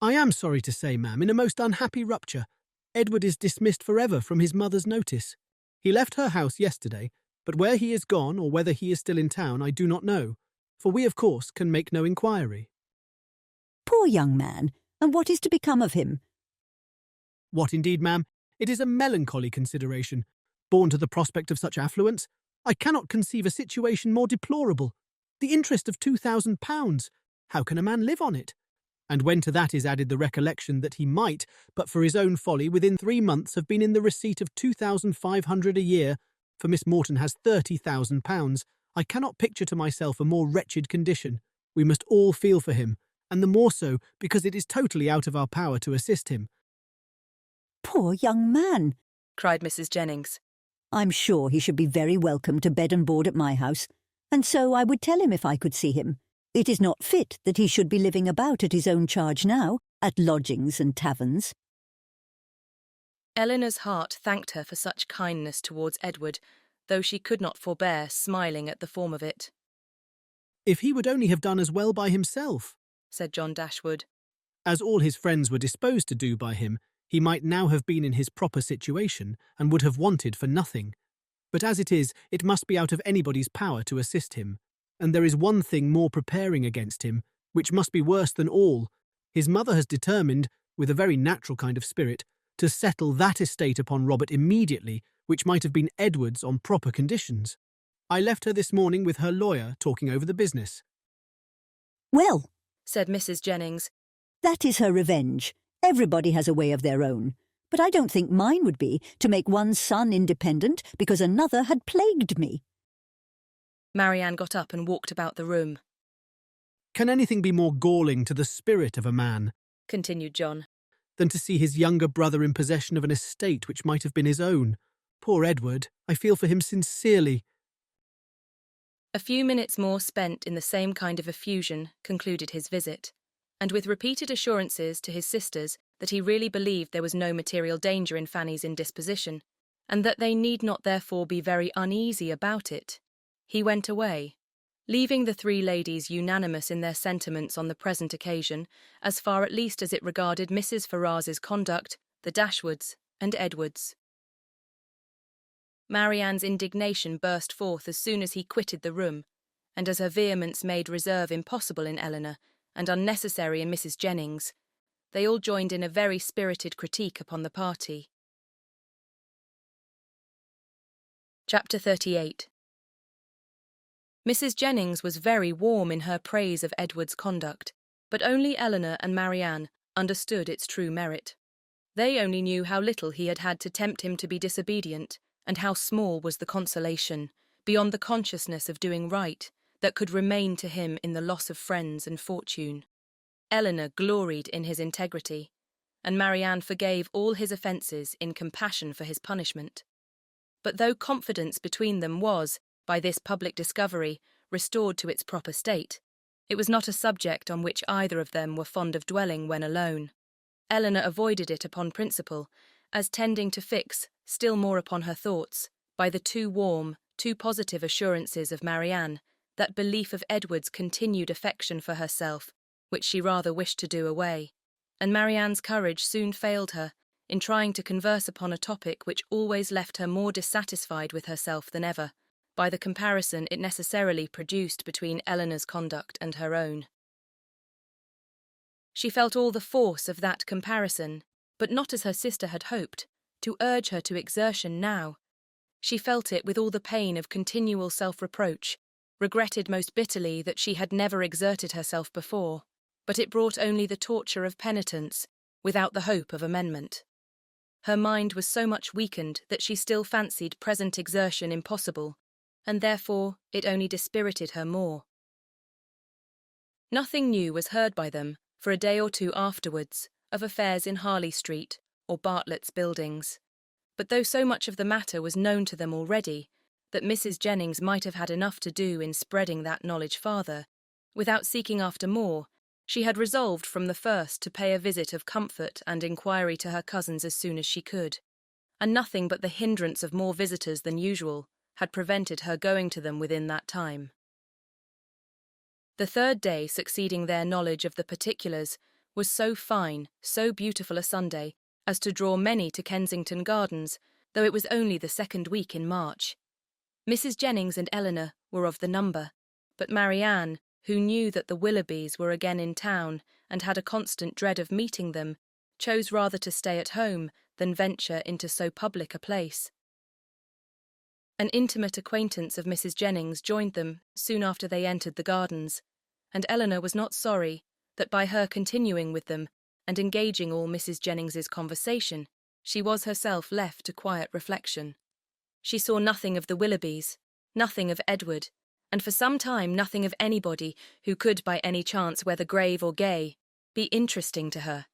I am sorry to say, ma'am, in a most unhappy rupture. Edward is dismissed forever from his mother's notice. He left her house yesterday, but where he is gone or whether he is still in town I do not know, for we, of course, can make no inquiry. Poor young man, and what is to become of him? What indeed, ma'am? It is a melancholy consideration. Born to the prospect of such affluence, I cannot conceive a situation more deplorable. The interest of £2,000. How can a man live on it? And when to that is added the recollection that he might, but for his own folly, within 3 months have been in the receipt of £2,500 a year, for Miss Morton has £30,000, I cannot picture to myself a more wretched condition. We must all feel for him, and the more so because it is totally out of our power to assist him. Poor young man, cried Mrs. Jennings. I'm sure he should be very welcome to bed and board at my house, and so I would tell him if I could see him. It is not fit that he should be living about at his own charge now, at lodgings and taverns. Eleanor's heart thanked her for such kindness towards Edward, though she could not forbear smiling at the form of it. If he would only have done as well by himself, said John Dashwood. As all his friends were disposed to do by him, he might now have been in his proper situation and would have wanted for nothing. But as it is, it must be out of anybody's power to assist him. And there is one thing more preparing against him, which must be worse than all. His mother has determined, with a very natural kind of spirit, to settle that estate upon Robert immediately, which might have been Edward's on proper conditions. I left her this morning with her lawyer talking over the business. Well, said Mrs. Jennings, that is her revenge. Everybody has a way of their own. But I don't think mine would be to make one son independent because another had plagued me. Marianne got up and walked about the room. Can anything be more galling to the spirit of a man, continued John, than to see his younger brother in possession of an estate which might have been his own? Poor Edward, I feel for him sincerely. A few minutes more spent in the same kind of effusion concluded his visit, and with repeated assurances to his sisters that he really believed there was no material danger in Fanny's indisposition, and that they need not therefore be very uneasy about it, he went away, leaving the 3 ladies unanimous in their sentiments on the present occasion, as far at least as it regarded Mrs. Ferrars's conduct, the Dashwoods, and Edward's. Marianne's indignation burst forth as soon as he quitted the room, and as her vehemence made reserve impossible in Eleanor, and unnecessary in Mrs. Jennings, they all joined in a very spirited critique upon the party. Chapter 38. Mrs. Jennings was very warm in her praise of Edward's conduct, but only Eleanor and Marianne understood its true merit. They only knew how little he had had to tempt him to be disobedient, and how small was the consolation, beyond the consciousness of doing right, that could remain to him in the loss of friends and fortune. Eleanor gloried in his integrity, and Marianne forgave all his offences in compassion for his punishment. But though confidence between them was, by this public discovery, restored to its proper state, it was not a subject on which either of them were fond of dwelling when alone. Eleanor avoided it upon principle, as tending to fix still more upon her thoughts, by the too warm, too positive assurances of Marianne, that belief of Edward's continued affection for herself, which she rather wished to do away, and Marianne's courage soon failed her in trying to converse upon a topic which always left her more dissatisfied with herself than ever, by the comparison it necessarily produced between Eleanor's conduct and her own. She felt all the force of that comparison, but not as her sister had hoped, to urge her to exertion now. She felt it with all the pain of continual self-reproach, regretted most bitterly that she had never exerted herself before, but it brought only the torture of penitence, without the hope of amendment. Her mind was so much weakened that she still fancied present exertion impossible, and therefore it only dispirited her more. Nothing new was heard by them, for a day or two afterwards, of affairs in Harley Street or Bartlett's buildings. But though so much of the matter was known to them already, that Mrs. Jennings might have had enough to do in spreading that knowledge farther, without seeking after more, she had resolved from the first to pay a visit of comfort and inquiry to her cousins as soon as she could, and nothing but the hindrance of more visitors than usual had prevented her going to them within that time. The 3rd day succeeding their knowledge of the particulars was so fine, so beautiful a Sunday, as to draw many to Kensington Gardens, though it was only the 2nd week in March. Mrs. Jennings and Eleanor were of the number, but Marianne, who knew that the Willoughbys were again in town and had a constant dread of meeting them, chose rather to stay at home than venture into so public a place. An intimate acquaintance of Mrs. Jennings joined them soon after they entered the gardens, and Eleanor was not sorry, that by her continuing with them and engaging all Mrs. Jennings's conversation, she was herself left to quiet reflection. She saw nothing of the Willoughbys, nothing of Edward, and for some time nothing of anybody who could by any chance, whether grave or gay, be interesting to her.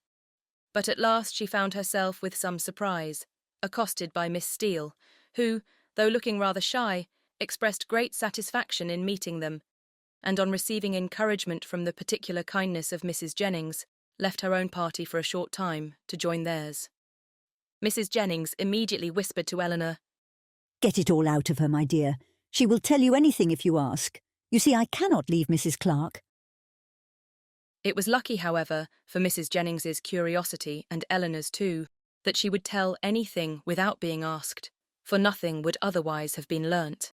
But at last she found herself with some surprise, accosted by Miss Steele, who, though looking rather shy, expressed great satisfaction in meeting them, and on receiving encouragement from the particular kindness of Mrs. Jennings, left her own party for a short time to join theirs. Mrs. Jennings immediately whispered to Eleanor, "Get it all out of her, my dear. She will tell you anything if you ask. You see, I cannot leave Mrs. Clark." It was lucky, however, for Mrs. Jennings's curiosity, and Eleanor's too, that she would tell anything without being asked, for nothing would otherwise have been learnt.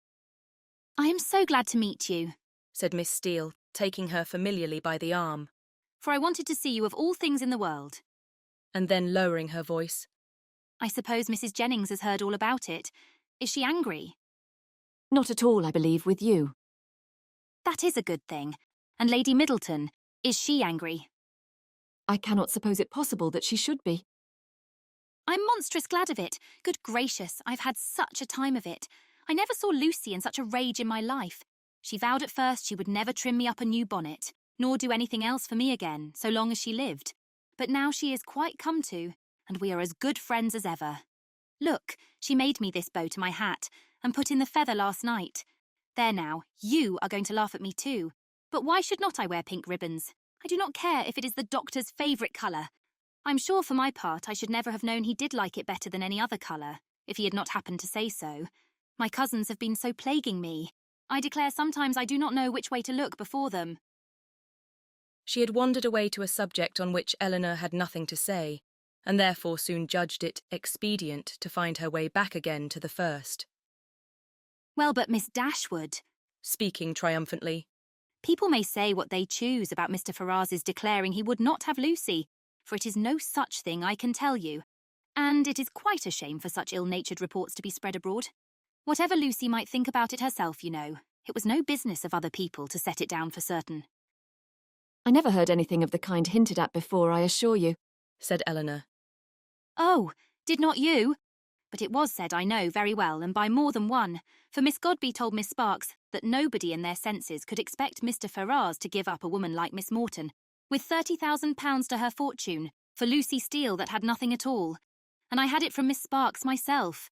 "I am so glad to meet you," said Miss Steele, taking her familiarly by the arm, "for I wanted to see you of all things in the world." and then lowering her voice, "I suppose Mrs. Jennings has heard all about it. Is she angry?" Not at all, I believe, with you. "That is a good thing. And Lady Middleton, is she angry?" I cannot suppose it possible that she should be. "I'm monstrous glad of it. Good gracious, I've had such a time of it. I never saw Lucy in such a rage in my life. She vowed at first she would never trim me up a new bonnet, nor do anything else for me again, so long as she lived. But now she is quite come to, and we are as good friends as ever. Look, she made me this bow to my hat, and put in the feather last night. There now, you are going to laugh at me too. But why should not I wear pink ribbons? I do not care if it is the doctor's favourite colour. I'm sure for my part I should never have known he did like it better than any other colour, if he had not happened to say so. My cousins have been so plaguing me. I declare sometimes I do not know which way to look before them." She had wandered away to a subject on which Eleanor had nothing to say, and therefore soon judged it expedient to find her way back again to the first. "Well, but Miss Dashwood," speaking triumphantly, "people may say what they choose about Mr. Ferrars's declaring he would not have Lucy, for it is no such thing, I can tell you. And it is quite a shame for such ill-natured reports to be spread abroad. Whatever Lucy might think about it herself, you know, it was no business of other people to set it down for certain." I never heard anything of the kind hinted at before, I assure you, said Eleanor. "Oh, did not you? But it was said, I know, very well, and by more than one, for Miss Godby told Miss Sparks that nobody in their senses could expect Mr. Ferrars to give up a woman like Miss Morton, with £30,000 to her fortune, for Lucy Steele that had nothing at all. And I had it from Miss Sparks myself.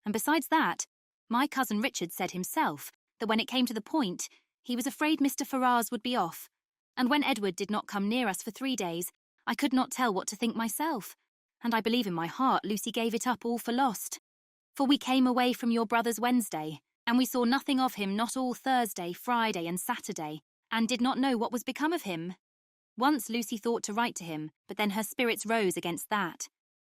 And besides that, my cousin Richard said himself that when it came to the point, he was afraid Mr. Ferrars would be off. And when Edward did not come near us for 3 days, I could not tell what to think myself. And I believe in my heart Lucy gave it up all for lost. For we came away from your brother's Wednesday, and we saw nothing of him not all Thursday, Friday, and Saturday, and did not know what was become of him. Once Lucy thought to write to him, but then her spirits rose against that.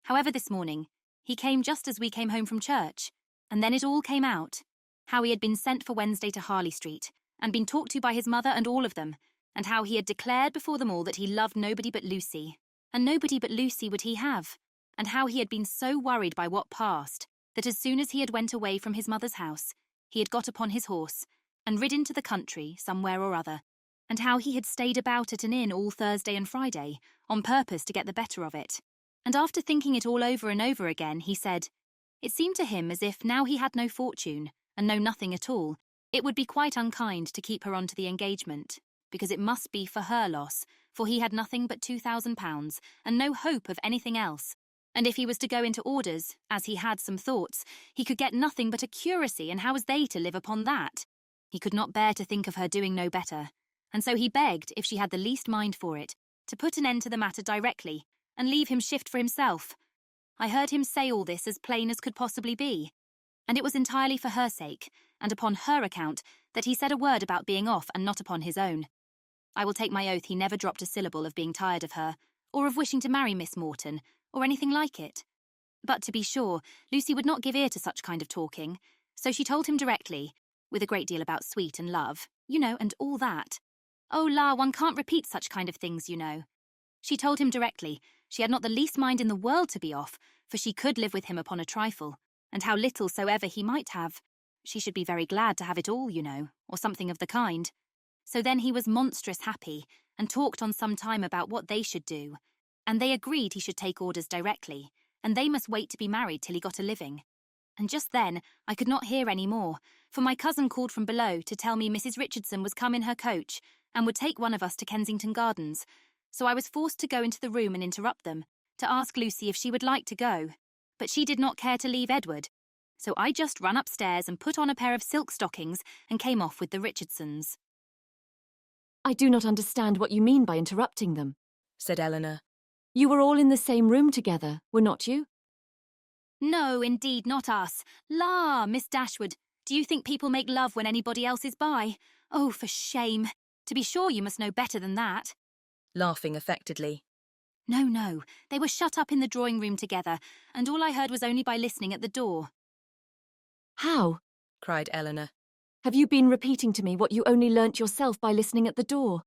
However, this morning, he came just as we came home from church, and then it all came out, how he had been sent for Wednesday to Harley Street, and been talked to by his mother and all of them, and how he had declared before them all that he loved nobody but Lucy, and nobody but Lucy would he have, and how he had been so worried by what passed, that as soon as he had went away from his mother's house, he had got upon his horse, and ridden to the country, somewhere or other, and how he had stayed about at an inn all Thursday and Friday, on purpose to get the better of it. And after thinking it all over and over again, he said, it seemed to him as if now he had no fortune, and no nothing at all, it would be quite unkind to keep her on to the engagement, because it must be for her loss, for he had nothing but £2,000, and no hope of anything else. And if he was to go into orders, as he had some thoughts, he could get nothing but a curacy, and how was they to live upon that? He could not bear to think of her doing no better, and so he begged, if she had the least mind for it, to put an end to the matter directly, and leave him shift for himself. I heard him say all this as plain as could possibly be, and it was entirely for her sake, and upon her account, that he said a word about being off and not upon his own. I will take my oath he never dropped a syllable of being tired of her, or of wishing to marry Miss Morton, or anything like it. But to be sure, Lucy would not give ear to such kind of talking, so she told him directly, with a great deal about sweet and love, you know, and all that. Oh, la, one can't repeat such kind of things, you know. She told him directly she had not the least mind in the world to be off, for she could live with him upon a trifle, and how little soever he might have, she should be very glad to have it all, you know, or something of the kind. So then he was monstrous happy, and talked on some time about what they should do, and they agreed he should take orders directly, and they must wait to be married till he got a living. And just then I could not hear any more, for my cousin called from below to tell me Mrs. Richardson was come in her coach and would take one of us to Kensington Gardens, so I was forced to go into the room and interrupt them, to ask Lucy if she would like to go, but she did not care to leave Edward. So I just ran upstairs and put on a pair of silk stockings and came off with the Richardsons. I do not understand what you mean by interrupting them, said Eleanor. You were all in the same room together, were not you? No, indeed, not us. La, Miss Dashwood, do you think people make love when anybody else is by? Oh, for shame. To be sure you must know better than that. Laughing affectedly. No, they were shut up in the drawing-room together, and all I heard was only by listening at the door. How? Cried Eleanor. Have you been repeating to me what you only learnt yourself by listening at the door?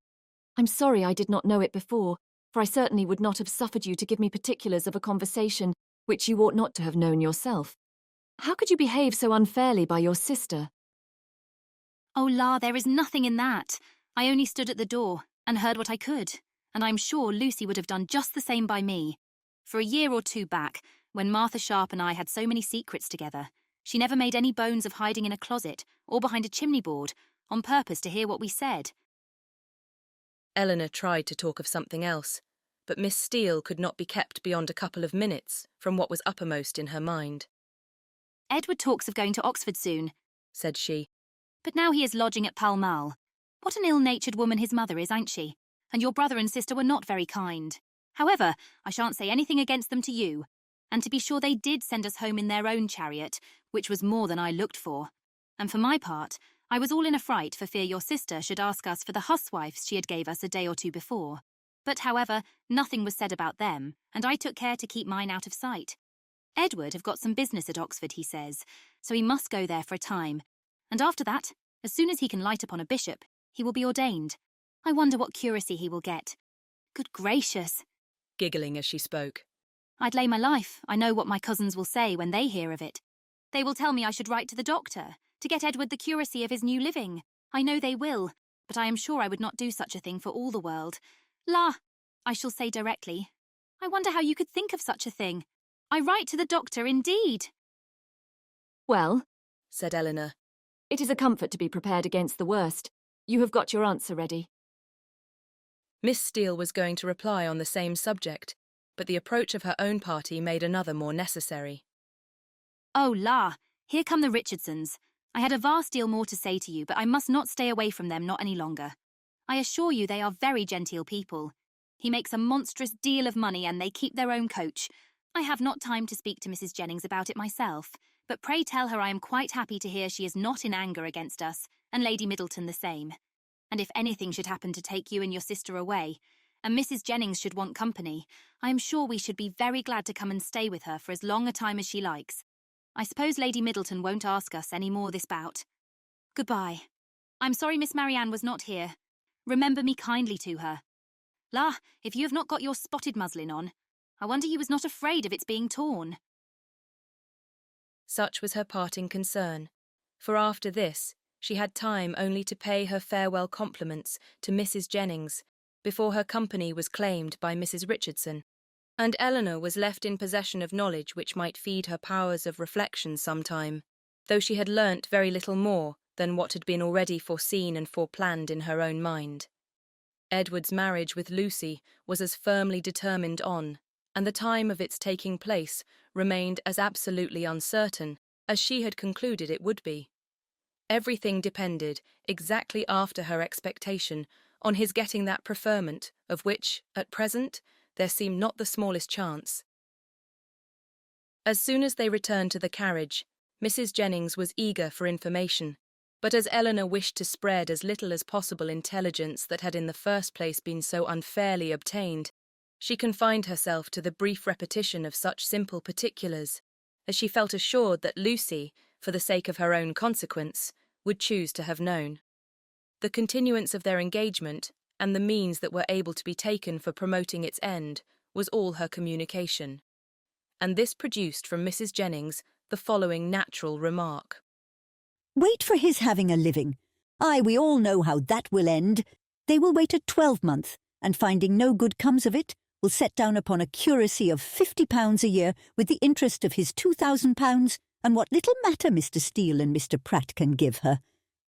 I'm sorry I did not know it before, for I certainly would not have suffered you to give me particulars of a conversation which you ought not to have known yourself. How could you behave so unfairly by your sister? Oh, La, there is nothing in that. I only stood at the door and heard what I could, and I'm sure Lucy would have done just the same by me. For a year or two back, when Martha Sharp and I had so many secrets together, she never made any bones of hiding in a closet or behind a chimney board on purpose to hear what we said. Eleanor tried to talk of something else, but Miss Steele could not be kept beyond a couple of minutes from what was uppermost in her mind. Edward talks of going to Oxford soon, said she. But now he is lodging at Pall Mall. What an ill-natured woman his mother is, ain't she? And your brother and sister were not very kind. However, I shan't say anything against them to you. And to be sure they did send us home in their own chariot, which was more than I looked for. And for my part, I was all in a fright for fear your sister should ask us for the huswives she had gave us a day or two before. But, however, nothing was said about them, and I took care to keep mine out of sight. Edward have got some business at Oxford, he says, so he must go there for a time. And after that, as soon as he can light upon a bishop, he will be ordained. I wonder what curacy he will get. Good gracious! Giggling as she spoke. I'd lay my life I know what my cousins will say when they hear of it. They will tell me I should write to the doctor to get Edward the curacy of his new living. I know they will, but I am sure I would not do such a thing for all the world. La, I shall say directly. I wonder how you could think of such a thing. I write to the doctor, indeed. Well, said Eleanor, it is a comfort to be prepared against the worst. You have got your answer ready. Miss Steele was going to reply on the same subject, but the approach of her own party made another more necessary. Oh, la, here come the Richardsons. I had a vast deal more to say to you, but I must not stay away from them not any longer. I assure you they are very genteel people. He makes a monstrous deal of money and they keep their own coach. I have not time to speak to Mrs. Jennings about it myself, but pray tell her I am quite happy to hear she is not in anger against us, and Lady Middleton the same. And if anything should happen to take you and your sister away, and Mrs. Jennings should want company, I am sure we should be very glad to come and stay with her for as long a time as she likes. I suppose Lady Middleton won't ask us any more this bout. Goodbye. I'm sorry Miss Marianne was not here. Remember me kindly to her. La, if you have not got your spotted muslin on, I wonder you was not afraid of its being torn. Such was her parting concern, for after this she had time only to pay her farewell compliments to Mrs. Jennings before her company was claimed by Mrs. Richardson, and Eleanor was left in possession of knowledge which might feed her powers of reflection some time, though she had learnt very little more than what had been already foreseen and foreplanned in her own mind. Edward's marriage with Lucy was as firmly determined on, and the time of its taking place remained as absolutely uncertain as she had concluded it would be. Everything depended, exactly after her expectation, on his getting that preferment of which, at present, there seemed not the smallest chance. As soon as they returned to the carriage, Mrs. Jennings was eager for information, but as Eleanor wished to spread as little as possible intelligence that had in the first place been so unfairly obtained, she confined herself to the brief repetition of such simple particulars, as she felt assured that Lucy, for the sake of her own consequence, would choose to have known. The continuance of their engagement, and the means that were able to be taken for promoting its end, was all her communication. And this produced from Mrs. Jennings the following natural remark. Wait for his having a living. Aye, we all know how that will end. They will wait a 12-month, and finding no good comes of it, will set down upon a curacy of £50 a year with the interest of his £2,000 and what little matter Mr. Steele and Mr. Pratt can give her.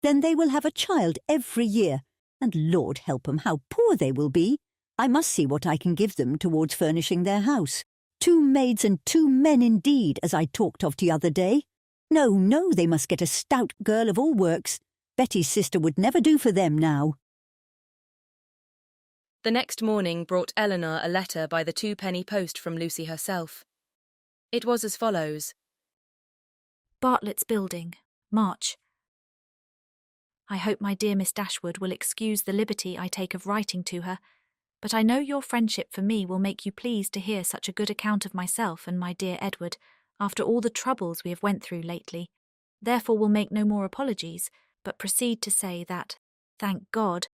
Then they will have a child every year, and Lord help 'em, how poor they will be. I must see what I can give them towards furnishing their house. 2 maids and 2 men indeed, as I talked of the other day. No, no, they must get a stout girl of all works. Betty's sister would never do for them now. The next morning brought Eleanor a letter by the 2-penny post from Lucy herself. It was as follows. Bartlett's Building, March. I hope my dear Miss Dashwood will excuse the liberty I take of writing to her, but I know your friendship for me will make you pleased to hear such a good account of myself and my dear Edward, after all the troubles we have went through lately. Therefore will make no more apologies, but proceed to say that, thank God,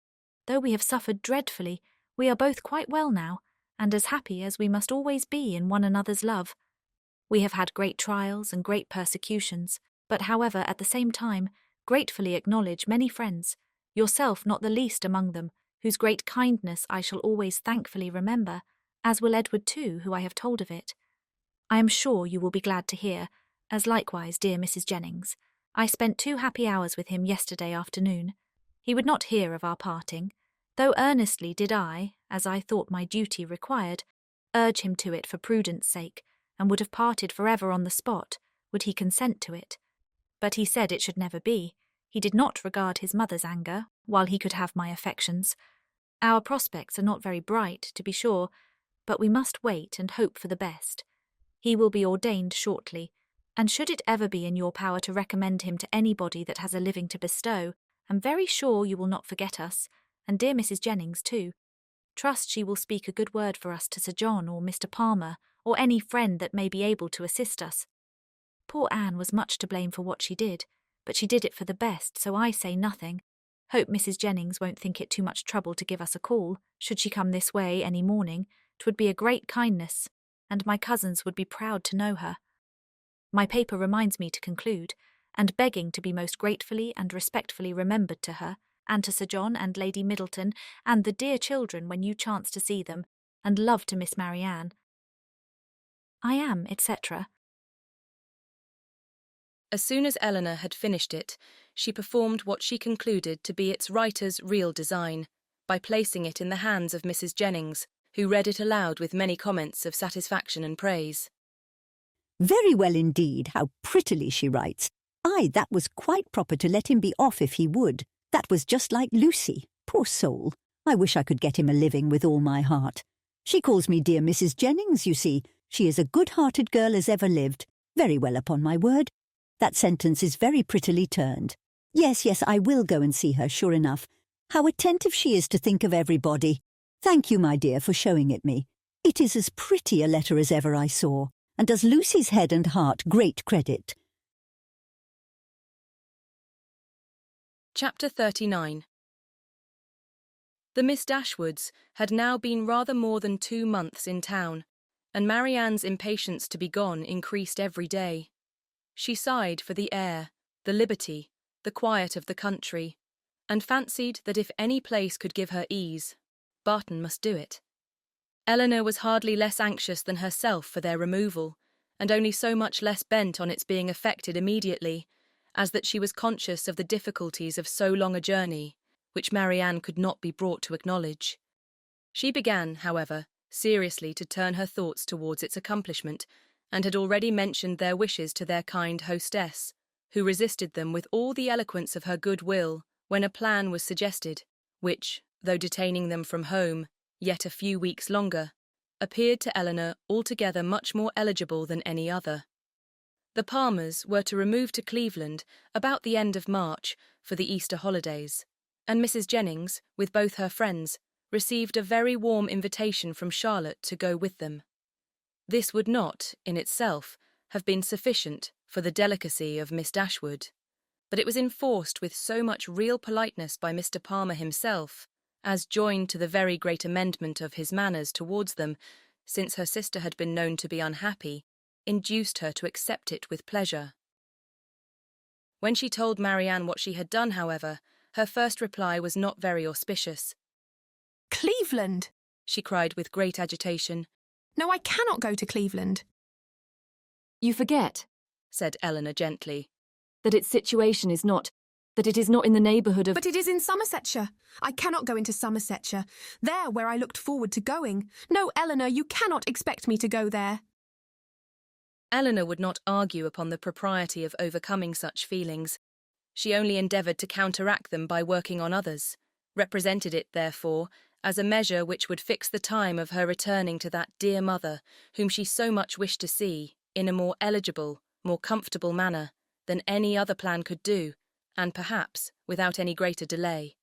though we have suffered dreadfully, we are both quite well now, and as happy as we must always be in one another's love. We have had great trials and great persecutions, but however, at the same time, gratefully acknowledge many friends, yourself not the least among them, whose great kindness I shall always thankfully remember, as will Edward too, who I have told of it. I am sure you will be glad to hear, as likewise dear Mrs. Jennings. I spent 2 happy hours with him yesterday afternoon. He would not hear of our parting, though earnestly did I, as I thought my duty required, urge him to it for prudence sake, and would have parted for ever on the spot, would he consent to it. But he said it should never be. He did not regard his mother's anger, while he could have my affections. Our prospects are not very bright, to be sure, but we must wait and hope for the best. He will be ordained shortly, and should it ever be in your power to recommend him to anybody that has a living to bestow, am very sure you will not forget us, and dear Mrs. Jennings too. Trust she will speak a good word for us to Sir John or Mr. Palmer, or any friend that may be able to assist us. Poor Anne was much to blame for what she did, but she did it for the best, so I say nothing. Hope Mrs. Jennings won't think it too much trouble to give us a call, should she come this way any morning. 'Twould be a great kindness, and my cousins would be proud to know her. My paper reminds me to conclude, and begging to be most gratefully and respectfully remembered to her, and to Sir John and Lady Middleton, and the dear children when you chance to see them, and love to Miss Marianne. I am, etc. As soon as Eleanor had finished it, she performed what she concluded to be its writer's real design, by placing it in the hands of Mrs. Jennings, who read it aloud with many comments of satisfaction and praise. Very well indeed, how prettily she writes. Aye, that was quite proper to let him be off if he would. That was just like Lucy. Poor soul. I wish I could get him a living with all my heart. She calls me dear Mrs. Jennings, you see. She is a good-hearted girl as ever lived. Very well, upon my word. That sentence is very prettily turned. Yes, yes, I will go and see her, sure enough. How attentive she is to think of everybody. Thank you, my dear, for showing it me. It is as pretty a letter as ever I saw, and does Lucy's head and heart great credit. Chapter 39. The Miss Dashwoods had now been rather more than 2 months in town, and Marianne's impatience to be gone increased every day. She sighed for the air, the liberty, the quiet of the country, and fancied that if any place could give her ease, Barton must do it. Eleanor was hardly less anxious than herself for their removal, and only so much less bent on its being effected immediately, as that she was conscious of the difficulties of so long a journey, which Marianne could not be brought to acknowledge. She began, however, seriously to turn her thoughts towards its accomplishment, and had already mentioned their wishes to their kind hostess, who resisted them with all the eloquence of her good will, when a plan was suggested, which, though detaining them from home yet a few weeks longer, appeared to Eleanor altogether much more eligible than any other. The Palmers were to remove to Cleveland about the end of March for the Easter holidays, and Mrs. Jennings, with both her friends, received a very warm invitation from Charlotte to go with them. This would not, in itself, have been sufficient for the delicacy of Miss Dashwood, but it was enforced with so much real politeness by Mr. Palmer himself, as joined to the very great amendment of his manners towards them, since her sister had been known to be unhappy, induced her to accept it with pleasure. When she told Marianne what she had done, however, her first reply was not very auspicious. Cleveland! she cried with great agitation. No, I cannot go to Cleveland. You forget, said Eleanor gently, that its situation is not, that it is not in the neighbourhood of— But it is in Somersetshire. I cannot go into Somersetshire. There, where I looked forward to going. No, Eleanor, you cannot expect me to go there. Eleanor would not argue upon the propriety of overcoming such feelings. She only endeavoured to counteract them by working on others, represented it, therefore, as a measure which would fix the time of her returning to that dear mother whom she so much wished to see, in a more eligible, more comfortable manner than any other plan could do, and perhaps without any greater delay.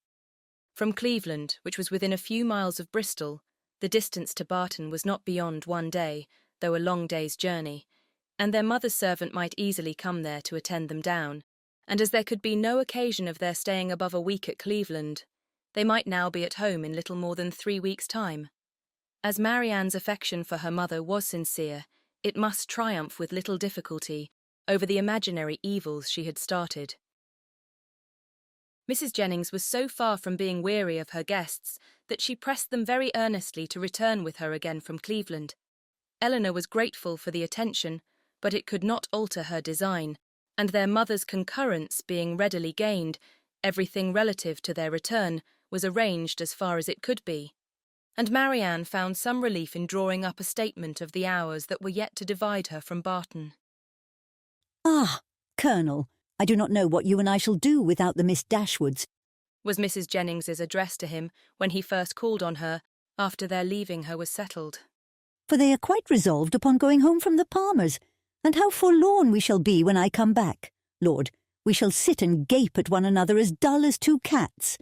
From Cleveland, which was within a few miles of Bristol, the distance to Barton was not beyond 1 day, though a long day's journey, and their mother's servant might easily come there to attend them down, and as there could be no occasion of their staying above a week at Cleveland, they might now be at home in little more than 3 weeks' time. As Marianne's affection for her mother was sincere, it must triumph with little difficulty over the imaginary evils she had started. Mrs. Jennings was so far from being weary of her guests that she pressed them very earnestly to return with her again from Cleveland. Eleanor was grateful for the attention, but it could not alter her design, and their mother's concurrence being readily gained, everything relative to their return was arranged as far as it could be, and Marianne found some relief in drawing up a statement of the hours that were yet to divide her from Barton. Ah, Colonel, I do not know what you and I shall do without the Miss Dashwoods, was Mrs. Jennings's address to him when he first called on her after their leaving her was settled. for they are quite resolved upon going home from the Palmers, and how forlorn we shall be when I come back. Lord, we shall sit and gape at one another as dull as 2 cats.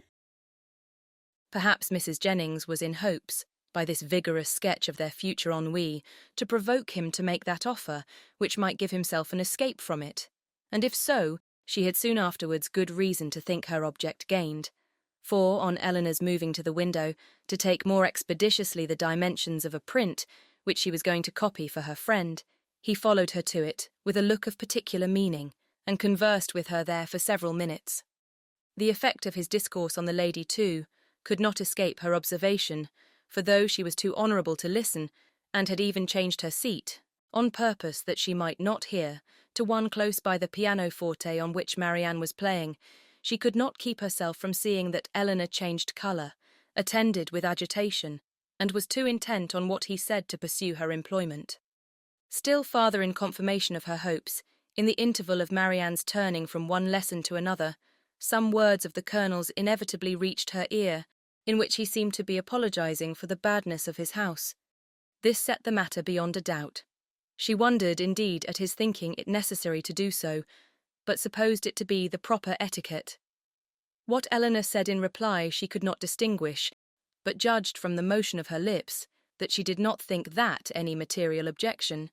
Perhaps Mrs. Jennings was in hopes, by this vigorous sketch of their future ennui, to provoke him to make that offer which might give himself an escape from it, and if so, she had soon afterwards good reason to think her object gained, for, on Eleanor's moving to the window to take more expeditiously the dimensions of a print which she was going to copy for her friend, he followed her to it with a look of particular meaning, and conversed with her there for several minutes. The effect of his discourse on the lady, too, could not escape her observation, for though she was too honourable to listen, and had even changed her seat, on purpose that she might not hear, to one close by the pianoforte on which Marianne was playing, she could not keep herself from seeing that Eleanor changed colour, attended with agitation, and was too intent on what he said to pursue her employment. Still farther in confirmation of her hopes, in the interval of Marianne's turning from one lesson to another, some words of the Colonel's inevitably reached her ear, in which he seemed to be apologising for the badness of his house. This set the matter beyond a doubt. She wondered, indeed, at his thinking it necessary to do so, but supposed it to be the proper etiquette. What Eleanor said in reply she could not distinguish, but judged from the motion of her lips that she did not think that any material objection,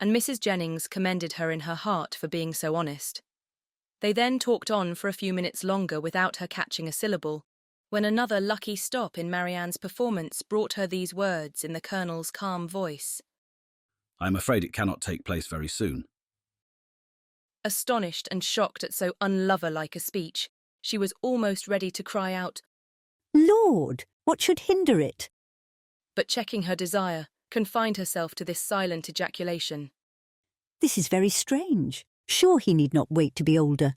and Mrs. Jennings commended her in her heart for being so honest. They then talked on for a few minutes longer without her catching a syllable, when another lucky stop in Marianne's performance brought her these words in the Colonel's calm voice. I am afraid it cannot take place very soon. Astonished and shocked at so unlover-like a speech, she was almost ready to cry out, Lord, what should hinder it? But checking her desire, confined herself to this silent ejaculation. This is very strange. Sure he need not wait to be older.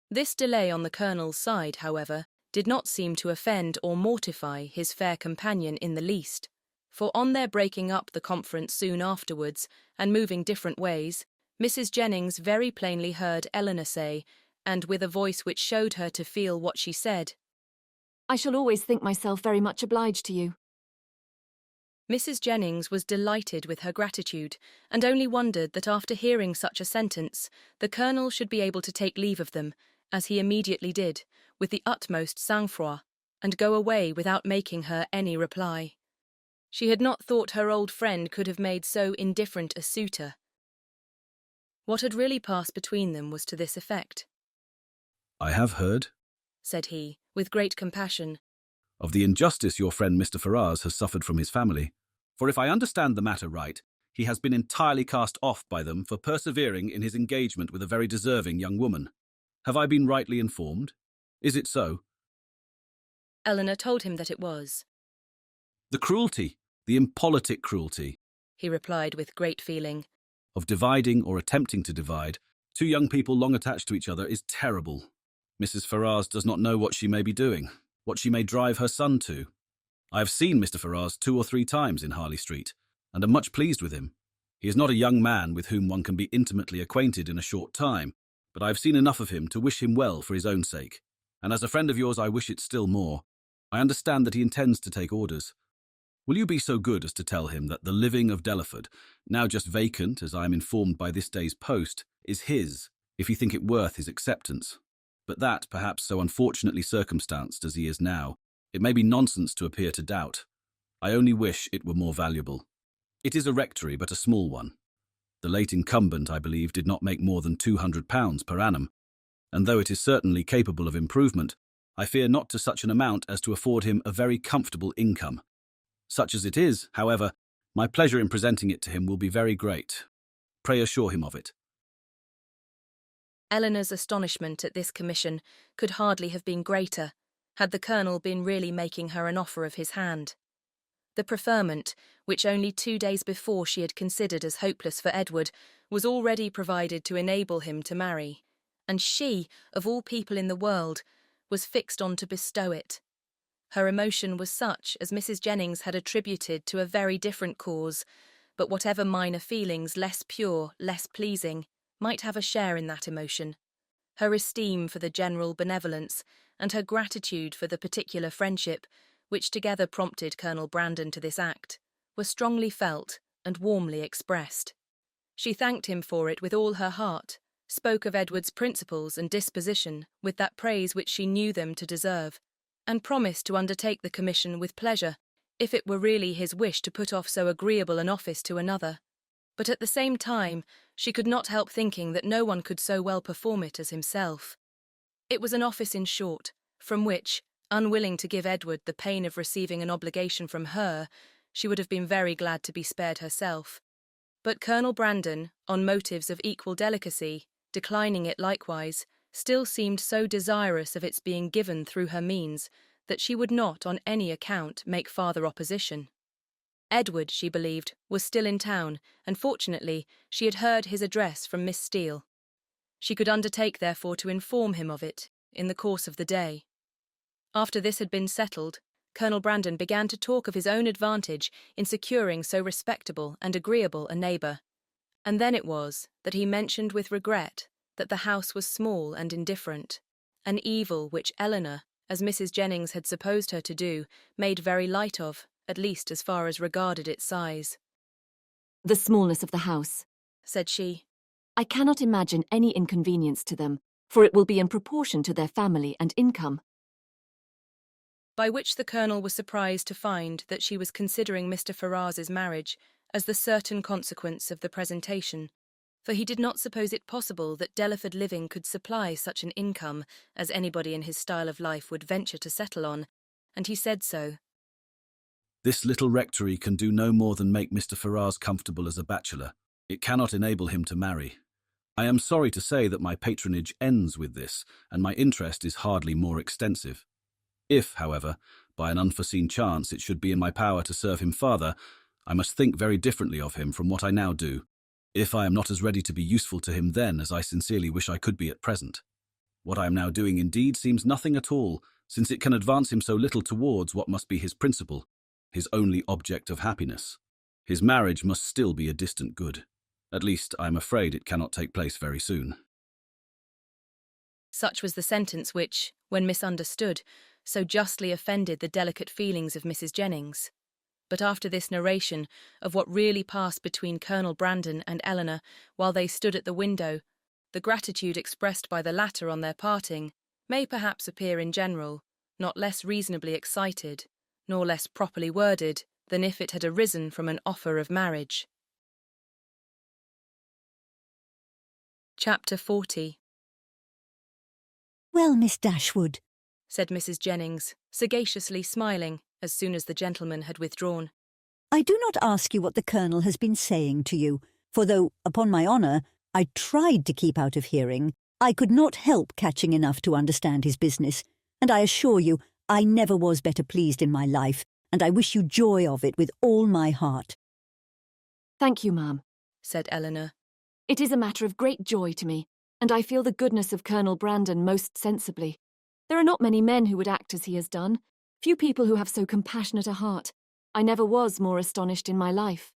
This delay on the Colonel's side, however, did not seem to offend or mortify his fair companion in the least, for on their breaking up the conference soon afterwards, and moving different ways, Mrs. Jennings very plainly heard Eleanor say, and with a voice which showed her to feel what she said, I shall always think myself very much obliged to you. Mrs. Jennings was delighted with her gratitude, and only wondered that after hearing such a sentence, the Colonel should be able to take leave of them, as he immediately did, with the utmost sang-froid, and go away without making her any reply. She had not thought her old friend could have made so indifferent a suitor. What had really passed between them was to this effect. I have heard, said he, with great compassion, of the injustice your friend Mr. Ferrars has suffered from his family. For if I understand the matter right, he has been entirely cast off by them for persevering in his engagement with a very deserving young woman. Have I been rightly informed? Is it so? Eleanor told him that it was. The cruelty, the impolitic cruelty, he replied with great feeling, of dividing or attempting to divide two young people long attached to each other is terrible. Mrs. Ferrars does not know what she may be doing, what she may drive her son to. I have seen Mr. Ferrars 2 or 3 times in Harley Street, and am much pleased with him. He is not a young man with whom one can be intimately acquainted in a short time, but I have seen enough of him to wish him well for his own sake, and as a friend of yours I wish it still more. I understand that he intends to take orders. Will you be so good as to tell him that the living of Delaford, now just vacant, as I am informed by this day's post, is his, if he think it worth his acceptance, but that, perhaps so unfortunately circumstanced as he is now, it may be nonsense to appear to doubt. I only wish it were more valuable. It is a rectory, but a small one. The late incumbent, I believe, did not make more than £200 per annum, and though it is certainly capable of improvement, I fear not to such an amount as to afford him a very comfortable income. Such as it is, however, my pleasure in presenting it to him will be very great. Pray assure him of it. Eleanor's astonishment at this commission could hardly have been greater, had the Colonel been really making her an offer of his hand. The preferment, which only 2 days before she had considered as hopeless for Edward, was already provided to enable him to marry, and she, of all people in the world, was fixed on to bestow it. Her emotion was such as Mrs. Jennings had attributed to a very different cause, but whatever minor feelings, less pure, less pleasing, might have a share in that emotion. Her esteem for the general benevolence, and her gratitude for the particular friendship, which together prompted Colonel Brandon to this act, were strongly felt and warmly expressed. She thanked him for it with all her heart, spoke of Edward's principles and disposition with that praise which she knew them to deserve, and promised to undertake the commission with pleasure, if it were really his wish to put off so agreeable an office to another. But at the same time, she could not help thinking that no one could so well perform it as himself. It was an office, in short, from which, unwilling to give Edward the pain of receiving an obligation from her, she would have been very glad to be spared herself. But Colonel Brandon, on motives of equal delicacy, declining it likewise, still seemed so desirous of its being given through her means that she would not on any account make farther opposition. Edward, she believed, was still in town, and fortunately she had heard his address from Miss Steele. She could undertake, therefore, to inform him of it in the course of the day. After this had been settled, Colonel Brandon began to talk of his own advantage in securing so respectable and agreeable a neighbour, and then it was that he mentioned with regret that the house was small and indifferent, an evil which Eleanor, as Mrs. Jennings had supposed her to do, made very light of, at least as far as regarded its size. The smallness of the house, said she. I cannot imagine any inconvenience to them, for it will be in proportion to their family and income. By which the Colonel was surprised to find that she was considering Mr. Ferrars's marriage as the certain consequence of the presentation, for he did not suppose it possible that Delaford living could supply such an income as anybody in his style of life would venture to settle on, and he said so. This little rectory can do no more than make Mr. Ferrars comfortable as a bachelor. It cannot enable him to marry. I am sorry to say that my patronage ends with this, and my interest is hardly more extensive. If, however, by an unforeseen chance it should be in my power to serve him farther, I must think very differently of him from what I now do, if I am not as ready to be useful to him then as I sincerely wish I could be at present. What I am now doing indeed seems nothing at all, since it can advance him so little towards what must be his principal, his only object of happiness. His marriage must still be a distant good. At least, I am afraid it cannot take place very soon. Such was the sentence which, when misunderstood, so justly offended the delicate feelings of Mrs. Jennings. But after this narration of what really passed between Colonel Brandon and Eleanor while they stood at the window, the gratitude expressed by the latter on their parting may perhaps appear in general not less reasonably excited, nor less properly worded, than if it had arisen from an offer of marriage. Chapter 40. Well, Miss Dashwood, said Mrs. Jennings, sagaciously smiling as soon as the gentleman had withdrawn. I do not ask you what the Colonel has been saying to you, for though, upon my honour, I tried to keep out of hearing, I could not help catching enough to understand his business, and I assure you I never was better pleased in my life, and I wish you joy of it with all my heart. Thank you, ma'am, said Eleanor. It is a matter of great joy to me, and I feel the goodness of Colonel Brandon most sensibly. There are not many men who would act as he has done, few people who have so compassionate a heart. I never was more astonished in my life.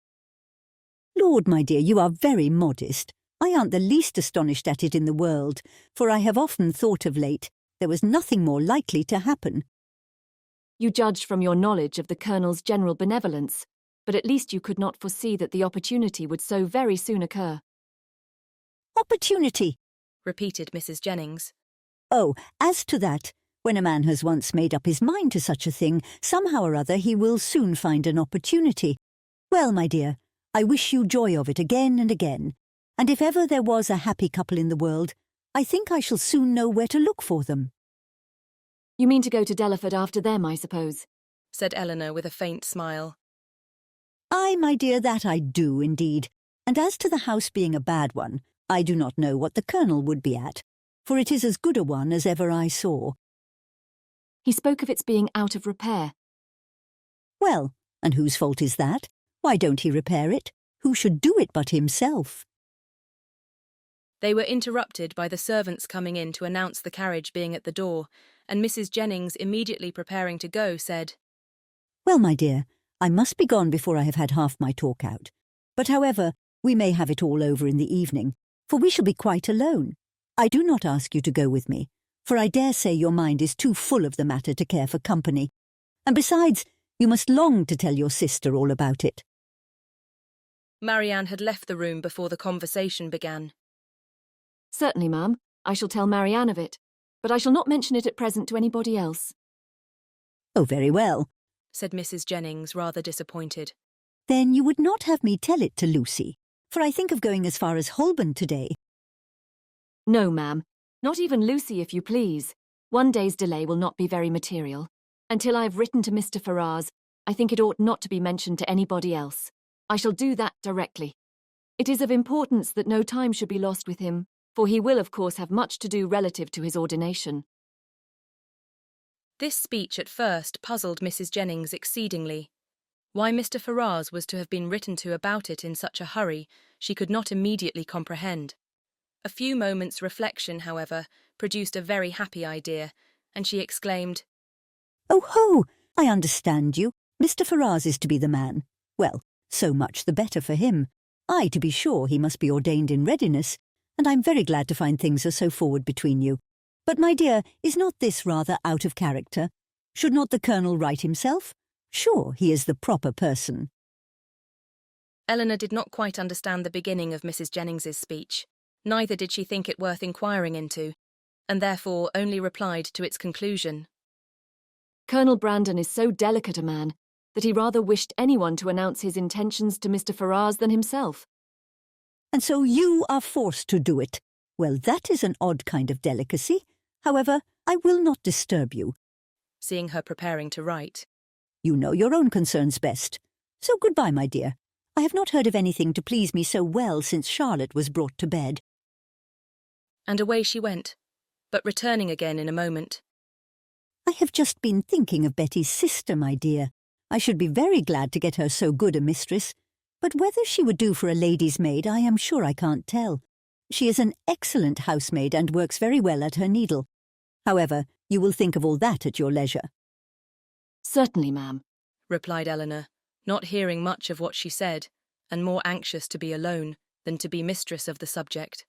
Lord, my dear, you are very modest. I aren't the least astonished at it in the world, for I have often thought of late there was nothing more likely to happen. You judged from your knowledge of the Colonel's general benevolence, but at least you could not foresee that the opportunity would so very soon occur. Opportunity, repeated Mrs. Jennings. Oh, as to that, when a man has once made up his mind to such a thing, somehow or other he will soon find an opportunity. Well, my dear, I wish you joy of it again and again, and if ever there was a happy couple in the world, I think I shall soon know where to look for them. You mean to go to Delaford after them, I suppose? Said Eleanor with a faint smile. Aye, my dear, that I do indeed, and as to the house being a bad one, I do not know what the Colonel would be at, for it is as good a one as ever I saw. He spoke of its being out of repair. Well, and whose fault is that? Why don't he repair it? Who should do it but himself? They were interrupted by the servants coming in to announce the carriage being at the door, and Mrs. Jennings, immediately preparing to go, said, Well, my dear, I must be gone before I have had half my talk out. But however, we may have it all over in the evening, for we shall be quite alone. I do not ask you to go with me, for I dare say your mind is too full of the matter to care for company. And besides, you must long to tell your sister all about it. Marianne had left the room before the conversation began. Certainly, ma'am. I shall tell Marianne of it, but I shall not mention it at present to anybody else. Oh, very well, said Mrs. Jennings, rather disappointed. Then you would not have me tell it to Lucy, for I think of going as far as Holborn today. No, ma'am. Not even Lucy, if you please. One day's delay will not be very material. Until I have written to Mr. Ferrars, I think it ought not to be mentioned to anybody else. I shall do that directly. It is of importance that no time should be lost with him, for he will, of course, have much to do relative to his ordination. This speech at first puzzled Mrs. Jennings exceedingly. Why Mr. Ferrars was to have been written to about it in such a hurry, she could not immediately comprehend. A few moments' reflection, however, produced a very happy idea, and she exclaimed, Oh ho! I understand you. Mr. Ferrars is to be the man. Well, so much the better for him. Aye, to be sure, he must be ordained in readiness, and I'm very glad to find things are so forward between you. But, my dear, is not this rather out of character? Should not the Colonel write himself? Sure, he is the proper person. Eleanor did not quite understand the beginning of Mrs. Jennings's speech, neither did she think it worth inquiring into, and therefore only replied to its conclusion. Colonel Brandon is so delicate a man that he rather wished anyone to announce his intentions to Mr. Ferrars than himself. And so you are forced to do it. Well, that is an odd kind of delicacy. However, I will not disturb you. Seeing her preparing to write. You know your own concerns best. So goodbye, my dear. I have not heard of anything to please me so well since Charlotte was brought to bed. And away she went, but returning again in a moment. I have just been thinking of Betty's sister, my dear. I should be very glad to get her so good a mistress, but whether she would do for a lady's maid I am sure I can't tell. She is an excellent housemaid and works very well at her needle. However, you will think of all that at your leisure. Certainly, ma'am, replied Eleanor, not hearing much of what she said, and more anxious to be alone than to be mistress of the subject.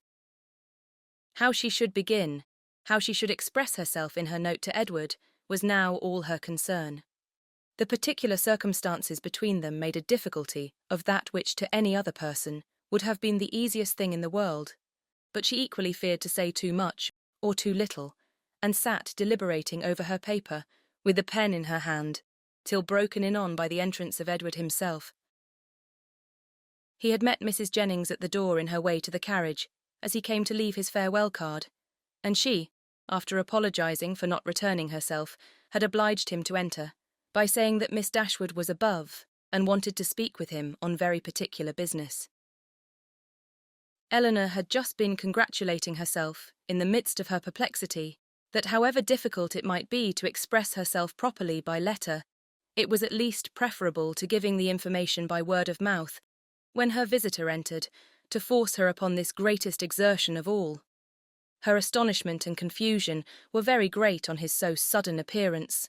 How she should begin, how she should express herself in her note to Edward, was now all her concern. The particular circumstances between them made a difficulty of that which to any other person would have been the easiest thing in the world, but she equally feared to say too much or too little, and sat deliberating over her paper, with the pen in her hand, till broken in on by the entrance of Edward himself. He had met Mrs. Jennings at the door in her way to the carriage, as he came to leave his farewell card, and she, after apologising for not returning herself, had obliged him to enter, by saying that Miss Dashwood was above, and wanted to speak with him on very particular business. Eleanor had just been congratulating herself, in the midst of her perplexity, that however difficult it might be to express herself properly by letter, it was at least preferable to giving the information by word of mouth, when her visitor entered, to force her upon this greatest exertion of all. Her astonishment and confusion were very great on his so sudden appearance.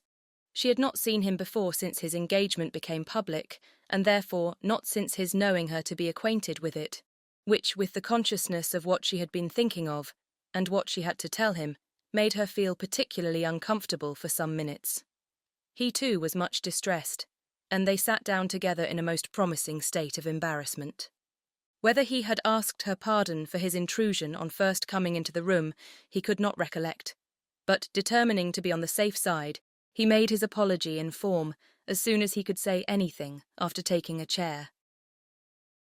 She had not seen him before since his engagement became public, and therefore not since his knowing her to be acquainted with it, which, with the consciousness of what she had been thinking of, and what she had to tell him, made her feel particularly uncomfortable for some minutes. He too was much distressed, and they sat down together in a most promising state of embarrassment. Whether he had asked her pardon for his intrusion on first coming into the room, he could not recollect, but determining to be on the safe side, he made his apology in form as soon as he could say anything after taking a chair.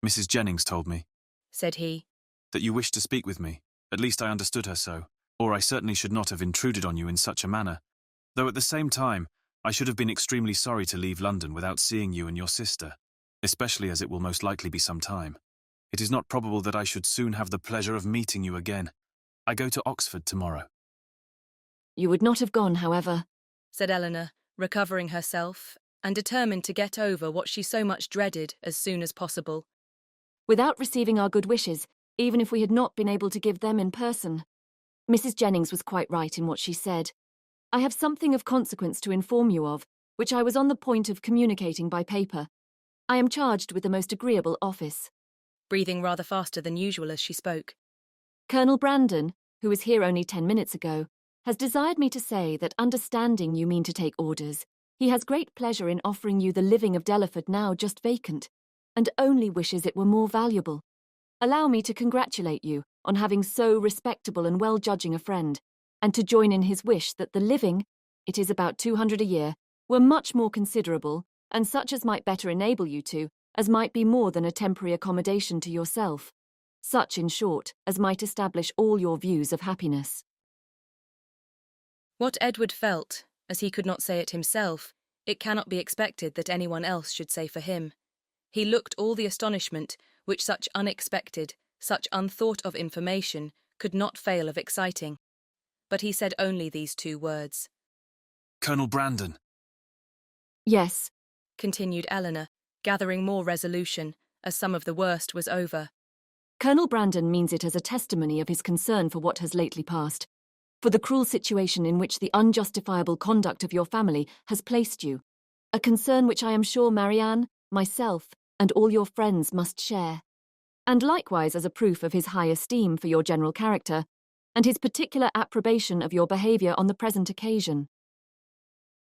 "Mrs. Jennings told me," said he, "that you wished to speak with me. At least I understood her so, or I certainly should not have intruded on you in such a manner, though at the same time I should have been extremely sorry to leave London without seeing you and your sister, especially as it will most likely be some time. It is not probable that I should soon have the pleasure of meeting you again. I go to Oxford tomorrow." You would not have gone, however, said Eleanor, recovering herself and determined to get over what she so much dreaded as soon as possible, without receiving our good wishes, even if we had not been able to give them in person. Mrs. Jennings was quite right in what she said. I have something of consequence to inform you of, which I was on the point of communicating by paper. I am charged with the most agreeable office. breathing rather faster than usual as she spoke. Colonel Brandon, who was here only 10 minutes ago, has desired me to say that, understanding you mean to take orders, he has great pleasure in offering you the living of Delaford now just vacant, and only wishes it were more valuable. Allow me to congratulate you on having so respectable and well-judging a friend, and to join in his wish that the living, it is about 200 a year, were much more considerable, and such as might better enable you to, as might be more than a temporary accommodation to yourself. Such, in short, as might establish all your views of happiness. What Edward felt, as he could not say it himself, it cannot be expected that anyone else should say for him. He looked all the astonishment which such unexpected, such unthought-of information could not fail of exciting. But he said only these two words. "Colonel Brandon." "Yes," continued Eleanor, gathering more resolution, as some of the worst was over. Colonel Brandon means it as a testimony of his concern for what has lately passed, for the cruel situation in which the unjustifiable conduct of your family has placed you, a concern which I am sure Marianne, myself, and all your friends must share, and likewise as a proof of his high esteem for your general character, and his particular approbation of your behaviour on the present occasion.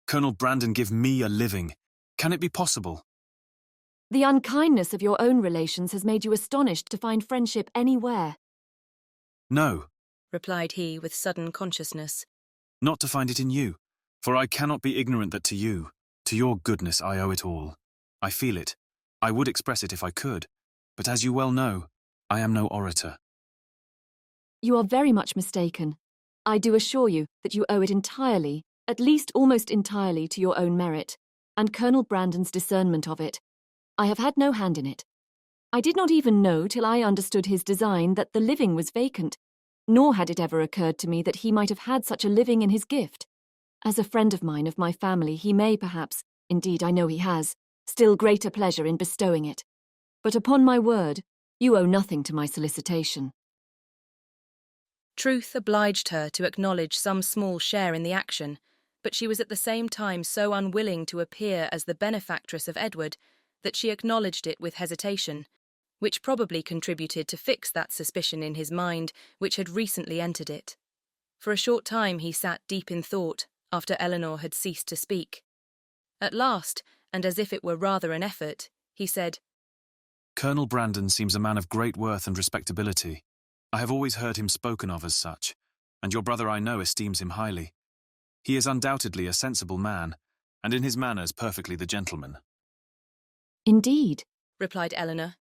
"Colonel Brandon give me a living. Can it be possible?" The unkindness of your own relations has made you astonished to find friendship anywhere. "No," replied he with sudden consciousness. "not to find it in you, for I cannot be ignorant that to you, to your goodness I owe it all. I feel it. I would express it if I could, but as you well know, I am no orator." You are very much mistaken. I do assure you that you owe it entirely, at least almost entirely, to your own merit, and Colonel Brandon's discernment of it. I have had no hand in it. I did not even know till I understood his design that the living was vacant, nor had it ever occurred to me that he might have had such a living in his gift. As a friend of mine, of my family, he may perhaps, indeed I know he has, still greater pleasure in bestowing it. But upon my word, you owe nothing to my solicitation. Truth obliged her to acknowledge some small share in the action, but she was at the same time so unwilling to appear as the benefactress of Edward that she acknowledged it with hesitation, which probably contributed to fix that suspicion in his mind which had recently entered it. For a short time he sat deep in thought, after Eleanor had ceased to speak. At last, and as if it were rather an effort, he said, "Colonel Brandon seems a man of great worth and respectability. I have always heard him spoken of as such, and your brother I know esteems him highly. He is undoubtedly a sensible man, and in his manners perfectly the gentleman." Indeed, replied Eleanor.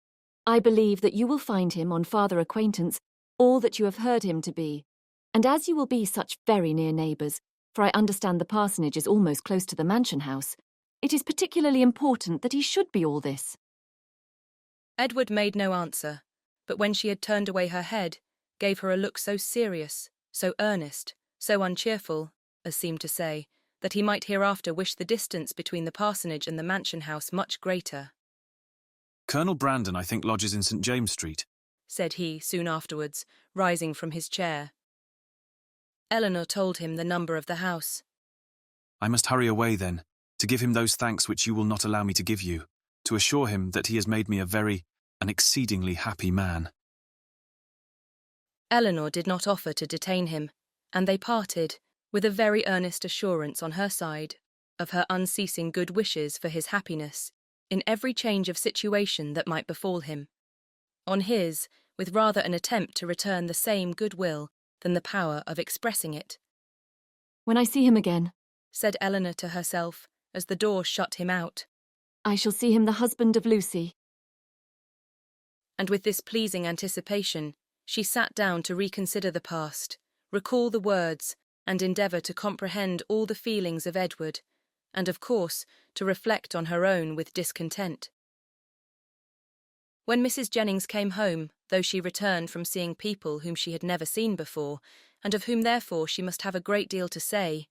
I believe that you will find him, on farther acquaintance, all that you have heard him to be, and as you will be such very near neighbours, for I understand the parsonage is almost close to the mansion house, it is particularly important that he should be all this. Edward made no answer, but when she had turned away her head, gave her a look so serious, so earnest, so uncheerful, as seemed to say, that he might hereafter wish the distance between the parsonage and the mansion house much greater. Colonel Brandon, I think, lodges in St. James Street, said he soon afterwards, rising from his chair. Eleanor told him the number of the house. I must hurry away, then, to give him those thanks which you will not allow me to give you, to assure him that he has made me an exceedingly happy man. Eleanor did not offer to detain him, and they parted, with a very earnest assurance on her side of her unceasing good wishes for his happiness in every change of situation that might befall him. On his, with rather an attempt to return the same goodwill than the power of expressing it. When I see him again, said Eleanor to herself, as the door shut him out, I shall see him the husband of Lucy. And with this pleasing anticipation, she sat down to reconsider the past, recall the words, and endeavour to comprehend all the feelings of Edward, and of course to reflect on her own with discontent. When Mrs. Jennings came home, though she returned from seeing people whom she had never seen before, and of whom therefore she must have a great deal to say,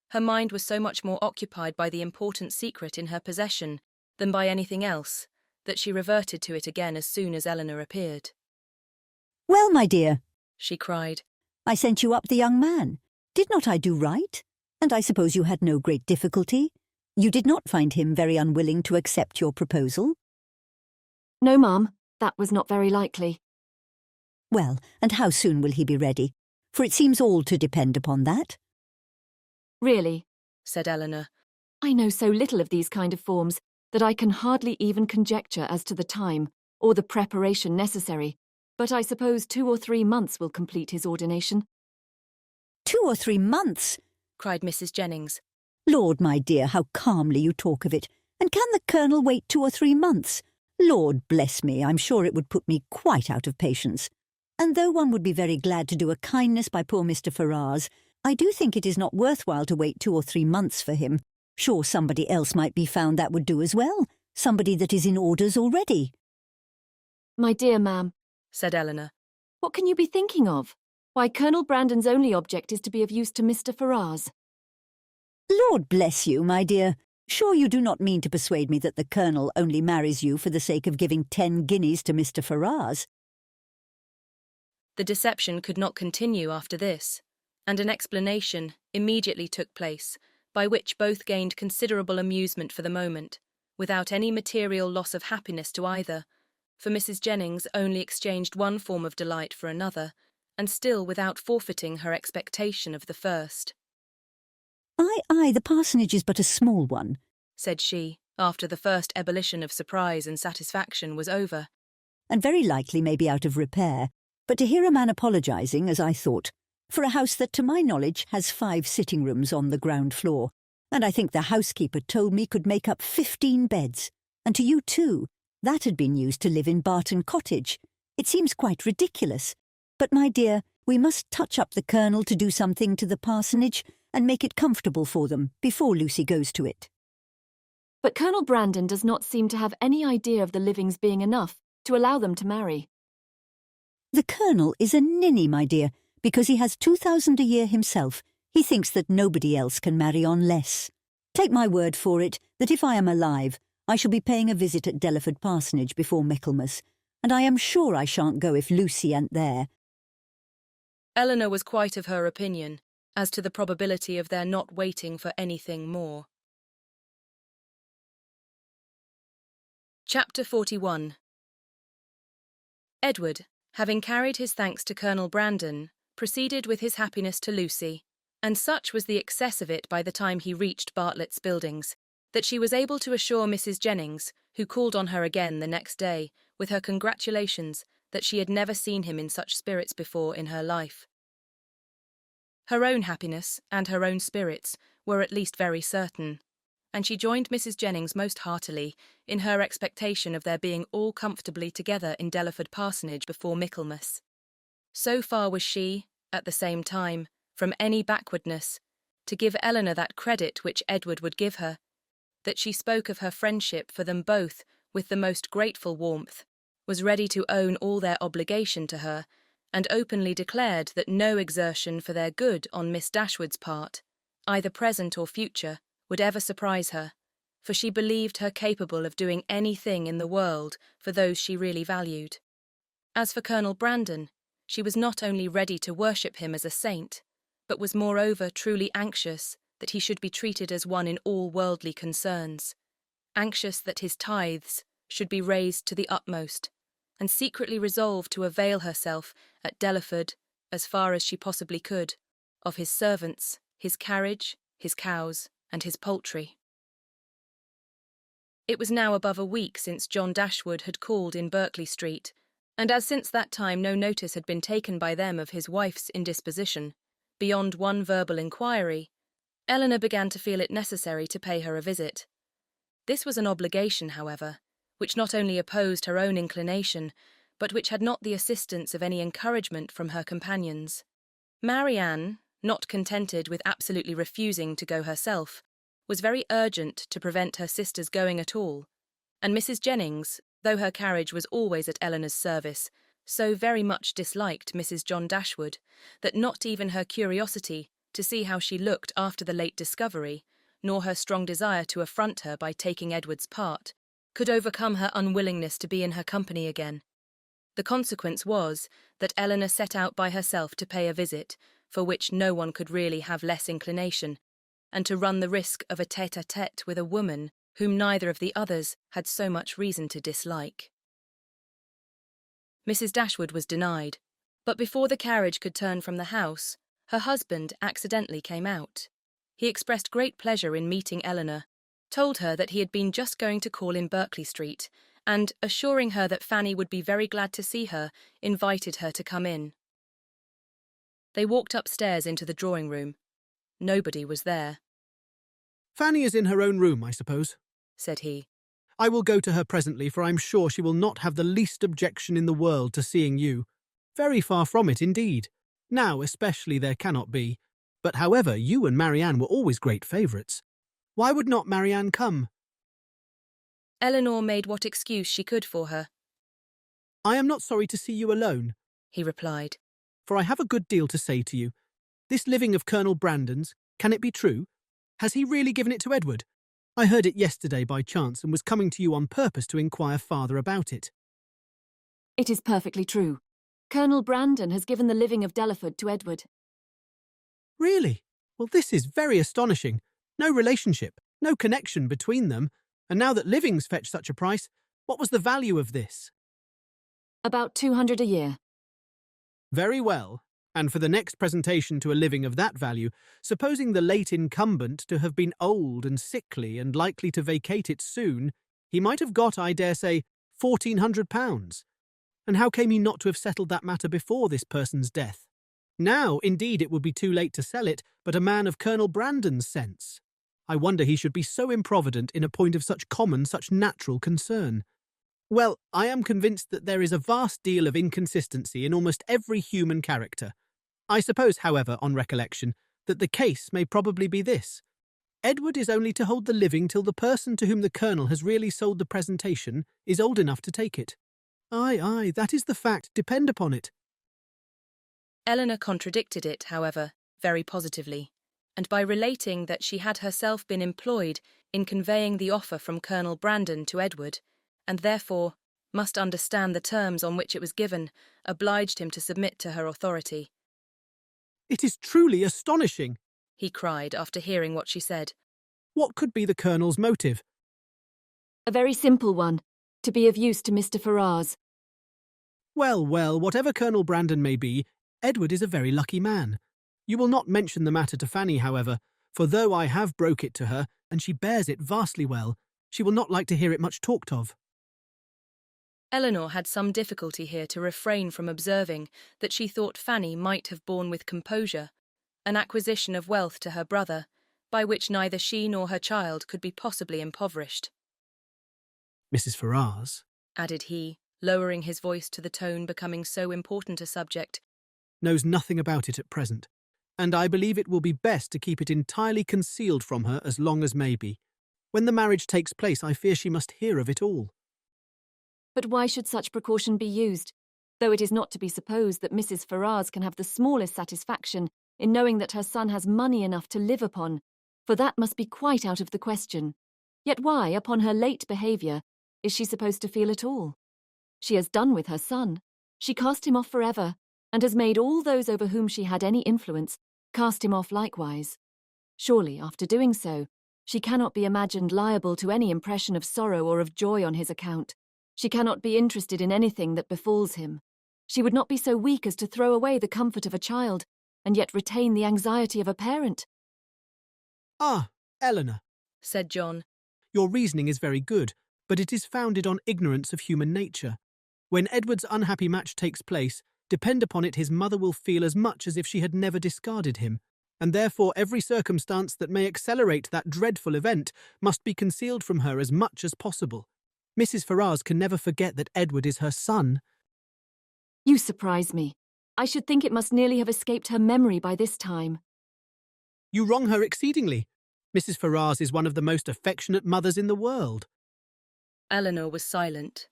her mind was so much more occupied by the important secret in her possession than by anything else, that she reverted to it again as soon as Eleanor appeared. "Well, my dear," she cried, "I sent you up the young man. Did not I do right? And I suppose you had no great difficulty? You did not find him very unwilling to accept your proposal?" No, ma'am, that was not very likely. "Well, and how soon will he be ready? For it seems all to depend upon that." Really, said Eleanor, I know so little of these kind of forms that I can hardly even conjecture as to the time or the preparation necessary, but I suppose 2 or 3 months will complete his ordination. 2 or 3 months? cried Mrs. Jennings. Lord, my dear, how calmly you talk of it. And can the Colonel wait 2 or 3 months? Lord bless me, I'm sure it would put me quite out of patience. And though one would be very glad to do a kindness by poor Mr. Ferrars, I do think it is not worthwhile to wait 2 or 3 months for him. Sure, somebody else might be found that would do as well. Somebody that is in orders already. My dear ma'am, said Eleanor, what can you be thinking of? Why, Colonel Brandon's only object is to be of use to Mr. Ferrars. Lord bless you, my dear. Sure you do not mean to persuade me that the Colonel only marries you for the sake of giving 10 guineas to Mr. Ferrars? The deception could not continue after this, and an explanation immediately took place, by which both gained considerable amusement for the moment, without any material loss of happiness to either, for Mrs. Jennings only exchanged one form of delight for another, and still without forfeiting her expectation of the first. Aye, the parsonage is but a small one, said she, after the first ebullition of surprise and satisfaction was over, and very likely may be out of repair, but to hear a man apologising, as I thought, for a house that to my knowledge has 5 sitting rooms on the ground floor, and I think the housekeeper told me could make up 15 beds, and to you too, that had been used to live in Barton Cottage. It seems quite ridiculous. But, my dear, we must touch up the Colonel to do something to the parsonage and make it comfortable for them before Lucy goes to it. But Colonel Brandon does not seem to have any idea of the livings being enough to allow them to marry. The Colonel is a ninny, my dear, because he has 2,000 a year himself. He thinks that nobody else can marry on less. Take my word for it that if I am alive, I shall be paying a visit at Delaford Parsonage before Michaelmas, and I am sure I shan't go if Lucy ain't there. Eleanor was quite of her opinion as to the probability of their not waiting for anything more. Chapter 41. Edward, having carried his thanks to Colonel Brandon, proceeded with his happiness to Lucy, and such was the excess of it by the time he reached Bartlett's Buildings, that she was able to assure Mrs. Jennings, who called on her again the next day, with her congratulations that she had never seen him in such spirits before in her life. Her own happiness and her own spirits were at least very certain, and she joined Mrs. Jennings most heartily in her expectation of their being all comfortably together in Delaford Parsonage before Michaelmas. So far was she, at the same time, from any backwardness, to give Eleanor that credit which Edward would give her, that she spoke of her friendship for them both with the most grateful warmth, was ready to own all their obligation to her, and openly declared that no exertion for their good on Miss Dashwood's part, either present or future, would ever surprise her, for she believed her capable of doing anything in the world for those she really valued. As for Colonel Brandon, she was not only ready to worship him as a saint, but was moreover truly anxious that he should be treated as one in all worldly concerns, anxious that his tithes should be raised to the utmost, and secretly resolved to avail herself at Delaford, as far as she possibly could, of his servants, his carriage, his cows, and his poultry. It was now above a week since John Dashwood had called in Berkeley Street, and as since that time no notice had been taken by them of his wife's indisposition, beyond one verbal inquiry, Eleanor began to feel it necessary to pay her a visit. This was an obligation, however, which not only opposed her own inclination, but which had not the assistance of any encouragement from her companions. Marianne, not contented with absolutely refusing to go herself, was very urgent to prevent her sister's going at all, and Mrs. Jennings, though her carriage was always at Eleanor's service, so very much disliked Mrs. John Dashwood that not even her curiosity to see how she looked after the late discovery, nor her strong desire to affront her by taking Edward's part, could overcome her unwillingness to be in her company again. The consequence was that Eleanor set out by herself to pay a visit, for which no one could really have less inclination, and to run the risk of a tête-à-tête with a woman whom neither of the others had so much reason to dislike. Mrs. Dashwood was denied, but before the carriage could turn from the house, her husband accidentally came out. He expressed great pleasure in meeting Eleanor, told her that he had been just going to call in Berkeley Street, and, assuring her that Fanny would be very glad to see her, invited her to come in. They walked upstairs into the drawing-room. Nobody was there. "Fanny is in her own room, I suppose," said he. "I will go to her presently, for I'm sure she will not have the least objection in the world to seeing you. Very far from it, indeed. Now, especially, there cannot be. But however, you and Marianne were always great favourites. Why would not Marianne come?" Eleanor made what excuse she could for her. "I am not sorry to see you alone," he replied, "for I have a good deal to say to you. This living of Colonel Brandon's, can it be true? Has he really given it to Edward? I heard it yesterday by chance and was coming to you on purpose to inquire farther about it." It is perfectly true. Colonel Brandon has given the living of Delaford to Edward. "Really? Well, this is very astonishing. No relationship, no connection between them, and now that livings fetch such a price, what was the value of this?" About 200 a year. "Very well. And for the next presentation to a living of that value, supposing the late incumbent to have been old and sickly and likely to vacate it soon, he might have got, I dare say, £1,400. And how came he not to have settled that matter before this person's death? Now, indeed, it would be too late to sell it, but a man of Colonel Brandon's sense. I wonder he should be so improvident in a point of such common, such natural concern. Well, I am convinced that there is a vast deal of inconsistency in almost every human character. I suppose, however, on recollection, that the case may probably be this. Edward is only to hold the living till the person to whom the Colonel has really sold the presentation is old enough to take it. Aye, that is the fact, depend upon it." Eleanor contradicted it, however, very positively, and by relating that she had herself been employed in conveying the offer from Colonel Brandon to Edward, and therefore must understand the terms on which it was given, obliged him to submit to her authority. "It is truly astonishing," he cried after hearing what she said. "What could be the Colonel's motive?" A very simple one, to be of use to Mr. Ferrars. Well, whatever Colonel Brandon may be, Edward is a very lucky man. You will not mention the matter to Fanny, however, for though I have broke it to her, and she bears it vastly well, she will not like to hear it much talked of. Eleanor had some difficulty here to refrain from observing that she thought Fanny might have borne with composure an acquisition of wealth to her brother, by which neither she nor her child could be possibly impoverished. "Mrs. Ferrars," added he, lowering his voice to the tone becoming so important a subject, "knows nothing about it at present, and I believe it will be best to keep it entirely concealed from her as long as may be. When the marriage takes place, I fear she must hear of it all." But why should such precaution be used? though it is not to be supposed that Mrs. Ferrars can have the smallest satisfaction in knowing that her son has money enough to live upon, for that must be quite out of the question. Yet why, upon her late behaviour, is she supposed to feel at all? She has done with her son. She cast him off forever, and has made all those over whom she had any influence cast him off likewise. Surely, after doing so, she cannot be imagined liable to any impression of sorrow or of joy on his account. She cannot be interested in anything that befalls him. She would not be so weak as to throw away the comfort of a child, and yet retain the anxiety of a parent. "Ah, Eleanor," said John, "your reasoning is very good, but it is founded on ignorance of human nature. When Edward's unhappy match takes place, depend upon it his mother will feel as much as if she had never discarded him, and therefore every circumstance that may accelerate that dreadful event must be concealed from her as much as possible. Mrs. Ferrars can never forget that Edward is her son." You surprise me. I should think it must nearly have escaped her memory by this time. "You wrong her exceedingly. Mrs. Ferrars is one of the most affectionate mothers in the world." Eleanor was silent.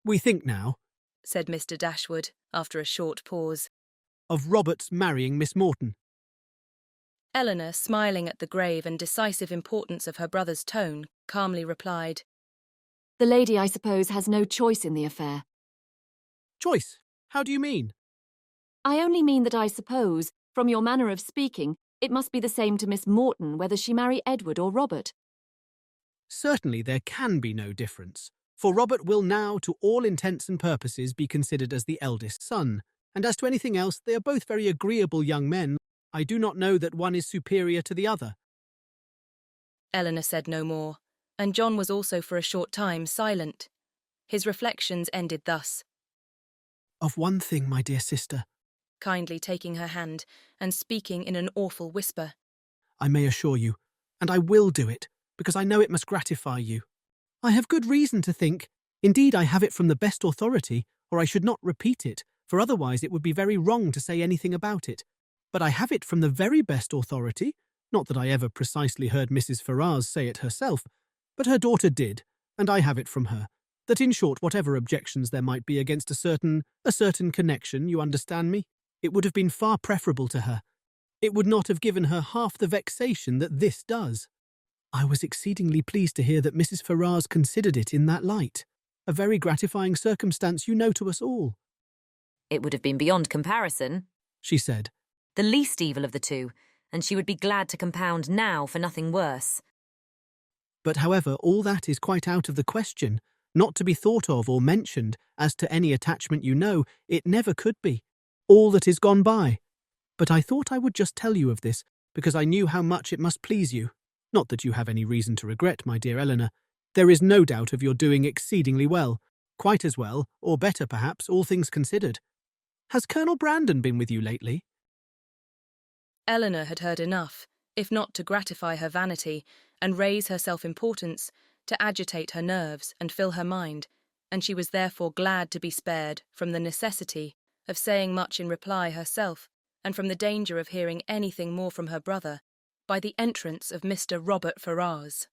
"We think now," said Mr. Dashwood, after a short pause, "of Robert's marrying Miss Morton." Eleanor, smiling at the grave and decisive importance of her brother's tone, calmly replied, The lady, I suppose, has no choice in the affair. "Choice? How do you mean?" I only mean that I suppose, from your manner of speaking, it must be the same to Miss Morton whether she marry Edward or Robert. "Certainly there can be no difference, for Robert will now, to all intents and purposes, be considered as the eldest son, and as to anything else, they are both very agreeable young men. I do not know that one is superior to the other." Eleanor said no more, and John was also for a short time silent. His reflections ended thus. "Of one thing, my dear sister," kindly taking her hand and speaking in an awful whisper, "I may assure you, and I will do it, because I know it must gratify you. I have good reason to think, indeed I have it from the best authority, or I should not repeat it, for otherwise it would be very wrong to say anything about it. But I have it from the very best authority, not that I ever precisely heard Mrs. Ferrars say it herself, but her daughter did, and I have it from her, that in short whatever objections there might be against a certain connection, you understand me, it would have been far preferable to her. It would not have given her half the vexation that this does. I was exceedingly pleased to hear that Mrs. Ferrars considered it in that light, a very gratifying circumstance, you know, to us all." "It would have been beyond comparison," she said. "The least evil of the two, and she would be glad to compound now for nothing worse." "But however, all that is quite out of the question, not to be thought of or mentioned. As to any attachment you know, it never could be. All that is gone by. But I thought I would just tell you of this, because I knew how much it must please you. Not that you have any reason to regret, my dear Eleanor. There is no doubt of your doing exceedingly well, quite as well, or better perhaps, all things considered. Has Colonel Brandon been with you lately?" Eleanor had heard enough, if not to gratify her vanity and raise her self-importance, to agitate her nerves and fill her mind, and she was therefore glad to be spared from the necessity of saying much in reply herself, and from the danger of hearing anything more from her brother, by the entrance of Mr. Robert Ferrars.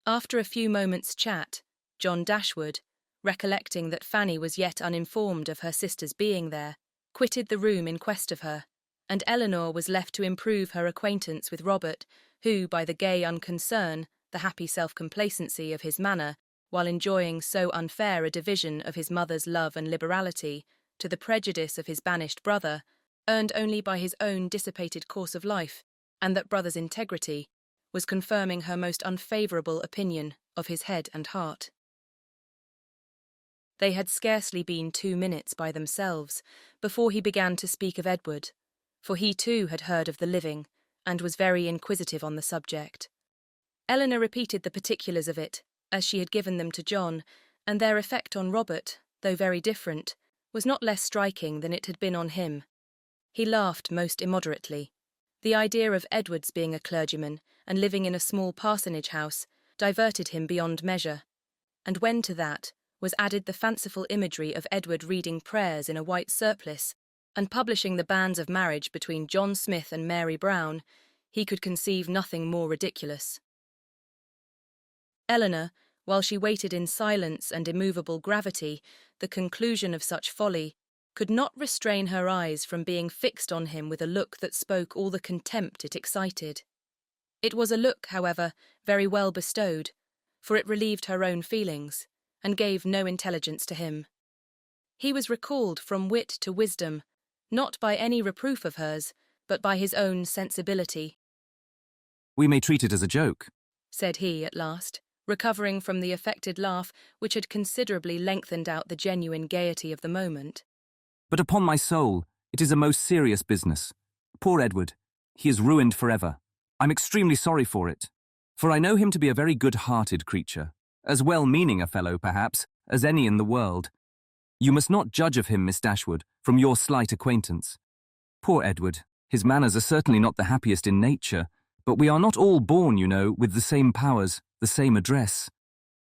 After a few moments' chat, John Dashwood, recollecting that Fanny was yet uninformed of her sister's being there, quitted the room in quest of her, and Eleanor was left to improve her acquaintance with Robert, who, by the gay unconcern, the happy self-complacency of his manner, while enjoying so unfair a division of his mother's love and liberality, to the prejudice of his banished brother, earned only by his own dissipated course of life, and that brother's integrity, was confirming her most unfavourable opinion of his head and heart. They had scarcely been 2 minutes by themselves before he began to speak of Edward, for he too had heard of the living, and was very inquisitive on the subject. Eleanor repeated the particulars of it, as she had given them to John, and their effect on Robert, though very different, was not less striking than it had been on him. He laughed most immoderately. The idea of Edward's being a clergyman and living in a small parsonage house diverted him beyond measure, and when to that was added the fanciful imagery of Edward reading prayers in a white surplice and publishing the banns of marriage between John Smith and Mary Brown, he could conceive nothing more ridiculous. Eleanor, while she waited in silence and immovable gravity the conclusion of such folly, could not restrain her eyes from being fixed on him with a look that spoke all the contempt it excited. It was a look, however, very well bestowed, for it relieved her own feelings, and gave no intelligence to him. He was recalled from wit to wisdom, not by any reproof of hers, but by his own sensibility. "We may treat it as a joke," said he at last, recovering from the affected laugh which had considerably lengthened out the genuine gaiety of the moment. "but upon my soul, it is a most serious business. Poor Edward, he is ruined forever. I'm extremely sorry for it, for I know him to be a very good-hearted creature, as well-meaning a fellow, perhaps, as any in the world. You must not judge of him, Miss Dashwood, from your slight acquaintance. Poor Edward, his manners are certainly not the happiest in nature, but we are not all born, you know, with the same powers, the same address.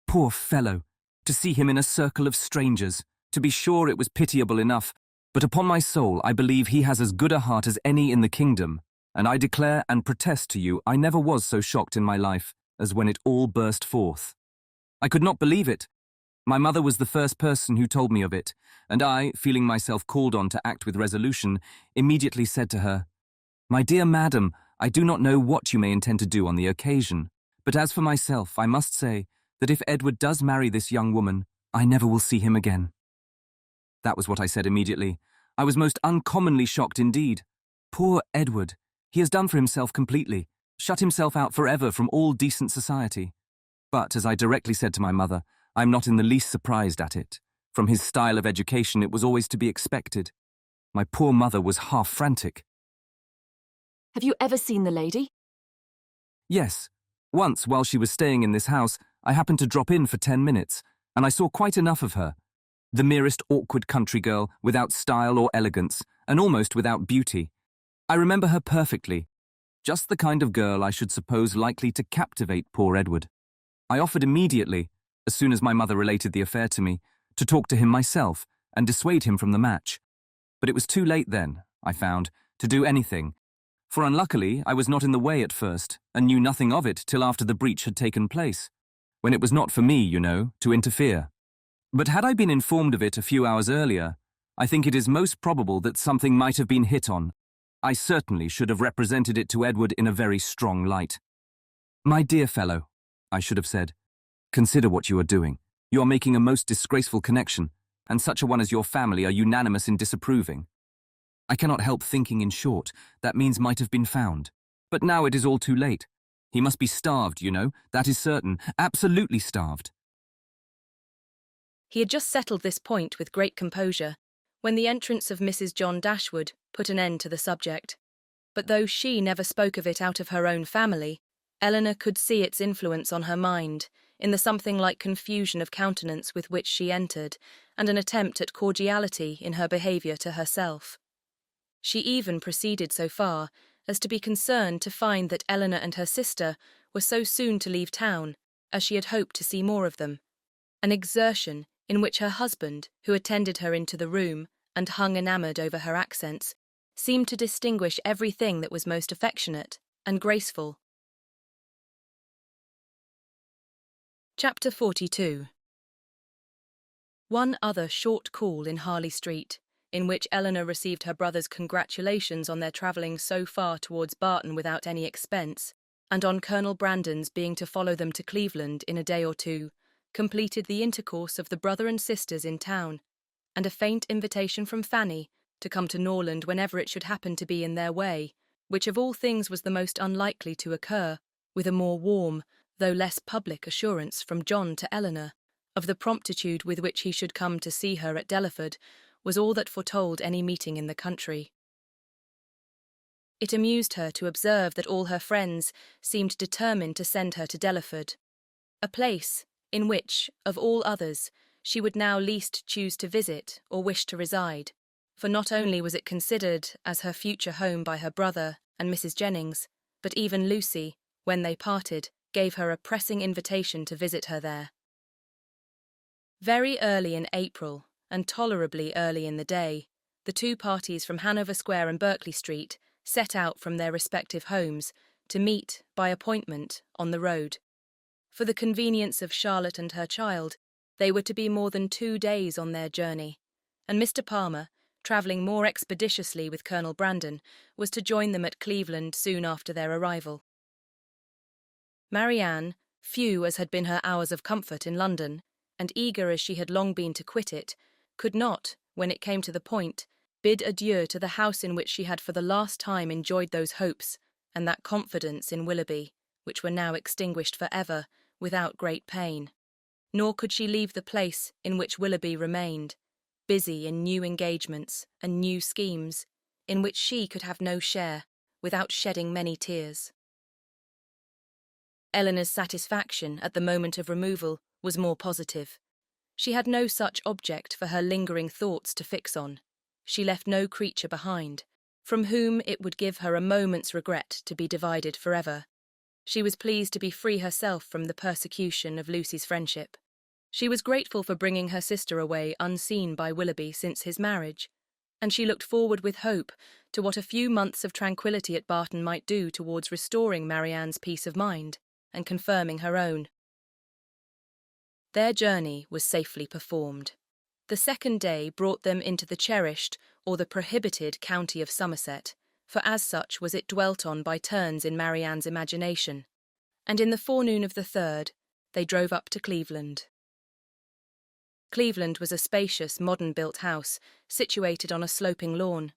Poor fellow, to see him in a circle of strangers, to be sure it was pitiable enough, but upon my soul I believe he has as good a heart as any in the kingdom, and I declare and protest to you I never was so shocked in my life as when it all burst forth. I could not believe it. My mother was the first person who told me of it, and I, feeling myself called on to act with resolution, immediately said to her, 'My dear madam, I do not know what you may intend to do on the occasion, but as for myself, I must say that if Edward does marry this young woman, I never will see him again.' That was what I said immediately. I was most uncommonly shocked indeed. Poor Edward, he has done for himself completely, shut himself out forever from all decent society. But, as I directly said to my mother, I am not in the least surprised at it. From his style of education it was always to be expected. My poor mother was half frantic. Have you ever seen the lady? Yes. Once, while she was staying in this house, I happened to drop in for 10 minutes, and I saw quite enough of her. The merest awkward country girl, without style or elegance, and almost without beauty. I remember her perfectly. Just the kind of girl I should suppose likely to captivate poor Edward. I offered immediately, as soon as my mother related the affair to me, to talk to him myself and dissuade him from the match. But it was too late then, I found, to do anything, for unluckily I was not in the way at first, and knew nothing of it till after the breach had taken place, when it was not for me, you know, to interfere. But had I been informed of it a few hours earlier, I think it is most probable that something might have been hit on. I certainly should have represented it to Edward in a very strong light. 'My dear fellow,' I should have said, 'consider what you are doing. You are making a most disgraceful connection, and such a one as your family are unanimous in disapproving. I cannot help thinking, in short, that means might have been found. But now it is all too late. He must be starved, you know, that is certain, absolutely starved.' He had just settled this point with great composure, when the entrance of Mrs. John Dashwood put an end to the subject. But though she never spoke of it out of her own family, Eleanor could see its influence on her mind, in the something like confusion of countenance with which she entered, and an attempt at cordiality in her behaviour to herself. She even proceeded so far as to be concerned to find that Eleanor and her sister were so soon to leave town, as she had hoped to see more of them, an exertion in which her husband, who attended her into the room and hung enamoured over her accents, seemed to distinguish everything that was most affectionate and graceful. Chapter 42. One other short call in Harley Street, in which Eleanor received her brother's congratulations on their travelling so far towards Barton without any expense, and on Colonel Brandon's being to follow them to Cleveland in a day or two, completed the intercourse of the brother and sisters in town, and a faint invitation from Fanny to come to Norland whenever it should happen to be in their way, which of all things was the most unlikely to occur, with a more warm, though less public assurance from John to Eleanor, of the promptitude with which he should come to see her at Delaford, was all that foretold any meeting in the country. It amused her to observe that all her friends seemed determined to send her to Delaford, a place in which, of all others, she would now least choose to visit or wish to reside, for not only was it considered as her future home by her brother and Mrs. Jennings, but even Lucy, when they parted, gave her a pressing invitation to visit her there. Very early in April, and tolerably early in the day, the two parties from Hanover Square and Berkeley Street set out from their respective homes to meet, by appointment, on the road. For the convenience of Charlotte and her child, they were to be more than 2 days on their journey, and Mr. Palmer, travelling more expeditiously with Colonel Brandon, was to join them at Cleveland soon after their arrival. Marianne, few as had been her hours of comfort in London, and eager as she had long been to quit it, could not, when it came to the point, bid adieu to the house in which she had for the last time enjoyed those hopes and that confidence in Willoughby, which were now extinguished for ever, without great pain. Nor could she leave the place in which Willoughby remained, busy in new engagements and new schemes, in which she could have no share, without shedding many tears. Eleanor's satisfaction at the moment of removal was more positive. She had no such object for her lingering thoughts to fix on. She left no creature behind, from whom it would give her a moment's regret to be divided forever. She was pleased to be free herself from the persecution of Lucy's friendship. She was grateful for bringing her sister away unseen by Willoughby since his marriage, and she looked forward with hope to what a few months of tranquillity at Barton might do towards restoring Marianne's peace of mind and confirming her own. Their journey was safely performed. The second day brought them into the cherished or the prohibited county of Somerset, for as such was it dwelt on by turns in Marianne's imagination, and in the forenoon of the third they drove up to Cleveland. Cleveland was a spacious, modern-built house, situated on a sloping lawn.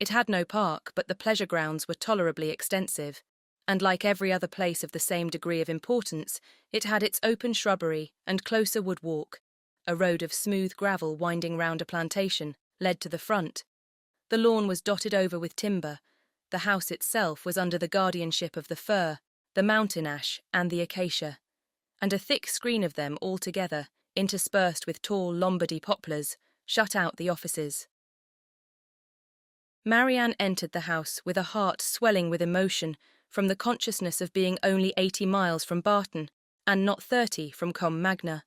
It had no park, but the pleasure grounds were tolerably extensive, and like every other place of the same degree of importance, it had its open shrubbery and closer wood walk. A road of smooth gravel winding round a plantation led to the front. The lawn was dotted over with timber. The house itself was under the guardianship of the fir, the mountain ash, and the acacia, and a thick screen of them all together, interspersed with tall Lombardy poplars, shut out the offices. Marianne entered the house with a heart swelling with emotion from the consciousness of being only 80 miles from Barton, and not 30 from Combe Magna,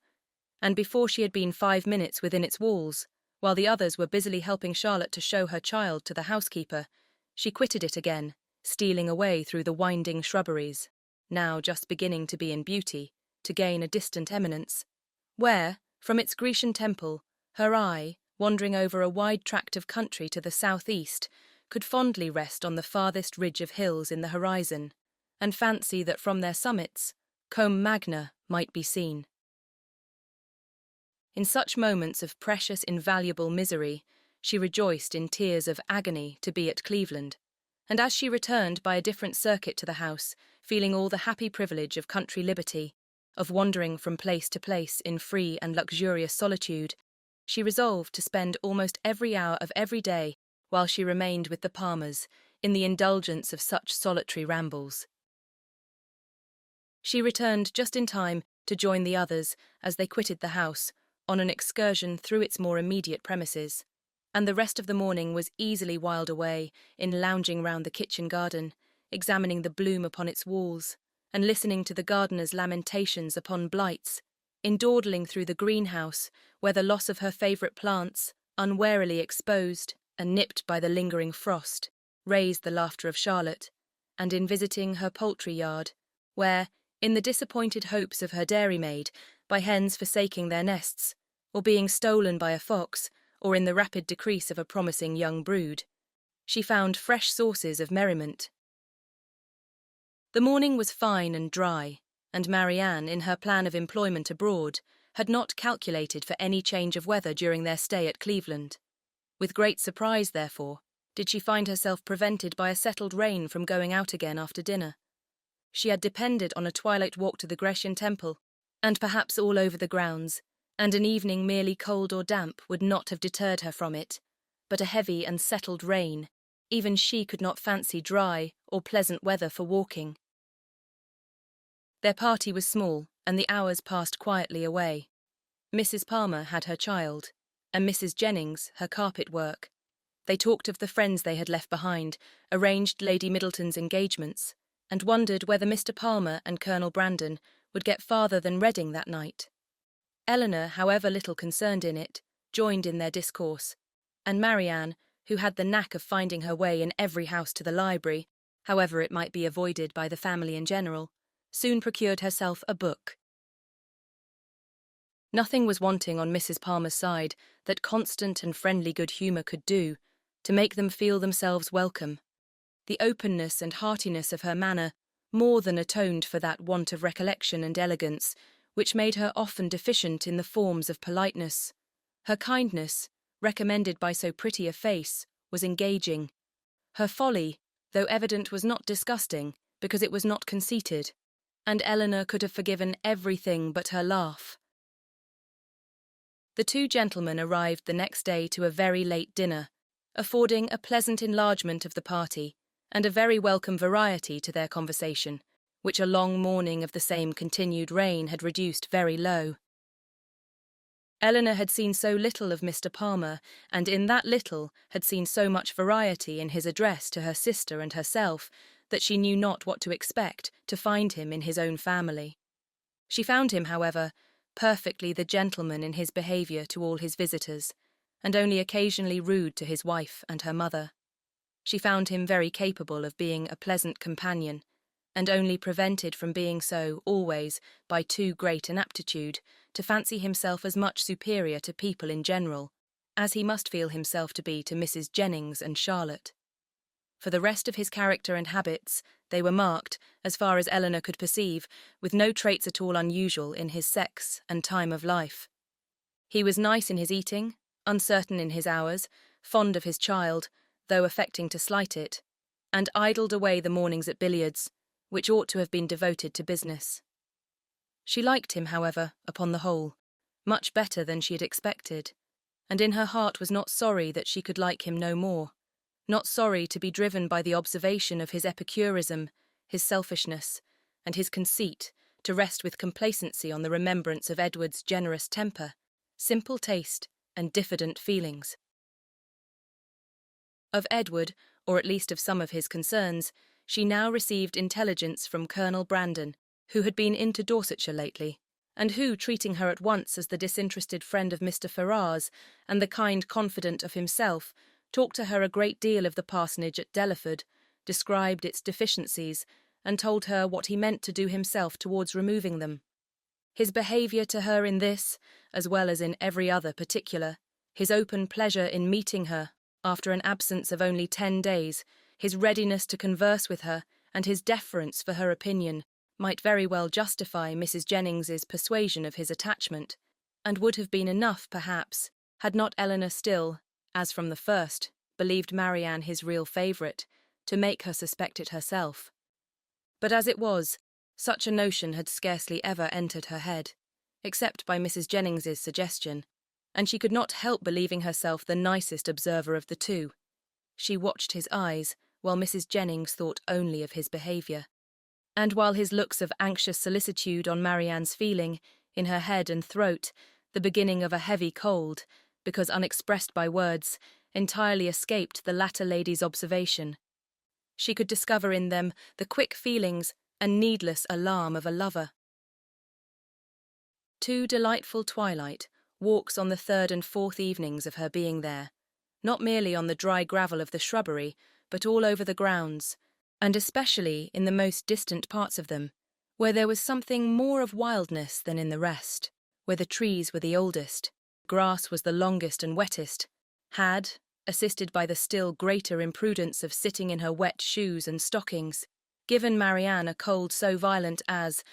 and before she had been 5 minutes within its walls, while the others were busily helping Charlotte to show her child to the housekeeper, she quitted it again, stealing away through the winding shrubberies, now just beginning to be in beauty, to gain a distant eminence, where, from its Grecian temple, her eye, wandering over a wide tract of country to the south-east, could fondly rest on the farthest ridge of hills in the horizon, and fancy that from their summits, Combe Magna might be seen. In such moments of precious, invaluable misery, she rejoiced in tears of agony to be at Cleveland, and as she returned by a different circuit to the house, feeling all the happy privilege of country liberty, of wandering from place to place in free and luxurious solitude, she resolved to spend almost every hour of every day while she remained with the Palmers in the indulgence of such solitary rambles. She returned just in time to join the others as they quitted the house on an excursion through its more immediate premises, and the rest of the morning was easily whiled away in lounging round the kitchen garden, examining the bloom upon its walls, and listening to the gardener's lamentations upon blights, in dawdling through the greenhouse, where the loss of her favourite plants, unwarily exposed and nipped by the lingering frost, raised the laughter of Charlotte, and in visiting her poultry yard, where, in the disappointed hopes of her dairymaid, by hens forsaking their nests, or being stolen by a fox, or in the rapid decrease of a promising young brood, she found fresh sources of merriment. The morning was fine and dry, and Marianne, in her plan of employment abroad, had not calculated for any change of weather during their stay at Cleveland. With great surprise, therefore, did she find herself prevented by a settled rain from going out again after dinner. She had depended on a twilight walk to the Grecian temple, and perhaps all over the grounds, and an evening merely cold or damp would not have deterred her from it, but a heavy and settled rain, even she could not fancy dry or pleasant weather for walking. Their party was small, and the hours passed quietly away. Mrs. Palmer had her child, and Mrs. Jennings her carpet work. They talked of the friends they had left behind, arranged Lady Middleton's engagements, and wondered whether Mr. Palmer and Colonel Brandon would get farther than Reading that night. Eleanor, however little concerned in it, joined in their discourse, and Marianne, who had the knack of finding her way in every house to the library, however it might be avoided by the family in general, soon procured herself a book, Nothing was wanting on Mrs. Palmer's side that constant and friendly good humour could do to make them feel themselves welcome. The openness and heartiness of her manner more than atoned for that want of recollection and elegance which made her often deficient in the forms of politeness. Her kindness, recommended by so pretty a face, was engaging. Her folly, though evident, was not disgusting, because it was not conceited, and Eleanor could have forgiven everything but her laugh. The two gentlemen arrived the next day to a very late dinner, affording a pleasant enlargement of the party, and a very welcome variety to their conversation, which a long morning of the same continued rain had reduced very low. Eleanor had seen so little of Mr. Palmer, and in that little had seen so much variety in his address to her sister and herself, that she knew not what to expect to find him in his own family. She found him, however, perfectly the gentleman in his behaviour to all his visitors, and only occasionally rude to his wife and her mother. She found him very capable of being a pleasant companion, and only prevented from being so always by too great an aptitude to fancy himself as much superior to people in general, as he must feel himself to be to Mrs. Jennings and Charlotte. For the rest of his character and habits, they were marked, as far as Eleanor could perceive, with no traits at all unusual in his sex and time of life. He was nice in his eating, uncertain in his hours, fond of his child, though affecting to slight it, and idled away the mornings at billiards, which ought to have been devoted to business. She liked him, however, upon the whole, much better than she had expected, and in her heart was not sorry that she could like him no more, not sorry to be driven by the observation of his epicurism, his selfishness, and his conceit to rest with complacency on the remembrance of Edward's generous temper, simple taste, and diffident feelings. Of Edward, or at least of some of his concerns, she now received intelligence from Colonel Brandon, who had been into Dorsetshire lately, and who, treating her at once as the disinterested friend of Mr. Ferrars and the kind confidant of himself, talked to her a great deal of the parsonage at Delaford, described its deficiencies, and told her what he meant to do himself towards removing them. His behaviour to her in this, as well as in every other particular, his open pleasure in meeting her, after an absence of only 10 days, his readiness to converse with her, and his deference for her opinion, might very well justify Mrs. Jennings's persuasion of his attachment, and would have been enough, perhaps, had not Eleanor still, as from the first, believed Marianne his real favourite, to make her suspect it herself. But as it was, such a notion had scarcely ever entered her head, except by Mrs. Jennings's suggestion, and she could not help believing herself the nicest observer of the two. She watched his eyes, while Mrs. Jennings thought only of his behaviour, and while his looks of anxious solicitude on Marianne's feeling, in her head and throat, the beginning of a heavy cold, because unexpressed by words, entirely escaped the latter lady's observation. She could discover in them the quick feelings and needless alarm of a lover. 2 delightful twilight walks on the 3rd and 4th evenings of her being there, not merely on the dry gravel of the shrubbery, but all over the grounds, and especially in the most distant parts of them, where there was something more of wildness than in the rest, where the trees were the oldest, grass was the longest and wettest, had, assisted by the still greater imprudence of sitting in her wet shoes and stockings, given Marianne a cold so violent as,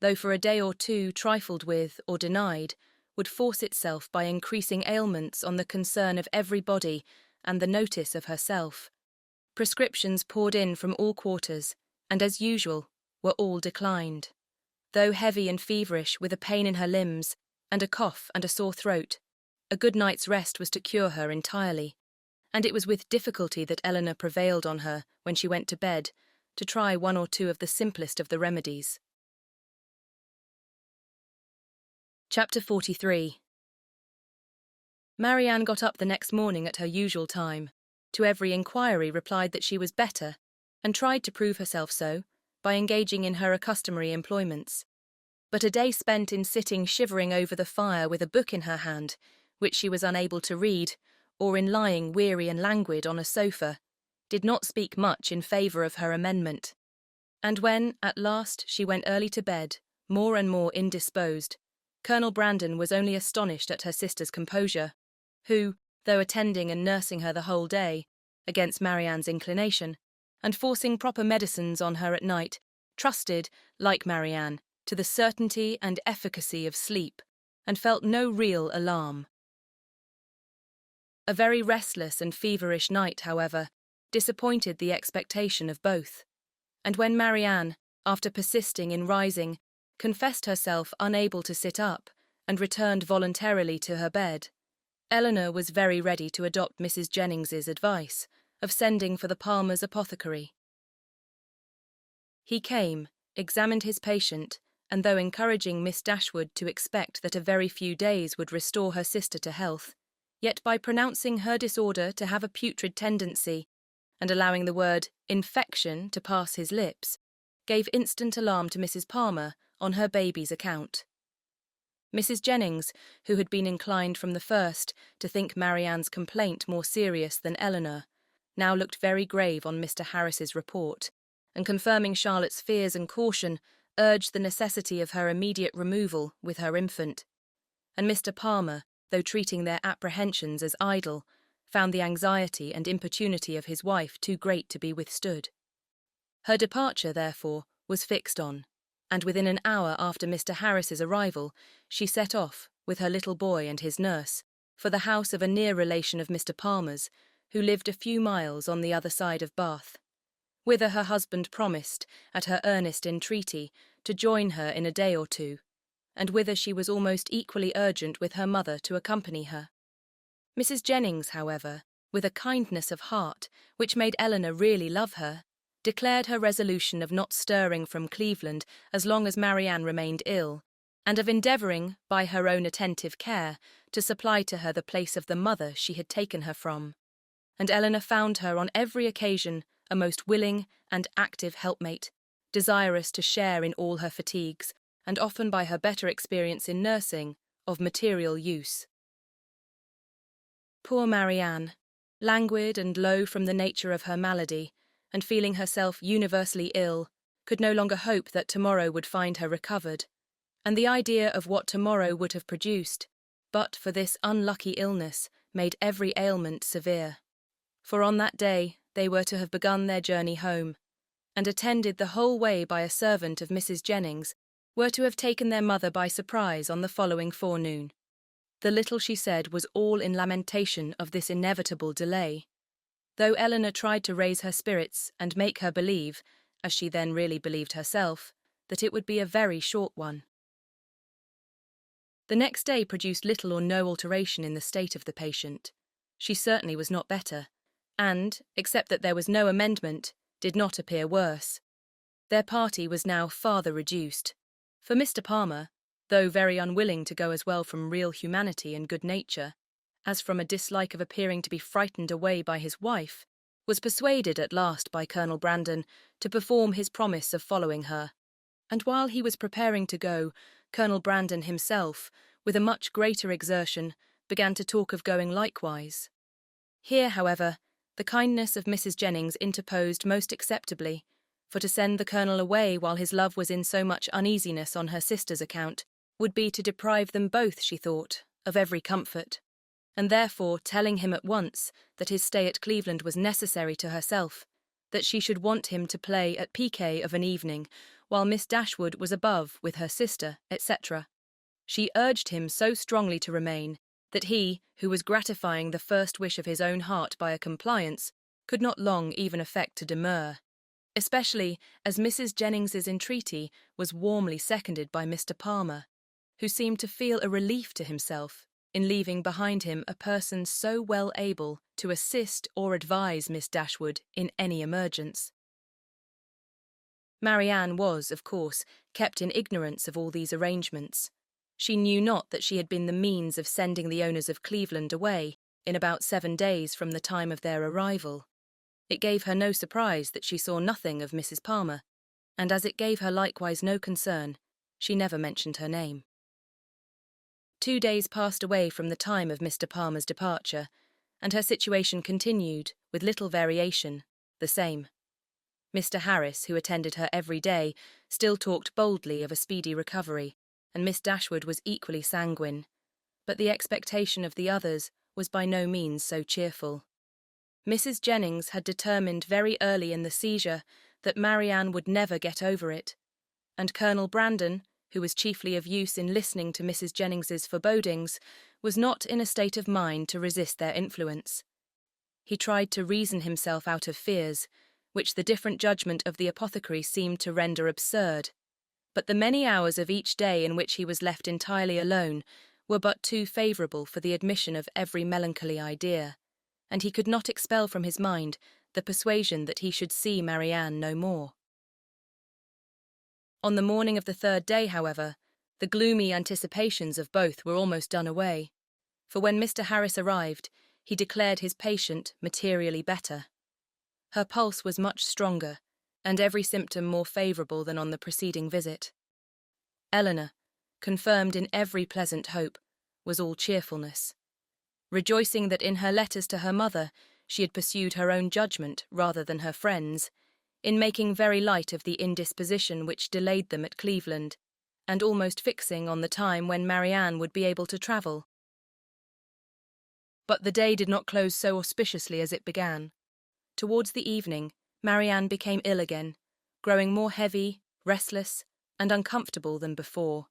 though for a day or two trifled with or denied, would force itself by increasing ailments on the concern of everybody and the notice of herself. Prescriptions poured in from all quarters, and as usual, were all declined. Though heavy and feverish, with a pain in her limbs, and a cough and a sore throat, a good night's rest was to cure her entirely, and it was with difficulty that Eleanor prevailed on her, when she went to bed, to try 1 or 2 of the simplest of the remedies. Chapter 43. Marianne got up the next morning at her usual time, to every inquiry replied that she was better, and tried to prove herself so, by engaging in her customary employments. But a day spent in sitting shivering over the fire with a book in her hand, which she was unable to read, or in lying weary and languid on a sofa, did not speak much in favour of her amendment. And when, at last, she went early to bed, more and more indisposed, Colonel Brandon was only astonished at her sister's composure, who, though attending and nursing her the whole day, against Marianne's inclination, and forcing proper medicines on her at night, trusted, like Marianne, to the certainty and efficacy of sleep, and felt no real alarm. A very restless and feverish night, however, disappointed the expectation of both, and when Marianne, after persisting in rising, confessed herself unable to sit up, and returned voluntarily to her bed, Eleanor was very ready to adopt Mrs. Jennings's advice of sending for the Palmer's apothecary. He came, examined his patient, and though encouraging Miss Dashwood to expect that a very few days would restore her sister to health, yet by pronouncing her disorder to have a putrid tendency, and allowing the word infection to pass his lips, gave instant alarm to Mrs. Palmer on her baby's account. Mrs. Jennings, who had been inclined from the first to think Marianne's complaint more serious than Eleanor, now looked very grave on Mr. Harris's report, and confirming Charlotte's fears and caution, urged the necessity of her immediate removal with her infant. And Mr. Palmer, though treating their apprehensions as idle, found the anxiety and importunity of his wife too great to be withstood. Her departure, therefore, was fixed on, and within an hour after Mr. Harris's arrival, she set off, with her little boy and his nurse, for the house of a near relation of Mr. Palmer's, who lived a few miles on the other side of Bath, whither her husband promised, at her earnest entreaty, to join her in a day or two, and whither she was almost equally urgent with her mother to accompany her. Mrs. Jennings, however, with a kindness of heart which made Eleanor really love her, declared her resolution of not stirring from Cleveland as long as Marianne remained ill, and of endeavouring, by her own attentive care, to supply to her the place of the mother she had taken her from. And Eleanor found her on every occasion a most willing and active helpmate, desirous to share in all her fatigues, and often by her better experience in nursing, of material use. Poor Marianne, languid and low from the nature of her malady, and feeling herself universally ill, could no longer hope that tomorrow would find her recovered, and the idea of what tomorrow would have produced, but for this unlucky illness, made every ailment severe. For on that day they were to have begun their journey home, and attended the whole way by a servant of Mrs. Jennings, were to have taken their mother by surprise on the following forenoon. The little she said was all in lamentation of this inevitable delay, though Eleanor tried to raise her spirits and make her believe, as she then really believed herself, that it would be a very short one. The next day produced little or no alteration in the state of the patient. She certainly was not better, and, except that there was no amendment, did not appear worse. Their party was now farther reduced, for Mr. Palmer, though very unwilling to go as well from real humanity and good nature, as from a dislike of appearing to be frightened away by his wife, was persuaded at last by Colonel Brandon to perform his promise of following her, and while he was preparing to go, Colonel Brandon himself, with a much greater exertion, began to talk of going likewise. Here, however, the kindness of Mrs. Jennings interposed most acceptably, for to send the Colonel away while his love was in so much uneasiness on her sister's account would be to deprive them both, she thought, of every comfort, and therefore telling him at once that his stay at Cleveland was necessary to herself, that she should want him to play at piquet of an evening, while Miss Dashwood was above with her sister, etc. She urged him so strongly to remain, that he, who was gratifying the first wish of his own heart by a compliance, could not long even affect to demur, especially as Mrs. Jennings's entreaty was warmly seconded by Mr. Palmer, who seemed to feel a relief to himself in leaving behind him a person so well able to assist or advise Miss Dashwood in any emergence. Marianne was, of course, kept in ignorance of all these arrangements. She knew not that she had been the means of sending the owners of Cleveland away in about 7 days from the time of their arrival. It gave her no surprise that she saw nothing of Mrs. Palmer, and as it gave her likewise no concern, she never mentioned her name. 2 days passed away from the time of Mr. Palmer's departure, and her situation continued, with little variation, the same. Mr. Harris, who attended her every day, still talked boldly of a speedy recovery, and Miss Dashwood was equally sanguine, but the expectation of the others was by no means so cheerful. Mrs. Jennings had determined very early in the seizure that Marianne would never get over it, and Colonel Brandon, who was chiefly of use in listening to Mrs. Jennings's forebodings, was not in a state of mind to resist their influence. He tried to reason himself out of fears, which the different judgment of the apothecary seemed to render absurd, but the many hours of each day in which he was left entirely alone were but too favourable for the admission of every melancholy idea, and he could not expel from his mind the persuasion that he should see Marianne no more. On the morning of the third day, however, the gloomy anticipations of both were almost done away, for when Mr. Harris arrived, he declared his patient materially better. Her pulse was much stronger, and every symptom more favourable than on the preceding visit. Eleanor, confirmed in every pleasant hope, was all cheerfulness, rejoicing that in her letters to her mother she had pursued her own judgment rather than her friends', in making very light of the indisposition which delayed them at Cleveland, and almost fixing on the time when Marianne would be able to travel. But the day did not close so auspiciously as it began. Towards the evening, Marianne became ill again, growing more heavy, restless, and uncomfortable than before.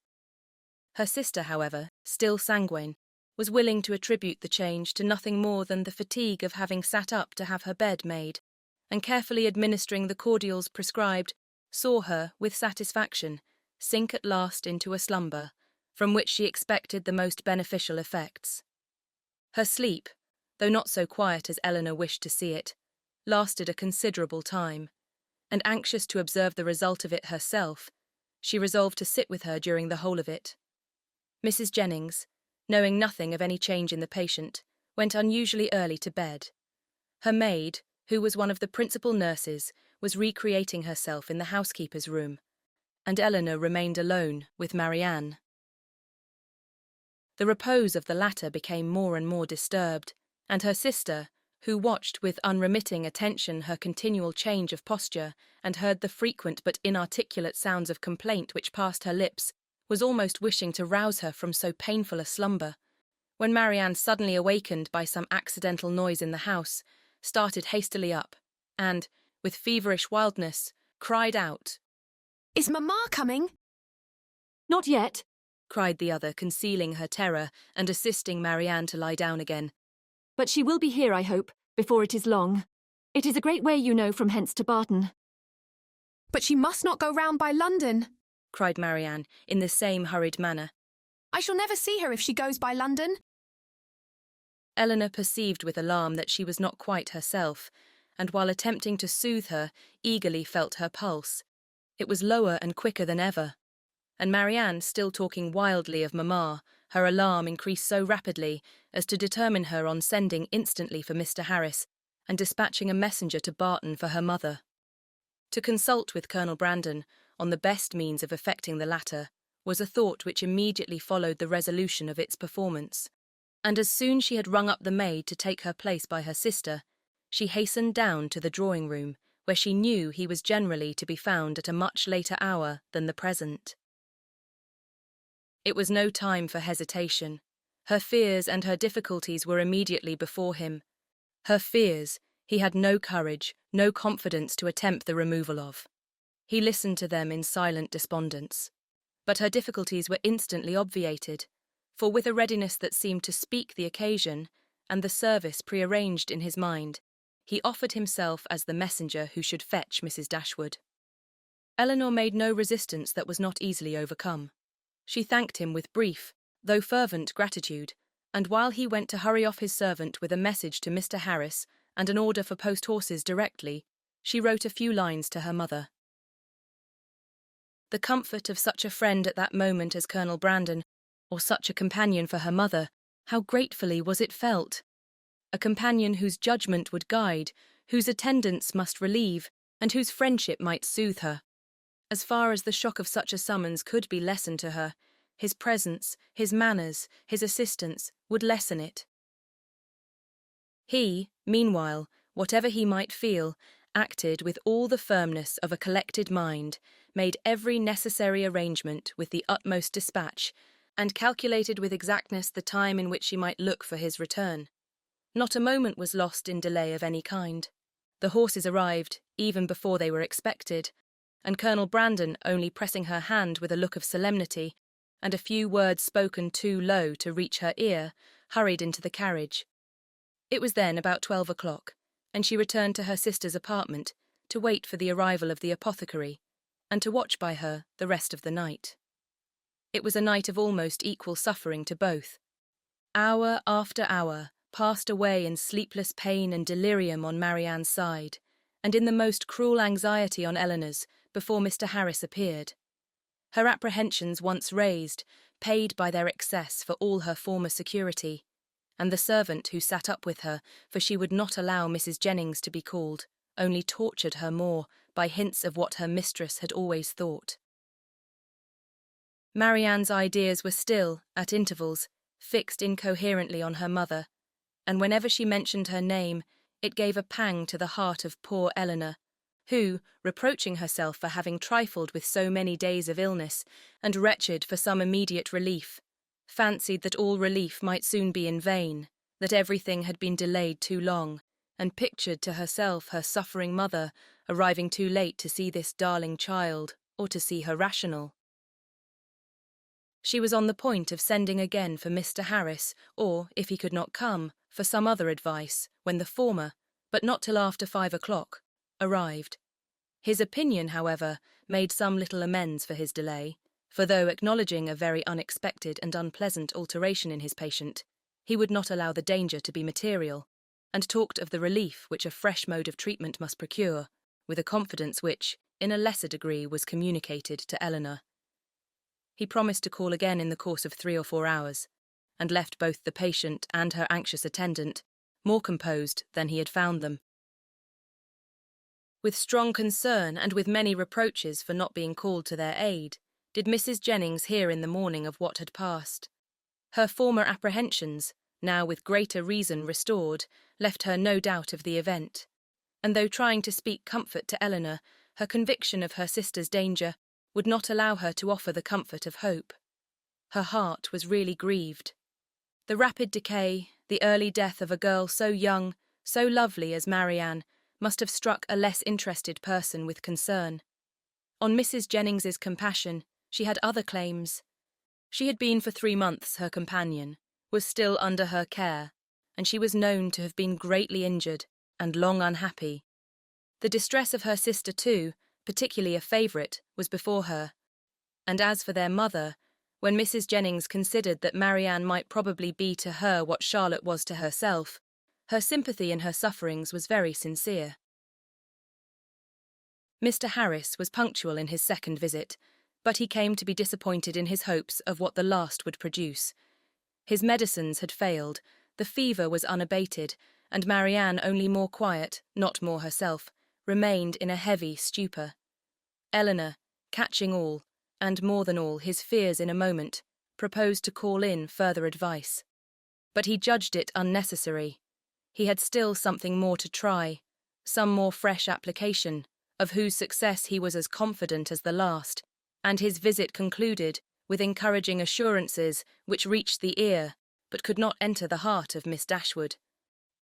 Her sister, however, still sanguine, was willing to attribute the change to nothing more than the fatigue of having sat up to have her bed made, and carefully administering the cordials prescribed, saw her, with satisfaction, sink at last into a slumber, from which she expected the most beneficial effects. Her sleep, though not so quiet as Eleanor wished to see it, lasted a considerable time, and anxious to observe the result of it herself, she resolved to sit with her during the whole of it. Mrs. Jennings, knowing nothing of any change in the patient, went unusually early to bed. Her maid, who was one of the principal nurses, was recreating herself in the housekeeper's room, and Eleanor remained alone with Marianne. The repose of the latter became more and more disturbed, and her sister, who watched with unremitting attention her continual change of posture and heard the frequent but inarticulate sounds of complaint which passed her lips, was almost wishing to rouse her from so painful a slumber, when Marianne, suddenly awakened by some accidental noise in the house, started hastily up, and, with feverish wildness, cried out, "Is Mamma coming?" "Not yet," cried the other, concealing her terror and assisting Marianne to lie down again. "But she will be here, I hope, before it is long. It is a great way, you know, from hence to Barton." "But she must not go round by London," cried Marianne, in the same hurried manner. "I shall never see her if she goes by London." Eleanor perceived with alarm that she was not quite herself, and while attempting to soothe her, eagerly felt her pulse. It was lower and quicker than ever, and Marianne, still talking wildly of Mamma, her alarm increased so rapidly as to determine her on sending instantly for Mr. Harris and dispatching a messenger to Barton for her mother. To consult with Colonel Brandon on the best means of effecting the latter was a thought which immediately followed the resolution of its performance, and as soon she had rung up the maid to take her place by her sister, she hastened down to the drawing-room, where she knew he was generally to be found at a much later hour than the present. It was no time for hesitation. Her fears and her difficulties were immediately before him. Her fears he had no courage, no confidence to attempt the removal of. He listened to them in silent despondence. But her difficulties were instantly obviated, for with a readiness that seemed to speak the occasion, and the service prearranged in his mind, he offered himself as the messenger who should fetch Mrs. Dashwood. Eleanor made no resistance that was not easily overcome. She thanked him with brief, though fervent gratitude, and while he went to hurry off his servant with a message to Mr. Harris and an order for post-horses directly, she wrote a few lines to her mother. The comfort of such a friend at that moment as Colonel Brandon, or such a companion for her mother, how gratefully was it felt! A companion whose judgment would guide, whose attendance must relieve, and whose friendship might soothe her. As far as the shock of such a summons could be lessened to her, his presence, his manners, his assistance, would lessen it. He, meanwhile, whatever he might feel, acted with all the firmness of a collected mind, made every necessary arrangement with the utmost dispatch, and calculated with exactness the time in which she might look for his return. Not a moment was lost in delay of any kind. The horses arrived even before they were expected, and Colonel Brandon, only pressing her hand with a look of solemnity, and a few words spoken too low to reach her ear, hurried into the carriage. It was then about 12 o'clock, and she returned to her sister's apartment to wait for the arrival of the apothecary, and to watch by her the rest of the night. It was a night of almost equal suffering to both. Hour after hour passed away in sleepless pain and delirium on Marianne's side, and in the most cruel anxiety on Eleanor's, before Mr. Harris appeared. Her apprehensions once raised, paid by their excess for all her former security, and the servant who sat up with her, for she would not allow Mrs. Jennings to be called, only tortured her more by hints of what her mistress had always thought. Marianne's ideas were still, at intervals, fixed incoherently on her mother, and whenever she mentioned her name, it gave a pang to the heart of poor Eleanor, who, reproaching herself for having trifled with so many days of illness, and wretched for some immediate relief, fancied that all relief might soon be in vain, that everything had been delayed too long, and pictured to herself her suffering mother arriving too late to see this darling child, or to see her rational. She was on the point of sending again for Mr. Harris, or, if he could not come, for some other advice, when the former, but not till after 5 o'clock, arrived. His opinion, however, made some little amends for his delay, for though acknowledging a very unexpected and unpleasant alteration in his patient, he would not allow the danger to be material, and talked of the relief which a fresh mode of treatment must procure, with a confidence which, in a lesser degree, was communicated to Eleanor. He promised to call again in the course of 3 or 4 hours, and left both the patient and her anxious attendant more composed than he had found them. With strong concern and with many reproaches for not being called to their aid, did Mrs. Jennings hear in the morning of what had passed. Her former apprehensions, now with greater reason restored, left her no doubt of the event, and though trying to speak comfort to Eleanor, her conviction of her sister's danger would not allow her to offer the comfort of hope. Her heart was really grieved. The rapid decay, the early death of a girl so young, so lovely as Marianne, must have struck a less interested person with concern. On Mrs. Jennings's compassion, she had other claims. She had been for 3 months her companion, was still under her care, and she was known to have been greatly injured and long unhappy. The distress of her sister, too, particularly a favourite, was before her, and as for their mother, when Mrs. Jennings considered that Marianne might probably be to her what Charlotte was to herself, her sympathy in her sufferings was very sincere. Mr. Harris was punctual in his second visit, but he came to be disappointed in his hopes of what the last would produce. His medicines had failed, the fever was unabated, and Marianne, only more quiet, not more herself, remained in a heavy stupor. Eleanor, catching all, and more than all his fears in a moment, proposed to call in further advice. But he judged it unnecessary. He had still something more to try, some more fresh application, of whose success he was as confident as the last, and his visit concluded with encouraging assurances which reached the ear, but could not enter the heart of Miss Dashwood.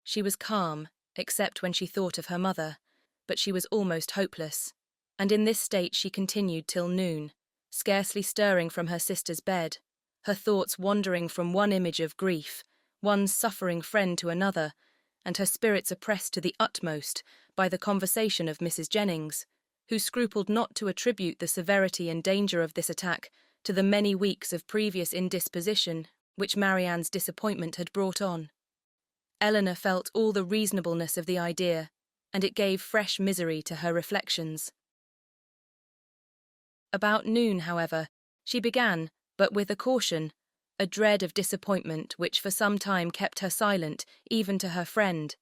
She was calm, except when she thought of her mother, but she was almost hopeless, and in this state she continued till noon, scarcely stirring from her sister's bed, her thoughts wandering from one image of grief, one suffering friend to another, and her spirits oppressed to the utmost by the conversation of Mrs. Jennings, who scrupled not to attribute the severity and danger of this attack to the many weeks of previous indisposition which Marianne's disappointment had brought on. Eleanor felt all the reasonableness of the idea, and it gave fresh misery to her reflections. About noon, however, she began, but with a caution, a dread of disappointment which for some time kept her silent, even to her friend,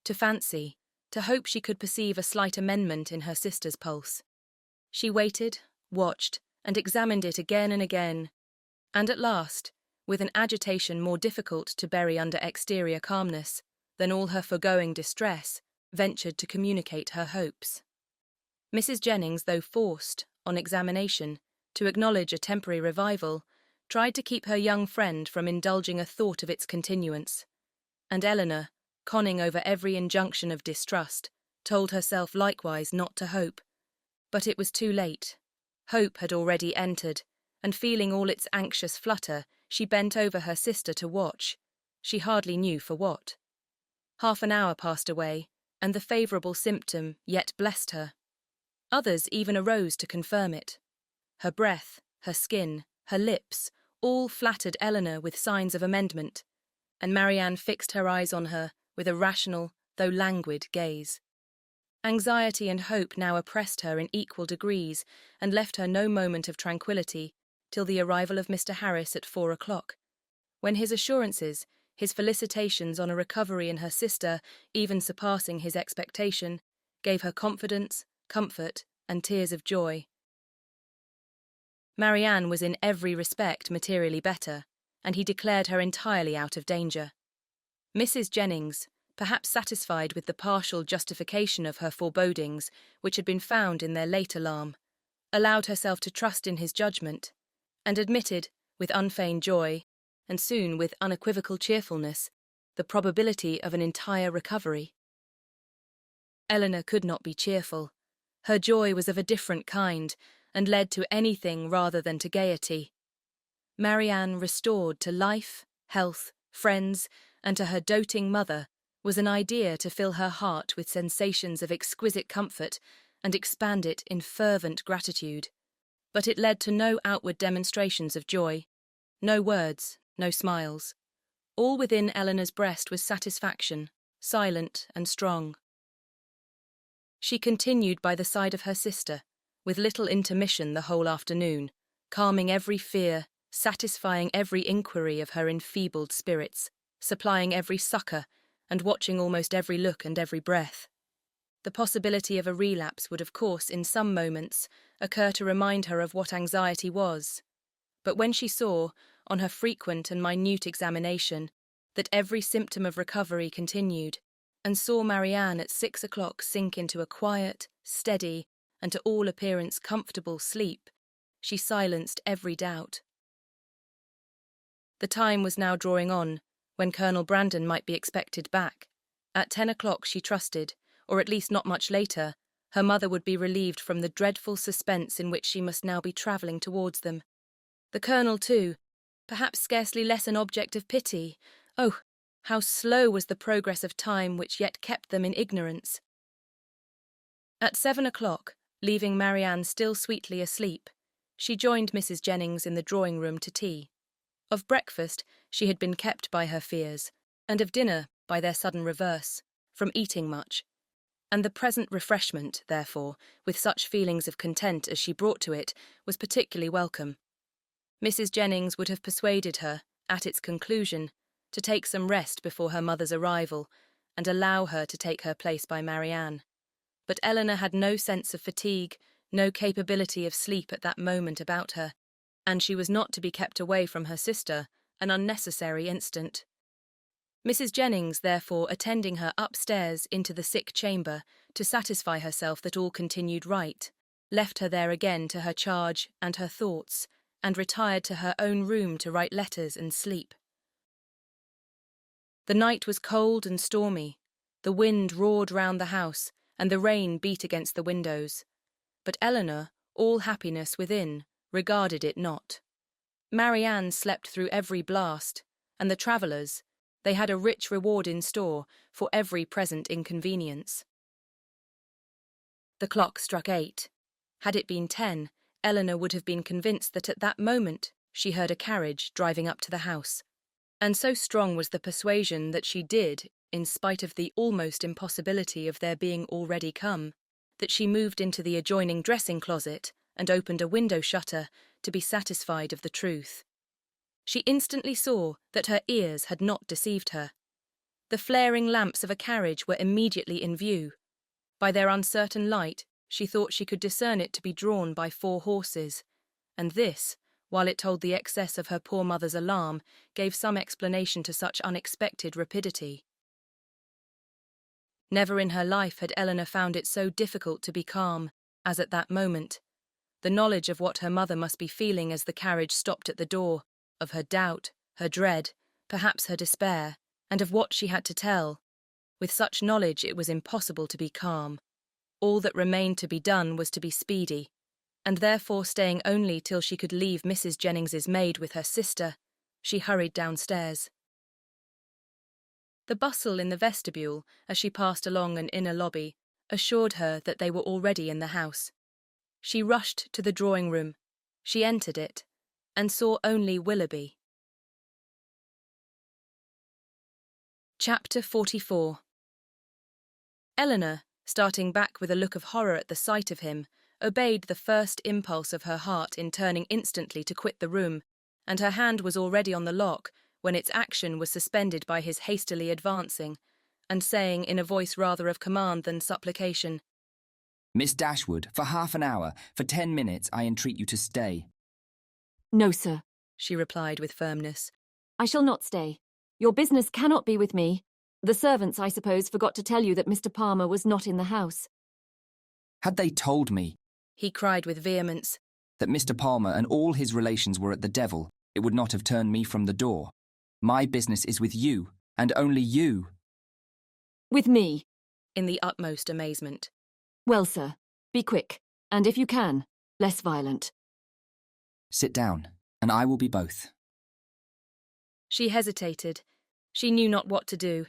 to fancy, to hope she could perceive a slight amendment in her sister's pulse. She waited, watched, and examined it again and again, and at last, with an agitation more difficult to bury under exterior calmness than all her foregoing distress, ventured to communicate her hopes. Mrs. Jennings, though forced, on examination, to acknowledge a temporary revival, tried to keep her young friend from indulging a thought of its continuance, and Eleanor, conning over every injunction of distrust, told herself likewise not to hope. But it was too late. Hope had already entered, and feeling all its anxious flutter, she bent over her sister to watch. She hardly knew for what. Half an hour passed away, and the favourable symptom yet blessed her. Others even arose to confirm it. Her breath, her skin, her lips, all flattered Eleanor with signs of amendment, and Marianne fixed her eyes on her with a rational, though languid, gaze. Anxiety and hope now oppressed her in equal degrees, and left her no moment of tranquillity till the arrival of Mr. Harris at 4 o'clock, when his assurances, his felicitations on a recovery in her sister, even surpassing his expectation, gave her confidence, comfort, and tears of joy. Marianne was in every respect materially better, and he declared her entirely out of danger. Mrs. Jennings, perhaps satisfied with the partial justification of her forebodings, which had been found in their late alarm, allowed herself to trust in his judgment, and admitted, with unfeigned joy, and soon with unequivocal cheerfulness, the probability of an entire recovery. Eleanor could not be cheerful. Her joy was of a different kind, and led to anything rather than to gaiety. Marianne, restored to life, health, friends, and to her doting mother, was an idea to fill her heart with sensations of exquisite comfort and expand it in fervent gratitude. But it led to no outward demonstrations of joy, no words, no smiles. All within Eleanor's breast was satisfaction, silent and strong. She continued by the side of her sister, with little intermission the whole afternoon, calming every fear, satisfying every inquiry of her enfeebled spirits, supplying every succour, and watching almost every look and every breath. The possibility of a relapse would, of course, in some moments, occur to remind her of what anxiety was. But when she saw, on her frequent and minute examination, that every symptom of recovery continued, and saw Marianne at 6 o'clock sink into a quiet, steady, and to all appearance comfortable sleep, she silenced every doubt. The time was now drawing on, when Colonel Brandon might be expected back. At 10 o'clock she trusted, or at least not much later, her mother would be relieved from the dreadful suspense in which she must now be travelling towards them. The Colonel, too, perhaps scarcely less an object of pity. Oh, how slow was the progress of time which yet kept them in ignorance. At 7 o'clock, leaving Marianne still sweetly asleep, she joined Mrs. Jennings in the drawing-room to tea. Of breakfast she had been kept by her fears, and of dinner by their sudden reverse, from eating much, and the present refreshment, therefore, with such feelings of content as she brought to it, was particularly welcome. Mrs. Jennings would have persuaded her, at its conclusion, to take some rest before her mother's arrival, and allow her to take her place by Marianne. But Eleanor had no sense of fatigue, no capability of sleep at that moment about her, and she was not to be kept away from her sister an unnecessary instant. Mrs. Jennings, therefore, attending her upstairs into the sick chamber to satisfy herself that all continued right, left her there again to her charge and her thoughts, and retired to her own room to write letters and sleep. The night was cold and stormy. The wind roared round the house, and the rain beat against the windows. But Eleanor, all happiness within, regarded it not. Marianne slept through every blast, and the travellers, they had a rich reward in store for every present inconvenience. The clock struck 8. Had it been 10, Eleanor would have been convinced that at that moment she heard a carriage driving up to the house, and so strong was the persuasion that she did, in spite of the almost impossibility of their being already come, that she moved into the adjoining dressing-closet and opened a window shutter to be satisfied of the truth. She instantly saw that her ears had not deceived her. The flaring lamps of a carriage were immediately in view. By their uncertain light, she thought she could discern it to be drawn by 4 horses, and this, while it told the excess of her poor mother's alarm, gave some explanation to such unexpected rapidity. Never in her life had Eleanor found it so difficult to be calm as at that moment. The knowledge of what her mother must be feeling as the carriage stopped at the door, of her doubt, her dread, perhaps her despair, and of what she had to tell. With such knowledge it was impossible to be calm. All that remained to be done was to be speedy, and therefore staying only till she could leave Mrs. Jennings's maid with her sister, she hurried downstairs. The bustle in the vestibule, as she passed along an inner lobby, assured her that they were already in the house. She rushed to the drawing-room. She entered it, and saw only Willoughby. Chapter 44. Eleanor, starting back with a look of horror at the sight of him, obeyed the first impulse of her heart in turning instantly to quit the room, and her hand was already on the lock when its action was suspended by his hastily advancing, and saying in a voice rather of command than supplication, "Miss Dashwood, for half an hour, for 10 minutes, I entreat you to stay." "No, sir," she replied with firmness. "I shall not stay. Your business cannot be with me. The servants, I suppose, forgot to tell you that Mr. Palmer was not in the house." "Had they told me," he cried with vehemence, "that Mr. Palmer and all his relations were at the devil, it would not have turned me from the door. My business is with you, and only you." "With me?" in the utmost amazement. "Well, sir, be quick, and if you can, less violent." "Sit down, and I will be both." She hesitated. She knew not what to do.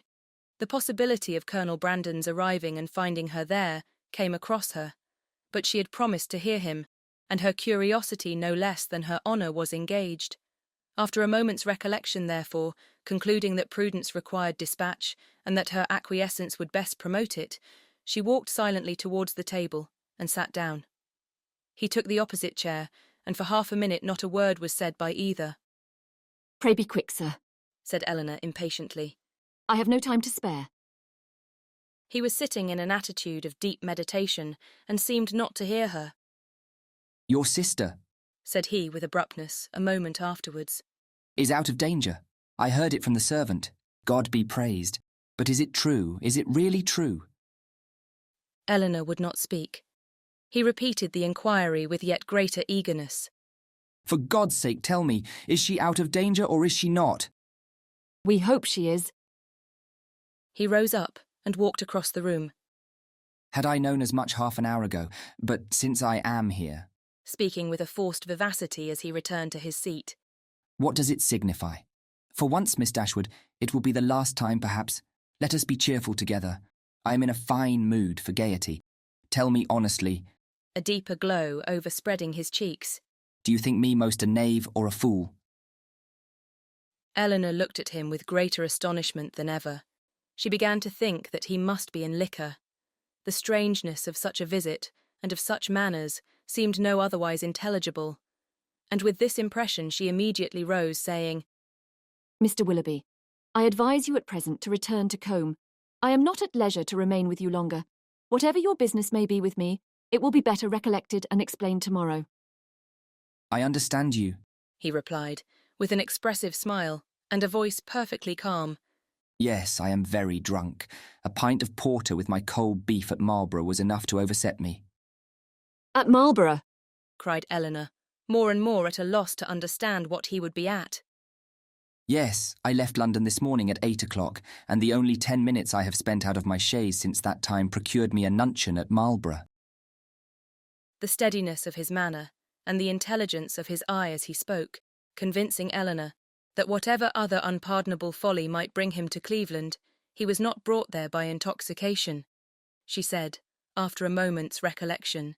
The possibility of Colonel Brandon's arriving and finding her there came across her, but she had promised to hear him, and her curiosity no less than her honour was engaged. After a moment's recollection, therefore, concluding that prudence required dispatch, and that her acquiescence would best promote it, she walked silently towards the table and sat down. He took the opposite chair, and for half a minute not a word was said by either. "Pray be quick, sir," said Eleanor impatiently. "I have no time to spare." He was sitting in an attitude of deep meditation, and seemed not to hear her. "Your sister," said he with abruptness, a moment afterwards, "is out of danger. I heard it from the servant. God be praised. But is it true? Is it really true?" Eleanor would not speak. He repeated the inquiry with yet greater eagerness. "For God's sake, tell me, is she out of danger or is she not?" "We hope she is." He rose up and walked across the room. "Had I known as much half an hour ago, but since I am here," speaking with a forced vivacity as he returned to his seat, "what does it signify? For once, Miss Dashwood, it will be the last time, perhaps. Let us be cheerful together. I am in a fine mood for gaiety. Tell me honestly," a deeper glow overspreading his cheeks, "do you think me most a knave or a fool?" Eleanor looked at him with greater astonishment than ever. She began to think that he must be in liquor. The strangeness of such a visit, and of such manners, seemed no otherwise intelligible. And with this impression she immediately rose, saying, "Mr. Willoughby, I advise you at present to return to Combe. I am not at leisure to remain with you longer. Whatever your business may be with me, it will be better recollected and explained tomorrow." "I understand you," he replied, with an expressive smile, and a voice perfectly calm. "Yes, I am very drunk. A pint of porter with my cold beef at Marlborough was enough to overset me." "At Marlborough?" cried Eleanor, more and more at a loss to understand what he would be at. "Yes, I left London this morning at 8 o'clock, and the only 10 minutes I have spent out of my chaise since that time procured me a nuncheon at Marlborough." The steadiness of his manner, and the intelligence of his eye as he spoke, convincing Eleanor that whatever other unpardonable folly might bring him to Cleveland, he was not brought there by intoxication, she said, after a moment's recollection.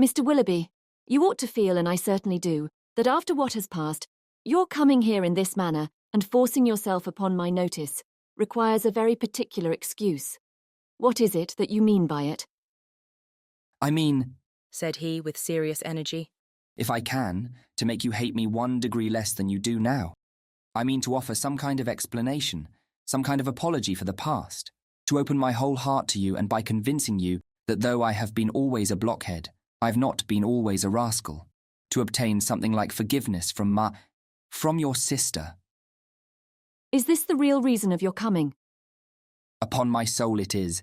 "Mr. Willoughby, you ought to feel, and I certainly do, that after what has passed, your coming here in this manner and forcing yourself upon my notice requires a very particular excuse. What is it that you mean by it?" "I mean," said he with serious energy, "if I can, to make you hate me 1 degree less than you do now. I mean to offer some kind of explanation, some kind of apology for the past, to open my whole heart to you, and by convincing you that though I have been always a blockhead, I've not been always a rascal, to obtain something like forgiveness from your sister." "Is this the real reason of your coming?" Upon my soul it is,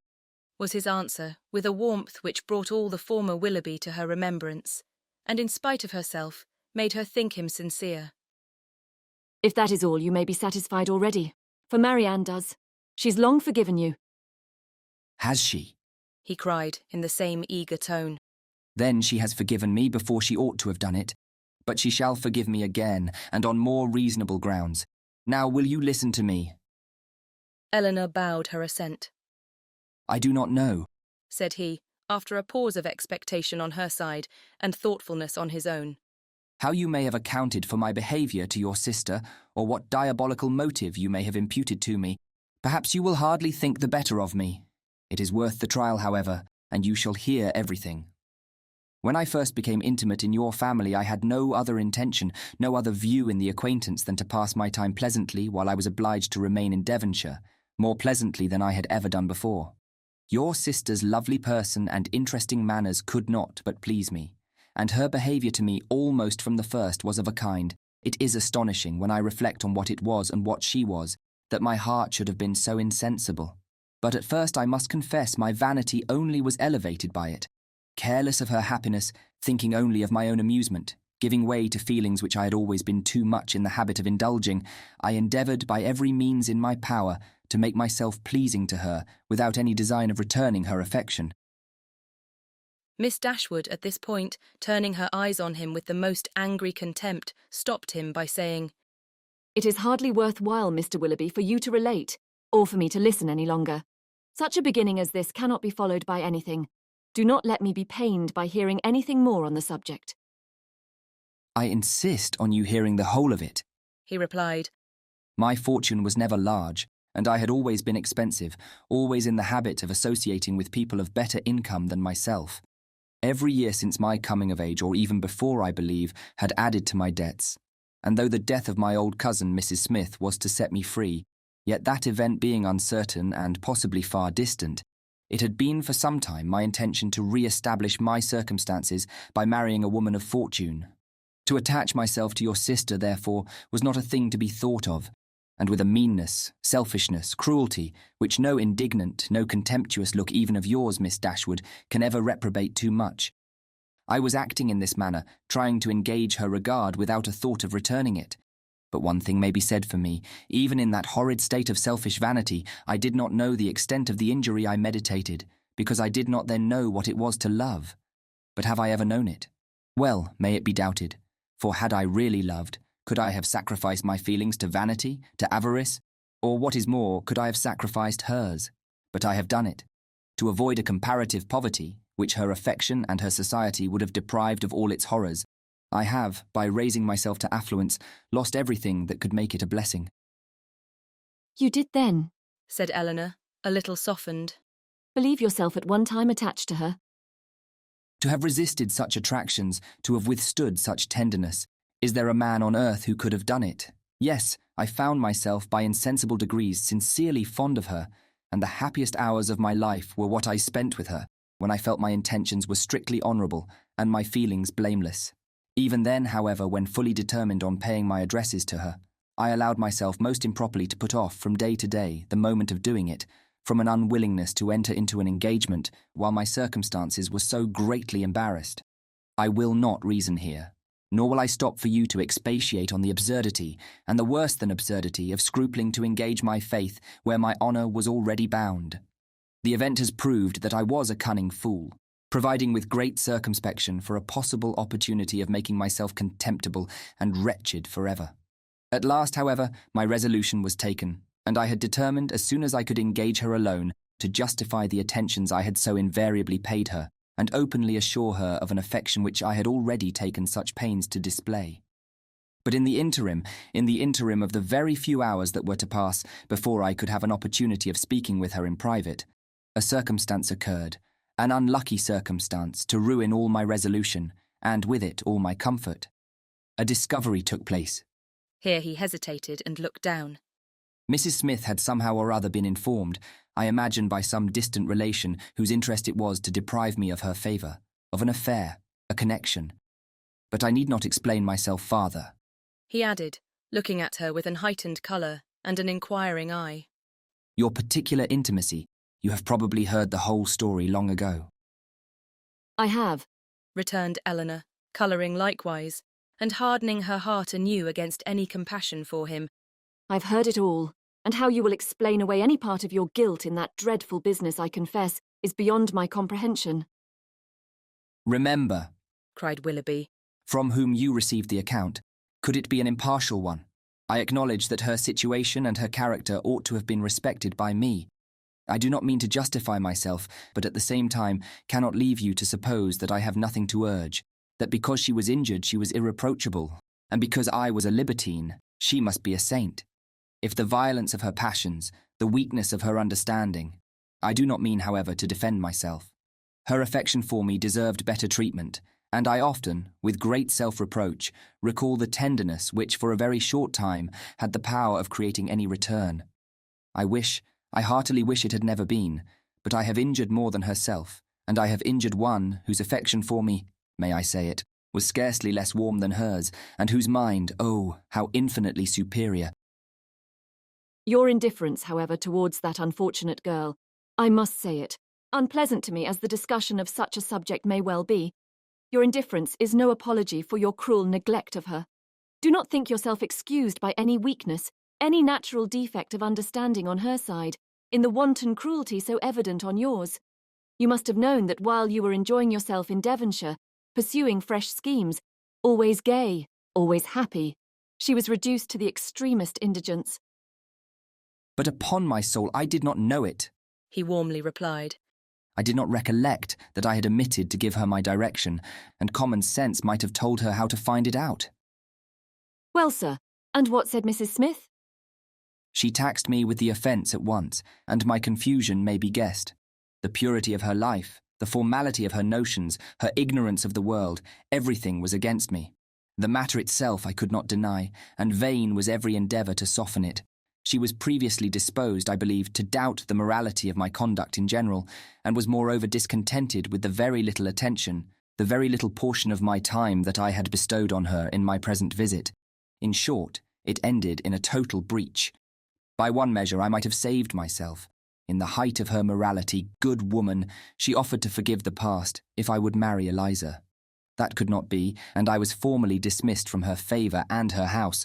was his answer, with a warmth which brought all the former Willoughby to her remembrance, and in spite of herself, made her think him sincere. If that is all, you may be satisfied already, for Marianne does. She's long forgiven you. Has she? He cried in the same eager tone. Then she has forgiven me before she ought to have done it. But she shall forgive me again, and on more reasonable grounds. Now will you listen to me? Eleanor bowed her assent. I do not know, said he, after a pause of expectation on her side and thoughtfulness on his own, how you may have accounted for my behaviour to your sister, or what diabolical motive you may have imputed to me. Perhaps you will hardly think the better of me. It is worth the trial, however, and you shall hear everything. When I first became intimate in your family, I had no other intention, no other view in the acquaintance than to pass my time pleasantly while I was obliged to remain in Devonshire, more pleasantly than I had ever done before. Your sister's lovely person and interesting manners could not but please me, and her behaviour to me almost from the first was of a kind. It is astonishing, when I reflect on what it was and what she was, that my heart should have been so insensible. But at first I must confess my vanity only was elevated by it. Careless of her happiness, thinking only of my own amusement, giving way to feelings which I had always been too much in the habit of indulging, I endeavoured by every means in my power to make myself pleasing to her without any design of returning her affection. Miss Dashwood, at this point, turning her eyes on him with the most angry contempt, stopped him by saying, It is hardly worth while, Mr. Willoughby, for you to relate, or for me to listen any longer. Such a beginning as this cannot be followed by anything. Do not let me be pained by hearing anything more on the subject. I insist on you hearing the whole of it, he replied. My fortune was never large, and I had always been expensive, always in the habit of associating with people of better income than myself. Every year since my coming of age, or even before, I believe, had added to my debts, and though the death of my old cousin, Mrs. Smith, was to set me free, yet that event being uncertain and possibly far distant, it had been for some time my intention to re-establish my circumstances by marrying a woman of fortune. To attach myself to your sister, therefore, was not a thing to be thought of, and with a meanness, selfishness, cruelty, which no indignant, no contemptuous look even of yours, Miss Dashwood, can ever reprobate too much. I was acting in this manner, trying to engage her regard without a thought of returning it. But one thing may be said for me, even in that horrid state of selfish vanity, I did not know the extent of the injury I meditated, because I did not then know what it was to love. But have I ever known it? Well, may it be doubted, for had I really loved, could I have sacrificed my feelings to vanity, to avarice, or what is more, could I have sacrificed hers? But I have done it, to avoid a comparative poverty, which her affection and her society would have deprived of all its horrors. I have, by raising myself to affluence, lost everything that could make it a blessing. You did then, said Eleanor, a little softened, believe yourself at one time attached to her. To have resisted such attractions, to have withstood such tenderness, is there a man on earth who could have done it? Yes, I found myself by insensible degrees sincerely fond of her, and the happiest hours of my life were what I spent with her, when I felt my intentions were strictly honourable and my feelings blameless. Even then, however, when fully determined on paying my addresses to her, I allowed myself most improperly to put off from day to day the moment of doing it, from an unwillingness to enter into an engagement while my circumstances were so greatly embarrassed. I will not reason here, nor will I stop for you to expatiate on the absurdity, and the worse than absurdity, of scrupling to engage my faith where my honour was already bound. The event has proved that I was a cunning fool, providing with great circumspection for a possible opportunity of making myself contemptible and wretched forever. At last, however, my resolution was taken, and I had determined, as soon as I could engage her alone, to justify the attentions I had so invariably paid her, and openly assure her of an affection which I had already taken such pains to display. But in the interim of the very few hours that were to pass before I could have an opportunity of speaking with her in private, a circumstance occurred, an unlucky circumstance, to ruin all my resolution, and with it all my comfort. A discovery took place. Here he hesitated and looked down. Mrs. Smith had somehow or other been informed, I imagine by some distant relation whose interest it was to deprive me of her favour, of an affair, a connection. But I need not explain myself farther, he added, looking at her with an heightened colour and an inquiring eye. Your particular intimacy, you have probably heard the whole story long ago. I have, returned Eleanor, colouring likewise, and hardening her heart anew against any compassion for him. I've heard it all, and how you will explain away any part of your guilt in that dreadful business, I confess, is beyond my comprehension. Remember, cried Willoughby, from whom you received the account, could it be an impartial one? I acknowledge that her situation and her character ought to have been respected by me. I do not mean to justify myself, but at the same time cannot leave you to suppose that I have nothing to urge, that because she was injured she was irreproachable, and because I was a libertine, she must be a saint. If the violence of her passions, the weakness of her understanding, I do not mean, however, to defend myself. Her affection for me deserved better treatment, and I often, with great self-reproach, recall the tenderness which for a very short time had the power of creating any return. I heartily wish it had never been, but I have injured more than herself, and I have injured one whose affection for me, may I say it, was scarcely less warm than hers, and whose mind, oh, how infinitely superior. Your indifference, however, towards that unfortunate girl, I must say it, unpleasant to me as the discussion of such a subject may well be, your indifference is no apology for your cruel neglect of her. Do not think yourself excused by any weakness, any natural defect of understanding on her side, in the wanton cruelty so evident on yours. You must have known that while you were enjoying yourself in Devonshire, pursuing fresh schemes, always gay, always happy, she was reduced to the extremest indigence. But upon my soul, I did not know it, he warmly replied. I did not recollect that I had omitted to give her my direction, and common sense might have told her how to find it out. Well, sir, and what said Mrs. Smith? She taxed me with the offence at once, and my confusion may be guessed. The purity of her life, the formality of her notions, her ignorance of the world, everything was against me. The matter itself I could not deny, and vain was every endeavour to soften it. She was previously disposed, I believe, to doubt the morality of my conduct in general, and was moreover discontented with the very little attention, the very little portion of my time that I had bestowed on her in my present visit. In short, it ended in a total breach. By one measure I might have saved myself. In the height of her morality, good woman, she offered to forgive the past if I would marry Eliza. That could not be, and I was formally dismissed from her favour and her house.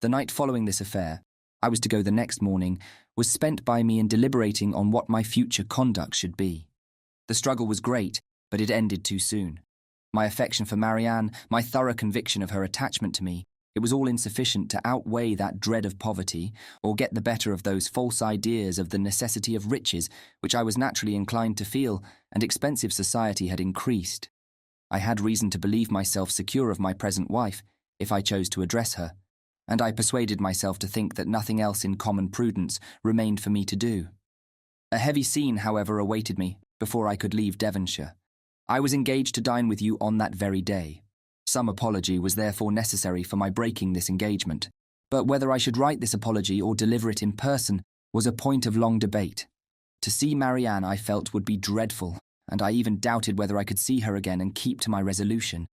The night following this affair, I was to go the next morning, was spent by me in deliberating on what my future conduct should be. The struggle was great, but it ended too soon. My affection for Marianne, my thorough conviction of her attachment to me, it was all insufficient to outweigh that dread of poverty, or get the better of those false ideas of the necessity of riches, which I was naturally inclined to feel, and expensive society had increased. I had reason to believe myself secure of my present wife, if I chose to address her, and I persuaded myself to think that nothing else in common prudence remained for me to do. A heavy scene, however, awaited me before I could leave Devonshire. I was engaged to dine with you on that very day. Some apology was therefore necessary for my breaking this engagement, but whether I should write this apology or deliver it in person was a point of long debate. To see Marianne I felt would be dreadful, and I even doubted whether I could see her again and keep to my resolution.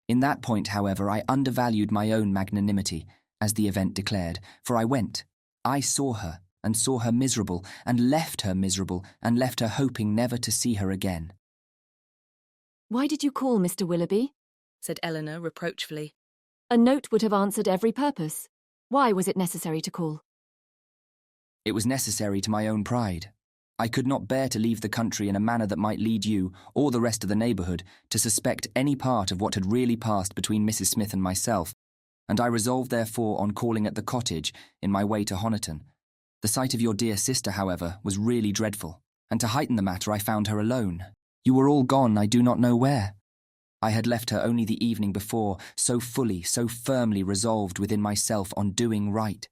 In that point, however, I undervalued my own magnanimity, as the event declared, for I went. I saw her, and saw her miserable, and left her miserable, and left her hoping never to see her again. Why did you call, Mr. Willoughby? Said Eleanor reproachfully. A note would have answered every purpose. Why was it necessary to call? It was necessary to my own pride. I could not bear to leave the country in a manner that might lead you, or the rest of the neighbourhood, to suspect any part of what had really passed between Mrs. Smith and myself, and I resolved therefore on calling at the cottage in my way to Honiton. The sight of your dear sister, however, was really dreadful, and to heighten the matter I found her alone. You were all gone, I do not know where. I had left her only the evening before, so fully, so firmly resolved within myself on doing right.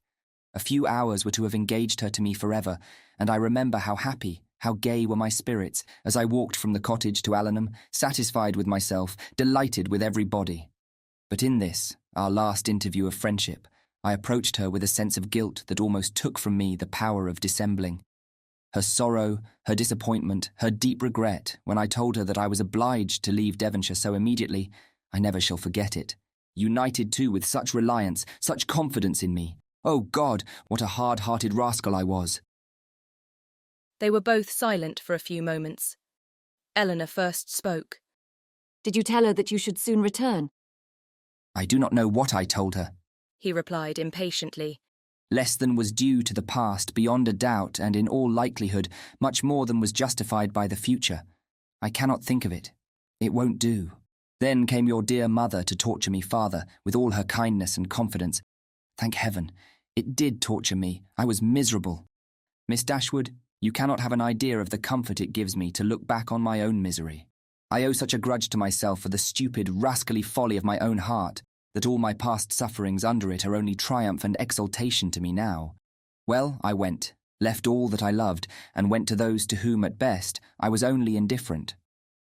A few hours were to have engaged her to me forever, and I remember how happy, how gay were my spirits as I walked from the cottage to Allenham, satisfied with myself, delighted with everybody. But in this, our last interview of friendship, I approached her with a sense of guilt that almost took from me the power of dissembling. Her sorrow, her disappointment, her deep regret when I told her that I was obliged to leave Devonshire so immediately, I never shall forget it. United too with such reliance, such confidence in me. Oh God, what a hard-hearted rascal I was! They were both silent for a few moments. Eleanor first spoke. Did you tell her that you should soon return? I do not know what I told her. He replied impatiently. Less than was due to the past, beyond a doubt, and in all likelihood, much more than was justified by the future. I cannot think of it. It won't do. Then came your dear mother to torture me farther, with all her kindness and confidence. Thank heaven, it did torture me. I was miserable. Miss Dashwood, you cannot have an idea of the comfort it gives me to look back on my own misery. I owe such a grudge to myself for the stupid, rascally folly of my own heart, that all my past sufferings under it are only triumph and exultation to me now. Well, I went, left all that I loved, and went to those to whom, at best, I was only indifferent.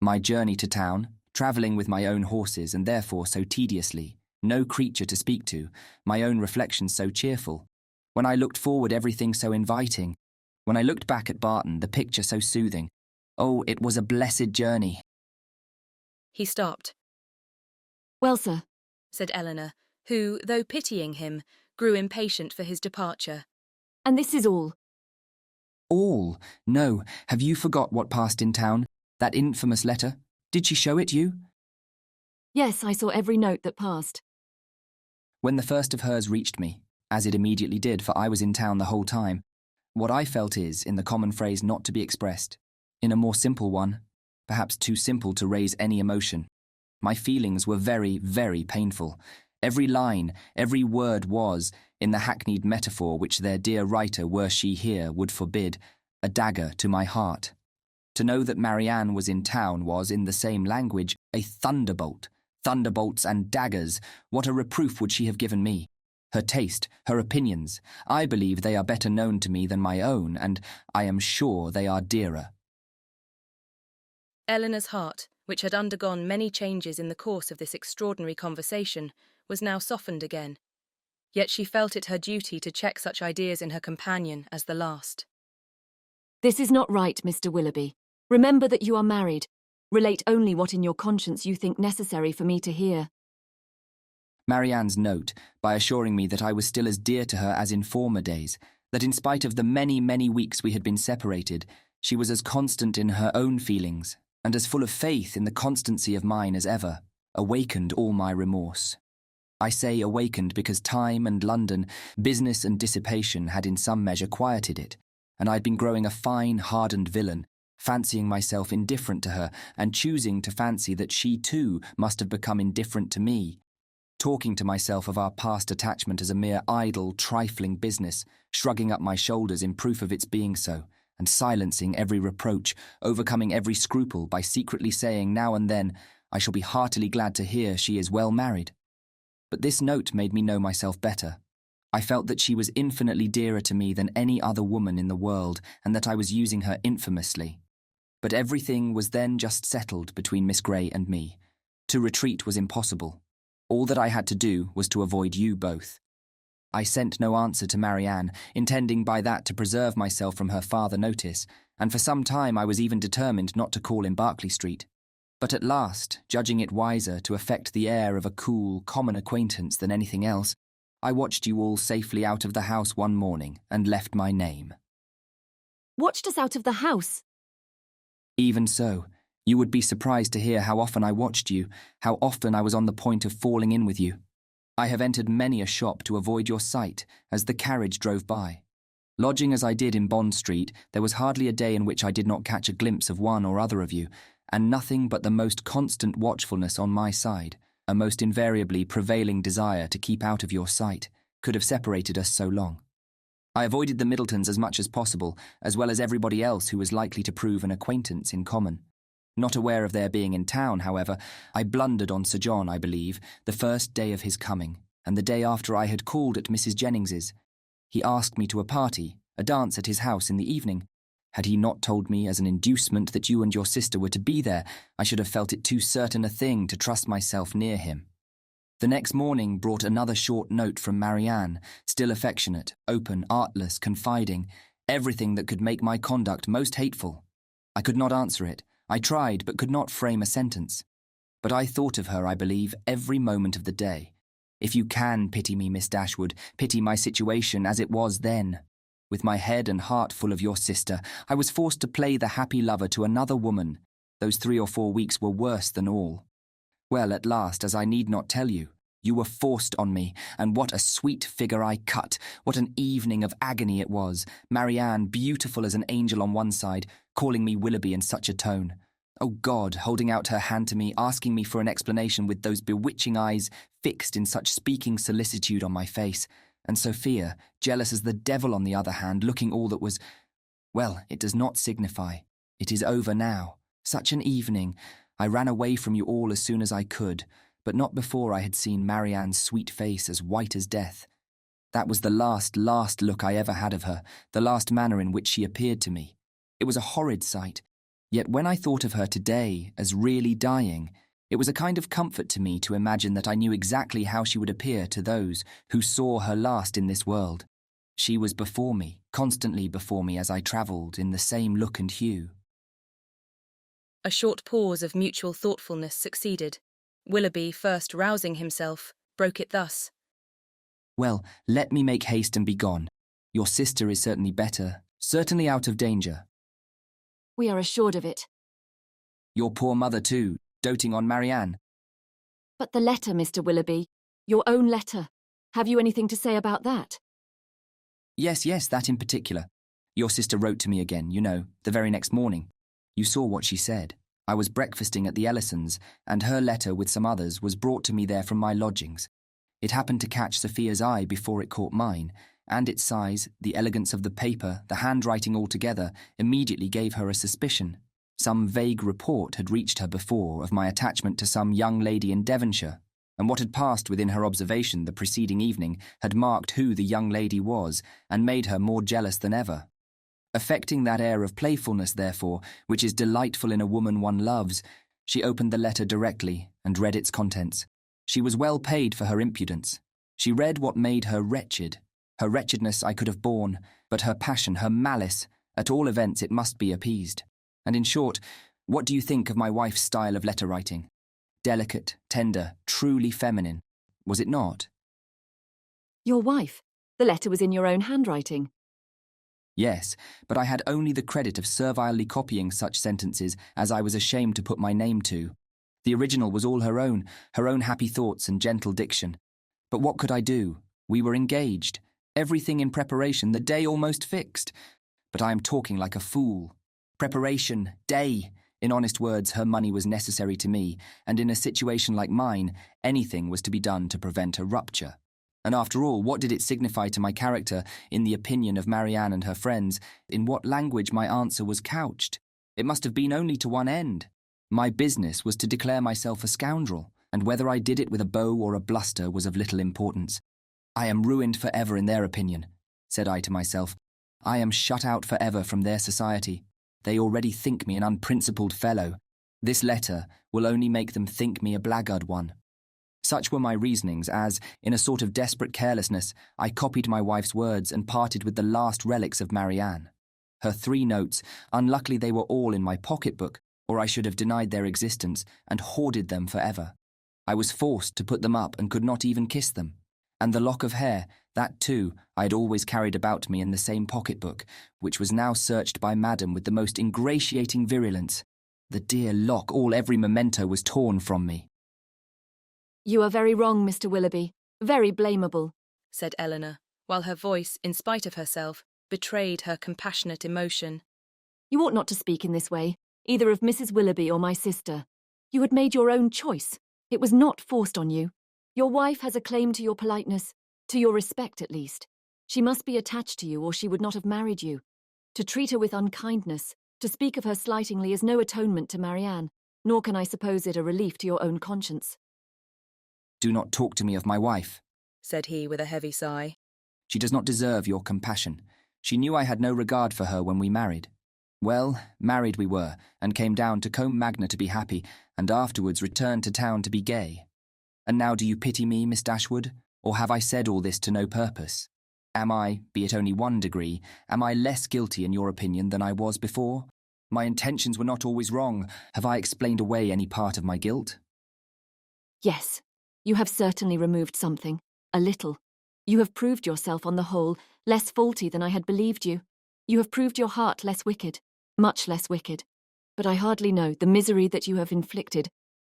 My journey to town, travelling with my own horses and therefore so tediously, no creature to speak to, my own reflections so cheerful. When I looked forward, everything so inviting. When I looked back at Barton, the picture so soothing. Oh, it was a blessed journey. He stopped. Well, sir, said Eleanor, who, though pitying him, grew impatient for his departure. And this is all? All? No. Have you forgot what passed in town? That infamous letter? Did she show it you? Yes, I saw every note that passed. When the first of hers reached me, as it immediately did, for I was in town the whole time, what I felt is, in the common phrase, not to be expressed. In a more simple one, perhaps too simple to raise any emotion. My feelings were very, very painful. Every line, every word was, in the hackneyed metaphor which their dear writer, were she here, would forbid, a dagger to my heart. To know that Marianne was in town was, in the same language, a thunderbolt. Thunderbolts and daggers, what a reproof would she have given me? Her taste, her opinions, I believe they are better known to me than my own, and I am sure they are dearer. Eleanor's heart, which had undergone many changes in the course of this extraordinary conversation, was now softened again. Yet she felt it her duty to check such ideas in her companion as the last. This is not right, Mr. Willoughby. Remember that you are married. Relate only what in your conscience you think necessary for me to hear. Marianne's note, by assuring me that I was still as dear to her as in former days, that in spite of the many, many weeks we had been separated, she was as constant in her own feelings, and as full of faith in the constancy of mine as ever, awakened all my remorse. I say awakened because time and London, business and dissipation had in some measure quieted it, and I'd been growing a fine, hardened villain, fancying myself indifferent to her, and choosing to fancy that she too must have become indifferent to me, talking to myself of our past attachment as a mere idle, trifling business, shrugging up my shoulders in proof of its being so, and silencing every reproach, overcoming every scruple by secretly saying now and then, I shall be heartily glad to hear she is well married. But this note made me know myself better. I felt that she was infinitely dearer to me than any other woman in the world, and that I was using her infamously. But everything was then just settled between Miss Grey and me. To retreat was impossible. All that I had to do was to avoid you both. I sent no answer to Marianne, intending by that to preserve myself from her farther notice, and for some time I was even determined not to call in Berkeley Street. But at last, judging it wiser to affect the air of a cool, common acquaintance than anything else, I watched you all safely out of the house one morning and left my name. Watched us out of the house? Even so. You would be surprised to hear how often I watched you, how often I was on the point of falling in with you. I have entered many a shop to avoid your sight as the carriage drove by. Lodging as I did in Bond Street, there was hardly a day in which I did not catch a glimpse of one or other of you, and nothing but the most constant watchfulness on my side, a most invariably prevailing desire to keep out of your sight, could have separated us so long. I avoided the Middletons as much as possible, as well as everybody else who was likely to prove an acquaintance in common. Not aware of their being in town, however, I blundered on Sir John, I believe, the first day of his coming, and the day after I had called at Mrs. Jennings's. He asked me to a party, a dance at his house in the evening. Had he not told me as an inducement that you and your sister were to be there, I should have felt it too certain a thing to trust myself near him. The next morning brought another short note from Marianne, still affectionate, open, artless, confiding, everything that could make my conduct most hateful. I could not answer it. I tried, but could not frame a sentence. But I thought of her, I believe, every moment of the day. If you can pity me, Miss Dashwood, pity my situation as it was then. With my head and heart full of your sister, I was forced to play the happy lover to another woman. Those 3 or 4 weeks were worse than all. Well, at last, as I need not tell you, you were forced on me, and what a sweet figure I cut, what an evening of agony it was, Marianne, beautiful as an angel on one side, calling me Willoughby in such a tone. Oh God, holding out her hand to me, asking me for an explanation with those bewitching eyes fixed in such speaking solicitude on my face, and Sophia, jealous as the devil on the other hand, looking all that was... Well, it does not signify. It is over now. Such an evening. I ran away from you all as soon as I could, but not before I had seen Marianne's sweet face as white as death. That was the last look I ever had of her, the last manner in which she appeared to me. It was a horrid sight. Yet when I thought of her today as really dying, it was a kind of comfort to me to imagine that I knew exactly how she would appear to those who saw her last in this world. She was before me, constantly before me as I travelled, in the same look and hue. A short pause of mutual thoughtfulness succeeded. Willoughby, first rousing himself, broke it thus. Well, let me make haste and be gone. Your sister is certainly better, certainly out of danger. We are assured of it. Your poor mother too, doting on Marianne. But the letter, Mr. Willoughby, your own letter. Have you anything to say about that? Yes, that in particular. Your sister wrote to me again, you know, the very next morning. You saw what she said. I was breakfasting at the Ellisons, and her letter with some others was brought to me there from my lodgings. It happened to catch Sophia's eye before it caught mine, and its size, the elegance of the paper, the handwriting altogether, immediately gave her a suspicion. Some vague report had reached her before of my attachment to some young lady in Devonshire, and what had passed within her observation the preceding evening had marked who the young lady was, and made her more jealous than ever. Affecting that air of playfulness, therefore, which is delightful in a woman one loves, she opened the letter directly and read its contents. She was well paid for her impudence. She read what made her wretched. Her wretchedness I could have borne, but her passion, her malice, at all events it must be appeased. And in short, what do you think of my wife's style of letter-writing? Delicate, tender, truly feminine, was it not? Your wife? The letter was in your own handwriting. Yes, but I had only the credit of servilely copying such sentences as I was ashamed to put my name to. The original was all her own happy thoughts and gentle diction. But what could I do? We were engaged. Everything in preparation, the day almost fixed. But I am talking like a fool. Preparation, day. In honest words, her money was necessary to me, and in a situation like mine, anything was to be done to prevent a rupture. And after all, what did it signify to my character, in the opinion of Marianne and her friends, in what language my answer was couched? It must have been only to one end. My business was to declare myself a scoundrel, and whether I did it with a bow or a bluster was of little importance. I am ruined forever in their opinion, said I to myself. I am shut out forever from their society. They already think me an unprincipled fellow. This letter will only make them think me a blackguard one. Such were my reasonings as, in a sort of desperate carelessness, I copied my wife's words and parted with the last relics of Marianne. Her 3 notes, unluckily they were all in my pocket-book, or I should have denied their existence and hoarded them forever. I was forced to put them up and could not even kiss them. And the lock of hair, that too, I had always carried about me in the same pocket-book, which was now searched by Madam with the most ingratiating virulence. The dear lock, every memento was torn from me. You are very wrong, Mr. Willoughby, very blamable, said Eleanor, while her voice, in spite of herself, betrayed her compassionate emotion. You ought not to speak in this way, either of Mrs. Willoughby or my sister. You had made your own choice. It was not forced on you. Your wife has a claim to your politeness, to your respect at least. She must be attached to you or she would not have married you. To treat her with unkindness, to speak of her slightingly is no atonement to Marianne, nor can I suppose it a relief to your own conscience. Do not talk to me of my wife, said he with a heavy sigh. She does not deserve your compassion. She knew I had no regard for her when we married. Well, married we were, and came down to Combe Magna to be happy, and afterwards returned to town to be gay. And now do you pity me, Miss Dashwood, or have I said all this to no purpose? Am I, be it only 1 degree, am I less guilty in your opinion than I was before? My intentions were not always wrong. Have I explained away any part of my guilt? Yes. You have certainly removed something, a little. You have proved yourself, on the whole, less faulty than I had believed you. You have proved your heart less wicked, much less wicked. But I hardly know the misery that you have inflicted.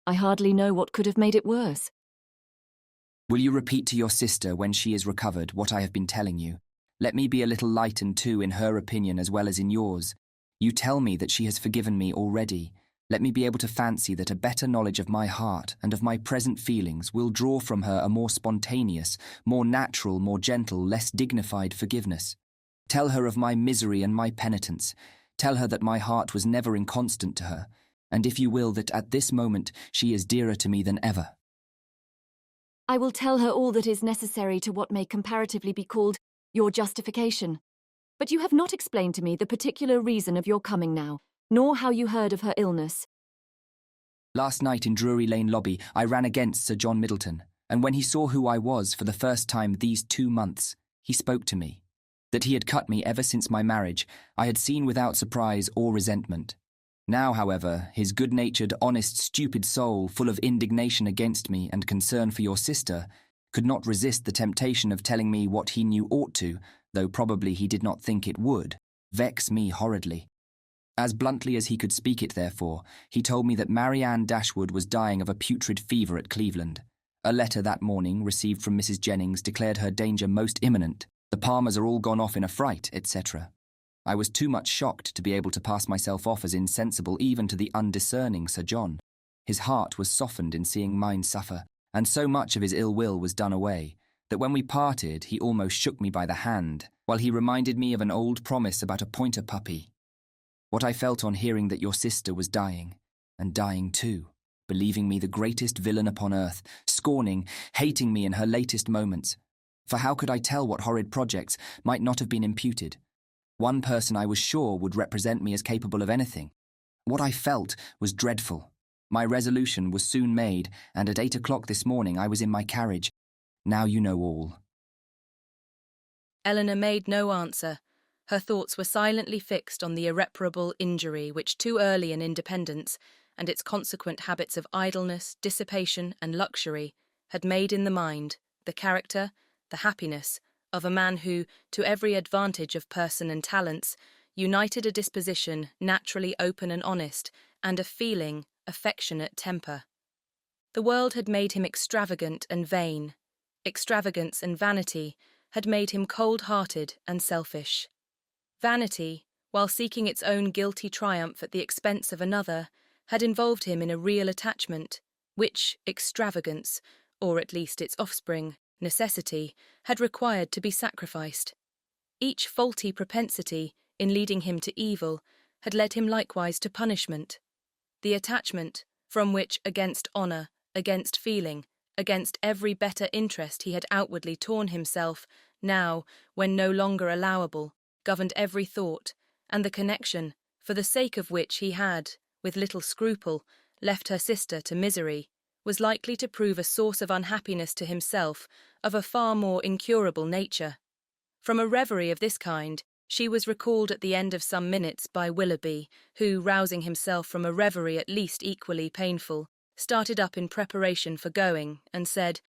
I hardly know what could have made it worse. Will you repeat to your sister when she is recovered what I have been telling you? Let me be a little lightened too in her opinion as well as in yours. You tell me that she has forgiven me already. Let me be able to fancy that a better knowledge of my heart and of my present feelings will draw from her a more spontaneous, more natural, more gentle, less dignified forgiveness. Tell her of my misery and my penitence. Tell her that my heart was never inconstant to her, and if you will, that at this moment she is dearer to me than ever. I will tell her all that is necessary to what may comparatively be called your justification. But you have not explained to me the particular reason of your coming now, nor how you heard of her illness. Last night in Drury Lane lobby I ran against Sir John Middleton, and when he saw who I was for the first time these 2 months, he spoke to me. That he had cut me ever since my marriage, I had seen without surprise or resentment. Now, however, his good-natured, honest, stupid soul, full of indignation against me and concern for your sister, could not resist the temptation of telling me what he knew ought to, though probably he did not think it would, vex me horridly. As bluntly as he could speak it, therefore, he told me that Marianne Dashwood was dying of a putrid fever at Cleveland. A letter that morning, received from Mrs. Jennings, declared her danger most imminent. The Palmers are all gone off in a fright, etc. I was too much shocked to be able to pass myself off as insensible even to the undiscerning Sir John. His heart was softened in seeing mine suffer, and so much of his ill will was done away, that when we parted he almost shook me by the hand, while he reminded me of an old promise about a pointer puppy. What I felt on hearing that your sister was dying, and dying too, believing me the greatest villain upon earth, scorning, hating me in her latest moments. For how could I tell what horrid projects might not have been imputed? One person I was sure would represent me as capable of anything. What I felt was dreadful. My resolution was soon made, and at 8 o'clock this morning I was in my carriage. Now you know all. Eleanor made no answer. Her thoughts were silently fixed on the irreparable injury which too early an independence, and its consequent habits of idleness, dissipation, and luxury, had made in the mind, the character, the happiness, of a man who, to every advantage of person and talents, united a disposition naturally open and honest, and a feeling, affectionate temper. The world had made him extravagant and vain. Extravagance and vanity had made him cold-hearted and selfish. Vanity, while seeking its own guilty triumph at the expense of another, had involved him in a real attachment, which extravagance, or at least its offspring, necessity, had required to be sacrificed. Each faulty propensity, in leading him to evil, had led him likewise to punishment. The attachment, from which, against honour, against feeling, against every better interest he had outwardly torn himself, now, when no longer allowable, governed every thought, and the connection, for the sake of which he had, with little scruple, left her sister to misery, was likely to prove a source of unhappiness to himself of a far more incurable nature. From a reverie of this kind, she was recalled at the end of some minutes by Willoughby, who, rousing himself from a reverie at least equally painful, started up in preparation for going, and said,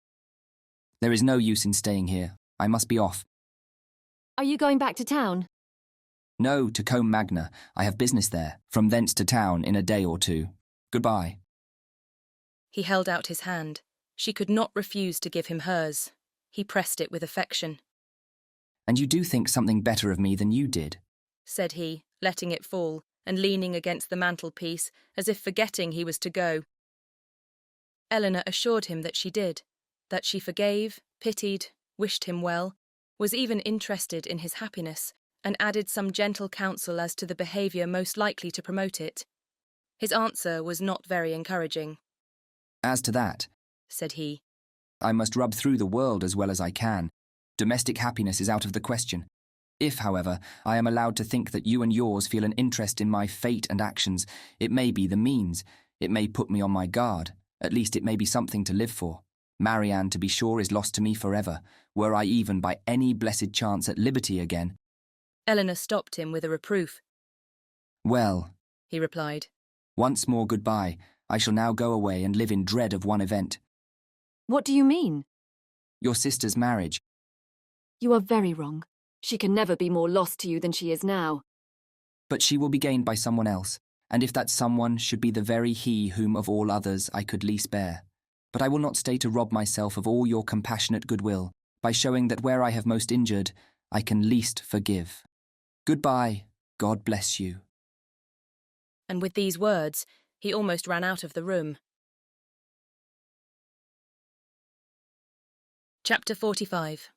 "There is no use in staying here. I must be off." Are you going back to town? "No, to Combe Magna. I have business there. From thence to town in a day or two. Goodbye." He held out his hand. She could not refuse to give him hers. He pressed it with affection. "And you do think something better of me than you did?" said he, letting it fall, and leaning against the mantelpiece, as if forgetting he was to go. Eleanor assured him that she did, that she forgave, pitied, wished him well, was even interested in his happiness, and added some gentle counsel as to the behaviour most likely to promote it. His answer was not very encouraging. "As to that," said he, "I must rub through the world as well as I can. Domestic happiness is out of the question. If, however, I am allowed to think that you and yours feel an interest in my fate and actions, it may be the means. It may put me on my guard. At least it may be something to live for. Marianne, to be sure, is lost to me forever, were I even by any blessed chance at liberty again." Eleanor stopped him with a reproof. "Well," he replied, "once more goodbye. I shall now go away and live in dread of one event." What do you mean? "Your sister's marriage. You are very wrong. She can never be more lost to you than she is now. But she will be gained by someone else, and if that someone should be the very he whom of all others I could least bear. But I will not stay to rob myself of all your compassionate goodwill, by showing that where I have most injured, I can least forgive. Goodbye, God bless you. And with these words, he almost ran out of the room. Chapter 45.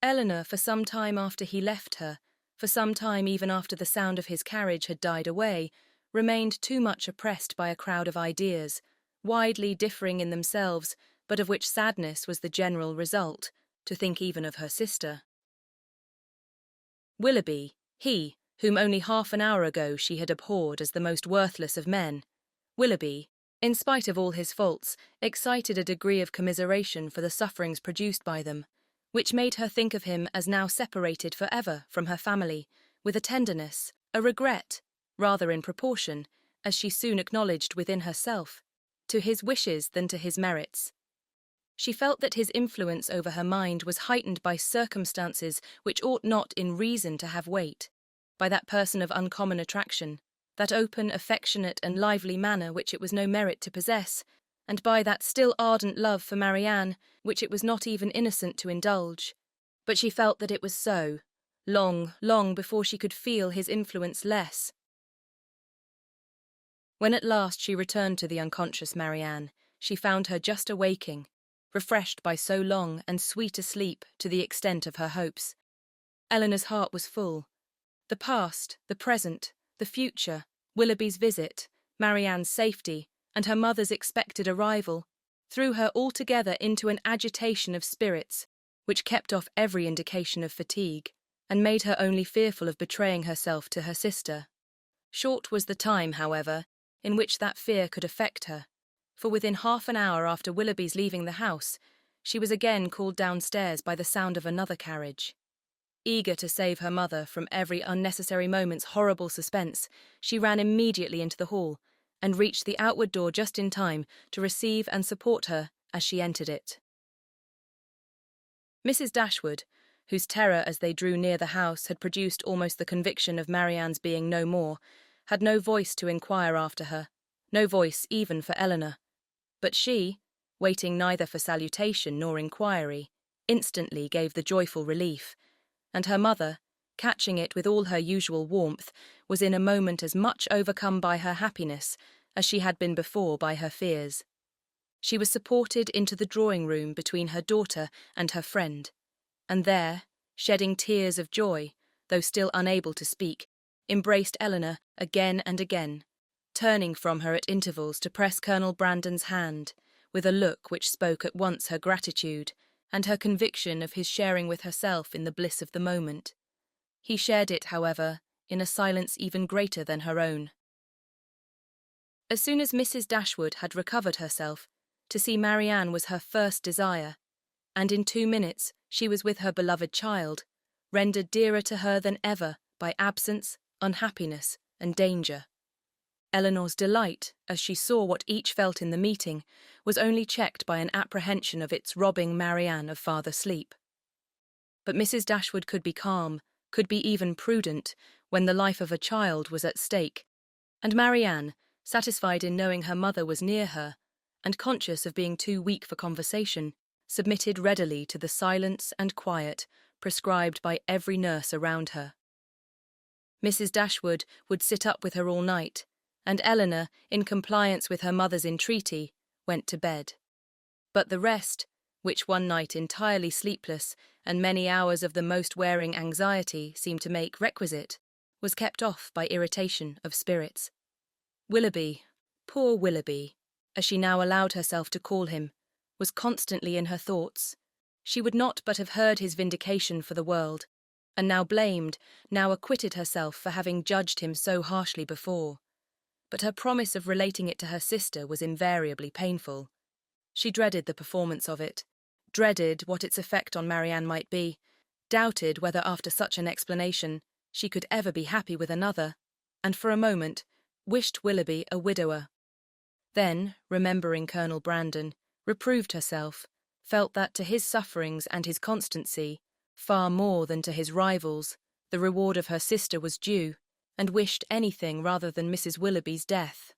Eleanor, for some time after he left her, for some time even after the sound of his carriage had died away, remained too much oppressed by a crowd of ideas, widely differing in themselves, but of which sadness was the general result, to think even of her sister. Willoughby, he, whom only half an hour ago she had abhorred as the most worthless of men, Willoughby, in spite of all his faults, excited a degree of commiseration for the sufferings produced by them, which made her think of him as now separated for ever from her family, with a tenderness, a regret, rather in proportion, as she soon acknowledged within herself, to his wishes than to his merits. She felt that his influence over her mind was heightened by circumstances which ought not in reason to have weight, by that person of uncommon attraction, that open, affectionate and lively manner which it was no merit to possess, and by that still ardent love for Marianne, which it was not even innocent to indulge. But she felt that it was so, long, long before she could feel his influence less. When at last she returned to the unconscious Marianne, she found her just awaking, refreshed by so long and sweet a sleep to the extent of her hopes. Eleanor's heart was full. The past, the present, the future, Willoughby's visit, Marianne's safety, and her mother's expected arrival, threw her altogether into an agitation of spirits, which kept off every indication of fatigue, and made her only fearful of betraying herself to her sister. Short was the time, however, in which that fear could affect her, for within half an hour after Willoughby's leaving the house, she was again called downstairs by the sound of another carriage. Eager to save her mother from every unnecessary moment's horrible suspense, she ran immediately into the hall, and reached the outward door just in time to receive and support her as she entered it. Mrs. Dashwood, whose terror as they drew near the house had produced almost the conviction of Marianne's being no more, had no voice to inquire after her, no voice even for Eleanor. But she, waiting neither for salutation nor inquiry, instantly gave the joyful relief, and her mother, catching it with all her usual warmth, was in a moment as much overcome by her happiness as she had been before by her fears. She was supported into the drawing-room between her daughter and her friend, and there, shedding tears of joy, though still unable to speak, embraced Eleanor again and again, turning from her at intervals to press Colonel Brandon's hand, with a look which spoke at once her gratitude and her conviction of his sharing with herself in the bliss of the moment. He shared it, however, in a silence even greater than her own. As soon as Mrs. Dashwood had recovered herself, to see Marianne was her first desire, and in 2 minutes she was with her beloved child, rendered dearer to her than ever by absence, unhappiness, and danger. Eleanor's delight, as she saw what each felt in the meeting, was only checked by an apprehension of its robbing Marianne of farther sleep. But Mrs. Dashwood could be calm, could be even prudent, when the life of a child was at stake, and Marianne, satisfied in knowing her mother was near her, and conscious of being too weak for conversation, submitted readily to the silence and quiet prescribed by every nurse around her. Mrs. Dashwood would sit up with her all night, and Eleanor, in compliance with her mother's entreaty, went to bed. But the rest, which one night entirely sleepless and many hours of the most wearing anxiety seemed to make requisite, was kept off by irritation of spirits. Willoughby, poor Willoughby, as she now allowed herself to call him, was constantly in her thoughts. She would not but have heard his vindication for the world, and now blamed, now acquitted herself for having judged him so harshly before. But her promise of relating it to her sister was invariably painful. She dreaded the performance of it, dreaded what its effect on Marianne might be, doubted whether after such an explanation she could ever be happy with another, and for a moment wished Willoughby a widower. Then, remembering Colonel Brandon, reproved herself, felt that to his sufferings and his constancy, far more than to his rivals, the reward of her sister was due, and wished anything rather than Mrs. Willoughby's death.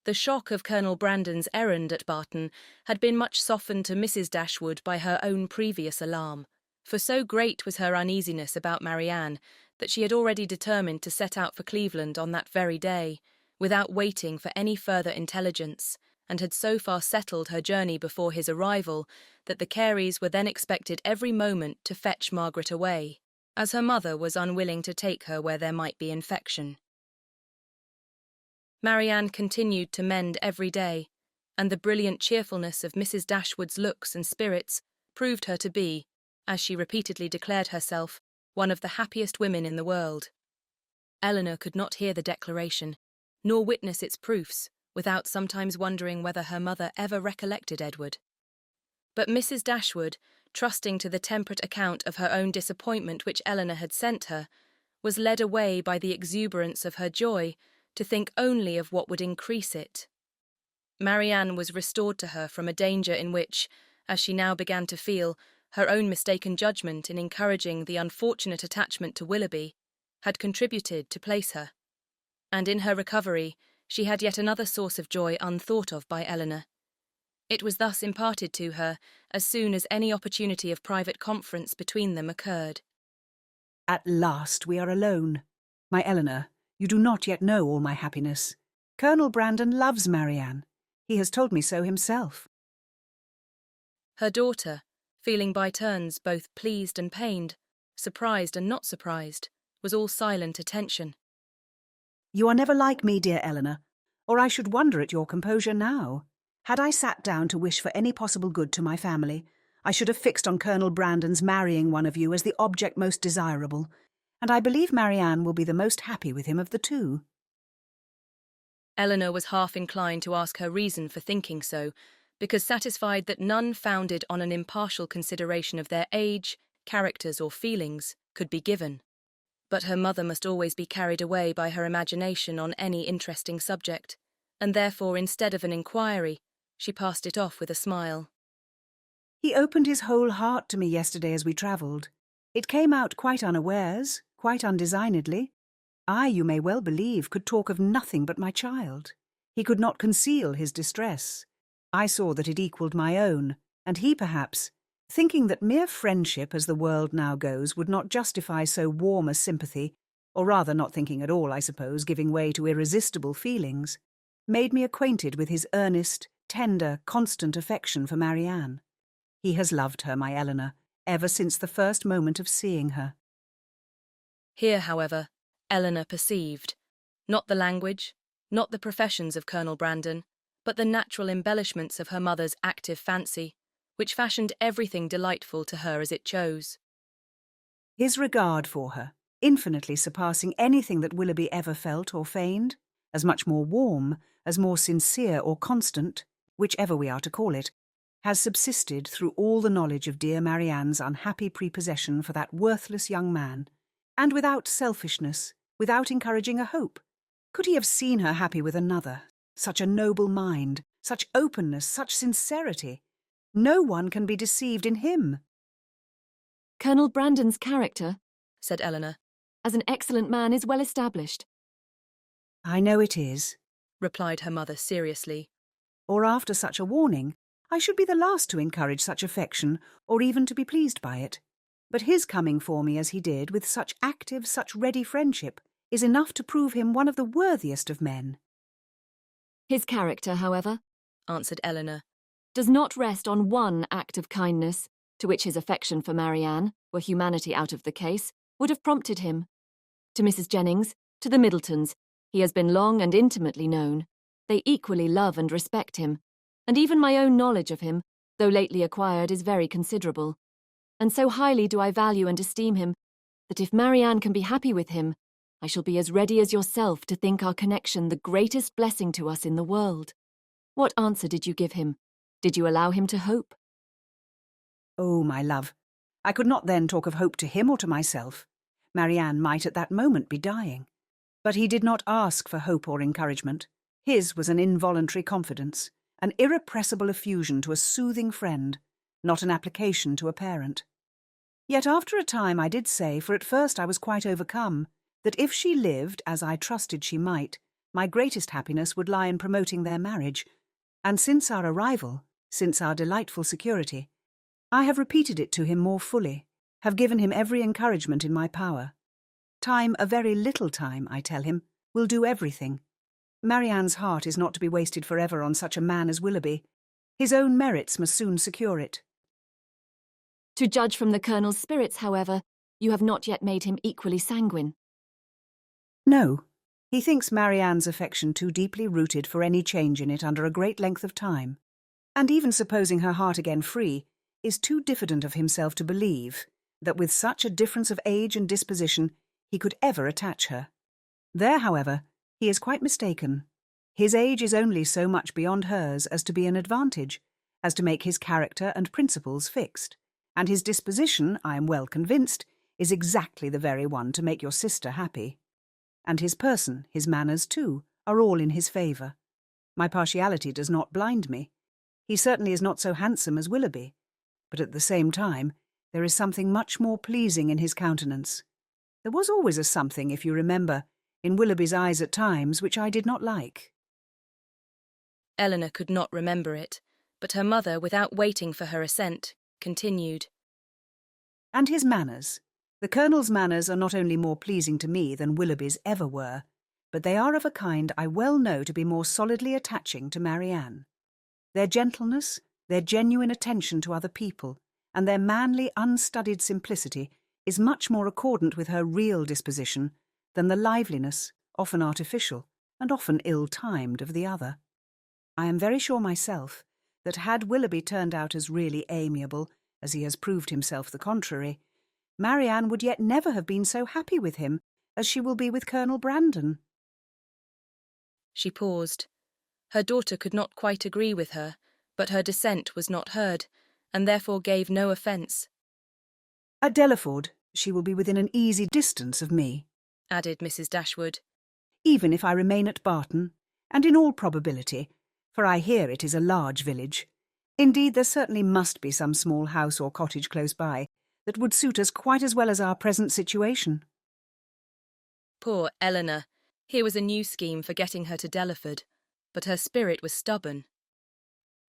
The shock of Colonel Brandon's errand at Barton had been much softened to Mrs. Dashwood by her own previous alarm, for so great was her uneasiness about Marianne that she had already determined to set out for Cleveland on that very day, without waiting for any further intelligence, and had so far settled her journey before his arrival that the Careys were then expected every moment to fetch Margaret away, as her mother was unwilling to take her where there might be infection. Marianne continued to mend every day, and the brilliant cheerfulness of Mrs. Dashwood's looks and spirits proved her to be, as she repeatedly declared herself, one of the happiest women in the world. Eleanor could not hear the declaration, nor witness its proofs, without sometimes wondering whether her mother ever recollected Edward. But Mrs. Dashwood, trusting to the temperate account of her own disappointment which Eleanor had sent her, was led away by the exuberance of her joy to think only of what would increase it. Marianne was restored to her from a danger in which, as she now began to feel, her own mistaken judgment in encouraging the unfortunate attachment to Willoughby had contributed to place her, and in her recovery she had yet another source of joy unthought of by Eleanor. It was thus imparted to her as soon as any opportunity of private conference between them occurred. At last we are alone. My Eleanor, you do not yet know all my happiness. Colonel Brandon loves Marianne. He has told me so himself. Her daughter, feeling by turns both pleased and pained, surprised and not surprised, was all silent attention. You are never like me, dear Eleanor, or I should wonder at your composure now. Had I sat down to wish for any possible good to my family, I should have fixed on Colonel Brandon's marrying one of you as the object most desirable, and I believe Marianne will be the most happy with him of the two. Eleanor was half inclined to ask her reason for thinking so, because satisfied that none founded on an impartial consideration of their age, characters, or feelings could be given. But her mother must always be carried away by her imagination on any interesting subject, and therefore, instead of an inquiry, she passed it off with a smile. He opened his whole heart to me yesterday as we travelled. It came out quite unawares, quite undesignedly. I, you may well believe, could talk of nothing but my child. He could not conceal his distress. I saw that it equalled my own, and he perhaps, thinking that mere friendship, as the world now goes, would not justify so warm a sympathy, or rather not thinking at all, I suppose, giving way to irresistible feelings, made me acquainted with his earnest, tender, constant affection for Marianne. He has loved her, my Eleanor, ever since the first moment of seeing her. Here, however, Eleanor perceived, not the language, not the professions of Colonel Brandon, but the natural embellishments of her mother's active fancy, which fashioned everything delightful to her as it chose. His regard for her, infinitely surpassing anything that Willoughby ever felt or feigned, as much more warm, as more sincere or constant, whichever we are to call it, has subsisted through all the knowledge of dear Marianne's unhappy prepossession for that worthless young man, and without selfishness, without encouraging a hope. Could he have seen her happy with another? Such a noble mind, such openness, such sincerity. No one can be deceived in him. Colonel Brandon's character, said Eleanor, as an excellent man is well established. I know it is, replied her mother seriously. Or after such a warning, I should be the last to encourage such affection, or even to be pleased by it. But his coming for me as he did, with such active, such ready friendship, is enough to prove him one of the worthiest of men. His character, however, answered Eleanor, does not rest on one act of kindness, to which his affection for Marianne, were humanity out of the case, would have prompted him. To Mrs. Jennings, to the Middletons, he has been long and intimately known. They equally love and respect him, and even my own knowledge of him, though lately acquired, is very considerable. And so highly do I value and esteem him, that if Marianne can be happy with him, I shall be as ready as yourself to think our connection the greatest blessing to us in the world. What answer did you give him? Did you allow him to hope? Oh, my love, I could not then talk of hope to him or to myself. Marianne might at that moment be dying. But he did not ask for hope or encouragement. His was an involuntary confidence, an irrepressible effusion to a soothing friend, not an application to a parent. Yet after a time I did say, for at first I was quite overcome, that if she lived, as I trusted she might, my greatest happiness would lie in promoting their marriage, and since our arrival, since our delightful security, I have repeated it to him more fully, have given him every encouragement in my power. Time, a very little time, I tell him, will do everything. Marianne's heart is not to be wasted forever on such a man as Willoughby. His own merits must soon secure it. To judge from the Colonel's spirits, however, you have not yet made him equally sanguine. No. He thinks Marianne's affection too deeply rooted for any change in it under a great length of time, and even supposing her heart again free, is too diffident of himself to believe that with such a difference of age and disposition he could ever attach her. There, however, he is quite mistaken. His age is only so much beyond hers as to be an advantage, as to make his character and principles fixed, and his disposition, I am well convinced, is exactly the very one to make your sister happy. And his person, his manners too, are all in his favour. My partiality does not blind me. He certainly is not so handsome as Willoughby, but at the same time there is something much more pleasing in his countenance. There was always a something, if you remember, in Willoughby's eyes at times which I did not like. Eleanor could not remember it, but her mother, without waiting for her assent, continued. And his manners. The Colonel's manners are not only more pleasing to me than Willoughby's ever were, but they are of a kind I well know to be more solidly attaching to Marianne. Their gentleness, their genuine attention to other people, and their manly, unstudied simplicity is much more accordant with her real disposition than the liveliness, often artificial, and often ill-timed of the other. I am very sure myself that had Willoughby turned out as really amiable as he has proved himself the contrary, Marianne would yet never have been so happy with him as she will be with Colonel Brandon. She paused. Her daughter could not quite agree with her, but her dissent was not heard, and therefore gave no offence. At Delaford, she will be within an easy distance of me, added Mrs. Dashwood. Even if I remain at Barton, and in all probability, for I hear it is a large village. Indeed, there certainly must be some small house or cottage close by that would suit us quite as well as our present situation. Poor Eleanor! Here was a new scheme for getting her to Delaford, but her spirit was stubborn.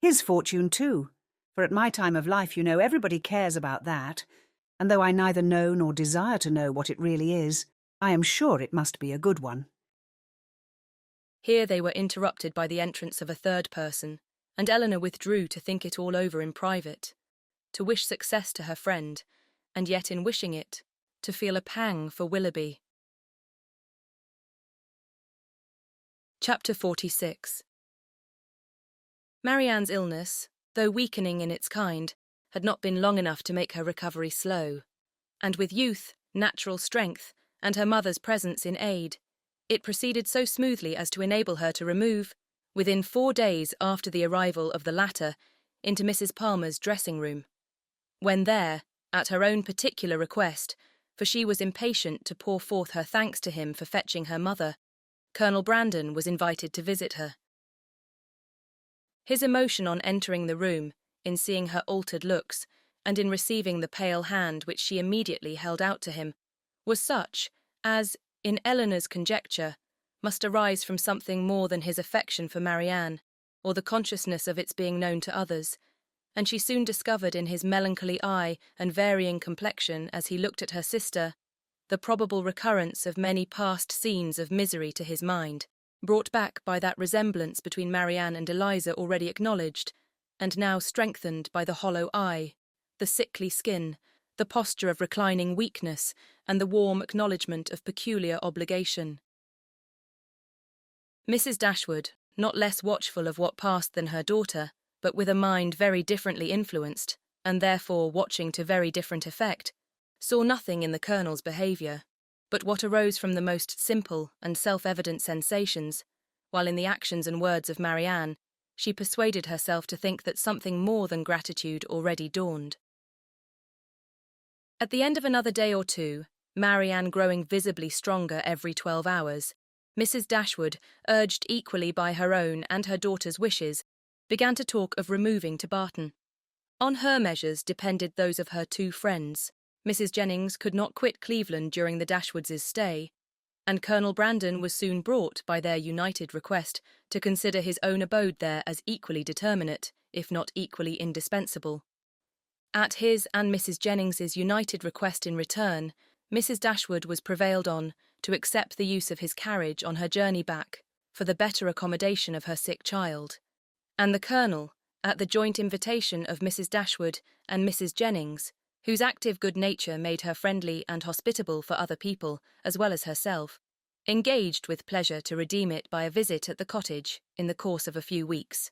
His fortune too, for at my time of life, you know, everybody cares about that, and though I neither know nor desire to know what it really is, I am sure it must be a good one. Here they were interrupted by the entrance of a third person, and Eleanor withdrew to think it all over in private, to wish success to her friend, and yet in wishing it, to feel a pang for Willoughby. Chapter 46. Marianne's illness, though weakening in its kind, had not been long enough to make her recovery slow, and with youth, natural strength, and her mother's presence in aid, it proceeded so smoothly as to enable her to remove, within 4 days after the arrival of the latter, into Mrs. Palmer's dressing-room. When there, at her own particular request, for she was impatient to pour forth her thanks to him for fetching her mother, Colonel Brandon was invited to visit her. His emotion on entering the room, in seeing her altered looks, and in receiving the pale hand which she immediately held out to him, was such as, in Eleanor's conjecture, must arise from something more than his affection for Marianne, or the consciousness of its being known to others, and she soon discovered in his melancholy eye and varying complexion as he looked at her sister the probable recurrence of many past scenes of misery to his mind, brought back by that resemblance between Marianne and Eliza already acknowledged, and now strengthened by the hollow eye, the sickly skin, the posture of reclining weakness, and the warm acknowledgment of peculiar obligation. Mrs. Dashwood, not less watchful of what passed than her daughter, but with a mind very differently influenced, and therefore watching to very different effect, saw nothing in the Colonel's behaviour, but what arose from the most simple and self-evident sensations, while in the actions and words of Marianne, she persuaded herself to think that something more than gratitude already dawned. At the end of another day or two, Marianne growing visibly stronger every 12 hours, Mrs. Dashwood, urged equally by her own and her daughter's wishes, began to talk of removing to Barton. On her measures depended those of her two friends. Mrs. Jennings could not quit Cleveland during the Dashwoods' stay, and Colonel Brandon was soon brought, by their united request, to consider his own abode there as equally determinate, if not equally indispensable. At his and Mrs. Jennings's united request in return, Mrs. Dashwood was prevailed on to accept the use of his carriage on her journey back for the better accommodation of her sick child, and the Colonel, at the joint invitation of Mrs. Dashwood and Mrs. Jennings, whose active good nature made her friendly and hospitable for other people as well as herself, engaged with pleasure to redeem it by a visit at the cottage in the course of a few weeks.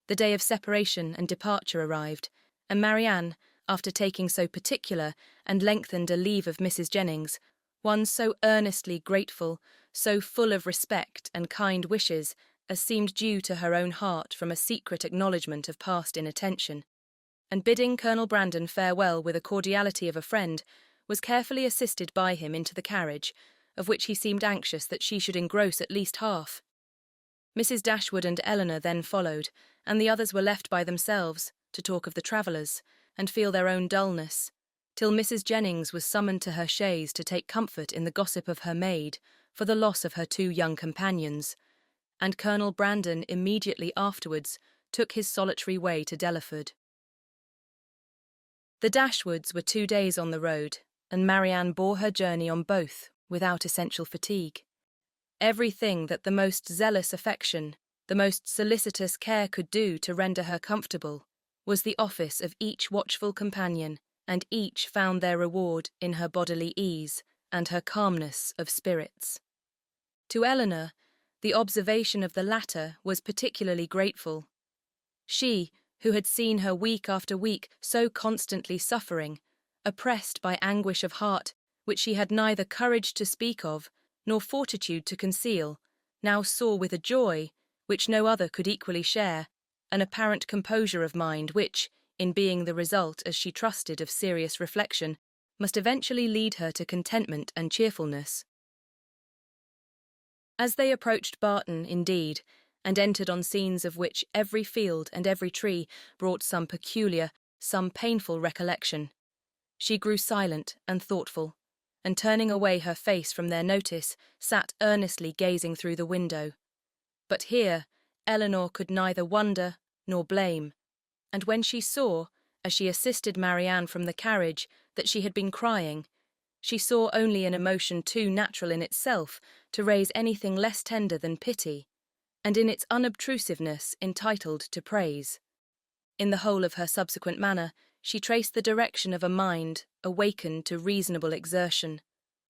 The day of separation and departure arrived, and Marianne, after taking so particular and lengthened a leave of Mrs. Jennings, one so earnestly grateful, so full of respect and kind wishes as seemed due to her own heart from a secret acknowledgment of past inattention, and bidding Colonel Brandon farewell with a cordiality of a friend, was carefully assisted by him into the carriage, of which he seemed anxious that she should engross at least half. Mrs. Dashwood and Eleanor then followed, and the others were left by themselves to talk of the travellers and feel their own dullness, till Mrs. Jennings was summoned to her chaise to take comfort in the gossip of her maid for the loss of her two young companions, and Colonel Brandon immediately afterwards took his solitary way to Delaford. The Dashwoods were 2 days on the road, and Marianne bore her journey on both without essential fatigue. Everything that the most zealous affection, the most solicitous care could do to render her comfortable, was the office of each watchful companion, and each found their reward in her bodily ease and her calmness of spirits. To Eleanor, the observation of the latter was particularly grateful. She, who had seen her week after week so constantly suffering, oppressed by anguish of heart which she had neither courage to speak of nor fortitude to conceal, now saw with a joy, which no other could equally share, an apparent composure of mind which, in being the result, as she trusted, of serious reflection, must eventually lead her to contentment and cheerfulness. As they approached Barton, indeed, and entered on scenes of which every field and every tree brought some peculiar, some painful recollection, she grew silent and thoughtful, and turning away her face from their notice, sat earnestly gazing through the window. But here Eleanor could neither wonder nor blame, and when she saw, as she assisted Marianne from the carriage, that she had been crying, she saw only an emotion too natural in itself to raise anything less tender than pity, and in its unobtrusiveness entitled to praise. In the whole of her subsequent manner, she traced the direction of a mind awakened to reasonable exertion,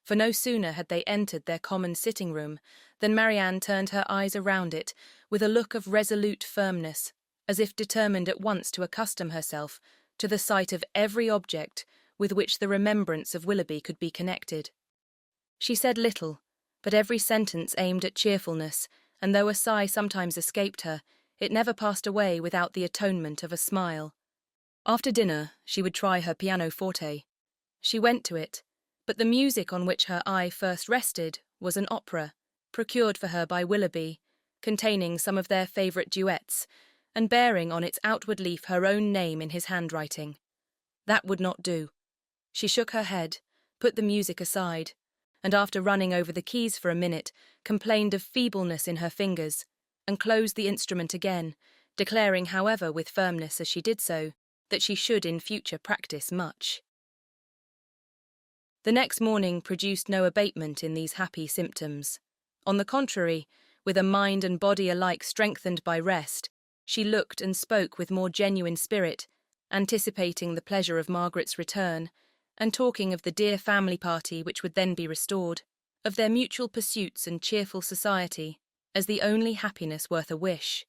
for no sooner had they entered their common sitting-room than Marianne turned her eyes around it with a look of resolute firmness, as if determined at once to accustom herself to the sight of every object with which the remembrance of Willoughby could be connected. She said little, but every sentence aimed at cheerfulness, and though a sigh sometimes escaped her, it never passed away without the atonement of a smile. After dinner, she would try her pianoforte. She went to it, but the music on which her eye first rested was an opera, procured for her by Willoughby, containing some of their favourite duets, and bearing on its outward leaf her own name in his handwriting. That would not do. She shook her head, put the music aside, and after running over the keys for a minute, complained of feebleness in her fingers, and closed the instrument again, declaring, however, with firmness as she did so, that she should in future practice much. The next morning produced no abatement in these happy symptoms. On the contrary, with a mind and body alike strengthened by rest, she looked and spoke with more genuine spirit, anticipating the pleasure of Margaret's return, and talking of the dear family party which would then be restored, of their mutual pursuits and cheerful society, as the only happiness worth a wish.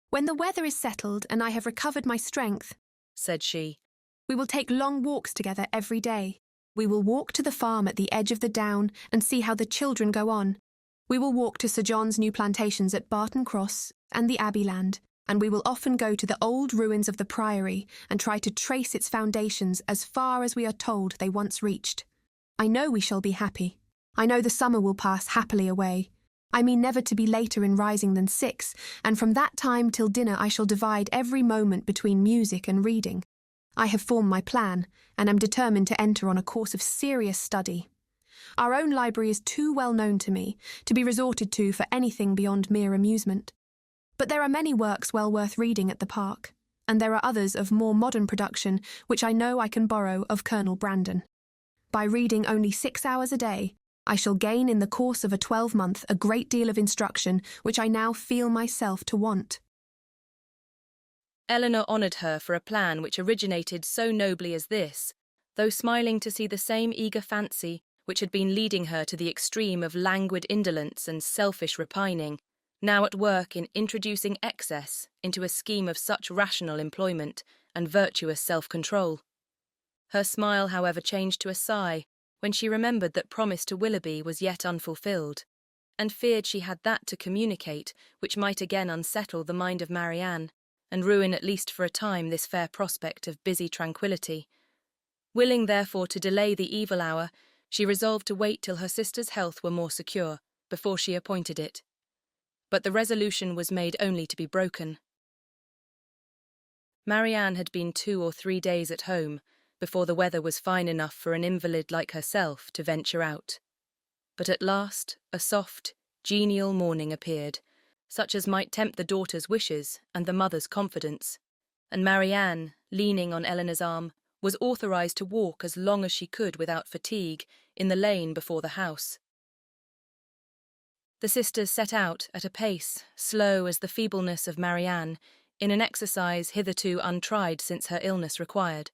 "When the weather is settled and I have recovered my strength," said she, "we will take long walks together every day. We will walk to the farm at the edge of the down and see how the children go on. We will walk to Sir John's new plantations at Barton Cross and the Abbey land, and we will often go to the old ruins of the Priory and try to trace its foundations as far as we are told they once reached. I know we shall be happy. I know the summer will pass happily away. I mean never to be later in rising than 6, and from that time till dinner I shall divide every moment between music and reading. I have formed my plan, and am determined to enter on a course of serious study. Our own library is too well known to me to be resorted to for anything beyond mere amusement. But there are many works well worth reading at the park, and there are others of more modern production which I know I can borrow of Colonel Brandon. By reading only 6 hours a day, I shall gain in the course of a 12-month a great deal of instruction which I now feel myself to want. Eleanor honoured her for a plan which originated so nobly as this, though smiling to see the same eager fancy which had been leading her to the extreme of languid indolence and selfish repining, now at work in introducing excess into a scheme of such rational employment and virtuous self-control. Her smile, however, changed to a sigh when she remembered that promise to Willoughby was yet unfulfilled, and feared she had that to communicate which might again unsettle the mind of Marianne, and ruin at least for a time this fair prospect of busy tranquillity. Willing, therefore, to delay the evil hour, she resolved to wait till her sister's health were more secure, before she appointed it. But the resolution was made only to be broken. Marianne had been 2 or 3 days at home, before the weather was fine enough for an invalid like herself to venture out. But at last a soft, genial morning appeared, such as might tempt the daughter's wishes and the mother's confidence, and Marianne, leaning on Eleanor's arm, was authorised to walk as long as she could without fatigue in the lane before the house. The sisters set out at a pace slow as the feebleness of Marianne, in an exercise hitherto untried since her illness required,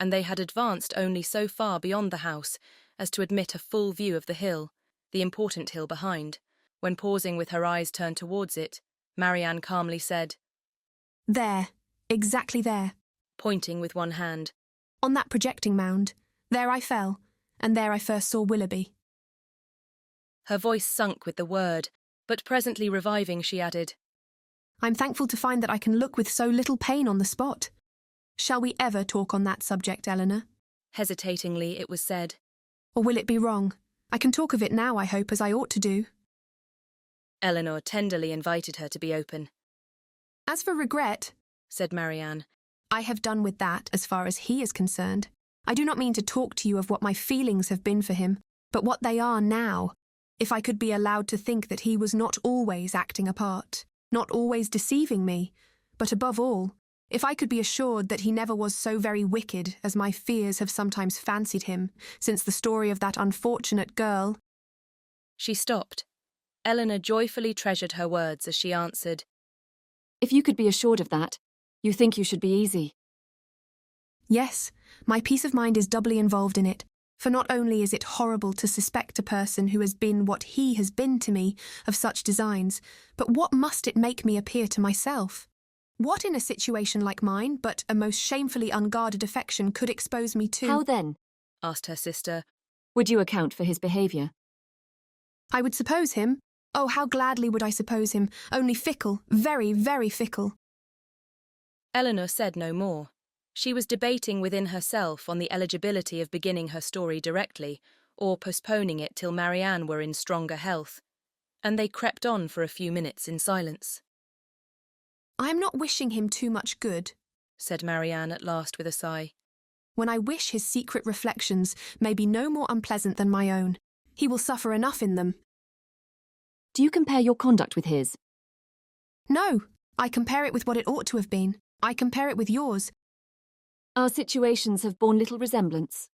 and they had advanced only so far beyond the house as to admit a full view of the hill, the important hill behind, when pausing with her eyes turned towards it, Marianne calmly said, "There, exactly there," pointing with one hand. "On that projecting mound. There I fell, and there I first saw Willoughby." Her voice sunk with the word, but presently reviving, she added, "I'm thankful to find that I can look with so little pain on the spot. Shall we ever talk on that subject, Eleanor?" Hesitatingly, it was said. "Or will it be wrong? I can talk of it now, I hope, as I ought to do." Eleanor tenderly invited her to be open. "As for regret," said Marianne, "I have done with that as far as he is concerned. I do not mean to talk to you of what my feelings have been for him, but what they are now. If I could be allowed to think that he was not always acting a part, not always deceiving me, but above all, if I could be assured that he never was so very wicked as my fears have sometimes fancied him, since the story of that unfortunate girl—" She stopped. Eleanor joyfully treasured her words as she answered, "If you could be assured of that, you think you should be easy." "Yes, my peace of mind is doubly involved in it, for not only is it horrible to suspect a person who has been what he has been to me of such designs, but what must it make me appear to myself? What in a situation like mine, but a most shamefully unguarded affection, could expose me to—" "How then," asked her sister, "would you account for his behaviour?" "I would suppose him. Oh, how gladly would I suppose him, only fickle, very, very fickle." Eleanor said no more. She was debating within herself on the eligibility of beginning her story directly, or postponing it till Marianne were in stronger health, and they crept on for a few minutes in silence. "I am not wishing him too much good," said Marianne at last with a sigh. "When I wish his secret reflections may be no more unpleasant than my own. He will suffer enough in them." "Do you compare your conduct with his?" "No, I compare it with what it ought to have been. I compare it with yours." "Our situations have borne little resemblance."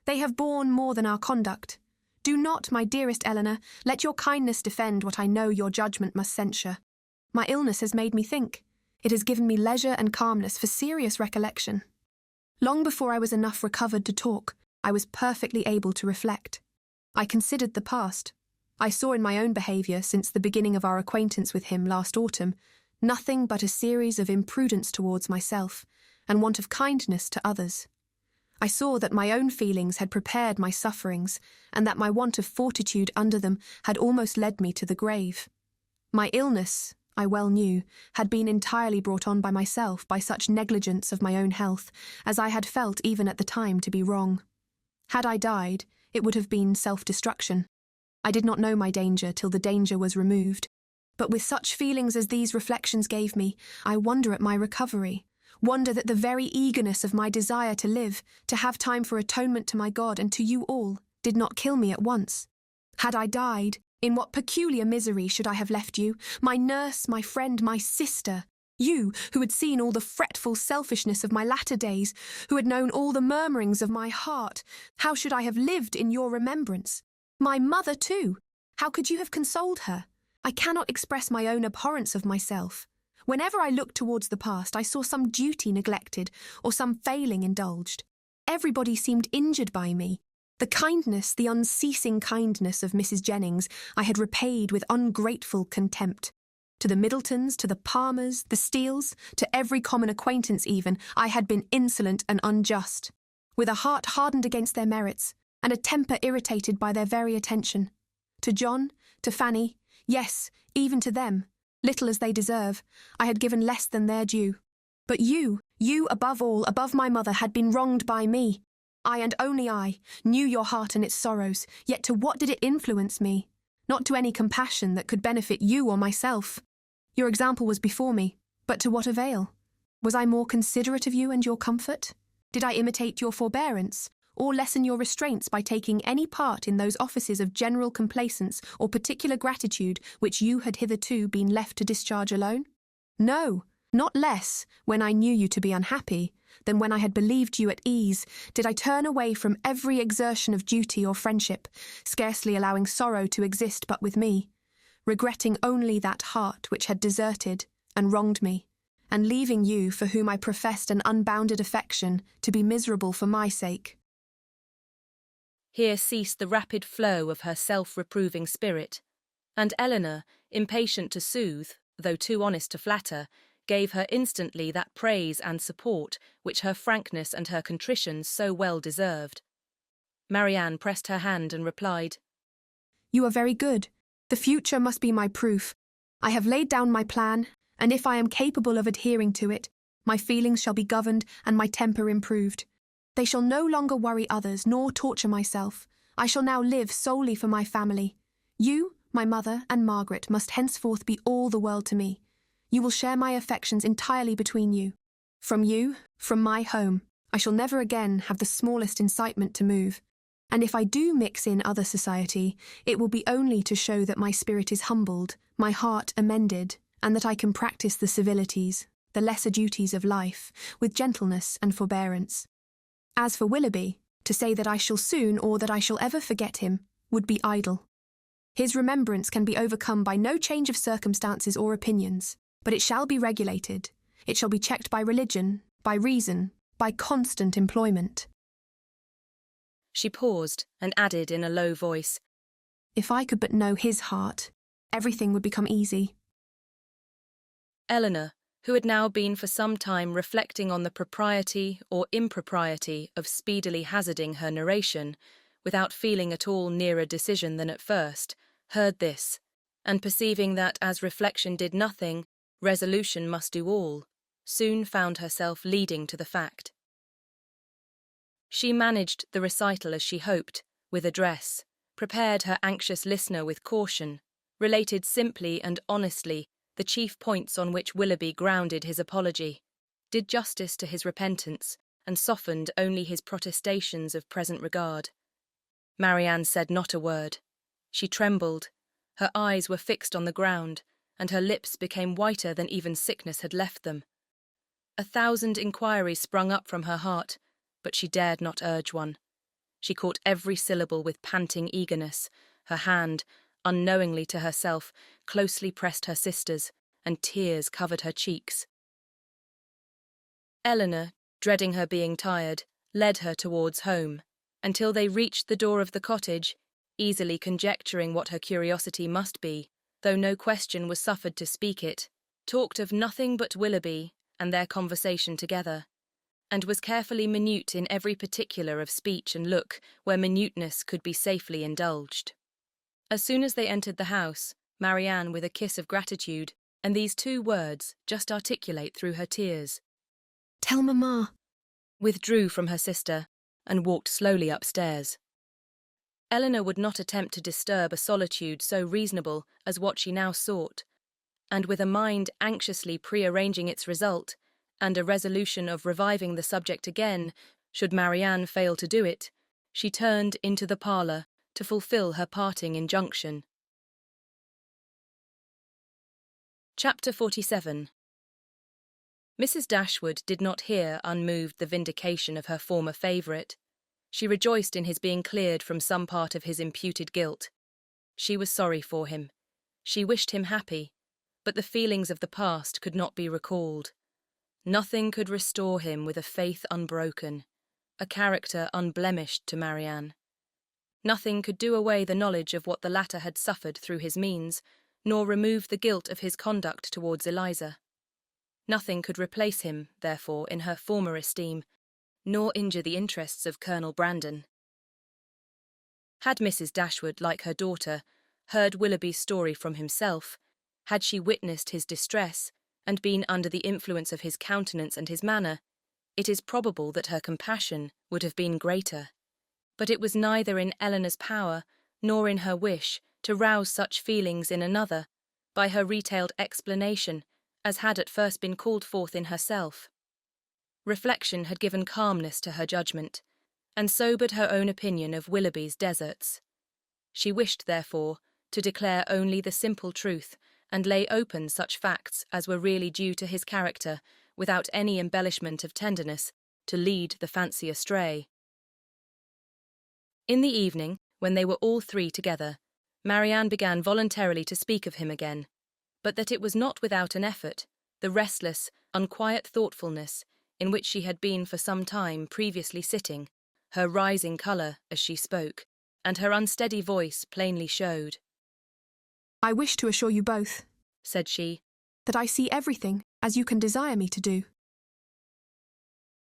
"They have borne more than our conduct. Do not, my dearest Eleanor, let your kindness defend what I know your judgment must censure. My illness has made me think. It has given me leisure and calmness for serious recollection. Long before I was enough recovered to talk, I was perfectly able to reflect. I considered the past. I saw in my own behaviour since the beginning of our acquaintance with him last autumn nothing but a series of imprudence towards myself and want of kindness to others. I saw that my own feelings had prepared my sufferings, and that my want of fortitude under them had almost led me to the grave. My illness, I well knew, had been entirely brought on by myself by such negligence of my own health as I had felt even at the time to be wrong. Had I died, it would have been self-destruction. I did not know my danger till the danger was removed. But with such feelings as these reflections gave me, I wonder at my recovery, wonder that the very eagerness of my desire to live, to have time for atonement to my God and to you all, did not kill me at once. Had I died, in what peculiar misery should I have left you, my nurse, my friend, my sister? You, who had seen all the fretful selfishness of my latter days, who had known all the murmurings of my heart, how should I have lived in your remembrance? My mother, too! How could you have consoled her? I cannot express my own abhorrence of myself. Whenever I looked towards the past, I saw some duty neglected or some failing indulged. Everybody seemed injured by me. The kindness, the unceasing kindness of Mrs. Jennings, I had repaid with ungrateful contempt. To the Middletons, to the Palmers, the Steeles, to every common acquaintance even, I had been insolent and unjust, with a heart hardened against their merits, and a temper irritated by their very attention. To John, to Fanny, yes, even to them, little as they deserve, I had given less than their due. But you above all, above my mother, had been wronged by me. I, and only I, knew your heart and its sorrows, yet to what did it influence me? Not to any compassion that could benefit you or myself. Your example was before me, but to what avail? Was I more considerate of you and your comfort? Did I imitate your forbearance, or lessen your restraints by taking any part in those offices of general complaisance or particular gratitude which you had hitherto been left to discharge alone? No, not less, when I knew you to be unhappy, than when I had believed you at ease, did I turn away from every exertion of duty or friendship, scarcely allowing sorrow to exist but with me, regretting only that heart which had deserted and wronged me, and leaving you, for whom I professed an unbounded affection, to be miserable for my sake. Here ceased the rapid flow of her self-reproving spirit, and Eleanor, impatient to soothe, though too honest to flatter, gave her instantly that praise and support which her frankness and her contrition so well deserved. Marianne pressed her hand and replied, You are very good. The future must be my proof. I have laid down my plan, and if I am capable of adhering to it, my feelings shall be governed and my temper improved. They shall no longer worry others, nor torture myself. I shall now live solely for my family. You, my mother, and Margaret must henceforth be all the world to me. You will share my affections entirely between you. From my home, I shall never again have the smallest incitement to move. And if I do mix in other society, it will be only to show that my spirit is humbled, my heart amended, and that I can practice the civilities, the lesser duties of life, with gentleness and forbearance. As for Willoughby, to say that I shall soon or that I shall ever forget him would be idle. His remembrance can be overcome by no change of circumstances or opinions, but it shall be regulated. It shall be checked by religion, by reason, by constant employment. She paused and added in a low voice, If I could but know his heart, everything would become easy. Eleanor, who had now been for some time reflecting on the propriety or impropriety of speedily hazarding her narration, without feeling at all nearer decision than at first, heard this, and perceiving that as reflection did nothing, resolution must do all, soon found herself leading to the fact. She managed the recital as she hoped, with address, prepared her anxious listener with caution, related simply and honestly the chief points on which Willoughby grounded his apology, did justice to his repentance, and softened only his protestations of present regard. Marianne said not a word. She trembled, her eyes were fixed on the ground, and her lips became whiter than even sickness had left them. 1,000 inquiries sprung up from her heart, but she dared not urge one. She caught every syllable with panting eagerness, her hand, unknowingly to herself, closely pressed her sister's, and tears covered her cheeks. Eleanor, dreading her being tired, led her towards home, until they reached the door of the cottage, easily conjecturing what her curiosity must be, though no question was suffered to speak it, talked of nothing but Willoughby and their conversation together, and was carefully minute in every particular of speech and look where minuteness could be safely indulged. As soon as they entered the house, Marianne, with a kiss of gratitude, and these 2 words just articulate through her tears, "Tell Mamma," withdrew from her sister and walked slowly upstairs. Eleanor would not attempt to disturb a solitude so reasonable as what she now sought, and with a mind anxiously prearranging its result, and a resolution of reviving the subject again, should Marianne fail to do it, she turned into the parlour to fulfil her parting injunction. Chapter 47. Mrs. Dashwood did not hear unmoved the vindication of her former favourite. She rejoiced in his being cleared from some part of his imputed guilt. She was sorry for him. She wished him happy, but the feelings of the past could not be recalled. Nothing could restore him with a faith unbroken, a character unblemished to Marianne. Nothing could do away the knowledge of what the latter had suffered through his means, nor remove the guilt of his conduct towards Eliza. Nothing could replace him, therefore, in her former esteem, nor injure the interests of Colonel Brandon. Had Mrs. Dashwood, like her daughter, heard Willoughby's story from himself, had she witnessed his distress, and been under the influence of his countenance and his manner, it is probable that her compassion would have been greater. But it was neither in Eleanor's power, nor in her wish, to rouse such feelings in another, by her retailed explanation, as had at first been called forth in herself. Reflection had given calmness to her judgment, and sobered her own opinion of Willoughby's deserts. She wished, therefore, to declare only the simple truth, and lay open such facts as were really due to his character, without any embellishment of tenderness, to lead the fancy astray. In the evening, when they were all three together, Marianne began voluntarily to speak of him again, but that it was not without an effort, the restless, unquiet thoughtfulness in which she had been for some time previously sitting, her rising colour as she spoke, and her unsteady voice plainly showed. "I wish to assure you both," said she, "that I see everything as you can desire me to do."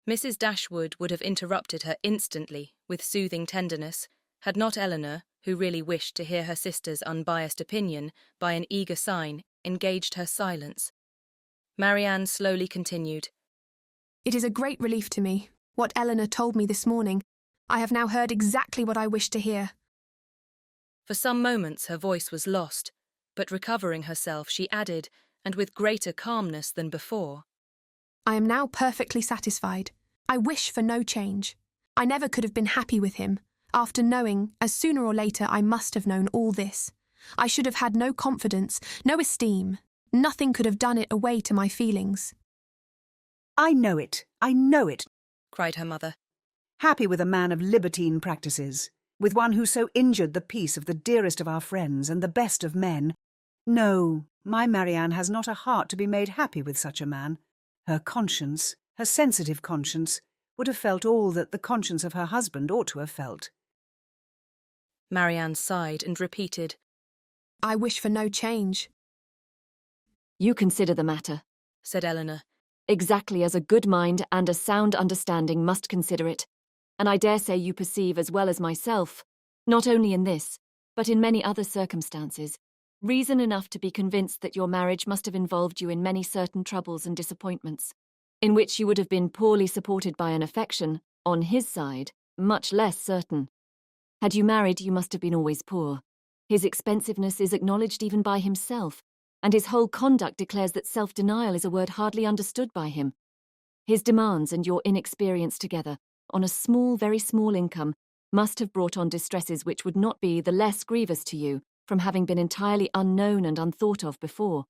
Mrs. Dashwood would have interrupted her instantly with soothing tenderness, had not Eleanor, who really wished to hear her sister's unbiased opinion, by an eager sign, engaged her silence. Marianne slowly continued. "It is a great relief to me. What Eleanor told me this morning, I have now heard exactly what I wished to hear." For some moments her voice was lost, but recovering herself she added, and with greater calmness than before, "I am now perfectly satisfied. I wish for no change. I never could have been happy with him, after knowing, as sooner or later I must have known all this. I should have had no confidence, no esteem. Nothing could have done it away to my feelings." I know it, cried her mother. Happy with a man of libertine practices, with one who so injured the peace of the dearest of our friends and the best of men. No, my Marianne has not a heart to be made happy with such a man. Her conscience, her sensitive conscience, would have felt all that the conscience of her husband ought to have felt. Marianne sighed and repeated, "I wish for no change." "You consider the matter," said Eleanor, "exactly as a good mind and a sound understanding must consider it, and I dare say you perceive as well as myself, not only in this, but in many other circumstances, reason enough to be convinced that your marriage must have involved you in many certain troubles and disappointments, in which you would have been poorly supported by an affection, on his side, much less certain. Had you married, you must have been always poor. His expensiveness is acknowledged even by himself, and his whole conduct declares that self-denial is a word hardly understood by him. His demands and your inexperience together, on a small, very small income, must have brought on distresses which would not be the less grievous to you from having been entirely unknown and unthought of before.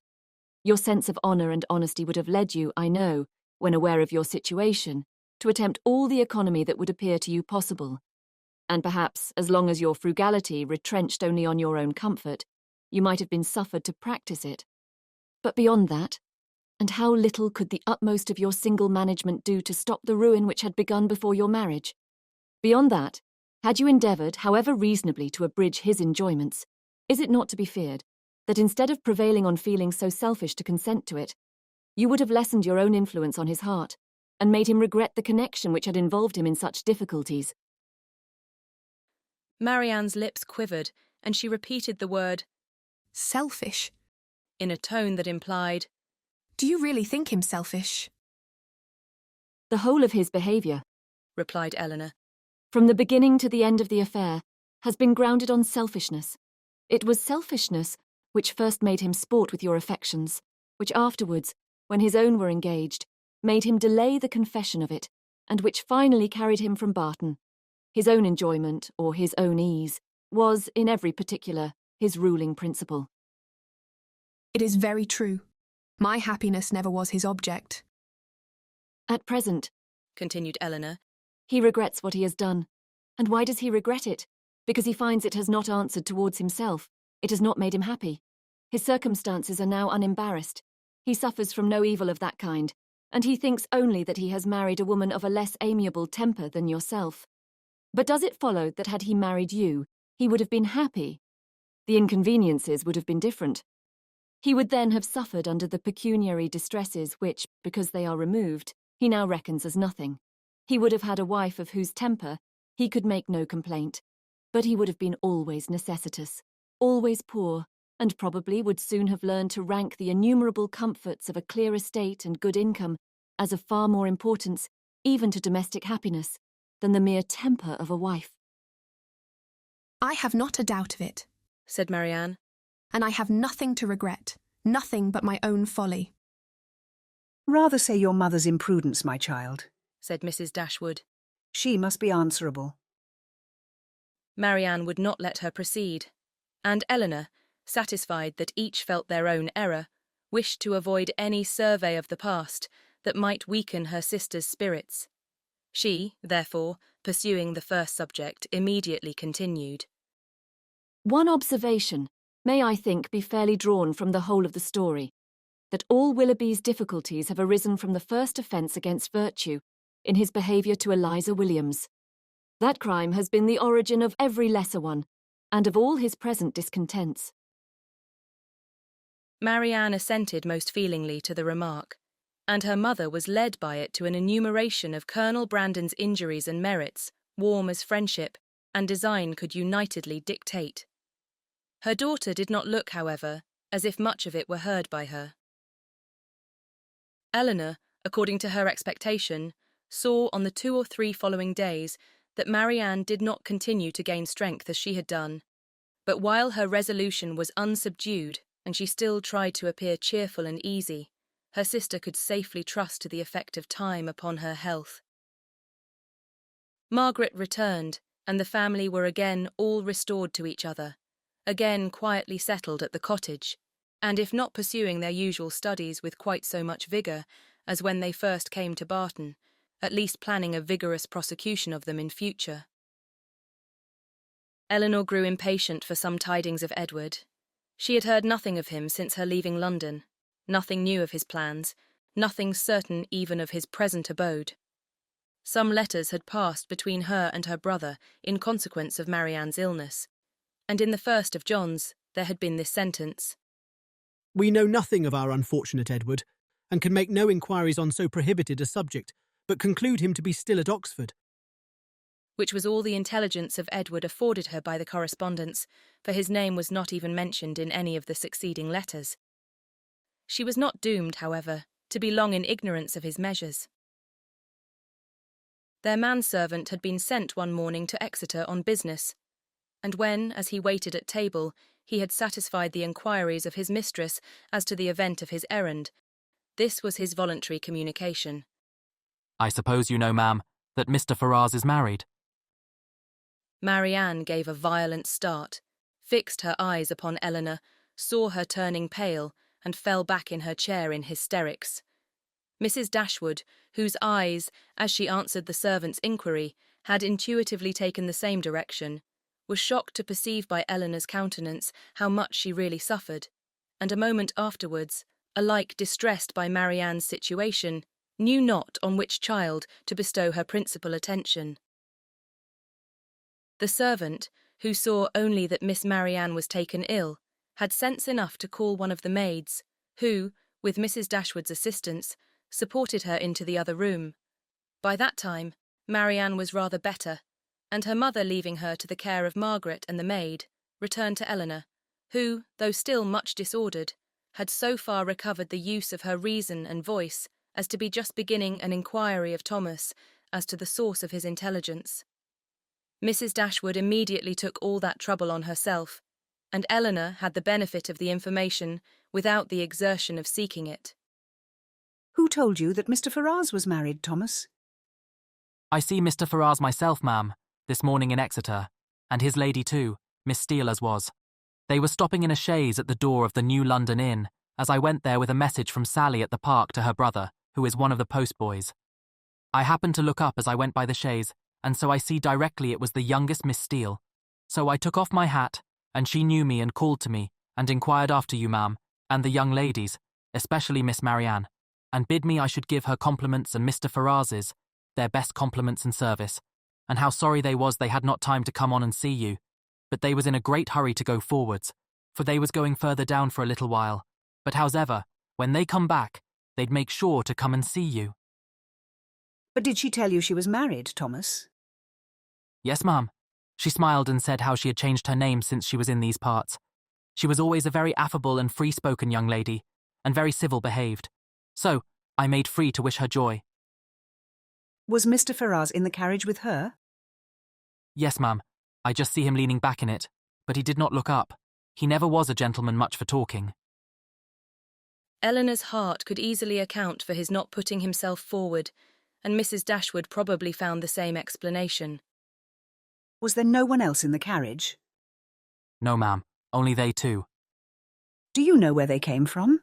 Your sense of honour and honesty would have led you, I know, when aware of your situation, to attempt all the economy that would appear to you possible. And perhaps, as long as your frugality retrenched only on your own comfort, you might have been suffered to practice it. But beyond that, and how little could the utmost of your single management do to stop the ruin which had begun before your marriage? Beyond that, had you endeavoured, however reasonably, to abridge his enjoyments, is it not to be feared that instead of prevailing on feelings so selfish to consent to it, you would have lessened your own influence on his heart, and made him regret the connection which had involved him in such difficulties? Marianne's lips quivered, and she repeated the word "selfish," in a tone that implied, "Do you really think him selfish?" "The whole of his behaviour," replied Eleanor, "from the beginning to the end of the affair, has been grounded on selfishness. It was selfishness which first made him sport with your affections, which afterwards, when his own were engaged, made him delay the confession of it, and which finally carried him from Barton. His own enjoyment, or his own ease, was, in every particular, his ruling principle. It is very true. My happiness never was his object. At present, continued Eleanor, he regrets what he has done. And why does he regret it? Because he finds it has not answered towards himself. It has not made him happy. His circumstances are now unembarrassed. He suffers from no evil of that kind, and he thinks only that he has married a woman of a less amiable temper than yourself. But does it follow that had he married you, he would have been happy? The inconveniences would have been different. He would then have suffered under the pecuniary distresses which, because they are removed, he now reckons as nothing. He would have had a wife of whose temper he could make no complaint, but he would have been always necessitous, always poor, and probably would soon have learned to rank the innumerable comforts of a clear estate and good income as of far more importance, even to domestic happiness, than the mere temper of a wife. I have not a doubt of it, said Marianne. And I have nothing to regret, nothing but my own folly. Rather say your mother's imprudence, my child, said Mrs. Dashwood. She must be answerable. Marianne would not let her proceed, and Eleanor, satisfied that each felt their own error, wished to avoid any survey of the past that might weaken her sister's spirits. She, therefore, pursuing the first subject, immediately continued. One observation may, I think, be fairly drawn from the whole of the story, that all Willoughby's difficulties have arisen from the first offence against virtue, in his behaviour to Eliza Williams. That crime has been the origin of every lesser one, and of all his present discontents. Marianne assented most feelingly to the remark, and her mother was led by it to an enumeration of Colonel Brandon's injuries and merits, warm as friendship and design could unitedly dictate. Her daughter did not look, however, as if much of it were heard by her. Eleanor, according to her expectation, saw on the 2 or 3 following days that Marianne did not continue to gain strength as she had done, but while her resolution was unsubdued and she still tried to appear cheerful and easy, her sister could safely trust to the effect of time upon her health. Margaret returned, and the family were again all restored to each other, again quietly settled at the cottage, and if not pursuing their usual studies with quite so much vigour as when they first came to Barton, at least planning a vigorous prosecution of them in future. Eleanor grew impatient for some tidings of Edward. She had heard nothing of him since her leaving London, nothing new of his plans, nothing certain even of his present abode. Some letters had passed between her and her brother in consequence of Marianne's illness, and in the first of John's there had been this sentence: "We know nothing of our unfortunate Edward, and can make no inquiries on so prohibited a subject, but conclude him to be still at Oxford," which was all the intelligence of Edward afforded her by the correspondence, for his name was not even mentioned in any of the succeeding letters. She was not doomed, however, to be long in ignorance of his measures. Their manservant had been sent one morning to Exeter on business, and when, as he waited at table, he had satisfied the inquiries of his mistress as to the event of his errand, this was his voluntary communication. "I suppose you know, ma'am, that Mr. Ferrars is married?" Marianne gave a violent start, fixed her eyes upon Eleanor, saw her turning pale, and fell back in her chair in hysterics. Mrs. Dashwood, whose eyes, as she answered the servant's inquiry, had intuitively taken the same direction, was shocked to perceive by Eleanor's countenance how much she really suffered, and a moment afterwards, alike distressed by Marianne's situation, knew not on which child to bestow her principal attention. The servant, who saw only that Miss Marianne was taken ill, had sense enough to call one of the maids, who, with Mrs. Dashwood's assistance, supported her into the other room. By that time, Marianne was rather better, and her mother, leaving her to the care of Margaret and the maid, returned to Eleanor, who, though still much disordered, had so far recovered the use of her reason and voice as to be just beginning an inquiry of Thomas as to the source of his intelligence. Mrs. Dashwood immediately took all that trouble on herself, and Eleanor had the benefit of the information without the exertion of seeking it. Who told you that Mr. Ferrars was married, Thomas? I see Mr. Ferrars myself, ma'am, this morning in Exeter, and his lady too, Miss Steele as was. They were stopping in a chaise at the door of the New London Inn, as I went there with a message from Sally at the park to her brother, who is one of the postboys. I happened to look up as I went by the chaise, and so I see directly it was the youngest Miss Steele. So I took off my hat, and she knew me and called to me, and inquired after you, ma'am, and the young ladies, especially Miss Marianne, and bid me I should give her compliments and Mr. Ferrars's, their best compliments and service, and how sorry they was they had not time to come on and see you, but they was in a great hurry to go forwards, for they was going further down for a little while, but howsever, when they come back, they'd make sure to come and see you. But did she tell you she was married, Thomas? Yes, ma'am. She smiled and said how she had changed her name since she was in these parts. She was always a very affable and free-spoken young lady, and very civil behaved. So, I made free to wish her joy. Was Mr. Ferrars in the carriage with her? Yes, ma'am. I just see him leaning back in it, but he did not look up. He never was a gentleman much for talking. Eleanor's heart could easily account for his not putting himself forward, and Mrs. Dashwood probably found the same explanation. Was there no one else in the carriage? No, ma'am. Only they two. Do you know where they came from?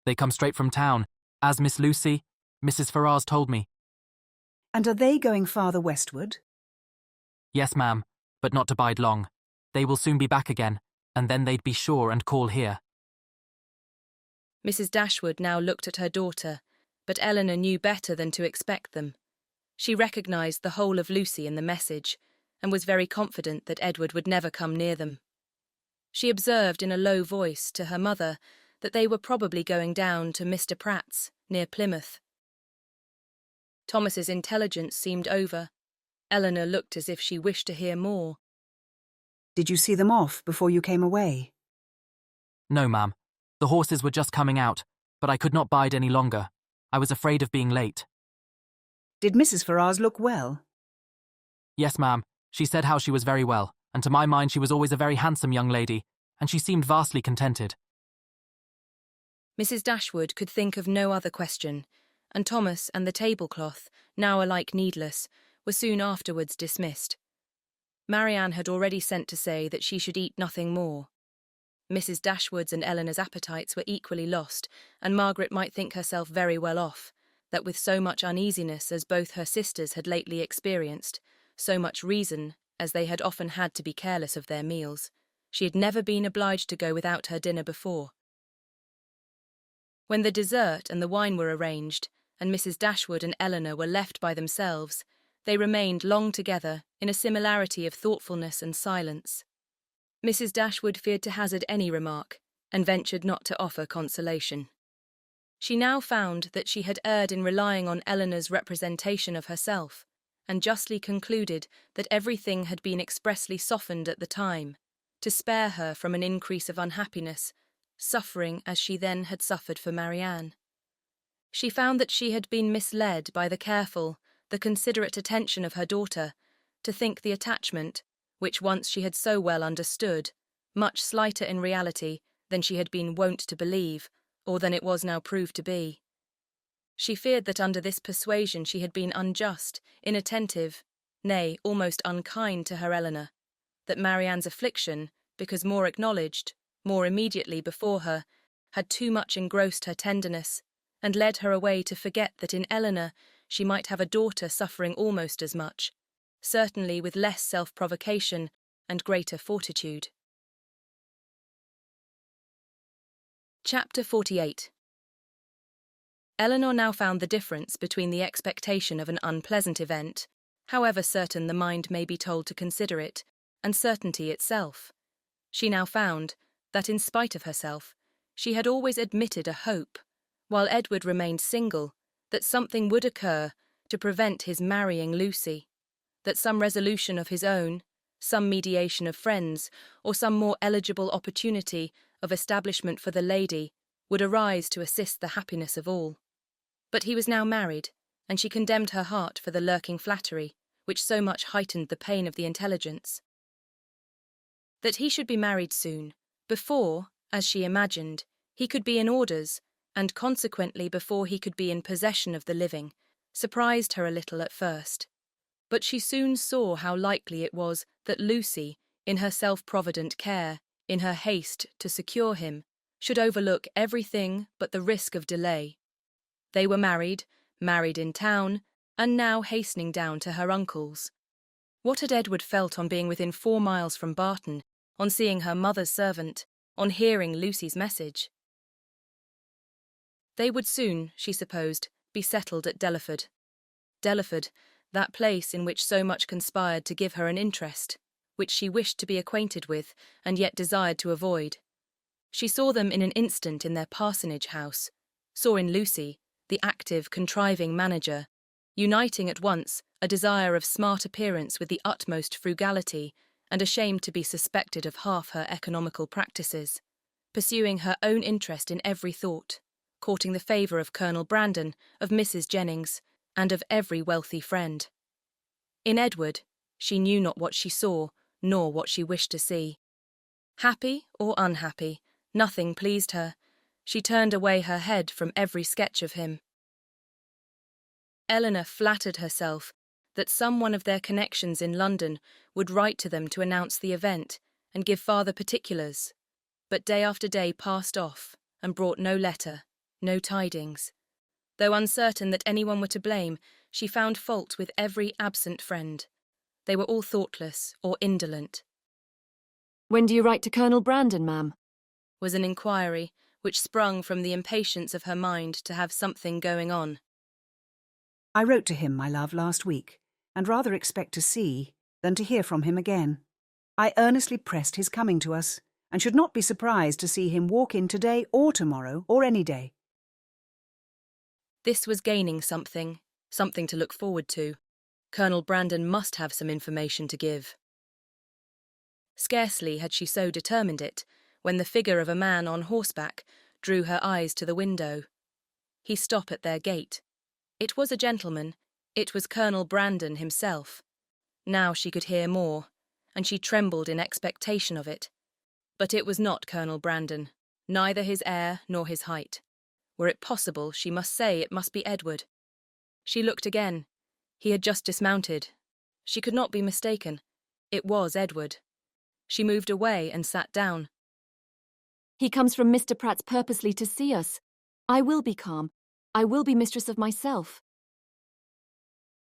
They come straight from town, as Miss Lucy, Mrs. Ferrars told me. And are they going farther westward? Yes, ma'am, but not to bide long. They will soon be back again, and then they'd be sure and call here. Mrs. Dashwood now looked at her daughter, but Eleanor knew better than to expect them. She recognised the whole of Lucy in the message, and was very confident that Edward would never come near them. She observed in a low voice to her mother that they were probably going down to Mr. Pratt's, near Plymouth. Thomas's intelligence seemed over. Eleanor looked as if she wished to hear more. Did you see them off before you came away? No, ma'am. The horses were just coming out, but I could not bide any longer. I was afraid of being late. Did Mrs. Ferrars look well? Yes, ma'am. She said how she was very well, and to my mind she was always a very handsome young lady, and she seemed vastly contented. Mrs. Dashwood could think of no other question, and Thomas and the tablecloth, now alike needless, were soon afterwards dismissed. Marianne had already sent to say that she should eat nothing more. Mrs. Dashwood's and Eleanor's appetites were equally lost, and Margaret might think herself very well off, that with so much uneasiness as both her sisters had lately experienced, so much reason as they had often had to be careless of their meals, she had never been obliged to go without her dinner before. When the dessert and the wine were arranged, and Mrs. Dashwood and Eleanor were left by themselves, they remained long together in a similarity of thoughtfulness and silence. Mrs. Dashwood feared to hazard any remark, and ventured not to offer consolation. She now found that she had erred in relying on Eleanor's representation of herself, and justly concluded that everything had been expressly softened at the time, to spare her from an increase of unhappiness, suffering as she then had suffered for Marianne. She found that she had been misled by the careful, the considerate attention of her daughter, to think the attachment, which once she had so well understood, much slighter in reality than she had been wont to believe, or than it was now proved to be. She feared that under this persuasion she had been unjust, inattentive, nay, almost unkind to her Eleanor, that Marianne's affliction, because more acknowledged, more immediately before her, had too much engrossed her tenderness, and led her away to forget that in Eleanor she might have a daughter suffering almost as much, certainly with less self-provocation and greater fortitude. Chapter 48. Eleanor now found the difference between the expectation of an unpleasant event, however certain the mind may be told to consider it, and certainty itself. She now found that, in spite of herself, she had always admitted a hope, while Edward remained single, that something would occur to prevent his marrying Lucy, that some resolution of his own, some mediation of friends, or some more eligible opportunity of establishment for the lady would arise to assist the happiness of all. But he was now married, and she condemned her heart for the lurking flattery, which so much heightened the pain of the intelligence. That he should be married soon, before, as she imagined, he could be in orders, and consequently before he could be in possession of the living, surprised her a little at first. But she soon saw how likely it was that Lucy, in her self-provident care, in her haste to secure him, should overlook everything but the risk of delay. They were married in town, and now hastening down to her uncle's. What had Edward felt on being within 4 miles from Barton, on seeing her mother's servant, on hearing Lucy's message? They would soon, she supposed, be settled at Delaford. Delaford, that place in which so much conspired to give her an interest, which she wished to be acquainted with, and yet desired to avoid. She saw them in an instant in their parsonage house, saw in Lucy, the active, contriving manager, uniting at once a desire of smart appearance with the utmost frugality, and ashamed to be suspected of half her economical practices, pursuing her own interest in every thought, courting the favour of Colonel Brandon, of Mrs. Jennings, and of every wealthy friend. In Edward, she knew not what she saw, nor what she wished to see. Happy or unhappy, nothing pleased her. She turned away her head from every sketch of him. Eleanor flattered herself that some one of their connections in London would write to them to announce the event and give farther particulars, but day after day passed off and brought no letter, no tidings. Though uncertain that anyone were to blame, she found fault with every absent friend. They were all thoughtless or indolent. "When do you write to Colonel Brandon, ma'am?" was an inquiry which sprung from the impatience of her mind to have something going on. I wrote to him, my love, last week, and rather expect to see than to hear from him again. I earnestly pressed his coming to us, and should not be surprised to see him walk in today or tomorrow or any day. This was gaining something to look forward to. Colonel Brandon must have some information to give. Scarcely had she so determined it, when the figure of a man on horseback drew her eyes to the window. He stopped at their gate. It was a gentleman. It was Colonel Brandon himself. Now she could hear more, and she trembled in expectation of it. But it was not Colonel Brandon, neither his air nor his height. Were it possible, she must say it must be Edward. She looked again. He had just dismounted. She could not be mistaken. It was Edward. She moved away and sat down. "He comes from Mr. Pratt's purposely to see us. I will be calm. I will be mistress of myself."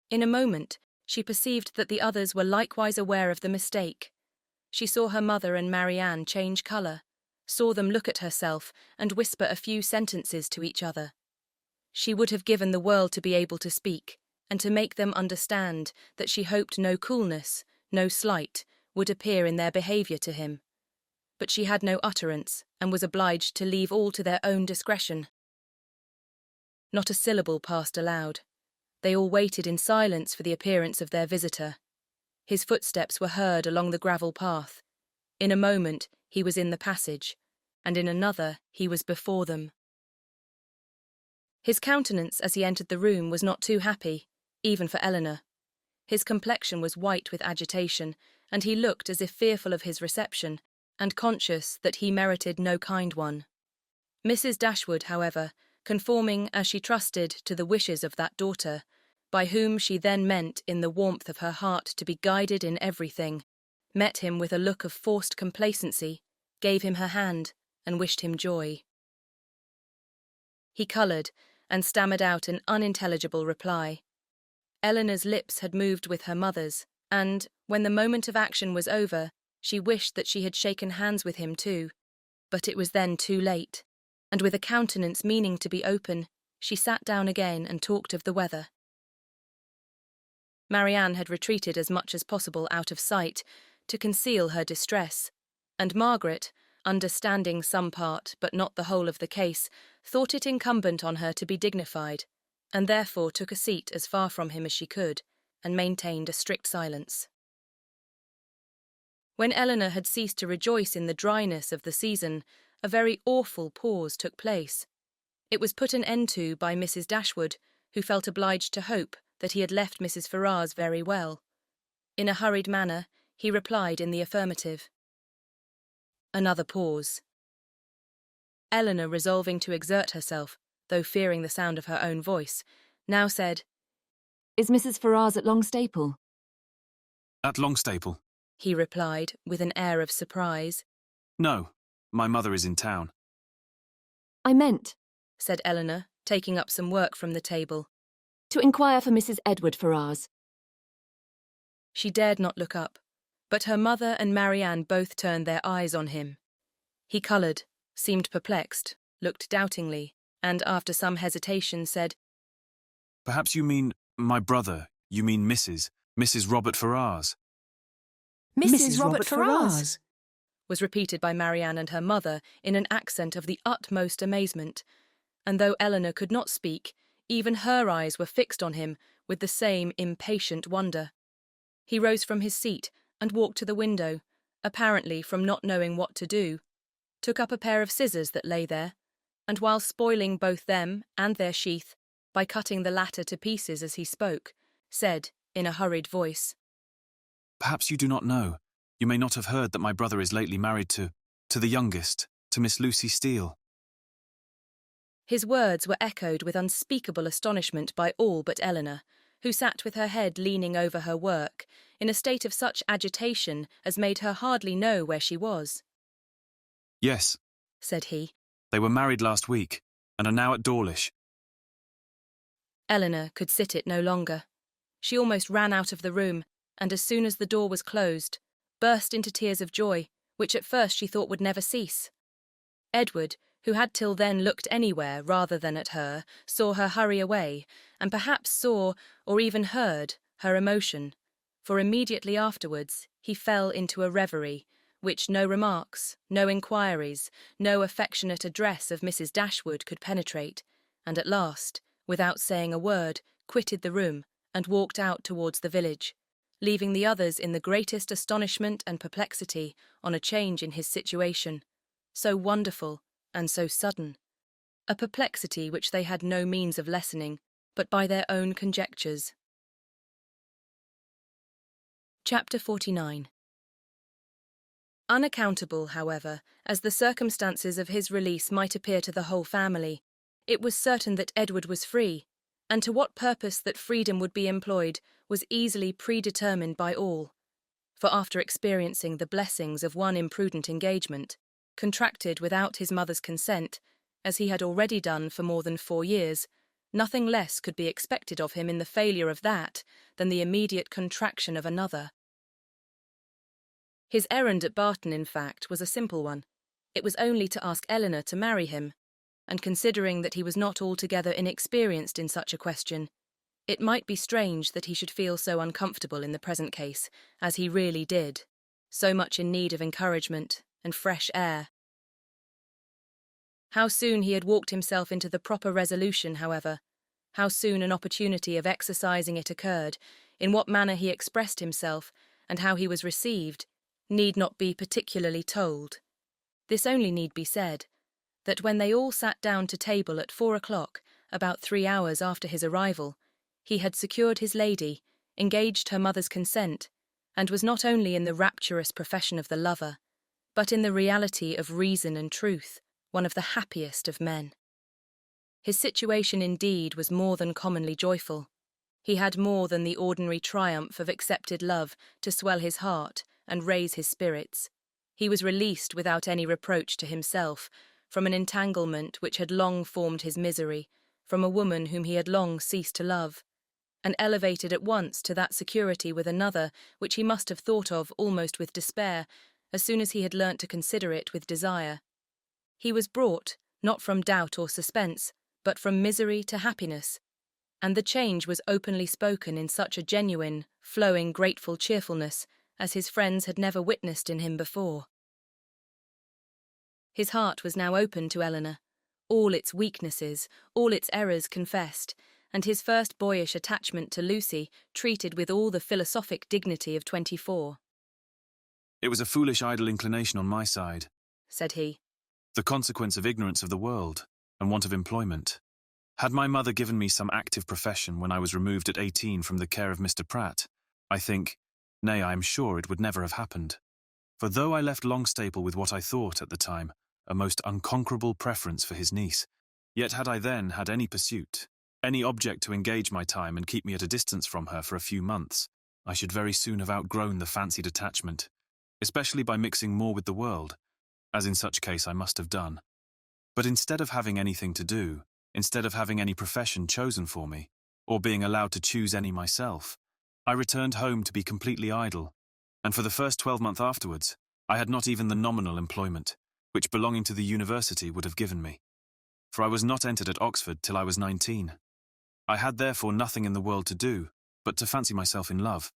In a moment, she perceived that the others were likewise aware of the mistake. She saw her mother and Marianne change colour, saw them look at herself and whisper a few sentences to each other. She would have given the world to be able to speak, and to make them understand that she hoped no coolness, no slight, would appear in their behaviour to him. But she had no utterance, and was obliged to leave all to their own discretion. Not a syllable passed aloud. They all waited in silence for the appearance of their visitor. His footsteps were heard along the gravel path. In a moment he was in the passage, and in another he was before them. His countenance as he entered the room was not too happy, even for Eleanor. His complexion was white with agitation, and he looked as if fearful of his reception, and conscious that he merited no kind one. Mrs. Dashwood, however, conforming as she trusted to the wishes of that daughter, by whom she then meant in the warmth of her heart to be guided in everything, met him with a look of forced complacency, gave him her hand, and wished him joy. He coloured, and stammered out an unintelligible reply. Eleanor's lips had moved with her mother's, and, when the moment of action was over, she wished that she had shaken hands with him too, but it was then too late, and with a countenance meaning to be open, she sat down again and talked of the weather. Marianne had retreated as much as possible out of sight, to conceal her distress, and Margaret, understanding some part but not the whole of the case, thought it incumbent on her to be dignified, and therefore took a seat as far from him as she could, and maintained a strict silence. When Eleanor had ceased to rejoice in the dryness of the season, a very awful pause took place. It was put an end to by Mrs. Dashwood, who felt obliged to hope that he had left Mrs. Ferrars very well. In a hurried manner, he replied in the affirmative. Another pause. Eleanor, resolving to exert herself, though fearing the sound of her own voice, now said, Is Mrs. Ferrars at Longstaple? At Longstaple? He replied, with an air of surprise. No, my mother is in town. I meant, said Eleanor, taking up some work from the table, to inquire for Mrs. Edward Ferrars. She dared not look up, but her mother and Marianne both turned their eyes on him. He coloured, seemed perplexed, looked doubtingly, and after some hesitation said, Perhaps you mean my brother, you mean Mrs. Robert Ferrars. Mrs. Robert Ferrars, was repeated by Marianne and her mother in an accent of the utmost amazement, and though Eleanor could not speak, even her eyes were fixed on him with the same impatient wonder. He rose from his seat and walked to the window, apparently from not knowing what to do, took up a pair of scissors that lay there, and while spoiling both them and their sheath by cutting the latter to pieces as he spoke, said in a hurried voice, Perhaps you do not know. You may not have heard that my brother is lately married to the youngest, to Miss Lucy Steele. His words were echoed with unspeakable astonishment by all but Eleanor, who sat with her head leaning over her work, in a state of such agitation as made her hardly know where she was. Yes, said he. They were married last week, and are now at Dawlish. Eleanor could sit it no longer. She almost ran out of the room, and as soon as the door was closed, burst into tears of joy, which at first she thought would never cease. Edward, who had till then looked anywhere rather than at her, saw her hurry away, and perhaps saw, or even heard, her emotion, for immediately afterwards he fell into a reverie, which no remarks, no inquiries, no affectionate address of Mrs. Dashwood could penetrate, and at last, without saying a word, quitted the room and walked out towards the village, leaving the others in the greatest astonishment and perplexity on a change in his situation, so wonderful and so sudden, a perplexity which they had no means of lessening but by their own conjectures. Chapter 49. Unaccountable, however, as the circumstances of his release might appear to the whole family, it was certain that Edward was free, and to what purpose that freedom would be employed was easily predetermined by all, for after experiencing the blessings of one imprudent engagement, contracted without his mother's consent, as he had already done for more than 4 years, nothing less could be expected of him in the failure of that than the immediate contraction of another. His errand at Barton, in fact, was a simple one. It was only to ask Eleanor to marry him, and considering that he was not altogether inexperienced in such a question, it might be strange that he should feel so uncomfortable in the present case, as he really did, so much in need of encouragement and fresh air. How soon he had walked himself into the proper resolution, however, how soon an opportunity of exercising it occurred, in what manner he expressed himself, and how he was received, need not be particularly told. This only need be said, that when they all sat down to table at 4 o'clock, about 3 hours after his arrival, he had secured his lady, engaged her mother's consent, and was not only in the rapturous profession of the lover, but in the reality of reason and truth, one of the happiest of men. His situation indeed was more than commonly joyful. He had more than the ordinary triumph of accepted love to swell his heart and raise his spirits. He was released without any reproach to himself from an entanglement which had long formed his misery, from a woman whom he had long ceased to love, and elevated at once to that security with another which he must have thought of almost with despair as soon as he had learnt to consider it with desire. He was brought, not from doubt or suspense, but from misery to happiness, and the change was openly spoken in such a genuine, flowing, grateful cheerfulness as his friends had never witnessed in him before. His heart was now open to Eleanor, all its weaknesses, all its errors confessed, and his first boyish attachment to Lucy treated with all the philosophic dignity of 24. It was a foolish idle inclination on my side, said he, the consequence of ignorance of the world and want of employment. Had my mother given me some active profession when I was removed at 18 from the care of Mr. Pratt, I think, Nay, I am sure it would never have happened. For though I left Longstaple with what I thought, at the time, a most unconquerable preference for his niece, yet had I then had any pursuit, any object to engage my time and keep me at a distance from her for a few months, I should very soon have outgrown the fancied attachment, especially by mixing more with the world, as in such case I must have done. But instead of having anything to do, instead of having any profession chosen for me, or being allowed to choose any myself, I returned home to be completely idle, and for the first 12 months afterwards, I had not even the nominal employment, which belonging to the university would have given me. For I was not entered at Oxford till I was 19. I had therefore nothing in the world to do, but to fancy myself in love.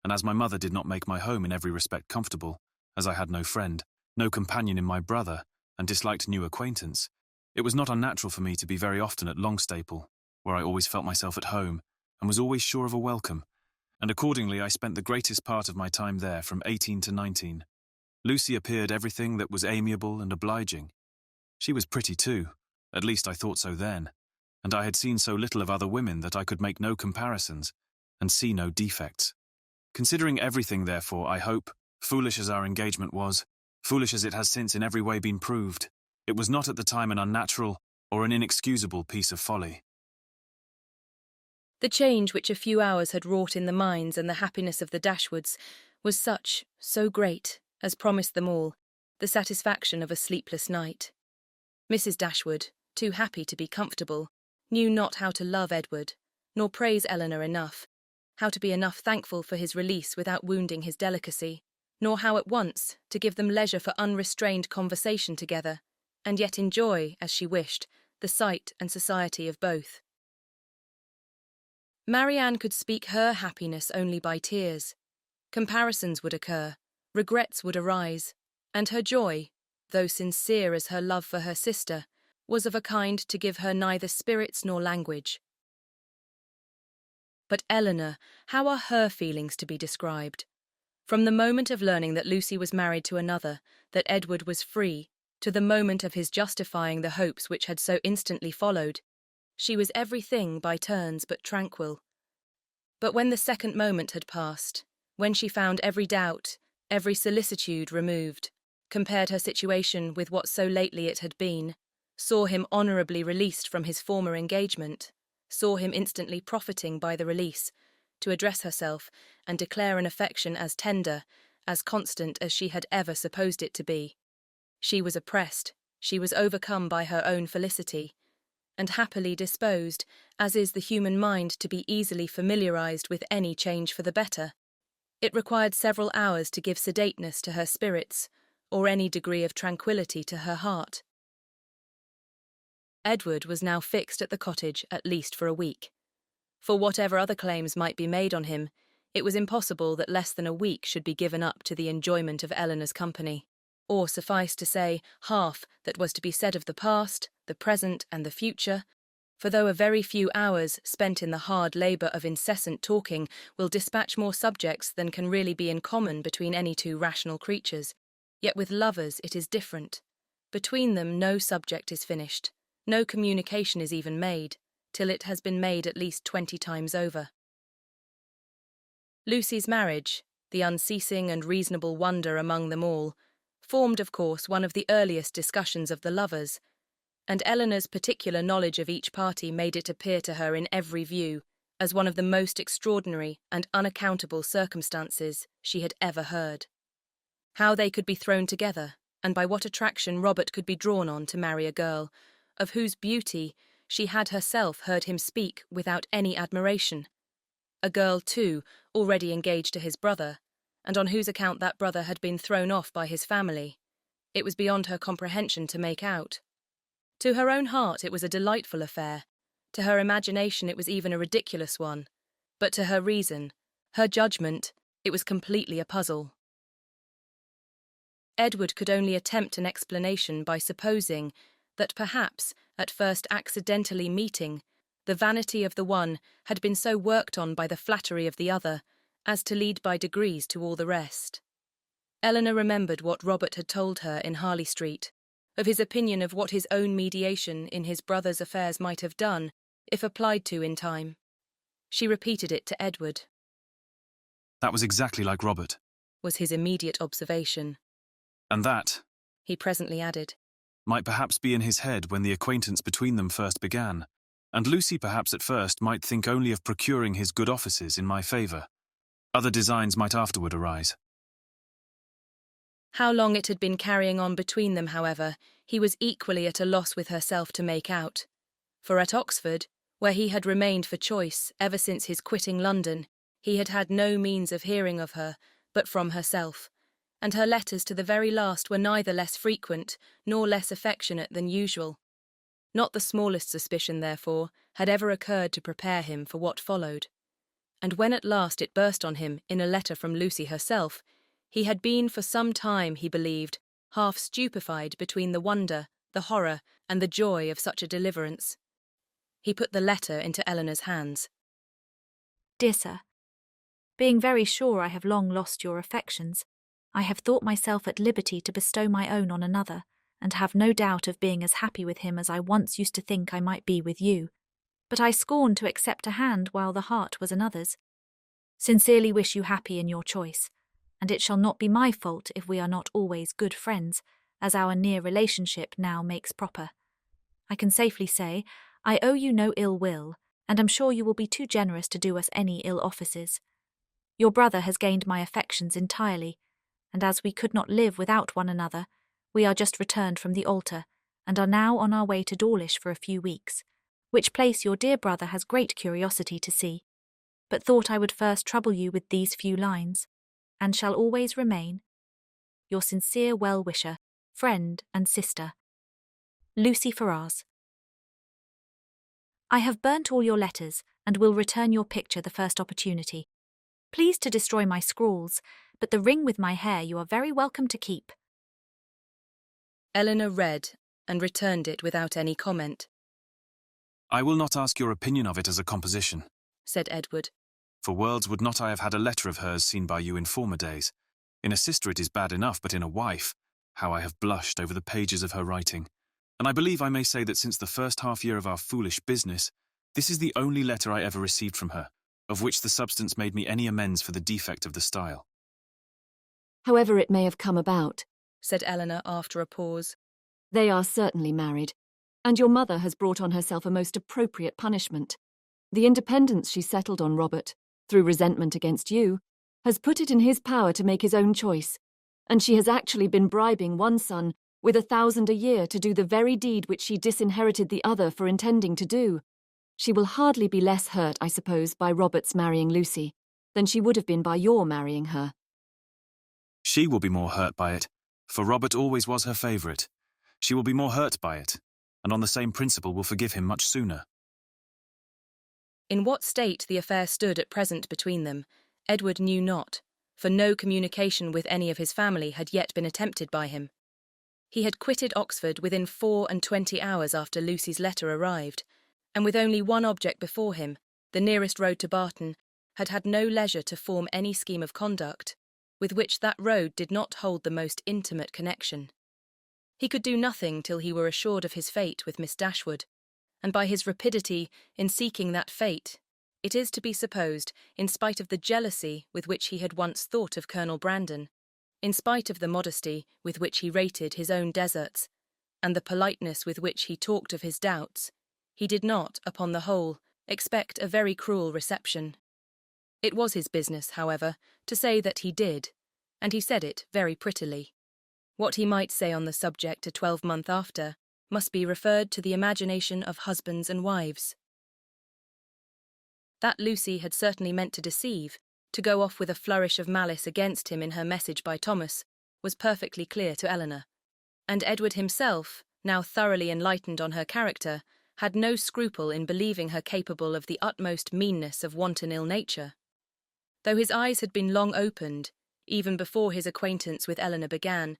And as my mother did not make my home in every respect comfortable, as I had no friend, no companion in my brother, and disliked new acquaintance, it was not unnatural for me to be very often at Longstaple, where I always felt myself at home, and was always sure of a welcome, and accordingly I spent the greatest part of my time there from 18 to 19. Lucy appeared everything that was amiable and obliging. She was pretty too, at least I thought so then, and I had seen so little of other women that I could make no comparisons, and see no defects. Considering everything, therefore, I hope, foolish as our engagement was, foolish as it has since in every way been proved, it was not at the time an unnatural or an inexcusable piece of folly. The change which a few hours had wrought in the minds and the happiness of the Dashwoods was such, so great, as promised them all the satisfaction of a sleepless night. Mrs. Dashwood, too happy to be comfortable, knew not how to love Edward, nor praise Eleanor enough, how to be enough thankful for his release without wounding his delicacy, nor how at once to give them leisure for unrestrained conversation together, and yet enjoy, as she wished, the sight and society of both. Marianne could speak her happiness only by tears. Comparisons would occur, regrets would arise, and her joy, though sincere as her love for her sister, was of a kind to give her neither spirits nor language. But Eleanor, how are her feelings to be described? From the moment of learning that Lucy was married to another, that Edward was free, to the moment of his justifying the hopes which had so instantly followed, she was everything by turns but tranquil. But when the second moment had passed, when she found every doubt, every solicitude removed, compared her situation with what so lately it had been, saw him honourably released from his former engagement, saw him instantly profiting by the release, to address herself and declare an affection as tender, as constant as she had ever supposed it to be. She was oppressed, she was overcome by her own felicity, and happily disposed, as is the human mind, to be easily familiarised with any change for the better. It required several hours to give sedateness to her spirits, or any degree of tranquillity to her heart. Edward was now fixed at the cottage at least for a week. For whatever other claims might be made on him, it was impossible that less than a week should be given up to the enjoyment of Eleanor's company, or suffice to say half that was to be said of the past, the present, and the future, for though a very few hours spent in the hard labour of incessant talking will dispatch more subjects than can really be in common between any two rational creatures, yet with lovers it is different. Between them no subject is finished, no communication is even made, till it has been made at least 20 times over. Lucy's marriage, the unceasing and reasonable wonder among them all, formed, of course, one of the earliest discussions of the lovers, and Eleanor's particular knowledge of each party made it appear to her in every view as one of the most extraordinary and unaccountable circumstances she had ever heard. How they could be thrown together, and by what attraction Robert could be drawn on to marry a girl, of whose beauty she had herself heard him speak without any admiration. A girl, too, already engaged to his brother, and on whose account that brother had been thrown off by his family. It was beyond her comprehension to make out. To her own heart it was a delightful affair, to her imagination it was even a ridiculous one, but to her reason, her judgment, it was completely a puzzle. Edward could only attempt an explanation by supposing that perhaps, at first accidentally meeting, the vanity of the one had been so worked on by the flattery of the other as to lead by degrees to all the rest. Eleanor remembered what Robert had told her in Harley Street, of his opinion of what his own mediation in his brother's affairs might have done, if applied to in time. She repeated it to Edward. That was exactly like Robert. Was his immediate observation. And that, he presently added, might perhaps be in his head when the acquaintance between them first began, and Lucy perhaps at first might think only of procuring his good offices in my favour. Other designs might afterward arise. How long it had been carrying on between them, however, he was equally at a loss with herself to make out. For at Oxford, where he had remained for choice ever since his quitting London, he had had no means of hearing of her but from herself, and her letters to the very last were neither less frequent nor less affectionate than usual. Not the smallest suspicion, therefore, had ever occurred to prepare him for what followed. And when at last it burst on him in a letter from Lucy herself, he had been for some time, he believed, half stupefied between the wonder, the horror, and the joy of such a deliverance. He put the letter into Eleanor's hands. Dear Sir, being very sure I have long lost your affections, I have thought myself at liberty to bestow my own on another, and have no doubt of being as happy with him as I once used to think I might be with you. But I scorn to accept a hand while the heart was another's. Sincerely wish you happy in your choice, and it shall not be my fault if we are not always good friends, as our near relationship now makes proper. I can safely say, I owe you no ill will, and am sure you will be too generous to do us any ill offices. Your brother has gained my affections entirely, and as we could not live without one another, we are just returned from the altar, and are now on our way to Dawlish for a few weeks, which place your dear brother has great curiosity to see, but thought I would first trouble you with these few lines, and shall always remain your sincere well-wisher, friend and sister, Lucy Ferrars. I have burnt all your letters, and will return your picture the first opportunity. Please to destroy my scrawls, but the ring with my hair you are very welcome to keep. Eleanor read, and returned it without any comment. I will not ask your opinion of it as a composition, said Edward. For worlds would not I have had a letter of hers seen by you in former days. In a sister it is bad enough, but in a wife, how I have blushed over the pages of her writing. And I believe I may say that since the first half-year of our foolish business, this is the only letter I ever received from her, of which the substance made me any amends for the defect of the style. However it may have come about, said Eleanor after a pause, they are certainly married, and your mother has brought on herself a most appropriate punishment. The independence she settled on Robert, through resentment against you, has put it in his power to make his own choice, and she has actually been bribing one son with 1,000 a year to do the very deed which she disinherited the other for intending to do. She will hardly be less hurt, I suppose, by Robert's marrying Lucy than she would have been by your marrying her. She will be more hurt by it, for Robert always was her favourite. She will be more hurt by it, and on the same principle will forgive him much sooner. In what state the affair stood at present between them, Edward knew not, for no communication with any of his family had yet been attempted by him. He had quitted Oxford within 24 hours after Lucy's letter arrived, and with only one object before him, the nearest road to Barton, had had no leisure to form any scheme of conduct, with which that road did not hold the most intimate connection. He could do nothing till he were assured of his fate with Miss Dashwood, and by his rapidity in seeking that fate, it is to be supposed, in spite of the jealousy with which he had once thought of Colonel Brandon, in spite of the modesty with which he rated his own deserts, and the politeness with which he talked of his doubts, he did not, upon the whole, expect a very cruel reception. It was his business, however, to say that he did, and he said it very prettily. What he might say on the subject a 12-month after must be referred to the imagination of husbands and wives. That Lucy had certainly meant to deceive, to go off with a flourish of malice against him in her message by Thomas, was perfectly clear to Eleanor, and Edward himself, now thoroughly enlightened on her character, had no scruple in believing her capable of the utmost meanness of wanton ill-nature. Though his eyes had been long opened, even before his acquaintance with Eleanor began,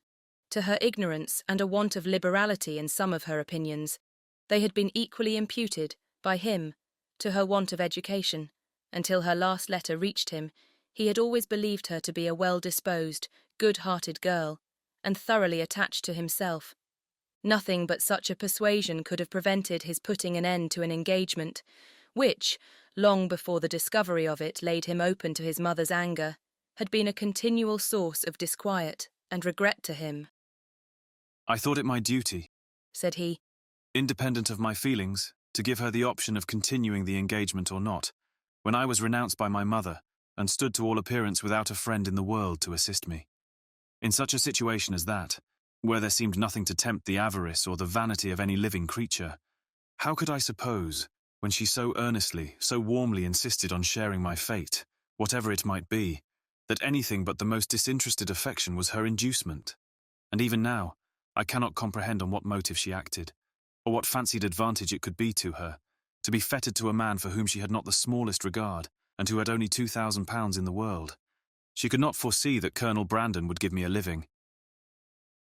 to her ignorance and a want of liberality in some of her opinions, they had been equally imputed, by him, to her want of education. Until her last letter reached him, he had always believed her to be a well-disposed, good-hearted girl, and thoroughly attached to himself. Nothing but such a persuasion could have prevented his putting an end to an engagement, which, long before the discovery of it, laid him open to his mother's anger, had been a continual source of disquiet and regret to him. I thought it my duty, said he, independent of my feelings, to give her the option of continuing the engagement or not, when I was renounced by my mother and stood to all appearance without a friend in the world to assist me. In such a situation as that, where there seemed nothing to tempt the avarice or the vanity of any living creature, how could I suppose, when she so earnestly, so warmly insisted on sharing my fate, whatever it might be, that anything but the most disinterested affection was her inducement? And even now, I cannot comprehend on what motive she acted, or what fancied advantage it could be to her, to be fettered to a man for whom she had not the smallest regard, and who had only £2,000 in the world. She could not foresee that Colonel Brandon would give me a living.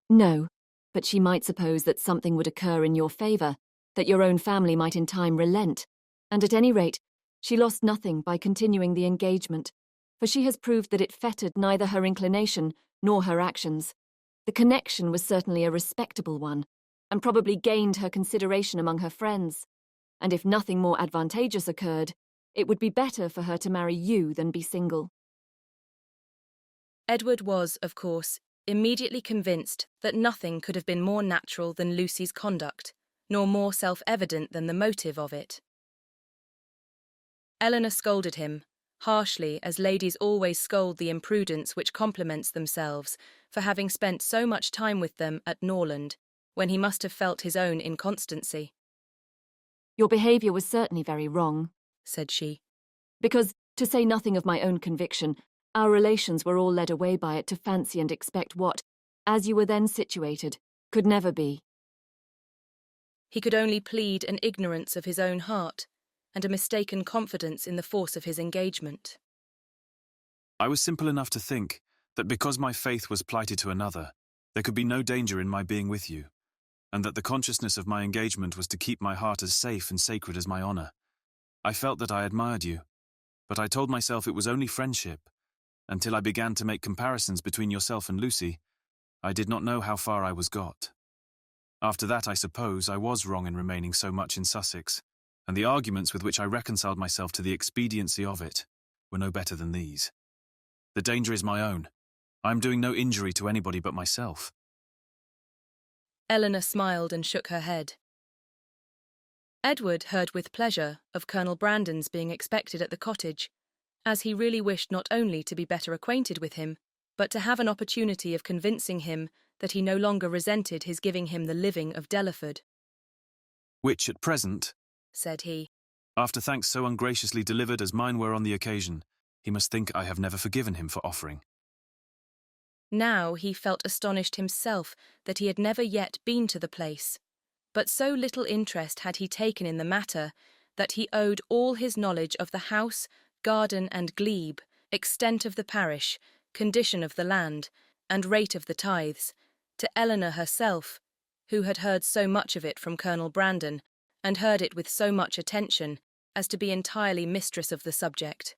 No, but she might suppose that something would occur in your favour, that your own family might in time relent, and at any rate, she lost nothing by continuing the engagement, for she has proved that it fettered neither her inclination nor her actions. The connection was certainly a respectable one, and probably gained her consideration among her friends, and if nothing more advantageous occurred, it would be better for her to marry you than be single. Edward was, of course, immediately convinced that nothing could have been more natural than Lucy's conduct, nor more self-evident than the motive of it. Eleanor scolded him, harshly as ladies always scold the imprudence which compliments themselves for having spent so much time with them at Norland, when he must have felt his own inconstancy. Your behaviour was certainly very wrong, said she, because, to say nothing of my own conviction, our relations were all led away by it to fancy and expect what, as you were then situated, could never be. He could only plead an ignorance of his own heart, and a mistaken confidence in the force of his engagement. I was simple enough to think that because my faith was plighted to another, there could be no danger in my being with you, and that the consciousness of my engagement was to keep my heart as safe and sacred as my honour. I felt that I admired you, but I told myself it was only friendship, until I began to make comparisons between yourself and Lucy. I did not know how far I was got. After that, I suppose, I was wrong in remaining so much in Sussex, and the arguments with which I reconciled myself to the expediency of it were no better than these. The danger is my own. I am doing no injury to anybody but myself. Eleanor smiled and shook her head. Edward heard with pleasure of Colonel Brandon's being expected at the cottage, as he really wished not only to be better acquainted with him, but to have an opportunity of convincing him that he no longer resented his giving him the living of Delaford. Which at present, said he, after thanks so ungraciously delivered as mine were on the occasion, he must think I have never forgiven him for offering. Now he felt astonished himself that he had never yet been to the place, but so little interest had he taken in the matter that he owed all his knowledge of the house, garden and glebe, extent of the parish, condition of the land, and rate of the tithes, to Eleanor herself, who had heard so much of it from Colonel Brandon, and heard it with so much attention as to be entirely mistress of the subject.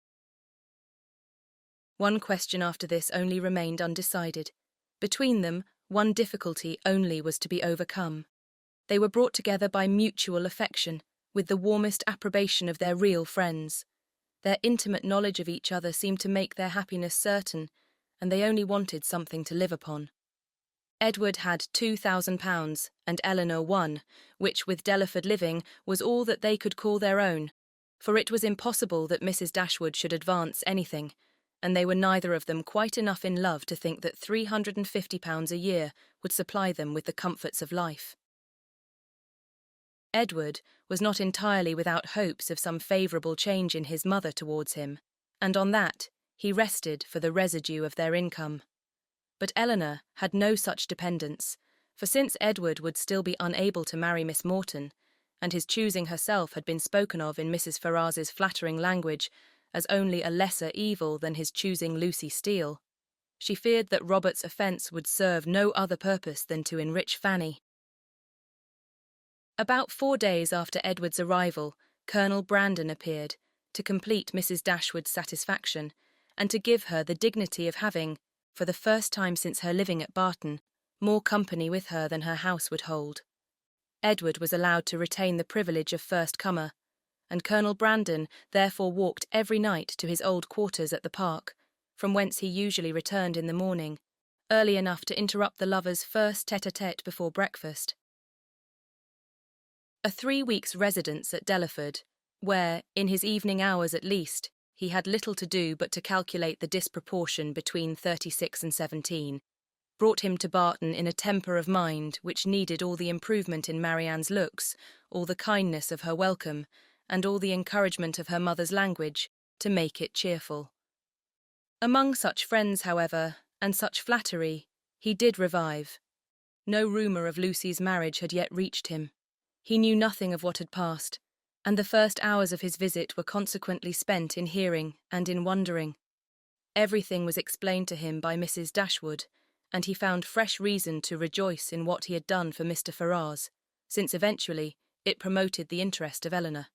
One question after this only remained undecided. Between them, one difficulty only was to be overcome. They were brought together by mutual affection, with the warmest approbation of their real friends. Their intimate knowledge of each other seemed to make their happiness certain, and they only wanted something to live upon. Edward had £2,000, and Eleanor £1, which, with Delaford living, was all that they could call their own, for it was impossible that Mrs. Dashwood should advance anything, and they were neither of them quite enough in love to think that £350 a year would supply them with the comforts of life. Edward was not entirely without hopes of some favourable change in his mother towards him, and on that he rested for the residue of their income. But Eleanor had no such dependence, for since Edward would still be unable to marry Miss Morton, and his choosing herself had been spoken of in Mrs. Ferrars's flattering language as only a lesser evil than his choosing Lucy Steele, she feared that Robert's offence would serve no other purpose than to enrich Fanny. About 4 days after Edward's arrival, Colonel Brandon appeared, to complete Mrs. Dashwood's satisfaction, and to give her the dignity of having, for the first time since her living at Barton, more company with her than her house would hold. Edward was allowed to retain the privilege of first comer, and Colonel Brandon therefore walked every night to his old quarters at the park, from whence he usually returned in the morning, early enough to interrupt the lovers' first tête-à-tête before breakfast. A 3 weeks' residence at Delaford, where, in his evening hours at least, he had little to do but to calculate the disproportion between 36 and 17, brought him to Barton in a temper of mind which needed all the improvement in Marianne's looks, all the kindness of her welcome, and all the encouragement of her mother's language to make it cheerful. Among such friends, however, and such flattery, he did revive. No rumour of Lucy's marriage had yet reached him. He knew nothing of what had passed, and the first hours of his visit were consequently spent in hearing and in wondering. Everything was explained to him by Mrs. Dashwood, and he found fresh reason to rejoice in what he had done for Mr. Ferrars, since eventually it promoted the interest of Eleanor.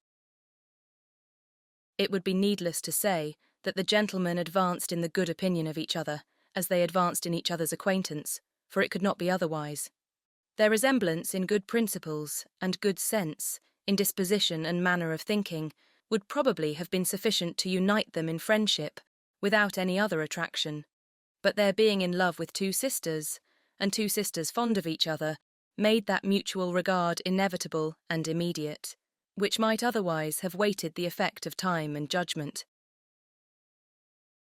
It would be needless to say that the gentlemen advanced in the good opinion of each other, as they advanced in each other's acquaintance, for it could not be otherwise. Their resemblance in good principles and good sense, in disposition and manner of thinking, would probably have been sufficient to unite them in friendship, without any other attraction. But their being in love with two sisters, and two sisters fond of each other, made that mutual regard inevitable and immediate, which might otherwise have waited the effect of time and judgment.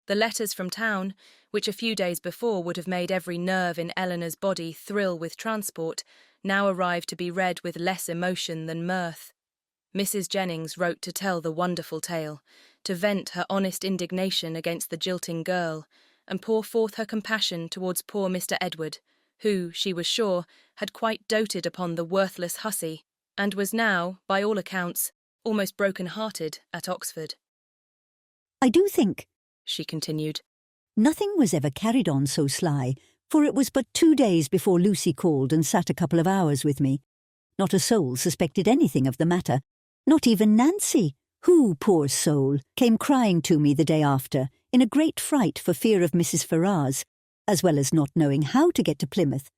The letters from town, which a few days before would have made every nerve in Eleanor's body thrill with transport, now arrived to be read with less emotion than mirth. Mrs. Jennings wrote to tell the wonderful tale, to vent her honest indignation against the jilting girl, and pour forth her compassion towards poor Mr. Edward, who, she was sure, had quite doted upon the worthless hussy, and was now, by all accounts, almost broken-hearted at Oxford. I do think, she continued, nothing was ever carried on so sly, for it was but 2 days before Lucy called and sat a couple of hours with me. Not a soul suspected anything of the matter, not even Nancy, who, poor soul, came crying to me the day after, in a great fright for fear of Mrs. Ferrars, as well as not knowing how to get to Plymouth,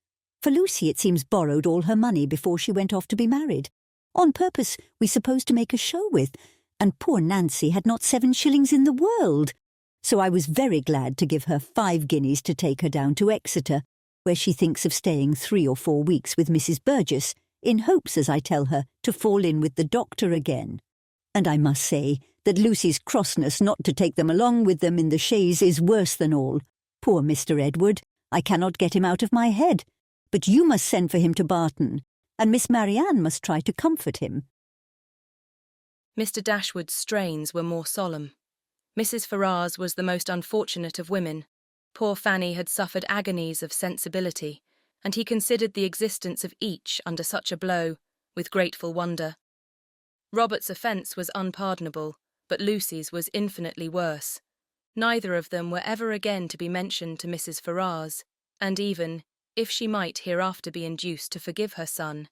for Lucy, it seems, borrowed all her money before she went off to be married, on purpose, we suppose, to make a show with, and poor Nancy had not 7 shillings in the world. So I was very glad to give her 5 guineas to take her down to Exeter, where she thinks of staying 3 or 4 weeks with Mrs. Burgess, in hopes, as I tell her, to fall in with the doctor again. And I must say that Lucy's crossness not to take them along with them in the chaise is worse than all. Poor Mr. Edward, I cannot get him out of my head, but you must send for him to Barton, and Miss Marianne must try to comfort him. Mr. Dashwood's strains were more solemn. Mrs. Ferrars was the most unfortunate of women. Poor Fanny had suffered agonies of sensibility, and he considered the existence of each under such a blow with grateful wonder. Robert's offence was unpardonable, but Lucy's was infinitely worse. Neither of them were ever again to be mentioned to Mrs. Ferrars, and even, if she might hereafter be induced to forgive her son,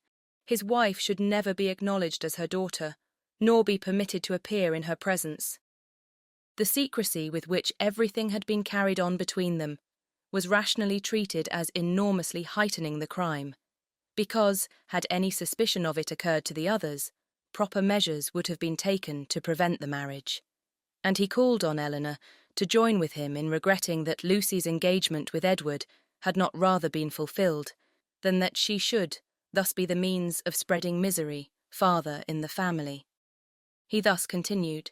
his wife should never be acknowledged as her daughter, nor be permitted to appear in her presence. The secrecy with which everything had been carried on between them was rationally treated as enormously heightening the crime, because, had any suspicion of it occurred to the others, proper measures would have been taken to prevent the marriage. And he called on Eleanor to join with him in regretting that Lucy's engagement with Edward had not rather been fulfilled, than that she should thus be the means of spreading misery farther in the family. He thus continued,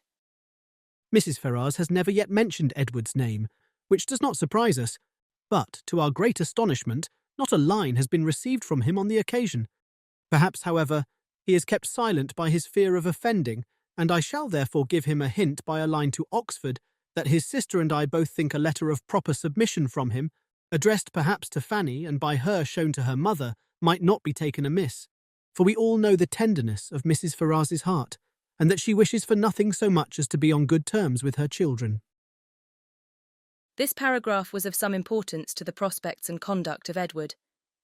Mrs. Ferrars has never yet mentioned Edward's name, which does not surprise us, but, to our great astonishment, not a line has been received from him on the occasion. Perhaps, however, he is kept silent by his fear of offending, and I shall therefore give him a hint by a line to Oxford that his sister and I both think a letter of proper submission from him, addressed perhaps to Fanny and by her shown to her mother, might not be taken amiss, for we all know the tenderness of Mrs. Ferrars's heart, and that she wishes for nothing so much as to be on good terms with her children. This paragraph was of some importance to the prospects and conduct of Edward.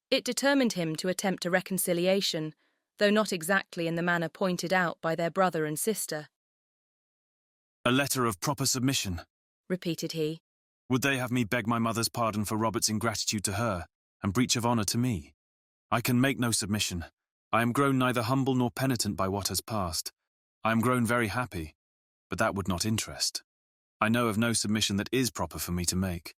It determined him to attempt a reconciliation, though not exactly in the manner pointed out by their brother and sister. A letter of proper submission, repeated he. Would they have me beg my mother's pardon for Robert's ingratitude to her, and breach of honour to me? I can make no submission. I am grown neither humble nor penitent by what has passed. I am grown very happy, but that would not interest. I know of no submission that is proper for me to make.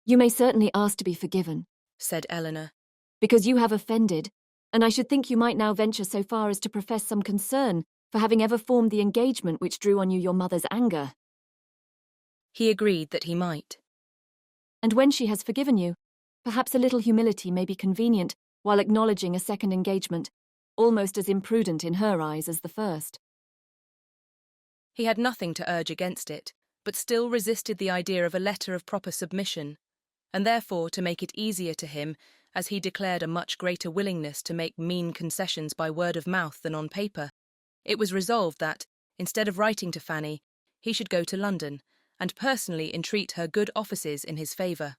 You may certainly ask to be forgiven, said Eleanor, because you have offended, and I should think you might now venture so far as to profess some concern for having ever formed the engagement which drew on you your mother's anger. He agreed that he might. And when she has forgiven you, perhaps a little humility may be convenient while acknowledging a second engagement, almost as imprudent in her eyes as the first. He had nothing to urge against it, but still resisted the idea of a letter of proper submission, and therefore, to make it easier to him, as he declared a much greater willingness to make mean concessions by word of mouth than on paper, it was resolved that, instead of writing to Fanny, he should go to London and personally entreat her good offices in his favour.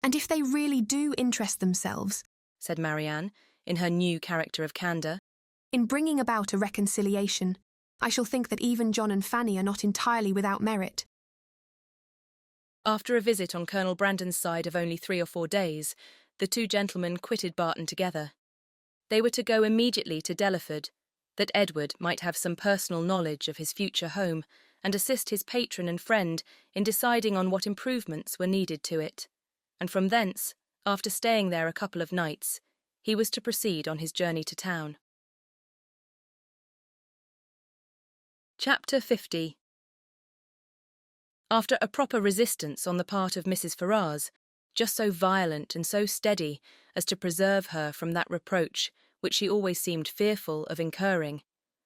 And if they really do interest themselves, said Marianne, in her new character of candour, in bringing about a reconciliation, I shall think that even John and Fanny are not entirely without merit. After a visit on Colonel Brandon's side of only 3 or 4 days, the two gentlemen quitted Barton together. They were to go immediately to Delaford, that Edward might have some personal knowledge of his future home and assist his patron and friend in deciding on what improvements were needed to it, and from thence, after staying there a couple of nights, he was to proceed on his journey to town. Chapter 50. After a proper resistance on the part of Mrs. Ferrars, just so violent and so steady as to preserve her from that reproach which she always seemed fearful of incurring,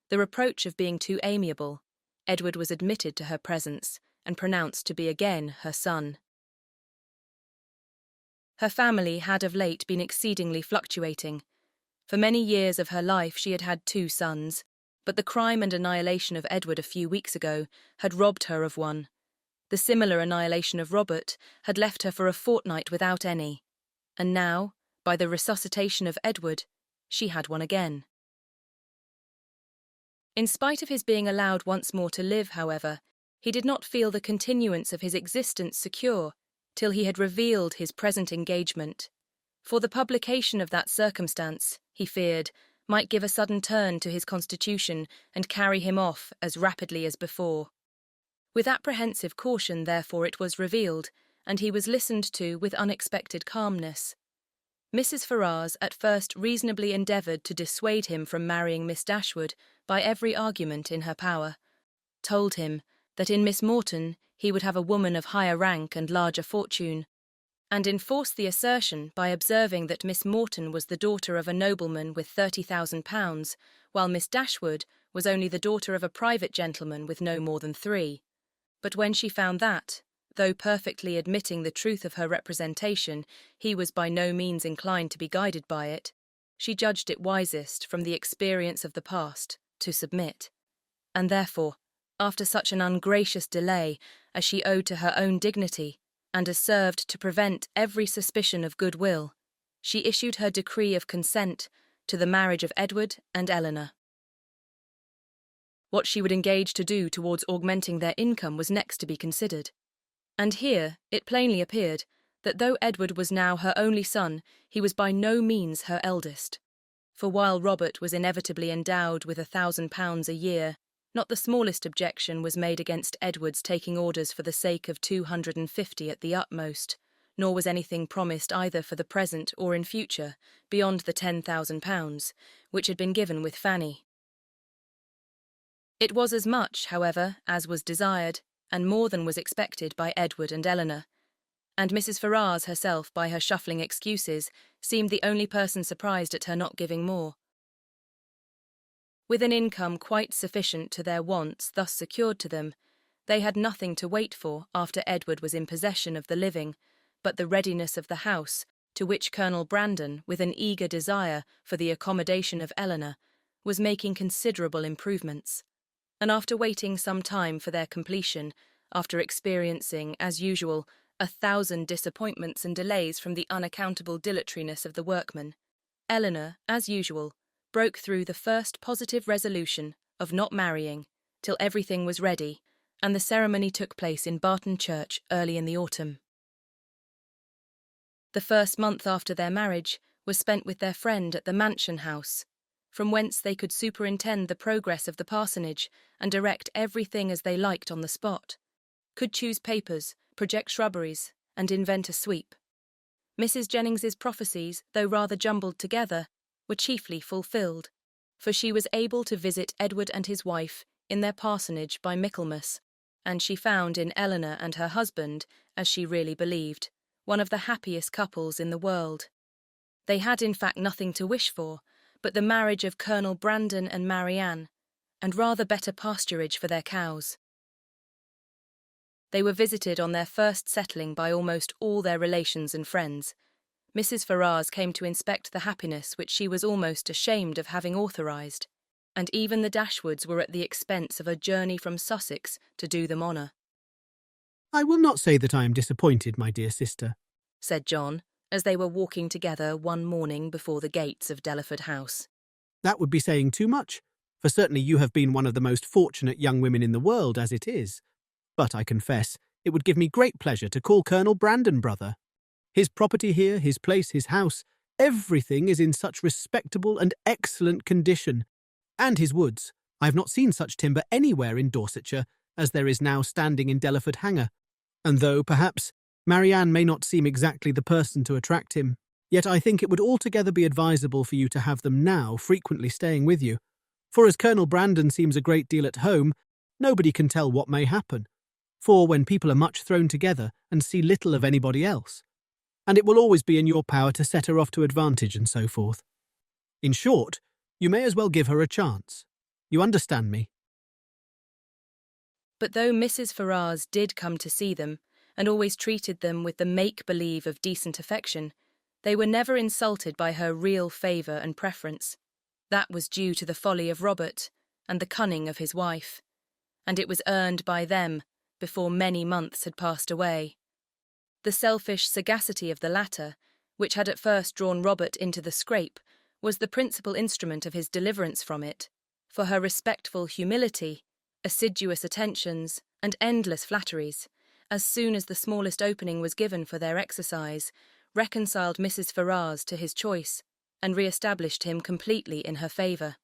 the reproach of being too amiable, Edward was admitted to her presence and pronounced to be again her son. Her family had of late been exceedingly fluctuating. For many years of her life she had had 2 sons, but the crime and annihilation of Edward a few weeks ago had robbed her of one. The similar annihilation of Robert had left her for a fortnight without any, and now, by the resuscitation of Edward, she had one again. In spite of his being allowed once more to live, however, he did not feel the continuance of his existence secure till he had revealed his present engagement, for the publication of that circumstance, he feared, might give a sudden turn to his constitution and carry him off as rapidly as before. With apprehensive caution, therefore, it was revealed, and he was listened to with unexpected calmness. Mrs. Ferrars at first reasonably endeavoured to dissuade him from marrying Miss Dashwood by every argument in her power, told him that in Miss Morton he would have a woman of higher rank and larger fortune, and enforced the assertion by observing that Miss Morton was the daughter of a nobleman with £30,000, while Miss Dashwood was only the daughter of a private gentleman with no more than 3. But when she found that, though perfectly admitting the truth of her representation, he was by no means inclined to be guided by it, she judged it wisest, from the experience of the past, to submit. And therefore, after such an ungracious delay as she owed to her own dignity, and as served to prevent every suspicion of goodwill, she issued her decree of consent to the marriage of Edward and Eleanor. What she would engage to do towards augmenting their income was next to be considered. And here it plainly appeared that though Edward was now her only son, he was by no means her eldest. For while Robert was inevitably endowed with £1,000 a year, not the smallest objection was made against Edward's taking orders for the sake of 250 at the utmost, nor was anything promised either for the present or in future beyond the £10,000, which had been given with Fanny. It was as much, however, as was desired, and more than was expected by Edward and Eleanor, and Mrs. Ferrars herself, by her shuffling excuses, seemed the only person surprised at her not giving more. With an income quite sufficient to their wants thus secured to them, they had nothing to wait for after Edward was in possession of the living, but the readiness of the house, to which Colonel Brandon, with an eager desire for the accommodation of Eleanor, was making considerable improvements. And after waiting some time for their completion, after experiencing, as usual, 1,000 disappointments and delays from the unaccountable dilatoriness of the workmen, Eleanor, as usual, broke through the first positive resolution of not marrying till everything was ready, and the ceremony took place in Barton Church early in the autumn. The first month after their marriage was spent with their friend at the Mansion House, from whence they could superintend the progress of the parsonage and direct everything as they liked on the spot, could choose papers, project shrubberies, and invent a sweep. Mrs. Jennings's prophecies, though rather jumbled together, were chiefly fulfilled, for she was able to visit Edward and his wife in their parsonage by Michaelmas, and she found in Eleanor and her husband, as she really believed, one of the happiest couples in the world. They had in fact nothing to wish for but the marriage of Colonel Brandon and Marianne, and rather better pasturage for their cows. They were visited on their first settling by almost all their relations and friends. Mrs. Ferrars came to inspect the happiness which she was almost ashamed of having authorised, and even the Dashwoods were at the expense of a journey from Sussex to do them honour. "I will not say that I am disappointed, my dear sister," said John, as they were walking together one morning before the gates of Delaford House. "That would be saying too much, for certainly you have been one of the most fortunate young women in the world as it is. But I confess, it would give me great pleasure to call Colonel Brandon brother. His property here, his place, his house, everything is in such respectable and excellent condition. And his woods. I have not seen such timber anywhere in Dorsetshire as there is now standing in Delaford Hanger. And though, perhaps, Marianne may not seem exactly the person to attract him, yet I think it would altogether be advisable for you to have them now frequently staying with you. For as Colonel Brandon seems a great deal at home, nobody can tell what may happen. For when people are much thrown together and see little of anybody else, and it will always be in your power to set her off to advantage and so forth. In short, you may as well give her a chance. You understand me?" But though Mrs. Ferrars did come to see them, and always treated them with the make-believe of decent affection, they were never insulted by her real favour and preference. That was due to the folly of Robert and the cunning of his wife, and it was earned by them before many months had passed away. The selfish sagacity of the latter, which had at first drawn Robert into the scrape, was the principal instrument of his deliverance from it, for her respectful humility, assiduous attentions, and endless flatteries, as soon as the smallest opening was given for their exercise, reconciled Mrs. Ferrars to his choice, and re-established him completely in her favour.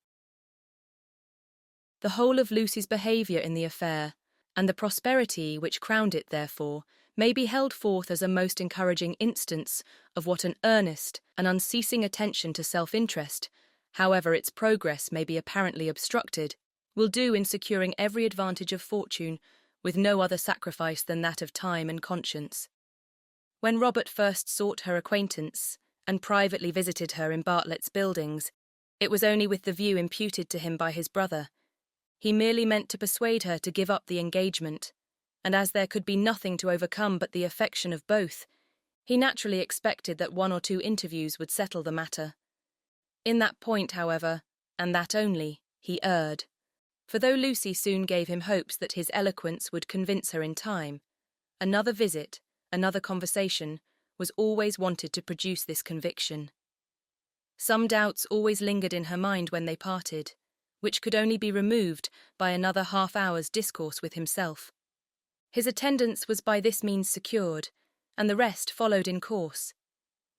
The whole of Lucy's behaviour in the affair, and the prosperity which crowned it therefore, may be held forth as a most encouraging instance of what an earnest and unceasing attention to self-interest, however its progress may be apparently obstructed, will do in securing every advantage of fortune, with no other sacrifice than that of time and conscience. When Robert first sought her acquaintance, and privately visited her in Bartlett's buildings, it was only with the view imputed to him by his brother. He merely meant to persuade her to give up the engagement, and as there could be nothing to overcome but the affection of both, he naturally expected that 1 or 2 interviews would settle the matter. In that point, however, and that only, he erred. For though Lucy soon gave him hopes that his eloquence would convince her in time, another visit, another conversation, was always wanted to produce this conviction. Some doubts always lingered in her mind when they parted, which could only be removed by another half-hour's discourse with himself. His attendance was by this means secured, and the rest followed in course.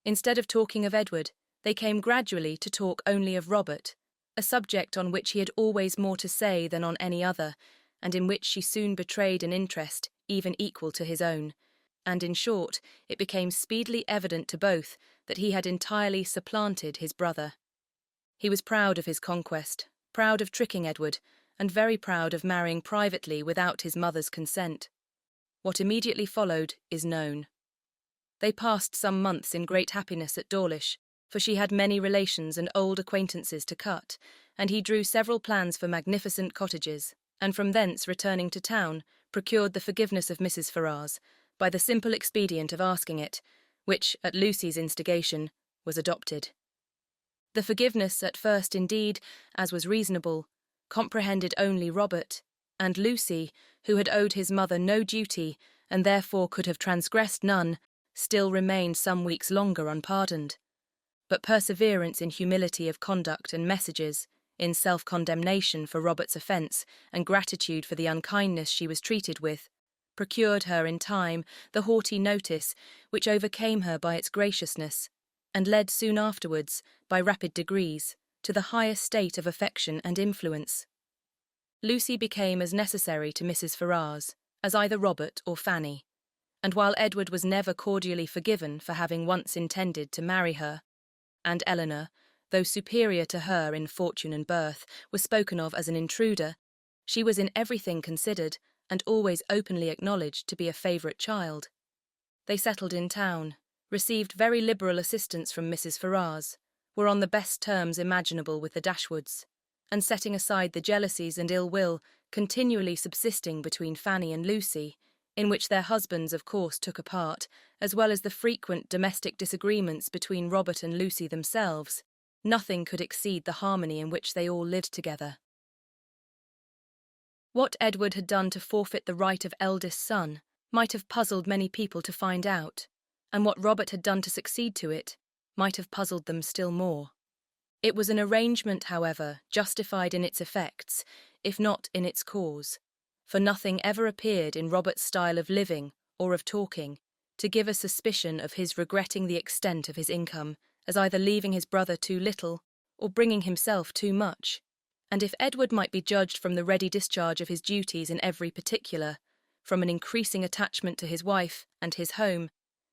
Instead of talking of Edward, they came gradually to talk only of Robert, a subject on which he had always more to say than on any other, and in which she soon betrayed an interest even equal to his own, and in short, it became speedily evident to both that he had entirely supplanted his brother. He was proud of his conquest, proud of tricking Edward, and very proud of marrying privately without his mother's consent. What immediately followed is known. They passed some months in great happiness at Dawlish, for she had many relations and old acquaintances to cut, and he drew several plans for magnificent cottages, and from thence returning to town, procured the forgiveness of Mrs. Ferrars, by the simple expedient of asking it, which, at Lucy's instigation, was adopted. The forgiveness at first indeed, as was reasonable, comprehended only Robert, and Lucy, who had owed his mother no duty, and therefore could have transgressed none, still remained some weeks longer unpardoned. But perseverance in humility of conduct and messages, in self-condemnation for Robert's offence, and gratitude for the unkindness she was treated with, procured her in time the haughty notice which overcame her by its graciousness, and led soon afterwards, by rapid degrees, to the highest state of affection and influence. Lucy became as necessary to Mrs. Ferrars as either Robert or Fanny, and while Edward was never cordially forgiven for having once intended to marry her, and Eleanor, though superior to her in fortune and birth, was spoken of as an intruder, she was in everything considered and always openly acknowledged to be a favourite child. They settled in town, received very liberal assistance from Mrs. Ferrars, were on the best terms imaginable with the Dashwoods, and setting aside the jealousies and ill will continually subsisting between Fanny and Lucy, in which their husbands of course took a part, as well as the frequent domestic disagreements between Robert and Lucy themselves, nothing could exceed the harmony in which they all lived together. What Edward had done to forfeit the right of eldest son might have puzzled many people to find out, and what Robert had done to succeed to it might have puzzled them still more. It was an arrangement, however, justified in its effects, if not in its cause, for nothing ever appeared in Robert's style of living or of talking to give a suspicion of his regretting the extent of his income as either leaving his brother too little or bringing himself too much, and if Edward might be judged from the ready discharge of his duties in every particular, from an increasing attachment to his wife and his home,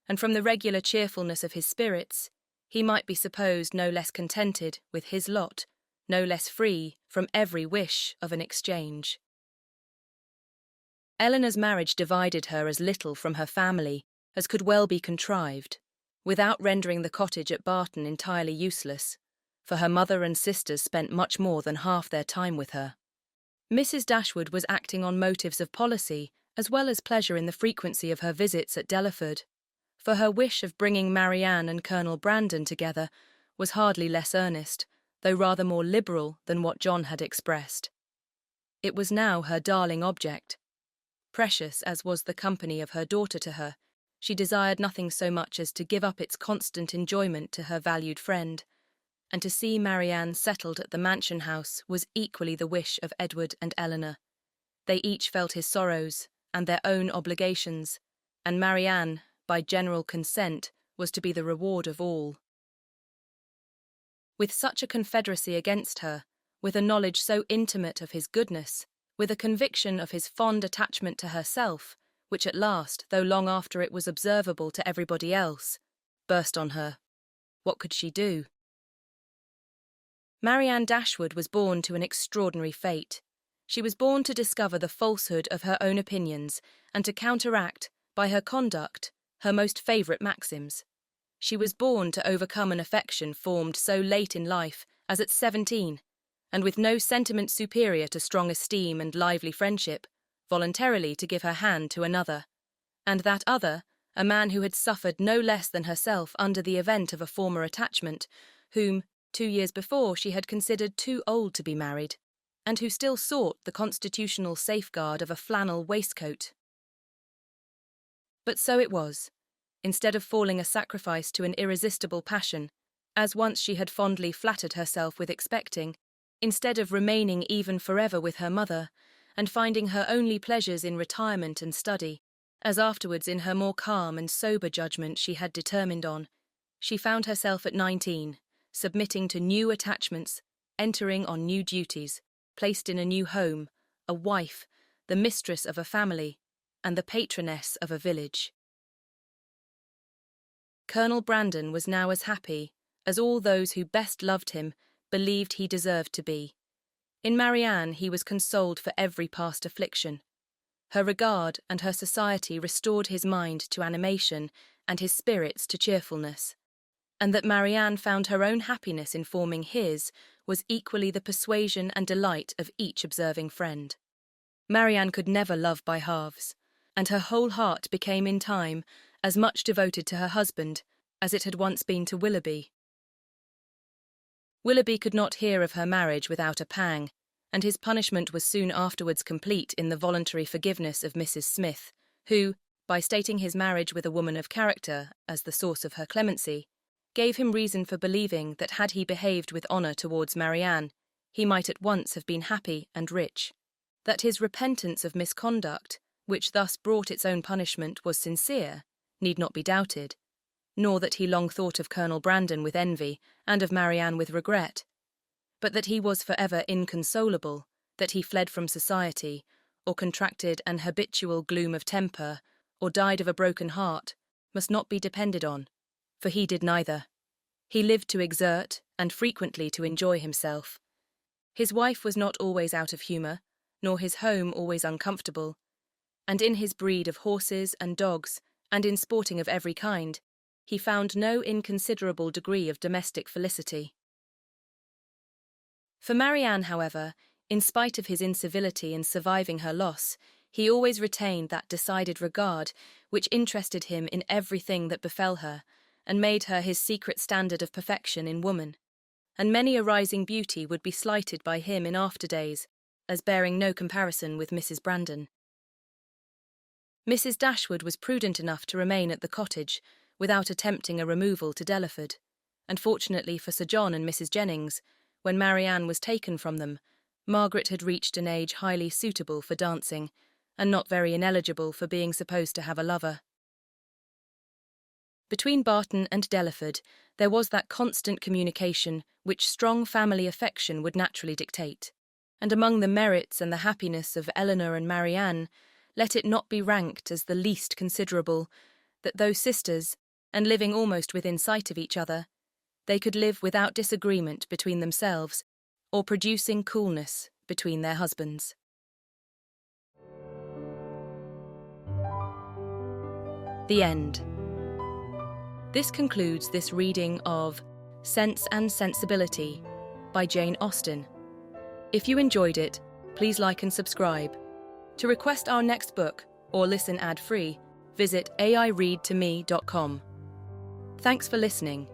and from the regular cheerfulness of his spirits, he might be supposed no less contented with his lot, no less free from every wish of an exchange. Eleanor's marriage divided her as little from her family as could well be contrived, without rendering the cottage at Barton entirely useless, for her mother and sisters spent much more than half their time with her. Mrs. Dashwood was acting on motives of policy as well as pleasure in the frequency of her visits at Delaford, for her wish of bringing Marianne and Colonel Brandon together was hardly less earnest, though rather more liberal than what John had expressed. It was now her darling object. Precious as was the company of her daughter to her, she desired nothing so much as to give up its constant enjoyment to her valued friend, and to see Marianne settled at the mansion house was equally the wish of Edward and Eleanor. They each felt his sorrows and their own obligations, and Marianne, by general consent, was to be the reward of all. With such a confederacy against her, with a knowledge so intimate of his goodness, with a conviction of his fond attachment to herself, which at last, though long after it was observable to everybody else, burst on her, what could she do? Marianne Dashwood was born to an extraordinary fate. She was born to discover the falsehood of her own opinions and to counteract, by her conduct, her most favourite maxims. She was born to overcome an affection formed so late in life as at 17, and with no sentiment superior to strong esteem and lively friendship, voluntarily to give her hand to another, and that other, a man who had suffered no less than herself under the event of a former attachment, whom, 2 years before, she had considered too old to be married, and who still sought the constitutional safeguard of a flannel waistcoat. But so it was. Instead of falling a sacrifice to an irresistible passion, as once she had fondly flattered herself with expecting, instead of remaining even forever with her mother, and finding her only pleasures in retirement and study, as afterwards in her more calm and sober judgment she had determined on, she found herself at 19, submitting to new attachments, entering on new duties, placed in a new home, a wife, the mistress of a family, and the patroness of a village. Colonel Brandon was now as happy as all those who best loved him believed he deserved to be. In Marianne he was consoled for every past affliction. Her regard and her society restored his mind to animation and his spirits to cheerfulness, and that Marianne found her own happiness in forming his was equally the persuasion and delight of each observing friend. Marianne could never love by halves, and her whole heart became in time as much devoted to her husband as it had once been to Willoughby. Willoughby could not hear of her marriage without a pang, and his punishment was soon afterwards complete in the voluntary forgiveness of Mrs. Smith, who, by stating his marriage with a woman of character as the source of her clemency, gave him reason for believing that had he behaved with honour towards Marianne, he might at once have been happy and rich, that his repentance of misconduct, which thus brought its own punishment, was sincere, need not be doubted, nor that he long thought of Colonel Brandon with envy and of Marianne with regret. but that he was forever inconsolable, that he fled from society, or contracted an habitual gloom of temper, or died of a broken heart, must not be depended on, for he did neither. He lived to exert, and frequently to enjoy himself. His wife was not always out of humour, nor his home always uncomfortable, and in his breed of horses and dogs, and in sporting of every kind, he found no inconsiderable degree of domestic felicity. For Marianne, however, in spite of his incivility in surviving her loss, he always retained that decided regard which interested him in everything that befell her, and made her his secret standard of perfection in woman. And many a rising beauty would be slighted by him in after days, as bearing no comparison with Mrs. Brandon. Mrs. Dashwood was prudent enough to remain at the cottage, without attempting a removal to Delaford, and fortunately for Sir John and Mrs. Jennings, when Marianne was taken from them, Margaret had reached an age highly suitable for dancing, and not very ineligible for being supposed to have a lover. Between Barton and Delaford there was that constant communication which strong family affection would naturally dictate, and among the merits and the happiness of Eleanor and Marianne, let it not be ranked as the least considerable, that though sisters, and living almost within sight of each other, they could live without disagreement between themselves, or producing coolness between their husbands. The end. This concludes this reading of Sense and Sensibility by Jane Austen. If you enjoyed it, please like and subscribe. To request our next book or listen ad-free, visit aireadtome.com. Thanks for listening.